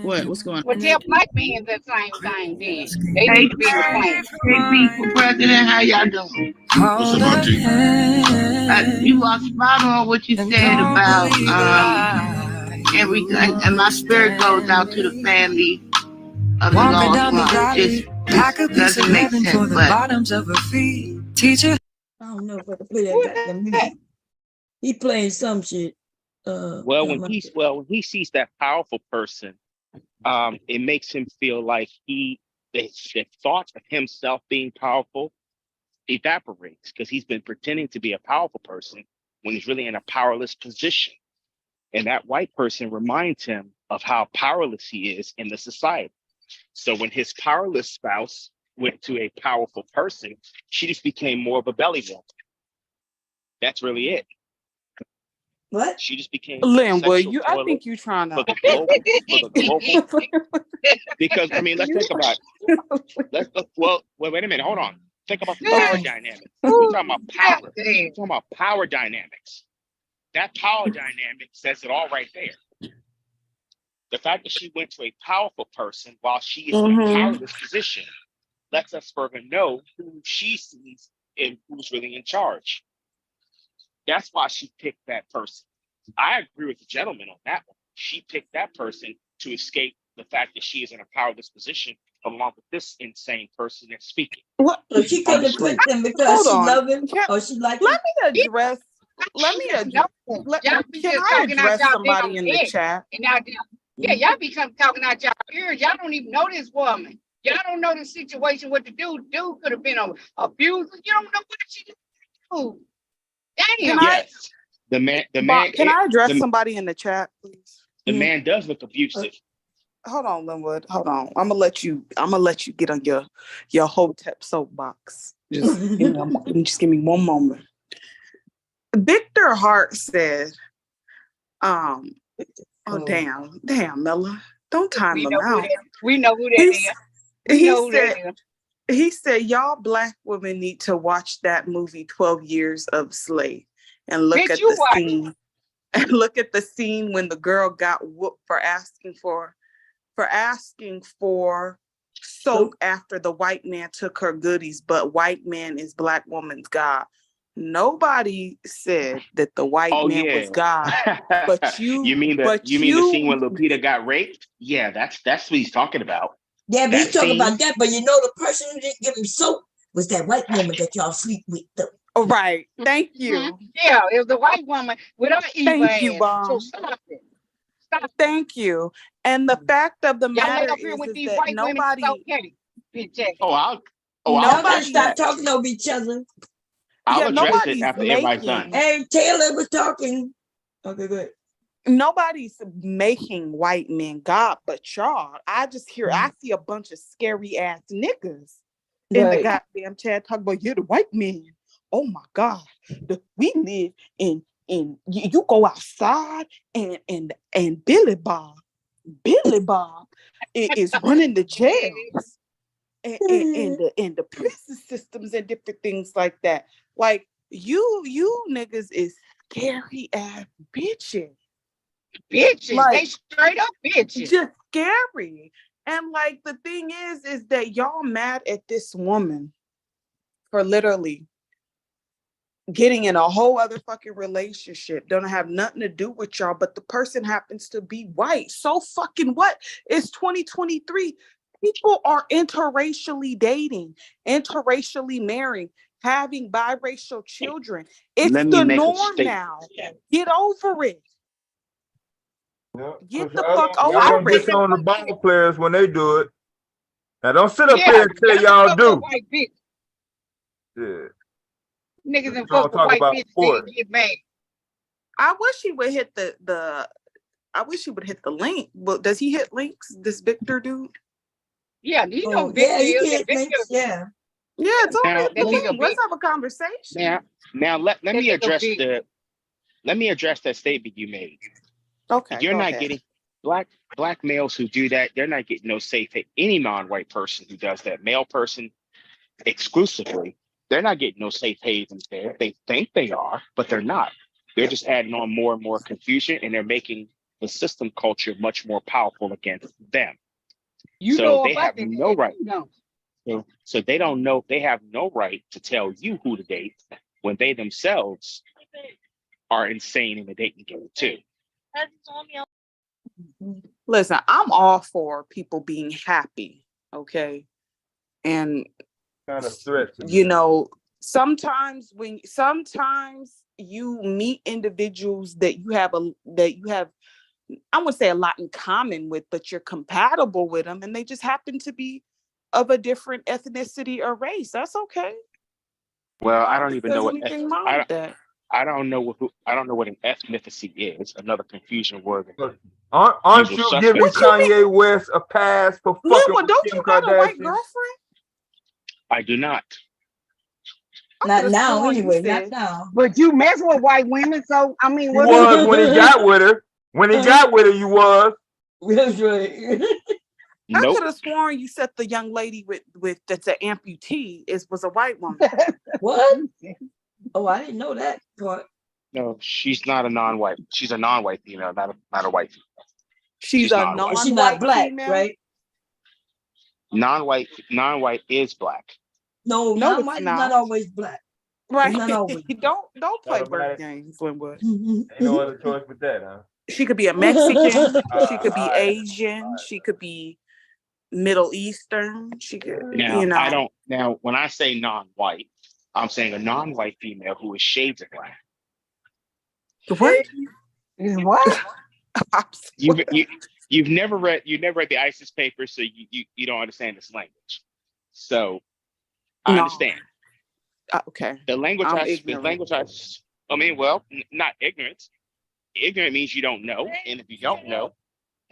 What? What's going on? Well, tell black men the same thing then. They need to be in the plan. Hey, people, President, how y'all doing? What's up, RG? You are spot on what you said about everything, and my spirit goes out to the family of the lost one. It just doesn't make sense, but bottoms of her feet. Teacher. I don't know if I can play that goddamn music. He playing some shit. When he sees that powerful person, it makes him feel like he the thought of himself being powerful evaporates because he's been pretending to be a powerful person when he's really in a powerless position. And that white person reminds him of how powerless he is in the society. So when his powerless spouse went to a powerful person, she just became more of a belly woman. That's really it. What? She just became Linwood, I think you're trying to for the global because I mean, let's think about it. Wait a minute, hold on. Think about the power dynamics. We're talking about power. We're talking about power dynamics. That power dynamic says it all right there. The fact that she went to a powerful person while she is in a powerless position lets us further know who she sees and who's really in charge. That's why she picked that person. I agree with the gentleman on that one. She picked that person to escape the fact that she is in a powerless position along with this insane person that's speaking. What? So she couldn't have picked him because she loved him or she liked him? Let me address. Can I address somebody in the chat? Yeah, y'all be talking out y'all ears. Y'all don't even know this woman. Y'all don't know the situation. What the dude could have been an abuser. You don't know what she did. Damn. Yes. The man. Can I address somebody in the chat, please? The man does look abusive. Hold on, Linwood. Hold on. I'm gonna let you get on your Hotep soapbox. Just give me one moment. Victor Hart said, oh damn, Mella. Don't time him out. We know who that is. He said, y'all black women need to watch that movie 12 Years of Slave and look at the scene. And look at the scene when the girl got whooped for asking for soap after the white man took her goodies, but white man is black woman's God. Nobody said that the white man was God, but you mean the scene when Lupita got raped? Yeah, that's what he's talking about. Yeah, but he's talking about that. But you know, the person who didn't give him soap was that white woman that y'all sleep with, though. Oh, right. Thank you. Yeah, it was the white woman with her evil Thank you, Bomb. So stop it. Thank you. And the fact of the matter up here is with these that white nobody. Nobody stop talking over each other. I'll address it after everybody's done. Hey, Taylor was talking. Okay, good. Nobody's making white men God but y'all. I see a bunch of scary ass niggas in the goddamn chat talking about the white man. Oh my God. We live in you go outside and Billy Bob is running the jails and the prison systems and different things like that. Like you niggas is scary ass bitches. Like, they straight up bitches. Just scary. And like the thing is that y'all mad at this woman for literally getting in a whole other fucking relationship. Don't have nothing to do with y'all, but the person happens to be white. So fucking what? It's 2023. People are interracially dating, interracially marrying, having biracial children. It's the norm now. Get over it. Yeah, Get the fuck over it. Get on the ball players when they do it. Now don't sit up here and tell y'all do. Yeah. Niggas and fuck with white bitches and get mad. I wish he would hit I wish he would hit the link. But does he hit links? This Victor dude? Yeah, you know Victor is. Yeah. Yeah, it's on the link. Let's have a conversation. Now let me address that statement you made. Okay. You're not getting black males who do that, they're not getting no safe hate. Any non-white person who does that, male person exclusively, they're not getting no safe havens there. They think they are, but they're not. They're just adding on more and more confusion, and they're making the system culture much more powerful against them. So they have no right. So they don't know, they have no right to tell you who to date when they themselves are insane in the dating game too. Listen, I'm all for people being happy, okay? And kind of threat to you know, sometimes you meet individuals that you have I wouldn't say a lot in common with, but you're compatible with them, and they just happen to be of a different ethnicity or race. That's okay. Well, I I don't don't think even there's know what anything wrong with that. I don't know what an ethnicity is. Another confusion word. Aren't Usual you giving suspects. Kanye West a pass for fucking Limbo, with don't Kim you got a white Kardashian? girlfriend? I do not. Not now, sworn you anyway. Not said. now. But you mess with white women, so I mean, He what was when he got with her. When he got with her, you was. That's right. I could have sworn you said the young lady with that's an amputee was a white woman. What? Oh, I didn't know that part. No, she's not a non-white. She's a non-white female, not a white female. She's a non-white. She's not black, female? right? Non-white is black. No, No, non-white it's is not not. always black. Right. It's not always. Don't play About bird it. games, Linwood. Ain't no other choice but that, huh? She could be a Mexican. She could be all right. Asian. She could be Middle Eastern. She could, Now, you know. I don't. Now, when I say non-white, I'm saying a non-white female who is shades of black. What? What? You've never read the ISIS papers, so you don't understand this language. So I understand. Okay. The language I'm I mean, well, not ignorance. Ignorant means you don't know, and if you don't know,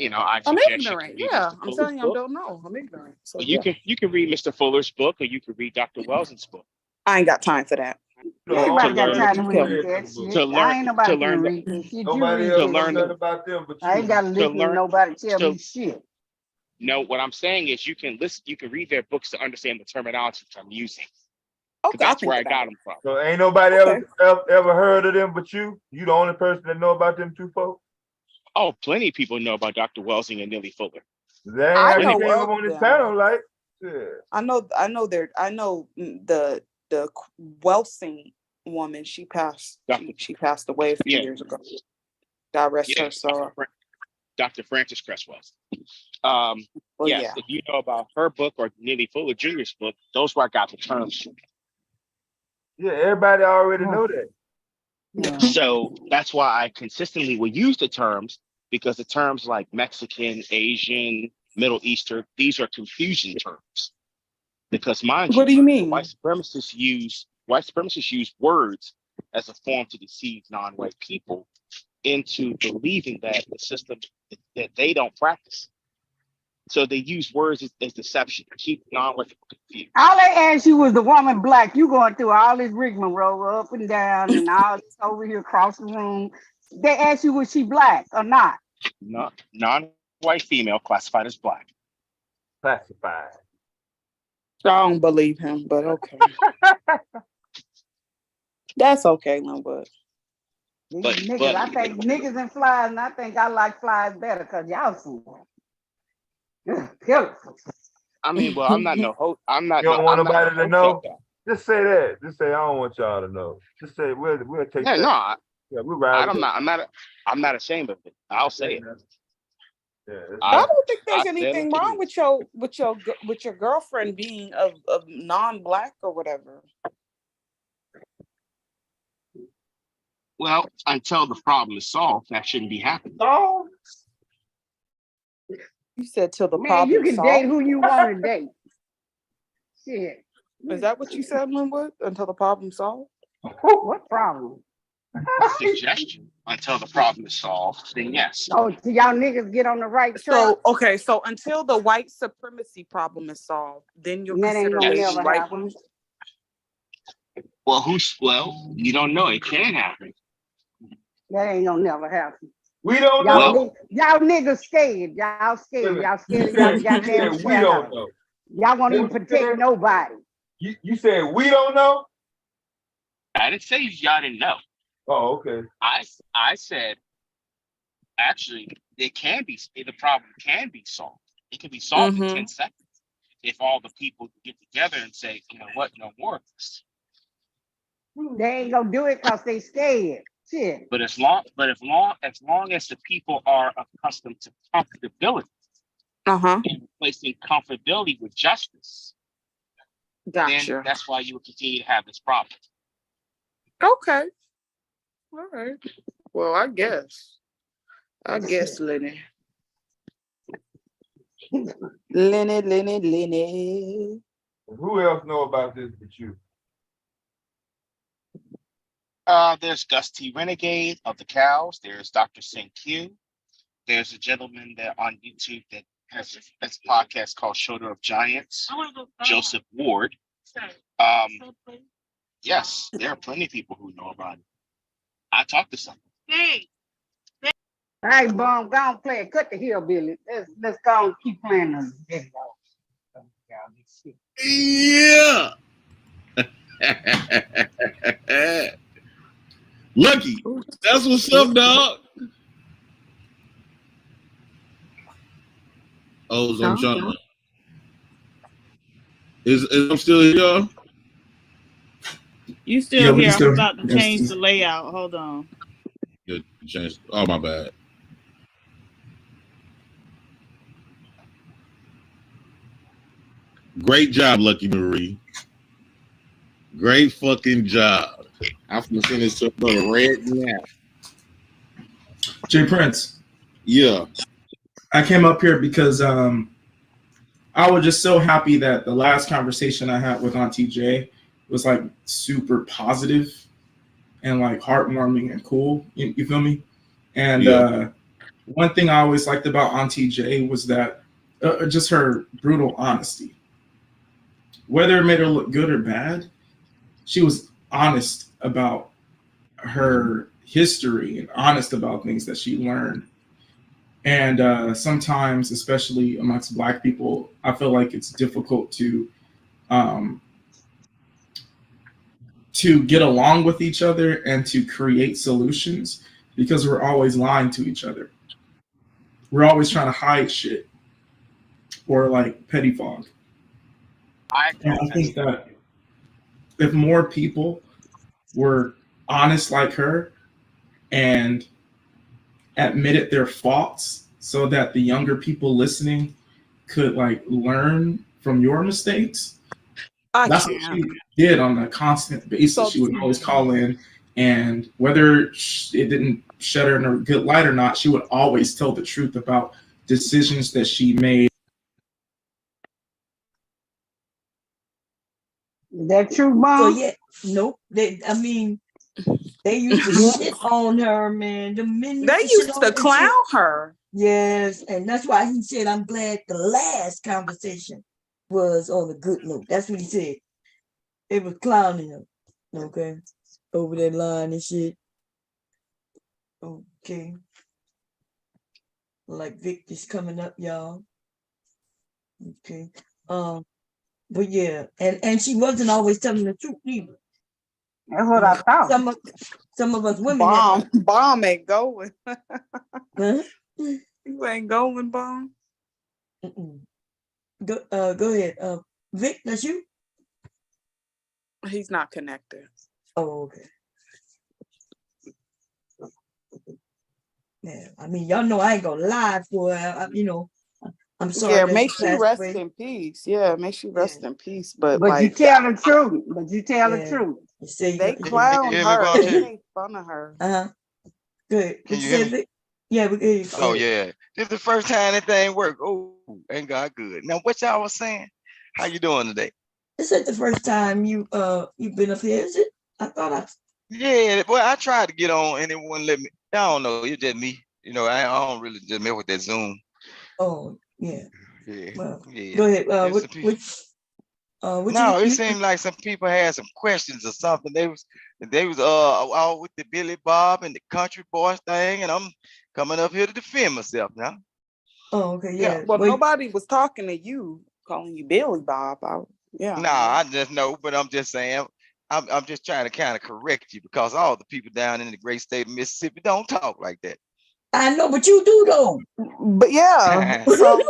I I'm suggest ignorant. you can read Yeah, Mr. I'm Fuller's telling you, I book. don't know. I'm ignorant. So You can read Mr. Fuller's book, or you can read Dr. Wells's book. I ain't got time for that. Anybody got time to read Okay. that shit? I ain't nobody gonna read that shit. Nobody You else read knows that nothing shit. about them but you. I ain't gotta listen to nobody tell me shit. No, what I'm saying is you can read their books to understand the terminology that I'm using. Okay, that's where I got them from. So ain't nobody ever heard of them but you? You the only person that know about them two folks? Oh, plenty of people know about Dr. Welsing and Neely Fuller. They ain't I how know you came up of on this them. panel, like. Yeah. I know the Welsing woman. She passed. She passed away a few years ago. God rest her soul. Dr. Frances Cress Welsing. Yeah. If you know about her book or Neely Fuller Jr.'s book, those where I got the terms. Yeah, everybody already know that. So that's why I consistently will use the terms, because the terms like Mexican, Asian, Middle Eastern, these are confusion terms. Because what do you mean? White supremacists use words as a form to deceive non-white people into believing that the system that they don't practice. So they use words as deception to keep non-white people confused. All they asked you was the woman black. You going through all this rigmarole up and down and all this over here across the room. They asked you was she black or not? No, non-white female classified as black. Classified. I don't believe him, but okay. That's okay, Linwood. Niggas, I think niggas and flies, and I think I like flies better because y'all some killers. I mean, well, I'm not no host. I'm not. You don't want I'm not nobody no to know? host. Just say that. Just say I don't want y'all to know. Just say we'll take Yeah, that. no, we'll ride. I'm not ashamed of it. I'll say it. Yeah, I don't think there's I said anything it wrong with your girlfriend being of non-black or whatever. Well, until the problem is solved, that shouldn't be happening. Oh, you said till the Man, problem you can solved. date who you want to date. Shit. Is that what you said, Linwood? Until the problem solved? What problem? Suggestion until the problem is solved, then yes. Oh, so y'all niggas get on the right track. So okay, so until the white supremacy problem is solved, then you'll that ain't consider gonna dating never white happen. women. Well, you don't know. It can happen. That ain't gonna never happen. We don't y'all know. Y'all niggas scared. Y'all scared. Y'all scared of y'all goddamn we don't know. Y'all won't even protect nobody. You said we don't know? I didn't say y'all didn't know. Oh, okay. I said actually the problem can be solved. It can be solved in 10 seconds if all the people get together and say, you know what, no more of this. They ain't gonna do it because they scared. Shit. But as long as the people are accustomed to comfortability, and replacing comfortability with justice, then that's why you will continue to have this problem. Okay. All right. Well, I guess, Lenny. Lenny. Who else know about this but you? There's Dusty Renegade of the Cows. There's Dr. Sing Q. There's a gentleman that on YouTube that has a podcast called Shoulder of Giants, Joseph Ward. Yes, there are plenty of people who know about it. I talked to some. Hey, hey, Bum, go on play it. Cut the hillbilly. Let's go and keep playing them big dogs. Yeah. Lucky. That's what's up, dog. Oh, so I'm trying to. Is I'm still here, y'all? You still here? I'm about to change the layout. Hold on. Good change. Oh, my bad. Great job, Lucky Marie. Great fucking job. I'm gonna send this to brother Red now. Jay Prince. Yeah. I came up here because I was just so happy that the last conversation I had with Auntie J was like super positive and like heartwarming and cool. You feel me? And one thing I always liked about Auntie J was that just her brutal honesty. Whether it made her look good or bad, she was honest about her history and honest about things that she learned. And sometimes, especially amongst Black people, I feel like it's difficult to get along with each other and to create solutions because we're always lying to each other. We're always trying to hide shit or like petty fog. And I think that if more people were honest like her and admitted their faults so that the younger people listening could like learn from your mistakes. That's what she did on a constant basis. She would always call in, and whether it didn't shed her in a good light or not, she would always tell the truth about decisions that she made. Is that true, Mom? So yeah, nope. They used to shit on her, man. They used to clown her. Yes, and that's why he said, I'm glad the last conversation was on a good note. That's what he said. It was clowning him. Okay. Over that line and shit. Okay. Like Victor's coming up, y'all. Okay. But yeah, and she wasn't always telling the truth either. That's what I thought. Some of us women Bomb ain't going. Huh? You ain't going, Bomb. Go ahead. Vic, that's you? He's not connected. Oh, okay. Yeah, I mean, y'all know I ain't gonna lie for her. I'm sorry. Yeah, make sure rest in peace. Yeah, make sure rest in peace. But like, you tell the truth. But you tell the truth. They clown her. They make fun of her. Good. Can you hear me? Yeah, we hear you. Oh yeah, this is the first time that thing worked. Oh, ain't God good. Now, what y'all was saying? How you doing today? This ain't the first time you've been up here, is it? I thought Yeah, well, I tried to get on and it wouldn't let me. I don't know. It's just me. I don't really just mess with that Zoom. Oh, yeah. Yeah. Well, yeah. go ahead. It seemed like some people had some questions or something. They was all with the Billy Bob and the country boys thing, and I'm coming up here to defend myself now. Oh, okay, yeah. Well, nobody was talking to you, calling you Billy Bob. I just know, but I'm just saying, I'm just trying to kind of correct you because all the people down in the great state of Mississippi don't talk like that. I know, but you do though. But yeah, so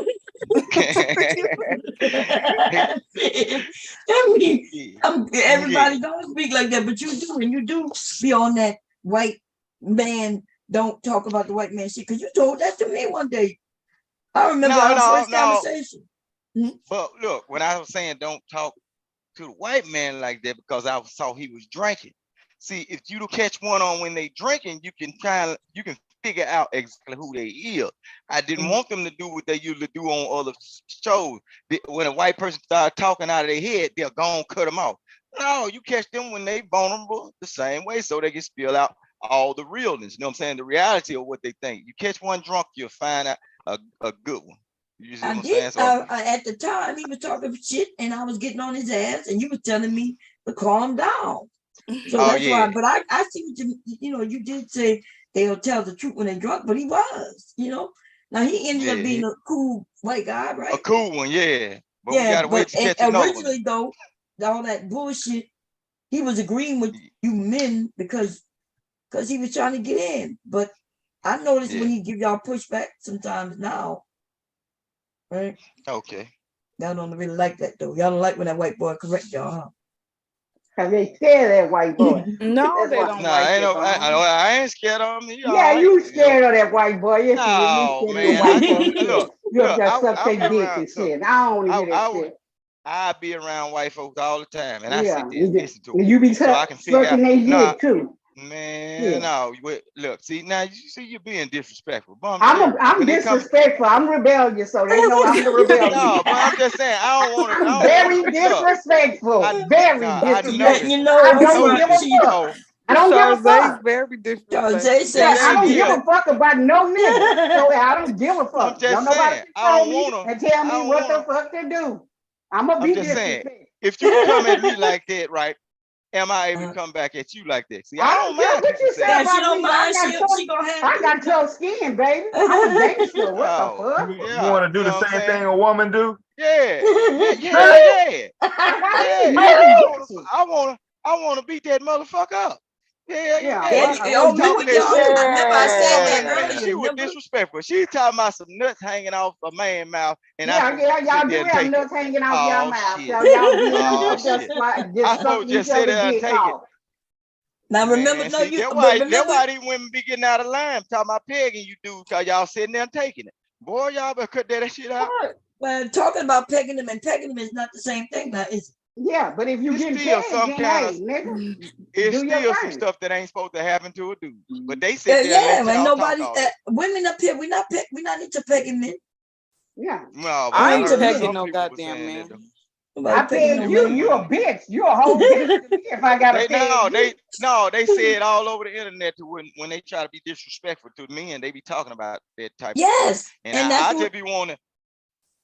everybody don't speak like that, but you do, and you do be on that white man. Don't talk about the white man shit, because you told that to me one day. I remember our first conversation. But look, when I was saying don't talk to the white man like that, because I saw he was drinking. See, if you catch one on when they drinking, you can figure out exactly who they is. I didn't want them to do what they usually do on other shows. When a white person start talking out of their head, they're gonna cut them off. No, you catch them when they vulnerable the same way, so they can spill out all the realness. You know what I'm saying? The reality of what they think. You catch one drunk, you'll find out a good one. You see what I'm saying? So at the time he was talking shit and I was getting on his ass and you were telling me to calm down. So that's why, but I see what you did say they'll tell the truth when they're drunk, but he was, Now he ended up being a cool white guy, right? A cool one, yeah. But we Yeah, gotta wait to catch another one. originally though, all that bullshit, he was agreeing with you men because he was trying to get in. But I noticed when he give y'all pushback sometimes now, right? Okay. Y'all don't really like that though. Y'all don't like when that white boy correct y'all, huh? Cause they scared of that white boy. No, they don't like it. I ain't scared of him. Yeah, you scared of that white boy. Yes, you man. white boy. You up there suck I their dick and shit. I don't want to hear that shit. I be around white folks all the time, and I sit there and listen to them. You be so I can figure out. their dick too. Man, no. Look, see now, you see you're being disrespectful. But I'm disrespectful. I'm rebellious, so they know I'm the rebellious. No, but I'm just saying I don't want to. I'm very disrespectful. Very disrespectful. I don't give a fuck. I don't give a fuck. Very different. I don't give a fuck about no nigga. So I don't give a fuck. I'm just saying, I don't want to. And tell me what the fuck to do. I'm gonna be disrespectful. If you come at me like that, right? Am I able to come back at you like that? See, I don't mind what you say about me. I got tough skin, baby. I'm a gangster. What the fuck? You want to do the same thing a woman do? Yeah. I want to beat that motherfucker up. Yeah. She was disrespectful. She talking about some nuts hanging off a man's mouth, and y'all do have nuts hanging off your mouth. So y'all be I supposed to just sit there and take it. Now remember, that's why these women be getting out of line talking about pegging you dudes, cause y'all sitting there and taking it. Boy, y'all better cut that shit out. Well, talking about pegging them and pegging them is not the same thing now, is it? Yeah, but if you get still some kind of nigga, it's still some stuff that ain't supposed to happen to a dude. But they sit there and nobody women up here, we not into pegging men. Yeah. No, I ain't pegging no goddamn man. I peg you, you a bitch. You a whole bitch if I got a peg. They say it all over the internet to when they try to be disrespectful to men, they be talking about that type of stuff. And I just be wanting.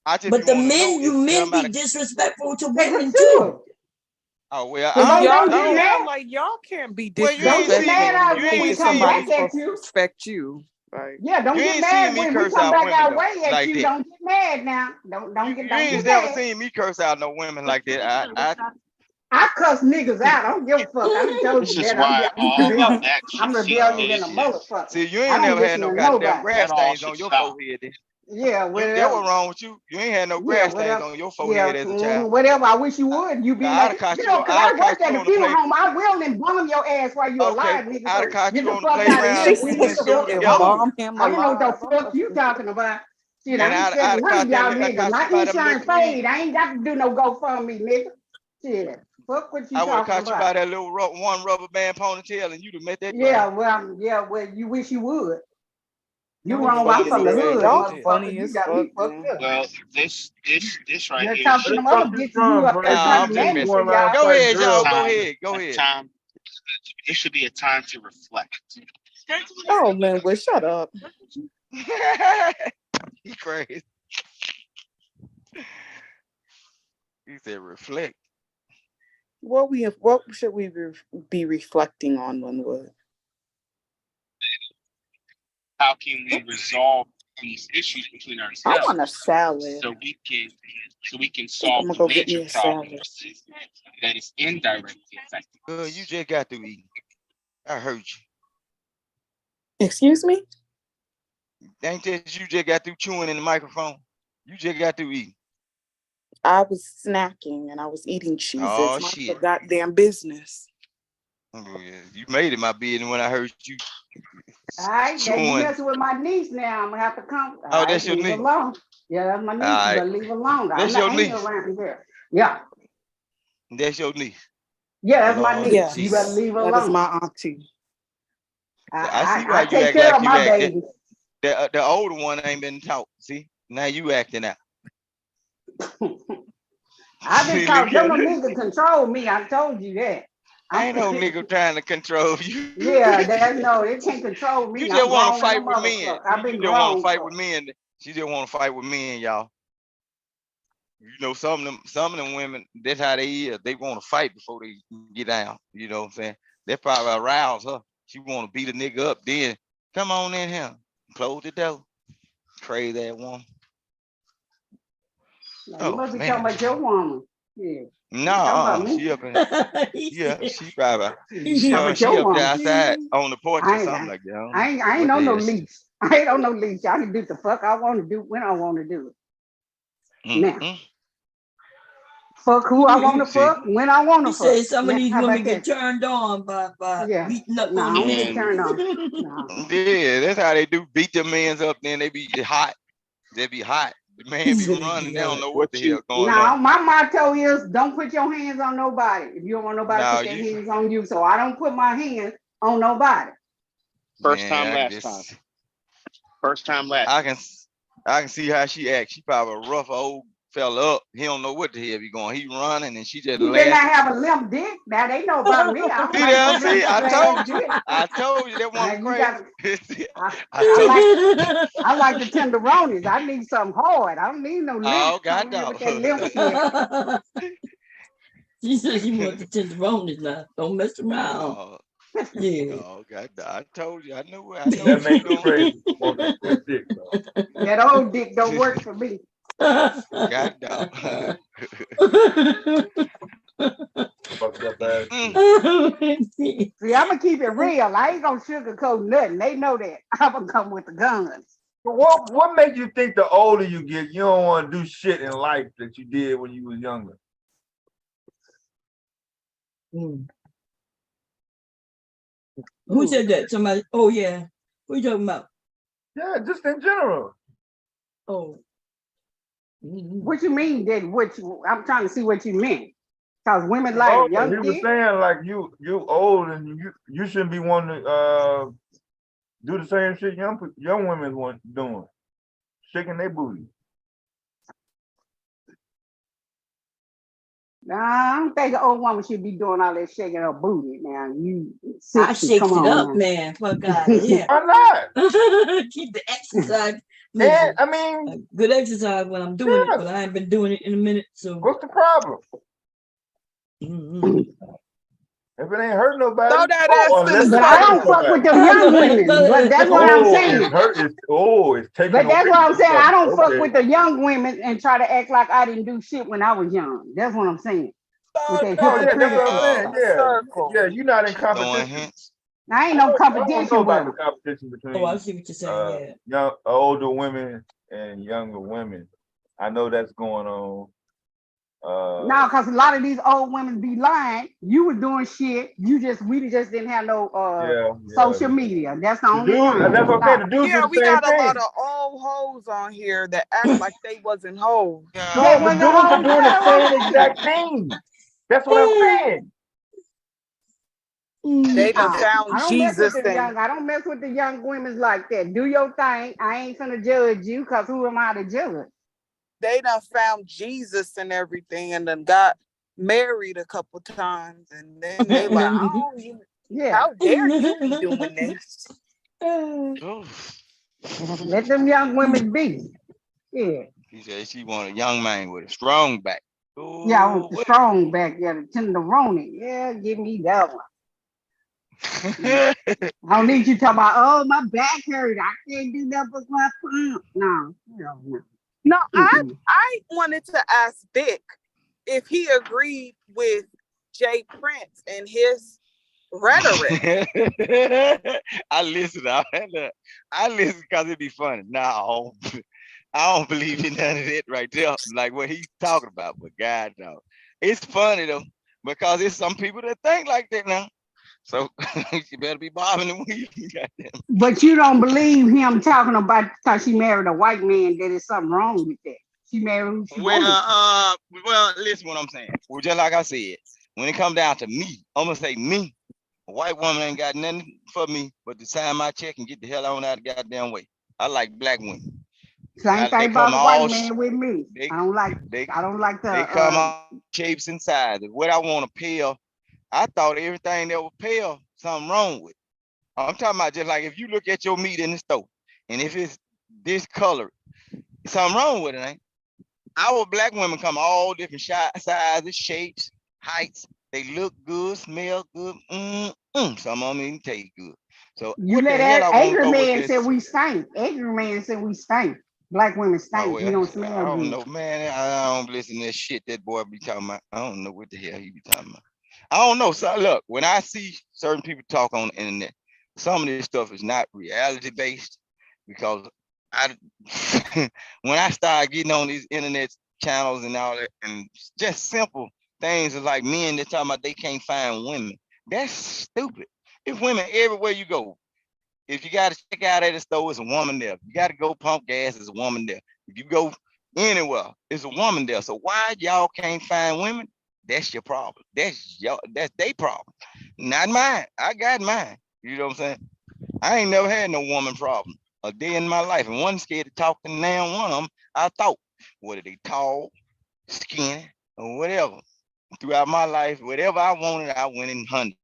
But the men, men be disrespectful to women too. Oh well, y'all can't be disrespectful. You ain't somebody supposed to respect you. Right. Yeah, don't get mad when we come back our way at you. Don't get mad now. Don't get mad. You ain't never seen me curse out no women like that. I cuss niggas out. I don't give a fuck. I told you that. I'm rebellious than a motherfucker. See, you ain't never had no goddamn grass stains on your forehead. Yeah, whatever. That was wrong with you. You ain't had no grass stains on your forehead as a child. Whatever. I wish you would. You be like, cause I worked at the funeral home. I will and bomb your ass while you alive, nigga. I'd have caught you on the playground. I don't know what the fuck you talking about. Shit, I ain't said one of y'all niggas. My insurance paid. I ain't got to do no GoFundMe, nigga. Shit. Fuck what you talking about. I would have caught you by that little one rubber band ponytail and you'd have met that. Well, you wish you would. You wrong. I'm from the hood. Motherfucker. You got me fucked up. Well, this right here. Talk to them other bitches you up there. Go ahead, y'all. Go ahead. It should be a time to reflect. Oh man, well, shut up. He crazy. He said reflect. What should we be reflecting on, Linwood? How can we resolve these issues between ourselves? I want a salad. So we can solve the major problems that is indirectly affecting us. You just got to eat. I heard you. Excuse me? Ain't that you just got through chewing in the microphone? You just got to eat. I was snacking and I was eating cheeses. Oh, shit. Goddamn business. Oh, yeah. You made it my business when I heard you. All right, you messing with my niece now. I'm gonna have to come. Oh, that's your niece. Yeah, that's my niece. You better leave alone. That's your niece. Yeah. That's your niece. Yeah, that's my niece. You better leave alone. That is my auntie. I see why I you take act care like of you my act. babies. The older one ain't been taught. See, now you acting out. I've been See, taught. look Don't at no look. nigga control me. I told you that. Ain't no nigga trying to control you. Yeah, that's no. It can't control me. You I'm just want to grown in a fight with men. motherfucker. I've You been just want to grown. fight with men. She just want to fight with men, y'all. You know, some of them women, that's how they is. They want to fight before they get down. You know what I'm saying? That probably arouse her. She want to beat a nigga up. Then come on in here, close the door. Crazy that woman. Now, you Oh must be talking man. about your woman. Yeah. You talking about No, me? she up in. Yeah, she probably. You talking about She your up there woman? outside on the porch or I something ain't. like that. I don't know I ain't what the on no hell. leash. I ain't on no leash. I can do the fuck I want to do when I want to do it. Now, fuck who I want to See, fuck when I want to He fuck. said some of Now, these how women about get that? turned on by Yeah. beating up No, on I the don't get And turned on. No. yeah, that's how they do. Beat them mans up, then they be hot. They be hot. The man be running. They don't know what the hell going Now, on. my motto is don't put your hands on nobody if you don't want nobody to No, put their you hands on you. So I don't put my hands on nobody. First time, man, last time. First time, last. I can see how she acts. She probably a rough old fella up. He don't know what the hell be going. He running and she just You better not laughing. have a limp dick. Now they know about me. I don't See like no that? limp See, I ass told you. dick. I told you that Now one you got. crazy. I I told you. I like the tenderonis. I need something hard. I don't need no limp. Oh God, Come here no. with that limp shit. She said she wants the tenderonis now. Don't mess around. No. Yeah. No, God, no. I told you. I know what That you makes doing. you crazy. Want that quick dick, though. That old dick don't work for me. God, no. Fucked up ass See, I'm gonna keep it real. I ain't gonna sugarcoat nothing. They know that. I'm gonna come with the guns. But what makes you think the older you get, you don't want to do shit in life that you did when you was younger? Who said that? Somebody? Oh yeah. Who you talking about? Yeah, just in general. Oh. What you mean that? I'm trying to see what you meant. Cause women Oh, like he young was kids. saying like you old and you shouldn't be wanting to do the same shit young women want doing, shaking their booty. Nah, I don't think an old woman should be doing all that shaking her booty. Now you 60, I shakes come it on up, now. man. Fuck out of here. Why not? Keep the exercise. And Listen, I mean, good exercise when I'm doing it, yeah. but I ain't been doing it in a minute. So What's the problem? If it ain't hurt nobody, Throw that ass to the unless But it's I hurting don't fuck with somebody. them young women. But that's what I'm saying. It's hurt. It's taking But that's away what I'm from saying. I something. don't fuck Okay. with the young women and try to act like I didn't do shit when I was young. That's what I'm saying. With that Oh yeah, that's hypocritical what I'm saying. stuff. Yeah, you're not in Throwing competition. hints. I ain't I no don't know competition with about the them. competition oh, I between see what you're saying. Yeah. young older women and younger women. I know that's going on. No, because a lot of these old women be lying. You was doing shit. We just didn't have no social media. That's the only thing. That's what I'm saying. The dudes Yeah, do the we same got a lot thing. of old hoes on here that act like they wasn't hoes. No, the dudes are doing the same exact thing. That's what I'm saying. They done found Jesus. I don't mess with the young women like that. Do your thing. I ain't gonna judge you because who am I to judge? They done found Jesus and everything and then got married a couple times and then they like, oh, how dare you be doing this? Let them young women be. Yeah. She said she want a young man with a strong back. Yeah, I want the strong back, yeah, the tenderoni. Yeah, give me that one. I don't need you talking about, oh, my back hurt. I can't do that with my phone. No. No, I wanted to ask Vic if he agreed with Jay Prince and his rhetoric. I listen. I listen because it be funny. No, I don't believe in none of that right there. Like what he's talking about. But God, no, it's funny though because it's some people that think like that now. So you better be bobbing and weaving. Goddamn. But you don't believe him talking about because she married a white man that is something wrong with that. She married who she wanted. Well, listen what I'm saying. Well, just like I said, when it comes down to me, I'm gonna say me. A white woman ain't got nothing for me but to sign my check and get the hell on out of the goddamn way. I like black women. Same They thing come about a white all man with me. they I don't like they the they come all shapes and sizes. What I want to pale, I thought everything that was pale, something wrong with. I'm talking about just like if you look at your meat in the store, and if it's discolored, something wrong with it, ain't? Our black women come all different sizes, shapes, heights. They look good, smell good. Some of them even taste good. So you what the let hell that I want to angry go with man say this? we stink. Angry man said we stink. Black women Oh stink. We well, don't I smell don't good. know, man. I don't listen to that shit that boy be talking about. I don't know what the hell he be talking about. I don't know. So look, when I see certain people talk on the internet, some of this stuff is not reality based because I when I start getting on these internet channels and all that, and just simple things is like men that talking about they can't find women. That's stupid. It's women everywhere you go. If you got to check out at the store, it's a woman there. If you got to go pump gas, it's a woman there. If you go anywhere, it's a woman there. So why y'all can't find women? That's your problem. That's their problem. Not mine. I got mine. You know what I'm saying? I ain't never had no woman problem a day in my life. And one scared to talk to now one of them, I thought, what are they tall, skinny, or whatever. Throughout my life, whatever I wanted, I went and hunted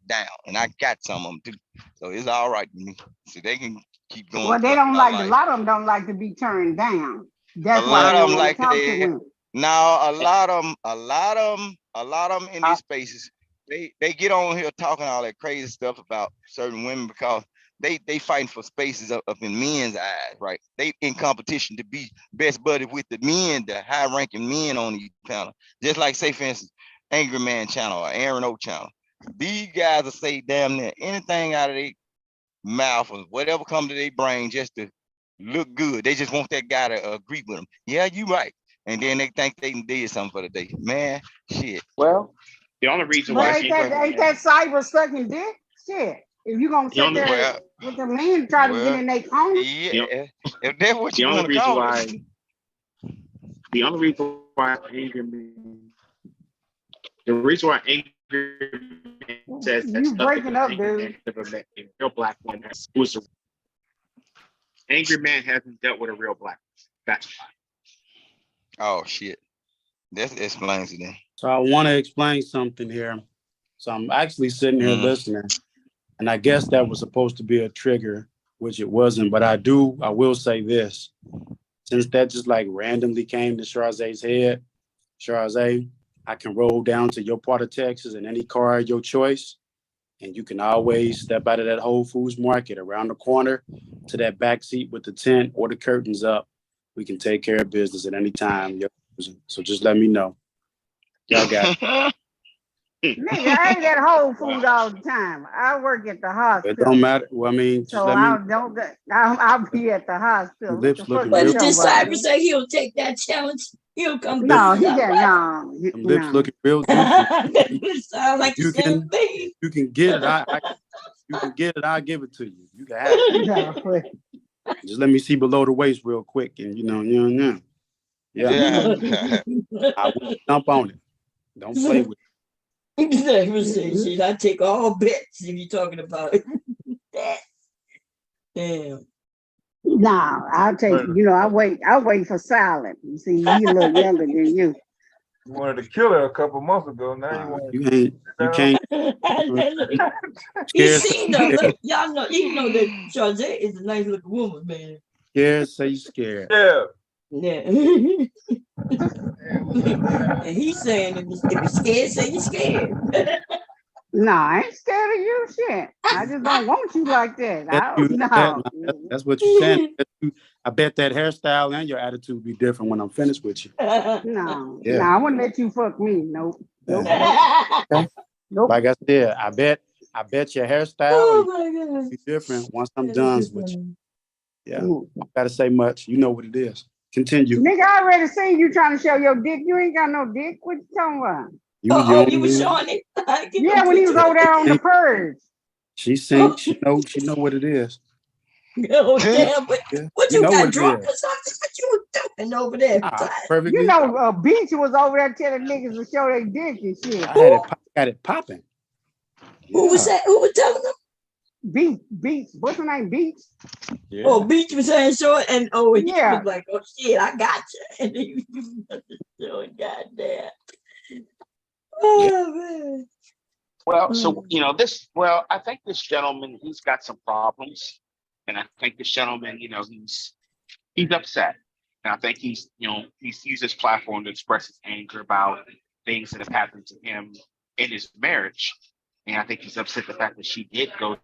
down. And I got some of them too. So it's all right with me. So they can keep going Well, they throughout don't my like a life. lot of them don't like to be turned down. A That's why they lot of don't them want to like talk to that. women. Now a lot of them in these spaces, they get on here talking all that crazy stuff about certain women because they fighting for spaces up in men's eyes, right? They in competition to be best buddy with the men, the high ranking men on each panel. Just like say for instance, Angry Man channel or Aaron O channel. These guys will say damn near anything out of their mouth or whatever come to their brain just to look good. They just want that guy to agree with them. Yeah, you right. And then they think they did something for the day. Man, shit. Well, The only reason But why ain't that cyber sucking dick? Shit. If you gonna the sit only there with the men try to get in their corner, yeah. If that's what the you only want to reason call why it. the only reason why Angry Man, the reason why Angry Man says that you stuff breaking because up, Angry Man dude. never met a real black woman was Angry Man hasn't dealt with a real black woman. That's why. Oh shit. That explains it then. So I want to explain something here. So I'm actually sitting here listening, and I guess that was supposed to be a trigger, which it wasn't. But I will say this. Since that just like randomly came to Charze's head, Charze, I can roll down to your part of Texas in any car of your choice, and you can always step out of that Whole Foods market around the corner to that back seat with the tent or the curtains up. We can take care of business at any time. So just let me know. Y'all got it. Nigga, I ain't at Whole Foods all the time. I work at the It hospital. don't matter. Well, I mean, just So let me. I'll be at the hospital. What the Lips fuck looking you real. But did talking about? Cyrus say he'll take that challenge? He'll come Them get lips, No, you. he That got what? them lips looking real juicy. It sounds like If the you same can, thing. you can get it. You can get it. I'll give it to you. You can have it. No. Just let me see below the waist real quick, and yeah. I will jump on it. Don't play with Shit, I take all bets if you're talking about it. Damn. No, I'll take, I wait for silent. You see, he a little younger than you. You wanted to kill her a couple months ago. Now you want it. You can't. You Scared, seen her. Look, y'all know, you know that Charze is a nice looking woman, man. scared, say you scared. Yeah. Yeah. And he's saying if you're scared, say you're scared. No, I ain't scared of you, shit. I just don't want you like that. That's what you're saying. I bet that hairstyle and your attitude be different when I'm finished with you. No, Yeah. I wouldn't let you fuck me. Nope. Okay. Nope. Like I said, I bet your hairstyle Oh be different once I'm done with you. Yeah. I gotta say much. You know what it is. Continue. Nigga, I already seen you trying to show your dick. You ain't got no dick. What you talking about? You was showing it. Yeah, when he was over there on the purge. She sing. She know what it is. Oh damn! What you know got what drunk it or something? What you was doing over there? Perfectly. You know, Beach was over there telling niggas to show their dick and shit. I had it popping. Who was that? Who was telling them? Beach. What's her name? Beach. Yeah. Oh, Beach was saying short, and he Yeah. was like, "Oh shit, I got you," and he was showing, goddamn. Oh man. Well, so I think this gentleman, he's got some problems, and I think this gentleman, he's upset, and I think he's used his platform to express his anger about things that have happened to him in his marriage, and I think he's upset the fact that she did go.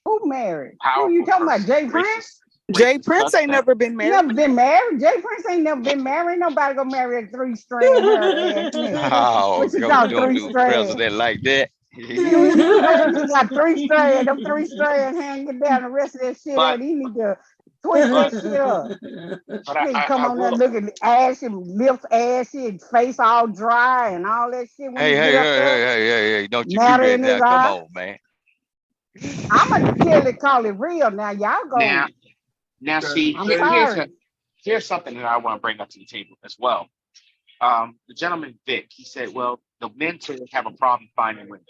Who married? Who you talking about? Jay Prince? Jay Prince ain't never been married. Never been married. Jay Prince ain't never been married. Nobody gonna marry a 3-strand hair ass nigga. Oh, What you go call don't do 3-strand? president like that. You got 3 strands. Them 3 strands hanging down. The rest of that shit out. He need to twist that shit up. Nigga come on there looking ashy, lips ashy, his face all dry and all that shit. When Hey, don't you do that now. Come on, man. I'm gonna call it real now. Y'all go. Now see, here's something that I want to bring up to the table as well. The gentleman Vic, he said, well, the men today have a problem finding women.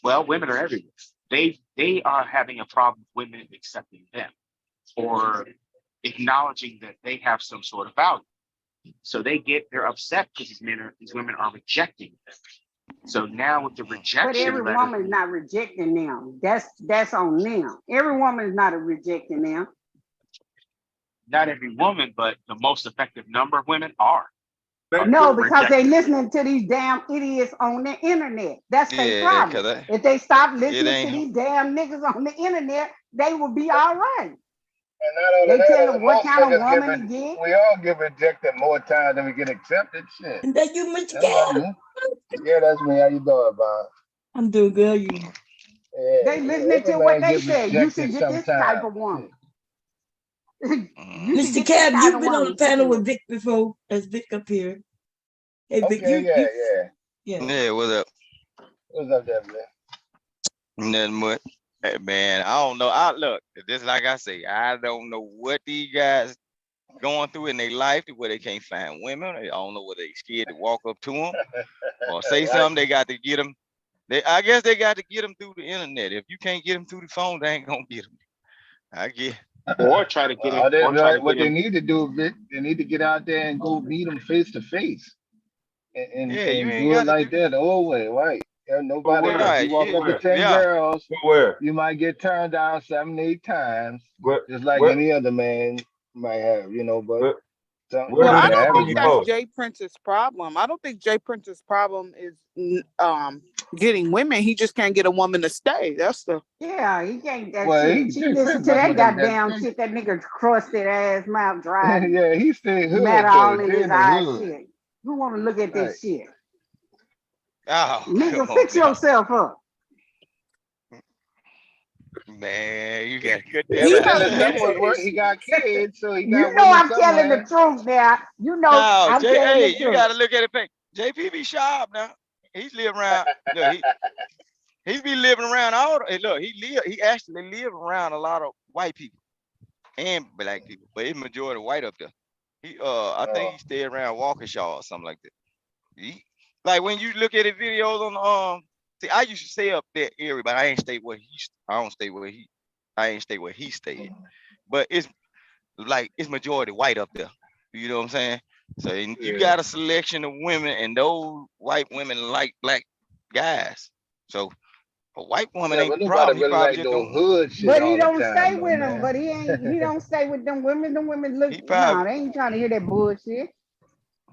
Well, women are everywhere. They are having a problem with women accepting them or acknowledging that they have some sort of value. So they're upset because these women are rejecting them. So now with the rejection, but every woman is not rejecting them. That's on them. Every woman is not rejecting them. Not every woman, but the most effective number of women are. No, because they listening to these damn idiots on the internet. That's their problem. If they stop listening to these damn niggas on the internet, they will be all right. And they tell them what kind of woman to get. We all get rejected more times than we get accepted. Shit. And that you, Mr. Cal? Yeah, that's me. How you doing, Bob? I'm doing good. You? Yeah, they listening to what they say. You should get this type of woman. Mr. Cab, you've been on the panel with Vic before, as Vic appeared. Hey, Vic, Yeah, what's up? What's up there, man? Nothing much. Hey, man, I don't know. Look, just like I say, I don't know what these guys going through in their life where they can't find women. I don't know whether they scared to walk up to them or say something. They got to get them. I guess they got to get them through the internet. If you can't get them through the phone, they ain't gonna get them. I get. Or try to get it. What they need to do, Vic, they need to get out there and go meet them face to face, and do it like that the old way, right? Nobody. If you walk up to 10 girls, you might get turned down 7, 8 times, just like any other man might have, But I don't think that's Jay Prince's problem. I don't think Jay Prince's problem is getting women. He just can't get a woman to stay. That's the he can't. She listen to that goddamn shit. That nigga crusted ass mouth dry. Yeah, he stayed hood. Matter all in his eyes. Shit. Who want to look at this shit? Oh, nigga, fix yourself up. Man, you got good. He got kids, so he got. I'm telling the truth now. I'm telling the truth. You got to look at it. JP be sharp now. He's living around. Look, he be living around all. Look, he actually live around a lot of white people and black people, but it's majority white up there. I think he stay around Waukesha or something like that. Like when you look at his videos on see, I used to stay up that area, but I ain't stay where I ain't stay where he stayed. But it's majority white up there. You know what I'm saying? So you got a selection of women, and those white women like black guys. So a white woman ain't the problem. Really like no hood shit. But he don't stay with them. But he don't stay with them women. Them women look. No, they ain't trying to hear that bullshit.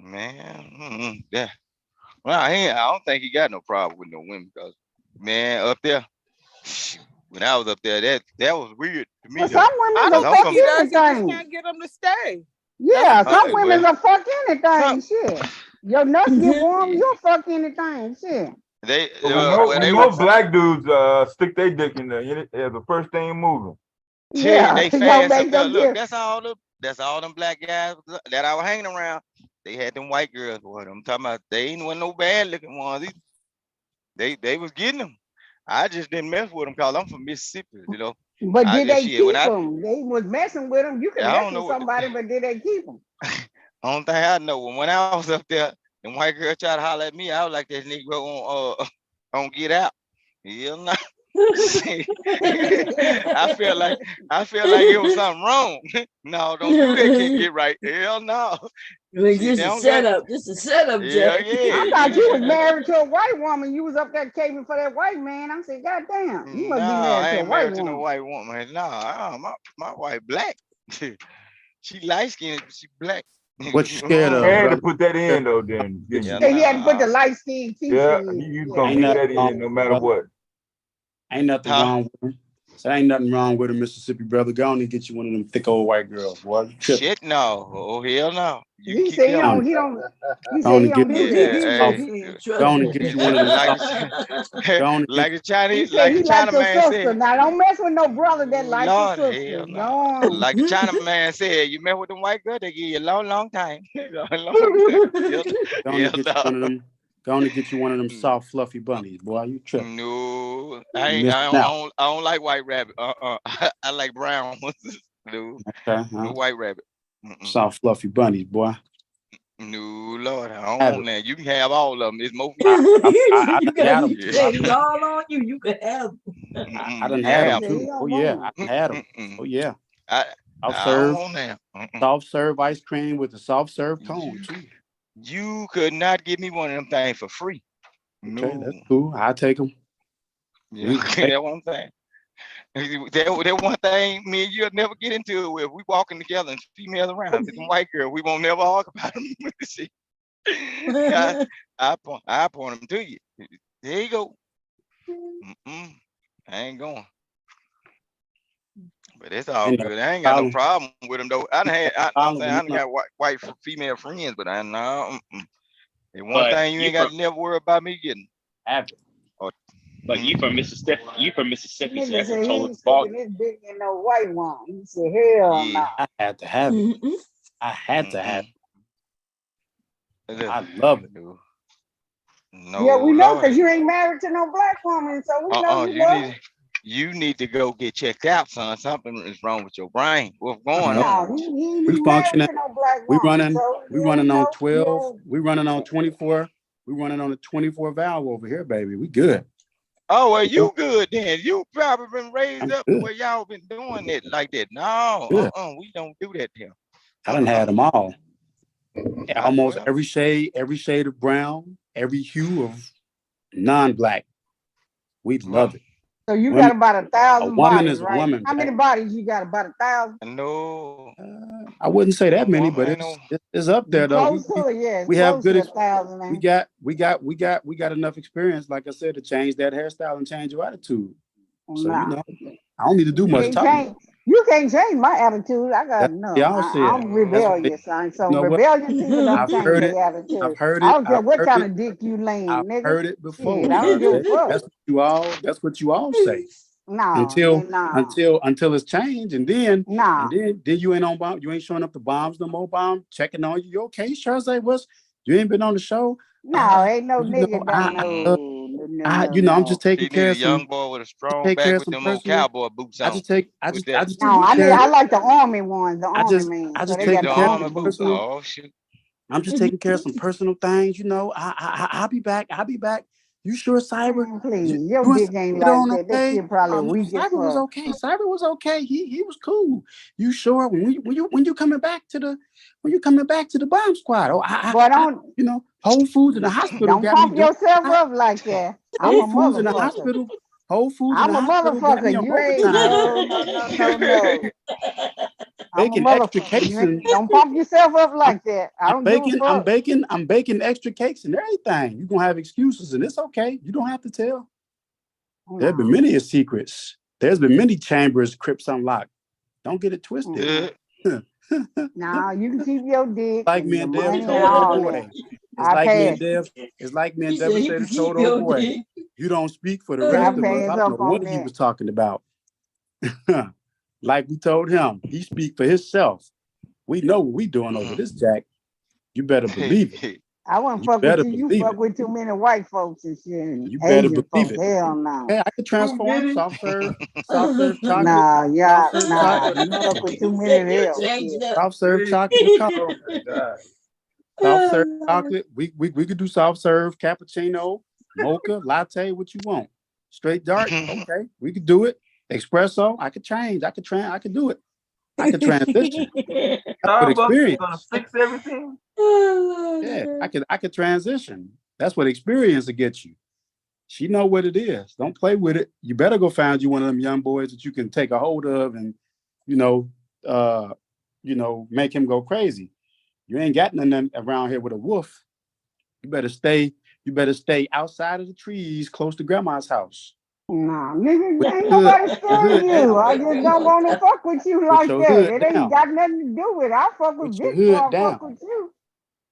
Man, yeah. Well, I don't think he got no problem with no women because, man, up there, when I was up there, that was weird to me. Well, some women are fuck anything. Just can't get them to stay. Yeah, some women are fuck anything. Shit, your nuts get warm, you'll fuck anything. Shit. Most black dudes stick their dick in there. The first thing moving. Yeah, they fast up there. Look, that's all them black guys that I was hanging around. They had them white girls. What I'm talking about, they ain't no bad looking ones either. They was getting them. I just didn't mess with them because I'm from Mississippi, But did they keep them? They was messing with them. You can mess with somebody, but did they keep them? I don't think I know. When I was up there, the white girl tried to holler at me. I was like that Negro on Get Out. Hell no. I feel like it was something wrong. No, don't do that. Can't get right. Hell no. Just a setup. Just a setup, Yeah, Jack. I thought you was married to a white woman. You was up there caving for that white man. I said, God damn, you must be No, married I to a ain't white married to no woman. white woman. No, my wife black. She light skinned, but she black. What you scared of, Had to brother? put that in though, then. Yeah, He had to put the nah. light skin teeth Yeah, in. you gonna Ain't get nothing that wrong, in no matter brother. what. Ain't nothing Huh? wrong with him. So ain't nothing wrong with a Mississippi brother. Go on and get you one of them thick old white girls, boy. You tripping. Shit, no. Oh hell no. You He keep said he them. don't. He don't. He Go on said he and get don't you do one of them that. soft. Trust Go on and me. get you one of them like soft. Go on and like get the Chinese, He said like he the liked China your man sister. said. Now don't mess with no brother that like your Lord, sister. hell no. No. Like the China man said, you mess with them white girls, they give you a long time. Hell Go on and get you no. one of them. Go on and get you one of them soft, fluffy bunnies, boy. You tripping. No, You missing out. I don't like white rabbit. I like brown ones. No, Okay, no white rabbit. Mm-mm. soft, fluffy bunnies, boy. No, Lord, I don't Have want it. that. You can have all of them. It's more. I You done had them. he said he's all on you. You can have. I done You had them have. too. Oh yeah, I done had them. Oh yeah. I Soft I don't serve, want that. soft serve ice cream with a soft serve cone too. You could not give me one of them things for free. Okay, No. that's cool. I'll take them. Yeah, okay, that's what I'm saying. That one thing me and you'll never get into it with. We walking together and females around. If it's a white girl, we won't never talk about them. See, I point them to you. There you go. I ain't going. But it's all Ain't no good. I ain't got no problem. problem with them though. I done had, I know what I'm saying, I done got white female friends, but I know and one But thing you you ain't got from to never worry about me getting. Have it. but you from Mississippi. You from Mississippi, so Nigga that's a said he total ain't ball. sticking his dick in no white woman. He said, hell no. I had to have it. I had to have it. Look, I love it. no, Yeah, we know Lord. because you ain't married to no black woman, so we know you love. You need to go get checked out, son. Something is wrong with your brain. What's going No, on? he We married functioning. to no black We woman, running. so We running on 12. We running on 24. We running on a 24 valve over here, baby. We good. Oh, well, you good then. You probably been raised up the good. way y'all been doing it like that. No, Good. we don't do that here. I done had them all. Almost well. every shade of brown, every hue of non-black. We love it. So you Women, got about 1,000 a woman bodies, is a right? woman. How many bodies you got? About 1,000? No. I wouldn't say that many, but Ain't no. it's up there though. Close to it, yeah. We have Close good. to 1,000, man. We got enough experience, like I said, to change that hairstyle and change your attitude. So Nah. you know, I don't need to do much talking. You can't change my attitude. I got That's no. what y'all said. I'm rebellious, son. So You know what? rebellious people don't I've change heard their it. attitude. I've heard I it. don't care I've what heard kind it. of dick you laying, I've nigga. heard it before. Shit, I don't give a fuck. That's what you all say. No, Until it's changed, and then nah. then you ain't on bomb. You ain't showing up to bombs no more. Bomb checking on you. You okay? You sure say what's? You ain't been on the show. No, ain't no you nigga know, no. you know, I'm just taking She care need of a young some. boy with a strong Take care back of with some them old personal. cowboy boots on. I just take No, care. I like the army ones, the I army just men. I So just they got taking the care of army some boots personal. on. Oh shit. I'm just taking care of some personal things, you know. I'll be back. I'll be back. You sure, Cyber? Man, please, You your and dick Cyber ain't get like on that. That okay? shit probably No, weak as Cyber was fuck. okay. Cyber was okay. He was cool. You sure? When you coming back to the bomb squad? Oh, Boy, don't you know, Whole Foods in the hospital don't got me pump doing. yourself up like that. I'm a Whole Foods in the motherfucker. hospital. Whole Foods in I'm the a hospital got me motherfucker. on You ain't overtime. no. I'm a Baking extra motherfucker. cakes You and ain't don't pump yourself up like that. I don't give a fuck. I'm baking extra cakes and everything. You're gonna have excuses, and it's okay. You don't have to tell. There have been many secrets. There's been many chambers, crypts unlocked. Don't get it twisted. Nah, you can keep your dick Like and me the and Dev money and told old all boy. that. It's I like me pass. and Dev. It's like me and He said you can Devastator keep told your old boy. dick. You don't speak for the I rest of us. pass I don't know up on what he that. was talking about. Like we told him, he speak for himself. We know what we doing over this, Jack. You better believe it. I wouldn't You fuck with better you. You believe fuck it. with too many white folks and shit and You better Asian believe folks. it. Hell no. Hey, I can transform soft serve chocolate, Nah, soft serve chocolate with you fuck coffee. with too many of them. Change it up. Soft serve chocolate with coffee. Oh my God. Soft serve chocolate. We could do soft serve cappuccino. mocha, latte, what you want. Straight dark, okay, we could do it. Espresso, I could change. I could do it. I could transition. That's what Starbucks is gonna experience. fix everything. Yeah, I could transition. That's what experience will get you. She know what it is. Don't play with it. You better go find you one of them young boys that you can take a hold of and, make him go crazy. You ain't got none around here with a wolf. You better stay outside of the trees, close to grandma's house. Nah, nigga, With ain't your hood, nobody scaring you. I just don't want to fuck with you with like your that. hood It ain't down. got nothing to do with it. I fuck with With your bitch before hood I fuck down. with you.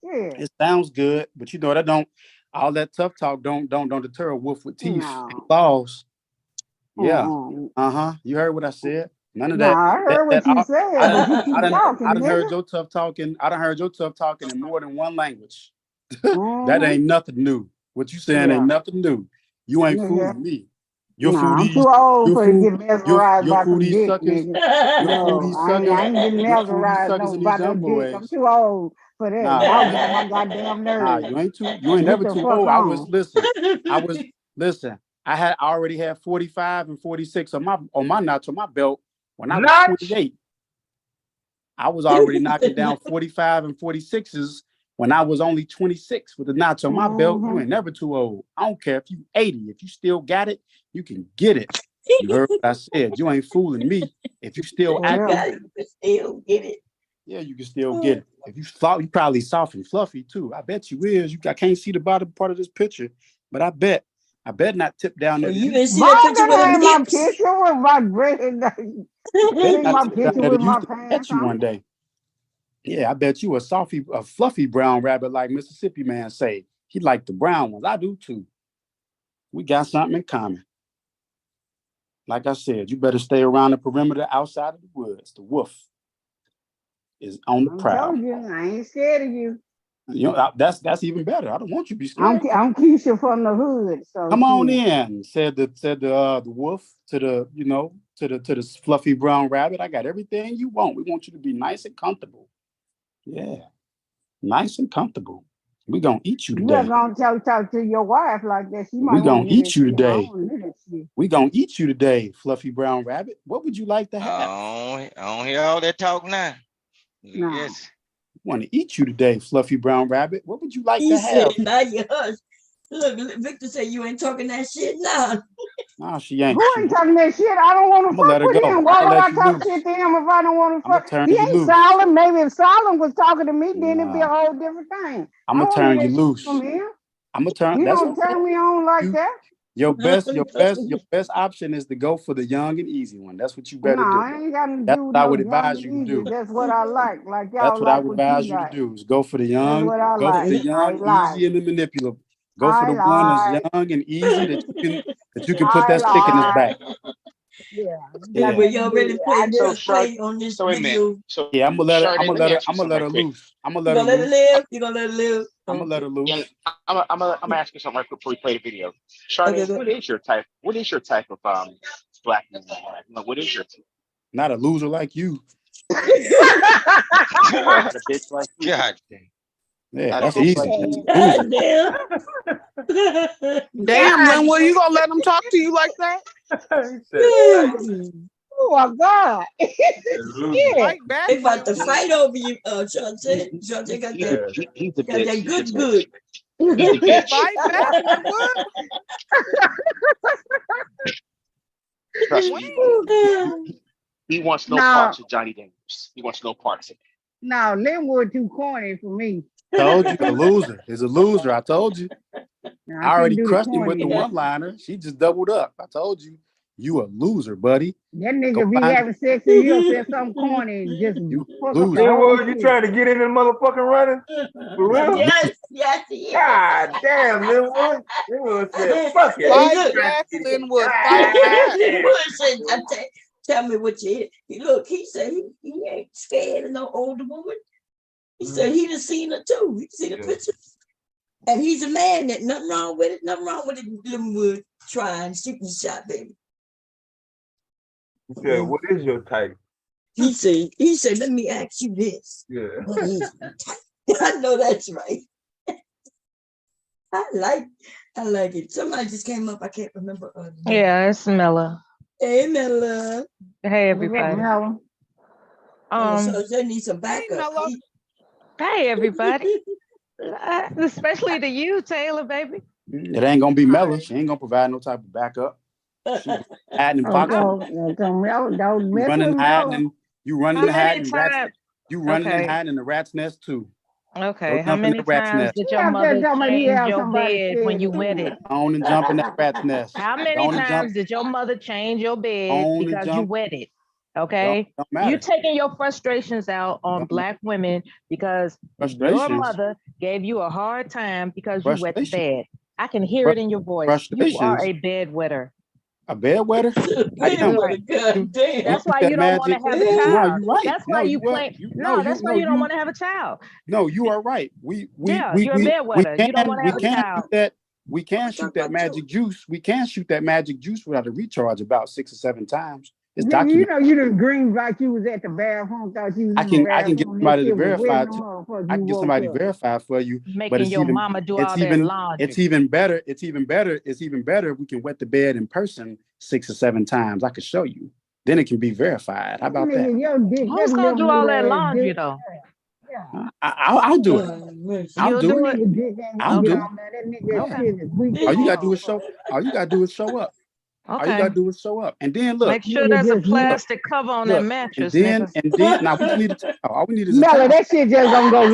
Yeah. It sounds good, but that don't. All that tough talk don't deter a wolf with teeth and claws. Yeah. You heard what I said. None of that. Nah, I heard what you said, but you keep talking, I done heard nigga. your tough talking. I done heard your tough talking in more than one language. That ain't nothing new. What you saying ain't nothing new. You ain't fooling me. Your Nah, I'm foodies, too old your for to food, get mesmerized your by some foodie dick, suckers, nigga. your No, foodie suckers, I ain't getting your foodie mesmerized suckers no and these by no young dick. I'm boys. too old for that. Nah, Y'all you get ain't. on my goddamn Nah, nerves. you ain't Get never the too fuck old. on. I already had 45 and 46 on my notch on my belt when I was Notch? 28. I was already knocking down 45 and 46s when I was only 26 with a notch on my belt. You ain't never too old. I don't care if you 80. If you still got it, you can get it. You heard what I said. You ain't fooling me. If you still active, You can still get it. yeah, you can still get it. If you thought you probably soft and fluffy too. I bet you is. I can't see the bottom part of this picture, but I bet not tip down there. You didn't see that picture with them my hips? picture with my bread. See my picture with my pants you on. one day. Yeah, I bet you a fluffy brown rabbit like Mississippi man say. He like the brown ones. I do too. We got something in common. Like I said, you better stay around the perimeter outside of the woods. The wolf is on the prowl. I told you, I ain't scared of you. That's even better. I don't want you to be scared. I'm Keisha from the hood. So come on in, said the wolf to the fluffy brown rabbit. I got everything you want. We want you to be nice and comfortable. Yeah, nice and comfortable. We gonna eat you You today. better gonna talk to your wife like that. She might We gonna want to eat you today. shit. We gonna eat you today, fluffy brown rabbit. What would you like to have? I don't hear all that talk now. Nah. Yes. Want to eat you today, fluffy brown rabbit. What would you like to Said, have? now you hush. Look, Victor said you ain't talking that shit now. Nah, she ain't. Who ain't talking that shit? I don't want to fuck let her with go. him. Why I'ma would let I you talk loose. shit to him if I don't want to fuck? turn He you ain't loose. silent. Maybe if silent was talking to me, then it'd be a Nah. whole different thing. I'm gonna turn you loose. From him. I'm gonna turn. He That's don't turn me on like that. Your best option is to go for the young and easy one. That's what you better do. I ain't got to That's do what I no would young advise and you to easy. do. That's what I like. Like y'all That's what I like would what advise you you to like. do. Is go for the That's young. what I Go like. for the young, easy, and the manipulative. Go for the one that's young and easy that you can put that stick in his back. Yeah. Will y'all really play on this video? Yeah, I'm gonna let her loose. I'm gonna let her loose. Live? You gonna let her live? I'm gonna let her loose. And I'm gonna ask you something right quick before we play the video. Charlotte, what is your type? What is your type of black man? What is your type? Not a loser like you. A bitch like you. God damn. Yeah, that's easy. That's Damn, then well, you gonna let them talk to you like that? Oh my God. Fight back. They about to fight over you, Chauncey. Chauncey got that, he's a got bitch. that good. He's a bitch. Fight back. What? Trust me. He wants no parts of Johnny Daniels. He wants no parts of it. No, Linwood too corny for me. Told you, a loser is a loser. I told you. I already crushed him with the corny. one-liner. She just doubled up. I told you, you a loser, buddy. That nigga be having sex and he'll say something corny and just fuck up the whole You trying to get in the motherfucking running? For real? Yes. God damn, Linwood. Linwood said, fuck it. Fight back, Linwood. Fight back. Tell me what you hear. Look, he said he ain't scared of no older woman. He said he done seen her too. He seen the pictures. And he's a man that nothing wrong with it. Nothing wrong with it. Linwood trying, shooting shot, baby. He said, what is your type? He said, let me ask you this. Yeah. What is your type? I know that's right. I I like it. Somebody just came up. I can't remember. Yeah, it's Mella. Hey, Mella. Hey, everybody. So they need some backup. Hey, everybody. Especially to you, Taylor, baby. It ain't gonna be Mella. She ain't gonna provide no type of backup. She hiding in pockets. Don't mess Running, with hiding, Mella. and you running How and many hiding rats. times? You running and Okay. hiding in the rat's nest too. Okay. Go How jump in many that rat's times nest. did your mother change your bed when you wetted? On and jump in that rat's nest. How many times did your mother change your bed On and because you jump. wetted? Okay. Don't matter. You taking your frustrations out on black women because your Frustrations? mother gave you a hard time because you wet the Frustration. bed. I can hear it in your voice. You are Frustrations. a bedwetter. A bedwetter? I am. That's why you don't want to have a No, child. you're right. That's why No, you you are. play. No, That's why you don't want to have a child. No, you are right. We You're a bedwetter. You don't want to have a child. shoot that. We can shoot that magic juice. We can shoot that magic juice without a recharge about 6 or 7 times. It's You documented. know, you done green like you was at the bathroom, thought you was I in can the I can get bathroom. somebody to That shit was wet verify. no motherfucker. I You can get woke somebody to up. verify for you. But Making it's your even mama do it's all that even laundry. it's even better. It's even better. It's even better if we can wet the bed in person 6 or 7 times. I can show you. Then it can be verified. How about that? Who's gonna do all that laundry though? I'll do it. I'll do You'll it. do it. I'll do it. Okay. All you gotta do is show. All you gotta do is show up. All you Okay. gotta do is show up. And then look. Make sure there's a plastic cover on that Look, mattress, and nigga. then now we just need a towel. All we need is a Mella, towel. that shit just gonna go.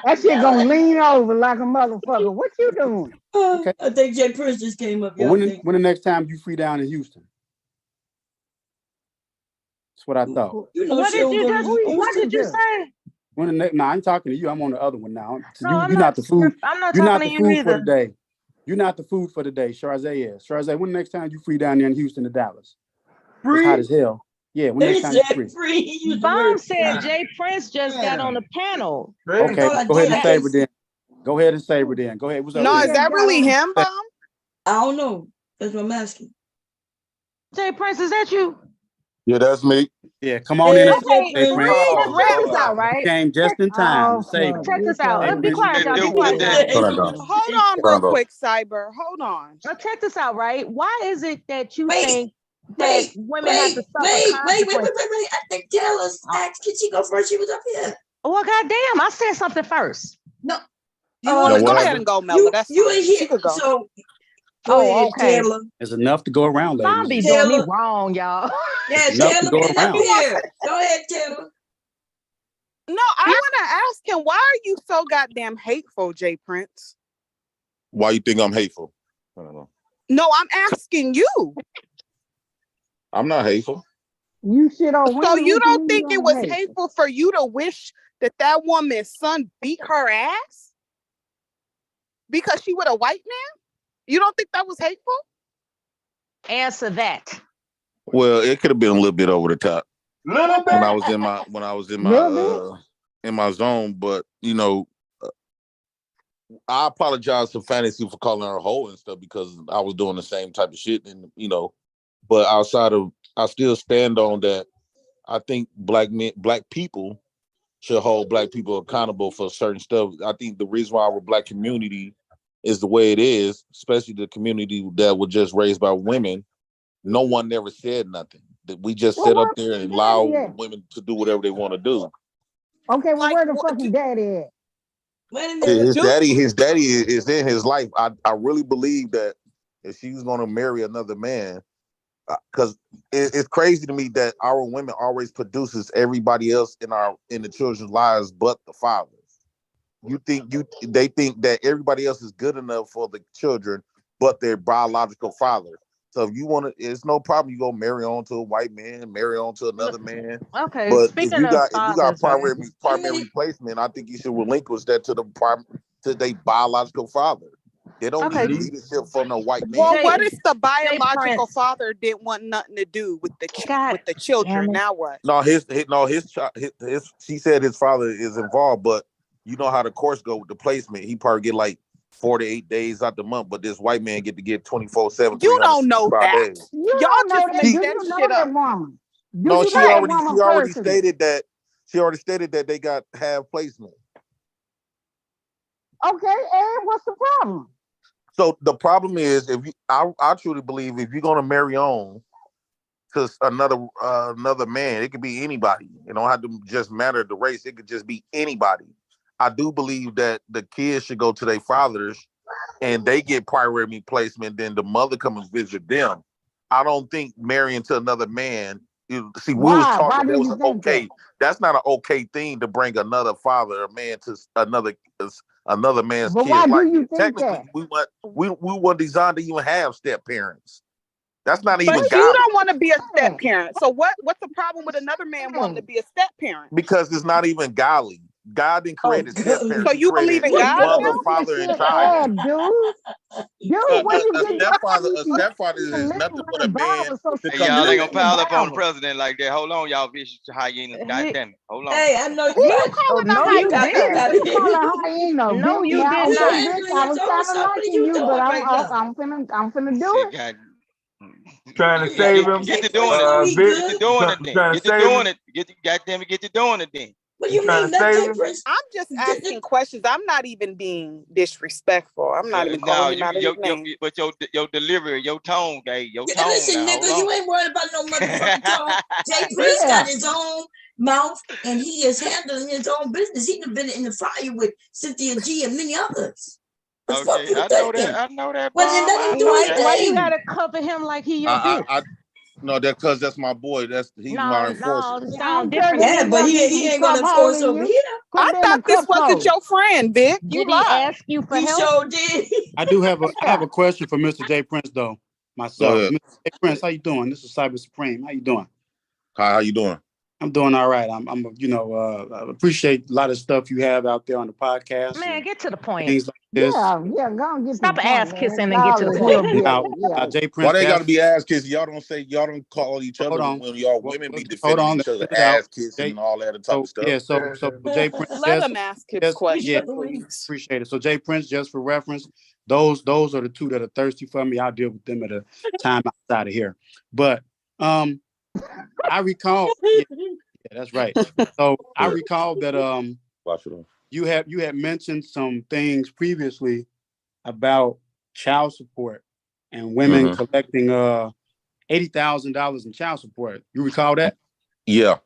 That shit gonna lean over like a motherfucker. What you doing? Okay. I think Jay Prince just came up. Well, when the next time you free down in Houston? That's what I thought. You know, What did you say? When the next? No, I'm talking to you. I'm on the other one now. No, You're I'm not the food. I'm not You're not talking the to you food for either. the day. You're not the food for the day. Charzay is. Charzay, when the next time you free down there in Houston to Dallas? It's hot as hell. Yeah, when next time you free? Bomb said Jay Prince just got on the panel. Okay, go ahead and save her then. Go ahead and save her then. Go ahead. What's up? No, with is you? that really him, Bomb? I don't know. That's what I'm asking. Jay Prince, is that you? Yeah, that's me. Yeah, come on in and Okay, Jay Prince. check this out, right? Came just in time to save her. Check this out. Be quiet, y'all. Be Do quiet, with y'all. that. Hold on, dog. Hold on real quick, Cyber. Hold on. Now check this out, right? Why is it that you think that women have to suffer wait. consequences? I think Taylor's asked, can she go first? She was up here. Well, goddamn, I said something first. No. You want to go ahead and go, Mella. That's you fine. in here. She could go. So go ahead, okay. Taylor. There's enough to go around, ladies. Mom be doing me wrong, y'all. Yeah, Enough to Taylor, go get up around. here. Go ahead, Taylor. No, I want to ask him, why are you so goddamn hateful, Jay Prince? Why you think I'm hateful? I don't know. No, I'm asking you. I'm not hateful. You shit on So women. you What don't mean think you it was hate? hateful for you to wish that woman's son beat her ass because she with a white man? You don't think that was hateful? Answer that. Well, it could have been a little bit over the top Little bit. when I was in my zone, but you know, I apologize to Fantasy for calling her a hoe and stuff because I was doing the same type of shit, and you know, but outside of, I still stand on that. I think black people should hold black people accountable for certain stuff. I think the reason why our black community is the way it is, especially the community that was just raised by women, no one never said nothing. That we just sit up there and allow women to do whatever they want to do. Okay, well, where the fucking daddy at? Wait a minute. His daddy is in his life. I really believe that if she was going to marry another man, because it's crazy to me that our women always produces everybody else in the children's lives but the fathers. They think that everybody else is good enough for the children but their biological father. So if you want to, it's no problem. You go marry on to a white man, marry on to another man. Okay, But speaking if you of got fathers, primary placement, I think you should relinquish that to their biological father. They don't need leadership from a white man. Well, what if the biological father didn't want nothing to do with the children? Now what? No, she said his father is involved, but you know how the course go with the placement. He probably get like 48 days out the month, but this white man get 24/7. You don't know that. Days. Y'all just make that shit up. No, she already stated that. She already stated that they got half placement. Okay, and what's the problem? So the problem is, if you, I truly believe if you're gonna marry on to another man, it could be anybody. It don't have to just matter the race. It could just be anybody. I do believe that the kids should go to their fathers and they get priority placement. Then the mother come and visit them. I don't think marrying to another man. See, we was Why? Why talking. do That was you an think that? okay. That's not an okay thing to bring another father, a man, to another man's But why kids. do Like you think technically, that? we were designed to even have step parents. That's not even But you godly don't want to be a step parent. So what's the problem with another man wanting to be a step parent? because it's not even godly. God didn't create a step parent. So He you believe created in a God mother, now? father, and Shit, child. dude. Dude, where you A getting stepfather is nothing but a man to Hey, come y'all ain't visit. gonna pile up on the president like that. Hold on, y'all vicious hyenas. God damn it. Hold on. Hey, I know Who you calling a No, you hyena? did. You call her hyena, No, bitch. you Now, did okay, not. bitch. I was kind of liking you, but I'm finna do Shit, it. God. Trying to save him. Get to doing it. Vic, Get to doing it you then. trying to Get to save doing him? it. Goddamn it, get to doing it then. What You you trying mean? to That save J him? Prince? I'm just asking questions. I'm not even being disrespectful. I'm not even calling him out of his name. But your delivery, your tone, your Yeah, tone. listen, Now, nigga, hold you on. ain't worried about no motherfucking tone. Jay Prince got his own mouth, and he is handling his own business. He done been in the fire with Cynthia G and many others. The fuck Okay, you I know thinking? that. I know that, Well, then Bob. let I him do know his that. Why you thing. gotta cover him like he your bitch? No, that's because that's my boy. He's my No, enforcer. it I sounds don't care different. that Yeah, but he ain't gonna enforce over here. I thought this wasn't your friend, Vic. You Did he lied. ask you for He help? sure did. I have a question for Mr. J Prince though. Go Myself. ahead. Mr. J Prince, how you doing? This is Cyber Supreme. How you doing? How you doing? I'm doing all right. I'm I appreciate a lot of stuff you have out there on the podcast. Man, get to the point. Things like this. Yeah, go on, get Stop to the point, ass man. kissing and get to the Solid point. hillbilly. Now, J Why Prince they got to asked. be ass kissing? Y'all don't call each other Hold on. when y'all Well, women be hold defending on. each Let's other, get it out. ass kissing and all that type of stuff. So Jay Prince, Let him ask his question, please. appreciate it. So Jay Prince, just for reference, those are the two that are thirsty for me. I'll deal with them at a time outside of here. But I recall, yeah, that's right. So I recall that you had mentioned some things previously about child support and women collecting $80,000 in child support. You recall that? Yeah.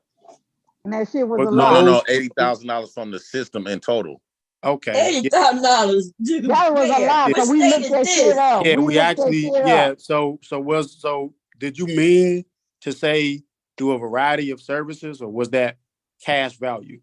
And that shit was a No, lie. $80,000 from the system in total. Okay. $80,000, dude. That was a lie. What So we state looked is that shit this? up. Yeah, we we looked actually, that shit yeah. up. So did you mean to say through a variety of services, or was that cash value?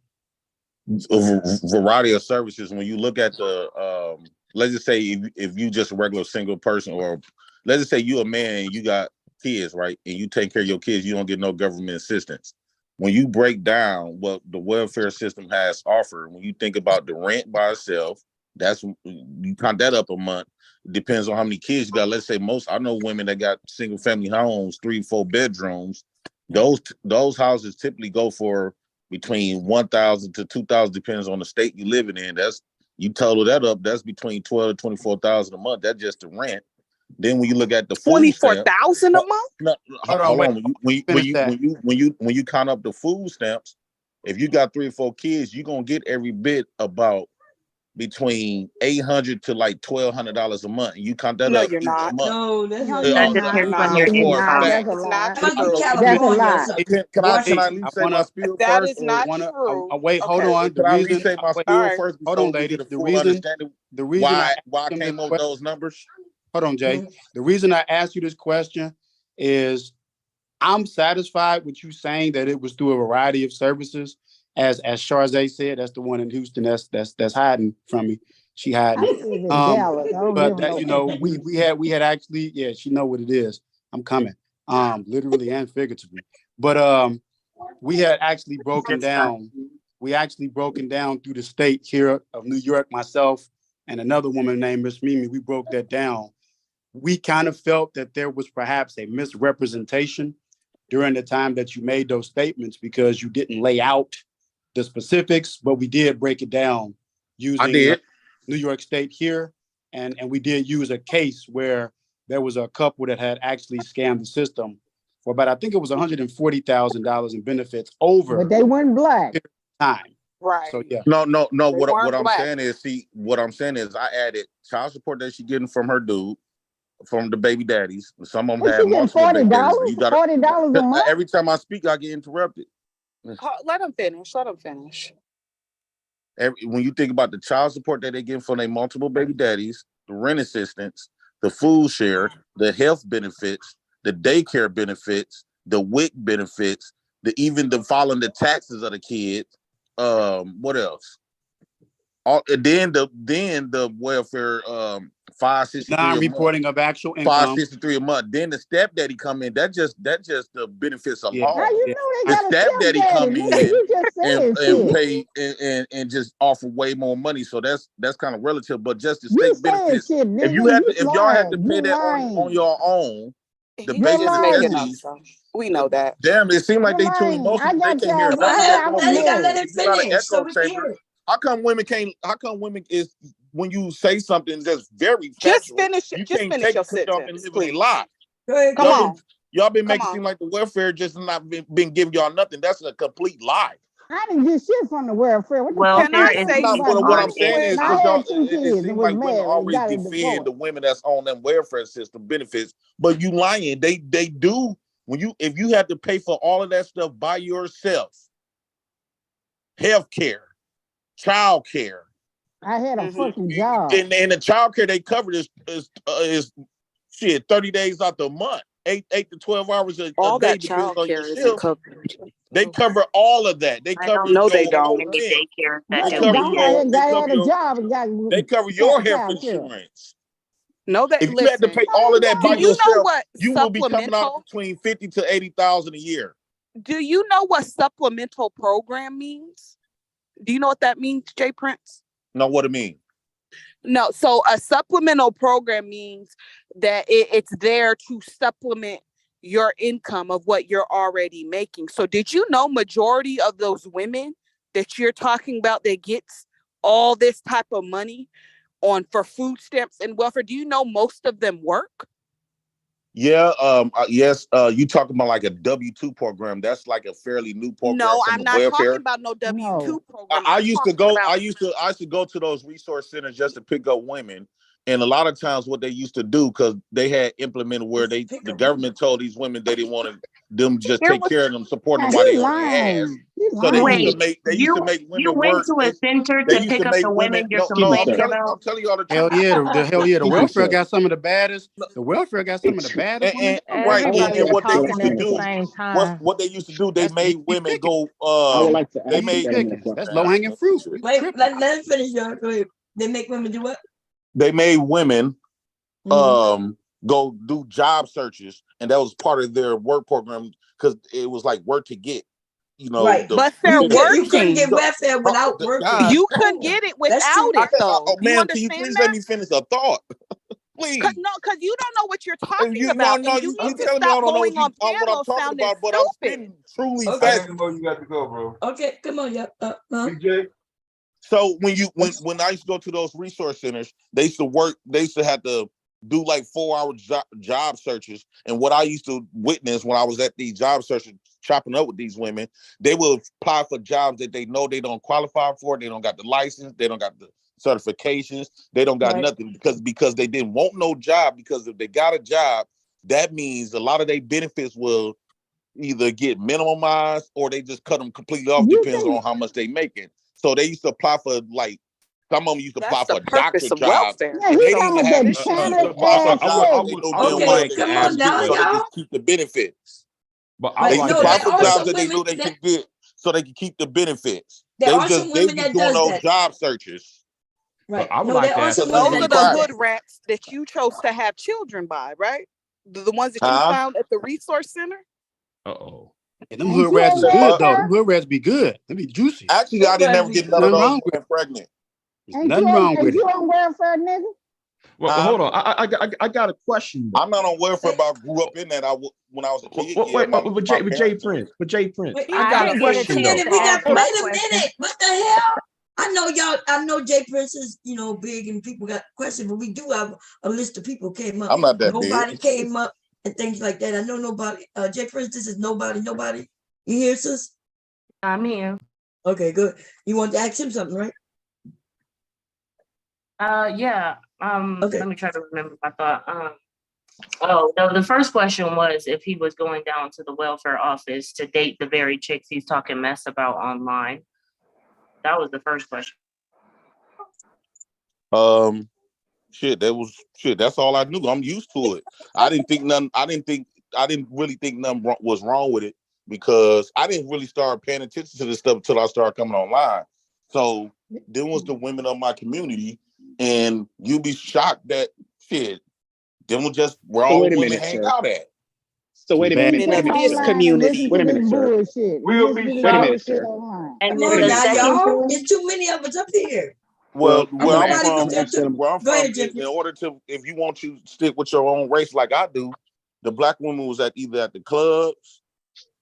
A variety of services. When you look at the, let's just say if you just a regular single person, or let's just say you a man and you got kids, right? And you take care of your kids, you don't get no government assistance. When you break down what the welfare system has offered, when you think about the rent by itself, that's you count that up a month. It depends on how many kids you got. Let's say I know women that got single family homes, 3-4 bedrooms. Those houses typically go for between 1,000 to 2,000, depends on the state you living in. That's you total that up. That's between 12 to 24,000 a month. That's just the rent. Then when you look at the food stamp, 24,000 a month? no, hold on. When you count up the food stamps, if you got 3 or 4 kids, you're gonna get every bit about between $800 to like $1,200 a month. And you count that No, up you're each not. month. No, that's That depends on your income. It's not How about you, true. California or something? Can I at least say my spiel That first? is not true. Wait, hold Okay. on. Can I at least say my All spiel right. first Hold on, before we ladies. get a full understanding The reason why I I came up with those numbers? Hold on, Jay. The reason I asked you this question is I'm satisfied with you saying that it was through a variety of services. As Charzay said, that's the one in Houston that's hiding from me. She hiding. Dallas. I don't But give that, no we had actually, yeah, she know what it is. I'm coming. Literally and figuratively. But we had actually broken down. We actually broken down through the state here of New York, myself and another woman named Miss Mimi. We broke that down. We kind of felt that there was perhaps a misrepresentation during the time that you made those statements because you didn't lay out the specifics, but we did break it down using New York State here. And we did use a case where there was a couple that had actually scammed the system for about, I think it was $140,000 in benefits over. But they weren't black. Time. Right. So yeah. No. They What weren't I'm black. saying is, what I'm saying is, I added child support that she getting from her dude, from the baby daddies. Some of them What have you get, multiple baby daddies. $40? You got $40 a month? every time I speak, I get interrupted. Let them finish. Let them finish. When you think about the child support that they get from their multiple baby daddies, the rent assistance, the food share, the health benefits, the daycare benefits, the WIC benefits, even the following the taxes of the kids. What else? Then the welfare, 563 a month. Non-reporting of actual income. 563 a month. Then the stepdaddy come in. That just the benefits alone. How you know they The got a stepdaddy stepdaddy? come Nigga, in you just and saying shit. pay and just offer way more money. So that's kind of relative. But just the You state saying benefits, shit, nigga. if y'all had to lying. pay You that on lying. your own, the He's basic just making up necessities. stuff. We know that. Damn, it seems like You they too lying. I emotional. They got can't hear child nothing support. that's I was going They gotta on. let married. him If you got an finish so echo we can chamber, hear it. how come women can't? How come women is when you say something that's very Just factual, finish. you Just can't finish take your it because y'all been sentence, living a please. lie. Go ahead, Come go. on. Y'all been Come making it on. seem like the welfare just not been giving y'all nothing. That's a complete lie. I didn't get shit from the welfare. What the Well, fuck Can I you say talking about, What I'm nigga? saying is I because y'all, had 2 it kids and seems was like women married, always got a defend divorce. the women that's on them welfare system benefits, but you lying. They do if you have to pay for all of that stuff by yourself, health care, child care, I had a Mm-hmm. fucking job. and the child care they cover is shit 30 days out the month, 8 to 12 hours a All day that depending child on care your isn't shift. covered. They cover all of that. They cover No, they your don't. rent. No, They they cover don't. I your had a job and got they cover your health child care. insurance. No, that If you had to listen. pay all of that by Do you know yourself, what you will be coming out supplemental? between 50 to 80,000 a year. Do you know what supplemental program means? Do you know what that means, Jay Prince? No, what it mean? No. So a supplemental program means that it's there to supplement your income of what you're already making. So did you know majority of those women that you're talking about that gets all this type of money for food stamps and welfare, do you know most of them work? Yeah, yes. You talking about like a W-2 program? That's like a fairly new program No, from I'm the not welfare. talking about no W-2 program. I used to go to those resource centers just to pick up women, and a lot of times what they used to do, because they had implemented where the government told these women they didn't want them just take care of them, support them while they on their ass. So they used to make women work. They used to make women. No, I'm telling y'all the truth. The welfare got some of the baddest. The welfare got some of the baddest women. Right, and what they used to do, time. what they used to do, they made women go. They made that's low hanging fruit. Wait, let him finish, y'all. Go ahead. They make women do what? They made women go do job searches, and that was part of their work program because it was like work to get. Right, but they're working. You couldn't get welfare without working. You couldn't get it without it, though. Oh man, can you please let me finish a thought? Please. Because you don't know what you're talking about. No, and you need to telling me I stop don't know going on what I'm panels talking sounding about, but I'm stupid. spitting truly Okay. fast. You got to go, bro. Okay, come on, yeah. So when I used to go to those resource centers, they used to have to do like 4-hour job searches. And what I used to witness when I was at these job searches, chopping up with these women, they will apply for jobs that they know they don't qualify for. They don't got the license. They don't got the certifications. They don't got nothing because they didn't want no job. Because if they got a job, that means a lot of their benefits will either get minimized or they just cut them completely off. Depends on how much they making. So they used to apply for like. Some of them used to apply for a doctor job. Yeah, and they didn't even have to apply for jobs. They know damn well they come on now, so they y'all. can keep the benefits. But They used to apply for jobs that they women knew they could get so they could keep the benefits. There They are some women just that doing does those that. job searches. Right. I would like to ask. Those are the hood rats that you chose to have children by, right? The ones that you found at the resource center. Uh-oh. And them hood rats is good though. Them hood rats be good. They be juicy. Actually, I didn't ever get none of those women pregnant. There's nothing wrong with you it. on welfare, nigga? Well, hold on. I got a question. I'm not on welfare, but I grew up in that. When I was a kid. With Jay Prince. Wait, I got a question though. wait a minute. What the hell? I know y'all. I know Jay Prince is big and people got questions, but we do have a list of people came up. I'm not that nobody big. came up and things like that. I know nobody. Jay Prince, this is nobody. You hear, sis? I'm here. Okay, good. You want to ask him something, right? Yeah. Okay. Let me try to remember my thought. The first question was if he was going down to the welfare office to date the very chicks he's talking mess about online. That was the first question. That's all I knew. I'm used to it. I didn't really think nothing was wrong with it because I didn't really start paying attention to this stuff until I started coming online. So there was the women of my community, and you'd be shocked that them was just where So all wait a women minute, hang sir. out at. So wait a minute, Women wait a of minute, his sir. community. Wait a minute, sir. Bullshit. We'll be Listen to Wait a shocked. minute, bullshit sir. online. And Come then on the now, second y'all. thing, There's too many of us up here. Well, I'm where gonna I'm ask. Nobody I'm from, gonna can ask them. where I'm Go from, ahead, Jeffrey. in order to, if you want to stick with your own race like I do, the black woman was either at the clubs,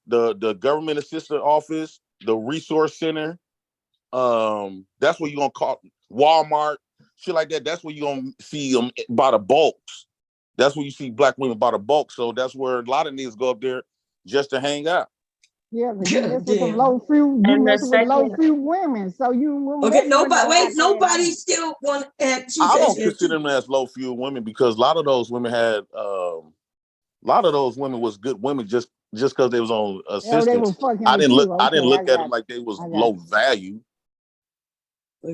the government assistant office, the resource center. That's where you're gonna call Walmart, shit like that. That's where you're gonna see them by the bulks. That's where you see black women by the bulk. So that's where a lot of niggas go up there just to hang out. Yeah, but you mess with them Damn. low few, you and the messing with low second, few women, so you were Okay, messing with no nobody, wait, high class nobody men. still want, and she I says don't she has consider two. them as low fuel women because a lot of those women had a lot of those women was good women just because they was on Oh, they were assistance. fucking I with didn't look you. I didn't Okay, look at them like they was I got low value.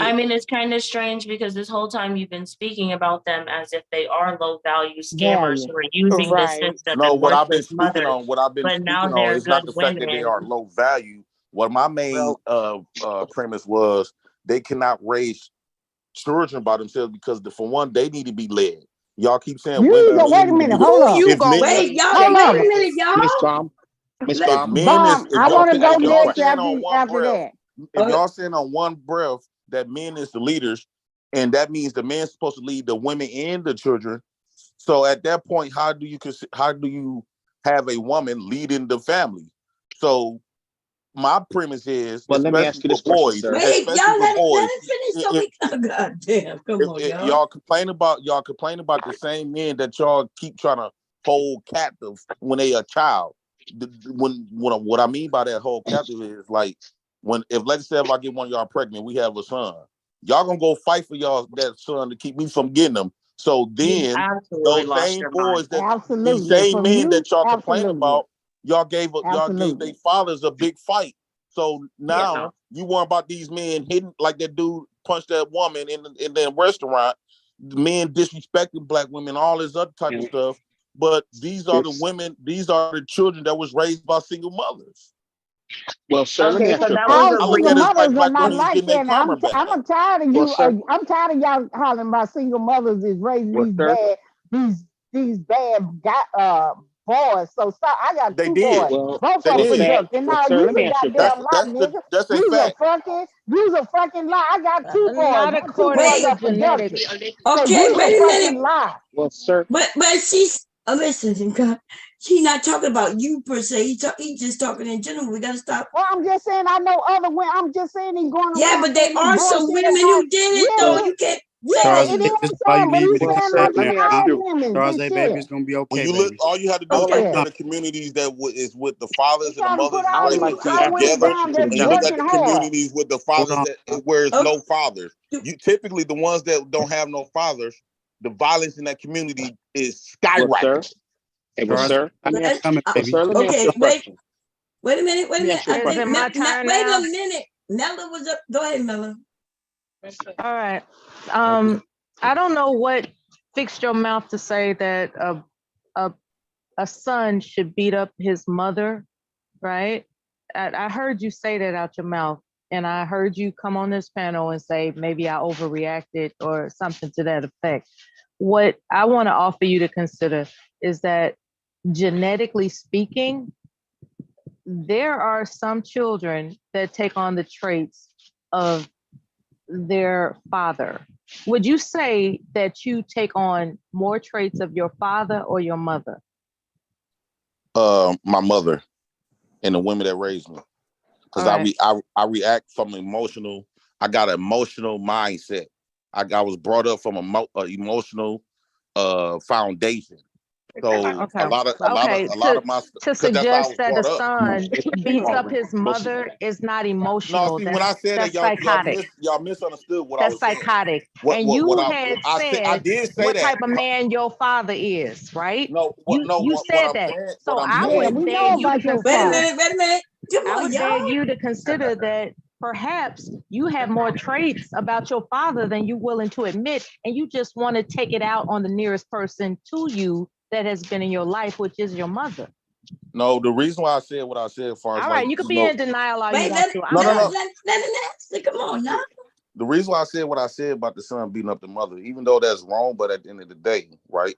I mean, it's kind of strange because this whole time you've been speaking about them as if they are low value scammers value. who are using the Right. system No, and worthless mothers, what I've been but now speaking on they're is not good the fact that they women. are low value. What my main premise was, they cannot raise children by themselves because for one, they need to be led. Y'all keep saying You women, go, wait a men. minute, Who hold up. you If gonna men, wait, Wait, y'all? Hold Wait a on. minute, Miss y'all. Bomb. Miss Let, if Bomb. men is, Bomb, I want to go if y'all next saying on one after breath, that. if y'all saying on one breath that men is the leaders, and that means the man's supposed to lead the women and the children. So at that point, how do you have a woman leading the family? So my premise is, Well, let me ask especially you for this question, boys, sir. wait, y'all let it finish so if, we can. God damn, come on, if y'all. y'all complain about the same men that y'all keep trying to hold captive when they a child. What I mean by that whole captive is like if let's say if I get one of y'all pregnant, we have a son. Y'all gonna go fight for y'all that son to keep me from getting them. So You've then absolutely those lost same your mind. boys these Absolutely. same From men you, that y'all complain absolutely. about, y'all gave their Absolutely. fathers a big fight. So Yeah, now no. you worry about these men hitting like that dude punched that woman in the restaurant. Men disrespecting black women, all this other type of stuff. But these are the This. women, these are the children that was raised by single mothers. Well, sir, let me Okay, ask so you a that was question. All a I look single at it real. as like mothers are black not women was like getting their that. Now, karma back. I'm tired of Well, you. sir. I'm tired of y'all hollering about single mothers is raising Well, sir. these bad boys. So stop. I got They two did. boys. Well, Both They of them well, did. fat. productive. Well, Now sir, you's let a me ask you a That's goddamn question. lie, nigga. that's a You's fact. a fucking lie. I got two boys. Not My two according boys to Wait, are productive. genetics. So okay, you's a wait a minute. fucking lie. Well, sir. But she's listen, God, she's not talking about you per se. He's just talking in general. We gotta stop. Well, I'm just saying I know other women. I'm just saying he's going Yeah, around but there saying this are some bullshit women about who did it though. yeah, You can't yeah, say it Charles, that. is this is why some, you but need me he's to Well, get saying sir, down like let there, me ask huh? all you. women Charles, this hey, baby, shit. it's gonna be When okay, you look, baby. all you have to do is Okay. look Yeah. in the communities that is with the fathers He's and the trying to put mothers is I would raising like the to kids ask a together, question to the that's and you look at gentleman. working the hard. communities with the Hold fathers on. where it's Okay. no fathers. You typically the ones that don't have no fathers, the violence in that community is Well, sir. skyrocketing. Hey, well, Charles, sir. I got Let's, coming, Well, baby. sir, let me ask you okay, a question. wait a minute. Let me ask you a I Is think it question. my turn wait now? a minute. Nella was up. Go ahead, Nella. All right. Okay. I don't know what fixed your mouth to say that a son should beat up his mother, right? I heard you say that out your mouth, and I heard you come on this panel and say maybe I overreacted or something to that effect. What I want to offer you to consider is that genetically speaking, there are some children that take on the traits of their father. Would you say that you take on more traits of your father or your mother? My mother and the women that raised me, because All right. I react from emotional. I got an emotional mindset. I was brought up from emotional foundation. So Okay. a lot of my, To because that's how I suggest was that a brought up. son beats up his mother is not No, emotional. see, when I said that, That's psychotic. y'all misunderstood what I That's was saying. psychotic. And you had I said did say what that. type of man your father is, right? No, You what said I'm that. saying, So what I'm I saying. would we beg know you to about your Wait a consider. minute, wait a minute. Come I on, would y'all. beg you to consider that perhaps you have more traits about your father than you're willing to admit, and you just want to take it out on the nearest person to you that has been in your life, which is your mother. No, the reason why I said what I said, as far as All like, right, you could be in denial all you Wait, want to. I'm done. let him answer. Come on, now. The reason why I said what I said about the son beating up the mother, even though that's wrong, but at the end of the day, right?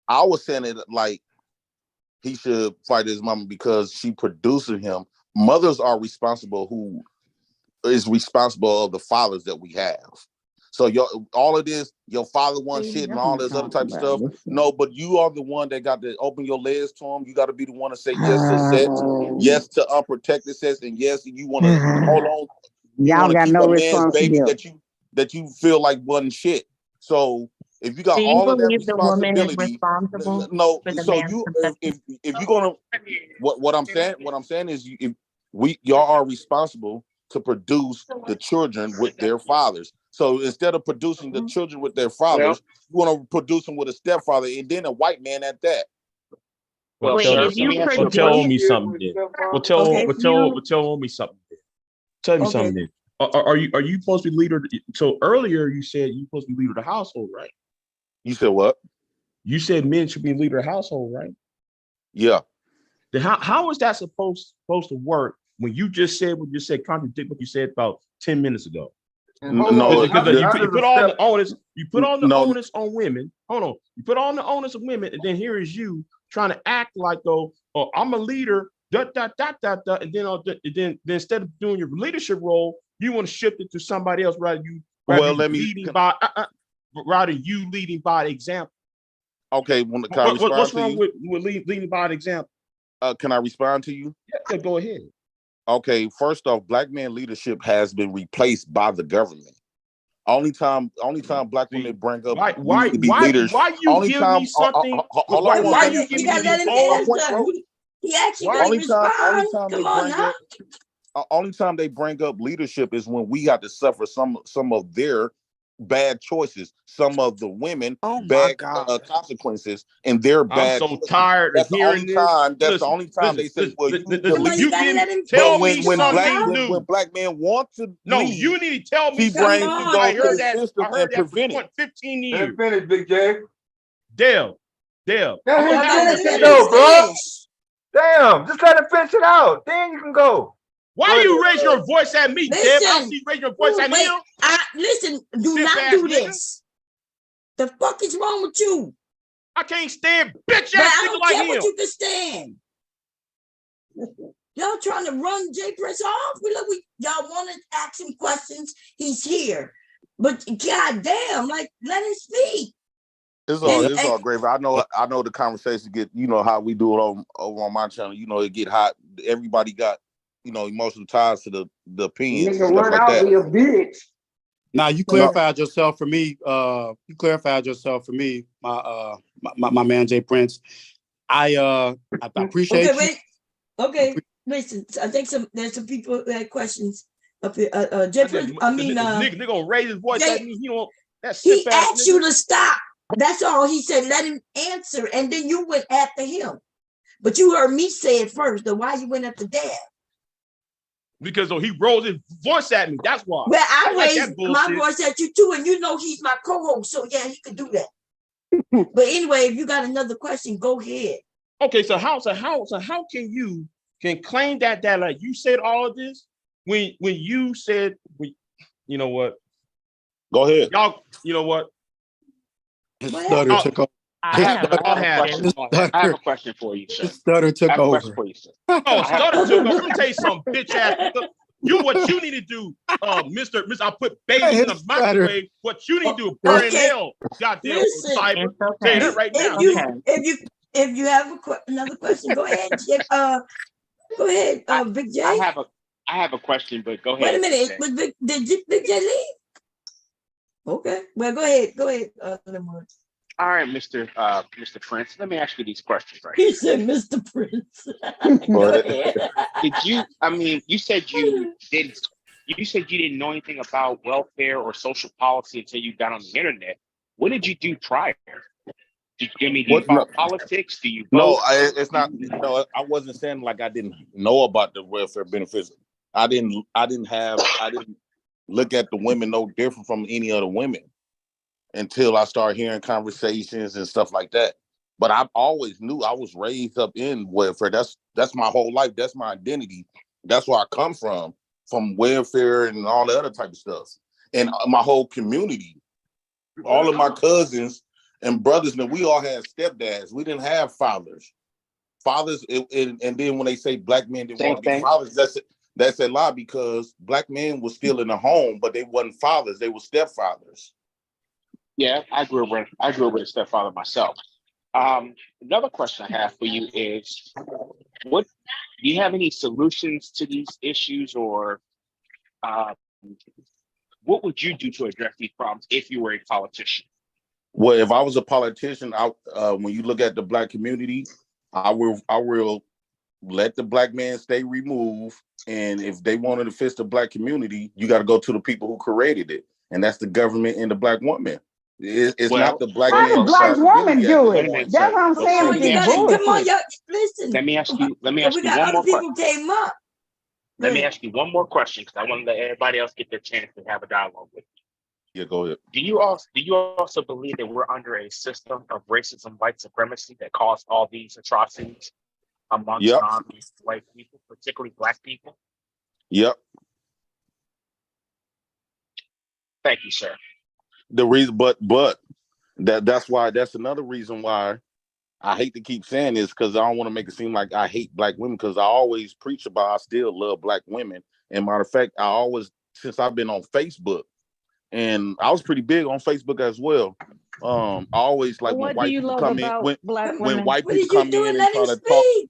I was saying it like he should fight his mama because she producing him. Mothers are responsible who is responsible of the fathers that we have. So all of this, your father wants shit and all this other type of stuff. No, but you are the one that got to open your legs to him. You got to be the one to say yes to sex, yes to unprotected sex, and yes, you want to hold on. Y'all got keep no a man's baby responsibility. that you feel like wasn't shit. So if you got Do you all of that believe the woman is responsibility, responsible no. for the So man's conception? if you're gonna what I'm saying is y'all are responsible to produce the children with their fathers. So instead of producing the children with their fathers, you want to produce them with a stepfather and then a white man at that. Well, Wait, tell me if you something. produce, Tell me something. Then. Tell me something. Tell me something. Then. Are you supposed to be leader? So earlier you said you're supposed to be leader of the household, right? You said what? You said men should be leader of the household, right? Yeah. Then how is that supposed to work when you just said what you said, contradict what you said about 10 minutes ago? No, because you put all the onus. You put all the onus on women. Hold on. You put all the onus of women, and then here is you trying to act like though, oh, I'm a leader. And then instead of doing your leadership role, you want to shift it to somebody else rather you leading by example. Okay, what's wrong with leading by example? Can I respond to you? Yeah, go ahead. Okay, first off, black man leadership has been replaced by the government. Only time black women bring up why leaders. Why you only give time, me something? Hold on, Why you gotta let him answer? He actually only respond. time Come they on bring now. up only time they bring up leadership is when we got to suffer some of their bad choices, some of the women bad consequences, and their bad. I'm so tired of hearing this. That's the only time they say, "Well, you need to lead." You tell me something new. When black men want to lead, you need to tell me something. something. I heard that. I heard that for 15 years. Let finish, Big J. Dale. Go, bro. Damn, just let him finish it out. Then you can go. Why you raise your voice at me, Deb? I see you raise your voice at him. Listen, do not do this. The fuck is wrong with you? I can't stand bitch ass nigga like him. I don't care what you can stand. Y'all trying to run Jay Prince off? Y'all want to ask him questions. He's here. But goddamn, like, let him speak. It's all great. But I know the conversation get, how we do it over on my channel. It get hot. Everybody got, emotional ties to the opinions and stuff like that. Be a bitch. Now you clarified yourself for me. My man Jay Prince. I appreciate you. Wait. Okay, listen. I think there's some people that had questions up here. Jay Prince. Nigga gonna raise his voice at me. He asked you to stop. That's all he said. Let him answer, and then you went after him. But you heard me say it first. Then why you went after Dad? Because he rolled his voice at me. That's why. Well, I raised my voice at you too, and he's my co-host, so yeah, he could do that. But anyway, if you got another question, go ahead. Okay, so how can you claim that like you said all of this when you said you know what? Go ahead. Y'all, you know what? Stutter took over. I have a question for you, sir. Stutter took over. Oh, Stutter took over. Let me tell you something, bitch ass nigga. What you need to do, Mr. I put babies in the microwave. What you need to do, burn in hell, goddamn cyber. Say that right now. If you have another question, go ahead. Go ahead, Big J. I have a question, but go ahead. Wait a minute. Did Big J leave? Okay. Well, go ahead. Lamar. All right, Mr. Prince. Let me ask you these questions right He here. said, Mr. Prince. Go But ahead. Did you? I mean, you said you didn't. You said you didn't know anything about welfare or social policy until you got on the internet. What did you do prior? Do you What? No, follow politics? Do you no, vote? it's not. No, I wasn't saying like I didn't know about the welfare benefits. I didn't. I didn't look at the women no different from any other women until I started hearing conversations and stuff like that. But I always knew I was raised up in welfare. That's my whole life. That's my identity. That's where I come from welfare and all the other type of stuff. And my whole community, all of my cousins and brothers, and we all had stepdads. We didn't have fathers. And then when they say black men didn't Same want to be thing. fathers, that's a lie because black men were still in the home, but they wasn't fathers. They were stepfathers. Yeah, I grew up with a stepfather myself. Another question I have for you is, what do you have any solutions to these issues, or uh, what would you do to address these problems if you were a politician? Well, if I was a politician, when you look at the black community, I will let the black man stay removed. And if they wanted to fix the black community, you got to go to the people who created it, and that's the government and the black woman. It's not Well, the black How man the black woman responsibility at do this wait it? a point. minute, That's sir. what I'm So, saying so Well, with let me you this ask gotta you. come on, bullshit. y'all. Listen, Let me ask you. Let me but ask we you got one other more question. people came up. Go Let me ahead. ask you one more question because I want to let everybody else get their chance to have a dialogue with Yeah, go ahead. you. Do you also believe that we're under a system of racism, white supremacy that caused all these atrocities amongst Yep, non-white people, particularly black people? yep. Thank you, sir. The reason, but that's another reason why I hate to keep saying this because I don't want to make it seem like I hate black women because I always preach about I still love black women. And matter of fact, I always since I've been on Facebook and I was pretty big on Facebook as well. I always like when What do white you people love come in about black when women? white What people did you come do in and and let him try to talk speak?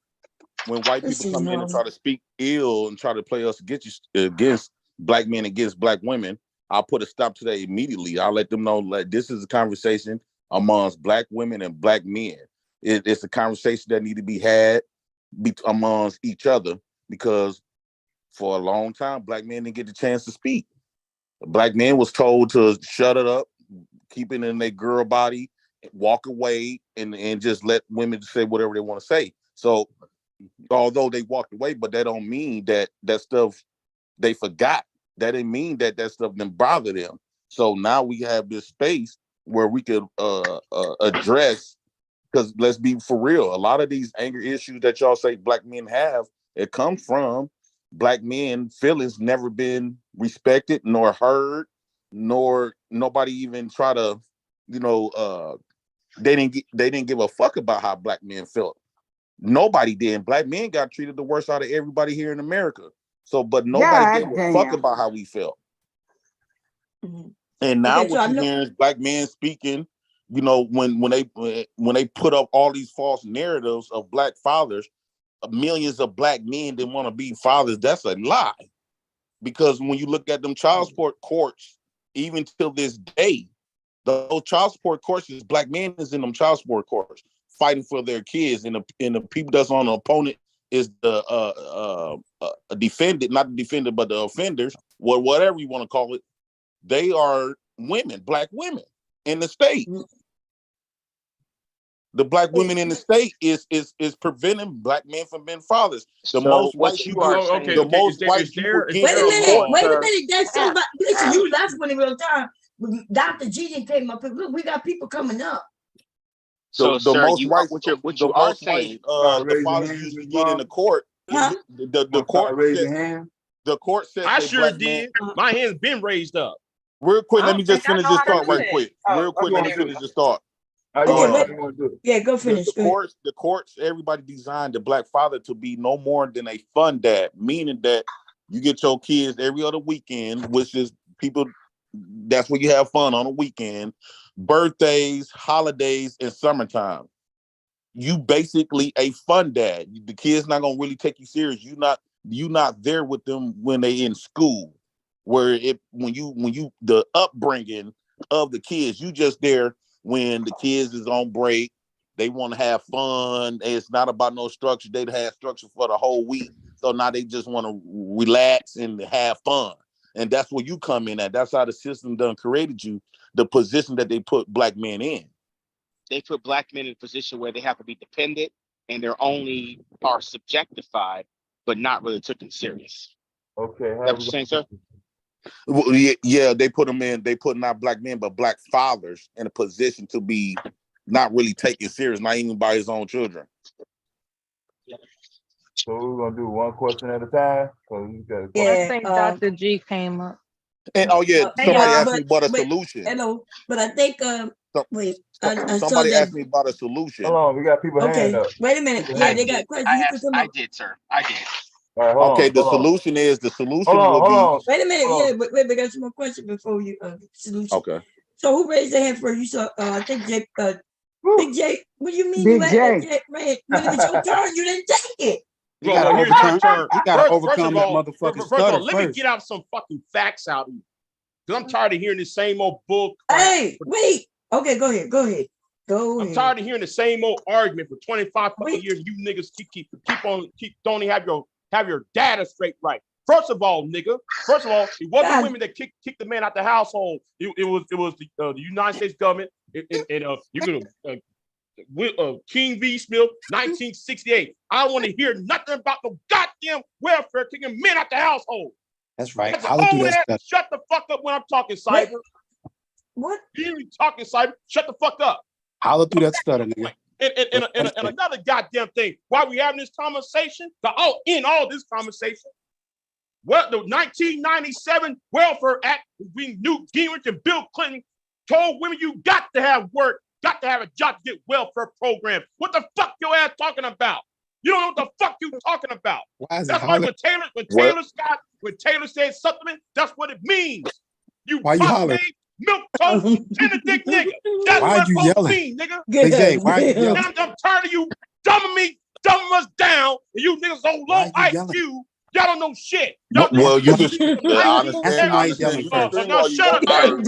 when white This people is come in and normal. try to speak ill and try to play us against black men against black women, I'll put a stop to that immediately. I'll let them know like this is a conversation amongst black women and black men. It's a conversation that need to be had amongst each other because for a long time, black men didn't get the chance to speak. Black men was told to shut it up, keep it in their girl body, walk away, and just let women say whatever they want to say. So although they walked away, but that don't mean that stuff they forgot. That didn't mean that stuff didn't bother them. So now we have this space where we could address because let's be for real, a lot of these anger issues that y'all say black men have, it comes from black men feelings never been respected nor heard, nor nobody even try to, you know, they didn't give a fuck about how black men felt. Nobody did. Black men got treated the worst out of everybody here in America. So, but nobody gave God a fuck damn. about how we felt. Mhm. And now Okay, so what I you know. hear is black men speaking, you know, when they put up all these false narratives of black fathers, millions of black men didn't want to be fathers. That's a lie. Because when you look at them child support courts, even till this day, those child support courts is black men is in them child support courts fighting for their kids, and the people that's on the opponent is the defendant, not the defendant, but the offenders, whatever you want to call it. They are women, black women in the state. The black women in the state is preventing black men from being fathers. The So most white what you people, are Okay, the saying, okay. most white people Wait getting a in minute. court. Wait a sir. minute. That's so. Listen, you left when in real time. Dr. G didn't came up. Look, we got people coming up. So, The sir, most white what the you are most white saying. the fathers used to get in the court. Huh? The court said the court says I a sure black man. did. My hand's been raised up. Real quick, I let me don't think just I finish know this how to thought do right that. quick. Real quick, let me finish this thought. Okay, wait. Yeah, go The, finish. the courts, the courts, everybody designed the black father to be no more than a fun dad, meaning that you get your kids every other weekend, which is people. That's where you have fun on a weekend, birthdays, holidays, and summertime. You basically a fun dad. The kid's not gonna really take you serious. You not there with them when they in school. Where it when you the upbringing of the kids, you just there when the kids is on break. They want to have fun. It's not about no structure. They'd have structure for the whole week. So now they just want to relax and have fun. And that's where you come in at. That's how the system done created you, the position that they put black men in. They put black men in a position where they have to be dependent and they're only are subjectified, but not really taken serious. Okay. Is that what you're saying, sir? Well, yeah, they put them in. They put not black men, but black fathers in a position to be not really taken serious, not even by his own children. So we're gonna do one question at a time. So you got. I think Dr. G came up. And somebody asked me about a solution. Hello, but I think wait, I saw Somebody that. asked me about a solution. Hold on, we got people hand up. Wait a minute. Yeah, they got questions. You can come I up. did, sir. I did. All right, hold Okay, on, the hold on. solution is the solution Hold on, will be. hold on. Wait a minute. Hold on. Yeah, wait, we got some more questions before you solution. Okay. So who raised their hand first? You saw I think Jay Big J. What do you mean Big you had J. that, man? When it was your turn, you didn't take it. You gotta here's my turn. You gotta First overcome of that all, motherfucking first of all, stutter let me first. get out some fucking facts out of you. Because I'm tired of hearing the same old bull crap. Hey, wait. Okay, go ahead. I'm tired of hearing the same old argument for 25 fucking years. You niggas keep don't even have your data straight right. First of all, nigga. First of all, it wasn't God. women that kicked the man out the household. It was the United States government. You can King V. Smith, 1968. I don't want to hear nothing about no goddamn welfare kicking men out the household. That's right. That's I'll do old that ass. stuff. Shut the fuck up when I'm talking, Cyber. What? You ain't talking, Cyber. Shut the fuck up. I'll do that stutter, nigga. And another goddamn thing. While we having this conversation, in all this conversation, well, the 1997 Welfare Act between Newt Gingrich and Bill Clinton told women you got to have work, got to have a job to get welfare programs. What the fuck your ass talking about? You don't know what the fuck you talking about. Why is it That's why hollering? when Taylor said supplement, that's what it means. You Why you hollering? milk toast, tender dick nigga. That's Why what you it's supposed to yelling? mean, nigga. Big J, why you yelling? I'm tired of you dumbing us down, and you niggas so low IQ. Y'all don't know shit. Well, you just Ask him why he's yelling first. No, shut up, Cyber.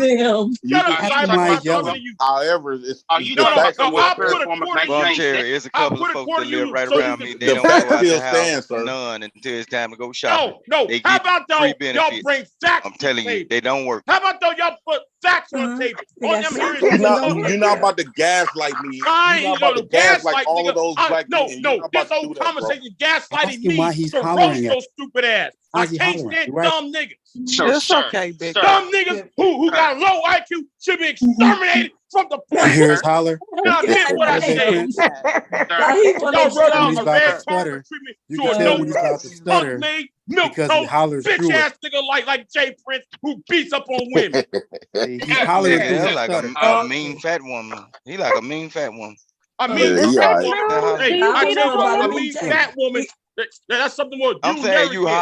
Shut up, Ask him Cyber. why I'm he's yelling. talking to you. However, Are you the talking fact about the welfare put a reform of quarter Well, 1996? Cherry, it's a couple of folks that live right around me. They the don't go fact out still the house stands, sir. none until it's time to go shopping. No. They How get about free y'all benefits. bring facts I'm to telling the you, table? they don't work. How about y'all put facts on the table? All them here is You're not about to gaslight me. You're not about to gaslight all of those black men. You're not This about to whole do that, bro. conversation gaslighting Ask him why me he's to hollering roast at your stupid ass. Why I is he can't hollering? stand You right? dumb niggas. It's okay, big. Dumb niggas who got low IQ should be exterminated from the You planet. hear his holler? And I meant what I Jay said. Prince? Y'all run When out he's a about to red carpet stutter, treatment you to can a tell no when he's about to stutter punk made milk because he toast hollers bitch through it. ass nigga like Jay Prince who beats up on women. See, he's hollering Nigga, through that's his like stutter. a mean fat woman. He like a mean fat woman. I mean, Yeah, he fat all right. woman. Hey, Do you I beat tell up you, on a women? mean fat woman. That's something more I'm you saying never you get.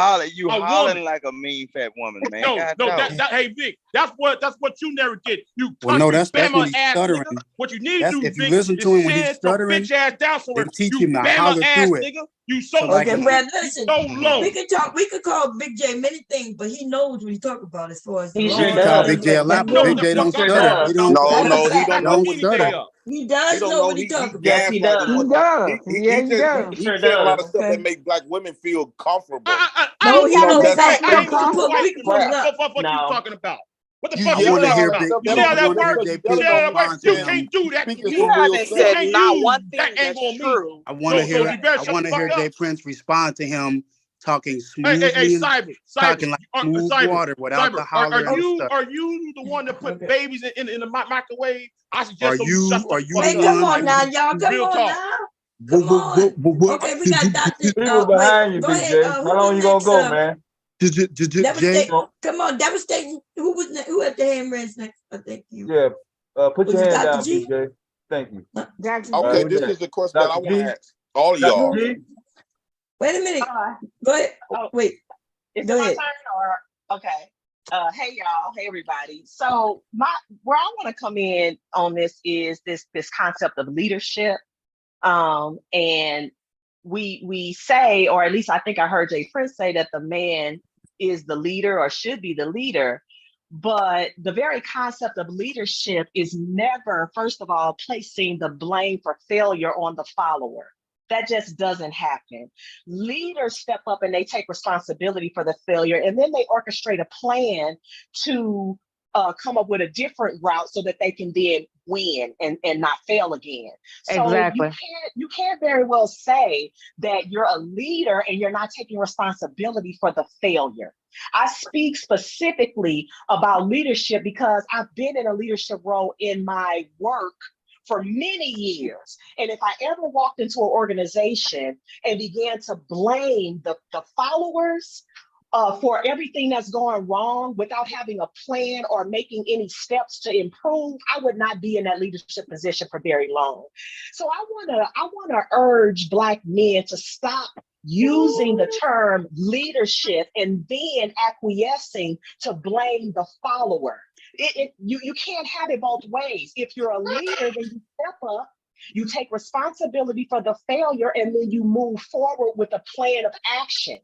hollering woman. like a mean fat woman, man. No, God no, dog. hey Vic, that's what you never get. You Well, no, country that's when Bama he's ass stuttering. nigga. What you need to That's do, if you Vic, listen is to him when he's send your stuttering, bitch ass down somewhere. then teach You him to Bama holler ass through it. nigga. You so Okay, Brad, listen. so low. We could call Big J many things, but he knows what he's talking about as far as He law sure You can call does. Big J a lot, but No, Big the J fuck don't I stutter. don't. He don't. No, he don't know Don't who he stutter. talking. He does don't know what he's he talking about. Yes, he does. He does. Yeah, he does. He Sure saying a lot does. of stuff that make black women feel comfortable. No, he don't that's say. I ain't We can gonna put fight we can put it up. what you No. talking about. What the You fuck I you want to talking hear about? Big. You that see don't how mean that I want to hear works? J that You Prince see how that don't works? respond to You him. can't do that to speaking me. You for haven't yourself. said Can't not use one that thing angle that's on me. true. I want to So hear. you better I shut want the to hear fuck J up. Prince respond to him, talking Hey, smoothly and Cyber, talking like smooth water without the holler and the stuff. are you the one that put babies in the microwave? I Are suggest you shut you? the Are you fuck the Hey, up. come one? on now, y'all. Come Real on talk. now. Come on. Okay, we got Dr. People Wait, behind you, go Big ahead. J. Who How was long you gonna next? go, man? Jay, Come on, devastating. Who was next? Who had the hand raised next? I think you. Yeah. Put Was your it hand Dr. down, G? Big J. Thank you. Okay, this is the question that I want to ask all of y'all. Wait a minute. Go ahead. Wait. Is Go it my ahead. turn or okay? Hey y'all, hey everybody. So where I want to come in on this is this concept of leadership. And we say, or at least I think I heard Jay Prince say that the man is the leader or should be the leader. But the very concept of leadership is never, first of all, placing the blame for failure on the follower. That just doesn't happen. Leaders step up and they take responsibility for the failure, and then they orchestrate a plan to come up with a different route so that they can then win and not fail again. So Exactly. you can't very well say that you're a leader and you're not taking responsibility for the failure. I speak specifically about leadership because I've been in a leadership role in my work for many years. And if I ever walked into an organization and began to blame the followers for everything that's going wrong without having a plan or making any steps to improve, I would not be in that leadership position for very long. So I wanna urge Black men to stop using the term leadership and then acquiescing to blame the follower. You can't have it both ways. If you're a leader, then you step up, you take responsibility for the failure, and then you move forward with a plan of action.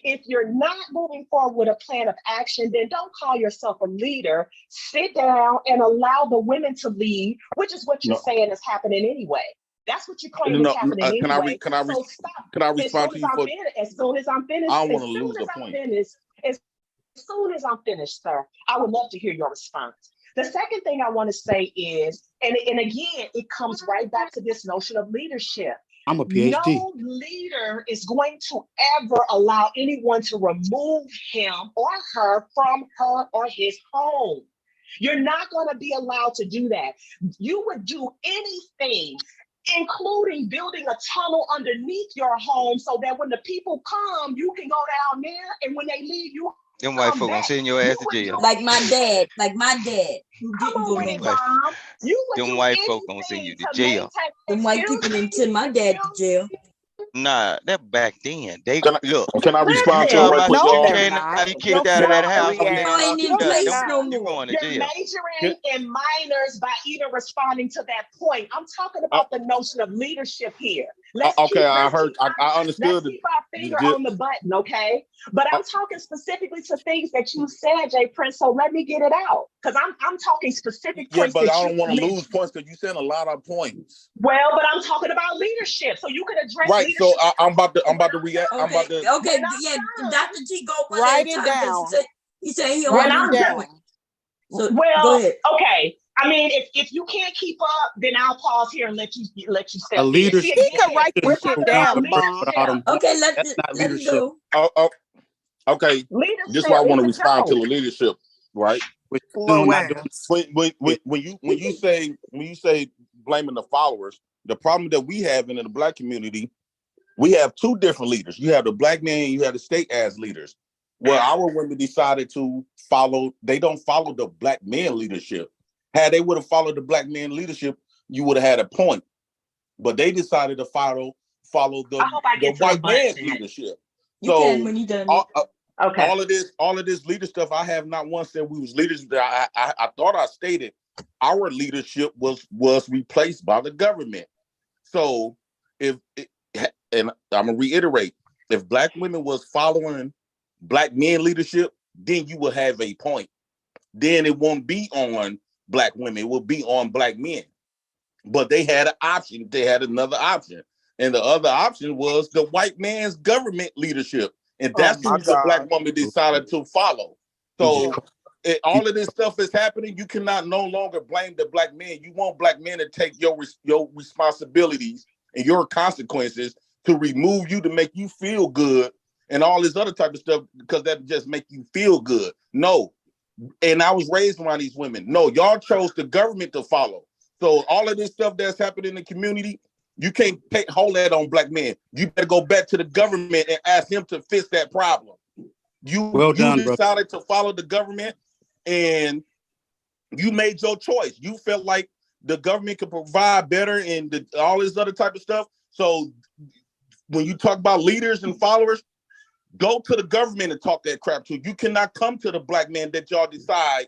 If you're not moving forward with a plan of action, then don't call yourself a leader. Sit down and allow the women to lead, which is what you're saying is happening anyway. That's what you're claiming is happening anyway. Can I respond to you? As soon as I'm finished, I don't want to lose the point. As soon as I'm finished, sir, I would love to hear your response. The second thing I want to say is, and again, it comes right back to this notion of leadership. I'm a PhD. No leader is going to ever allow anyone to remove him or her from her or his home. You're not going to be allowed to do that. You would do anything, including building a tunnel underneath your home so that when the people come, you can go down there, and when they leave, you them white folk gonna send your ass to jail. Like my dad, who didn't go nowhere. Them white folk gonna send you to jail. Them white people didn't send my dad to jail. Nah, that back then. They look. Can I respond to it right quick, y'all? You kicked out of that house. Ain't in place no You more. going to You're jail. majoring in minors by even responding to that point. I'm talking about the notion of leadership here. I understood. Let's keep our finger on the button, okay? But I'm talking specifically to things that you said, Jay Prince. So let me get it out, because I'm talking specific Yeah, points. but that I you don't want to mentioned. lose points because you said a lot of points. Well, but I'm talking about leadership, so you can address Right. leadership. So I'm about to react. I'm about to. Okay, yeah, Dr. G, go one Write at a it time, 'cause down. He said he When only I'm knew done. point. So Well, go ahead. okay. I mean, if you can't keep up, then I'll pause here and let you step A in. leadership. He can write We're this shit talking down, about Mom. leadership. Okay, That's not let him leadership. go. Okay. Leadership This is why I want to is a respond to joke. the leadership, right? Slow ass. When you say blaming the followers, the problem that we have in the Black community, we have two different leaders. You have the Black man, you have the state as leaders. Well, our women decided to follow. They don't follow the Black men leadership. Had they would have followed the Black men leadership, you would have had a point. But they decided to follow the white man's leadership. You can when you done. Okay. All of this leader stuff, I have not once said we was leaders. I thought I stated our leadership was replaced by the government. So and I'm gonna reiterate, if Black women was following Black men leadership, then you will have a point. Then it won't be on Black women, it will be on Black men. But they had an option. They had another option. And the other option was the white man's government leadership. And that's who the Black woman decided to follow. So all of this stuff is happening. You cannot no longer blame the Black men. You want Black men to take your responsibilities and your consequences to remove you, to make you feel good and all this other type of stuff, because that just make you feel good. No. And I was raised around these women. No, y'all chose the government to follow. So all of this stuff that's happening in the community, you can't hold that on Black men. You better go back to the government and ask him to fix that problem. You decided to follow the government, and you made your choice. You felt like the government could provide better and all this other type of stuff. So when you talk about leaders and followers, go to the government and talk that crap to. You cannot come to the Black man that y'all decide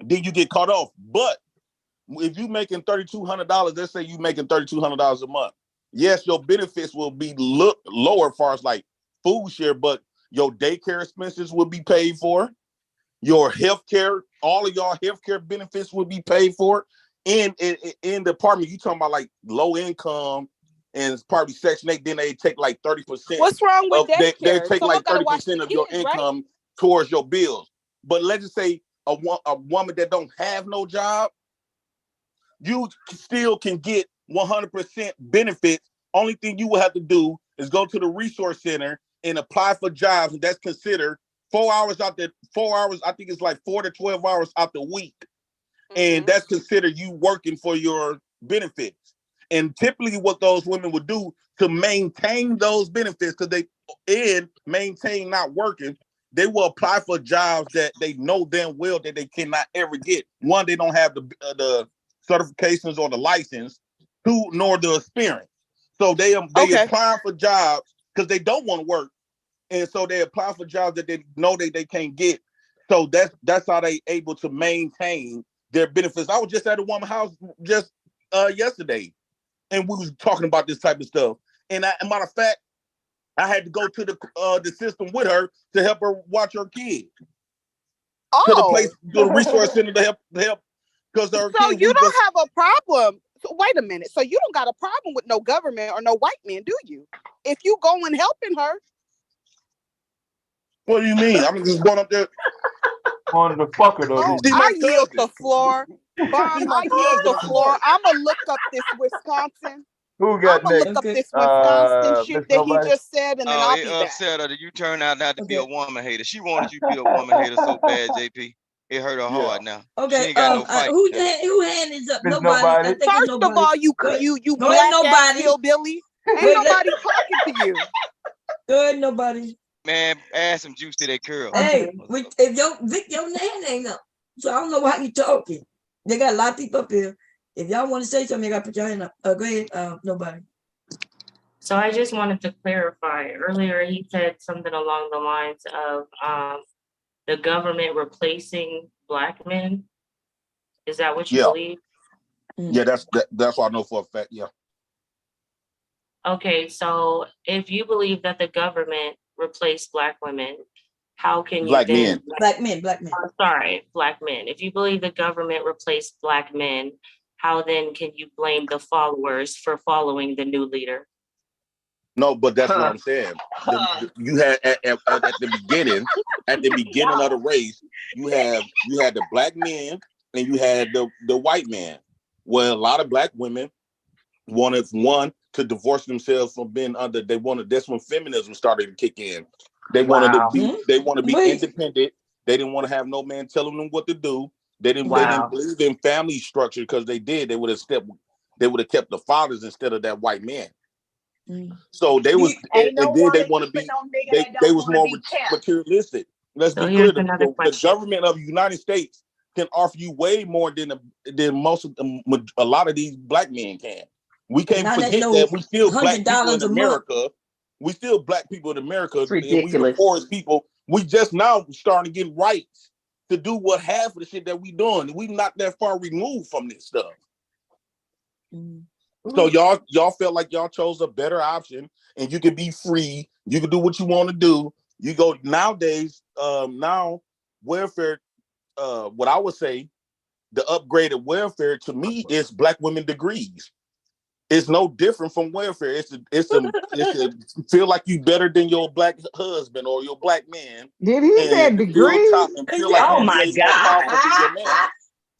then you get caught off. But if you making $3,200, let's say you making $3,200 a month. Yes, your benefits will be lower as far as like food share, but your daycare expenses will be paid for. Your health care, all of y'all health care benefits will be paid for. And in the apartment, you talking about like low income, and it's probably Section 8, then they take like 30%. What's wrong with They daycare? take Someone like gotta watch 30% the of your kids, right? income towards your bills. But let's just say a woman that don't have no job, you still can get 100% benefits. Only thing you will have to do is go to the resource center and apply for jobs, and that's considered 4 hours out the 4 hours. I think it's like 4 to 12 hours out the week, and that's considered you working for your benefits. And typically, what those women would do to maintain those benefits, because they maintain not working, they will apply for jobs that they know damn well that they cannot ever get. One, they don't have the certifications or the license. Two, nor the experience. So they apply for jobs because they don't want to work, and so they apply for jobs that they know they can't get. So that's how they able to maintain their benefits. I was just at a woman's house just yesterday, and we was talking about this type of stuff. And matter of fact, I had to go to the system with her to help her watch her kid. To the resource center to help because her So kid. you don't have a problem. So wait a minute. So you don't got a problem with no government or no white men, do you? If you going helping her. What do you mean? I'm just going up there. On the fucker though. Oh, I yield the floor. Bomb, I yield the floor. I'm gonna look up this Wisconsin. Who I'm got gonna next? look up this Wisconsin shit Miss that he Nobody? just said, and then I'll it be back. upset her that you turned out not to be a woman hater. She wanted you to be a woman hater so bad, JP. It hurt her hard now. She Okay, ain't got no fight. who hand is up? Miss Nobody. I Nobody. think it's First of nobody. all, you Go ahead, black ass nobody. hillbilly. Ain't Wait, nobody talking to you. Good, nobody. Man, add some juice to that curl. Hey, if your name ain't up, so I don't know why you talking. They got a lot of people up here. If y'all want to say something, you gotta put your hand up. Go ahead, nobody. So I just wanted to clarify. Earlier, he said something along the lines of the government replacing Black men. Is that what you believe? Yeah, that's what I know for a fact. Yeah. Okay, so if you believe that the government replaced Black women, how can you Black then men. Black men. I'm sorry, Black men. If you believe the government replaced Black men, how then can you blame the followers for following the new leader? No, but that's what I'm saying. You had at the beginning of the race, you had the Black men and you had the white man. Well, a lot of Black women wanted to divorce themselves from being under. That's when feminism started to kick in. They wanted to be independent. They didn't want to have no man telling them what to do. They didn't believe in family structure because they would have kept the fathers instead of that white man. So they was, and then they want to be. They was more materialistic. Let's be clear. The government of the United States can offer you way more than a lot of these Black men can. We can't forget that we still Black people in America. We still Black people in America, and we the poorest people. We just now starting to get rights to do what half of the shit that we doing. We not that far removed from this stuff. So y'all felt like y'all chose a better option, and you can be free. You can do what you want to do. You go nowadays. Now welfare. What I would say, the upgraded welfare to me is Black women degrees. It's no different from welfare. It's a feel like you better than your Black husband or your Black man. Did he say degrees? And feel like oh my God!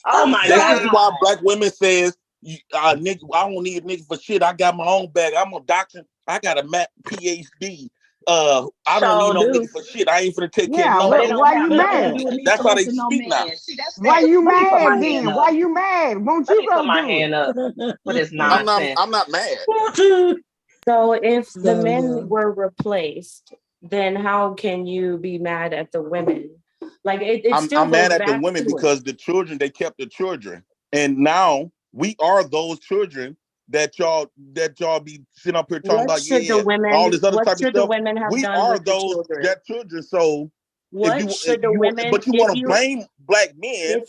Oh my God! This is why Black women says, nigga, I don't need a nigga for shit. I got my own bag. I'm a doctor. I got a PhD. I don't need no nigga for shit. I ain't finna take care of no nigga. Why you mad? That's how they speak now. Why you mad then? Why you mad? Won't you go my do hand it? up for this nonsense. I'm not mad. So if the men were replaced, then how can you be mad at the women? Like I'm mad at the women because the children, they kept the children, and now we are those children that y'all be sitting up here talking about. All this other type of stuff. We are those that children. So but you want to blame Black men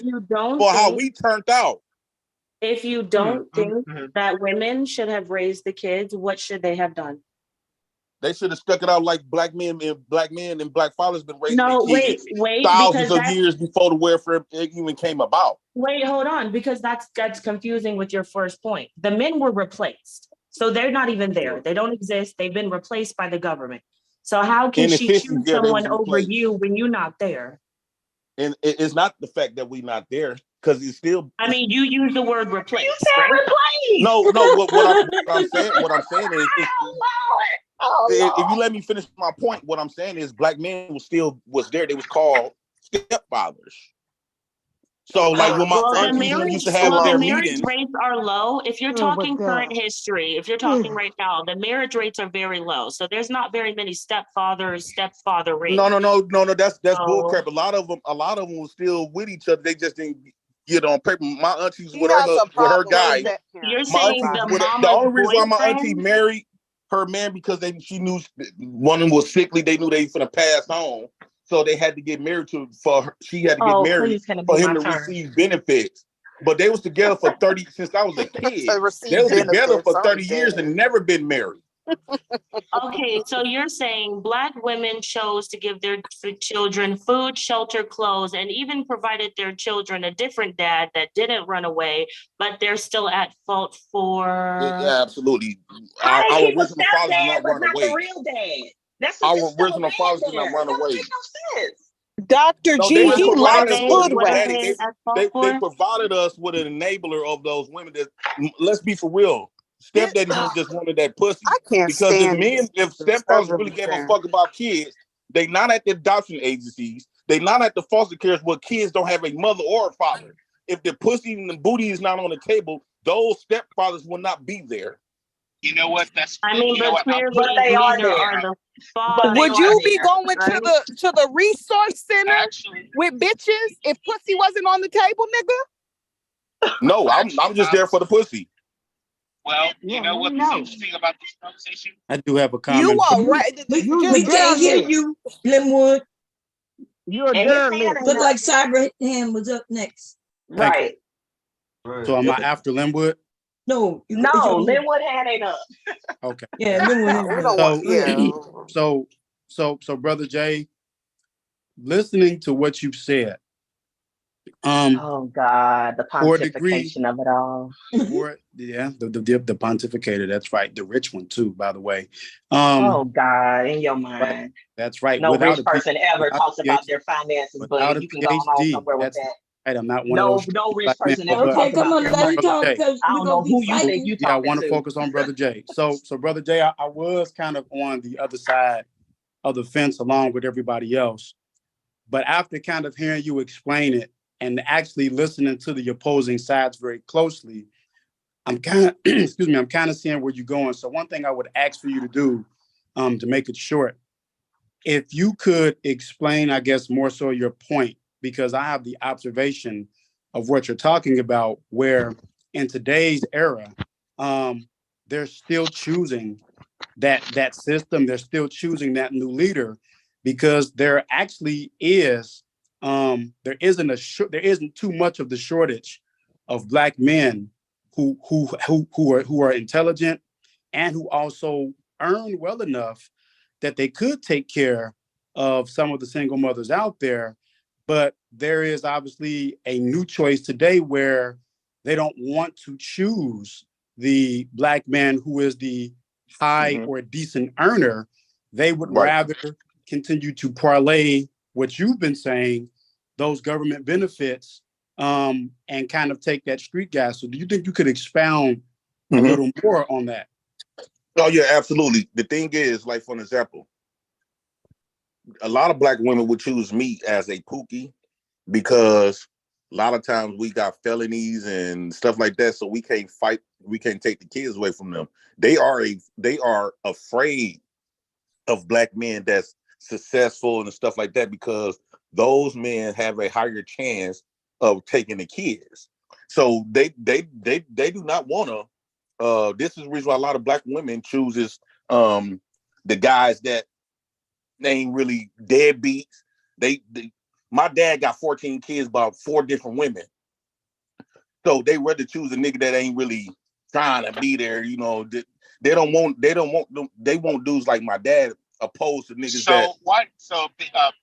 for how we turned out. If you don't think that women should have raised the kids, what should they have done? They should have stuck it out like Black men and Black fathers been raising their kids thousands of years before the welfare even came about. Wait, hold on, because that's confusing with your first point. The men were replaced. So they're not even there. They don't exist. They've been replaced by the government. So how can she Inefficient, choose yeah, they was someone over replaced. you when you're not there? And it's not the fact that we not there, because it's still. I mean, you use the word replace, You said right? replace. No. What I'm saying is, if you let me finish my point, what I'm saying is, black men was there. They was called stepfathers. So, like, when my Well, aunties used to have the their marriage meetings. rates are low. If you're Oh my talking current God. history, if you're talking right now, the marriage rates are very low. So there's not very many stepfather rates. No. That's bull crap. So A lot of them were still with each other. They just didn't get on paper. My aunties He with has her some with her problems with guy. step you're parents. My saying auntie, the the mama's only reason why my auntie boyfriend? married her man, because she knew one of them was sickly. They knew they finna pass on, so they had to get married to for her. She had to get Oh, married please, can it for be him my to turn? receive benefits. But they was together for 30 since I was a kid. To They receive was together benefits. for I'm 30 years dead. and never been married. Okay, so you're saying black women chose to give their children food, shelter, clothes, and even provided their children a different dad that didn't run away, but they're still at fault for. Yeah, absolutely. How they Our keep a original fathers did stepdad not but run not the away. real dad? It's Our still a original man fathers did not there. run That don't away. make no sense. Dr. No, G, they he What are likes provided us they? with a What new are hoodwink. daddy. they at They fault for? provided us with an enabler of those women that, let's be for real, stepdaddies just wanted that pussy. I can't Because if stand these if sisters. I stepfathers really really gave a can't. fuck about kids, they not at the adoption agencies, they not at the foster cares where kids don't have a mother or a father. If the pussy and the booty is not on the table, those stepfathers will not be there. You know what? I mean, You know but what? clearly But they are neither are there. the But they Would fathers, are you be there. going right? to the resource center Actually, with bitches if pussy wasn't on the table, nigga? No, I'm just there for the pussy. well, you Yeah, know we what the know. interesting about this conversation? I do have a You comment. are right. We Just can't hear journalist. you, Linwood. You're a And his hand journalist. ain't Look up. like Cyber Hand was up next. Thank Right. you. So am I after Linwood? No, No, Linwood hand ain't up. Okay. yeah, Linwood we Hand. don't want. Go ahead. Yeah. So brother Jay, listening to what you've said, Oh God, the for a degree, pontification of it all. the pontificator, that's right, the rich one too, by the way. Oh God, in your Right, mind. that's right. No rich person ever Without talks a about PhD, their finances, without but a you can go on PhD, somewhere with that's that. right. I'm not one of those No rich black men, person ever but Okay, talks come about on, their let him brother money. talk Jay. because I we're don't gonna know be who you think fighting. you Yeah, I talking want to to. focus on brother Jay. So brother Jay, I was kind of on the other side of the fence along with everybody else. But after kind of hearing you explain it and actually listening to the opposing sides very closely, I'm kind of, excuse me, I'm kind of seeing where you're going. So one thing I would ask for you to do, to make it short, if you could explain, I guess, more so your point, because I have the observation of what you're talking about, where in today's era, they're still choosing that system. They're still choosing that new leader because there actually is there isn't too much of the shortage of black men who are intelligent and who also earn well enough that they could take care of some of the single mothers out there. But there is obviously a new choice today where they don't want to choose the black man who is the high or decent earner. They would Right. rather continue to parlay what you've been saying, those government benefits, and kind of take that street gas. So do you think you could expound a little more on that? Oh yeah, absolutely. The thing is, like for an example, a lot of black women would choose me as a pookie because a lot of times we got felonies and stuff like that, so we can't fight. We can't take the kids away from them. They are afraid of black men that's successful and stuff like that because those men have a higher chance of taking the kids. So they do not want to. This is the reason why a lot of black women chooses the guys that they ain't really deadbeats. My dad got 14 kids by 4 different women. So they rather choose a nigga that ain't really trying to be there. You know, they want dudes like my dad opposed to niggas that.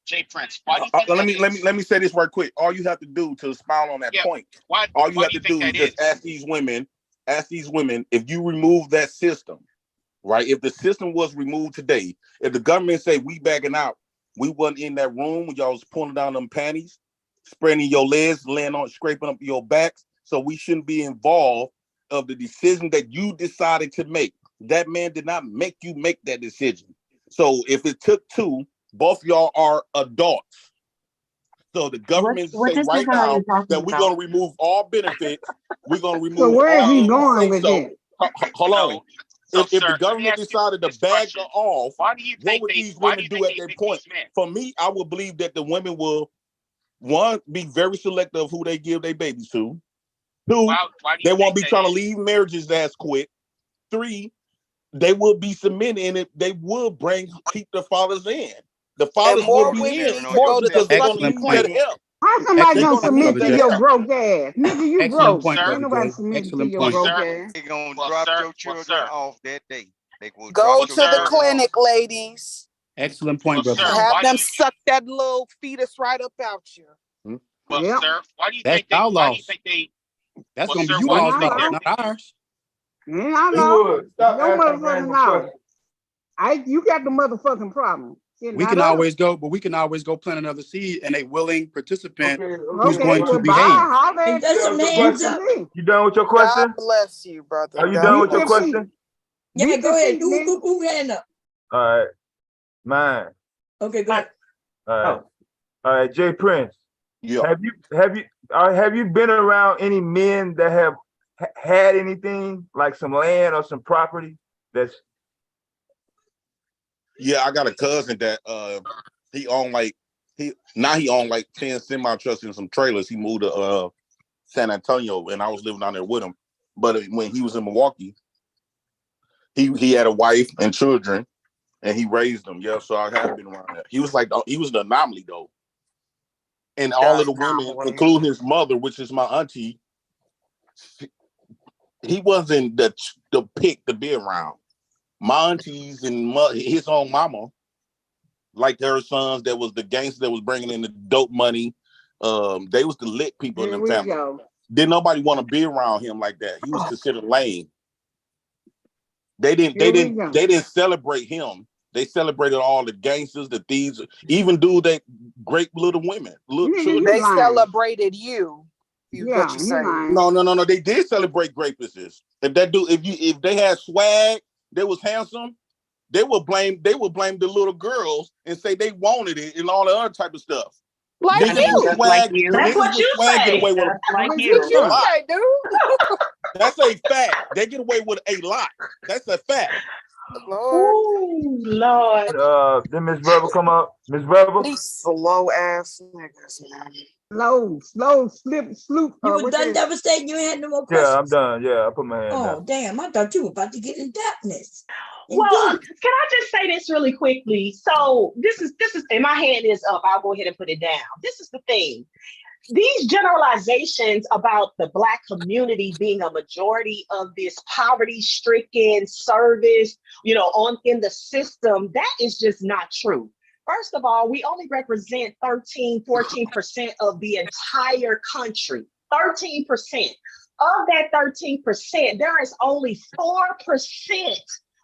Jay Prince, why do you think let me say this right quick. All you have to do to expound on that point. Why All you do have you to think do is that just is? ask these women ask these women, if you remove that system, right? If the system was removed today, if the government say we backing out, we wasn't in that room when y'all was pulling down them panties, spreading your legs, laying on, scraping up your backs. So we shouldn't be involved of the decision that you decided to make. That man did not make you make that decision. So if it took two, both y'all are adults. So the government What say right decision are now you talking that we're about? going to remove all benefits. We're going to So remove where is all he any going say with so. this? Hold on. So, If the sir, let me government ask you decided to this bag question. her off, Why do you what think would they? these Why do women you do think at they that pick point? these men? For me, I would believe that the women will, one, be very selective of who they give their babies to. Two, Why do they you won't think be that trying to is? leave marriages that's quick. Three, they will be submitted in it. They will keep the fathers in. The And fathers will more be women in need to more go to the because they're going to fucking Excellent need that point. clinic. help. How somebody Excellent gonna They're going point, to need submit brother to that Jay. your help. broke ass? Nigga, you Excellent broke. point, Sir, Ain't brother nobody Jay. submitting to Excellent your well, point. broke sir, ass. They gonna well, drop sir, your well, children sir, off that day. They will Go drop well, your to the sir, children off. clinic, ladies. Excellent well, point, brother sir. Jay. Have Why do them you? suck that little fetus right up out you. Hmm? Well, Yep. sir, why do you That's think they? y'all Why do you loss. think they? That's Well, gonna be sir, you why do Ain't you all's our think loss, they're loss. not picking? ours. Ain't our loss. Wood, stop Your asking motherfucking random loss. questions. You got the motherfucking problem. Shit, We not can us. always go, but we can always go plant another seed and a willing participant Okay, who's okay. Okay, going What, to well, bye. behave. Holler Hey, at there's you done some with your hands question? up. me. You done with your God question? bless you, brother. Are you God done Be with your bless you. 15. question? Yeah, Be go ahead. 15, nigga. Who hand up? All right, mine. Okay, go ahead. All right, Oh, all right. Jay Prince, Yeah. have you been around any men that have had anything like some land or some property that's Yeah, I got a cousin that he owned like he owned like 10 semi trucks and some trailers. He moved to San Antonio and I was living down there with him. But when he was in Milwaukee, he had a wife and children and he raised them. Yeah, so I have been around that. He was the anomaly though. And all of the women, including his mother, which is my auntie, he wasn't the pick to be around. My aunties and his own mama, like her sons, that was the gangster that was bringing in the dope money. They was the lit people in Here them we family. go. Didn't nobody want to be around him like that. He was considered lame. They Here we go. didn't celebrate him. They celebrated all the gangsters, the thieves, even dude that great little women, little Nigga, children. you They lying. celebrated you. What Yeah, you he say? lying. No. They did celebrate greatnesses. If they had swag, they was handsome. They would blame the little girls and say they wanted it and all the other type of stuff. Like I mean, you. just like That's Niggas what with you swag get say. away with just like Look What at you. a you you. lot. say, dude? That's a fact. They get away with a lot. That's a fact. Lord, Ooh, Lord. did Miss Rebel come up? Miss Rebel? these slow ass niggas, man. Slow, sloop. you was What done that? devastating. You had no more Yeah, I'm questions. done. Yeah, I put my hand down. Oh, damn. I thought you were about to get in depthness. Well, Indeed. can I just say this really quickly? So this is, and my hand is up. I'll go ahead and put it down. This is the thing. These generalizations about the Black community being a majority of this poverty-stricken service, in the system, that is just not true. First of all, we only represent 14% of the entire country. 13%. Of that 13%, there is only 4%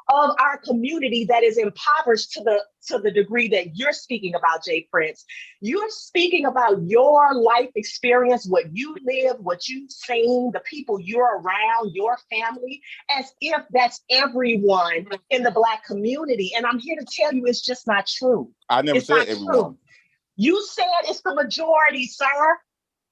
of our community that is impoverished to the degree that you're speaking about, Jay Prince. You're speaking about your life experience, what you live, what you've seen, the people you're around, your family, as if that's everyone in the Black community. And I'm here to tell you it's just not true. I never It's said not everyone. true. You said it's the majority, sir.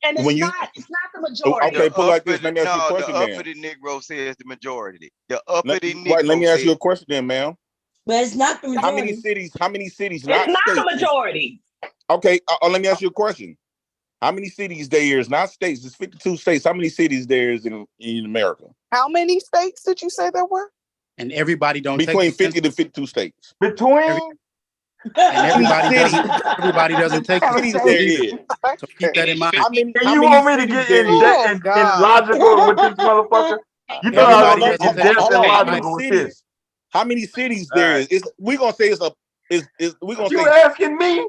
And it's not the majority. Okay, put it like this. Let me ask you a question The then. uppity Negro says the majority. The uppity Negro Right, let me ask you a says. question then, ma'am. But it's not the How many majority. cities, It's not not the states? majority. Okay, let me ask you a question. How many cities there is, not states, it's 52 states. How many cities there is in America? How many states did you say there were? And everybody don't Between take 50 to 52 states. and everybody doesn't take the cities there either. is. So keep that in mind. How many You want me to get in logical with this motherfucker? You thought I was gonna get in depth and logical with this. How many cities there is? We're gonna say we're gonna You say asking me?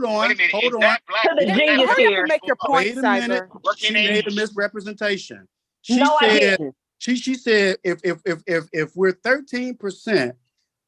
hold on. Wait a minute. Hold Is on. that black? To the Is that genius black here. Make people your of point, Wait a minute. Cyber. working She made a age? misrepresentation. She No, I said didn't. she said if we're 13%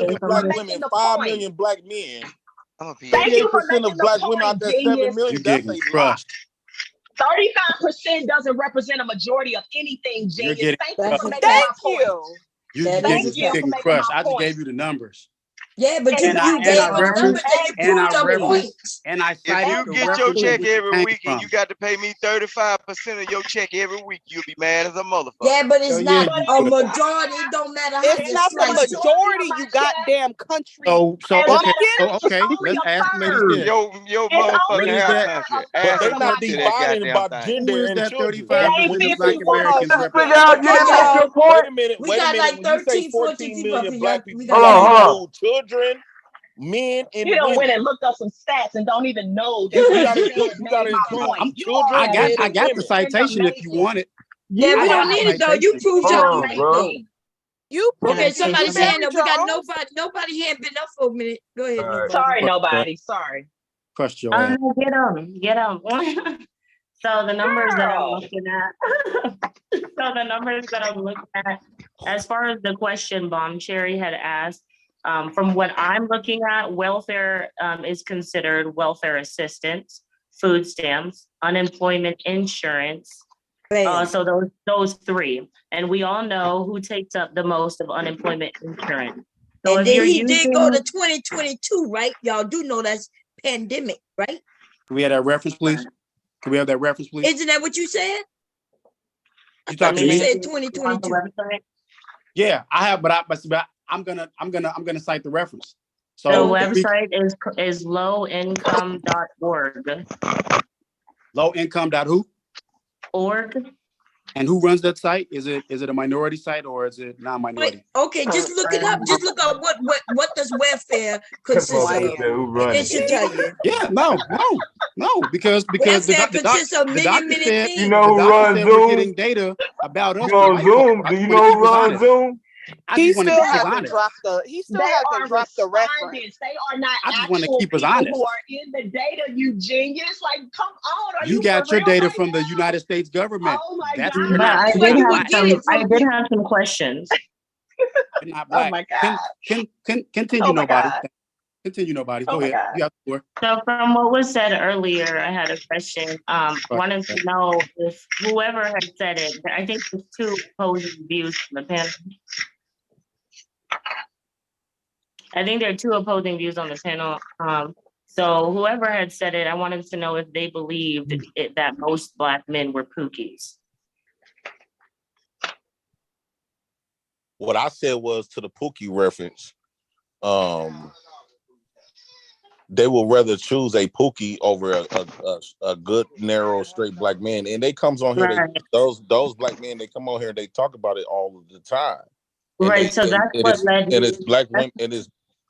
million black for women, making the 5 point. million black men. Thank you for 58% making of the black women out point, there, 7 genius. million. You That's getting a lot. crushed. 35% doesn't represent a majority of anything, You're genius. getting Thank you for making Thank my point. you. you're Thank you for getting making crushed. my I just point. gave you the numbers. Yeah, but And you I gave me the numbers referenced and you proved your referenced point. and I If cited you the get your reference in check which it every came week and you from. got to pay me 35% of your check every week, you'll be mad as a motherfucker. Yeah, but it's Hell yeah, not you a would. majority. It don't matter how It's you not the slice it. majority, you goddamn country So bumpkin. okay, let's ask the ladies this. Your What motherfucking is house that? country. But Ask they them not to that dividing goddamn by thing. gender Who is and that children. 35% Black Americans Figure represent? out, you didn't make your point. We Wait a got minute. like When you say 13, 14 14 people up million here. black We people, got that like include children, men, You and done went women. and looked up some stats and don't even know You, that you you gotta still include you made gotta my include point. You all children, have men, I and got the women. citation if you want it. Yeah, we I don't got the need it though. You citation. proved You're your point though. amazing. You Okay, proved somebody you saying that married we got your own. nobody hand been up for a minute. Go ahead, nobody. Sorry, Fuck that. nobody. Sorry. Crushed your ass. Get them. So the numbers that I'm Girl. looking at, as far as the question Bomb Cherry had asked, from what I'm looking at, welfare is considered welfare assistance, food stamps, unemployment insurance. So those three, and we all know who takes up the most of unemployment insurance. So And if then you're he did go to using 2022, right? Y'all do know that's pandemic, right? Can we have that reference, please? Can we have that reference, please? Isn't that what you said? You I talking thought to you me? said on the 2022. website, Yeah, I have, but I'm gonna cite the reference. the So website is lowincome.org. low income dot who? Org. And who runs that site? Is it a minority site or is it non-minority? Okay, just look it up. Just look up what does welfare consist of, and it should tell you. Yeah, no, because Welfare consists of the many, doctor many said things. You know who runs we're Zoom? getting data about us. You on Zoom? Do you know who runs Zoom? I He just want to still keep us hasn't honest. dropped the. He still They hasn't are dropped the reference. respondents. They are not I just want to actual keep us people honest. who are in the data, you genius. Like, come on. Are You you got for your real data right from the now? United States government. Oh my That's God. you're But not I black. did have some questions. You're not Oh black. my God. Continue, Oh my nobody. God. Continue, nobody. Oh Go my ahead. God. You have the floor. So from what was said earlier, I had a question. Wanted to know if whoever had said it, I think there's two opposing views on the panel. I think there are two opposing views on the panel. So whoever had said it, I wanted to know if they believed that most Black men were pookies. What I said was to the Pookie reference, they will rather choose a Pookie over a good, narrow, straight black man. And they comes on here, Right. those black men, they come on here and they talk about it all of the time. And Right. So that's what led me. it's black women,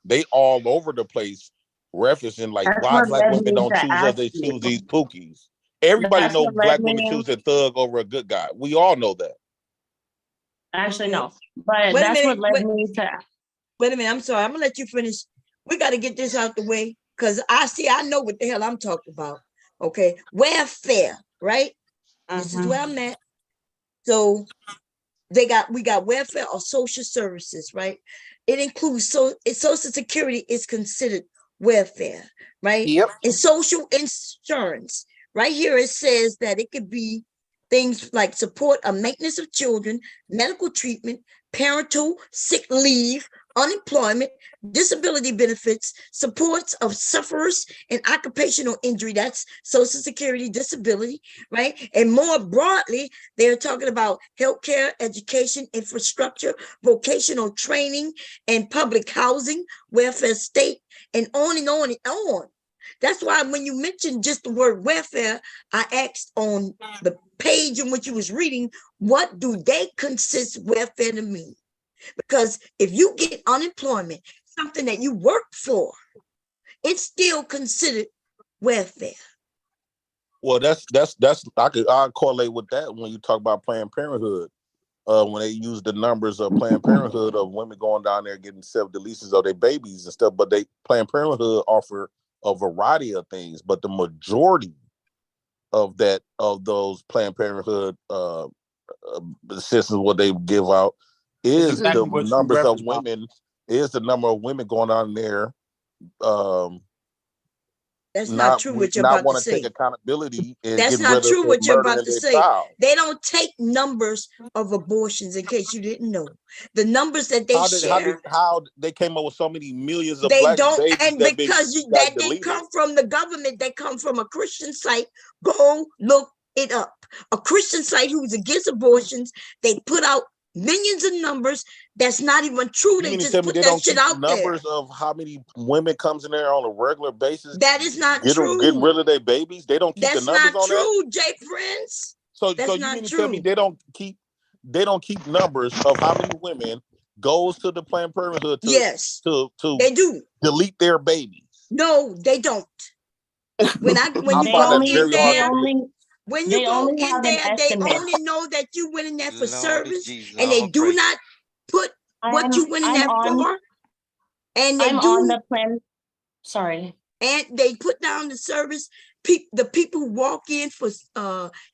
they all over the place referencing like That's why what black led women me don't to choose us, ask they you. choose these Pookies. Everybody That's know what led black me. women choose a thug over a good guy. We all know that. Actually, no. But Wait a that's what minute. led me to. Wait a minute. I'm sorry. I'm gonna let you finish. We got to get this out the way because I know what the hell I'm talking about. Okay, welfare, right? This is where I'm at. So we got welfare or social services, right? It includes Social Security is considered welfare, right? Yep. And social insurance. Right here it says that it could be things like support or maintenance of children, medical treatment, parental sick leave, unemployment, disability benefits, supports of sufferers and occupational injury. That's Social Security disability, right? And more broadly, they're talking about healthcare, education, infrastructure, vocational training, and public housing, welfare state, and on and on and on. That's why when you mentioned just the word welfare, I asked on the page in which you was reading, what do they consist welfare to mean? Because if you get unemployment, something that you work for, it's still considered welfare. Well, that's I correlate with that when you talk about Planned Parenthood. When they use the numbers of Planned Parenthood of women going down there getting self-deletions of their babies and stuff, but Planned Parenthood offer a variety of things, but the majority of those Planned Parenthood assistance, what they give out, is exactly the what you numbers of referenced, women, is the number of women going on there That's not true what you're not about to want to take say. accountability and That's get not rid of true what you're about murdering to their say. child. They don't take numbers of abortions, in case you didn't know. The numbers that they share, How they came up with so many millions of they black don't, babies and that because got they deleted? come from the government, they come from a Christian site. Go look it up. A Christian site who's against abortions. They put out millions of numbers. That's not even true. You They mean to just tell me put they that don't shit keep out there. numbers of how many women comes in there on a regular basis? That is not true. Getting rid of their babies. They don't keep That's the numbers not on that. true, Jay Prince. So That's you not mean to tell me true. they don't keep numbers of how many women goes to the Planned Parenthood to Yes, to they do. delete their babies? No, they don't. When you I go find that in very hard there, to believe. when they you go only in have an there, they estimate. only know that you went in there for Lordy service, Jesus, and all they do praise. not put what you went in I'm there on for, and they I'm do, on the plan. Sorry. and they put down the service. The people who walk in for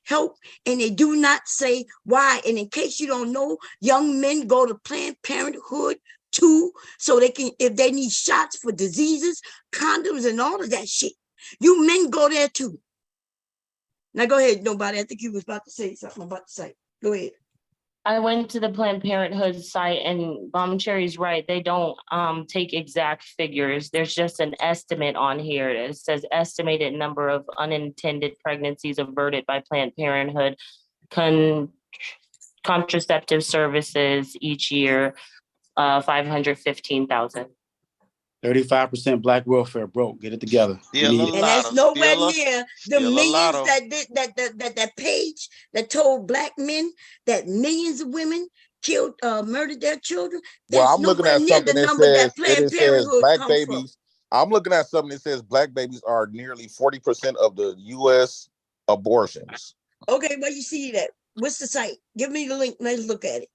help, and they do not say why. And in case you don't know, young men go to Planned Parenthood too, so they can, if they need shots for diseases, condoms, and all of that shit. You men go there too. Now go ahead, nobody. I think you was about to say something about the site. Go ahead. I went to the Planned Parenthood site, and Mom Cherry's right. They don't take exact figures. There's just an estimate on here. It says estimated number of unintended pregnancies averted by Planned Parenthood contraceptive services each year, 515,000. 35% black welfare broke. Get it together. Still And that's nowhere near the millions of that page that told black men that millions of women killed, murdered their children. Well, That's I'm looking nowhere at near the something that number says that Planned Parenthood black come babies. I'm looking at something that says black babies are nearly 40% of the U.S. abortions. from. Okay, well, you see that. What's the site? Give me the link. Let's look at it.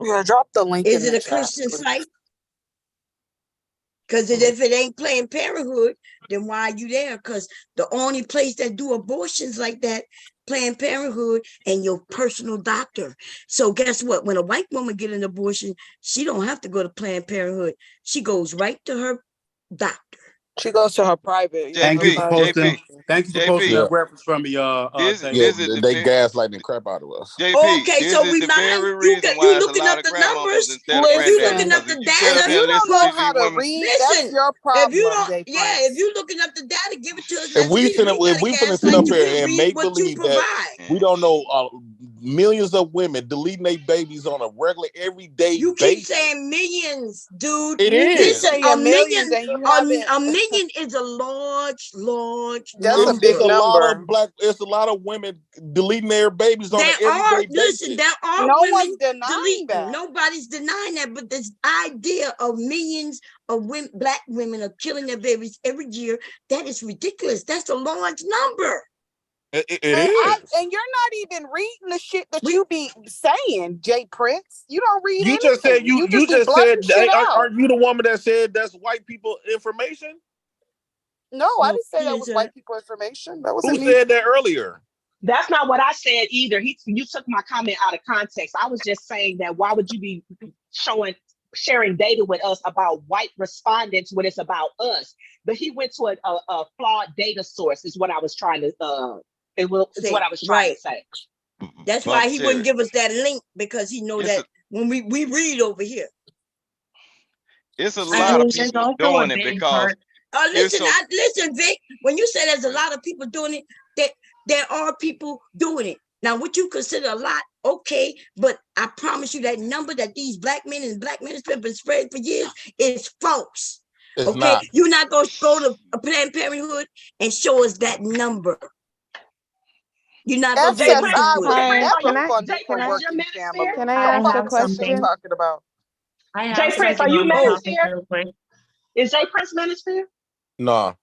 Yeah, drop the link. Is in it the a chat, Christian please. site? Because if it ain't Planned Parenthood, then why are you there? Because the only place that do abortions like that, Planned Parenthood and your personal doctor. So guess what? When a white woman get an abortion, she don't have to go to Planned Parenthood. She goes right to her doctor. She goes to her private. Yeah, Thank her you for private posting. doctor. Thank you for posting Yeah. that reference from me, They gaslighting the crap out of us. JP, Okay, this so is we the lying. very reason You why it's a looking lot up of the grandmamas numbers. instead of If you granddaddies. looking up Because the if you sit up data, here and You listen don't know to how these to women, read. listen. That's your If you problem, don't, Jay yeah, Prince. if you looking up the data, give it to us. If Let's we read it. We gotta finna sit gaslight up you here and and read make what you believe that provide. we don't know millions of women deleting their babies on a regular everyday You keep basis. saying millions, dude. It You keep is. Listen, saying millions and you haven't. a million is a large That's a number. big It's a lot number. of it's a lot of women deleting their babies on an There are, everyday listen, basis. there are No women one's denying deleting. that. Nobody's denying that, but this idea of millions of women, black women are killing their babies every year, that is ridiculous. That's a large number. It is. And you're not even reading the shit that you be saying, Jay Prince. You don't read You just said anything. You you just be just blurting said shit out. aren't you the woman that said that's white people information? No, I didn't say that Yes, was sir. white people information. That Who wasn't me. said that earlier? That's not what I said either. You took my comment out of context. I was just saying that why would you be sharing data with us about white respondents when it's about us? But he went to a flawed data source. Is what I was trying to. Is what I was trying to say. That's why he wouldn't give us that link, because he know that when we read over here. It's a lot of people doing it because. Listen, Vic. When you say there's a lot of people doing it, that there are people doing it. Now, what you consider a lot, okay, but I promise you that number that these black men and black ministers have been spreading for years is false. It's okay, not. You're not going to go to a Planned Parenthood and show us that number. You're not going to do it. Can I ask a question? Talking about. Jay Prince, are you Manosphere? Is Jay Prince Manosphere? No.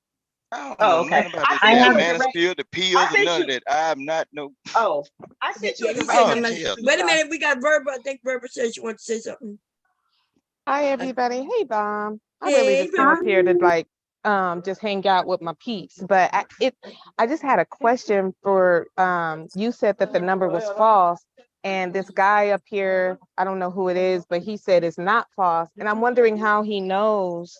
I don't know nothing about this damn Manosphere, the pills, and none of that. I'm not no. Oh, I sent you. Wait a minute, we got Verba. I think Verba said she wants to say something. Hi everybody. Hey Bomb. I Hey, really just came up here to like just hang out with my peeps. But I just had a question for you said that the number was false, and this guy up here, I don't know who it is, but he said it's not false. And I'm wondering how he knows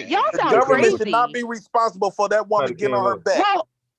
great. Y'all The sound government should not crazy. be responsible for that woman getting on her back. Well,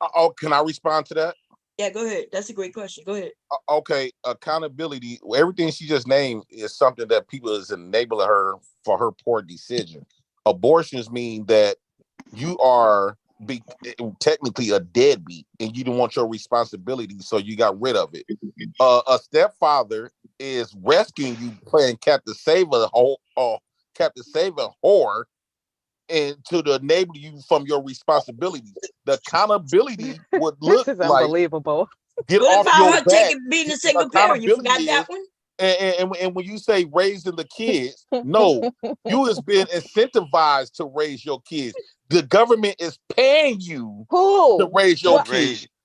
Oh, can I respond to that? Yeah, go ahead. That's a great question. Go ahead. Okay, accountability. Everything she just named is something that people is enabling her for her poor decision. Abortions mean that you are technically a deadbeat and you don't want your responsibility, so you got rid of it. A stepfather is rescuing you, playing Captain Saver, Captain Saver whore, and to enable you from your responsibilities. The accountability would This look is like unbelievable. get What off about your her back. being a single parent? You Accountability forgot is, that one? and when you say raising the kids, no, you has been incentivized to raise your kids. The government is paying you to Who? raise your What? kids.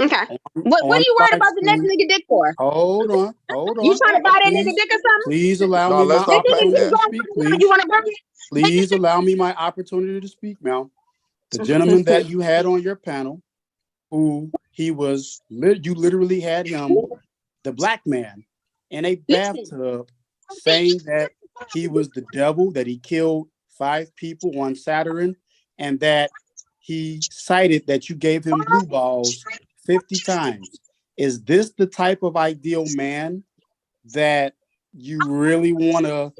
Okay. On, What on are you worried live about the next stream. nigga dick for? Hold on. You trying to buy that nigga Please, dick or something? please allow No, me my let's That nigga unpack opportunity keep to that. going speak, for the please. you want to buy it? Please allow me my opportunity to speak, Mel. The gentleman that you had on your panel, who he was, you literally had him, the black man, in a bathtub saying that he was the devil, that he killed 5 people on Saturn, and that he cited that you gave him blue balls 50 times. is this the type of ideal man that you really want to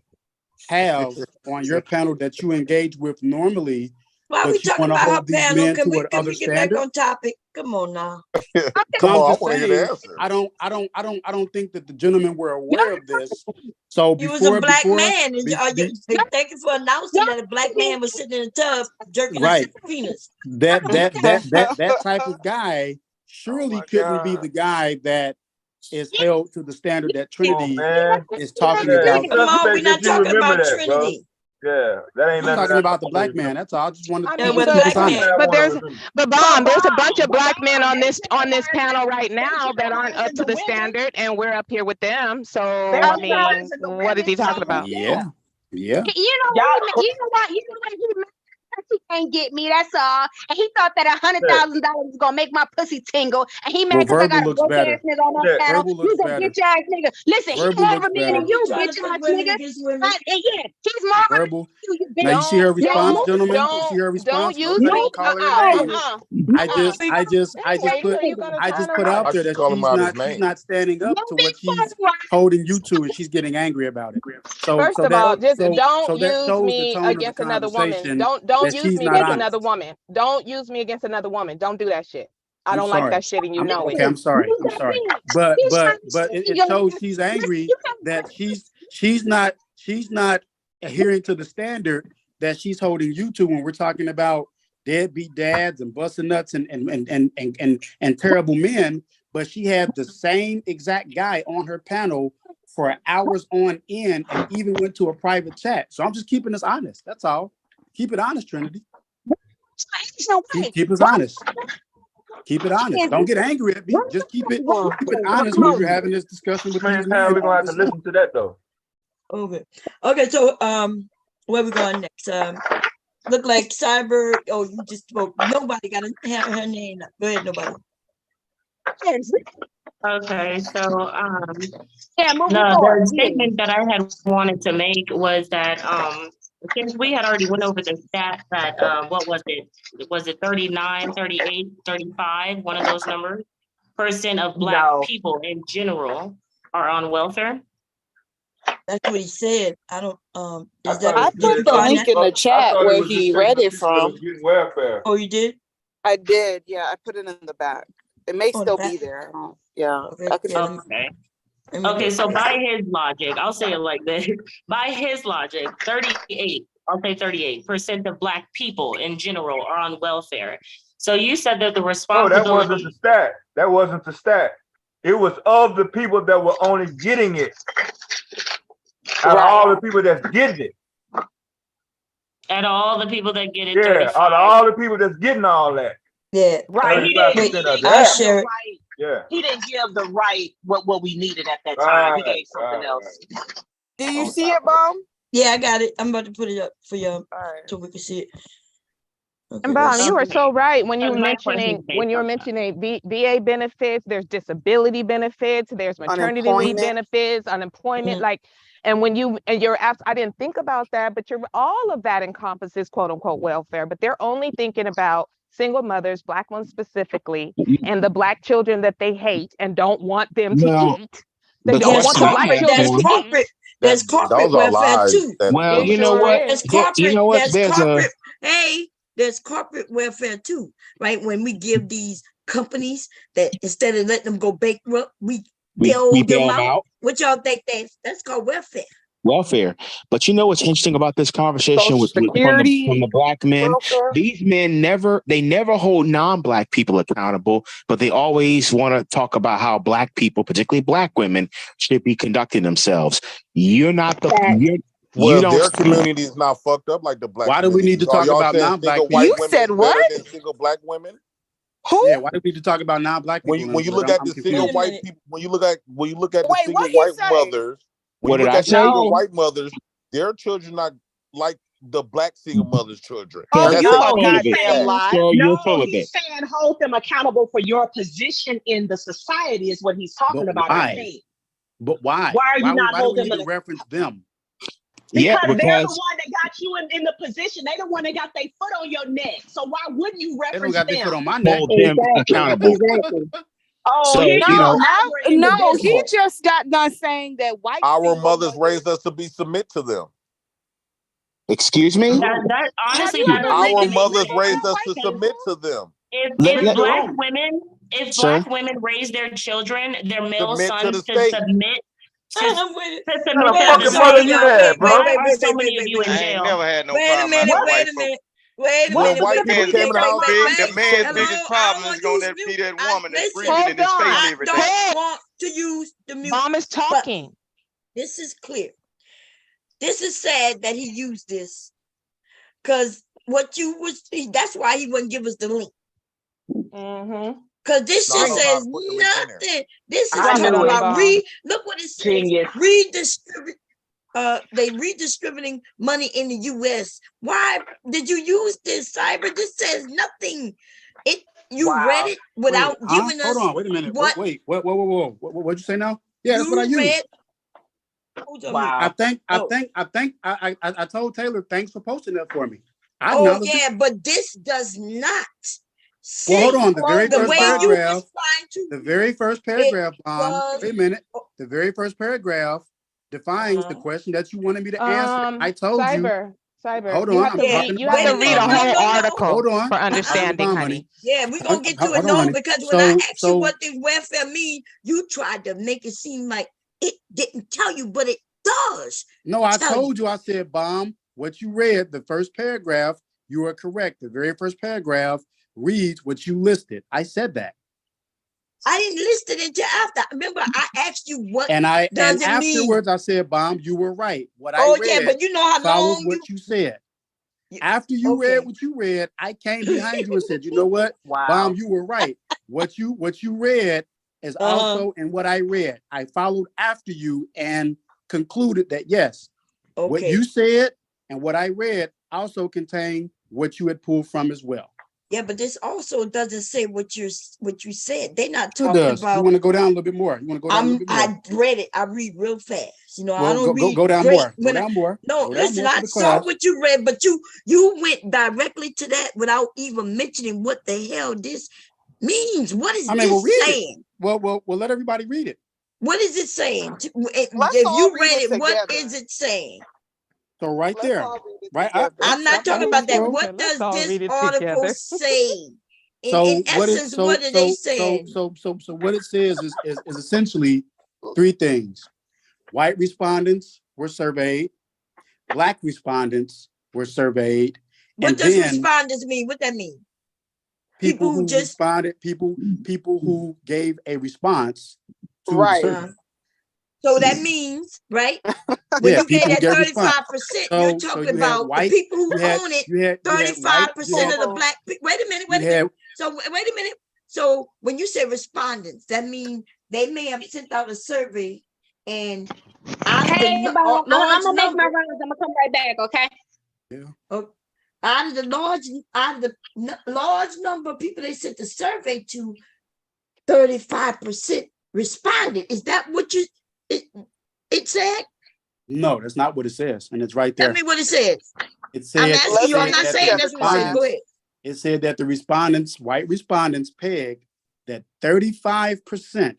have on your panel that you engage with normally? Why are we But you talking want to about her hold these panel? men Can to we an can other we get back standard? on topic? Come on now. Come No, on, I'm I just want to hear the saying, answer. I don't think that the gentlemen were aware of this. So He was a black before, man. And thank you for announcing that a black man was sitting in a tub jerking his right, penis. that type of guy surely my couldn't be God. the guy that is held to the standard that Come on, Trinity man. is talking Yeah, about. Come on, we're suspect not that you talking remember about that, bro. Trinity. Yeah, that ain't I'm nothing talking I about the black remember. man. That's all. I just wanted I to Yeah, mean, with a keep black us honest. man. but wanna there's remember. but Bomb, there's a bunch of black men on this panel right now that aren't up to the standard, and we're up here with them. So I mean, what is he talking about? Yeah. You know what? You know what? You know what? He mad 'cause he can't get me. That's all. And he thought that $100,000 was gonna make my pussy tingle. And he Well, mad because I verbal got a looks broke ass better. nigga on my panel. Verbal looks You's a better. bitch ass nigga. Listen, he Verbal more of looks a man than better. you, Trying bitch to put ass women nigga. against women. Yeah, he's more of a man Verbal. than you, Now bitch. you see her response, gentlemen. You see her Don't response. use Nobody me. can call her a name. I just Wait put till you go to I just turn put around. out I there should that call him out his she's name. not standing up to what she's holding you to, and she's getting angry about it. So First of all, just don't that use shows the me tone of the against another woman. conversation Don't that use she's me not against honest. another woman. Don't use me against another woman. Don't do that shit. I I'm don't like sorry. that shit, and you know it. Okay, I'm sorry. But it shows she's angry that she's not adhering to the standard that she's holding you to when we're talking about deadbeat dads and busting nuts and terrible men. But she had the same exact guy on her panel for hours on end and even went to a private chat. So I'm just keeping us honest. That's all. Keep it honest, Trinity. Keep us honest. Keep it honest. Don't get angry at me. Just keep it honest when you're having this discussion with these men. We're gonna have to listen to that though. Okay, so where we going next? Look like Cyber. Oh, you just spoke. Nobody got her name up. Go ahead, nobody. Okay, so Yeah, moving the forward. statement that I had wanted to make was that since we had already went over the stats that what was it? Was it 39, 38, 35, one of those numbers? % of Black people in general are on welfare. That's what he said. I don't. Is thought that? I it Did put you the find link that? in the I chat thought it where was he just read it people that from. was getting welfare. Oh, you did? I did. Yeah, I put it in the back. It may On the still back. be there. Yeah, Okay. I can. Yeah, Okay. let me Okay, look. so by his logic, I'll say it like this. By his logic, 38% of Black people in general are on welfare. So you said that the No, that responsibility. wasn't the stat. That wasn't the stat. It was of the people that were only getting it. Out of all the people that's getting it. At all the people that get it, Yeah, 35. out of all the people that's getting all that. Yeah. Right. He didn't give the right. Yeah. He didn't give the right what we needed at that time. He gave something else. Do you see it, Bomb? Yeah, I got it. I'm about to put it up for y'all so we can see it. Okay, And Bob, you were let's see. so right when you were My question mentioning VA benefits. There's disability benefits. There's maternity leave Unemployment. benefits, unemployment. Like, and when you and you're asked, I didn't think about that, but you're all of that encompasses quote unquote welfare. But they're only thinking about single mothers, Black ones specifically, and the Black children that they hate and don't want them to eat. They don't want the Black children There's to corporate. eat. There's corporate Those are welfare lies. too. Well, It you know sure what? is. There's corporate. You know what? There's There's corporate. Hey, there's corporate welfare too, right? When we give these companies that instead of letting them go bankrupt, we bail them out. What y'all think that's called welfare? But you know what's interesting about this conversation Social from Security, the Black men? welfare. These men never hold non-Black people accountable, but they always want to talk about how Black people, particularly Black women, should be conducting themselves. You're not the Well, their community is not fucked up like the Black Why do we community. need to Are talk y'all about saying non-Black single people? white You women said is what? better than single Black women? Who? Yeah, why do we need to talk about non-Black people? When you look at the single white people, when you look at the Wait, single what he white say? mothers, when you look at the single white mothers, their children not like the Black single mothers' children. Oh, That's you a a huge goddamn fact. lie. No, he's saying hold them accountable for your position in the society is what he's talking But about. I why? think. But why? Why are you not why do we holding need them? to reference them? Because they're the one that got you in the position. They the one that got their foot on your neck. So why wouldn't you They don't reference got their foot them? on my neck. Hold them accountable. Exactly. Oh, So, he you know, No, he just got done saying that white Our single mothers mothers. raised us to be submit to them. excuse me? That honestly, you that ever doesn't Our even make mothers sense. raised us to Because submit to them. if Let- if sir? black women raise their children, their male Submit to the sons to state. submit to Wait, to What submit kind of to fucking the mother state. you had, bro? Why are so many of you in I ain't jail? never had no wait a problem out minute, of wait white a folk. minute, wait a When minute, white wait, people And came in the house, the man's Hello, biggest I problem don't is want to use gonna be mute. that I woman that's listen. breathing in his face I every day. don't want to use the mute. Mom is talking. This is clear. This is sad that he used this because that's why he wouldn't give us the link. Mm-hmm. Because this no, I shit don't know how says to put the link in there. nothing. This is I talking knew it. about look what it says. Genius. Redistribute. They redistributing money in the U.S. Why did you use this, Cyber? This says nothing. You read it without giving us. Hold on, wait a minute. What Whoa. What'd you say now? Yeah, that's what I you read. used. I told Taylor, thanks for posting that for me. I acknowledge it. But this does not say Well, hold on. The very the first way you paragraph. was trying to. The very first paragraph, was- wait a minute. The very first paragraph defines the question that you wanted me to answer. I told Cyber. Hold You on. have I'm to talking read. to You have to Bomb, read a honey. whole article Hold on. for I'm talking to understanding, Bomb, honey. Yeah, we're gonna get to it Hold on, no, honey. because when I asked you So what the welfare mean, you tried to make it seem like it didn't tell you, but it does. no, I tell told you. I said, Bomb, what you read, the first paragraph, you are correct. The very first paragraph reads what you listed. I said that. I didn't list it until after. Remember, I asked you what And does it afterwards mean? I said, Bomb, you were right. What I read but you know how follows long what you said. After you read what you read, I came behind you and said, you know what? Bomb, you were right. What you read is also in what I read. I followed after you and concluded that yes, what you said and what I read also contained what you had pulled from as well. Yeah, but this also doesn't say what you said. They're not It talking does. about. You want to go down a little bit more. You want to go down a little bit more. I read it. I read real fast. You know, Well, I don't read. go down great more. Go down more. No, Go down listen. more for I the saw class. what you read, but you went directly to that without even mentioning what the hell this means. What is Well, this read saying? it. Well, let everybody read it. What is it saying? Let's If all you read read it it, what together. is it saying? So right there, right. I'm not talking about that. What Let's does all this read it article together. say? So In essence, what are they saying? So what it says is essentially three things. White respondents were surveyed, Black respondents were surveyed, What and does then respondents mean? What that mean? people who responded, people who gave a response to the Right. survey. So that means, right? When Yeah, you get people that who gave response. 35%, So you're you talking had about white, the people who you had- own it. you had white, 35% of the had- black people. Wait a minute. So wait a minute. So when you say respondents, that means they may have sent out a survey, and out of Hey, the Bob, I'm large gonna make my number, rounds. I'm gonna come right back. Okay. Out of the large number of people they sent the survey to, 35% responded. Is that what it said? No, that's not what it says, and it's right there. Tell me what it says. It said, I'm asking you. I'm not saying that's what it said. Go ahead. It said that the respondents, white respondents, pegged that 38%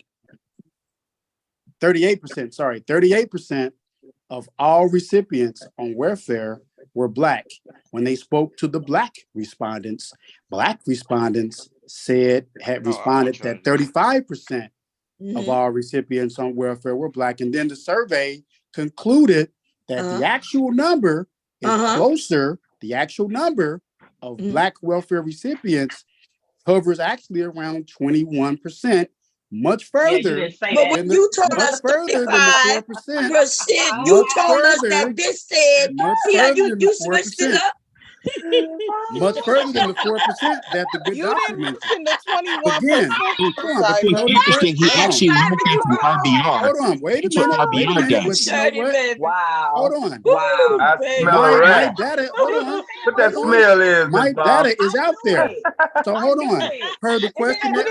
of all recipients on welfare were Black. When they spoke to the Black respondents had responded that 35% of all recipients on welfare were Black. And then the survey concluded that the actual number is closer. The actual number of Black welfare recipients hovers actually around 21%, much further. But when you told us 35%, you told us that this said, yeah, you switched it up. Much further than the 4% that the good doctor mentioned. The 21%. Again, It's interesting. He actually looked at the RBR. Hold on, wait a minute. But you know what? Wow. Hold on. Wow. I smell a My rat. data, hold on. What that smell is, My Miss Bob? data is out there. So hold on. Per the question that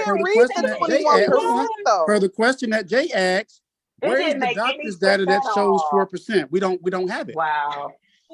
Jay asked, per the question that Jay asked, where's the doctor's data that shows 4%? We don't have it. Wow.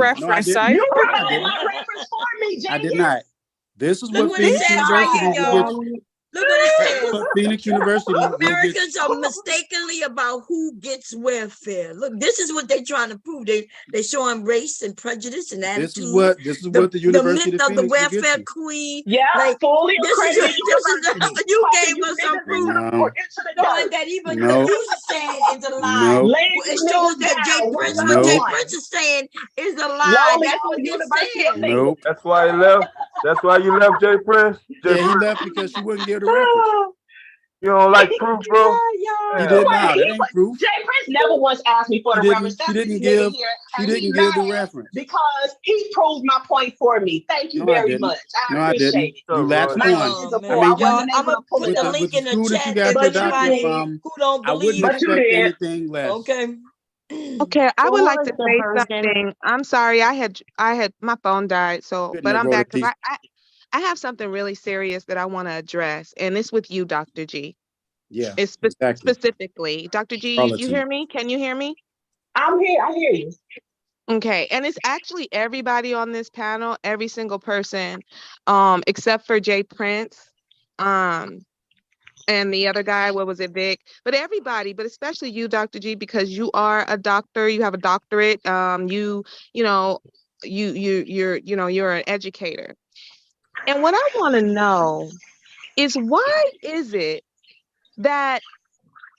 reference didn't. site. You No, I brought in didn't. my reference for me, I did genius. not. This is Look what what it Phoenix says right University here, will get. y'all. Look what it says. But Phoenix University will get. Americans are mistakenly about who gets welfare. Look, this is what they're trying to prove. They showing race and prejudice and This is attitude. what the University myth of of the Phoenix will get welfare you. queen. Yeah, Like fully this is accredited university. you Pumping gave you us some niggas proof No, into the showing dirt. that even the no, news is saying is a lie. no, Laying Well, it you shows niggas that Jay down one Prince, by what Jay nope, one. Prince is saying is a lie. Loyola That's what it University of says. Memphis. nope. That's why he left. That's why you left, Jay Prince. Jay Yeah, he Prince. left because she wouldn't give the reference. You don't like proof, bro? He Hell did no. not. That ain't proof. Jay Prince never once asked me for She the reference. didn't. She That's this didn't nigga give. here, She and he didn't give the mad reference. because he proved my point for me. Thank you No, I very didn't. much. I No, I didn't. appreciate it. You latched My on. hand is a I four. mean, I Y'all, wasn't I'm able gonna to pull put it the up. link with the in the school that you chat got if your But you doctorate did. from, who don't I wouldn't believe But you expect did. anything less. Okay. Okay, I would Who like was to the say person? something. I'm sorry, I had my phone died, so Couldn't but have I'm wrote a back because piece. I have something really serious that I want to address, and it's with you, Dr. G. Yeah, It's exactly. specifically, Dr. G. You Charlatan. hear me? Can you hear me? I'm here. I hear you. Okay, and it's actually everybody on this panel, every single person, except for Jay Prince, and the other guy, what was it, Vic? But everybody, but especially you, Dr. G, because you are a doctor, you have a doctorate, you know, you're an educator. And what I want to know is why is it that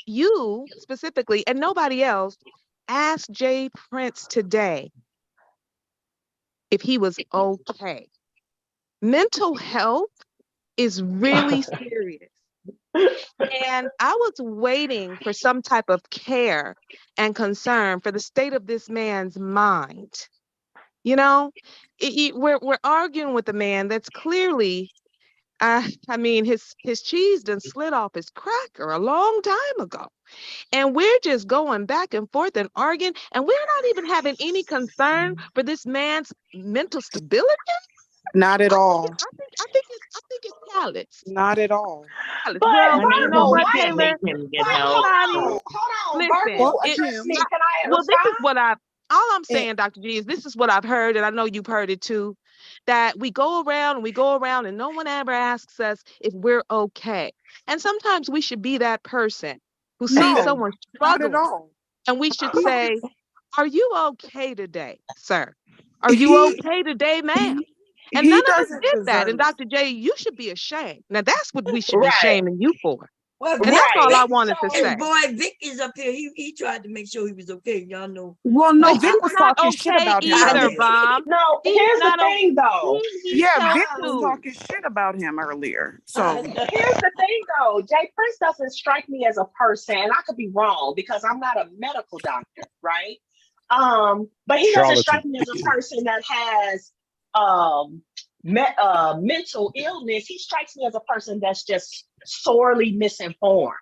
you specifically and nobody else asked Jay Prince today if he was okay? Mental health is really serious. And I was waiting for some type of care and concern for the state of this man's mind. You know, we're arguing with a man that's clearly, I mean, his cheese done slid off his cracker a long time ago. And we're just going back and forth and arguing, and we're not even having any concern for this man's mental stability. Not at all. I think it's callous. Not at all. But Well, you know Virgo, We what, why can't you? make Taylor? him get But help. Somebody, hold on, listen. Virgo. It, Address me. my, Can I well, this is respond? what all I'm And saying, Dr. G, is this is what I've heard, and I know you've heard it too, that we go around and we go around and no one ever asks us if we're okay. And sometimes we should be that person who sees no, someone not at struggling, all. and we should He say, are you okay today, sir? Are you he okay today, ma'am? And none he of us doesn't did that. And deserve. Dr. J, you should be ashamed. Now that's what we should be Right. shaming you for. Well, And that's all Right. I wanted to So say. and boy, Vic is up here. He tried to make sure he was okay. Y'all know. Well, no, But Vic he's was not talking shit okay about him either, earlier. Bob. no, He's here's the not okay. thing though. He needs Yeah, help Vic was too. talking shit about him earlier. So Here's the thing though. Jay Prince doesn't strike me as a person, and I could be wrong because I'm not a medical doctor, right? But he doesn't strike Charlatan. me as a person that has mental illness. He strikes me as a person that's just sorely misinformed.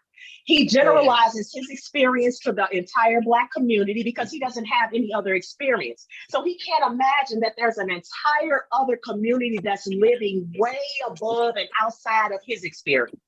He generalizes his experience to the entire Black community because he doesn't have any other experience. So he can't imagine that there's an entire other community that's living way above and outside of his experience.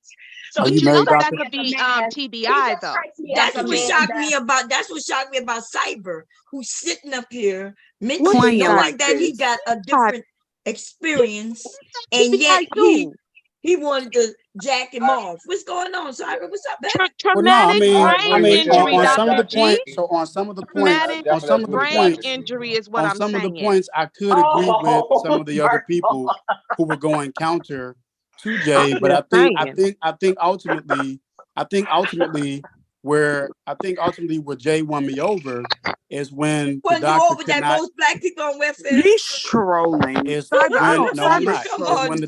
So Are he you just You know married, strikes that doctor? me could as a be man. He TBI just though. strikes me as That's a what man shocked that me about. That's what shocked me about Cyber, who's sitting up here What mentally playing knowing like that he this. got a different experience, TBI and yet too. he wanted to jack him off. What's going on, Cyber? What's up, baby? Well, no, Traumatic brain injury, on some of Dr. the G. points. So on some of the points, Traumatic on some of the brain points, injury is what on I'm some of the saying. points, I could agree with some of the other people who were going counter to Jay, I'm but just saying. I think ultimately where Jay won me over is when the When you doctor over could that not. most Black people on welfare? He's trolling. Is Cyber, I when don't. no, I'm Cyber's not. Come Is trolling. on, when the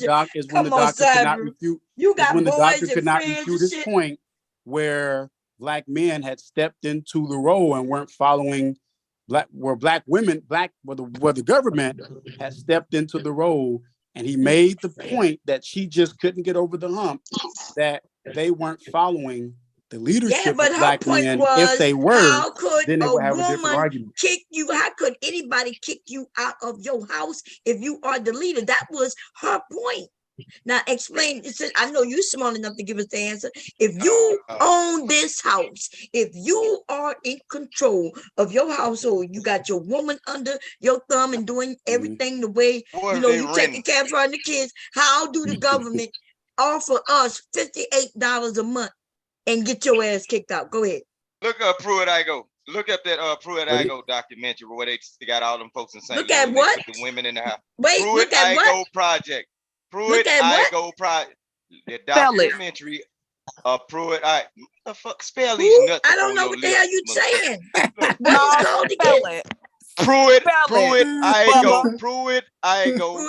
come on, doctor could not Cyber. refute. You Is got when the doctor boys could and not friends refute and his shit. point where Black men had stepped into the role and weren't following where the government had stepped into the role, and he made the point that she just couldn't get over the hump that they weren't following the Yeah, leadership but of her Black point men. If was, they were, how could then they a would have a different woman argument. kick you? How could anybody kick you out of your house if you are the leader? That was her point. Now explain. I know you're smart enough to give us the answer. If you own this house, if you are in control of your household, you got your woman under your thumb and doing everything the way What you if know they you renting? taking care of the kids. How do the government offer us $58 a month and get your ass kicked out? Go ahead. Look up Pruitt Igo. Look up that Pruitt What it- Igo documentary where they got all them folks in St. Look Louis at and what? they put the women in the house. Wait, Pruitt look at Igo what? Project. Look Pruitt at what? Igo Project. The Spell it. documentary of Pruitt I. The fuck spell these Who? nuts I up don't on know your what the hell you lips, motherfucker. saying. Look, What is No, called spell again? it. Pruitt Spell it. Igo. Bubba. Pruitt Igo.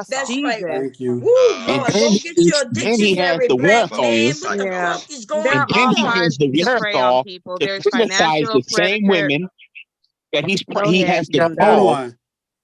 That's That's all. right. Thank you. Woo, And Lord, then go get your he has dictionary, the black wherewithal, man. What the Yeah. fuck is going They're and then all he on? has trying the to prey on wherewithal people. to There's criticize financial the same predator. women that Go he ahead, has the John Hold gall on.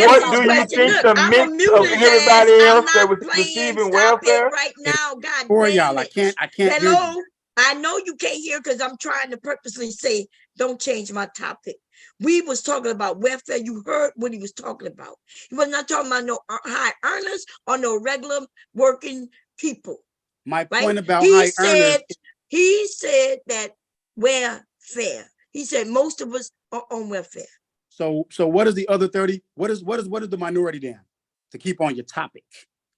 what this do you question. think Look, the I'm mix gonna mute of his ass. everybody I'm else that not was playing. receiving Stop it welfare? right now. God For damn y'all, I it. can't hear you. Hello? I know you can't hear because I'm trying to purposely say, don't change my topic. We was talking about welfare. You heard what he was talking about. He was not talking about no high earners or no regular working people. My Right? point about He high earners. said that welfare. He said most of us are on welfare. So what is the other 30? What is the minority then? To keep on your topic.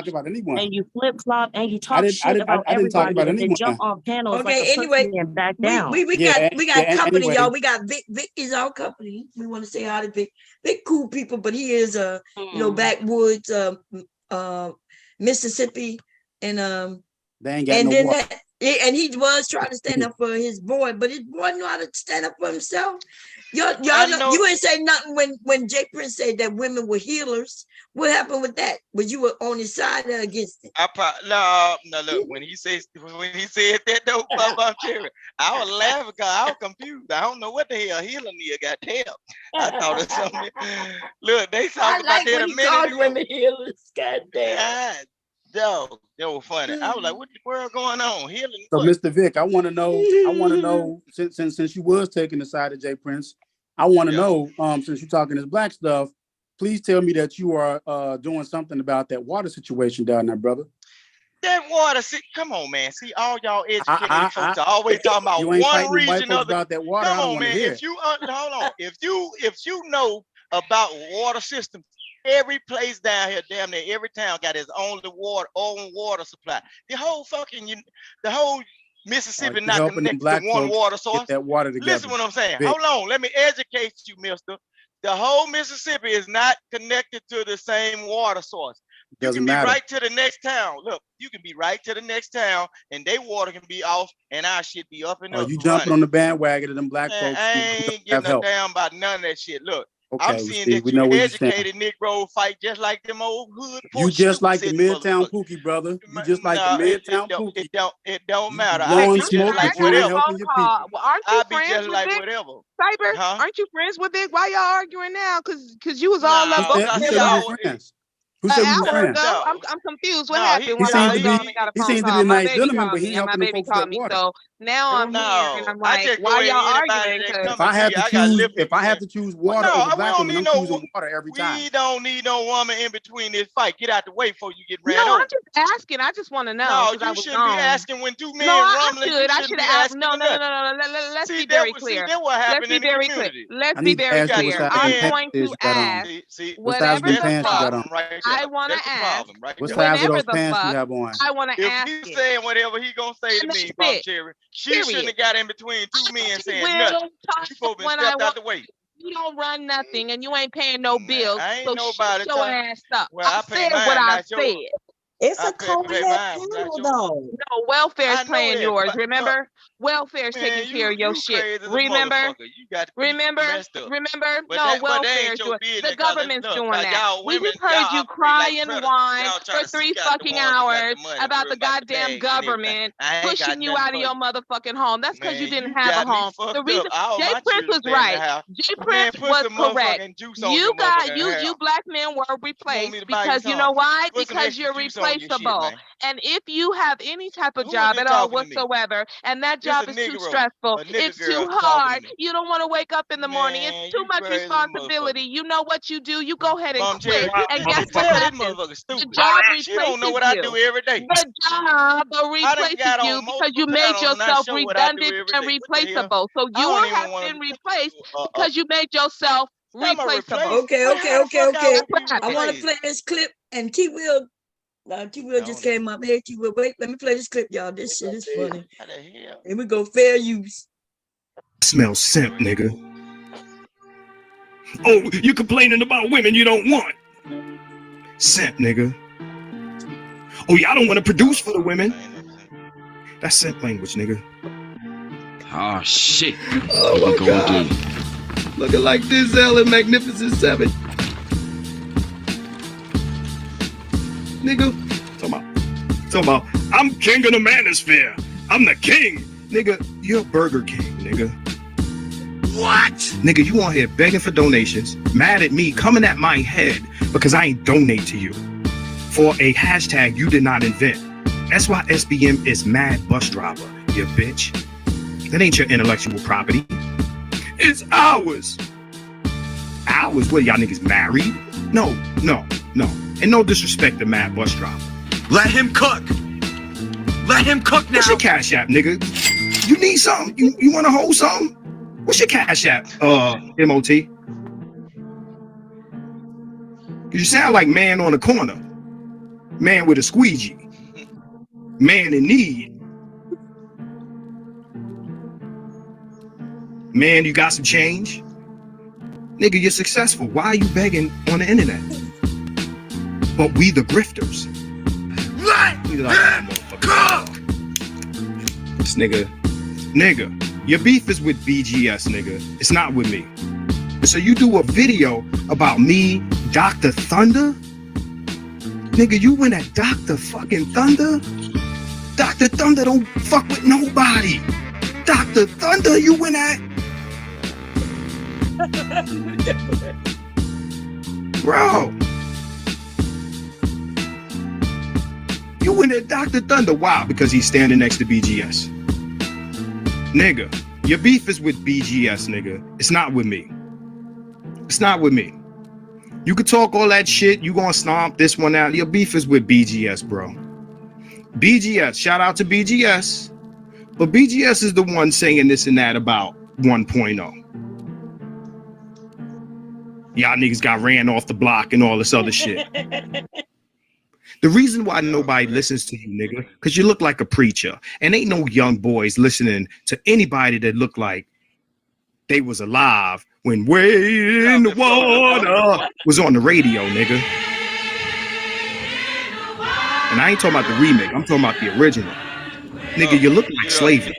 talk about anyone. and you flip flop and you I talk didn't. I shit didn't. about I didn't talk everybody about and then anyone. jump on panels like Okay, a anyway, pussy and back we down. got company, Anyway, y'all. We got Vic is our company. We want to say hi to Vic. Vic cool people, but he is backwoods Mississippi and they ain't got and no then water. that And he was trying to stand up for his boy, but his boy knew how to stand up for himself. Y'all know, you ain't say nothing when Jay Prince said that women were healers. What happened with that? Was you were on his side or against it? No, look, when he said that though, Bob Cherry, I was laughing because I was confused. I don't know what the hell healing is, goddamn. I thought of something. Look, they talked about that a minute ago. The healers, goddamn. Dog, that was funny. I was like, what the world going on? Healing. So, what? Mr. Vic, I want to know, since you was taking the side of Jay Prince, I want to know, since you're talking this black stuff, please tell me that you are doing something about that water situation down there, brother. That water, see, come on, man. See, all y'all educated folks are always talking about you ain't one fighting region white folks of the. about that water. Come I don't on, want to man. hear If you hold on, if you know about water systems, every place down here, damn near every town got its own water supply. The whole Mississippi not connected to one water source. Get that water together. Listen what I'm saying. Vic. Hold on, let me educate you, mister. The whole Mississippi is not connected to the same water source. You can be right to the next town. Look, you can be right to the next town, and their water can be off, and our shit be up and up. You jumping on the bandwagon of them black Man, folks? I ain't giving a damn about none of that shit. Look, I'm seeing that we know you what you're educated Negro fight just like them old hood. You just like the Midtown Pookie, brother. You just like the Midtown Pookie. It don't matter. Blowing smoke, but you ain't helping your people. Well, aren't you I be friends just with like Vic? whatever. Cyber, aren't you friends with Vic? Why y'all arguing now? Cause you was all up. Who said we were friends? Who said we were Hour friends? ago, I'm confused. What No, happened? He When I seems was to gone be and got a he phone seems to be call. a My nice baby gentleman, called but he me, ain't and my helping them baby folks with that called me. water. So now I'm here, and I'm I like, just why go y'all anybody arguing? that 'Cause If I have to choose water no, over we black don't women, need I'm no. choosing water every time. We don't need no woman in between this fight. Get out the way before you get ran no, over. I'm just asking. I just want to know. No, because I you was shouldn't be gone. asking when two men No, I rumbling. should. You I shouldn't should be have. asking No, for no, no, nothing. no, no. Let's be that very was clear. that what Let's happened be in the very clear. community. Let's I be need to very ask you what clear. size I'm them going pants is to you got on. ask See, What size of whatever them the pants you got fuck on? right there. I want to That's the ask. problem, right What there. size of Whenever those the pants you fuck have on? I want to If ask he's it. saying whatever he gonna say to And me, that's Mom it. Cherry, she shouldn't Period. have got in between two men I saying will nothing. talk She supposed to when I stepped out want. the way. You don't run nothing, and you ain't paying no bills. I ain't So nobody shut your time. ass up. Well, I I pay said what mine, I not yours. said. It's I a pay code in that mine, not panel, yours. though. No, welfare's I know paying that, yours. but Remember, welfare's man, taking care of your you shit. crazy as a Remember, motherfucker. You got the people messed up. remember. But No, that ain't welfare's your doing. business. The government's Look, doing that. y'all We women, just heard y'all you operate cry like and predators. whine Y'all try for to 3 seek out the fucking ones that got hours the money, about worry the about the goddamn bags and everything. government I ain't got pushing you nothing out of for your you. motherfucking home. That's because you Man, didn't you have a got me home. The fucked reason up. All Jay my Prince children was stay in the right. house. Jay Man, Prince put was some correct. motherfucking juice on You your got motherfucking you hair. black men were You want me replaced to buy you because you some? know why? Put some Because extra you're juice on your shit, replaceable. man. And if you have any type of Who is job this at all talking to me? whatsoever, and that This a job is too Negro, stressful, a nigga it's too girl talking to hard, me. you don't want to wake up in the morning, Man, it's too you much crazy as a responsibility. You know what you do? You go ahead and Mom Cherry, quit. And guess what tell this happens? motherfucker The stupid. job She don't know replaces what I do you. every day. The job I done replaces got you on because multiple you made panels and I yourself show what I do redundant every and day. What the hell? replaceable. So I you don't have even want been to replaced because you made yourself I'm a replaceable. replace. Okay, Man, okay, how the okay, fuck I okay. would be I want to replaced? play this clip, and T Will just came up. Hey, T Will, wait, let me play this clip, y'all. This shit is funny. How the hell? Here we go, fair use. Smell simp, nigga. Oh, you complaining about women you don't want. Simp, nigga. Oh, y'all don't want to produce for the women. That's simp language, nigga. Oh, shit. Oh, Here we my go God. again. Looking like Denzel in Magnificent Seven. Nigga, talking about, I'm king of the Manosphere. I'm the king. Nigga, you're Burger King, nigga. What? Nigga, you on here begging for donations, mad at me, coming at my head because I ain't donate to you for a hashtag you did not invent. That's why SBM is mad bus driver, you bitch. That ain't your intellectual property. It's ours. Ours? What, y'all niggas married? No. And no disrespect to mad bus driver. Let him cook. Let him cook now. What's your cash app, nigga? You need something? You want to hold something? What's your cash app, MOT? Cause you sound like man on the corner. Man with a squeegee. Man in need. Man, you got some change? Nigga, you're successful. Why are you begging on the internet? But we the grifters. Let him cook. This nigga, your beef is with BGS, nigga. It's not with me. So you do a video about me, Dr. Thunder? Nigga, you went at Dr. fucking Thunder? Dr. Thunder don't fuck with nobody. Dr. Thunder, you went at? Bro. You went at Dr. Thunder. Wow, because he's standing next to BGS. Nigga, your beef is with BGS, nigga. It's not with me. It's not with me. You could talk all that shit. You gonna stomp this one out. Your beef is with BGS, bro. BGS, shout out to BGS. But BGS is the one saying this and that about 1.0. Y'all niggas got ran off the block and all this other shit. The reason why nobody listens to you, nigga, because you look like a preacher. And ain't no young boys listening to anybody that look like they was alive when Way in the Water was on the radio, nigga. And I ain't talking about the remake. I'm talking about the original. Nigga, you look like slavery.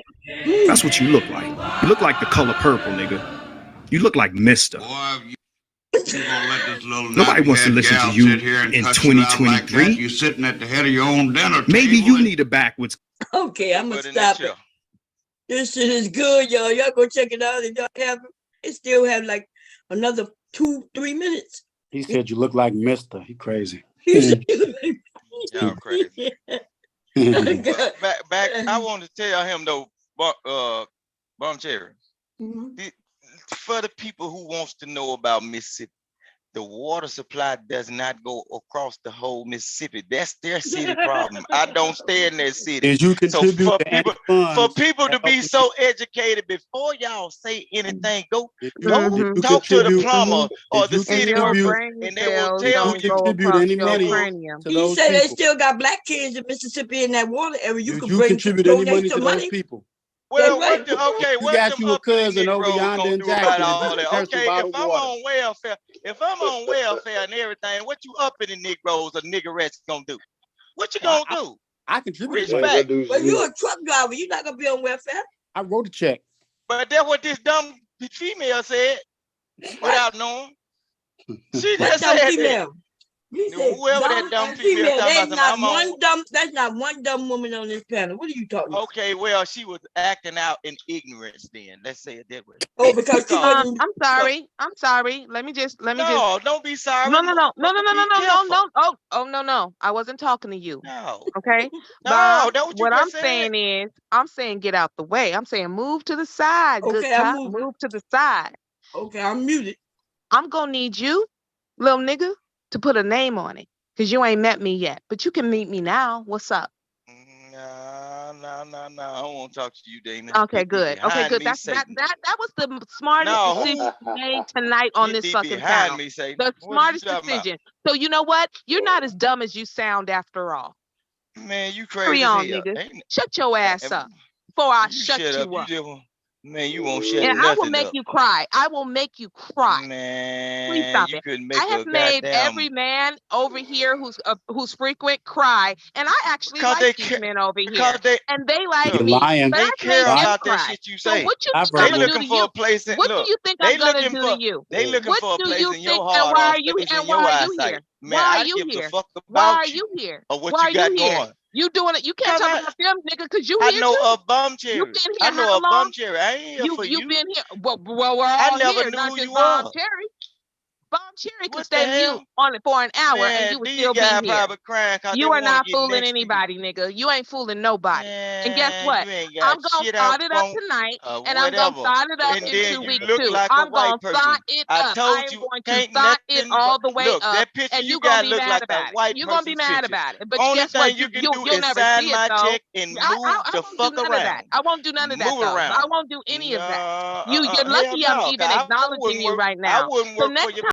That's what you look like. You look like the color purple, nigga. You look like Mister. Nobody wants to listen to you in 2023. You're sitting at the head of your own dinner table. Maybe you need a backwards. Okay, I'm gonna stop it. This shit is good, y'all. Y'all go check it out. If y'all have it, still have like another 2-3 minutes. He said you look like Mister. He crazy. Y'all crazy. back, I want to tell him though, Bum Cherry. For the people who wants to know about Mississippi, the water supply does not go across the whole Mississippi. That's their city problem. I don't stay in that city. Did you contribute so to for people to be so educated before y'all say anything, go talk to the plumber or the city worker, and they will tell you. Contribute any money to He those said they people? still got black kids in Mississippi in that water area. You Did could you bring contribute any donate money some to money. those people? Well, That's what got you a cousin over yonder in Jackson. all that? Okay, if I'm on welfare and everything, what you upping the Negroes or niggerettes gonna do? What you gonna do? I contribute Respect. money. But you're a truck driver. You're not gonna be on welfare. I wrote a check. But that's what this dumb female said without knowing. She What just dumb said female? that. You said Whoever that dumb and female talking There's about not something, I'm one dumb. There's not one dumb woman on this panel. What are you talking about? Okay, well, she was acting out in ignorance then. Let's say it that way. Oh, because she wasn't. I'm sorry. I'm sorry. Let me just. No, don't be sorry. No. Oh, no. I wasn't talking to you. No. Okay. No, Bob, that's what you what I'm just said. saying is, I'm saying get out the way. I'm saying move to the side. Good Okay, I'm cop. moving. Move to the side. Okay, I'm muted. I'm gonna need you, little nigga, to put a name on it. Cause you ain't met me yet, but you can meet me now. What's up? No. I don't want to talk to you, Dana. Okay, good. Okay, good. That was the smartest decision made tonight on this fucking panel. Me, Satan. The smartest decision. So you know what? You're not as dumb as you sound after all. Man, you crazy. Carry on, as hell. nigga. Shut your ass up before I shut you up. Man, you won't shut and nothing I will make up. you cry. I will make you cry. Man, please stop it. Couldn't make I have made every man over here who's frequent cry, and I actually like these men over here, and they like me. Lying. But They I've care made them about cry. that shit you say. So what you I've think I'm heard gonna it. do to you? What do you think I'm gonna do to you? They looking for a What do place you in your think? heart. And why are you? place in And your why are you eyesight. here? Man, Why are I you give here? the fuck Why are about you here? or what Why you got are you here? going. You doing it? You can't talk about them, nigga, because you I here know too. a bum cherry. You been here I know how a long? bum cherry. I ain't here for you. You've been here. Well, we're all I never here, knew not who just you Bob were. Cherry. Bob Cherry could What stay the mute hell? on it for an hour and Man, you would these still be guys here. probably crying because they You are want not to get fooling next to you. anybody, nigga. You ain't fooling nobody. And guess Man, what? you ain't I'm got gonna shit start out it up from tonight, and I'm gonna whatever. start it up And into then you week look 2. like a I'm gonna white person. start it I up. I told am you, going to can't start it nothing all the way look, up, that picture and you you're gonna got be look mad like a about it. white You're gonna be person's mad picture. about it. But Only guess what? thing you can do You'll is never sign see it my though. check and move I the won't do fuck none of around. that. I won't do none of that Move though. around. I won't do any of that. You're Hell lucky I'm no, 'cause even I acknowledging wouldn't you work. right I now. wouldn't So work for next you. time